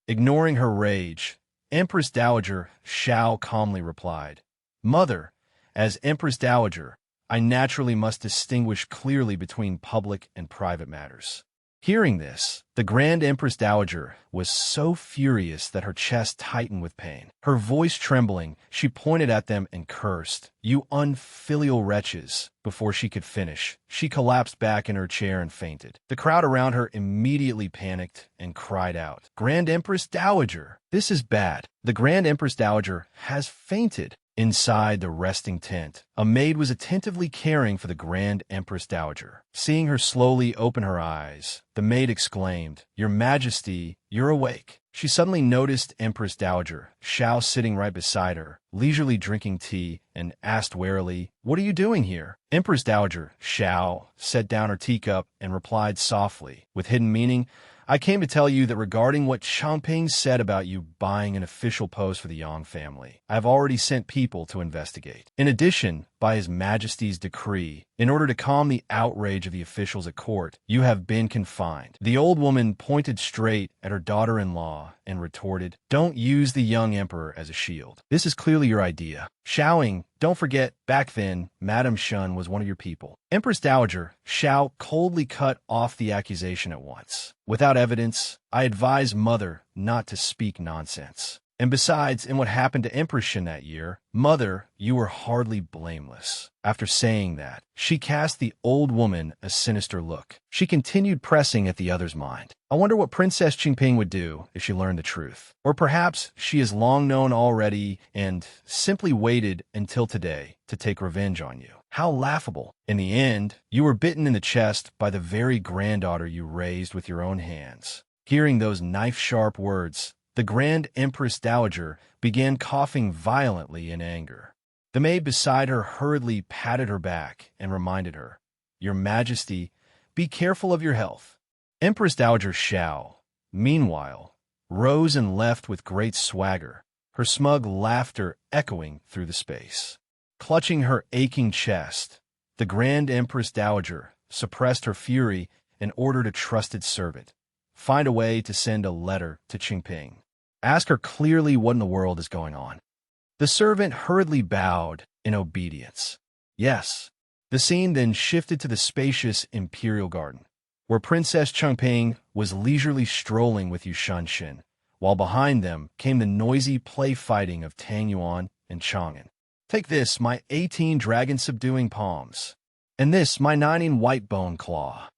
Ignoring her rage, Empress Dowager Xiao calmly replied, "Mother, as Empress Dowager, I naturally must distinguish clearly between public and private matters." Hearing this, the Grand Empress Dowager was so furious that her chest tightened with pain. Her voice trembling, she pointed at them and cursed, "You unfilial wretches!" Before she could finish, she collapsed back in her chair and fainted. The crowd around her immediately panicked and cried out, "Grand Empress Dowager! This is bad! The Grand Empress Dowager has fainted!" Inside the resting tent, a maid was attentively caring for the Grand Empress Dowager. Seeing her slowly open her eyes, the maid exclaimed, "Your Majesty, you're awake." She suddenly noticed Empress Dowager Xiao sitting right beside her, leisurely drinking tea, and asked warily, "What are you doing here?" Empress Dowager Xiao set down her teacup and replied softly, with hidden meaning, "I came to tell you that regarding what Changping said about you buying an official post for the Yang family, I have already sent people to investigate. In addition, by His Majesty's decree, in order to calm the outrage of the officials at court, you have been confined." The old woman pointed straight at her daughter-in-law and retorted, "Don't use the young emperor as a shield. This is clearly your idea. Xiaoing, don't forget, back then, Madame Shun was one of your people." Empress Dowager Xiao coldly cut off the accusation at once. "Without evidence, I advise Mother not to speak nonsense. And besides, in what happened to Empress Shen that year, Mother, you were hardly blameless." After saying that, she cast the old woman a sinister look. She continued pressing at the other's mind. "I wonder what Princess Qingping would do if she learned the truth. Or perhaps she has long known already and simply waited until today to take revenge on you. How laughable. In the end, you were bitten in the chest by the very granddaughter you raised with your own hands." Hearing those knife-sharp words, the Grand Empress Dowager began coughing violently in anger. The maid beside her hurriedly patted her back and reminded her, "Your Majesty, be careful of your health." Empress Dowager Xiao, meanwhile, rose and left with great swagger, her smug laughter echoing through the space. Clutching her aching chest, the Grand Empress Dowager suppressed her fury and ordered a trusted servant, "Find a way to send a letter to Qingping. Ask her clearly what in the world is going on." The servant hurriedly bowed in obedience. Yes. The scene then shifted to the spacious imperial garden, where Princess Changping was leisurely strolling with Yu Shanshin, while behind them came the noisy play-fighting of Tang Yuan and Chang'an. "Take this, my 18 dragon-subduing palms, and this, my 9 white bone claw."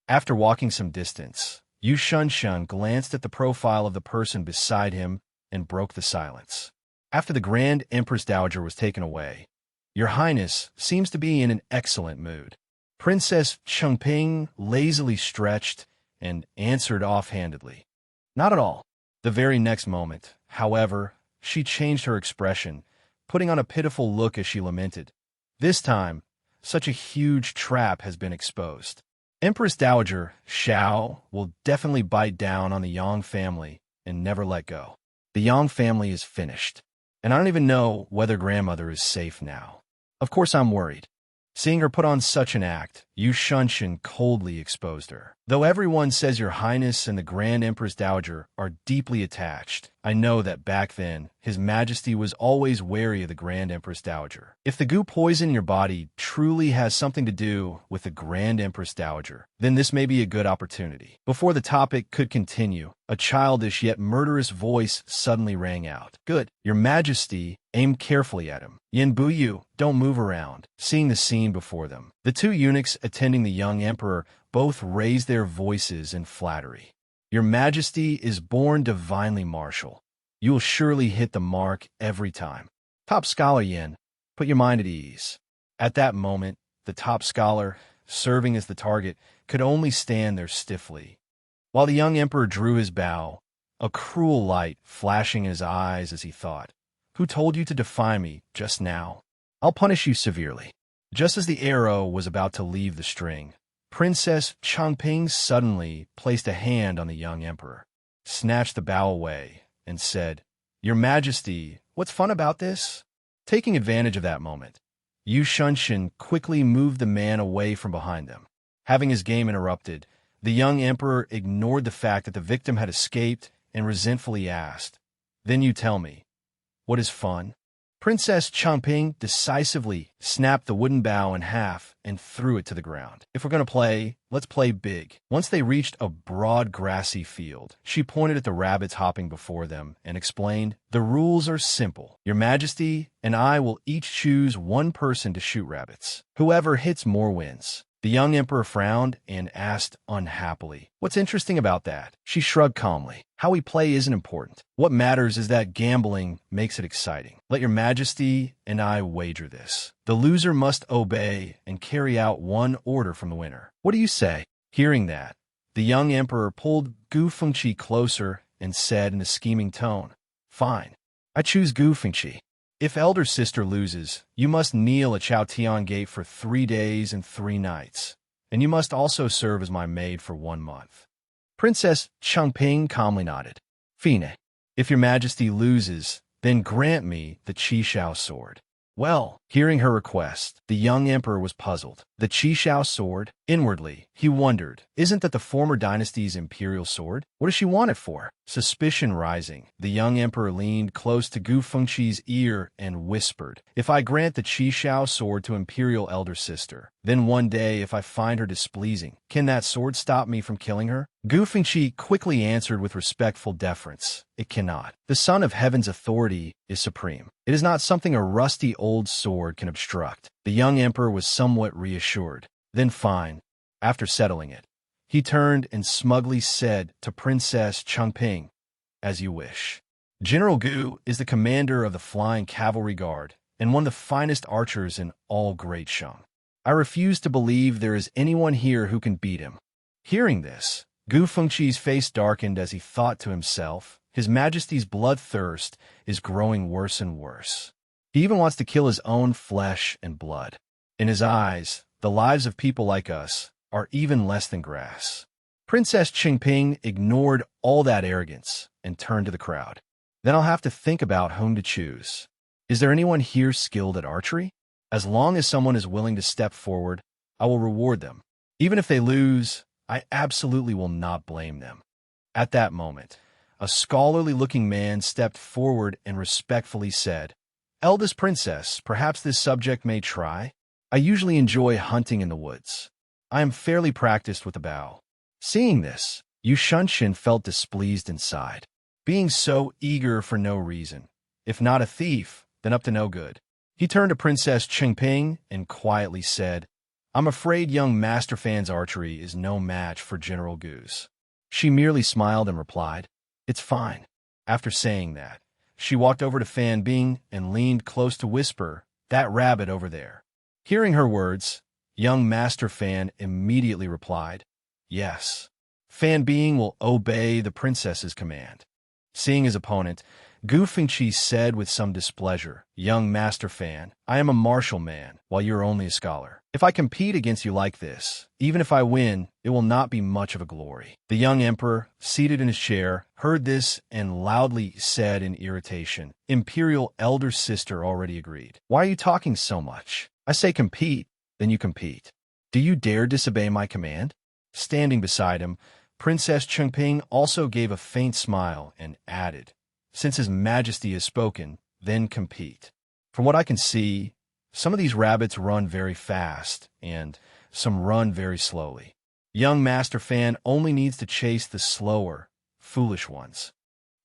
After walking some distance, Yu Shanshin glanced at the profile of the person beside him and broke the silence. After the Grand Empress Dowager was taken away, "Your Highness seems to be in an excellent mood." Princess Changping lazily stretched and answered offhandedly, "Not at all." The very next moment, however, she changed her expression, putting on a pitiful look as she lamented, "This time, such a huge trap has been exposed. Empress Dowager Xiao will definitely bite down on the Yang family and never let go. The Yang family is finished, and I don't even know whether grandmother is safe now." Of course I'm worried. Seeing her put on such an act, Yu Shunshin coldly exposed her. Though everyone says your highness and the Grand Empress Dowager are deeply attached, I know that back then, His Majesty was always wary of the Grand Empress Dowager. If the goo poison in your body truly has something to do with the Grand Empress Dowager, then this may be a good opportunity. Before the topic could continue, a childish yet murderous voice suddenly rang out. Good, Your Majesty, aim carefully at him. Yin Buyu, don't move around. Seeing the scene before them, the two eunuchs attending the young emperor both raised their voices in flattery. Your Majesty is born divinely martial. You will surely hit the mark every time. Top scholar Yin, put your mind at ease. At that moment, the top scholar, serving as the target, could only stand there stiffly. While the young emperor drew his bow, a cruel light flashing in his eyes as he thought, "Who told you to defy me just now? I'll punish you severely." Just as the arrow was about to leave the string, Princess Changping suddenly placed a hand on the young emperor, snatched the bow away, and said, "Your Majesty, what's fun about this?" Taking advantage of that moment, Yu Shunshin quickly moved the man away from behind them. Having his game interrupted, the young emperor ignored the fact that the victim had escaped and resentfully asked, "Then you tell me, what is fun?" Princess Changping decisively snapped the wooden bow in half and threw it to the ground. "If we're going to play, let's play big." Once they reached a broad grassy field, she pointed at the rabbits hopping before them and explained, "The rules are simple. Your Majesty and I will each choose one person to shoot rabbits. Whoever hits more wins." The young emperor frowned and asked unhappily, "What's interesting about that?" She shrugged calmly. "How we play isn't important. What matters is that gambling makes it exciting. Let your Majesty and I wager this. The loser must obey and carry out one order from the winner. What do you say?" Hearing that, the young emperor pulled Gu Fengqi closer and said in a scheming tone, "Fine, I choose Gu Fengqi. If elder sister loses, you must kneel at Chao Tian Gate for 3 days and 3 nights, and you must also serve as my maid for 1 month." Princess Changping calmly nodded. "Fine. If your Majesty loses, then grant me the Qishao sword." Well, hearing her request, the young emperor was puzzled. The Qishao sword? Inwardly, he wondered, isn't that the former dynasty's imperial sword? What does she want it for? Suspicion rising, the young emperor leaned close to Gu Fengqi's ear and whispered, "If I grant the Qishao sword to imperial elder sister, then one day if I find her displeasing, can that sword stop me from killing her?" Gu Fengqi quickly answered with respectful deference, "It cannot. The Son of Heaven's authority is supreme. It is not something a rusty old sword can obstruct." The young emperor was somewhat reassured. Then fine. After settling it, he turned and smugly said to Princess Changping, "As you wish." General Gu is the commander of the Flying Cavalry Guard and one of the finest archers in all Great Shang. I refuse to believe there is anyone here who can beat him. Hearing this, Gu Fengqi's face darkened as he thought to himself, His Majesty's bloodthirst is growing worse and worse. He even wants to kill his own flesh and blood. In his eyes, the lives of people like us are even less than grass. Princess Changping ignored all that arrogance and turned to the crowd. "Then I'll have to think about whom to choose. Is there anyone here skilled at archery? As long as someone is willing to step forward, I will reward them. Even if they lose, I absolutely will not blame them." At that moment, a scholarly-looking man stepped forward and respectfully said, "Eldest princess, perhaps this subject may try? I usually enjoy hunting in the woods. I am fairly practiced with a bow." Seeing this, Yu Shunshin felt displeased inside. Being so eager for no reason. If not a thief, then up to no good. He turned to Princess Changping and quietly said, "I'm afraid young Master Fan's archery is no match for General Gu's." She merely smiled and replied, "It's fine." After saying that, she walked over to Fan Bing and leaned close to whisper, "That rabbit over there." Hearing her words, young Master Fan immediately replied, "Yes. Fan Bing will obey the princess's command." Seeing his opponent, Gu Fengqi said with some displeasure. Young Master Fan, I am a martial man, while you are only a scholar. If I compete against you like this, even if I win, it will not be much of a glory. The young emperor, seated in his chair, heard this and loudly said in irritation, Imperial elder sister already agreed. Why are you talking so much? I say compete, then you compete. Do you dare disobey my command? Standing beside him, Princess Chengping also gave a faint smile and added, Since His Majesty has spoken, then compete. From what I can see, some of these rabbits run very fast, and some run very slowly. Young Master Fan only needs to chase the slower, foolish ones.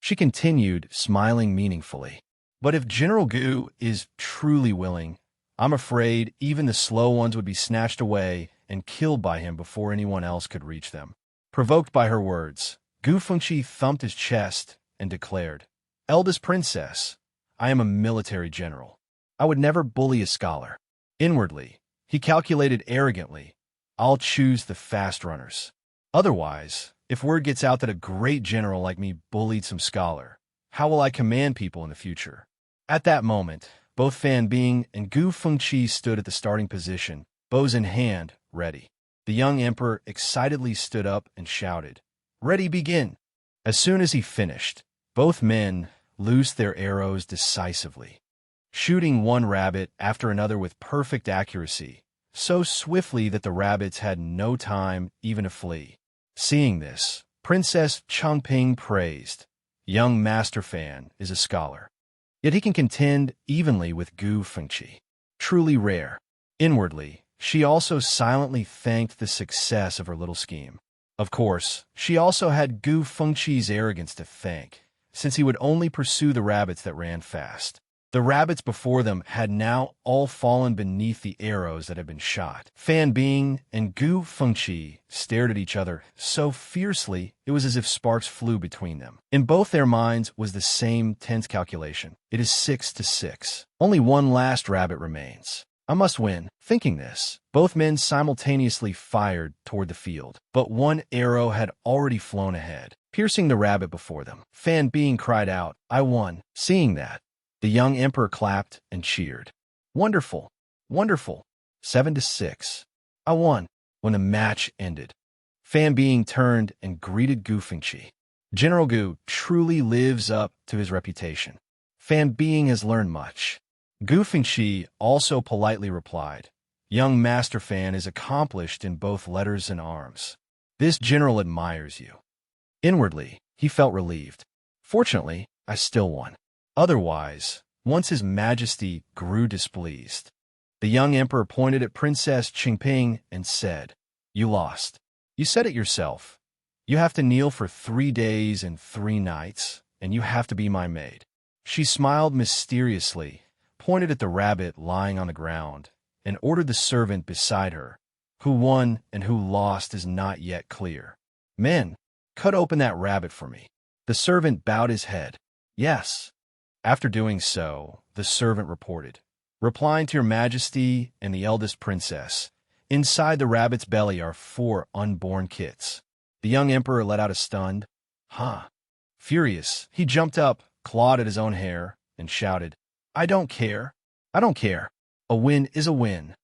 She continued, smiling meaningfully. But if General Gu is truly willing, I'm afraid even the slow ones would be snatched away and killed by him before anyone else could reach them. Provoked by her words, Gu Fengqi thumped his chest and declared, Eldest Princess, I am a military general. I would never bully a scholar. Inwardly, he calculated arrogantly, I'll choose the fast runners. Otherwise, if word gets out that a great general like me bullied some scholar, how will I command people in the future? At that moment, both Fan Bing and Gu Fengqi stood at the starting position, bows in hand, ready. The young emperor excitedly stood up and shouted, Ready, begin! As soon as he finished, both men loosed their arrows decisively, shooting one rabbit after another with perfect accuracy, so swiftly that the rabbits had no time even to flee. Seeing this, Princess Chengping praised, Young Master Fan is a scholar, yet he can contend evenly with Gu Fengqi. Truly rare. Inwardly, she also silently thanked the success of her little scheme. Of course, she also had Gu Fengqi's arrogance to thank, since he would only pursue the rabbits that ran fast. The rabbits before them had now all fallen beneath the arrows that had been shot. Fan Bing and Gu Fengqi stared at each other so fiercely it was as if sparks flew between them. In both their minds was the same tense calculation. It is 6-6. Only one last rabbit remains. I must win. Thinking this, both men simultaneously fired toward the field, but one arrow had already flown ahead, piercing the rabbit before them. Fan Bing cried out, I won. Seeing that, the young emperor clapped and cheered. Wonderful, wonderful. 7-6. I won. When the match ended, Fan Bing turned and greeted Gu Fengqi. General Gu truly lives up to his reputation. Fan Bing has learned much. Gu Fengqi also politely replied, Young Master Fan is accomplished in both letters and arms. This general admires you. Inwardly, he felt relieved. Fortunately, I still won. Otherwise, once His Majesty grew displeased. The young emperor pointed at Princess Chengping and said, You lost. You said it yourself. You have to kneel for 3 days and 3 nights, and you have to be my maid. She smiled mysteriously, pointed at the rabbit lying on the ground, and ordered the servant beside her. Who won and who lost is not yet clear. Men, cut open that rabbit for me. The servant bowed his head. Yes. After doing so, the servant reported, Replying to Your Majesty and the eldest princess, inside the rabbit's belly are 4 unborn kits. The young emperor let out a stunned, Huh. Furious, he jumped up, clawed at his own hair, and shouted, I don't care. I don't care. A win is a win.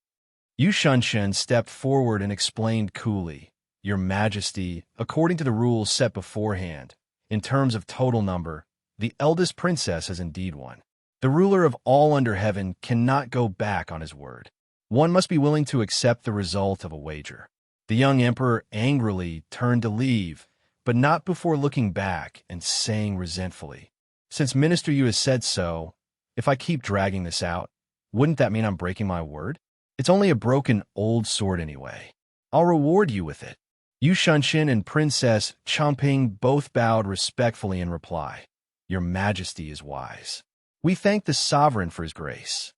Yu Shunshen stepped forward and explained coolly, Your Majesty, according to the rules set beforehand, in terms of total number, the eldest princess has indeed won. The ruler of all under heaven cannot go back on his word. One must be willing to accept the result of a wager. The young emperor angrily turned to leave, but not before looking back and saying resentfully, Since Minister Yu has said so, if I keep dragging this out, wouldn't that mean I'm breaking my word? It's only a broken old sword anyway. I'll reward you with it. Yu Shunshin and Princess Chongping both bowed respectfully in reply. Your Majesty is wise. We thank the sovereign for his grace.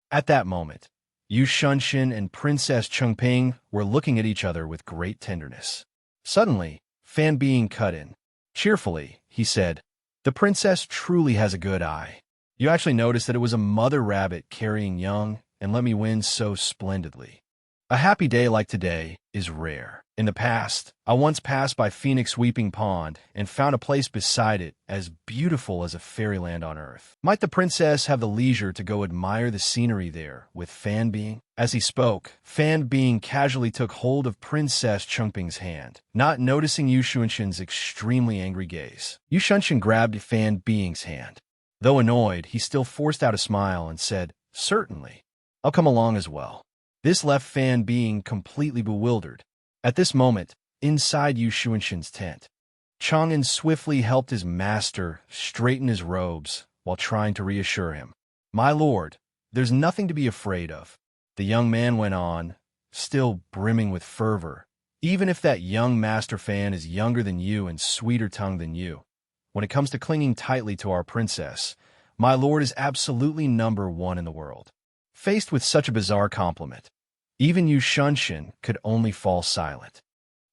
At that moment, Yu Shunshin and Princess Chongping were looking at each other with great tenderness. Suddenly, Fan Bing cut in. Cheerfully, he said, The princess truly has a good eye. You actually noticed that it was a mother rabbit carrying young and let me win so splendidly. A happy day like today is rare. In the past, I once passed by Phoenix Weeping Pond and found a place beside it as beautiful as a fairyland on earth. Might the princess have the leisure to go admire the scenery there with Fan Bing? As he spoke, Fan Bing casually took hold of Princess Chungping's hand, not noticing Yu Xunshin's extremely angry gaze. Yu Xunshin grabbed Fan Bing's hand. Though annoyed, he still forced out a smile and said, "Certainly. I'll come along as well." This left Fan Bing completely bewildered. At this moment, inside Yu Xunshin's tent, Chang'an swiftly helped his master straighten his robes while trying to reassure him. "My lord, there's nothing to be afraid of," the young man went on, still brimming with fervor. "Even if that young master Fan is younger than you and sweeter tongued than you, when it comes to clinging tightly to our princess, my lord is absolutely number one in the world." Faced with such a bizarre compliment, even Yu Xunshin could only fall silent.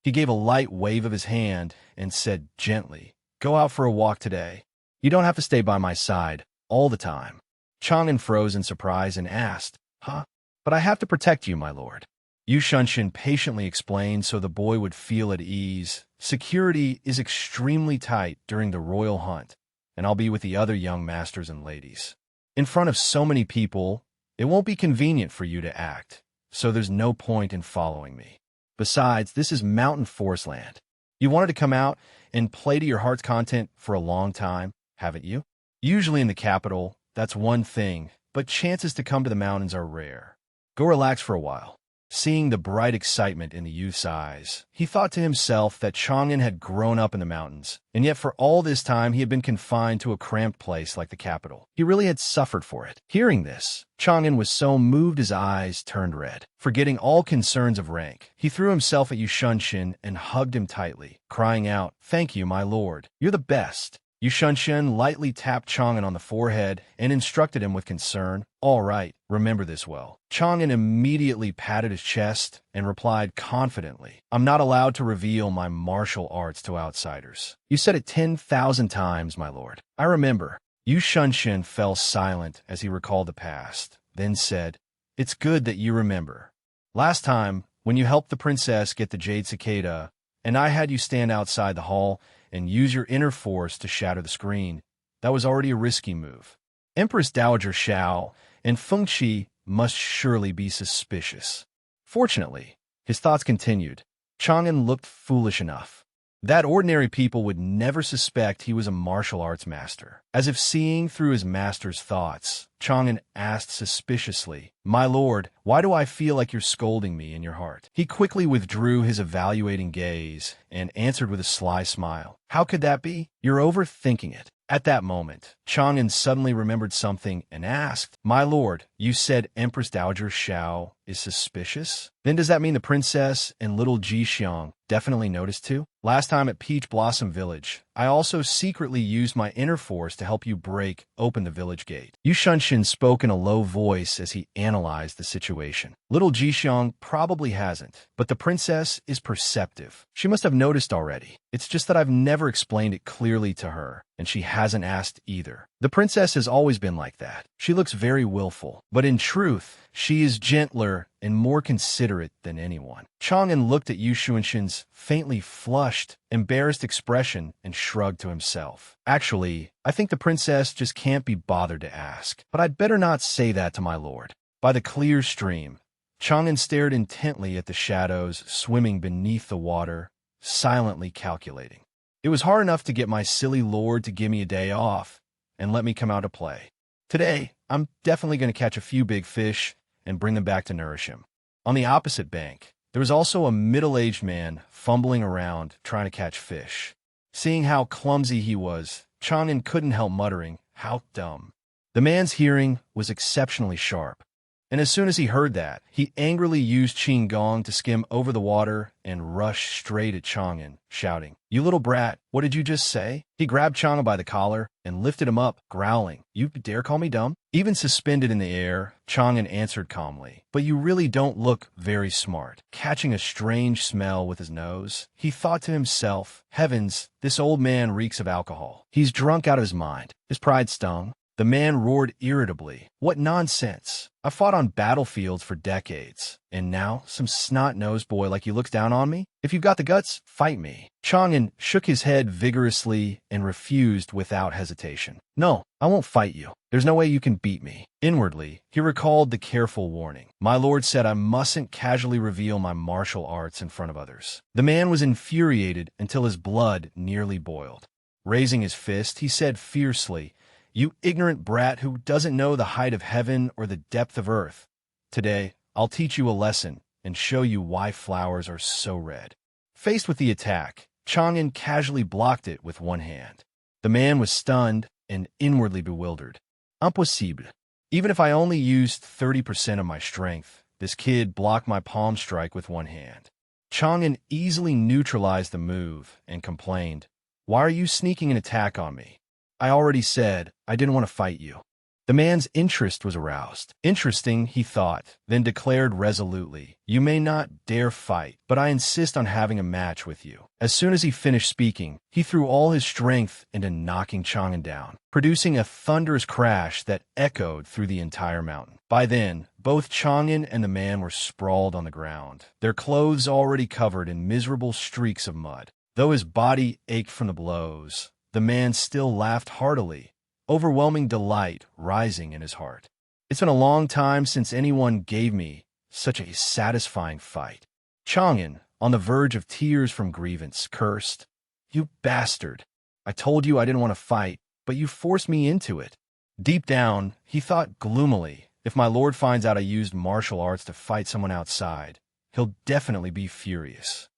He gave a light wave of his hand and said gently, "Go out for a walk today. You don't have to stay by my side all the time." Chang'an froze in surprise and asked, "Huh? But I have to protect you, my lord." Yu Xunshin patiently explained so the boy would feel at ease. "Security is extremely tight during the royal hunt, and I'll be with the other young masters and ladies. In front of so many people, it won't be convenient for you to act, so there's no point in following me. Besides, this is mountain forest land. You wanted to come out and play to your heart's content for a long time, haven't you? Usually in the capital, that's one thing, but chances to come to the mountains are rare. Go relax for a while." Seeing the bright excitement in the youth's eyes, he thought to himself that Chang'an had grown up in the mountains, and yet for all this time he had been confined to a cramped place like the capital. He really had suffered for it. Hearing this, Chang'an was so moved his eyes turned red. Forgetting all concerns of rank, he threw himself at Yu Xunshin and hugged him tightly, crying out, "Thank you, my lord. You're the best." Yu Xunshin lightly tapped Chang'an on the forehead and instructed him with concern, "All right, remember this well." Chang'an immediately patted his chest and replied confidently, "I'm not allowed to reveal my martial arts to outsiders." "You said it 10,000 times, my lord." "I remember." Yu Xunshin fell silent as he recalled the past, then said, "It's good that you remember. Last time, when you helped the princess get the Jade Cicada, and I had you stand outside the hall and use your inner force to shatter the screen, that was already a risky move. Empress Dowager Xiao and Feng Qi must surely be suspicious." Fortunately, his thoughts continued. Chang'an looked foolish enough that ordinary people would never suspect he was a martial arts master. As if seeing through his master's thoughts, Chang'an asked suspiciously, "My lord, why do I feel like you're scolding me in your heart?" He quickly withdrew his evaluating gaze and answered with a sly smile, "How could that be? You're overthinking it." At that moment, Chang'an suddenly remembered something and asked, "My lord, you said Empress Dowager Xiao is suspicious? Then does that mean the princess and little Ji Xiang definitely noticed too? Last time at Peach Blossom Village, I also secretly used my inner force to help you break open the village gate." Yu Xunshin spoke in a low voice as he analyzed the situation. "Little Ji Xiang probably hasn't, but the princess is perceptive. She must have noticed already. It's just that I've never explained it clearly to her, and she hasn't asked either. The princess has always been like that. She looks very willful, but in truth, she is gentler and more considerate than anyone." Chang'an looked at Yu Xunshin's faintly flushed, embarrassed expression and shrugged to himself. "Actually, I think the princess just can't be bothered to ask, but I'd better not say that to my lord." By the clear stream, Chang'an stared intently at the shadows swimming beneath the water, silently calculating. "It was hard enough to get my silly lord to give me a day off and let me come out to play. Today, I'm definitely going to catch a few big fish and bring them back to nourish him." On the opposite bank, there was also a middle-aged man fumbling around trying to catch fish. Seeing how clumsy he was, Chang'an couldn't help muttering, "How dumb." The man's hearing was exceptionally sharp, and as soon as he heard that, he angrily used Qin Gong to skim over the water and rush straight at Chang'an, shouting, "You little brat, what did you just say?" He grabbed Chang'an by the collar and lifted him up, growling, "You dare call me dumb?" Even suspended in the air, Chang'an answered calmly, "But you really don't look very smart." Catching a strange smell with his nose, he thought to himself, "Heavens, this old man reeks of alcohol. He's drunk out of his mind." His pride stung. The man roared irritably. What nonsense! I fought on battlefields for decades, and now some snot-nosed boy like you looks down on me? If you've got the guts, fight me. Chang'an shook his head vigorously and refused without hesitation. No, I won't fight you. There's no way you can beat me. Inwardly, he recalled the careful warning. My lord said I mustn't casually reveal my martial arts in front of others. The man was infuriated until his blood nearly boiled. Raising his fist, he said fiercely, "You ignorant brat who doesn't know the height of heaven or the depth of earth. Today, I'll teach you a lesson and show you why flowers are so red." Faced with the attack, Chang'an casually blocked it with one hand. The man was stunned and inwardly bewildered. Impossible. Even if I only used 30% of my strength, this kid blocked my palm strike with one hand. Chang'an easily neutralized the move and complained, "Why are you sneaking an attack on me? I already said I didn't want to fight you." The man's interest was aroused. Interesting, he thought, then declared resolutely, "You may not dare fight, but I insist on having a match with you." As soon as he finished speaking, he threw all his strength into knocking Chang'an down, producing a thunderous crash that echoed through the entire mountain. By then, both Chang'an and the man were sprawled on the ground, their clothes already covered in miserable streaks of mud. Though his body ached from the blows, the man still laughed heartily, overwhelming delight rising in his heart. It's been a long time since anyone gave me such a satisfying fight. Chang'an, on the verge of tears from grievance, cursed, "You bastard! I told you I didn't want to fight, but you forced me into it." Deep down, he thought gloomily, if my lord finds out I used martial arts to fight someone outside, he'll definitely be furious.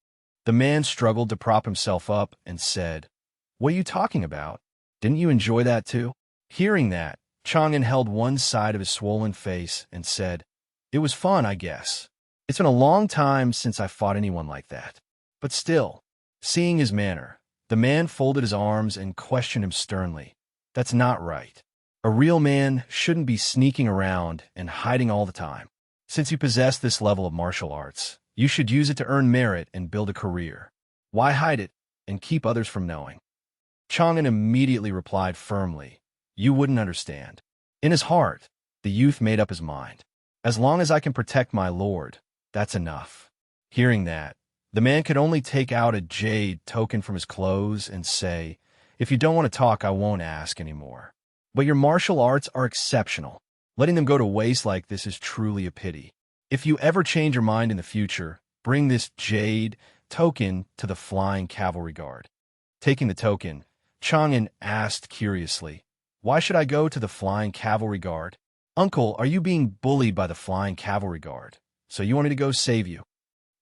The man struggled to prop himself up and said, "What are you talking about? Didn't you enjoy that too?" Hearing that, Chang'an held one side of his swollen face and said, "It was fun, I guess. It's been a long time since I fought anyone like that." But still, seeing his manner, the man folded his arms and questioned him sternly. "That's not right. A real man shouldn't be sneaking around and hiding all the time. Since you possess this level of martial arts, you should use it to earn merit and build a career. Why hide it and keep others from knowing?" Chang'an immediately replied firmly, "You wouldn't understand." In his heart, the youth made up his mind. As long as I can protect my lord, that's enough. Hearing that, the man could only take out a jade token from his clothes and say, "If you don't want to talk, I won't ask anymore. But your martial arts are exceptional. Letting them go to waste like this is truly a pity. If you ever change your mind in the future, bring this jade token to the Flying Cavalry Guard." Taking the token, Chang'an asked curiously, "Why should I go to the Flying Cavalry Guard?" "Uncle, are you being bullied by the Flying Cavalry Guard? So you want me to go save you?"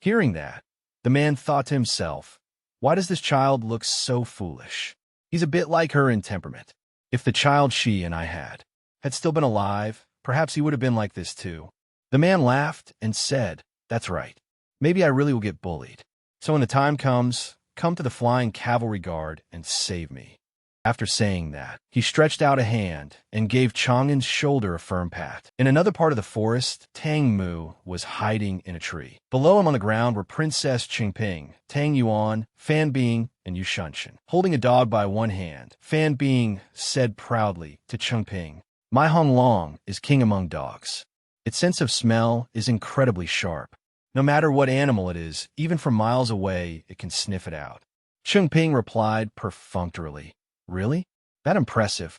Hearing that, the man thought to himself, "Why does this child look so foolish? He's a bit like her in temperament. If the child she and I had still been alive, perhaps he would have been like this too." The man laughed and said, "That's right. Maybe I really will get bullied. So when the time comes, come to the Flying Cavalry Guard and save me." After saying that, he stretched out a hand and gave Chang'an's shoulder a firm pat. In another part of the forest, Tang Mu was hiding in a tree. Below him on the ground were Princess Qingping, Tang Yuan, Fan Bing, and Yu Shunshin. Holding a dog by one hand, Fan Bing said proudly to Qingping, "My Hong Long is king among dogs. Its sense of smell is incredibly sharp. No matter what animal it is, even from miles away, it can sniff it out." Qingping replied perfunctorily, "Really? That impressive."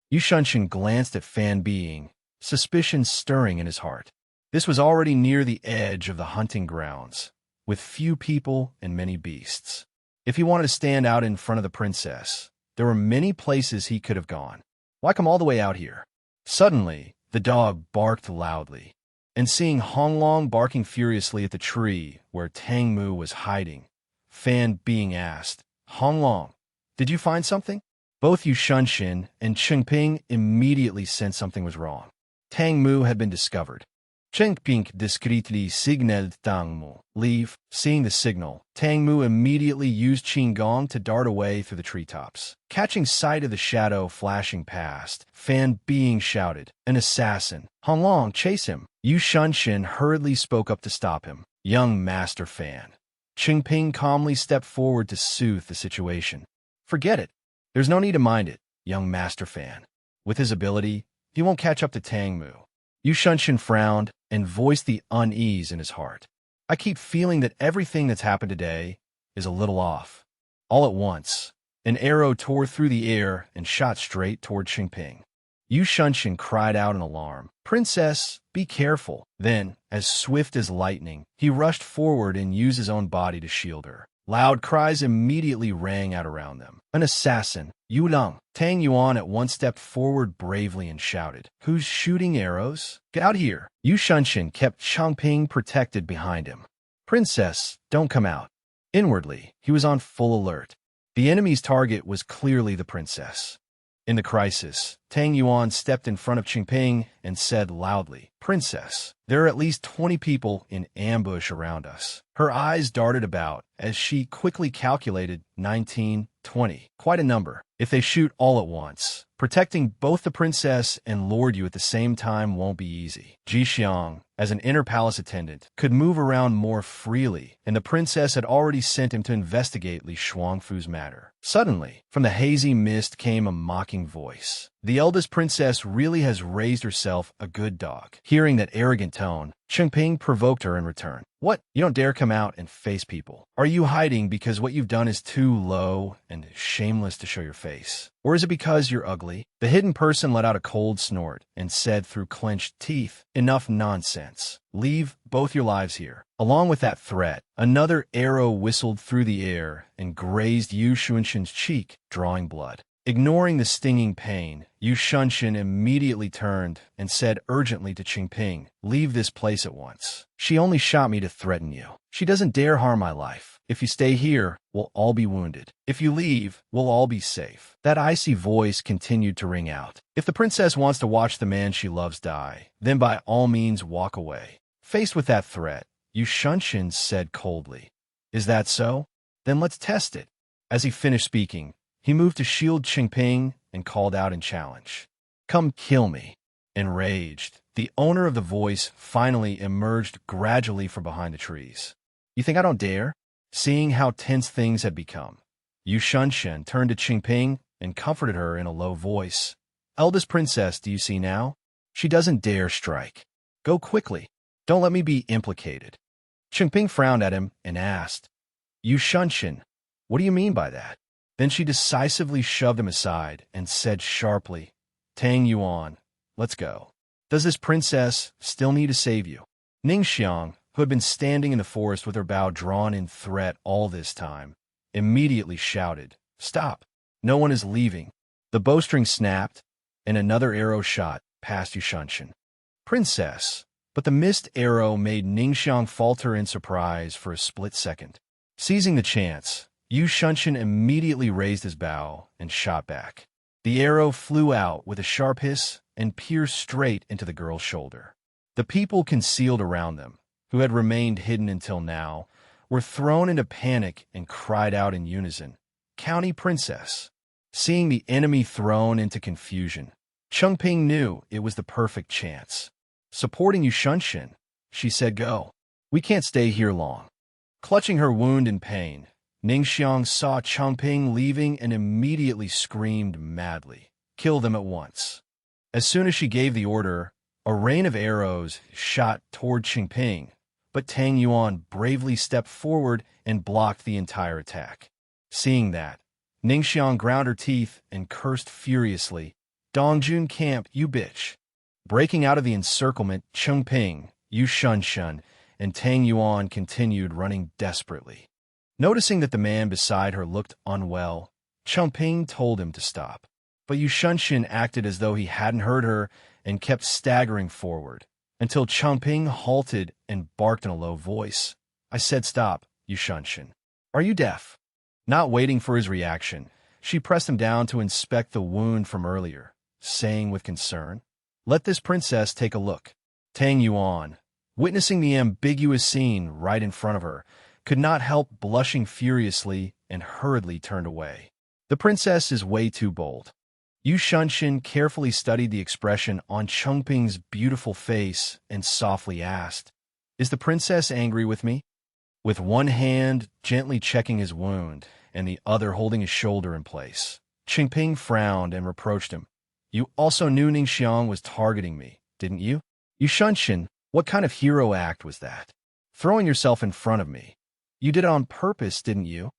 Yu Shunshin glanced at Fan Bing, suspicion stirring in his heart. This was already near the edge of the hunting grounds, with few people and many beasts. If he wanted to stand out in front of the princess, there were many places he could have gone. Why come all the way out here? Suddenly, the dog barked loudly, and seeing Hong Long barking furiously at the tree where Tang Mu was hiding, Fan Bing asked, "Hong Long, did you find something?" Both Yu Shunshin and Qingping immediately sensed something was wrong. Tang Mu had been discovered. Qingping discreetly signaled Tang Mu, "Leave." Seeing the signal, Tang Mu immediately used Qinggong to dart away through the treetops. Catching sight of the shadow flashing past, Fan Bing shouted, "An assassin! Hong Long, chase him!" Yu Shunshin hurriedly spoke up to stop him. "Young Master Fan." Qingping calmly stepped forward to soothe the situation. "Forget it. There's no need to mind it, young Master Fan. With his ability, he won't catch up to Tang Mu. Yu Shunshin frowned and voiced the unease in his heart. I keep feeling that everything that's happened today is a little off. All at once, an arrow tore through the air and shot straight toward Qingping. Yu Shunshin cried out in alarm. "Princess, be careful." Then, as swift as lightning, he rushed forward and used his own body to shield her. Loud cries immediately rang out around them. "An assassin! Yu Lung!" Tang Yuan at once stepped forward bravely and shouted, "Who's shooting arrows? Get out here!" Yu Shunshin kept Changping protected behind him. "Princess, don't come out." Inwardly, he was on full alert. The enemy's target was clearly the princess. In the crisis, Tang Yuan stepped in front of Qingping and said loudly, "Princess, there are at least 20 people in ambush around us." Her eyes darted about as she quickly calculated 19, 20. Quite a number. If they shoot all at once, protecting both the princess and Lord Yu at the same time won't be easy. Ji Xiang, as an inner palace attendant, could move around more freely, and the princess had already sent him to investigate Li Shuangfu's matter. Suddenly, from the hazy mist came a mocking voice. "The eldest princess really has raised herself a good dog." Hearing that arrogant tone, Qingping provoked her in return. "What? You don't dare come out and face people? Are you hiding because what you've done is too low and shameless to show your face? Or is it because you're ugly?" The hidden person let out a cold snort and said through clenched teeth, "Enough nonsense. Leave both your lives here." Along with that threat, another arrow whistled through the air and grazed Yu Shunshin's cheek, drawing blood. Ignoring the stinging pain, Yu Shunshin immediately turned and said urgently to Qingping, "Leave this place at once. She only shot me to threaten you. She doesn't dare harm my life. If you stay here, we'll all be wounded. If you leave, we'll all be safe." That icy voice continued to ring out. "If the princess wants to watch the man she loves die, then by all means walk away." Faced with that threat, Yu Shunshin said coldly, "Is that so? Then let's test it." As he finished speaking, he moved to shield Qingping and called out in challenge, "Come kill me." Enraged, the owner of the voice finally emerged gradually from behind the trees. "You think I don't dare?" Seeing how tense things had become, Yu Shunshin turned to Qingping and comforted her in a low voice. "Eldest princess, do you see now? She doesn't dare strike. Go quickly. Don't let me be implicated." Qingping frowned at him and asked, "Yu Shunshin, what do you mean by that?" Then she decisively shoved him aside and said sharply, "Tang Yuan, let's go. Does this princess still need to save you?" Ningxiang, who had been standing in the forest with her bow drawn in threat all this time, immediately shouted, "Stop! No one is leaving." The bowstring snapped, and another arrow shot past Yu Shunshin. "Princess!" But the missed arrow made Ningxiang falter in surprise for a split second. Seizing the chance, Yu Shunshin immediately raised his bow and shot back. The arrow flew out with a sharp hiss and pierced straight into the girl's shoulder. The people concealed around them, who had remained hidden until now, were thrown into panic and cried out in unison, "County Princess!" Seeing the enemy thrown into confusion, Qingping knew it was the perfect chance. Supporting Yu Shunshin, she said, "Go. We can't stay here long." Clutching her wound in pain, Ningxiang saw Qingping leaving and immediately screamed madly, "Kill them at once." As soon as she gave the order, a rain of arrows shot toward Qingping, but Tang Yuan bravely stepped forward and blocked the entire attack. Seeing that, Ningxiang ground her teeth and cursed furiously, "Dongjun camp, you bitch." Breaking out of the encirclement, Qingping, Yu Shunshin, and Tang Yuan continued running desperately. Noticing that the man beside her looked unwell, Qingping told him to stop. But Yu Shunshin acted as though he hadn't heard her and kept staggering forward, until Qingping halted and barked in a low voice, "I said stop, Yu Shunshin. Are you deaf?" Not waiting for his reaction, she pressed him down to inspect the wound from earlier, saying with concern, "Let this princess take a look." Tang Yuan, witnessing the ambiguous scene right in front of her, could not help blushing furiously and hurriedly turned away. The princess is way too bold. Yu Shunshin carefully studied the expression on Qingping's beautiful face and softly asked, "Is the princess angry with me?" With one hand gently checking his wound and the other holding his shoulder in place, Qingping frowned and reproached him, You also knew Ningxiang was targeting me, didn't you? Yu Shunshin, what kind of hero act was that? Throwing yourself in front of me. You did it on purpose, didn't you?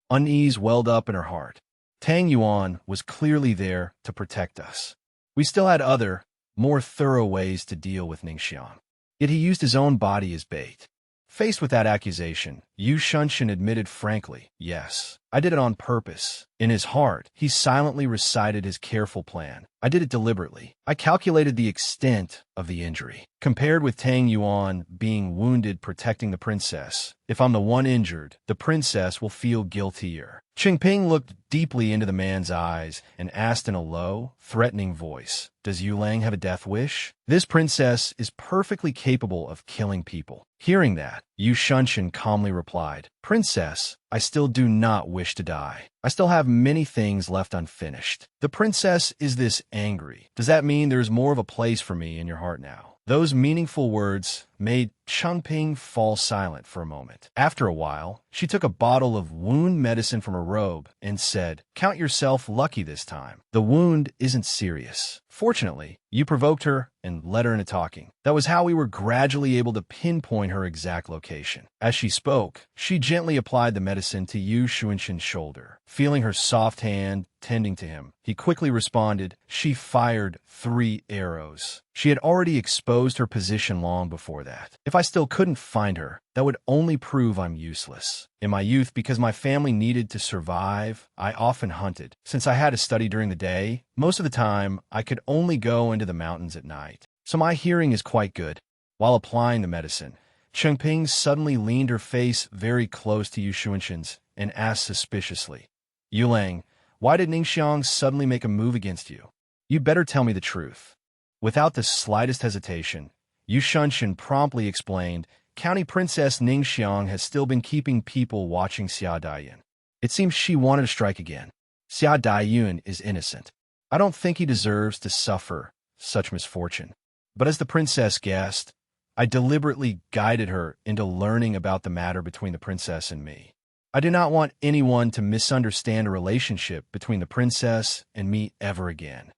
Unease welled up in her heart. Tang Yuan was clearly there to protect us. We still had other, more thorough ways to deal with Ningxiang. Yet he used his own body as bait. Faced with that accusation, Yu Shunshin admitted frankly, yes, I did it on purpose. In his heart, he silently recited his careful plan. I did it deliberately. I calculated the extent of the injury. Compared with Tang Yuan being wounded protecting the princess, if I'm the one injured, the princess will feel guiltier. Qingping looked deeply into the man's eyes and asked in a low, threatening voice, does Yulang have a death wish? This princess is perfectly capable of killing people. Hearing that, Yu Shunshin calmly replied, Princess, I still do not wish to die. I still have many things left unfinished. The princess is this angry. Does that mean there's more of a place for me in your heart now? Those meaningful words made Changping fall silent for a moment. After a while, she took a bottle of wound medicine from her robe and said, count yourself lucky this time. The wound isn't serious. Fortunately, you provoked her and led her into talking. That was how we were gradually able to pinpoint her exact location. As she spoke, she gently applied the medicine to Yu Shunshin's shoulder. Feeling her soft hand tending to him, he quickly responded, she fired 3 arrows. She had already exposed her position long before that. If I still couldn't find her, that would only prove I'm useless. In my youth, because my family needed to survive, I often hunted. Since I had to study during the day, most of the time, I could only go into the mountains at night. So my hearing is quite good. While applying the medicine, Chengping suddenly leaned her face very close to Yu Shunshin's and asked suspiciously, Yulang, why did Ningxiang suddenly make a move against you? You'd better tell me the truth. Without the slightest hesitation, Yu Shunshin promptly explained, County Princess Ningxiang has still been keeping people watching Xia Daiyun. It seems she wanted to strike again. Xia Daiyun is innocent. I don't think he deserves to suffer such misfortune. But as the princess guessed, I deliberately guided her into learning about the matter between the princess and me. I do not want anyone to misunderstand a relationship between the princess and me ever again.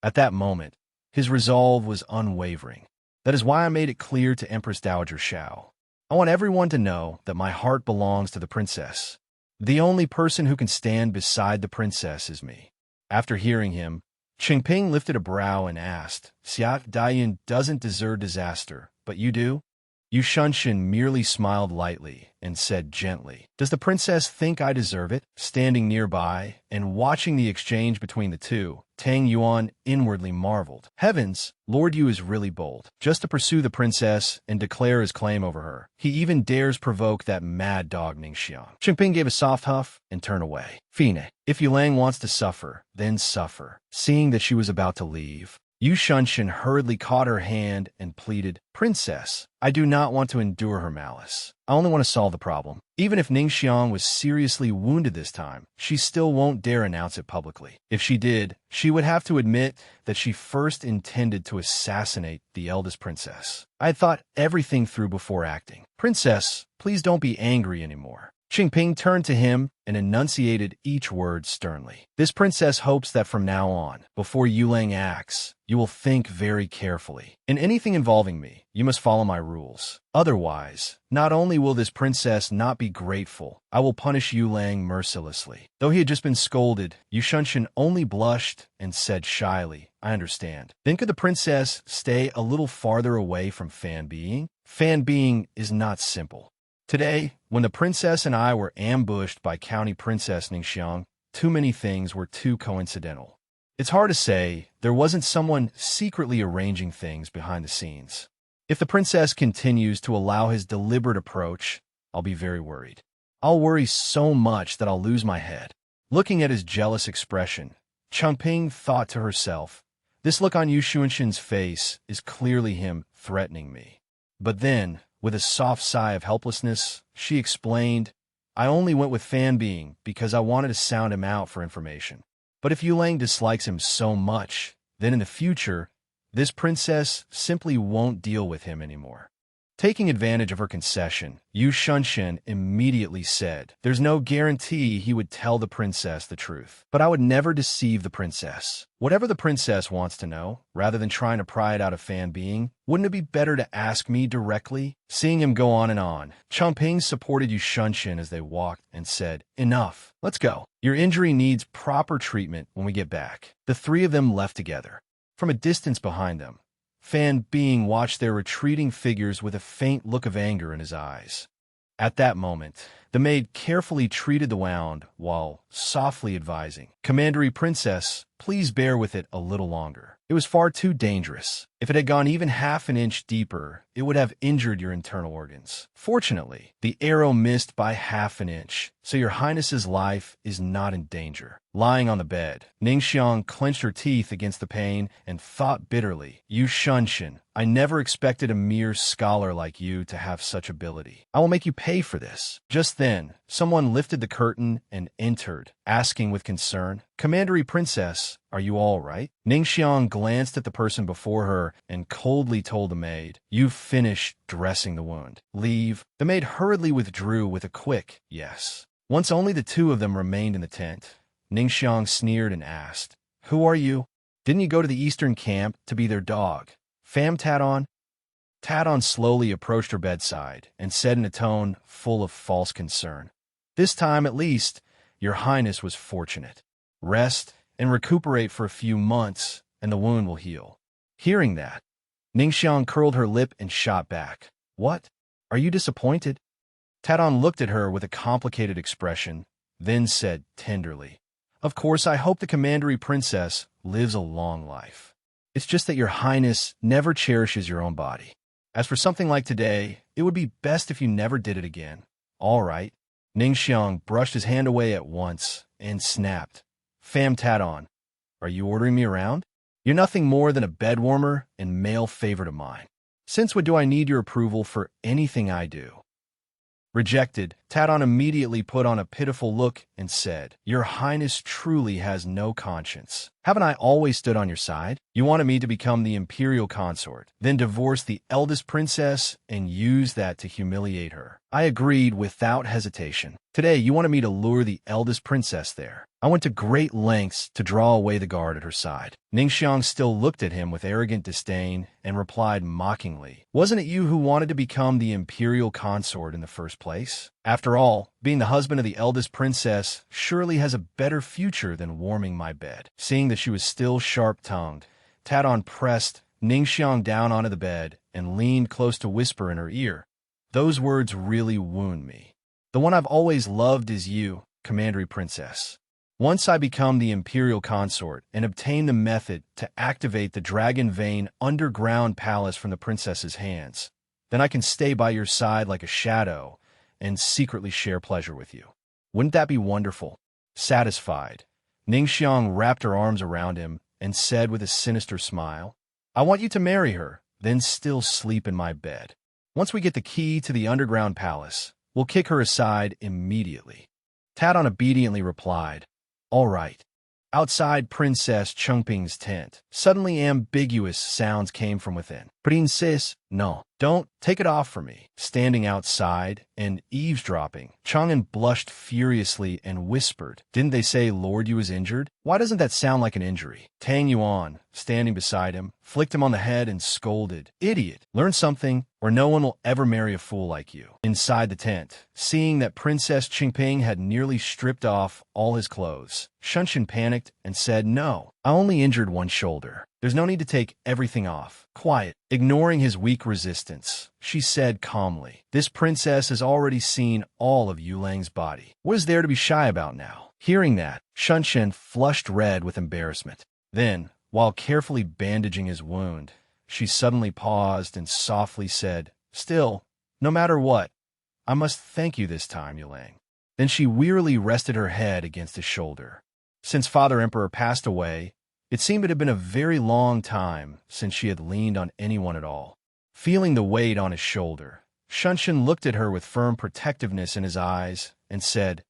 At that moment, his resolve was unwavering. That is why I made it clear to Empress Dowager Xiao. I want everyone to know that my heart belongs to the princess. The only person who can stand beside the princess is me. After hearing him, Qingping lifted a brow and asked, Xia Daiyun doesn't deserve disaster, but you do? Yu Shunshin merely smiled lightly and said gently, does the princess think I deserve it? Standing nearby and watching the exchange between the two, Tang Yuan inwardly marveled. Heavens, Lord Yu is really bold. Just to pursue the princess and declare his claim over her. He even dares provoke that mad dog Ningxiang. Qingping gave a soft huff and turned away. Fine, if Yulang wants to suffer, then suffer. Seeing that she was about to leave, Yu Shunshin hurriedly caught her hand and pleaded, Princess, I do not want to endure her malice. I only want to solve the problem. Even if Ningxiang was seriously wounded this time, she still won't dare announce it publicly. If she did, she would have to admit that she first intended to assassinate the eldest princess. I had thought everything through before acting. Princess, please don't be angry anymore. Qingping turned to him and enunciated each word sternly. This princess hopes that from now on, before Yulang acts, you will think very carefully. In anything involving me, you must follow my rules. Otherwise, not only will this princess not be grateful, I will punish Yulang mercilessly. Though he had just been scolded, Yu Shunshin only blushed and said shyly, I understand. Then could the princess stay a little farther away from Fan Being? Fan Being is not simple. Today, when the princess and I were ambushed by County Princess Ningxiang, too many things were too coincidental. It's hard to say there wasn't someone secretly arranging things behind the scenes. If the princess continues to allow his deliberate approach, I'll be very worried. I'll worry so much that I'll lose my head. Looking at his jealous expression, Changping thought to herself, this look on Yu Shunshin's face is clearly him threatening me. But then, with a soft sigh of helplessness, she explained, I only went with Fan Being because I wanted to sound him out for information. But if Yulang dislikes him so much, then in the future, this princess simply won't deal with him anymore. Taking advantage of her concession, Yu Shunshin immediately said, "There's no guarantee he would tell the princess the truth, but I would never deceive the princess. Whatever the princess wants to know, rather than trying to pry it out of Fan Being, wouldn't it be better to ask me directly?" Seeing him go on and on, Changping supported Yu Shunshin as they walked and said, "Enough. Let's go. Your injury needs proper treatment when we get back." The three of them left together. From a distance behind them, Fan Being watched their retreating figures with a faint look of anger in his eyes. At that moment, the maid carefully treated the wound while softly advising, "Commandery Princess, please bear with it a little longer. It was far too dangerous. If it had gone even half an inch deeper, it would have injured your internal organs. Fortunately, the arrow missed by half an inch, so your highness's life is not in danger." Lying on the bed, Ningxiang clenched her teeth against the pain and thought bitterly, "Yu Shunshin, I never expected a mere scholar like you to have such ability. I will make you pay for this." Just then, someone lifted the curtain and entered, asking with concern, "Commandery Princess, are you all right?" Ningxiang glanced at the person before her and coldly told the maid, "You've finished dressing the wound. Leave." The maid hurriedly withdrew with a quick yes. Once only the two of them remained in the tent, Ningxiang sneered and asked, "Who are you? Didn't you go to the eastern camp to be their dog? Fam Tadon?" Tadon slowly approached her bedside and said in a tone full of false concern, "This time at least, your highness was fortunate. Rest and recuperate for a few months, and the wound will heal." Hearing that, Ningxiang curled her lip and shot back, "What? Are you disappointed?" Tadon looked at her with a complicated expression, then said tenderly, "Of course I hope the Commandery Princess lives a long life. It's just that your highness never cherishes your own body. As for something like today, it would be best if you never did it again." "All right." Ningxiang brushed his hand away at once and snapped, "Fam Tadon, are you ordering me around? You're nothing more than a bed warmer and male favorite of mine. Since when do I need your approval for anything I do?" Rejected, Tadon immediately put on a pitiful look and said, "Your highness truly has no conscience. Haven't I always stood on your side? You wanted me to become the imperial consort, then divorce the eldest princess and use that to humiliate her. I agreed without hesitation. Today, you wanted me to lure the eldest princess there. I went to great lengths to draw away the guard at her side." Ningxiang still looked at him with arrogant disdain and replied mockingly, "Wasn't it you who wanted to become the imperial consort in the first place? After all, being the husband of the eldest princess surely has a better future than warming my bed." Seeing that she was still sharp-tongued, Tadon pressed Ningxiang down onto the bed and leaned close to whisper in her ear, "Those words really wound me. The one I've always loved is you, Commandery Princess. Once I become the imperial consort and obtain the method to activate the Dragon Vein underground palace from the princess's hands, then I can stay by your side like a shadow and secretly share pleasure with you. Wouldn't that be wonderful?" Satisfied, Ningxiang wrapped her arms around him and said with a sinister smile, "I want you to marry her, then still sleep in my bed. Once we get the key to the underground palace, we'll kick her aside immediately." Tadon obediently replied, "All right." Outside Princess Chengping's tent, suddenly ambiguous sounds came from within. "Princess, no, don't take it off for me." Standing outside and eavesdropping, Chang'an blushed furiously and whispered, "Didn't they say Lord Yu is injured? Why doesn't that sound like an injury?" Tang Yuan, standing beside him, flicked him on the head and scolded, "Idiot, learn something, or no one will ever marry a fool like you." Inside the tent, seeing that Princess Chingping had nearly stripped off all his clothes, Shunshin panicked and said, "No, I only injured one shoulder. There's no need to take everything off." Quiet, ignoring his weak resistance, she said calmly, "This princess has already seen all of Yulang's body. What is there to be shy about now?" Hearing that, Shunshin flushed red with embarrassment. Then, while carefully bandaging his wound, she suddenly paused and softly said, "Still, no matter what, I must thank you this time, Yulang." Then she wearily rested her head against his shoulder. Since Father Emperor passed away, it seemed it had been a very long time since she had leaned on anyone at all. Feeling the weight on his shoulder, Shunshin looked at her with firm protectiveness in his eyes and said,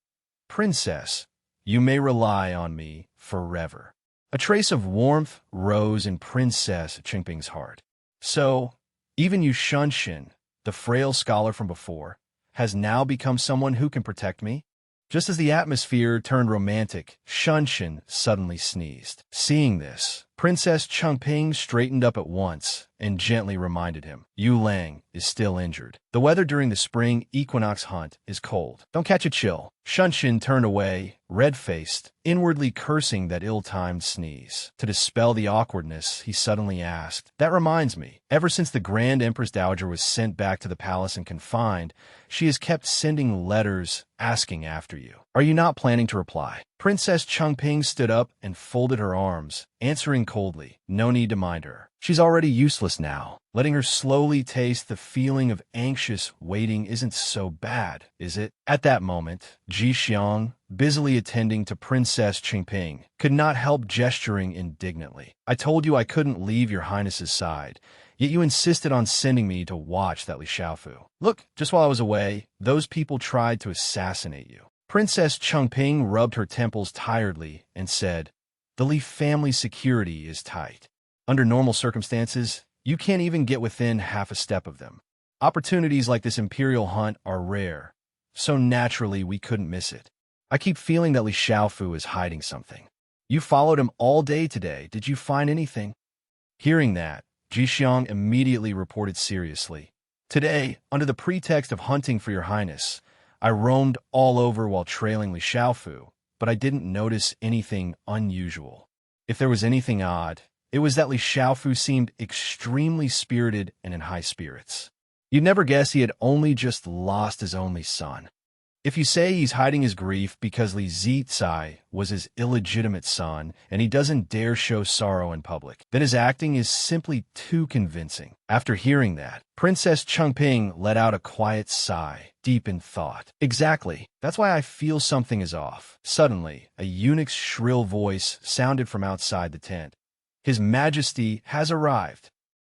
"Princess, you may rely on me forever." A trace of warmth rose in Princess Chingping's heart. So, even Yu Shunshin, the frail scholar from before, has now become someone who can protect me? Just as the atmosphere turned romantic, Shunshin suddenly sneezed. Seeing this, Princess Changping straightened up at once and gently reminded him, Yu Lang is still injured. The weather during the spring equinox hunt is cold. Don't catch a chill. Shunshin turned away, red-faced, inwardly cursing that ill-timed sneeze. To dispel the awkwardness, he suddenly asked, That reminds me, ever since the Grand Empress Dowager was sent back to the palace and confined, she has kept sending letters asking after you. Are you not planning to reply? Princess Changping stood up and folded her arms, answering coldly, No need to mind her. She's already useless now. Letting her slowly taste the feeling of anxious waiting isn't so bad, is it? At that moment, Ji Xiang, busily attending to Princess Changping, could not help gesturing indignantly. I told you I couldn't leave your highness's side, yet you insisted on sending me to watch that Li Xiaofu. Look, just while I was away, those people tried to assassinate you. Princess Changping rubbed her temples tiredly and said, The Li family security is tight. Under normal circumstances, you can't even get within half a step of them. Opportunities like this imperial hunt are rare, so naturally we couldn't miss it. I keep feeling that Li Xiaofu is hiding something. You followed him all day today. Did you find anything? Hearing that, Ji Xiang immediately reported seriously. Today, under the pretext of hunting for your highness, I roamed all over while trailing Li Xiaofu, but I didn't notice anything unusual. If there was anything odd, it was that Li Xiaofu seemed extremely spirited and in high spirits. You'd never guess he had only just lost his only son. If you say he's hiding his grief because Li Zicai was his illegitimate son and he doesn't dare show sorrow in public, then his acting is simply too convincing. After hearing that, Princess Changping let out a quiet sigh, deep in thought. Exactly. That's why I feel something is off. Suddenly, a eunuch's shrill voice sounded from outside the tent. His Majesty has arrived.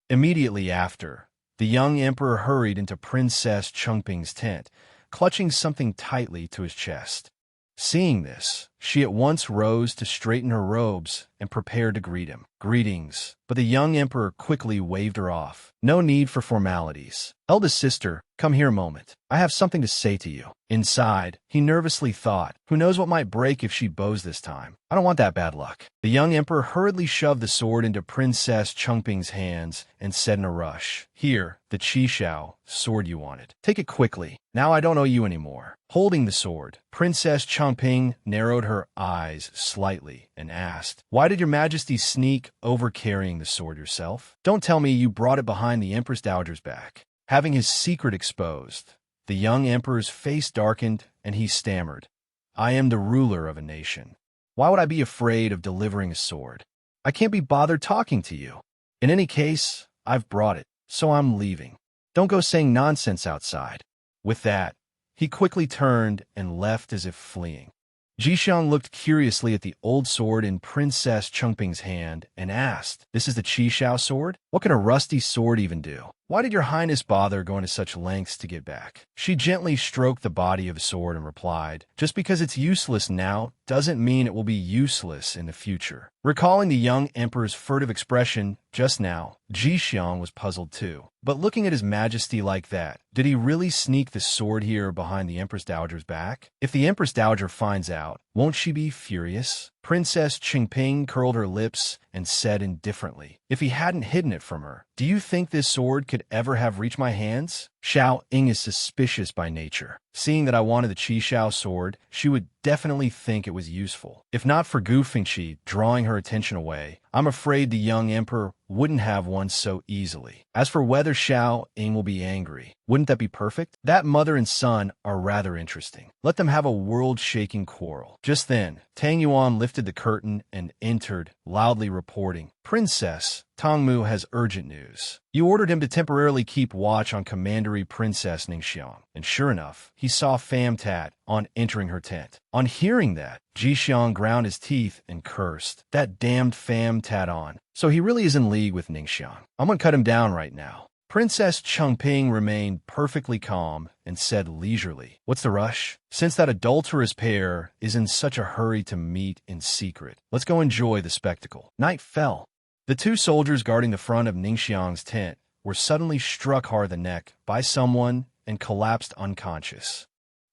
Immediately after, the young emperor hurried into Princess Changping's tent, clutching something tightly to his chest. Seeing this, she at once rose to straighten her robes and prepared to greet him. Greetings, but the young emperor quickly waved her off. No need for formalities. Eldest sister, come here a moment. I have something to say to you. Inside, he nervously thought, who knows what might break if she bows this time. I don't want that bad luck. The young emperor hurriedly shoved the sword into Princess Changping's hands and said in a rush, Here, the Qishao sword you wanted. Take it quickly. Now I don't owe you anymore. Holding the sword, Princess Changping narrowed her eyes slightly and asked, Why did your Majesty sneak over carrying the sword yourself? Don't tell me you brought it behind the Empress Dowager's back. Having his secret exposed, the young emperor's face darkened and he stammered, I am the ruler of a nation. Why would I be afraid of delivering a sword? I can't be bothered talking to you. In any case, I've brought it, so I'm leaving. Don't go saying nonsense outside. With that, he quickly turned and left as if fleeing. Ji Xiang looked curiously at the old sword in Princess Changping's hand and asked, This is the Qishao sword? What can a rusty sword even do? Why did your highness bother going to such lengths to get back? She gently stroked the body of the sword and replied, Just because it's useless now doesn't mean it will be useless in the future. Recalling the young emperor's furtive expression just now, Ji Xiang was puzzled too. But looking at his majesty like that, did he really sneak the sword here behind the Empress Dowager's back? If the Empress Dowager finds out, won't she be furious? Princess Changping curled her lips and said indifferently, If he hadn't hidden it from her, do you think this sword could ever have reached my hands? Xiao Ying is suspicious by nature. Seeing that I wanted the Qishao sword, she would definitely think it was useful. If not for Gu Fengqi drawing her attention away, I'm afraid the young emperor wouldn't have one so easily. As for whether Xiao Ying will be angry, wouldn't that be perfect? That mother and son are rather interesting. Let them have a world-shaking quarrel. Just then, Tang Yuan lifted the curtain and entered, loudly reporting, Princess, Tongmu has urgent news. You ordered him to temporarily keep watch on Commandery Princess Ningxiang. And sure enough, he saw Pham Tat on entering her tent. On hearing that, Ji Xiang ground his teeth and cursed. That damned Pham Tat on. So he really is in league with Ningxiang. I'm gonna cut him down right now. Princess Changping remained perfectly calm and said leisurely, What's the rush? Since that adulterous pair is in such a hurry to meet in secret, let's go enjoy the spectacle. Night fell. The two soldiers guarding the front of Ningxiang's tent were suddenly struck hard in the neck by someone and collapsed unconscious.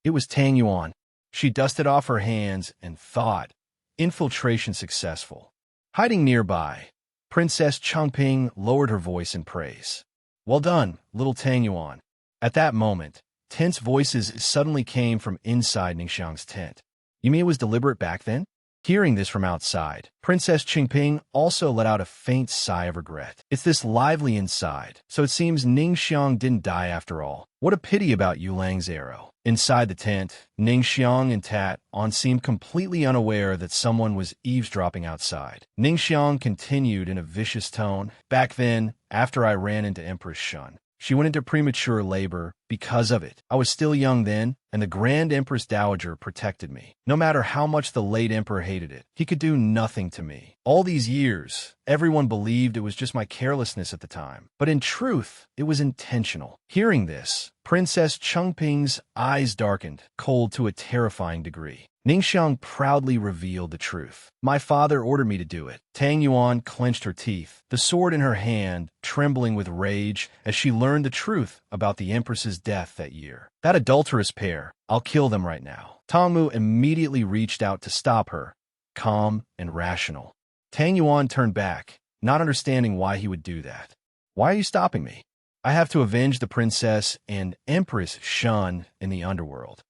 It was Tang Yuan. She dusted off her hands and thought, infiltration successful. Hiding nearby, Princess Changping lowered her voice in praise. Well done, little Tang Yuan. At that moment, tense voices suddenly came from inside Ningxiang's tent. You mean it was deliberate back then? Hearing this from outside, Princess Qingping also let out a faint sigh of regret. It's this lively inside, so it seems Ningxiang didn't die after all. What a pity about Yulang's arrow. Inside the tent, Ningxiang and Tat On seemed completely unaware that someone was eavesdropping outside. Ningxiang continued in a vicious tone. Back then, after I ran into Empress Shun, she went into premature labor because of it. I was still young then, and the Grand Empress Dowager protected me. No matter how much the late emperor hated it, he could do nothing to me. All these years, everyone believed it was just my carelessness at the time. But in truth, it was intentional. Hearing this, Princess Chengping's eyes darkened, cold to a terrifying degree. Ningxiang proudly revealed the truth. My father ordered me to do it. Tang Yuan clenched her teeth, the sword in her hand trembling with rage as she learned the truth about the Empress's death that year. That adulterous pair, I'll kill them right now. Tongmu immediately reached out to stop her, calm and rational. Tang Yuan turned back, not understanding why he would do that. Why are you stopping me? I have to avenge the princess and Empress Shun in the underworld.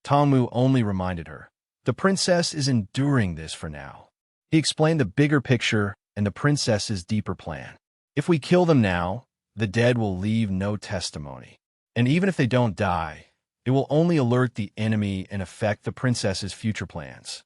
Tongmu only reminded her. The princess is enduring this for now. He explained the bigger picture and the princess's deeper plan. If we kill them now, the dead will leave no testimony. And even if they don't die, it will only alert the enemy and affect the princess's future plans.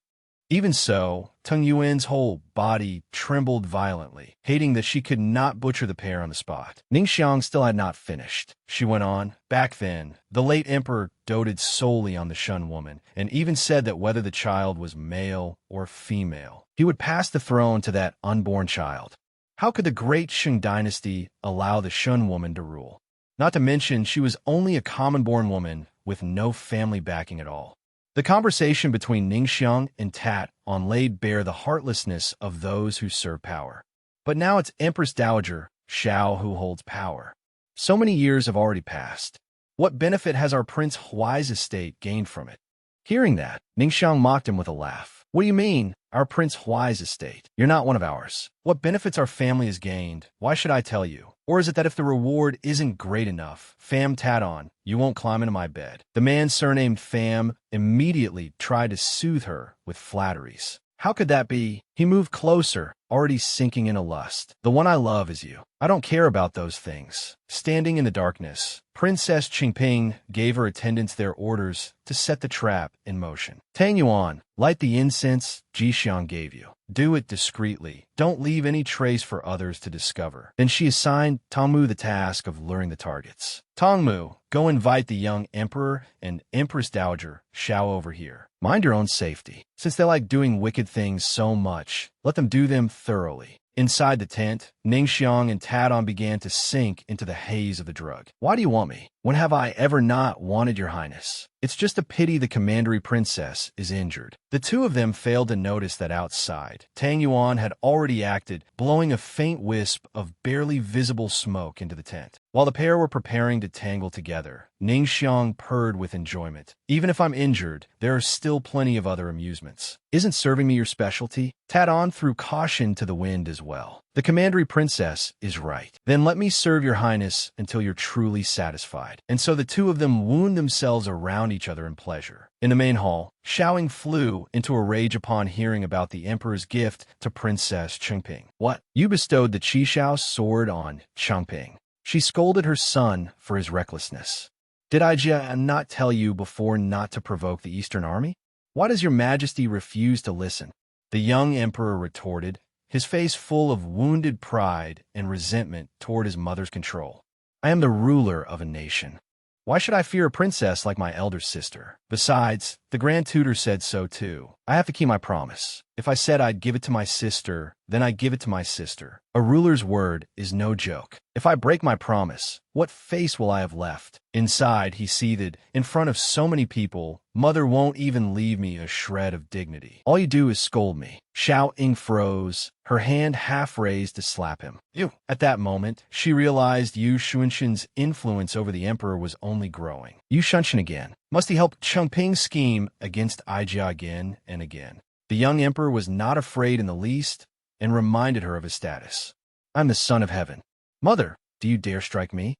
Even so, Tung Yuan's whole body trembled violently, hating that she could not butcher the pair on the spot. Ningxiang still had not finished. She went on, back then, the late emperor doted solely on the Shun woman, and even said that whether the child was male or female, he would pass the throne to that unborn child. How could the great Shun dynasty allow the Shun woman to rule? Not to mention, she was only a common-born woman with no family backing at all. The conversation between Ningxiang and Tat On laid bare the heartlessness of those who serve power. But now it's Empress Dowager Xiao who holds power. So many years have already passed. What benefit has our Prince Huai's estate gained from it? Hearing that, Ningxiang mocked him with a laugh. What do you mean, our Prince Huai's estate? You're not one of ours. What benefits our family has gained? Why should I tell you? Or is it that if the reward isn't great enough, Pham Tat On, you won't climb into my bed? The man surnamed Pham immediately tried to soothe her with flatteries. How could that be? He moved closer, already sinking in a lust. The one I love is you. I don't care about those things. Standing in the darkness, Princess Qingping gave her attendants their orders to set the trap in motion. Tang Yuan, light the incense Jixiang gave you. Do it discreetly. Don't leave any trace for others to discover. Then she assigned Tongmu the task of luring the targets. Tongmu, go invite the young emperor and Empress Dowager Xiao over here. Mind your own safety. Since they like doing wicked things so much, let them do them thoroughly. Inside the tent, Ningxiang and Tat On began to sink into the haze of the drug. Why do you want me? When have I ever not wanted your highness? It's just a pity the commandery princess is injured. The two of them failed to notice that outside, Tang Yuan had already acted, blowing a faint wisp of barely visible smoke into the tent. While the pair were preparing to tangle together, Ningxiang purred with enjoyment. Even if I'm injured, there are still plenty of other amusements. Isn't serving me your specialty? Tat On threw caution to the wind as well. The commandery princess is right. Then let me serve your highness until you're truly satisfied. And so the two of them wound themselves around each other in pleasure. In the main hall, Xiaoying flew into a rage upon hearing about the emperor's gift to Princess Qingping. What? You bestowed the Qishao sword on Changping. She scolded her son for his recklessness. Did I not tell you before not to provoke the Eastern army? Why does your majesty refuse to listen? The young emperor retorted, his face full of wounded pride and resentment toward his mother's control. I am the ruler of a nation. Why should I fear a princess like my elder sister? Besides, the Grand Tutor said so too. I have to keep my promise. If I said I'd give it to my sister, then I give it to my sister. A ruler's word is no joke. If I break my promise, what face will I have left? Inside, he seethed. In front of so many people, Mother won't even leave me a shred of dignity. All you do is scold me. Xiao Ying froze, her hand half raised to slap him. Ew. At that moment, she realized Yu Xunshin's influence over the emperor was only growing. Yu Xunshin again. Must he help Chengping's scheme against Aijia again and again? The young emperor was not afraid in the least and reminded her of his status. I'm the son of heaven. Mother, do you dare strike me?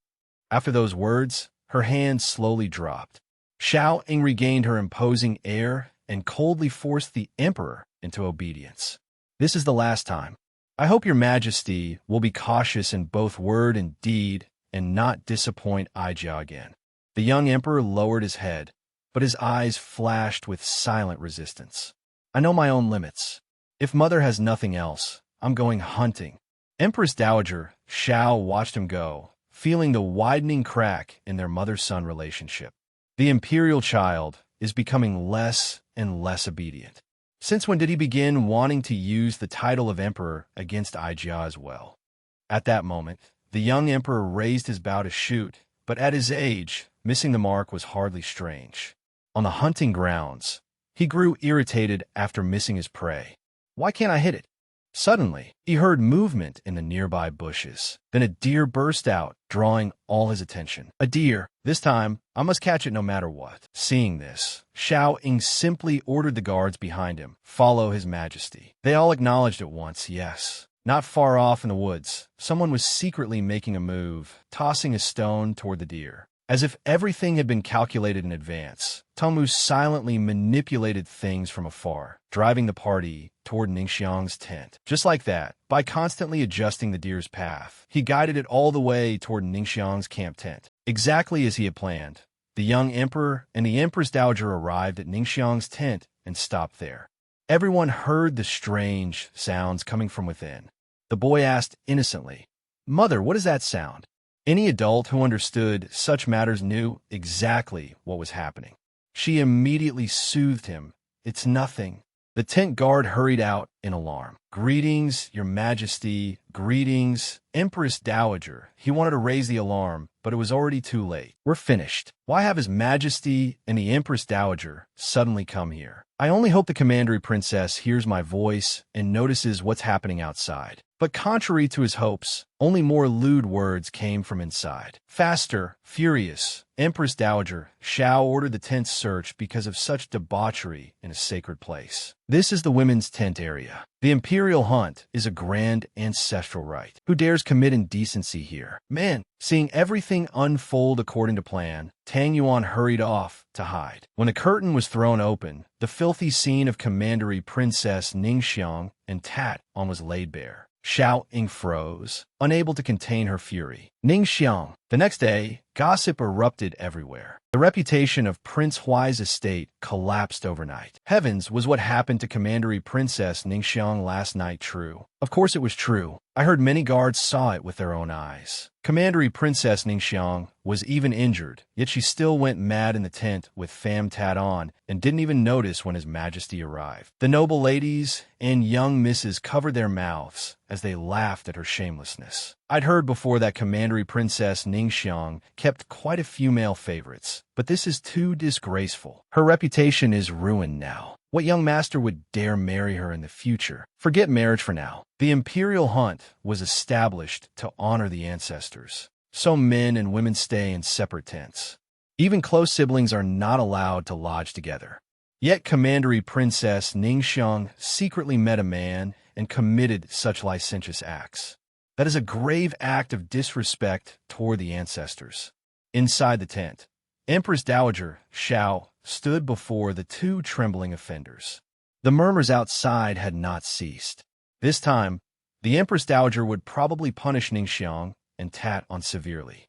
After those words, her hand slowly dropped. Xiao Ying regained her imposing air and coldly forced the emperor into obedience. This is the last time. I hope your majesty will be cautious in both word and deed and not disappoint Aijia again. The young emperor lowered his head, but his eyes flashed with silent resistance. I know my own limits. If mother has nothing else, I'm going hunting. Empress Dowager Xiao watched him go, feeling the widening crack in their mother-son relationship. The imperial child is becoming less and less obedient. Since when did he begin wanting to use the title of emperor against Aijia as well? At that moment, the young emperor raised his bow to shoot, but at his age, missing the mark was hardly strange. On the hunting grounds, he grew irritated after missing his prey. Why can't I hit it? Suddenly, he heard movement in the nearby bushes. Then a deer burst out, drawing all his attention. A deer. This time, I must catch it no matter what. Seeing this, Xiao Ying simply ordered the guards behind him, follow his majesty. They all acknowledged at once, yes. Not far off in the woods, someone was secretly making a move, tossing a stone toward the deer. As if everything had been calculated in advance, Tomu silently manipulated things from afar, driving the party toward Ningxiang's tent. Just like that, by constantly adjusting the deer's path, he guided it all the way toward Ningxiang's camp tent. Exactly as he had planned, the young emperor and the empress dowager arrived at Ningxiang's tent and stopped there. Everyone heard the strange sounds coming from within. The boy asked innocently, "Mother, what is that sound?" Any adult who understood such matters knew exactly what was happening. She immediately soothed him. It's nothing. The tent guard hurried out in alarm. Greetings, your majesty. Greetings, Empress Dowager. He wanted to raise the alarm, but it was already too late. We're finished. Why have his majesty and the Empress Dowager suddenly come here? I only hope the commandery princess hears my voice and notices what's happening outside. But contrary to his hopes, only more lewd words came from inside. Faster, furious, Empress Dowager Xiao ordered the tent searched because of such debauchery in a sacred place. This is the women's tent area. The imperial hunt is a grand ancestral rite. Who dares commit indecency here? Man, seeing everything unfold according to plan, Tang Yuan hurried off to hide. When the curtain was thrown open, the filthy scene of commandery princess Ningxiang and Tat On was laid bare. Xiao Ying froze, unable to contain her fury. Ningxiang. The next day, gossip erupted everywhere. The reputation of Prince Huai's estate collapsed overnight. Heavens, was what happened to commandery princess Ningxiang last night true? Of course it was true. I heard many guards saw it with their own eyes. Commandery princess Ningxiang was even injured, yet she still went mad in the tent with Pham Tat On and didn't even notice when his majesty arrived. The noble ladies and young misses covered their mouths as they laughed at her shamelessness. I'd heard before that commandery princess Ningxiang kept quite a few male favorites, but this is too disgraceful. Her reputation is ruined now. What young master would dare marry her in the future? Forget marriage for now. The imperial hunt was established to honor the ancestors, so men and women stay in separate tents. Even close siblings are not allowed to lodge together. Yet commandery princess Ningxiang secretly met a man and committed such licentious acts. That is a grave act of disrespect toward the ancestors. Inside the tent, Empress Dowager Xiao stood before the two trembling offenders. The murmurs outside had not ceased. This time, the Empress Dowager would probably punish Ningxiang and Tat On severely.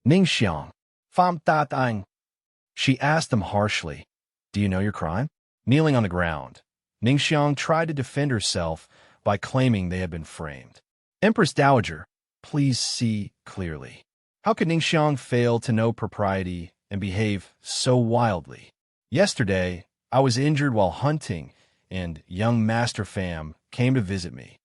Ningxiang, Pham Tat Ang. She asked them harshly, "Do you know your crime?" Kneeling on the ground, Ningxiang tried to defend herself by claiming they had been framed. Empress Dowager, please see clearly. How could Ningxiang fail to know propriety and behave so wildly? Yesterday, I was injured while hunting, and young Master Pham came to visit me.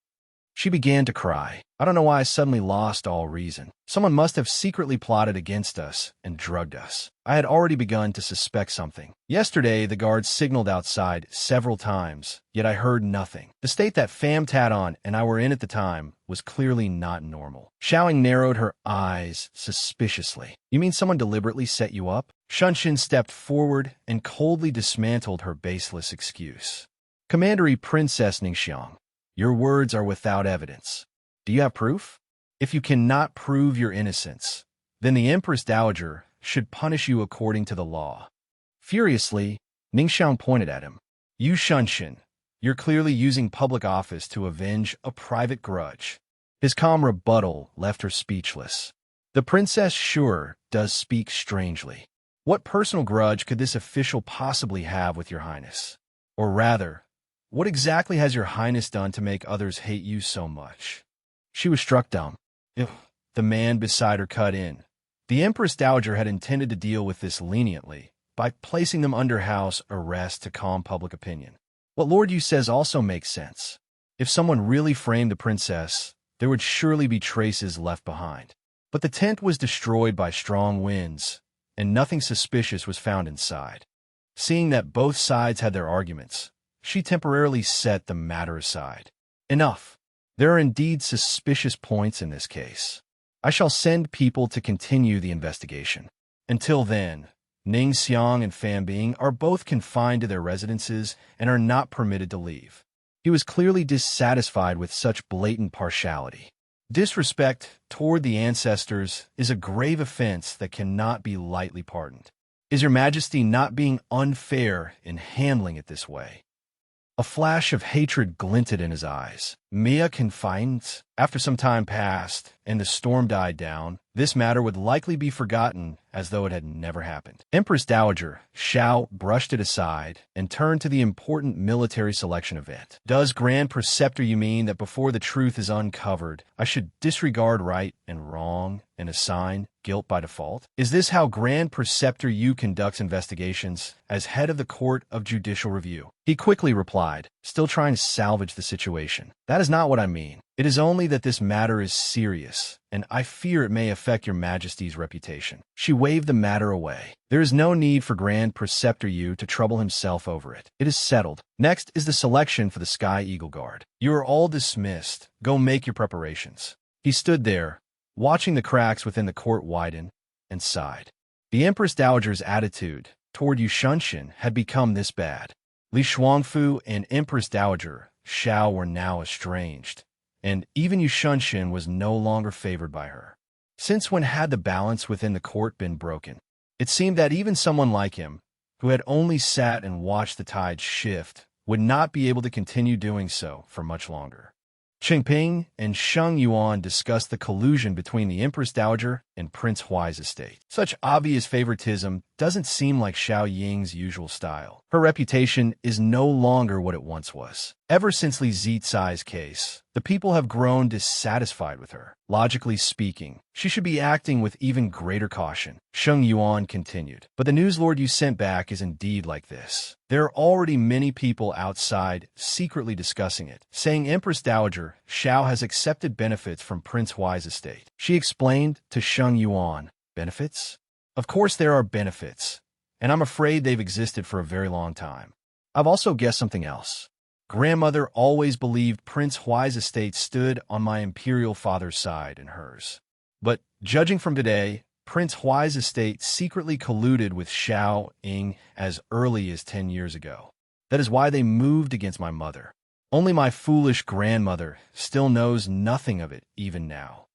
She began to cry. I don't know why I suddenly lost all reason. Someone must have secretly plotted against us and drugged us. I had already begun to suspect something. Yesterday, the guards signaled outside several times, yet I heard nothing. The state that Pham Tadon and I were in at the time was clearly not normal. Xiaoying narrowed her eyes suspiciously. You mean someone deliberately set you up? Shunshin stepped forward and coldly dismantled her baseless excuse. Commandery Princess Ningxiang, your words are without evidence. Do you have proof? If you cannot prove your innocence, then the Empress Dowager should punish you according to the law. Furiously, Ningxiang pointed at him. You Shunshin, you're clearly using public office to avenge a private grudge. His calm rebuttal left her speechless. The princess sure does speak strangely. What personal grudge could this official possibly have with your highness? Or rather, what exactly has your highness done to make others hate you so much? She was struck dumb. The man beside her cut in. The Empress Dowager had intended to deal with this leniently by placing them under house arrest to calm public opinion. What Lord Yu says also makes sense. If someone really framed the princess, there would surely be traces left behind. But the tent was destroyed by strong winds, and nothing suspicious was found inside. Seeing that both sides had their arguments, she temporarily set the matter aside. Enough. There are indeed suspicious points in this case. I shall send people to continue the investigation. Until then, Ning Xiang and Fan Bing are both confined to their residences and are not permitted to leave. He was clearly dissatisfied with such blatant partiality. Disrespect toward the ancestors is a grave offense that cannot be lightly pardoned. Is your majesty not being unfair in handling it this way? A flash of hatred glinted in his eyes. Mia confined. After some time passed and the storm died down, this matter would likely be forgotten as though it had never happened. Empress Dowager Xiao brushed it aside and turned to the important military selection event. Does Grand Preceptor you mean that before the truth is uncovered, I should disregard right and wrong and assign guilt by default? Is this how Grand Preceptor Yu conducts investigations as head of the Court of Judicial Review? He quickly replied, still trying to salvage the situation. That is not what I mean. It is only that this matter is serious, and I fear it may affect your majesty's reputation. She waved the matter away. There is no need for Grand Preceptor Yu to trouble himself over it. It is settled. Next is the selection for the Sky Eagle Guard. You are all dismissed. Go make your preparations. He stood there, watching the cracks within the court widen, and sighed. The Empress Dowager's attitude toward Yu Shunshin had become this bad. Li Shuangfu and Empress Dowager Xiao were now estranged, and even Yu Shunshin was no longer favored by her. Since when had the balance within the court been broken? It seemed that even someone like him, who had only sat and watched the tide shift, would not be able to continue doing so for much longer. Qingping and Sheng Yuan discussed the collusion between the Empress Dowager and Prince Huai's estate. Such obvious favoritism doesn't seem like Xiao Ying's usual style. Her reputation is no longer what it once was. Ever since Li Zicai's case, the people have grown dissatisfied with her. Logically speaking, she should be acting with even greater caution. Sheng Yuan continued. But the news Lord Yu sent back is indeed like this. There are already many people outside secretly discussing it, saying Empress Dowager Xiao has accepted benefits from Prince Huai's estate. She explained to Sheng Yuan, benefits? Of course there are benefits, and I'm afraid they've existed for a very long time. I've also guessed something else. Grandmother always believed Prince Huai's estate stood on my imperial father's side and hers. But judging from today, Prince Huai's estate secretly colluded with Xiao Ying as early as 10 years ago. That is why they moved against my mother. Only my foolish grandmother still knows nothing of it even now.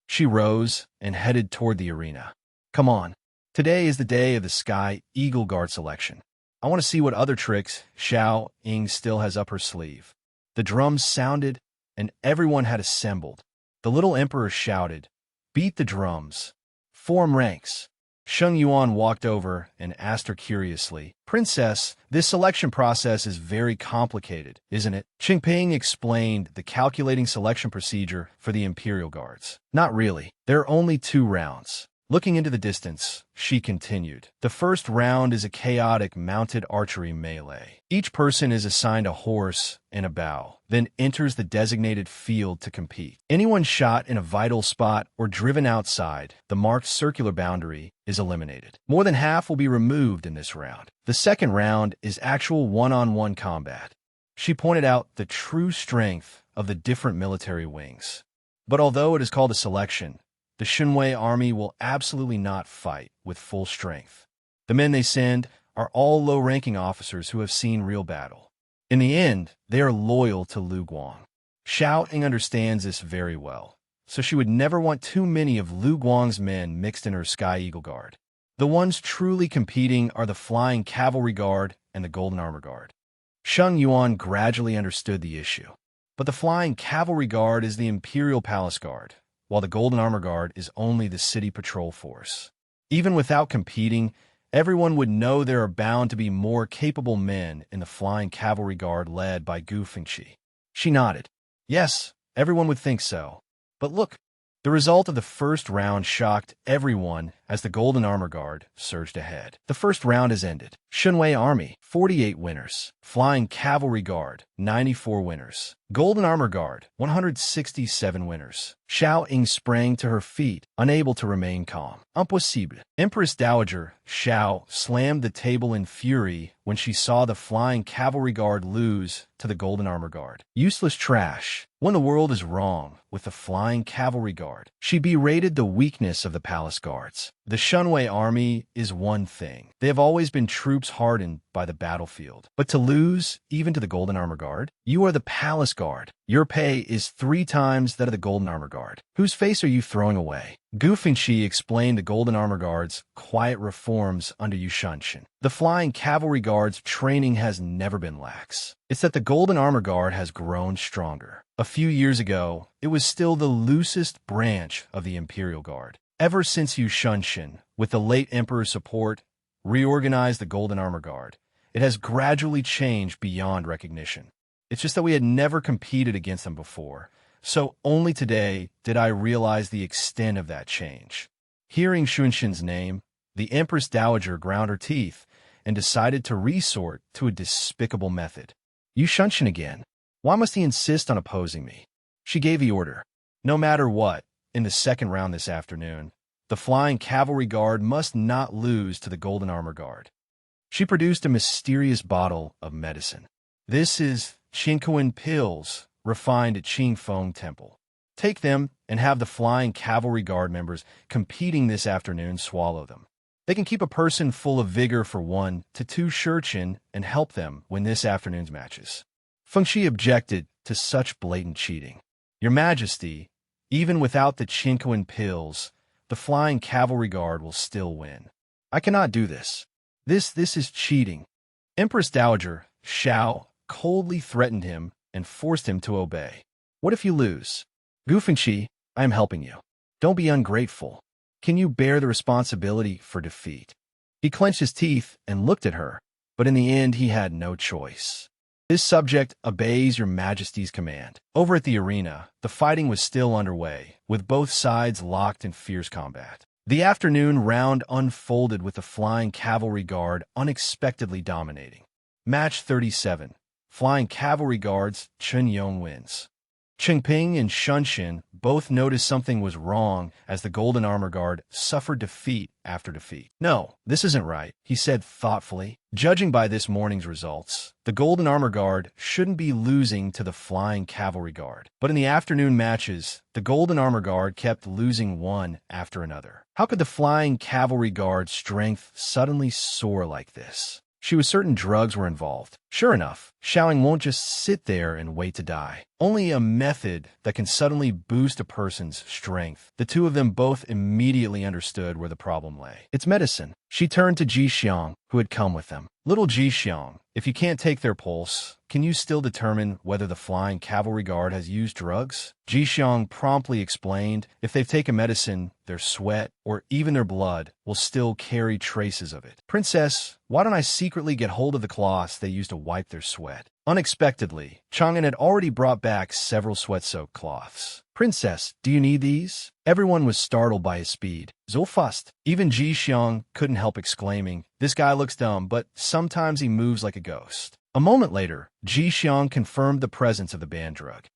She rose and headed toward the arena. Come on. Today is the day of the Sky Eagle Guard selection. I want to see what other tricks Xiao Ying still has up her sleeve. The drums sounded, and everyone had assembled. The little emperor shouted, "Beat the drums. Form ranks." Sheng Yuan walked over and asked her curiously, "Princess, this selection process is very complicated, isn't it?" Qingping explained the calculating selection procedure for the Imperial Guards. Not really. There are only 2 rounds. Looking into the distance, she continued. The first round is a chaotic mounted archery melee. Each person is assigned a horse and a bow, then enters the designated field to compete. Anyone shot in a vital spot or driven outside the marked circular boundary is eliminated. More than half will be removed in this round. The second round is actual one-on-one combat. She pointed out the true strength of the different military wings. But although it is called a selection, the Xunhui army will absolutely not fight with full strength. The men they send are all low-ranking officers who have seen real battle. In the end, they are loyal to Lu Guang. Xiao Ying understands this very well, so she would never want too many of Lu Guang's men mixed in her Sky Eagle Guard. The ones truly competing are the Flying Cavalry Guard and the Golden Armor Guard. Sheng Yuan gradually understood the issue. But the Flying Cavalry Guard is the Imperial Palace Guard, while the Golden Armor Guard is only the city patrol force. Even without competing, everyone would know there are bound to be more capable men in the Flying Cavalry Guard led by Gu Fengqi. She nodded. Yes, everyone would think so. But look, the result of the first round shocked everyone as the Golden Armor Guard surged ahead. The first round has ended. Xunhui Army, 48 winners. Flying Cavalry Guard, 94 winners. Golden Armor Guard, 167 winners. Xiao Ying sprang to her feet, unable to remain calm. Impossible. Empress Dowager Xiao slammed the table in fury when she saw the Flying Cavalry Guard lose to the Golden Armor Guard. Useless trash. When the world is wrong with the Flying Cavalry Guard, she berated the weakness of the Palace Guards. The Xunhui Army is one thing. They have always been troops hardened by the battlefield. But to lose, even to the Golden Armor Guard, you are the Palace Guard. Your pay is 3 times that of the Golden Armor Guard. Whose face are you throwing away? Gu Fengqi explained the Golden Armor Guard's quiet reforms under Yu Shanshan. The Flying Cavalry Guard's training has never been lax. It's that the Golden Armor Guard has grown stronger. A few years ago, it was still the loosest branch of the Imperial Guard. Ever since Yu Shanshan, with the late Emperor's support, reorganized the Golden Armor Guard, it has gradually changed beyond recognition. It's just that we had never competed against them before, so only today did I realize the extent of that change. Hearing Xunshin's name, the Empress Dowager ground her teeth and decided to resort to a despicable method. Yu Shanshin again. Why must he insist on opposing me? She gave the order. No matter what, in the second round this afternoon, the Flying Cavalry Guard must not lose to the Golden Armor Guard. She produced a mysterious bottle of medicine. This is Qingkuan pills, refined at Qingfeng Temple. Take them and have the Flying Cavalry Guard members competing this afternoon swallow them. They can keep a person full of vigor for 1 to 2 shurchen and help them win this afternoon's matches. Fengqi objected to such blatant cheating. Your Majesty, even without the Qingkuan pills, the Flying Cavalry Guard will still win. I cannot do this. This is cheating. Empress Dowager Xiao coldly threatened him and forced him to obey. What if you lose? Gu Fengqi, I am helping you. Don't be ungrateful. Can you bear the responsibility for defeat? He clenched his teeth and looked at her, but in the end he had no choice. This subject obeys your Majesty's command. Over at the arena, the fighting was still underway, with both sides locked in fierce combat. The afternoon round unfolded with the Flying Cavalry Guard unexpectedly dominating. Match 37. Flying Cavalry Guard's Chen Yong wins. Qingping and Xunshin both noticed something was wrong as the Golden Armor Guard suffered defeat after defeat. No, this isn't right, he said thoughtfully. Judging by this morning's results, the Golden Armor Guard shouldn't be losing to the Flying Cavalry Guard. But in the afternoon matches, the Golden Armor Guard kept losing one after another. How could the Flying Cavalry Guard's strength suddenly soar like this? She was certain drugs were involved. Sure enough, Xiao Ying won't just sit there and wait to die. Only a method that can suddenly boost a person's strength. The two of them both immediately understood where the problem lay. It's medicine. She turned to Ji Xiang, who had come with them. Little Ji Xiang, if you can't take their pulse, can you still determine whether the Flying Cavalry Guard has used drugs? Ji Xiang promptly explained if they've taken medicine, their sweat, or even their blood will still carry traces of it. Princess, why don't I secretly get hold of the cloths they used to wipe their sweat. Unexpectedly, Chang'an had already brought back several sweat-soaked cloths. "Princess, do you need these?" Everyone was startled by his speed. "So fast." Even Ji Xiang couldn't help exclaiming, "This guy looks dumb, but sometimes he moves like a ghost." A moment later, Ji Xiang confirmed the presence of the banned drug.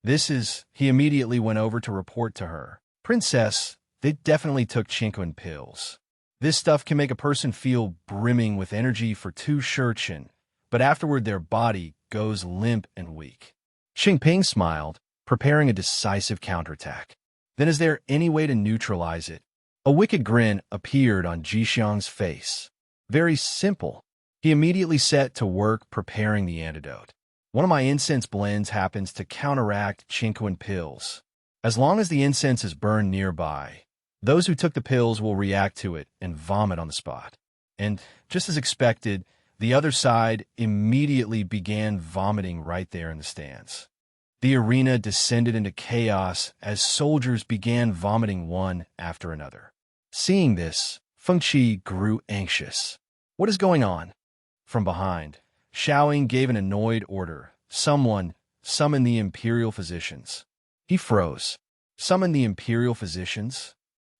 He immediately went over to report to her. "Princess, they definitely took Chinquan pills. This stuff can make a person feel brimming with energy for 2 shurchen, but afterward their body goes limp and weak." Xingping smiled, preparing a decisive counterattack. "Then is there any way to neutralize it?" A wicked grin appeared on Ji Xiang's face. "Very simple." He immediately set to work preparing the antidote. "One of my incense blends happens to counteract Chinquan pills. As long as the incense is burned nearby, those who took the pills will react to it and vomit on the spot." And, just as expected, the other side immediately began vomiting right there in the stands. The arena descended into chaos as soldiers began vomiting one after another. Seeing this, Feng Qi grew anxious. "What is going on?" From behind, Xiaoying gave an annoyed order. "Someone, summon the imperial physicians." He froze. Summon the imperial physicians?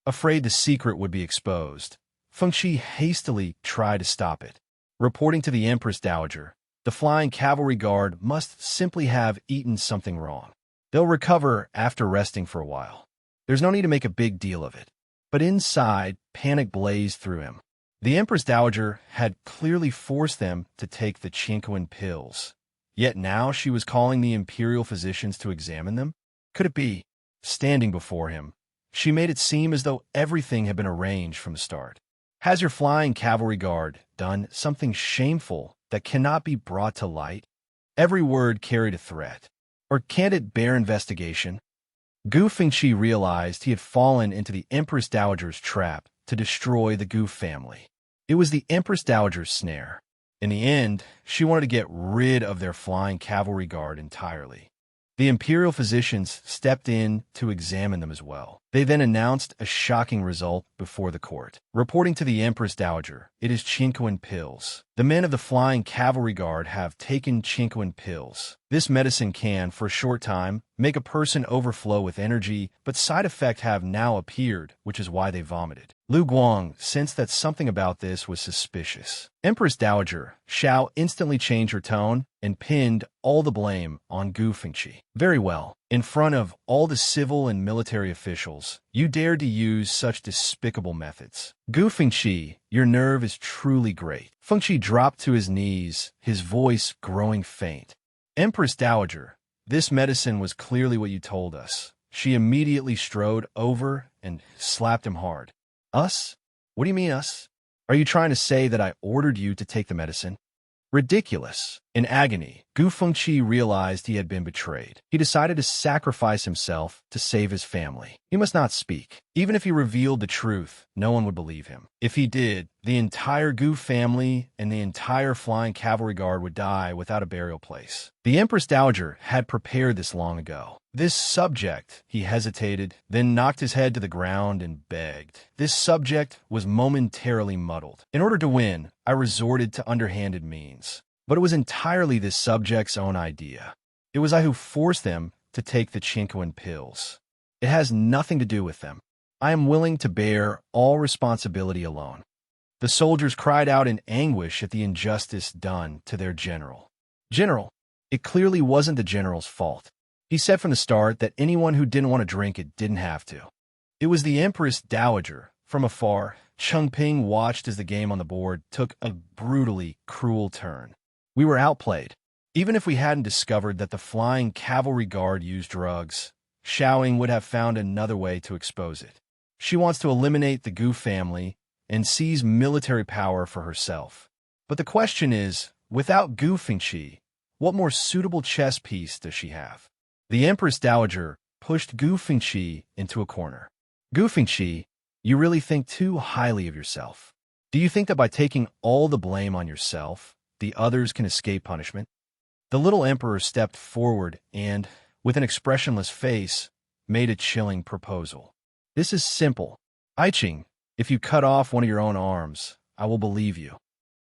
Afraid the secret would be exposed, Feng Qi hastily tried to stop it. Reporting to the Empress Dowager, the flying cavalry guard must simply have eaten something wrong. They'll recover after resting for a while. There's no need to make a big deal of it. But inside, panic blazed through him. The Empress Dowager had clearly forced them to take the Chinquan pills. Yet now she was calling the imperial physicians to examine them? Could it be? Standing before him, she made it seem as though everything had been arranged from the start. Has your flying cavalry guard done something shameful that cannot be brought to light? Every word carried a threat. Or can't it bear investigation? Gu Fengqi realized he had fallen into the Empress Dowager's trap to destroy the Gu family. It was the Empress Dowager's snare. In the end, she wanted to get rid of their flying cavalry guard entirely. The imperial physicians stepped in to examine them as well. They then announced a shocking result before the court. Reporting to the Empress Dowager, it is Chinquan pills. The men of the flying cavalry guard have taken Chinquan pills. This medicine can, for a short time, make a person overflow with energy, but side effects have now appeared, which is why they vomited. Lu Guang sensed that something about this was suspicious. Empress Dowager Xiao instantly changed her tone and pinned all the blame on Gu Fengqi. "Very well. In front of all the civil and military officials, you dared to use such despicable methods. Gu Fengqi, your nerve is truly great." Fengqi dropped to his knees, his voice growing faint. "Empress Dowager, this medicine was clearly what you told us." She immediately strode over and slapped him hard. "Us? What do you mean, us? Are you trying to say that I ordered you to take the medicine?" Ridiculous. In agony, Gu Fengqi realized he had been betrayed. He decided to sacrifice himself to save his family. He must not speak. Even if he revealed the truth, no one would believe him. If he did, the entire Gu family and the entire flying cavalry guard would die without a burial place. The Empress Dowager had prepared this long ago. "This subject," he hesitated, then knocked his head to the ground and begged. "This subject was momentarily muddled. In order to win, I resorted to underhanded means. But it was entirely this subject's own idea. It was I who forced them to take the Chinquan pills. It has nothing to do with them. I am willing to bear all responsibility alone." The soldiers cried out in anguish at the injustice done to their general. "General, it clearly wasn't the general's fault. He said from the start that anyone who didn't want to drink it didn't have to." It was the Empress Dowager. From afar, Chengping watched as the game on the board took a brutally cruel turn. "We were outplayed. Even if we hadn't discovered that the flying cavalry guard used drugs, Xiaoying would have found another way to expose it. She wants to eliminate the Gu family and seize military power for herself. But the question is, without Gu Fengqi, what more suitable chess piece does she have?" The Empress Dowager pushed Gu Fengqi into a corner. "Gu Fengqi, you really think too highly of yourself. Do you think that by taking all the blame on yourself, the others can escape punishment?" The little emperor stepped forward and, with an expressionless face, made a chilling proposal. "This is simple. Aiqing, if you cut off one of your own arms, I will believe you."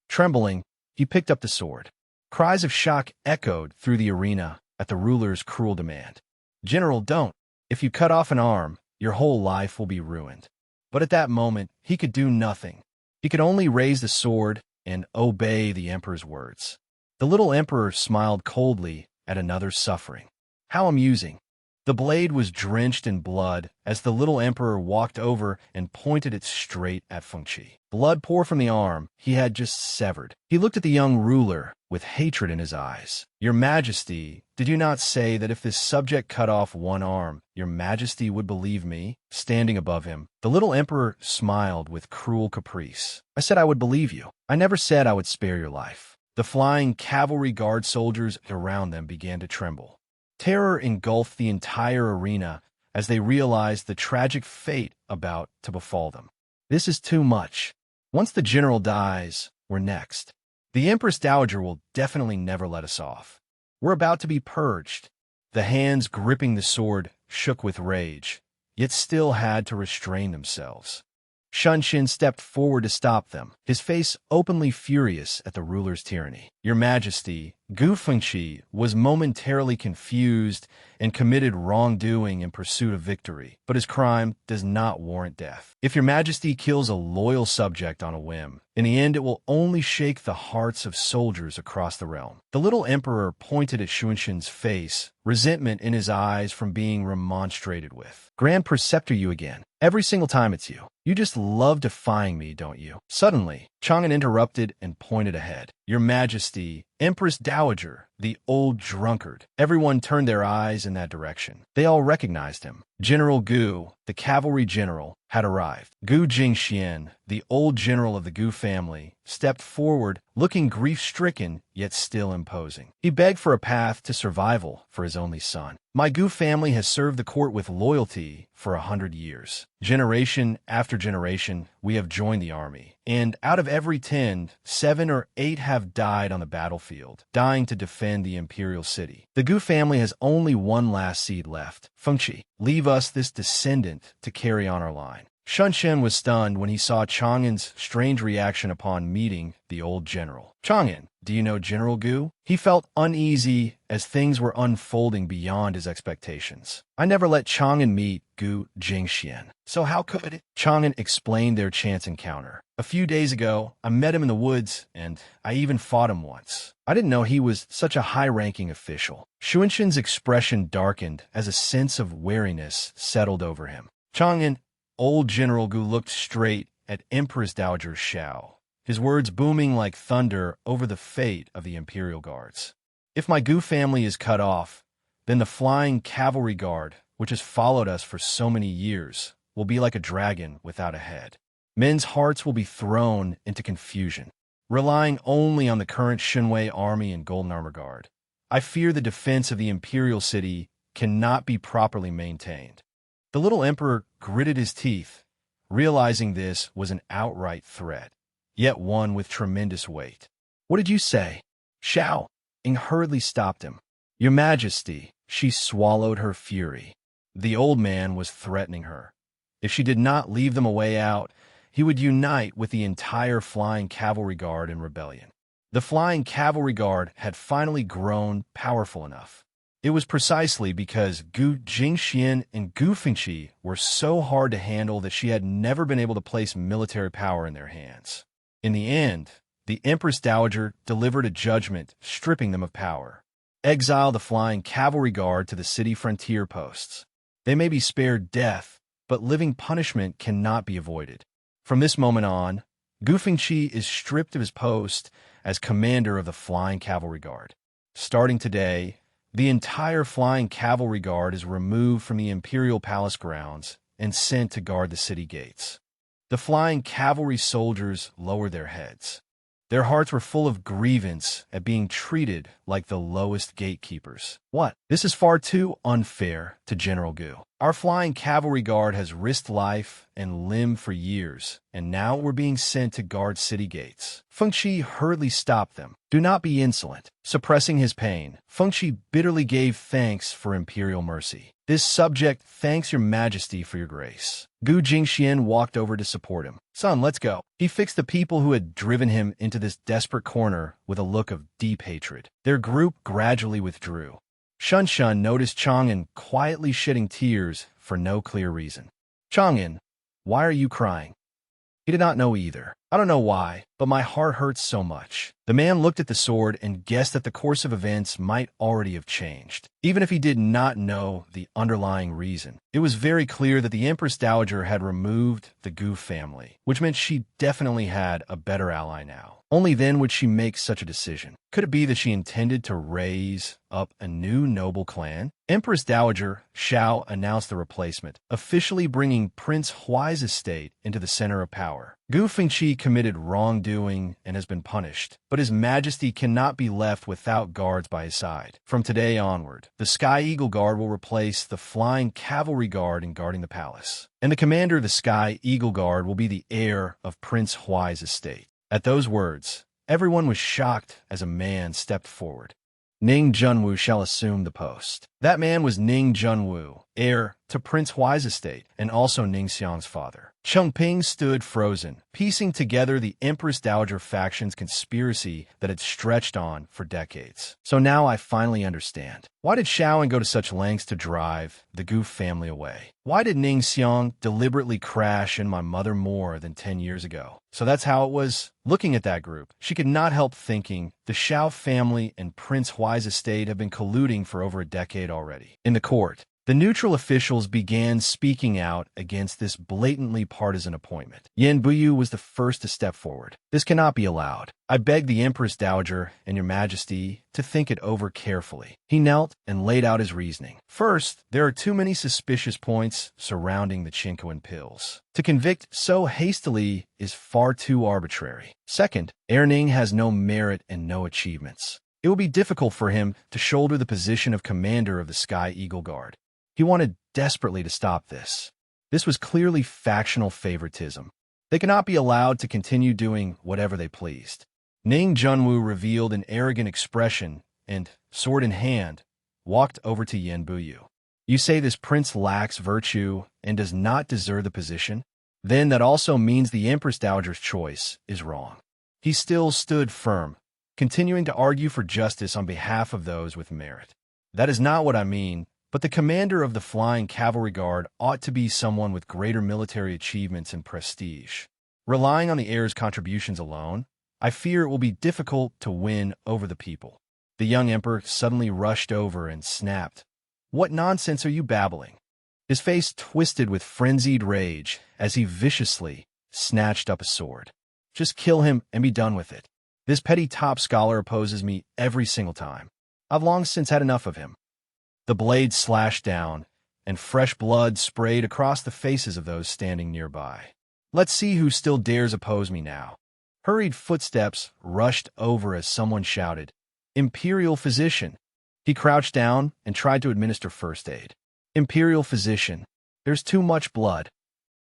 Trembling, he picked up the sword. Cries of shock echoed through the arena at the ruler's cruel demand. "General, don't. If you cut off an arm, your whole life will be ruined." But at that moment, he could do nothing. He could only raise the sword and obey the emperor's words. The little emperor smiled coldly at another's suffering. How amusing. The blade was drenched in blood as the little emperor walked over and pointed it straight at Fengqi. Blood poured from the arm he had just severed. He looked at the young ruler with hatred in his eyes. "Your Majesty, did you not say that if this subject cut off one arm, your Majesty would believe me?" Standing above him, the little emperor smiled with cruel caprice. "I said I would believe you. I never said I would spare your life." The flying cavalry guard soldiers around them began to tremble. Terror engulfed the entire arena as they realized the tragic fate about to befall them. This is too much. Once the general dies, we're next. The Empress Dowager will definitely never let us off. We're about to be purged. The hands gripping the sword shook with rage, yet still had to restrain themselves. Shunshin stepped forward to stop them, his face openly furious at the ruler's tyranny. "Your Majesty, Gu Fengqi was momentarily confused and committed wrongdoing in pursuit of victory, but his crime does not warrant death. If your Majesty kills a loyal subject on a whim, in the end it will only shake the hearts of soldiers across the realm." The little emperor pointed at Shunshin's face, resentment in his eyes from being remonstrated with. "Grand Preceptor, you again. Every single time it's you. You just love defying me, don't you?" Suddenly, Chang'an interrupted and pointed ahead. "Your Majesty, Empress Dowager, the old drunkard." Everyone turned their eyes in that direction. They all recognized him. General Gu, the cavalry general, had arrived. Gu Jingxian, the old general of the Gu family, stepped forward, looking grief-stricken yet still imposing. He begged for a path to survival for his only son. "My Gu family has served the court with loyalty for 100 years. Generation after generation, we have joined the army. And out of every 10, 7 or 8 have died on the battlefield, dying to defend the imperial city. The Gu family has only one last seed left. Fengqi, leave us this descendant to carry on our line." Shunshin was stunned when he saw Chang'an's strange reaction upon meeting the old general. "Chang'an, do you know General Gu?" He felt uneasy as things were unfolding beyond his expectations. "I never let Chang'an meet Gu Jingxian. So how could it?" Chang'an explained their chance encounter. "A few days ago, I met him in the woods, and I even fought him once. I didn't know he was such a high-ranking official." Shunshin's expression darkened as a sense of wariness settled over him. Chang'an, old General Gu looked straight at Empress Dowager Xiao, his words booming like thunder over the fate of the Imperial Guards. "If my Gu family is cut off, then the flying cavalry guard, which has followed us for so many years, will be like a dragon without a head. Men's hearts will be thrown into confusion, relying only on the current Shinwei army and Golden Armor Guard. I fear the defense of the Imperial City cannot be properly maintained." The little emperor gritted his teeth, realizing this was an outright threat, yet one with tremendous weight. "What did you say?" Xiao Ying hurriedly stopped him. "Your Majesty," she swallowed her fury. The old man was threatening her. If she did not leave them a way out, he would unite with the entire Flying Cavalry Guard in rebellion. The Flying Cavalry Guard had finally grown powerful enough. It was precisely because Gu Jingxian and Gu Fengqi were so hard to handle that she had never been able to place military power in their hands. In the end, the Empress Dowager delivered a judgment stripping them of power. Exile the Flying Cavalry Guard to the city frontier posts. They may be spared death, but living punishment cannot be avoided. From this moment on, Gu Fengqi is stripped of his post as commander of the Flying Cavalry Guard. Starting today, the entire Flying Cavalry Guard is removed from the Imperial Palace grounds and sent to guard the city gates. The Flying Cavalry soldiers lowered their heads. Their hearts were full of grievance at being treated like the lowest gatekeepers. "What? This is far too unfair to General Gu. Our Flying Cavalry Guard has risked life and limb for years, and now we're being sent to guard city gates." Fengqi hurriedly stopped them. "Do not be insolent." Suppressing his pain, Fengqi bitterly gave thanks for imperial mercy. This subject thanks your majesty for your grace. Gu Jingxian walked over to support him. Son, let's go. He fixed the people who had driven him into this desperate corner with a look of deep hatred. Their group gradually withdrew. Shun Shun noticed Chang'an quietly shedding tears for no clear reason. Chang'an, why are you crying? He did not know either. I don't know why, but my heart hurts so much. The man looked at the sword and guessed that the course of events might already have changed. Even if he did not know the underlying reason, it was very clear that the Empress Dowager had removed the Gu family, which meant she definitely had a better ally now. Only then would she make such a decision. Could it be that she intended to raise up a new noble clan? Empress Dowager Xiao announced the replacement, officially bringing Prince Huai's estate into the center of power. Gu Fengqi committed wrongdoing and has been punished, but His Majesty cannot be left without guards by his side. From today onward, the Sky Eagle Guard will replace the Flying Cavalry Guard in guarding the palace, and the commander of the Sky Eagle Guard will be the heir of Prince Huai's estate. At those words, everyone was shocked as a man stepped forward. Ning Junwu shall assume the post. That man was Ning Junwu, heir to Prince Huai's estate, and also Ning Xiang's father. Chengping stood frozen, piecing together the Empress Dowager faction's conspiracy that had stretched on for decades. So now I finally understand. Why did Xiaoan go to such lengths to drive the Gu family away? Why did Ning Xiang deliberately crash in my mother more than 10 years ago? So that's how it was. Looking at that group, she could not help thinking the Xiao family and Prince Huai's estate have been colluding for over a decade already. In the court, the neutral officials began speaking out against this blatantly partisan appointment. Yan Buyu was the first to step forward. This cannot be allowed. I beg the Empress Dowager and Your Majesty to think it over carefully. He knelt and laid out his reasoning. First, there are too many suspicious points surrounding the Chinkoan pills. To convict so hastily is far too arbitrary. Second, Erning has no merit and no achievements. It will be difficult for him to shoulder the position of commander of the Sky Eagle Guard. He wanted desperately to stop this. This was clearly factional favoritism. They cannot be allowed to continue doing whatever they pleased. Ning Junwu revealed an arrogant expression and, sword in hand, walked over to Yan Buyu. You say this prince lacks virtue and does not deserve the position? Then that also means the Empress Dowager's choice is wrong. He still stood firm, continuing to argue for justice on behalf of those with merit. That is not what I mean. But the commander of the Flying Cavalry Guard ought to be someone with greater military achievements and prestige. Relying on the heir's contributions alone, I fear it will be difficult to win over the people. The young emperor suddenly rushed over and snapped. What nonsense are you babbling? His face twisted with frenzied rage as he viciously snatched up a sword. Just kill him and be done with it. This petty top scholar opposes me every single time. I've long since had enough of him. The blade slashed down, and fresh blood sprayed across the faces of those standing nearby. Let's see who still dares oppose me now. Hurried footsteps rushed over as someone shouted, Imperial Physician. He crouched down and tried to administer first aid. Imperial Physician, there's too much blood.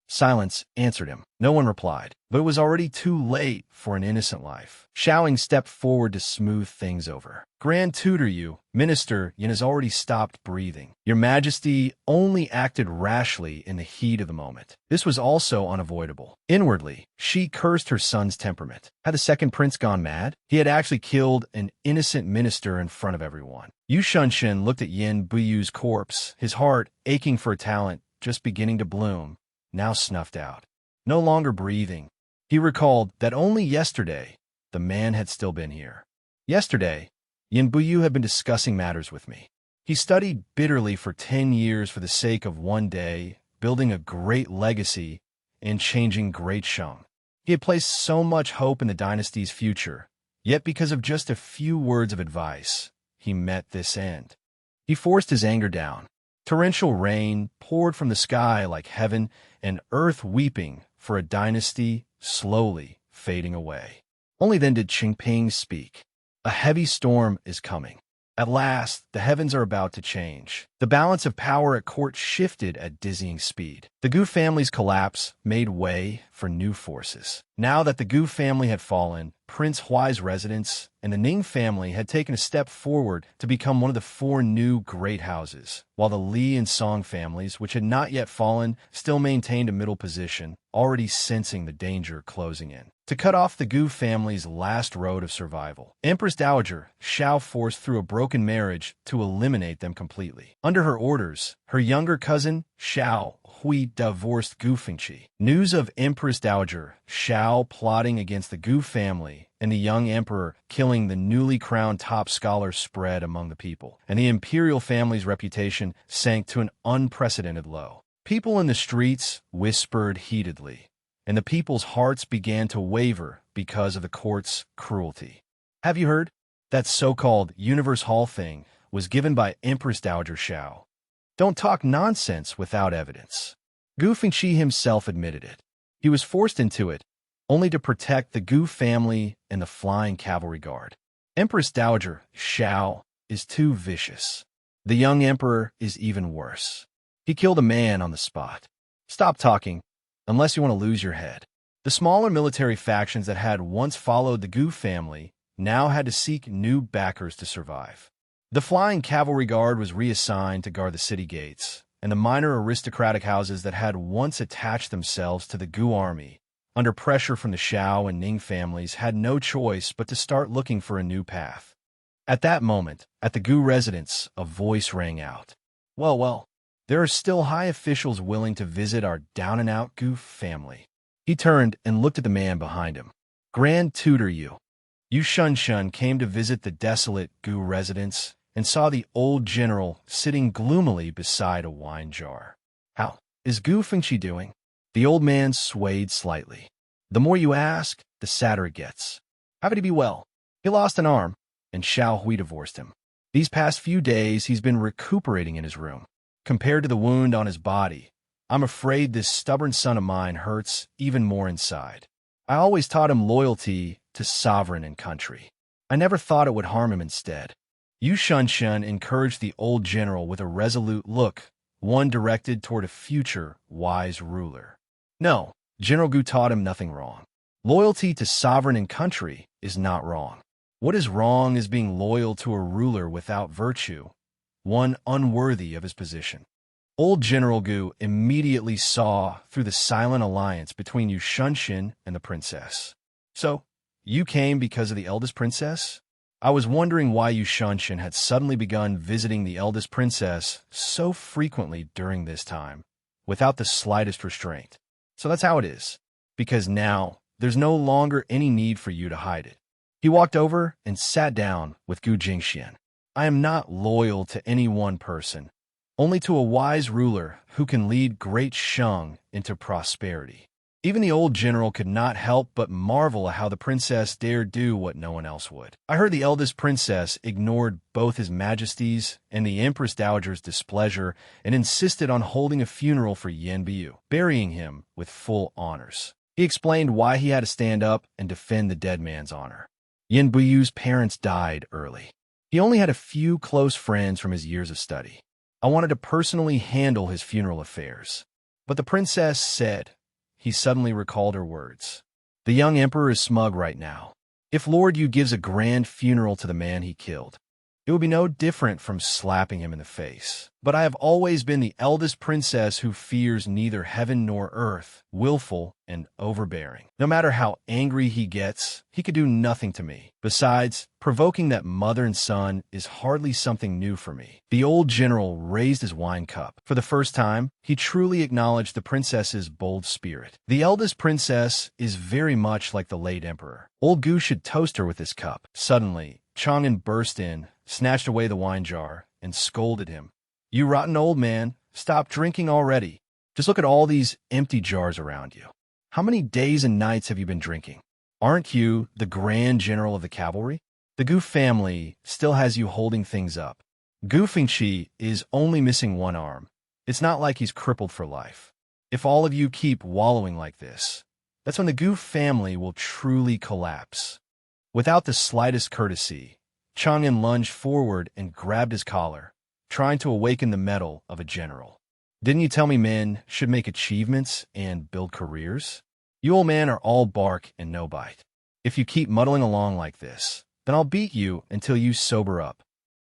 Silence answered him. No one replied, but it was already too late for an innocent life. Xiaoing stepped forward to smooth things over. Grand Tutor Yu, Minister Yin has already stopped breathing. Your Majesty only acted rashly in the heat of the moment. This was also unavoidable. Inwardly, she cursed her son's temperament. Had the second prince gone mad? He had actually killed an innocent minister in front of everyone. Yu Shunshin looked at Yan Buyu's corpse, his heart aching for a talent just beginning to bloom, now snuffed out. No longer breathing, he recalled that only yesterday the man had still been here. Yesterday, Yan Buyu had been discussing matters with me. He studied bitterly for 10 years for the sake of one day, building a great legacy and changing Great Shang. He had placed so much hope in the dynasty's future, yet because of just a few words of advice, he met this end. He forced his anger down. Torrential rain poured from the sky like heaven, and earth weeping for a dynasty slowly fading away. Only then did Qingping speak. A heavy storm is coming. At last, the heavens are about to change. The balance of power at court shifted at dizzying speed. The Gu family's collapse made way for new forces. Now that the Gu family had fallen, Prince Huai's residence, and the Ning family had taken a step forward to become one of the four new great houses, while the Li and Song families, which had not yet fallen, still maintained a middle position, already sensing the danger closing in. To cut off the Gu family's last road of survival, Empress Dowager Xiao forced through a broken marriage to eliminate them completely. Under her orders, her younger cousin, Xiao Hui, divorced Gu Fengqi. News of Empress Dowager Xiao plotting against the Gu family and the young emperor killing the newly crowned top scholar spread among the people, and the imperial family's reputation sank to an unprecedented low. People in the streets whispered heatedly, and the people's hearts began to waver because of the court's cruelty. Have you heard? That so-called Universe Hall thing was given by Empress Dowager Xiao. Don't talk nonsense without evidence. Gu Fengqi himself admitted it. He was forced into it, only to protect the Gu family and the Flying Cavalry Guard. Empress Dowager Xiao is too vicious. The young emperor is even worse. He killed a man on the spot. Stop talking, unless you want to lose your head. The smaller military factions that had once followed the Gu family now had to seek new backers to survive. The Flying Cavalry Guard was reassigned to guard the city gates, and the minor aristocratic houses that had once attached themselves to the Gu army, under pressure from the Xiao and Ning families, had no choice but to start looking for a new path. At that moment, at the Gu residence, a voice rang out. Well, there are still high officials willing to visit our down-and-out Gu family. He turned and looked at the man behind him. Grand Tutor Yu Shun came to visit the desolate Gu residence and saw the old general sitting gloomily beside a wine jar. How is Gu Fengqi doing? The old man swayed slightly. The more you ask, the sadder it gets. How could he be well? He lost an arm, and Xiao Hui divorced him. These past few days, he's been recuperating in his room. Compared to the wound on his body, I'm afraid this stubborn son of mine hurts even more inside. I always taught him loyalty to sovereign and country. I never thought it would harm him instead. Yu Shun encouraged the old general with a resolute look, one directed toward a future wise ruler. No, General Gu taught him nothing wrong. Loyalty to sovereign and country is not wrong. What is wrong is being loyal to a ruler without virtue, one unworthy of his position. Old General Gu immediately saw through the silent alliance between Yu Shun and the princess. So, you came because of the eldest princess? I was wondering why Yu Shun had suddenly begun visiting the eldest princess so frequently during this time, without the slightest restraint. So that's how it is, because now there's no longer any need for you to hide it. He walked over and sat down with Gu Jingxian. I am not loyal to any one person, only to a wise ruler who can lead Great Shang into prosperity. Even the old general could not help but marvel at how the princess dared do what no one else would. I heard the eldest princess ignored both his majesty's and the Empress Dowager's displeasure and insisted on holding a funeral for Yan Biyu, burying him with full honors. He explained why he had to stand up and defend the dead man's honor. Yan Biyu's parents died early. He only had a few close friends from his years of study. I wanted to personally handle his funeral affairs. But the princess said. He suddenly recalled her words. The young emperor is smug right now. If Lord Yu gives a grand funeral to the man he killed, it would be no different from slapping him in the face. But I have always been the eldest princess who fears neither heaven nor earth, willful and overbearing. No matter how angry he gets, he could do nothing to me. Besides, provoking that mother and son is hardly something new for me. The old general raised his wine cup. For the first time, he truly acknowledged the princess's bold spirit. The eldest princess is very much like the late emperor. Old Gu should toast her with this cup. Suddenly, Chang'an burst in, snatched away the wine jar, and scolded him. You rotten old man, stop drinking already. Just look at all these empty jars around you. How many days and nights have you been drinking? Aren't you the grand general of the cavalry? The Gu family still has you holding things up. Gu Fengqi is only missing one arm. It's not like he's crippled for life. If all of you keep wallowing like this, that's when the Gu family will truly collapse. Without the slightest courtesy, Chang'an lunged forward and grabbed his collar, trying to awaken the mettle of a general. Didn't you tell me men should make achievements and build careers? You old men are all bark and no bite. If you keep muddling along like this, then I'll beat you until you sober up."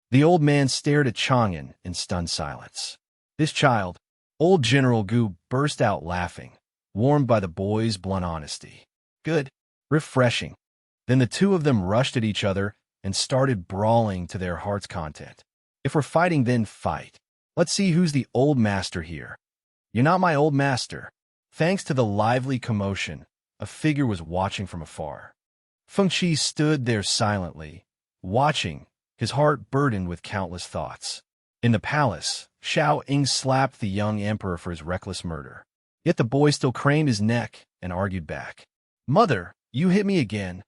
The old man stared at Chang'an in stunned silence. This child, old General Gu, burst out laughing, warmed by the boy's blunt honesty. Good. Refreshing. Then the two of them rushed at each other and started brawling to their heart's content. If we're fighting, then fight. Let's see who's the old master here. You're not my old master. Thanks to the lively commotion, a figure was watching from afar. Feng Qi stood there silently, watching, his heart burdened with countless thoughts. In the palace, Xiao Ying slapped the young emperor for his reckless murder. Yet the boy still craned his neck and argued back. "Mother, you hit me again."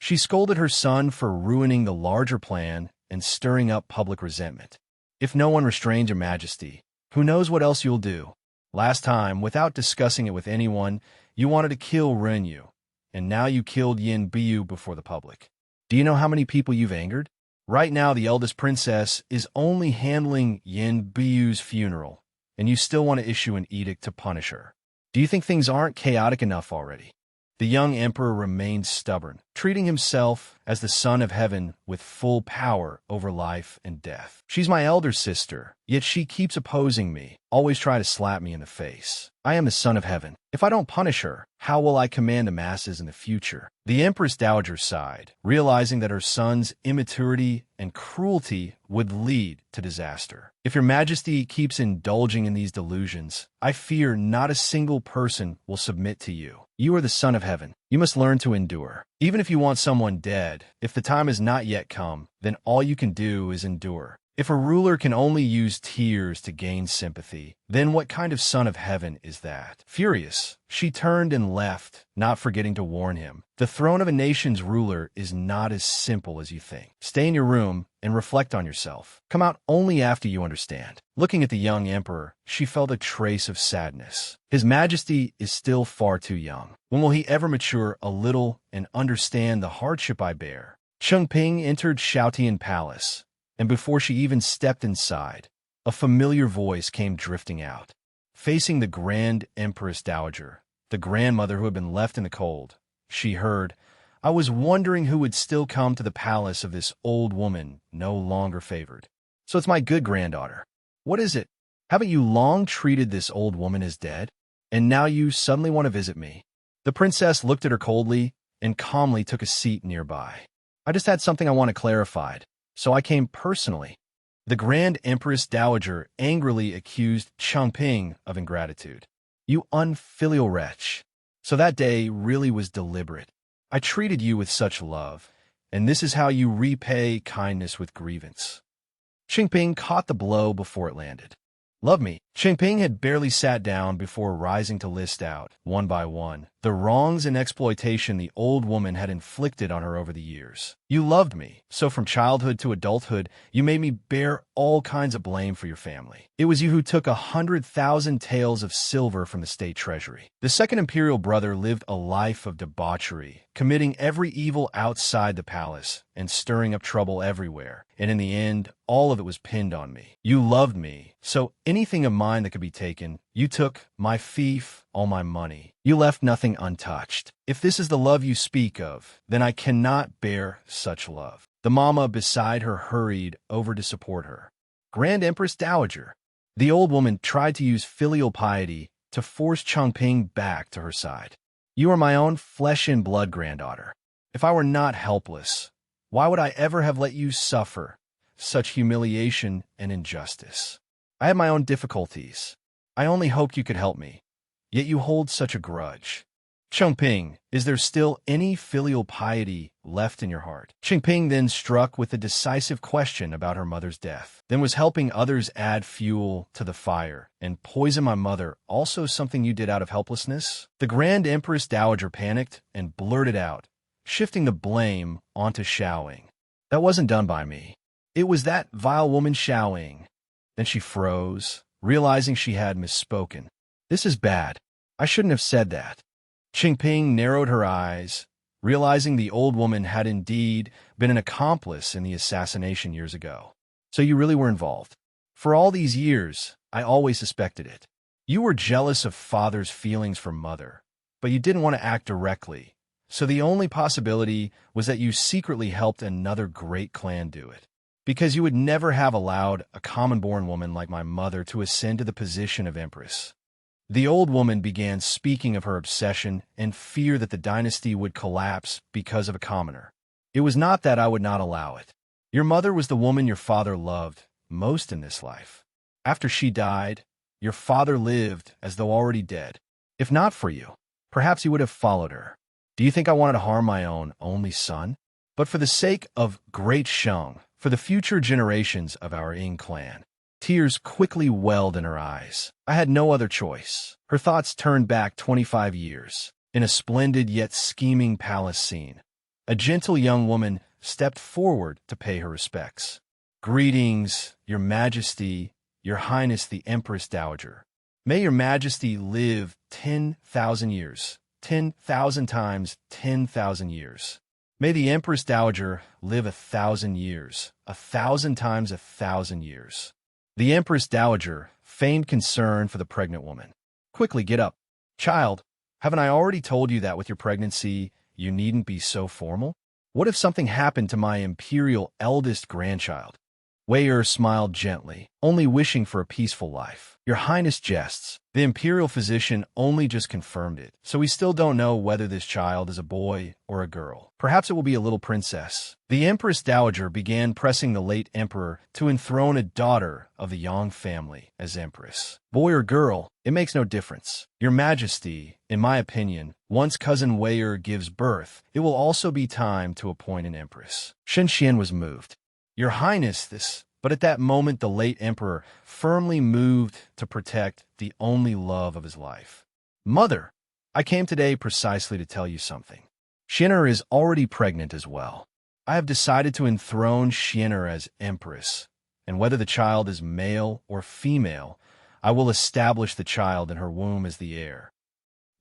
She scolded her son for ruining the larger plan and stirring up public resentment. "If no one restrains your majesty, who knows what else you'll do? Last time, without discussing it with anyone, you wanted to kill Renyu, and now you killed Yin Biyu before the public. Do you know how many people you've angered? Right now, the eldest princess is only handling Yin Biyu's funeral, and you still want to issue an edict to punish her. Do you think things aren't chaotic enough already?" The young emperor remained stubborn, treating himself as the son of heaven with full power over life and death. "She's my elder sister, yet she keeps opposing me, always trying to slap me in the face. I am the son of heaven. If I don't punish her, how will I command the masses in the future?" The Empress Dowager sighed, realizing that her son's immaturity and cruelty would lead to disaster. "If your majesty keeps indulging in these delusions, I fear not a single person will submit to you. You are the son of heaven. You must learn to endure. Even if you want someone dead, if the time has not yet come, then all you can do is endure. If a ruler can only use tears to gain sympathy, then what kind of son of heaven is that?" Furious, she turned and left, not forgetting to warn him. The throne of a nation's ruler is not as simple as you think. Stay in your room and reflect on yourself. Come out only after you understand. Looking at the young emperor, she felt a trace of sadness. His majesty is still far too young. When will he ever mature a little and understand the hardship I bear? Chengping entered Shaotian Palace, and before she even stepped inside, a familiar voice came drifting out. Facing the Grand Empress Dowager, the grandmother who had been left in the cold, she heard, "I was wondering who would still come to the palace of this old woman no longer favored. So it's my good granddaughter. What is it? Haven't you long treated this old woman as dead? And now you suddenly want to visit me?" The princess looked at her coldly and calmly took a seat nearby. "I just had something I want to clarify, so I came personally." The Grand Empress Dowager angrily accused Chengping of ingratitude. "You unfilial wretch. So that day really was deliberate. I treated you with such love, and this is how you repay kindness with grievance." Chengping caught the blow before it landed. "Love me." Chengping had barely sat down before rising to list out, one by one, the wrongs and exploitation the old woman had inflicted on her over the years. "You loved me, so from childhood to adulthood, you made me bear all kinds of blame for your family. It was you who took 100,000 taels of silver from the state treasury. The second imperial brother lived a life of debauchery, committing every evil outside the palace and stirring up trouble everywhere, and in the end, all of it was pinned on me. You loved me, so anything of mine that could be taken, you took, my fief, all my money. You left nothing untouched. If this is the love you speak of, then I cannot bear such love." The mama beside her hurried over to support her. "Grand Empress Dowager." The old woman tried to use filial piety to force Chengping back to her side. "You are my own flesh and blood granddaughter. If I were not helpless, why would I ever have let you suffer such humiliation and injustice? I had my own difficulties. I only hoped you could help me. Yet you hold such a grudge. Chengping, is there still any filial piety left in your heart?" Chengping then struck with a decisive question about her mother's death. "Then was helping others add fuel to the fire and poison my mother also something you did out of helplessness?" The Grand Empress Dowager panicked and blurted out, shifting the blame onto Xiaoying. "That wasn't done by me. It was that vile woman Xiaoying." Then she froze, realizing she had misspoken. "This is bad. I shouldn't have said that." Chengping narrowed her eyes, realizing the old woman had indeed been an accomplice in the assassination years ago. "So you really were involved. For all these years, I always suspected it. You were jealous of father's feelings for mother, but you didn't want to act directly, So the only possibility was that you secretly helped another great clan do it. Because you would never have allowed a common-born woman like my mother to ascend to the position of empress. The old woman began speaking of her obsession and fear that the dynasty would collapse because of a commoner. It was not that I would not allow it. Your mother was the woman your father loved most in this life. After she died, your father lived as though already dead. If not for you, perhaps he would have followed her. Do you think I wanted to harm my own only son? But for the sake of Great Shang, for the future generations of our Ying clan, tears quickly welled in her eyes. I had no other choice. Her thoughts turned back 25 years, in a splendid yet scheming palace scene. A gentle young woman stepped forward to pay her respects. Greetings, Your Majesty, Your Highness the Empress Dowager. May Your Majesty live 10,000 years, 10,000 times 10,000 years. May the Empress Dowager live 1,000 years, 1,000 times 1,000 years. The Empress Dowager feigned concern for the pregnant woman. Quickly, get up. Child, haven't I already told you that with your pregnancy, you needn't be so formal? What if something happened to my imperial eldest grandchild? Wei Er smiled gently, only wishing for a peaceful life. Your Highness jests. The imperial physician only just confirmed it, so we still don't know whether this child is a boy or a girl. Perhaps it will be a little princess. The Empress Dowager began pressing the late emperor to enthrone a daughter of the Yang family as empress. Boy or girl, it makes no difference. Your Majesty, in my opinion, once cousin Wei Er gives birth, it will also be time to appoint an empress. Shen Xian was moved. Your Highness, this... But at that moment, the late emperor firmly moved to protect the only love of his life. Mother, I came today precisely to tell you something. Xian'er is already pregnant as well. I have decided to enthrone Xian'er as empress, and whether the child is male or female, I will establish the child in her womb as the heir.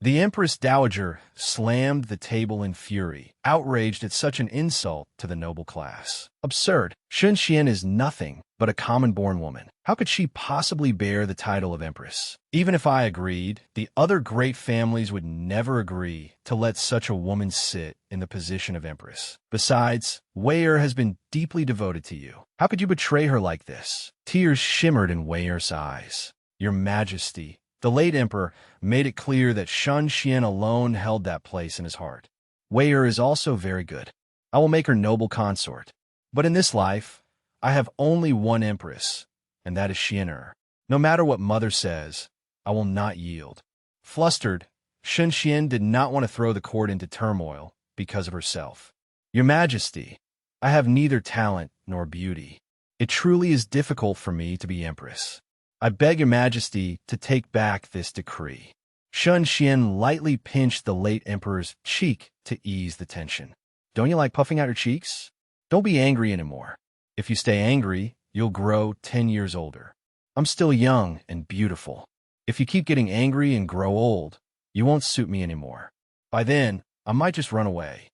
The Empress Dowager slammed the table in fury, outraged at such an insult to the noble class. Absurd. Shen Xian is nothing but a common-born woman. How could she possibly bear the title of empress? Even if I agreed, the other great families would never agree to let such a woman sit in the position of empress. Besides, Wei Er has been deeply devoted to you. How could you betray her like this? Tears shimmered in Wei Er's eyes. Your Majesty, the late emperor made it clear that Shen Xian alone held that place in his heart. Wei Er is also very good. I will make her noble consort. But in this life, I have only one empress, and that is Xian'er. No matter what mother says, I will not yield. Flustered, Shen Xian did not want to throw the court into turmoil because of herself. Your Majesty, I have neither talent nor beauty. It truly is difficult for me to be empress. I beg your Majesty to take back this decree. Shen Xian lightly pinched the late emperor's cheek to ease the tension. Don't you like puffing out your cheeks? Don't be angry anymore. If you stay angry, you'll grow 10 years older. I'm still young and beautiful. If you keep getting angry and grow old, you won't suit me anymore. By then, I might just run away.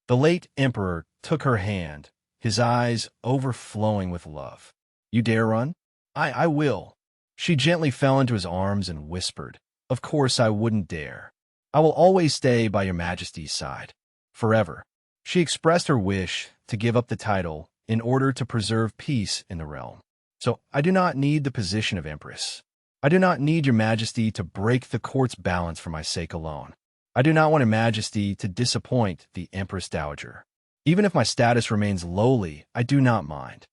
The late emperor took her hand, his eyes overflowing with love. You dare run? I will. She gently fell into his arms and whispered, Of course I wouldn't dare. I will always stay by your Majesty's side. Forever. She expressed her wish to give up the title in order to preserve peace in the realm. So I do not need the position of empress. I do not need your Majesty to break the court's balance for my sake alone. I do not want your Majesty to disappoint the Empress Dowager. Even if my status remains lowly, I do not mind.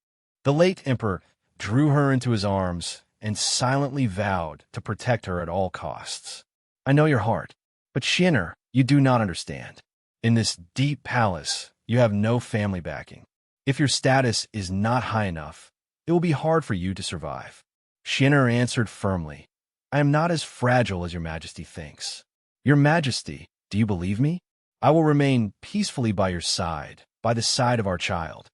The late emperor drew her into his arms and silently vowed to protect her at all costs. I know your heart, but Xian'er, you do not understand. In this deep palace, you have no family backing. If your status is not high enough, it will be hard for you to survive. Xian'er answered firmly, I am not as fragile as your Majesty thinks. Your Majesty, do you believe me? I will remain peacefully by your side, by the side of our child.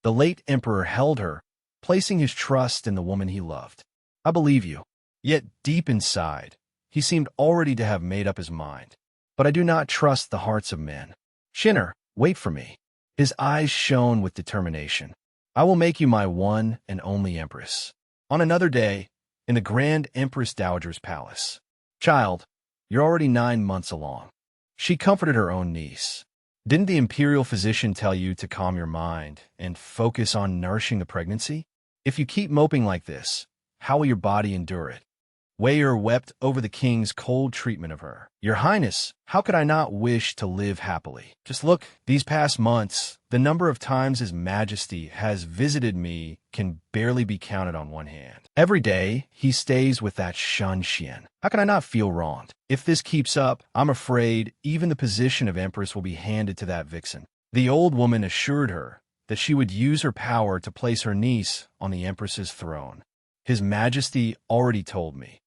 The late emperor held her, placing his trust in the woman he loved. I believe you. Yet deep inside, he seemed already to have made up his mind. But I do not trust the hearts of men. Xian'er, wait for me. His eyes shone with determination. I will make you my one and only empress. On another day, in the Grand Empress Dowager's palace. Child, you're already 9 months along. She comforted her own niece. Didn't the imperial physician tell you to calm your mind and focus on nourishing the pregnancy? If you keep moping like this, how will your body endure it? Wei wept over the king's cold treatment of her. Your Highness, how could I not wish to live happily? Just look, these past months, the number of times His Majesty has visited me can barely be counted on one hand. Every day, he stays with that Shun Xian. How can I not feel wronged? If this keeps up, I'm afraid even the position of Empress will be handed to that vixen. The old woman assured her that she would use her power to place her niece on the Empress's throne. His Majesty already told me,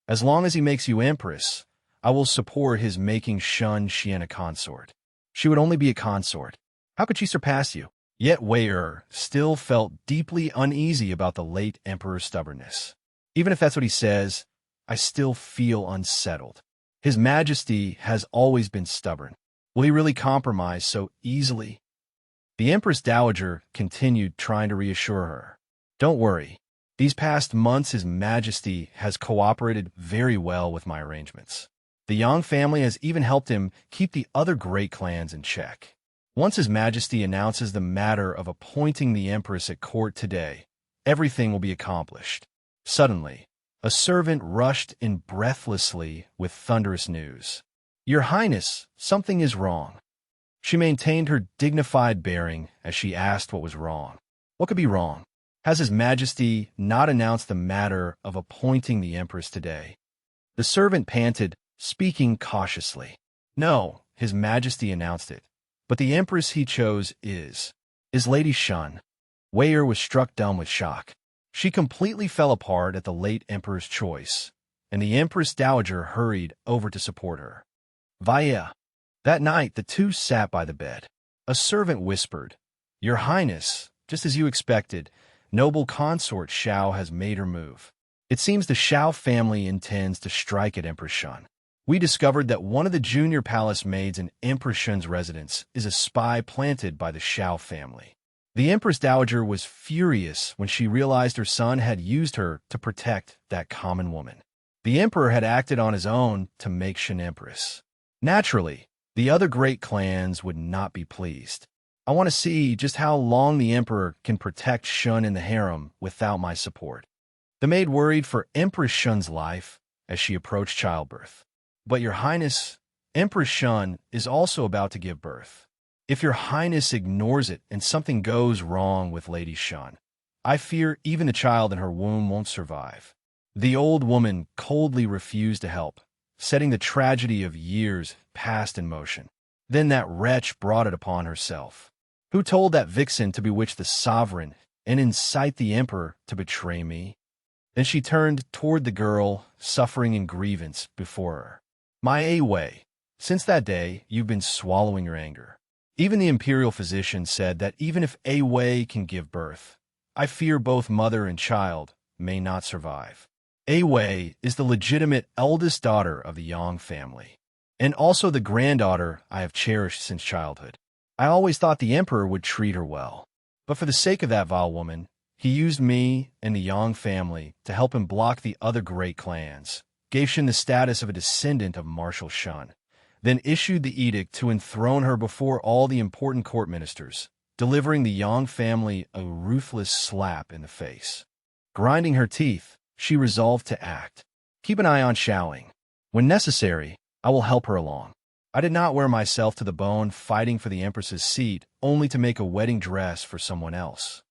as long as he makes you Empress, I will support his making Shun Xian a consort. She would only be a consort. How could she surpass you? Yet Wei still felt deeply uneasy about the late Emperor's stubbornness. Even if that's what he says, I still feel unsettled. His Majesty has always been stubborn. Will he really compromise so easily? The Empress Dowager continued trying to reassure her. Don't worry. These past months, His Majesty has cooperated very well with my arrangements. The Yang family has even helped him keep the other great clans in check. Once His Majesty announces the matter of appointing the Empress at court today, everything will be accomplished. Suddenly, a servant rushed in breathlessly with thunderous news. Your Highness, something is wrong. She maintained her dignified bearing as she asked what was wrong. What could be wrong? Has His Majesty not announced the matter of appointing the Empress today? The servant panted, speaking cautiously. No, His Majesty announced it. But the Empress he chose is Lady Shun. Wei was struck dumb with shock. She completely fell apart at the late Emperor's choice, and the Empress Dowager hurried over to support her. Vaya. That night, the two sat by the bed. A servant whispered, Your Highness, just as you expected, noble consort Xiao has made her move. It seems the Xiao family intends to strike at Empress Shun. We discovered that one of the junior palace maids in Empress Shun's residence is a spy planted by the Xiao family. The Empress Dowager was furious when she realized her son had used her to protect that common woman. The emperor had acted on his own to make Shun Empress. Naturally, the other great clans would not be pleased. I want to see just how long the emperor can protect Shun in the harem without my support. The maid worried for Empress Shun's life as she approached childbirth. But Your Highness, Empress Shun is also about to give birth. If Your Highness ignores it and something goes wrong with Lady Shun, I fear even the child in her womb won't survive. The old woman coldly refused to help, setting the tragedy of years past in motion. Then that wretch brought it upon herself. Who told that vixen to bewitch the sovereign and incite the emperor to betray me? Then she turned toward the girl, suffering in grievance before her. My Wei, since that day, you've been swallowing your anger. Even the imperial physician said that even if Wei can give birth, I fear both mother and child may not survive. Wei is the legitimate eldest daughter of the Yang family, and also the granddaughter I have cherished since childhood. I always thought the emperor would treat her well, but for the sake of that vile woman, he used me and the Yang family to help him block the other great clans, gave Shun the status of a descendant of Marshal Shun, then issued the edict to enthrone her before all the important court ministers, delivering the Yang family a ruthless slap in the face. Grinding her teeth, she resolved to act. Keep an eye on Xiaoing. When necessary, I will help her along. I did not wear myself to the bone fighting for the Empress's seat only to make a wedding dress for someone else.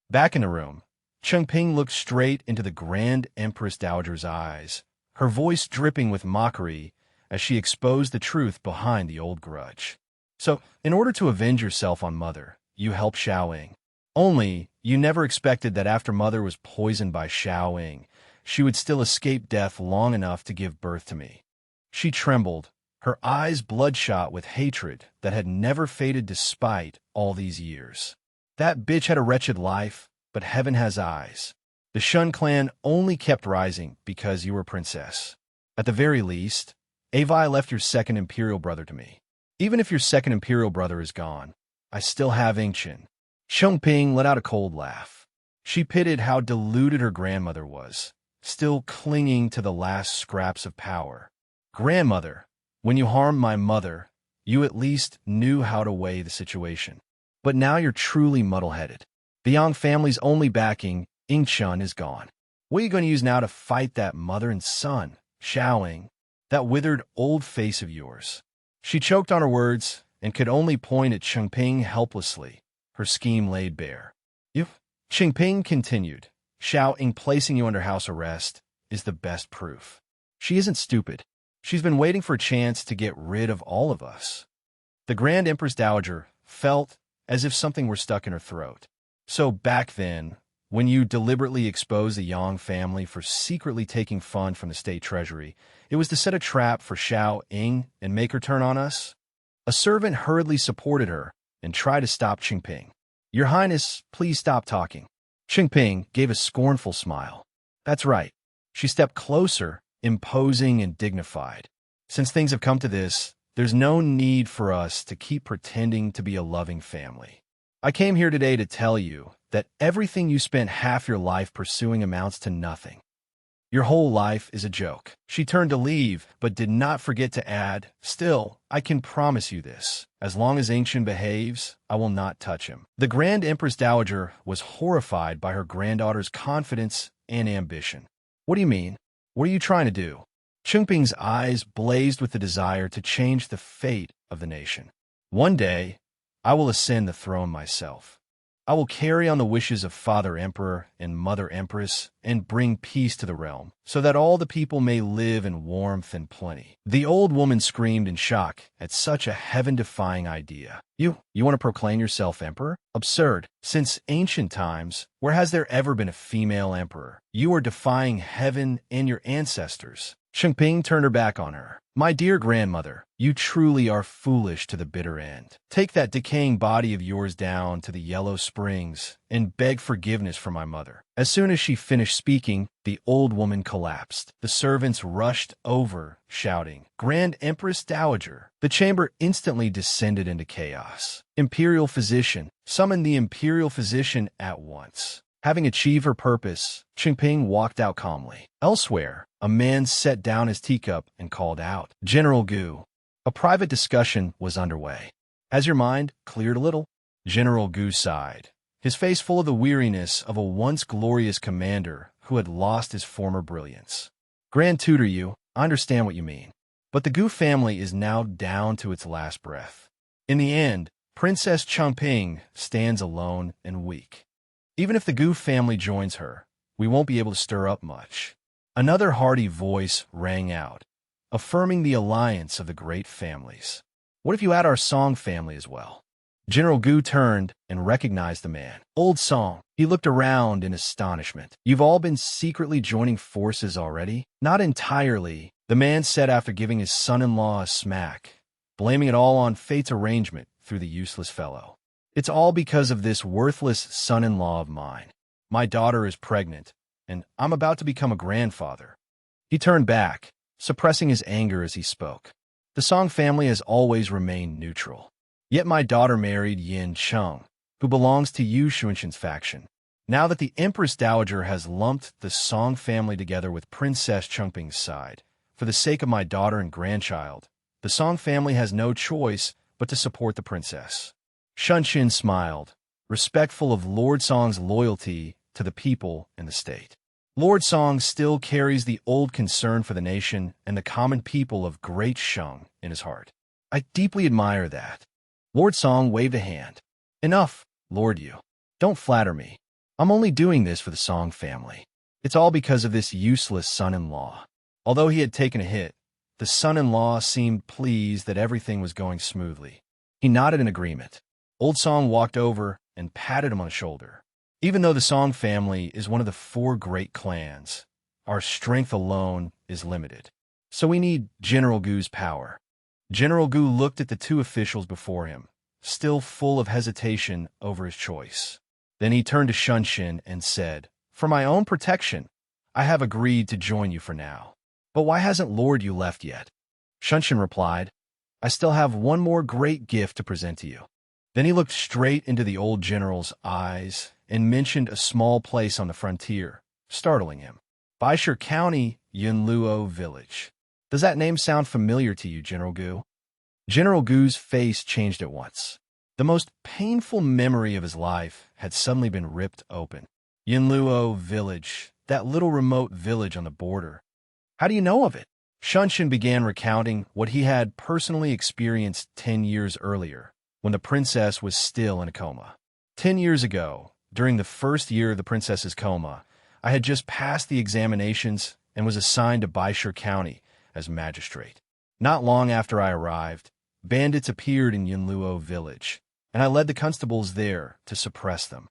Back in the room, Chengping looked straight into the Grand Empress Dowager's eyes, her voice dripping with mockery as she exposed the truth behind the old grudge. So, in order to avenge yourself on Mother, you helped Xiaoing. Only, you never expected that after Mother was poisoned by Xiaoing, she would still escape death long enough to give birth to me. She trembled, her eyes bloodshot with hatred that had never faded despite all these years. That bitch had a wretched life, but heaven has eyes. The Shun clan only kept rising because you were princess. At the very least, Avi left your second imperial brother to me. Even if your second imperial brother is gone, I still have Ingqin. Chengping let out a cold laugh. She pitied how deluded her grandmother was, still clinging to the last scraps of power. Grandmother, when you harmed my mother, You at least knew how to weigh the situation. But now you're truly muddle-headed. The Yang family's only backing, Ingchun, is gone. What are you going to use now to fight that mother and son, Xiaoing, that withered old face of yours? She choked on her words and could only point at Chengping helplessly, her scheme laid bare. If Chengping continued, Xiaoing placing you under house arrest is the best proof. She isn't stupid. She's been waiting for a chance to get rid of all of us. The Grand Empress Dowager felt as if something were stuck in her throat. So back then, when you deliberately exposed the Yang family for secretly taking funds from the state treasury, it was to set a trap for Xiao Ying and make her turn on us? A servant hurriedly supported her and tried to stop Chengping. Your Highness, please stop talking. Chengping gave a scornful smile. That's right. She stepped closer, imposing and dignified. Since things have come to this, there's no need for us to keep pretending to be a loving family. I came here today to tell you that everything you spent half your life pursuing amounts to nothing. Your whole life is a joke. She turned to leave, but did not forget to add, still, I can promise you this. As long as Ancient behaves, I will not touch him. The Grand Empress Dowager was horrified by her granddaughter's confidence and ambition. What do you mean? What are you trying to do? Chengping's eyes blazed with the desire to change the fate of the nation. One day, I will ascend the throne myself. I will carry on the wishes of Father Emperor and Mother Empress and bring peace to the realm, so that all the people may live in warmth and plenty. The old woman screamed in shock at such a heaven-defying idea. You want to proclaim yourself emperor? Absurd. Since ancient times, where has there ever been a female emperor? You are defying heaven and your ancestors. Chengping turned her back on her. My dear grandmother, you truly are foolish to the bitter end. Take that decaying body of yours down to the Yellow Springs and beg forgiveness from my mother. As soon as she finished speaking, the old woman collapsed. The servants rushed over, shouting, Grand Empress Dowager. The chamber instantly descended into chaos. Imperial physician, summon the imperial physician at once. Having achieved her purpose, Chengping walked out calmly. Elsewhere, a man set down his teacup and called out, General Gu. A private discussion was underway. Has your mind cleared a little? General Gu sighed, his face full of the weariness of a once glorious commander who had lost his former brilliance. Grand Tutor Yu, I understand what you mean. But the Gu family is now down to its last breath. In the end, Princess Chengping stands alone and weak. Even if the Gu family joins her, we won't be able to stir up much. Another hearty voice rang out, affirming the alliance of the great families. What if you add our Song family as well? General Gu turned and recognized the man. Old Song. He looked around in astonishment. You've all been secretly joining forces already? Not entirely, the man said after giving his son-in-law a smack, blaming it all on fate's arrangement through the useless fellow. It's all because of this worthless son-in-law of mine. My daughter is pregnant, and I'm about to become a grandfather. He turned back, suppressing his anger as he spoke. The Song family has always remained neutral. Yet my daughter married Yin Cheng, who belongs to Yu Xuanxin's faction. Now that the Empress Dowager has lumped the Song family together with Princess Chengping's side, for the sake of my daughter and grandchild, the Song family has no choice but to support the princess. Xuanxin smiled, respectful of Lord Song's loyalty to the people and the state. Lord Song still carries the old concern for the nation and the common people of Great Shang in his heart. I deeply admire that. Lord Song waved a hand. Enough, Lord Yu. Don't flatter me. I'm only doing this for the Song family. It's all because of this useless son-in-law. Although he had taken a hit, the son-in-law seemed pleased that everything was going smoothly. He nodded in agreement. Old Song walked over and patted him on the shoulder. Even though the Song family is one of the 4 great clans, our strength alone is limited. So we need General Gu's power. General Gu looked at the 2 officials before him, still full of hesitation over his choice. Then he turned to Xuanxin and said, For my own protection, I have agreed to join you for now. But why hasn't Lord Yu left yet? Xuanxin replied, I still have one more great gift to present to you. Then he looked straight into the old general's eyes and mentioned a small place on the frontier, startling him. Baisher County, Yunluo Village. Does that name sound familiar to you, General Gu? General Gu's face changed at once. The most painful memory of his life had suddenly been ripped open. Yunluo village, that little remote village on the border. How do you know of it? Shunshin began recounting what he had personally experienced 10 years earlier, when the princess was still in a coma. 10 years ago, during the first year of the princess's coma, I had just passed the examinations and was assigned to Baishur County as magistrate. Not long after I arrived, bandits appeared in Yunluo village, and I led the constables there to suppress them.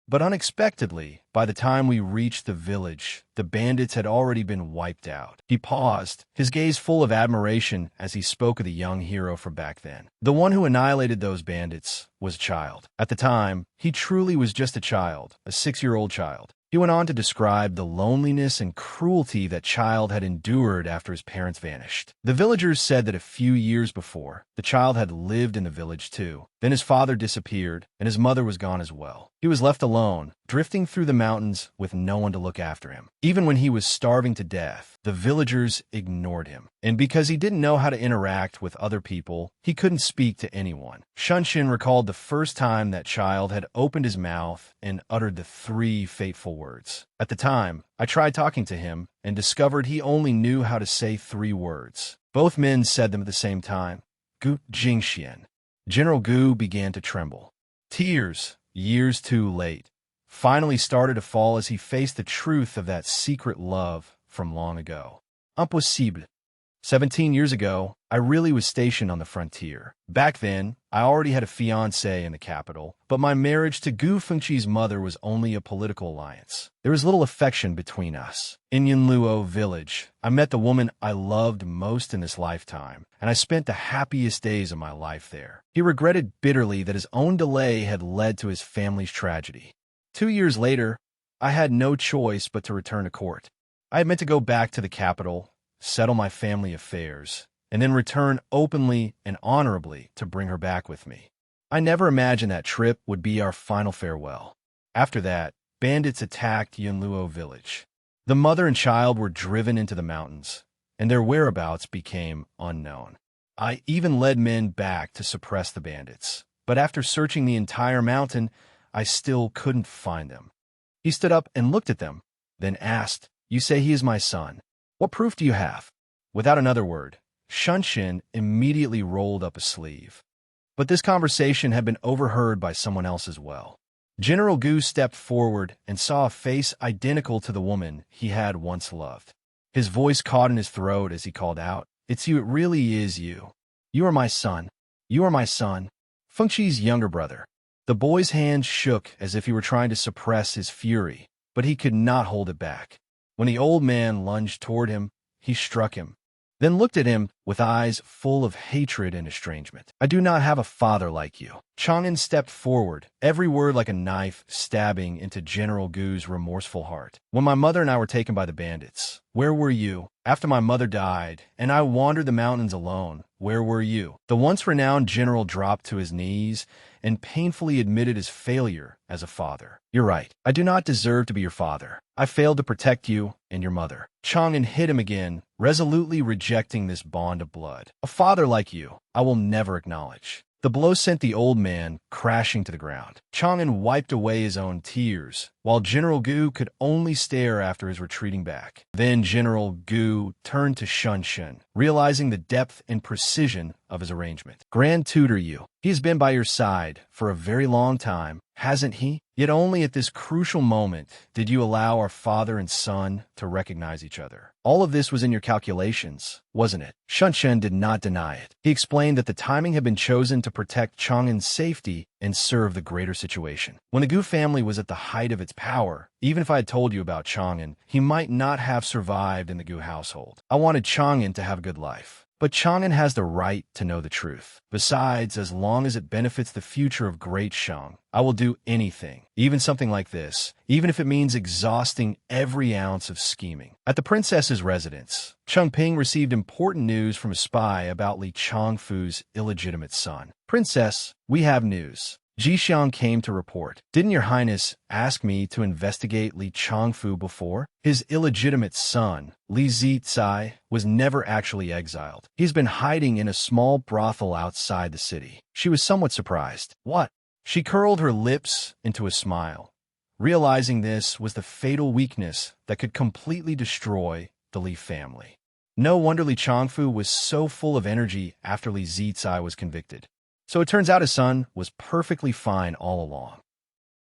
But unexpectedly, by the time we reached the village, the bandits had already been wiped out. He paused, his gaze full of admiration as he spoke of the young hero from back then. The one who annihilated those bandits was a child. At the time, he truly was just a child, a 6-year-old child. He went on to describe the loneliness and cruelty that child had endured after his parents vanished. The villagers said that a few years before, the child had lived in the village too. Then his father disappeared, and his mother was gone as well. He was left alone, drifting through the mountains with no one to look after him. Even when he was starving to death, the villagers ignored him. And because he didn't know how to interact with other people, he couldn't speak to anyone. Shunshin recalled the first time that child had opened his mouth and uttered the 3 fateful words. At the time, I tried talking to him and discovered he only knew how to say 3 words. Both men said them at the same time. Gu Jingxian. General Gu began to tremble. Tears, years too late, finally started to fall as he faced the truth of that secret love from long ago. Impossible. 17 years ago, I really was stationed on the frontier. Back then, I already had a fiancé in the capital, but my marriage to Gu Fengqi's mother was only a political alliance. There was little affection between us. In Yunluo village, I met the woman I loved most in this lifetime, and I spent the happiest days of my life there. He regretted bitterly that his own delay had led to his family's tragedy. 2 years later, I had no choice but to return to court. I had meant to go back to the capital, settle my family affairs, and then return openly and honorably to bring her back with me. I never imagined that trip would be our final farewell. After that, bandits attacked Yunluo village. The mother and child were driven into the mountains, and their whereabouts became unknown. I even led men back to suppress the bandits, but after searching the entire mountain, I still couldn't find them. He stood up and looked at them, then asked, "You say he is my son. What proof do you have?" Without another word, Shunshin immediately rolled up a sleeve. But this conversation had been overheard by someone else as well. General Gu stepped forward and saw a face identical to the woman he had once loved. His voice caught in his throat as he called out, "It's you, it really is you. You are my son. You are my son, Fengqi's younger brother." The boy's hand shook as if he were trying to suppress his fury, but he could not hold it back. When the old man lunged toward him, he struck him, then looked at him with eyes full of hatred and estrangement. "I do not have a father like you." Chang'an stepped forward, every word like a knife stabbing into General Gu's remorseful heart. "When my mother and I were taken by the bandits, where were you? After my mother died, and I wandered the mountains alone, where were you?" The once renowned general dropped to his knees and painfully admitted his failure as a father. "You're right. I do not deserve to be your father. I failed to protect you and your mother." Chang'an hit him again, resolutely rejecting this bond of blood. "A father like you, I will never acknowledge." The blow sent the old man crashing to the ground. Chang'an wiped away his own tears, while General Gu could only stare after his retreating back. Then General Gu turned to Shunshin, realizing the depth and precision of his arrangement. "Grand Tutor Yu, he has been by your side for a very long time, hasn't he? Yet only at this crucial moment did you allow our father and son to recognize each other. All of this was in your calculations, wasn't it?" Shunshin did not deny it. He explained that the timing had been chosen to protect Chang'an's safety and serve the greater situation. When the Gu family was at the height of its power, even if I had told you about Chang'an, he might not have survived in the Gu household. I wanted Chang'an to have a good life. But Chang'an has the right to know the truth. Besides, as long as it benefits the future of Great Shang, I will do anything, even something like this, even if it means exhausting every ounce of scheming. At the princess's residence, Chengping received important news from a spy about Li Changfu's illegitimate son. "Princess, we have news. Jixiang came to report. Didn't your highness ask me to investigate Li Changfu before? His illegitimate son, Li Zicai, was never actually exiled. He's been hiding in a small brothel outside the city. She was somewhat surprised. What? She curled her lips into a smile, realizing this was the fatal weakness that could completely destroy the Li family. No wonder Li Changfu was so full of energy after Li Zicai was convicted. So it turns out his son was perfectly fine all along.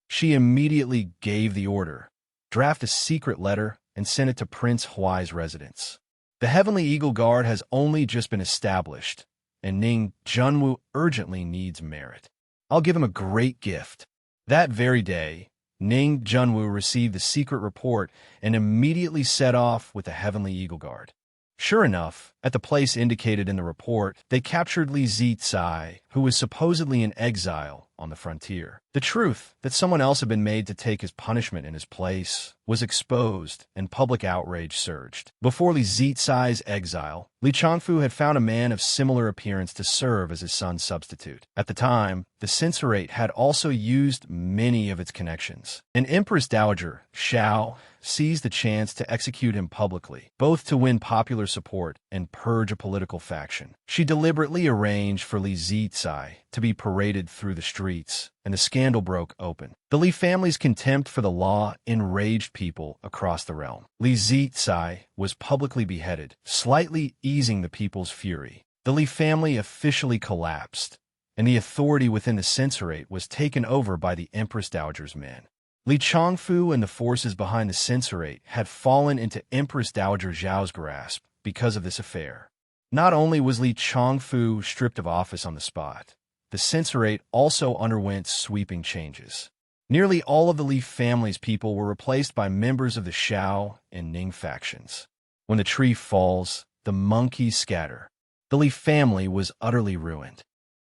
She immediately gave the order, draft a secret letter, and sent it to Prince Huai's residence. The Heavenly Eagle Guard has only just been established, and Ning Junwu urgently needs merit. I'll give him a great gift. That very day, Ning Junwu received the secret report and immediately set off with the Heavenly Eagle Guard. Sure enough, at the place indicated in the report, they captured Li Zicai, who was supposedly in exile on the frontier. The truth that someone else had been made to take his punishment in his place was exposed, and public outrage surged. Before Li Zicai's exile, Li Changfu had found a man of similar appearance to serve as his son's substitute. At the time, the censorate had also used many of its connections. An Empress Dowager, Xiao, seized the chance to execute him publicly, both to win popular support and purge a political faction. She deliberately arranged for Li Zicai to be paraded through the streets, and the scandal broke open. The Li family's contempt for the law enraged people across the realm. Li Zicai was publicly beheaded, slightly easing the people's fury. The Li family officially collapsed, and the authority within the censorate was taken over by the Empress Dowager's men. Li Changfu and the forces behind the censorate had fallen into Empress Dowager Zhao's grasp because of this affair. Not only was Li Changfu stripped of office on the spot, the censorate also underwent sweeping changes. Nearly all of the Li family's people were replaced by members of the Xiao and Ning factions. When the tree falls, the monkeys scatter. The Li family was utterly ruined.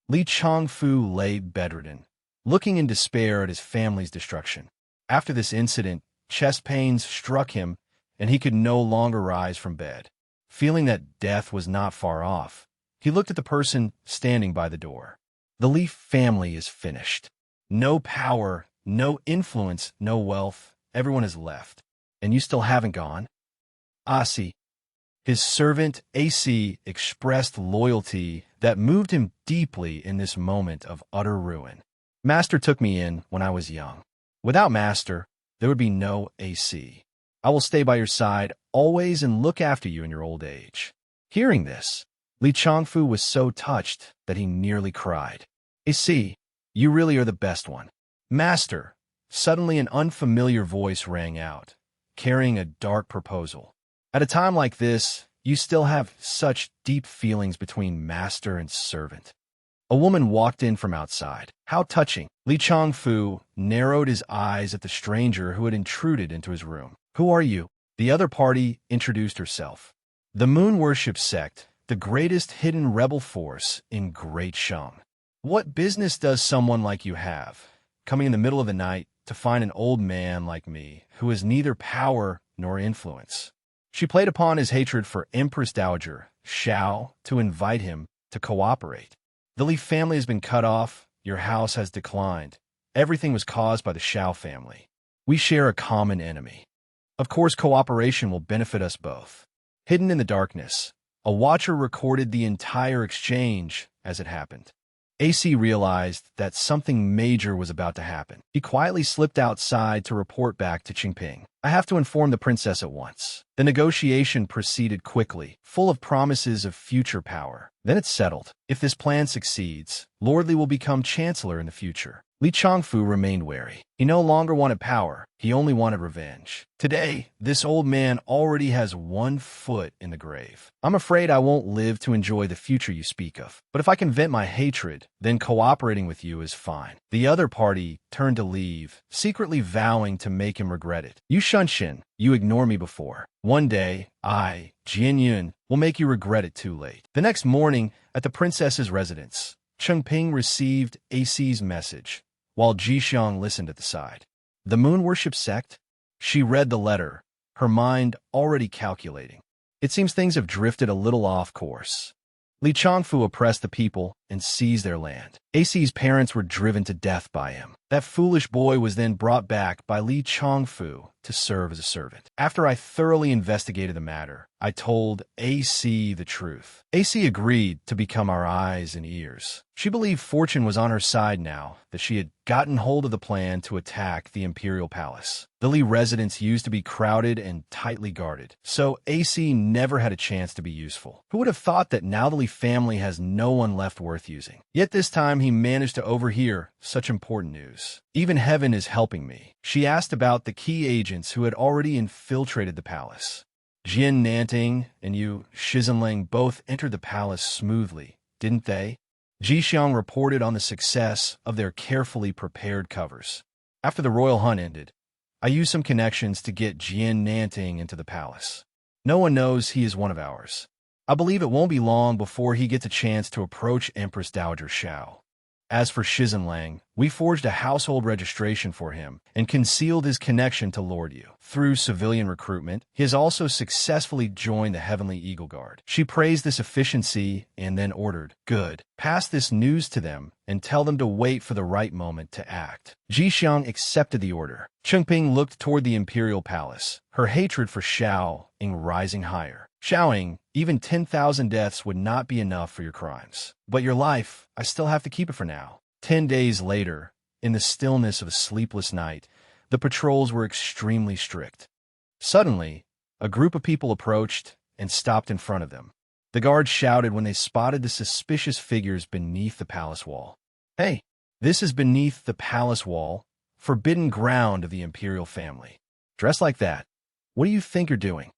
Li Changfu lay bedridden, looking in despair at his family's destruction. After this incident, chest pains struck him, and he could no longer rise from bed. Feeling that death was not far off, he looked at the person standing by the door. The Li family is finished. No power, no influence, no wealth. Everyone has left. And you still haven't gone? Asi. His servant, AC, expressed loyalty that moved him deeply in this moment of utter ruin. Master took me in when I was young. Without Master, there would be no AC. I will stay by your side always and look after you in your old age. Hearing this, Li Changfu was so touched that he nearly cried. AC, you really are the best one. Master, suddenly an unfamiliar voice rang out, carrying a dark proposal. At a time like this, you still have such deep feelings between master and servant. A woman walked in from outside. How touching. Li Changfu narrowed his eyes at the stranger who had intruded into his room. Who are you? The other party introduced herself. The Moon Worship Sect, the greatest hidden rebel force in Great Shang. What business does someone like you have, coming in the middle of the night to find an old man like me who has neither power nor influence? She played upon his hatred for Empress Dowager, Xiao, to invite him to cooperate. The Li family has been cut off, your house has declined. Everything was caused by the Xiao family. We share a common enemy. Of course, cooperation will benefit us both. Hidden in the darkness, a watcher recorded the entire exchange as it happened. AC realized that something major was about to happen. He quietly slipped outside to report back to Qingping. I have to inform the princess at once. The negotiation proceeded quickly, full of promises of future power. Then it's settled. If this plan succeeds, Lord Li will become chancellor in the future. Li Changfu remained wary. He no longer wanted power. He only wanted revenge. Today, this old man already has one foot in the grave. I'm afraid I won't live to enjoy the future you speak of. But if I can vent my hatred, then cooperating with you is fine. The other party turned to leave, secretly vowing to make him regret it. You Shunshin, you ignore me before. One day, I, Jianyun, will make you regret it too late. The next morning, at the princess's residence, Chengping received AC's message, while Jixiang listened at the side. The Moon Worship Sect? She read the letter, her mind already calculating. It seems things have drifted a little off course. Li Changfu oppressed the people, and seize their land. AC's parents were driven to death by him. That foolish boy was then brought back by Li Chongfu to serve as a servant. After I thoroughly investigated the matter, I told AC the truth. AC agreed to become our eyes and ears. She believed fortune was on her side now that she had gotten hold of the plan to attack the imperial palace. The Li residence used to be crowded and tightly guarded, so AC never had a chance to be useful. Who would have thought that now the Li family has no one left worth using? Yet this time he managed to overhear such important news. Even heaven is helping me. She asked about the key agents who had already infiltrated the palace. Jin Nanting and Yu Shizenlang both entered the palace smoothly, didn't they? Ji Xiang reported on the success of their carefully prepared covers. After the royal hunt ended, I used some connections to get Jin Nanting into the palace. No one knows he is one of ours. I believe it won't be long before he gets a chance to approach Empress Dowager Xiao. As for Shizenlang, we forged a household registration for him and concealed his connection to Lord Yu. Through civilian recruitment, he has also successfully joined the Heavenly Eagle Guard. She praised this efficiency and then ordered, "Good. Pass this news to them and tell them to wait for the right moment to act." Ji Xiang accepted the order. Chengping looked toward the imperial palace, her hatred for Xiao Ying rising higher. "Xiao Ying, even 10,000 deaths would not be enough for your crimes. But your life, I still have to keep it for now." 10 days later, in the stillness of a sleepless night, the patrols were extremely strict. Suddenly, a group of people approached and stopped in front of them. The guards shouted when they spotted the suspicious figures beneath the palace wall. "Hey, this is beneath the palace wall, forbidden ground of the imperial family. Dressed like that, what do you think you're doing?"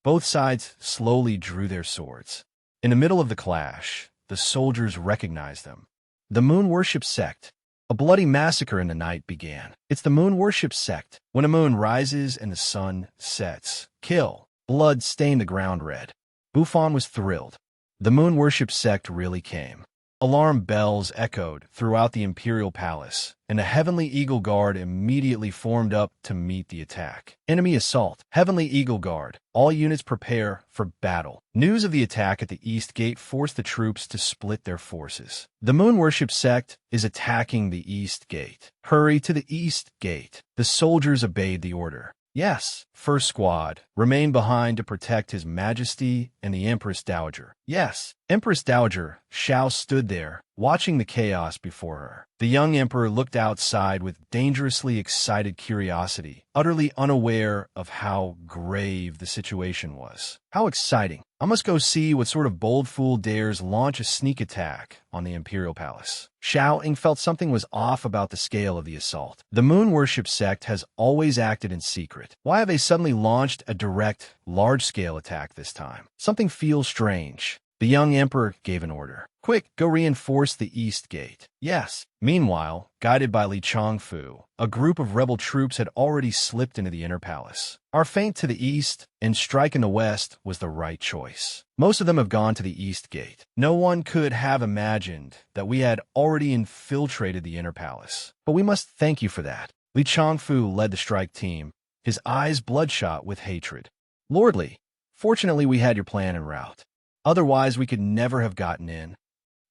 Both sides slowly drew their swords. In the middle of the clash, the soldiers recognized them. The Moon Worship Sect. A bloody massacre in the night began. It's the Moon Worship Sect. When the moon rises and the sun sets, kill. Blood stained the ground red. Buffon was thrilled. The Moon Worship Sect really came. Alarm bells echoed throughout the imperial palace, and the Heavenly Eagle Guard immediately formed up to meet the attack. Enemy assault. Heavenly Eagle Guard. All units prepare for battle. News of the attack at the East Gate forced the troops to split their forces. The Moon Worship Sect is attacking the East Gate. Hurry to the East Gate. The soldiers obeyed the order. Yes. First Squad, remain behind to protect His Majesty and the Empress Dowager. Yes. Empress Dowager Xiao stood there, watching the chaos before her. The young emperor looked outside with dangerously excited curiosity, utterly unaware of how grave the situation was. How exciting. I must go see what sort of bold fool dares launch a sneak attack on the imperial palace. Xiao Ying felt something was off about the scale of the assault. The Moon Worship Sect has always acted in secret. Why have they suddenly launched a direct, large-scale attack this time? Something feels strange. The young emperor gave an order. "Quick, go reinforce the East Gate." Yes. Meanwhile, guided by Li Chongfu, a group of rebel troops had already slipped into the inner palace. Our feint to the east and strike in the west was the right choice. Most of them have gone to the East Gate. No one could have imagined that we had already infiltrated the inner palace. But we must thank you for that. Li Chongfu led the strike team, his eyes bloodshot with hatred. "Lord Li, fortunately we had your plan en route. Otherwise we could never have gotten in."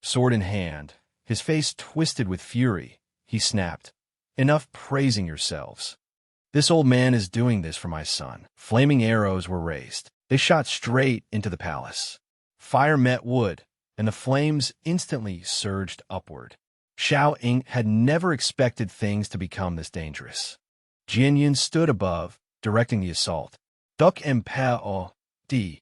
Sword in hand, his face twisted with fury, he snapped, "Enough praising yourselves. This old man is doing this for my son." Flaming arrows were raised. They shot straight into the palace. Fire met wood, and the flames instantly surged upward. Xiao Ying had never expected things to become this dangerous. Jian Yin stood above, directing the assault. Duc Impao D.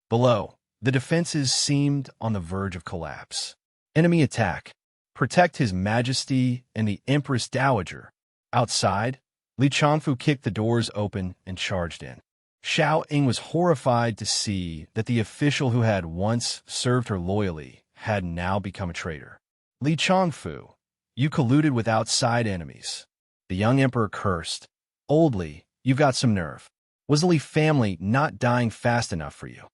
Below, the defenses seemed on the verge of collapse. Enemy attack. Protect His Majesty and the Empress Dowager. Outside, Li Chongfu kicked the doors open and charged in. Xiao Ying was horrified to see that the official who had once served her loyally had now become a traitor. "Li Chongfu, you colluded with outside enemies." The young emperor cursed. "Old Li, you've got some nerve. Was the Li family not dying fast enough for you?"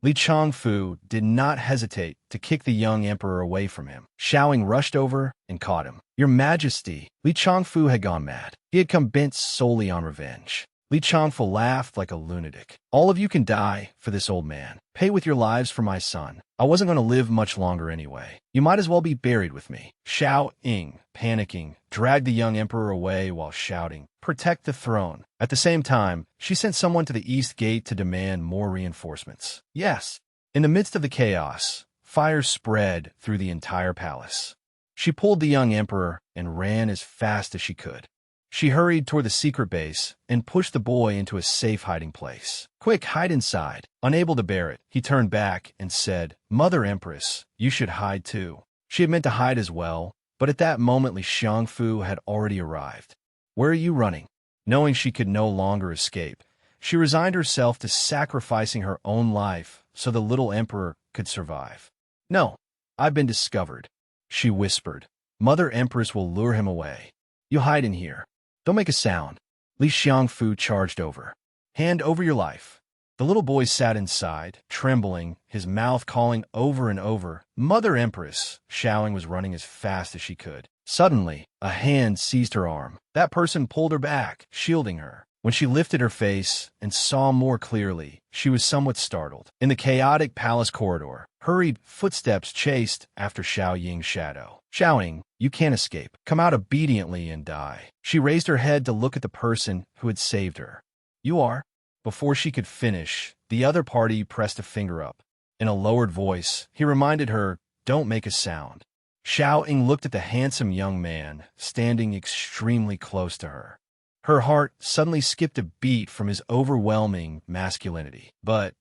Li Chongfu did not hesitate to kick the young emperor away from him. Xiao Ying rushed over and caught him. "Your Majesty!" Li Chongfu had gone mad. He had come bent solely on revenge. Li Changfu laughed like a lunatic. All of you can die for this old man. Pay with your lives for my son. I wasn't going to live much longer anyway. You might as well be buried with me. Xiao Ying, panicking, dragged the young emperor away while shouting, "Protect the throne." At the same time, she sent someone to the east gate to demand more reinforcements. Yes. In the midst of the chaos, fire spread through the entire palace. She pulled the young emperor and ran as fast as she could. She hurried toward the secret base and pushed the boy into a safe hiding place. "Quick, hide inside." Unable to bear it, he turned back and said, "Mother Empress, you should hide too." She had meant to hide as well, but at that moment Li Xiangfu had already arrived. "Where are you running?" Knowing she could no longer escape, she resigned herself to sacrificing her own life so the little emperor could survive. "No, I've been discovered," she whispered. "Mother Empress will lure him away. You hide in here. Don't make a sound." Li Xiangfu charged over. "Hand over your life." The little boy sat inside, trembling, his mouth calling over and over, "Mother Empress." Xiaoying was running as fast as she could. Suddenly, a hand seized her arm. That person pulled her back, shielding her. When she lifted her face and saw more clearly, she was somewhat startled. In the chaotic palace corridor, hurried footsteps chased after Xiao Ying's shadow. "Xiaoying, you can't escape. Come out obediently and die." She raised her head to look at the person who had saved her. "You are?" Before she could finish, the other party pressed a finger up. In a lowered voice, he reminded her, "Don't make a sound." Xiao Ying looked at the handsome young man, standing extremely close to her. Her heart suddenly skipped a beat from his overwhelming masculinity. But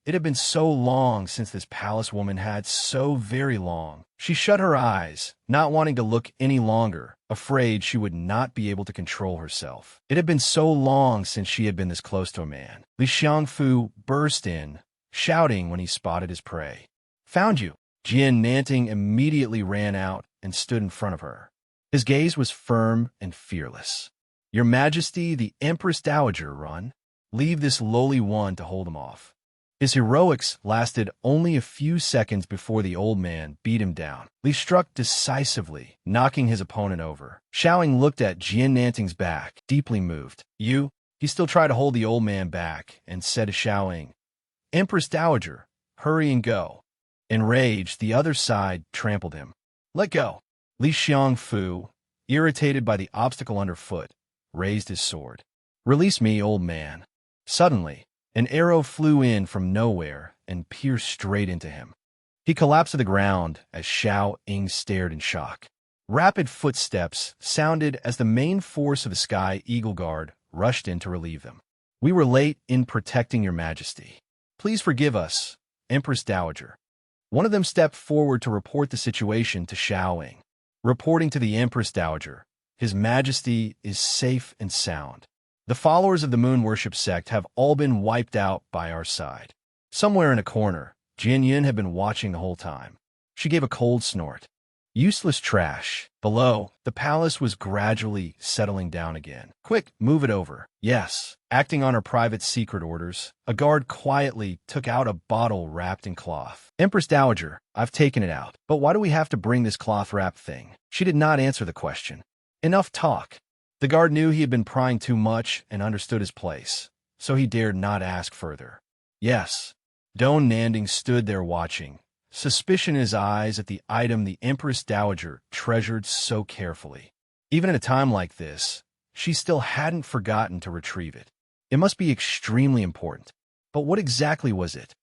it had been so long since this palace woman had, so very long. She shut her eyes, not wanting to look any longer, afraid she would not be able to control herself. It had been so long since she had been this close to a man. Li Xiangfu burst in, shouting when he spotted his prey. "Found you!" Jian Nanting immediately ran out and stood in front of her. His gaze was firm and fearless. "Your Majesty, the Empress Dowager, run. Leave this lowly one to hold him off." His heroics lasted only a few seconds before the old man beat him down. Li struck decisively, knocking his opponent over. Xiaoying looked at Jian Nanting's back, deeply moved. "You?" He still tried to hold the old man back and said to Xiaoying, "Empress Dowager, hurry and go." Enraged, the other side trampled him. "Let go." Li Xiangfu, irritated by the obstacle underfoot, raised his sword. "Release me, old man." Suddenly, an arrow flew in from nowhere and pierced straight into him. He collapsed to the ground as Xiao Ying stared in shock. Rapid footsteps sounded as the main force of the Sky Eagle Guard rushed in to relieve them. "We were late in protecting your Majesty. Please forgive us, Empress Dowager." One of them stepped forward to report the situation to Xiao Ying. Reporting to the Empress Dowager, His Majesty is safe and sound. The followers of the moon worship sect have all been wiped out by our side. Somewhere in a corner, Jian Yun had been watching the whole time. She gave a cold snort. Useless trash. Below, the palace was gradually settling down again. "Quick, move it over." Yes. Acting on her private secret orders, a guard quietly took out a bottle wrapped in cloth. "Empress Dowager, I've taken it out. But why do we have to bring this cloth-wrapped thing?" She did not answer the question. Enough talk. The guard knew he had been prying too much and understood his place, so he dared not ask further. Yes. Don Nanding stood there watching, suspicion in his eyes at the item the Empress Dowager treasured so carefully. Even at a time like this, she still hadn't forgotten to retrieve it. It must be extremely important. But what exactly was it?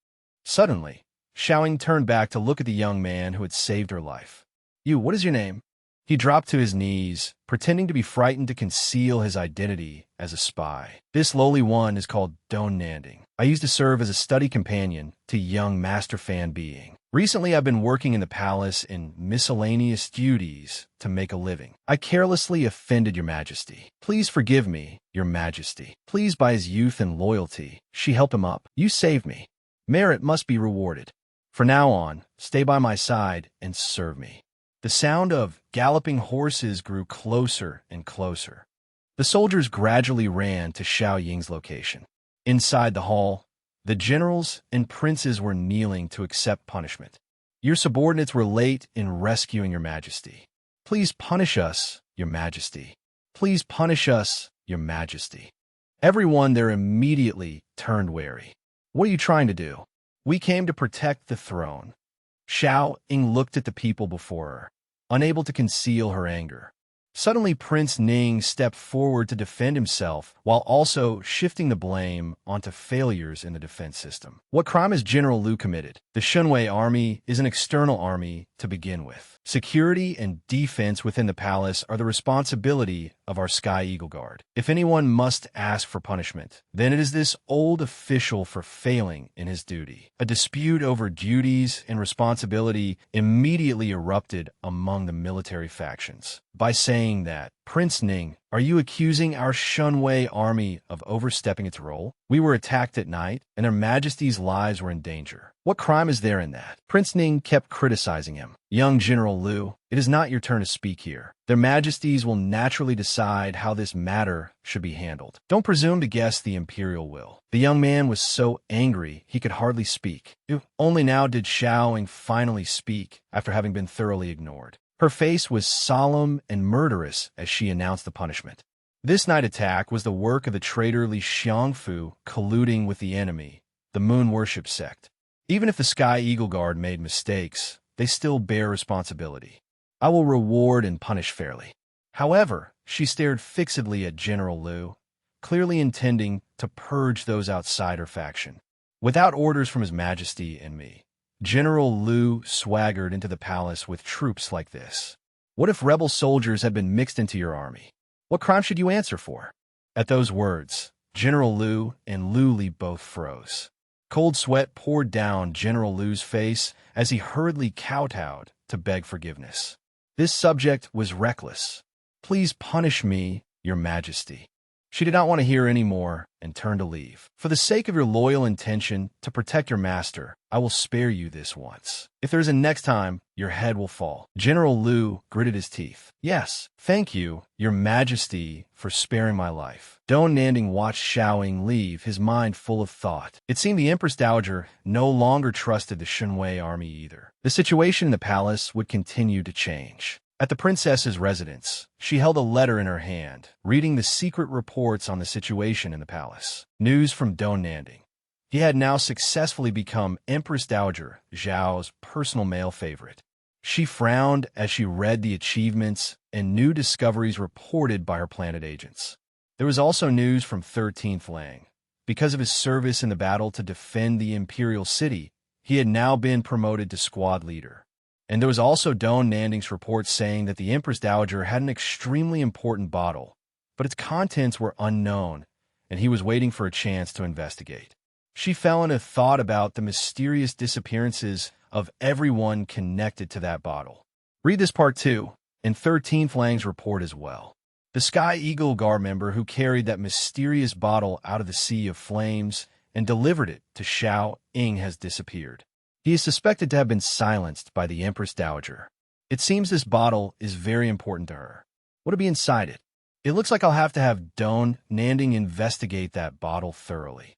Suddenly, Xiaoying turned back to look at the young man who had saved her life. "You, what is your name?" He dropped to his knees, pretending to be frightened to conceal his identity as a spy. "This lowly one is called Don Nanding. I used to serve as a study companion to young Master Fan Being. Recently, I've been working in the palace in miscellaneous duties to make a living. I carelessly offended your Majesty. Please forgive me, your Majesty." Pleased by his youth and loyalty, she helped him up. "You saved me. Merit must be rewarded. For now on, stay by my side and serve me." The sound of galloping horses grew closer and closer. The soldiers gradually ran to Xiao Ying's location. Inside the hall, the generals and princes were kneeling to accept punishment. "Your subordinates were late in rescuing your Majesty. Please punish us, your Majesty. Please punish us, your Majesty." Everyone there immediately turned wary. What are you trying to do? We came to protect the throne. Xiao Ying looked at the people before her, unable to conceal her anger. Suddenly, Prince Ning stepped forward to defend himself, while also shifting the blame onto failures in the defense system. What crime has General Liu committed? The Shunwei army is an external army to begin with. Security and defense within the palace are the responsibility of our Sky Eagle Guard. If anyone must ask for punishment, then it is this old official for failing in his duty. A dispute over duties and responsibility immediately erupted among the military factions. By saying that, Prince Ning, are you accusing our Shunwei army of overstepping its role? We were attacked at night, and their majesties' lives were in danger. What crime is there in that? Prince Ning kept criticizing him. Young General Liu, it is not your turn to speak here. Their majesties will naturally decide how this matter should be handled. Don't presume to guess the imperial will. The young man was so angry he could hardly speak. Only now did Xiao Ying finally speak, after having been thoroughly ignored. Her face was solemn and murderous as she announced the punishment. This night attack was the work of the traitor Li Xiangfu colluding with the enemy, the Moon Worship sect. Even if the Sky Eagle Guard made mistakes, they still bear responsibility. I will reward and punish fairly. However, she stared fixedly at General Liu, clearly intending to purge those outside her faction. Without orders from His Majesty and me, General Liu swaggered into the palace with troops like this. What if rebel soldiers had been mixed into your army? What crime should you answer for? At those words, General Liu and Liu Li both froze. Cold sweat poured down General Liu's face as he hurriedly kowtowed to beg forgiveness. This subject was reckless. Please punish me, Your Majesty. She did not want to hear any more and turned to leave. For the sake of your loyal intention to protect your master, I will spare you this once. If there is a next time, your head will fall. General Liu gritted his teeth. Yes, thank you, Your Majesty, for sparing my life. Don Nanding watched Xiao Ying leave, his mind full of thought. It seemed the Empress Dowager no longer trusted the Shunwei army either. The situation in the palace would continue to change. At the princess's residence, she held a letter in her hand, reading the secret reports on the situation in the palace. News from Don Nanding. He had now successfully become Empress Dowager Zhao's personal male favorite. She frowned as she read the achievements and new discoveries reported by her planet agents. There was also news from 13th Lang. Because of his service in the battle to defend the imperial city, he had now been promoted to squad leader. And there was also Don Nanding's report saying that the Empress Dowager had an extremely important bottle, but its contents were unknown, and he was waiting for a chance to investigate. She fell into thought about the mysterious disappearances of everyone connected to that bottle. Read this part too, in 13th Lang's report as well. The Sky Eagle Guard member who carried that mysterious bottle out of the sea of flames and delivered it to Xiao Ying has disappeared. He is suspected to have been silenced by the Empress Dowager. It seems this bottle is very important to her. What'll be inside it? It looks like I'll have to have Don Nanding investigate that bottle thoroughly.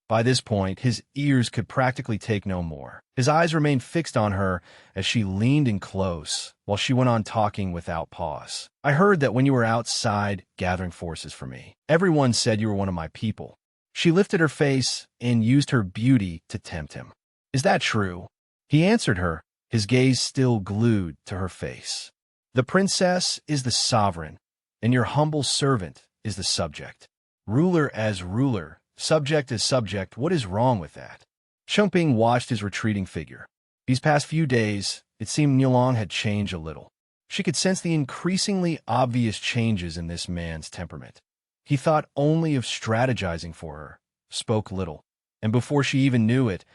By this point, his ears could practically take no more. His eyes remained fixed on her as she leaned in close, while she went on talking without pause. I heard that when you were outside gathering forces for me, everyone said you were one of my people. She lifted her face and used her beauty to tempt him. Is that true? He answered her, his gaze still glued to her face. The princess is the sovereign, and your humble servant is the subject. Ruler as ruler, subject as subject, what is wrong with that? Chumping watched his retreating figure. These past few days, it seemed Niulong had changed a little. She could sense the increasingly obvious changes in this man's temperament. He thought only of strategizing for her, spoke little, and before she even knew it,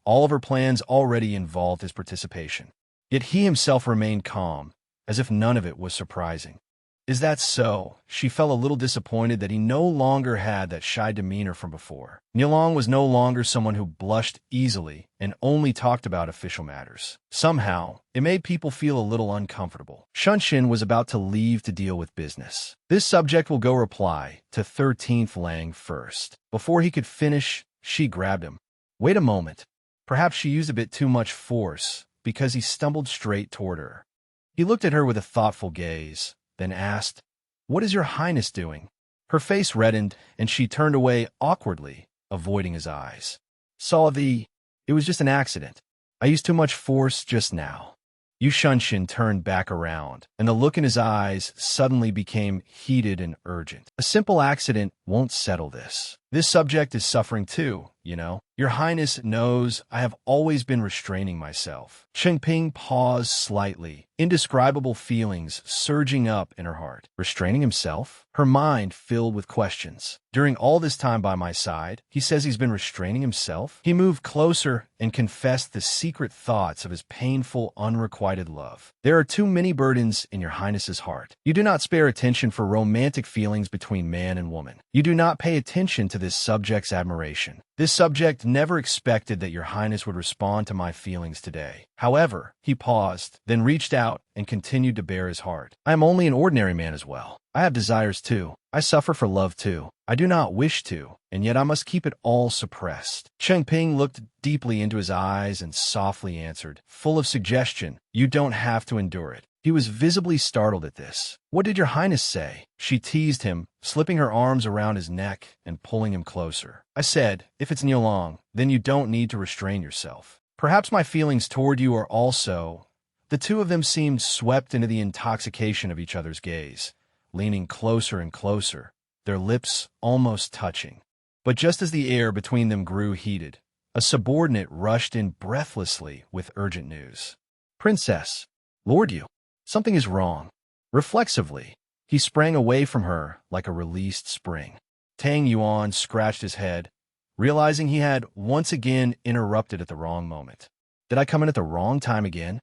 all of her plans already involved his participation. Yet he himself remained calm, as if none of it was surprising. Is that so? She felt a little disappointed that he no longer had that shy demeanor from before. Niulong was no longer someone who blushed easily and only talked about official matters. Somehow, it made people feel a little uncomfortable. Shunshin was about to leave to deal with business. This subject will go reply to 13th Lang first. Before he could finish, she grabbed him. Wait a moment. Perhaps she used a bit too much force, because he stumbled straight toward her. He looked at her with a thoughtful gaze, then asked, "What is your highness doing?" Her face reddened, and she turned away awkwardly, avoiding his eyes. It was just an accident. I used too much force just now. Yu Shunshin turned back around, and the look in his eyes suddenly became heated and urgent. A simple accident won't settle this. This subject is suffering too, you know. Your Highness knows I have always been restraining myself. Chengping paused slightly, indescribable feelings surging up in her heart. Restraining himself? Her mind filled with questions. During all this time by my side, he says he's been restraining himself? He moved closer and confessed the secret thoughts of his painful, unrequited love. There are too many burdens in your Highness's heart. You do not spare attention for romantic feelings between man and woman. You do not pay attention to this subject's admiration. This subject never expected that your Highness would respond to my feelings today. However, he paused, then reached out and continued to bare his heart. I am only an ordinary man as well. I have desires too. I suffer for love too. I do not wish to, and yet I must keep it all suppressed. Chengping looked deeply into his eyes and softly answered, full of suggestion, you don't have to endure it. He was visibly startled at this. What did your Highness say? She teased him, slipping her arms around his neck and pulling him closer. I said, if it's Niulong, then you don't need to restrain yourself. Perhaps my feelings toward you are also... The two of them seemed swept into the intoxication of each other's gaze, leaning closer and closer, their lips almost touching. But just as the air between them grew heated, a subordinate rushed in breathlessly with urgent news. Princess, Lord Yu, something is wrong. Reflexively, he sprang away from her like a released spring. Tang Yuan scratched his head, realizing he had once again interrupted at the wrong moment. Did I come in at the wrong time again?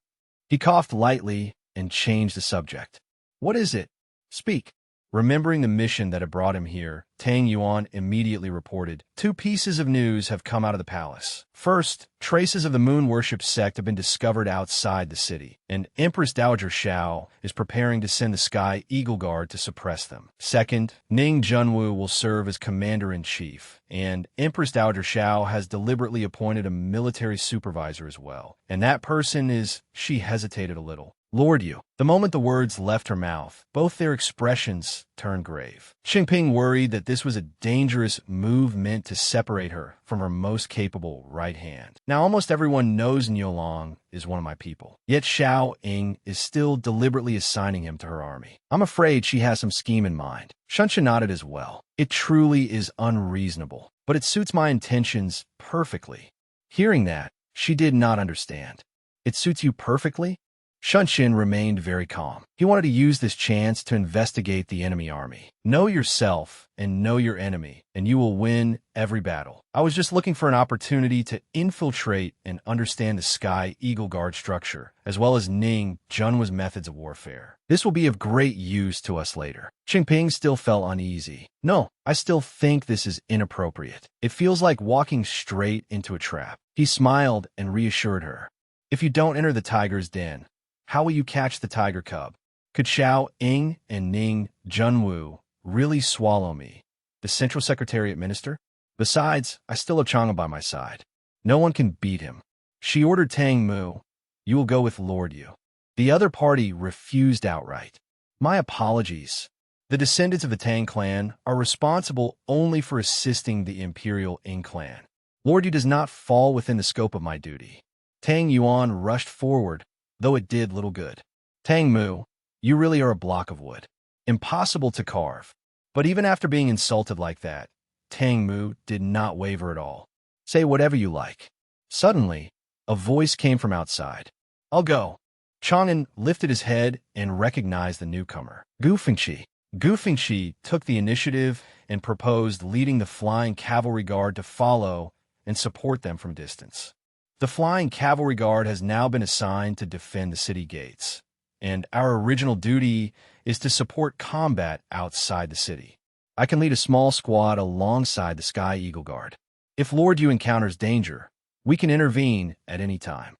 He coughed lightly and changed the subject. What is it? Speak. Remembering the mission that had brought him here, Tang Yuan immediately reported, 2 pieces of news have come out of the palace. First, traces of the moon worship sect have been discovered outside the city, and Empress Dowager Xiao is preparing to send the Sky Eagle Guard to suppress them. Second, Ning Junwu will serve as commander-in-chief, and Empress Dowager Xiao has deliberately appointed a military supervisor as well. And that person is... She hesitated a little. Lord Yu. The moment the words left her mouth, both their expressions turned grave. Xingping worried that this was a dangerous move meant to separate her from her most capable right hand. Now, almost everyone knows Niulong is one of my people, yet Xiao Ying is still deliberately assigning him to her army. I'm afraid she has some scheme in mind. Shunshin nodded as well. It truly is unreasonable, but it suits my intentions perfectly. Hearing that, she did not understand. It suits you perfectly? Shunshin remained very calm. He wanted to use this chance to investigate the enemy army. Know yourself and know your enemy, and you will win every battle. I was just looking for an opportunity to infiltrate and understand the Sky Eagle Guard structure, as well as Ning Junwa's methods of warfare. This will be of great use to us later. Qingping still felt uneasy. No, I still think this is inappropriate. It feels like walking straight into a trap. He smiled and reassured her. If you don't enter the tiger's den, how will you catch the tiger cub? Could Xiao Ying and Ning Junwu really swallow me, the Central Secretariat Minister? Besides, I still have Chang'e by my side. No one can beat him. She ordered Tang Mu, you will go with Lord Yu. The other party refused outright. My apologies. The descendants of the Tang clan are responsible only for assisting the Imperial Ying clan. Lord Yu does not fall within the scope of my duty. Tang Yuan rushed forward, though it did little good. Tang Mu, you really are a block of wood. Impossible to carve. But even after being insulted like that, Tang Mu did not waver at all. Say whatever you like. Suddenly, a voice came from outside. I'll go. Chang'en lifted his head and recognized the newcomer. Gu Fengqi. Gu Fengqi took the initiative and proposed leading the Flying Cavalry Guard to follow and support them from a distance. The Flying Cavalry Guard has now been assigned to defend the city gates, and our original duty is to support combat outside the city. I can lead a small squad alongside the Sky Eagle Guard. If Lord Yu encounters danger, we can intervene at any time.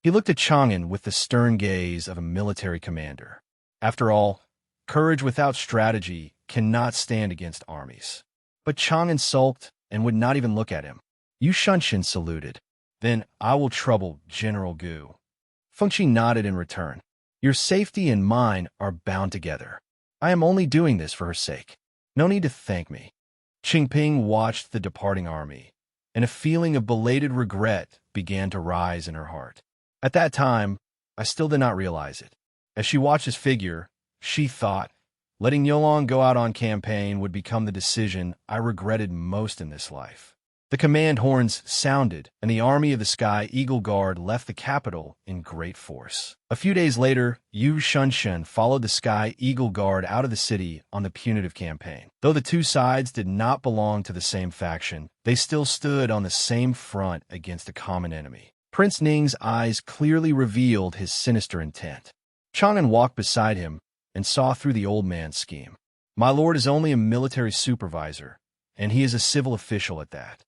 He looked at Chang'en with the stern gaze of a military commander. After all, courage without strategy cannot stand against armies. But Chang'en sulked and would not even look at him. Yu Shunshin saluted. Then I will trouble General Gu. Fengqi nodded in return. Your safety and mine are bound together. I am only doing this for her sake. No need to thank me. Qingping watched the departing army, and a feeling of belated regret began to rise in her heart. At that time, I still did not realize it. As she watched his figure, she thought, letting Yolong go out on campaign would become the decision I regretted most in this life. The command horns sounded, and the army of the Sky Eagle Guard left the capital in great force. A few days later, Yu Shunshen followed the Sky Eagle Guard out of the city on the punitive campaign. Though the two sides did not belong to the same faction, they still stood on the same front against a common enemy. Prince Ning's eyes clearly revealed his sinister intent. Chang'an walked beside him and saw through the old man's scheme. My lord is only a military supervisor, and he is a civil official at that.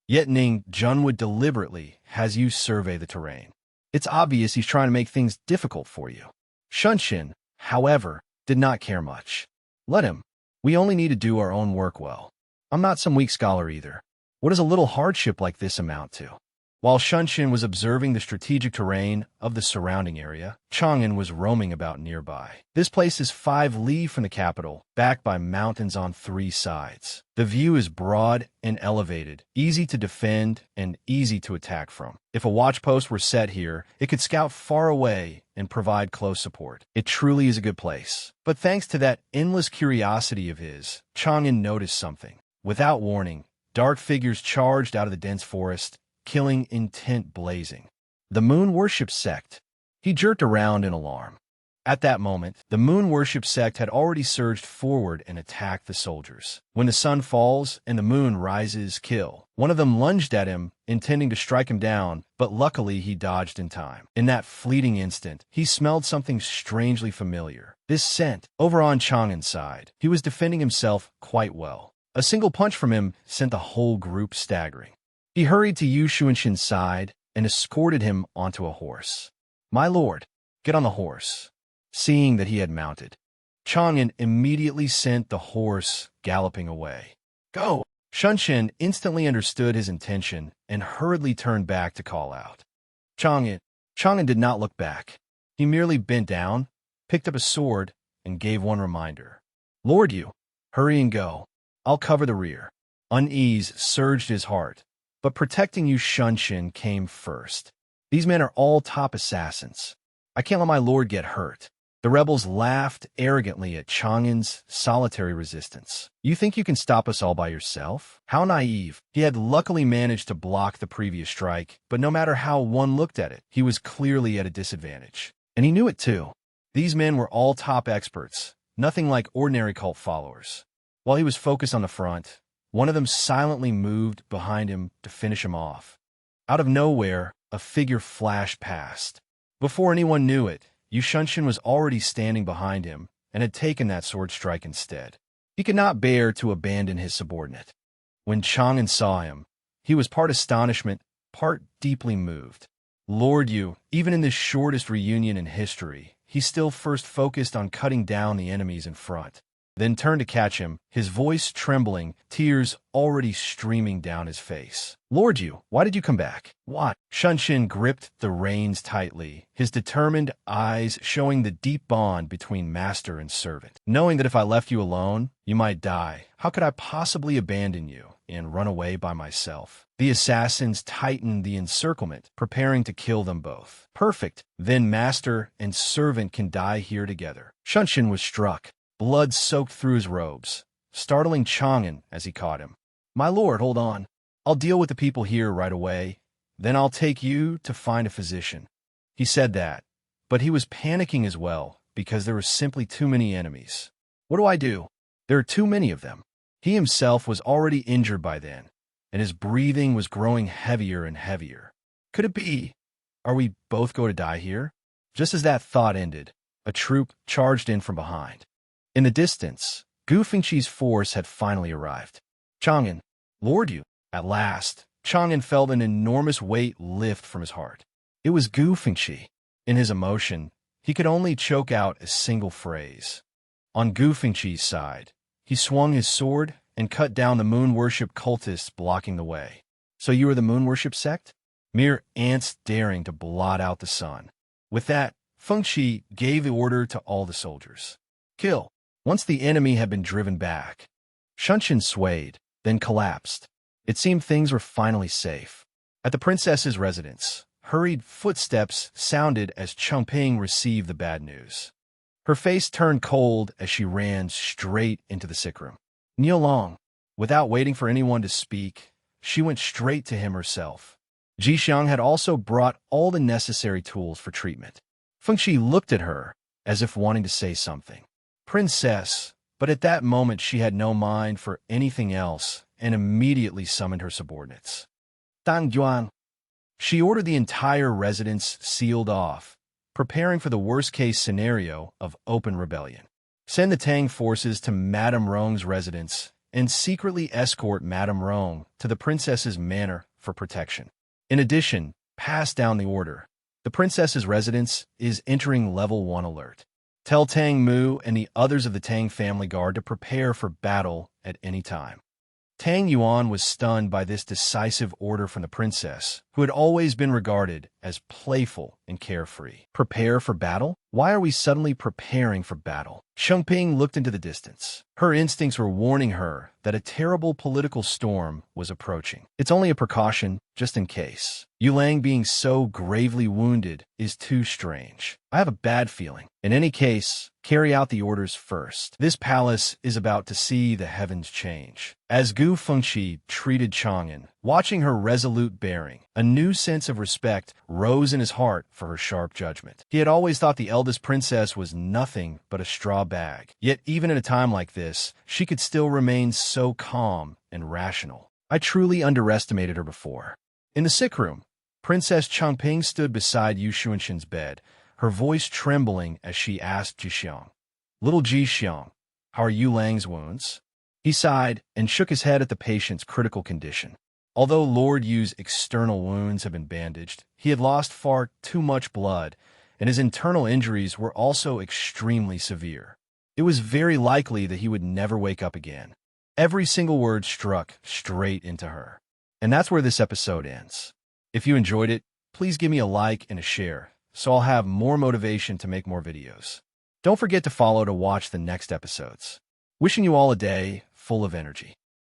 Yet Ning Junwood deliberately has you survey the terrain. It's obvious he's trying to make things difficult for you. Shunshin, however, did not care much. Let him. We only need to do our own work well. I'm not some weak scholar either. What does a little hardship like this amount to? While Shunshin was observing the strategic terrain of the surrounding area, Chang'an was roaming about nearby. This place is 5 li from the capital, backed by mountains on 3 sides. The view is broad and elevated, easy to defend and easy to attack from. If a watch post were set here, it could scout far away and provide close support. It truly is a good place. But thanks to that endless curiosity of his, Chang'an noticed something. Without warning, dark figures charged out of the dense forest, killing intent blazing. The moon worship sect. He jerked around in alarm. At that moment, the moon worship sect had already surged forward and attacked the soldiers. When the sun falls and the moon rises, kill. One of them lunged at him, intending to strike him down, but luckily he dodged in time. In that fleeting instant, he smelled something strangely familiar. This scent, over on Chang'an's side. He was defending himself quite well. A single punch from him sent the whole group staggering. He hurried to Yu Shunshin's side and escorted him onto a horse. My lord, get on the horse. Seeing that he had mounted, Chang'an immediately sent the horse galloping away. Go! Shunshin instantly understood his intention and hurriedly turned back to call out. Chang'an did not look back. He merely bent down, picked up a sword, and gave one reminder. Lord Yu, hurry and go. I'll cover the rear. Unease surged his heart, but protecting Yu Shunshin came first. These men are all top assassins. I can't let my lord get hurt. The rebels laughed arrogantly at Chang'an's solitary resistance. You think you can stop us all by yourself? How naive. He had luckily managed to block the previous strike, but no matter how one looked at it, he was clearly at a disadvantage. And he knew it too. These men were all top experts, nothing like ordinary cult followers. While he was focused on the front, one of them silently moved behind him to finish him off. Out of nowhere, a figure flashed past. Before anyone knew it, Yu Shunshin was already standing behind him and had taken that sword strike instead. He could not bear to abandon his subordinate. When Chang'an saw him, he was part astonishment, part deeply moved. Lord Yu, even in this shortest reunion in history, he still first focused on cutting down the enemies in front. Then turned to catch him, his voice trembling, tears already streaming down his face. Lord Yu, why did you come back? What? Shunshin gripped the reins tightly, his determined eyes showing the deep bond between master and servant. Knowing that if I left you alone, you might die, how could I possibly abandon you and run away by myself? The assassins tightened the encirclement, preparing to kill them both. Perfect. Then master and servant can die here together. Shunshin was struck. Blood soaked through his robes, startling Chang'an as he caught him. My lord, hold on. I'll deal with the people here right away. Then I'll take you to find a physician. He said that, but he was panicking as well because there were simply too many enemies. What do I do? There are too many of them. He himself was already injured by then, and his breathing was growing heavier and heavier. Could it be? Are we both going to die here? Just as that thought ended, a troop charged in from behind. In the distance, Gu Fengqi's force had finally arrived. Chang'an, Lord Yu. At last, Chang'an felt an enormous weight lift from his heart. It was Gu Fengqi. In his emotion, he could only choke out a single phrase. On Gu Fengqi's side, he swung his sword and cut down the moon worship cultists blocking the way. So you are the moon worship sect? Mere ants daring to blot out the sun. With that, Fengqi gave the order to all the soldiers. Kill. Once the enemy had been driven back, Shunshin swayed, then collapsed. It seemed things were finally safe. At the princess's residence, hurried footsteps sounded as Chongping received the bad news. Her face turned cold as she ran straight into the sick room. Kneel long. Without waiting for anyone to speak, she went straight to him herself. Ji Xiang had also brought all the necessary tools for treatment. Feng Qi looked at her, as if wanting to say something. Princess, but at that moment she had no mind for anything else and immediately summoned her subordinates. Dang Yuan. She ordered the entire residence sealed off, preparing for the worst-case scenario of open rebellion. Send the Tang forces to Madame Rong's residence and secretly escort Madame Rong to the princess's manor for protection. In addition, pass down the order. The princess's residence is entering level 1 alert. Tell Tang Mu and the others of the Tang family guard to prepare for battle at any time. Tang Yuan was stunned by this decisive order from the princess, who had always been regarded as playful and carefree. Prepare for battle? Why are we suddenly preparing for battle? Chongping looked into the distance. Her instincts were warning her that a terrible political storm was approaching. It's only a precaution, just in case. Yu Lang being so gravely wounded is too strange. I have a bad feeling. In any case, carry out the orders first. This palace is about to see the heavens change. As Gu Fengqi treated Chang'an, watching her resolute bearing, a new sense of respect rose in his heart for her sharp judgment. He had always thought the eldest princess was nothing but a straw bag. Yet even at a time like this, she could still remain so calm and rational. I truly underestimated her before. In the sick room, Princess Chongping stood beside Yu Xuanshin's bed, her voice trembling as she asked Ji Xiang, "Little Ji Xiang, how are Yu Lang's wounds?" He sighed and shook his head at the patient's critical condition. Although Lord Yu's external wounds had been bandaged, he had lost far too much blood, and his internal injuries were also extremely severe. It was very likely that he would never wake up again. Every single word struck straight into her. And that's where this episode ends. If you enjoyed it, please give me a like and a share, so I'll have more motivation to make more videos. Don't forget to follow to watch the next episodes. Wishing you all a day full of energy.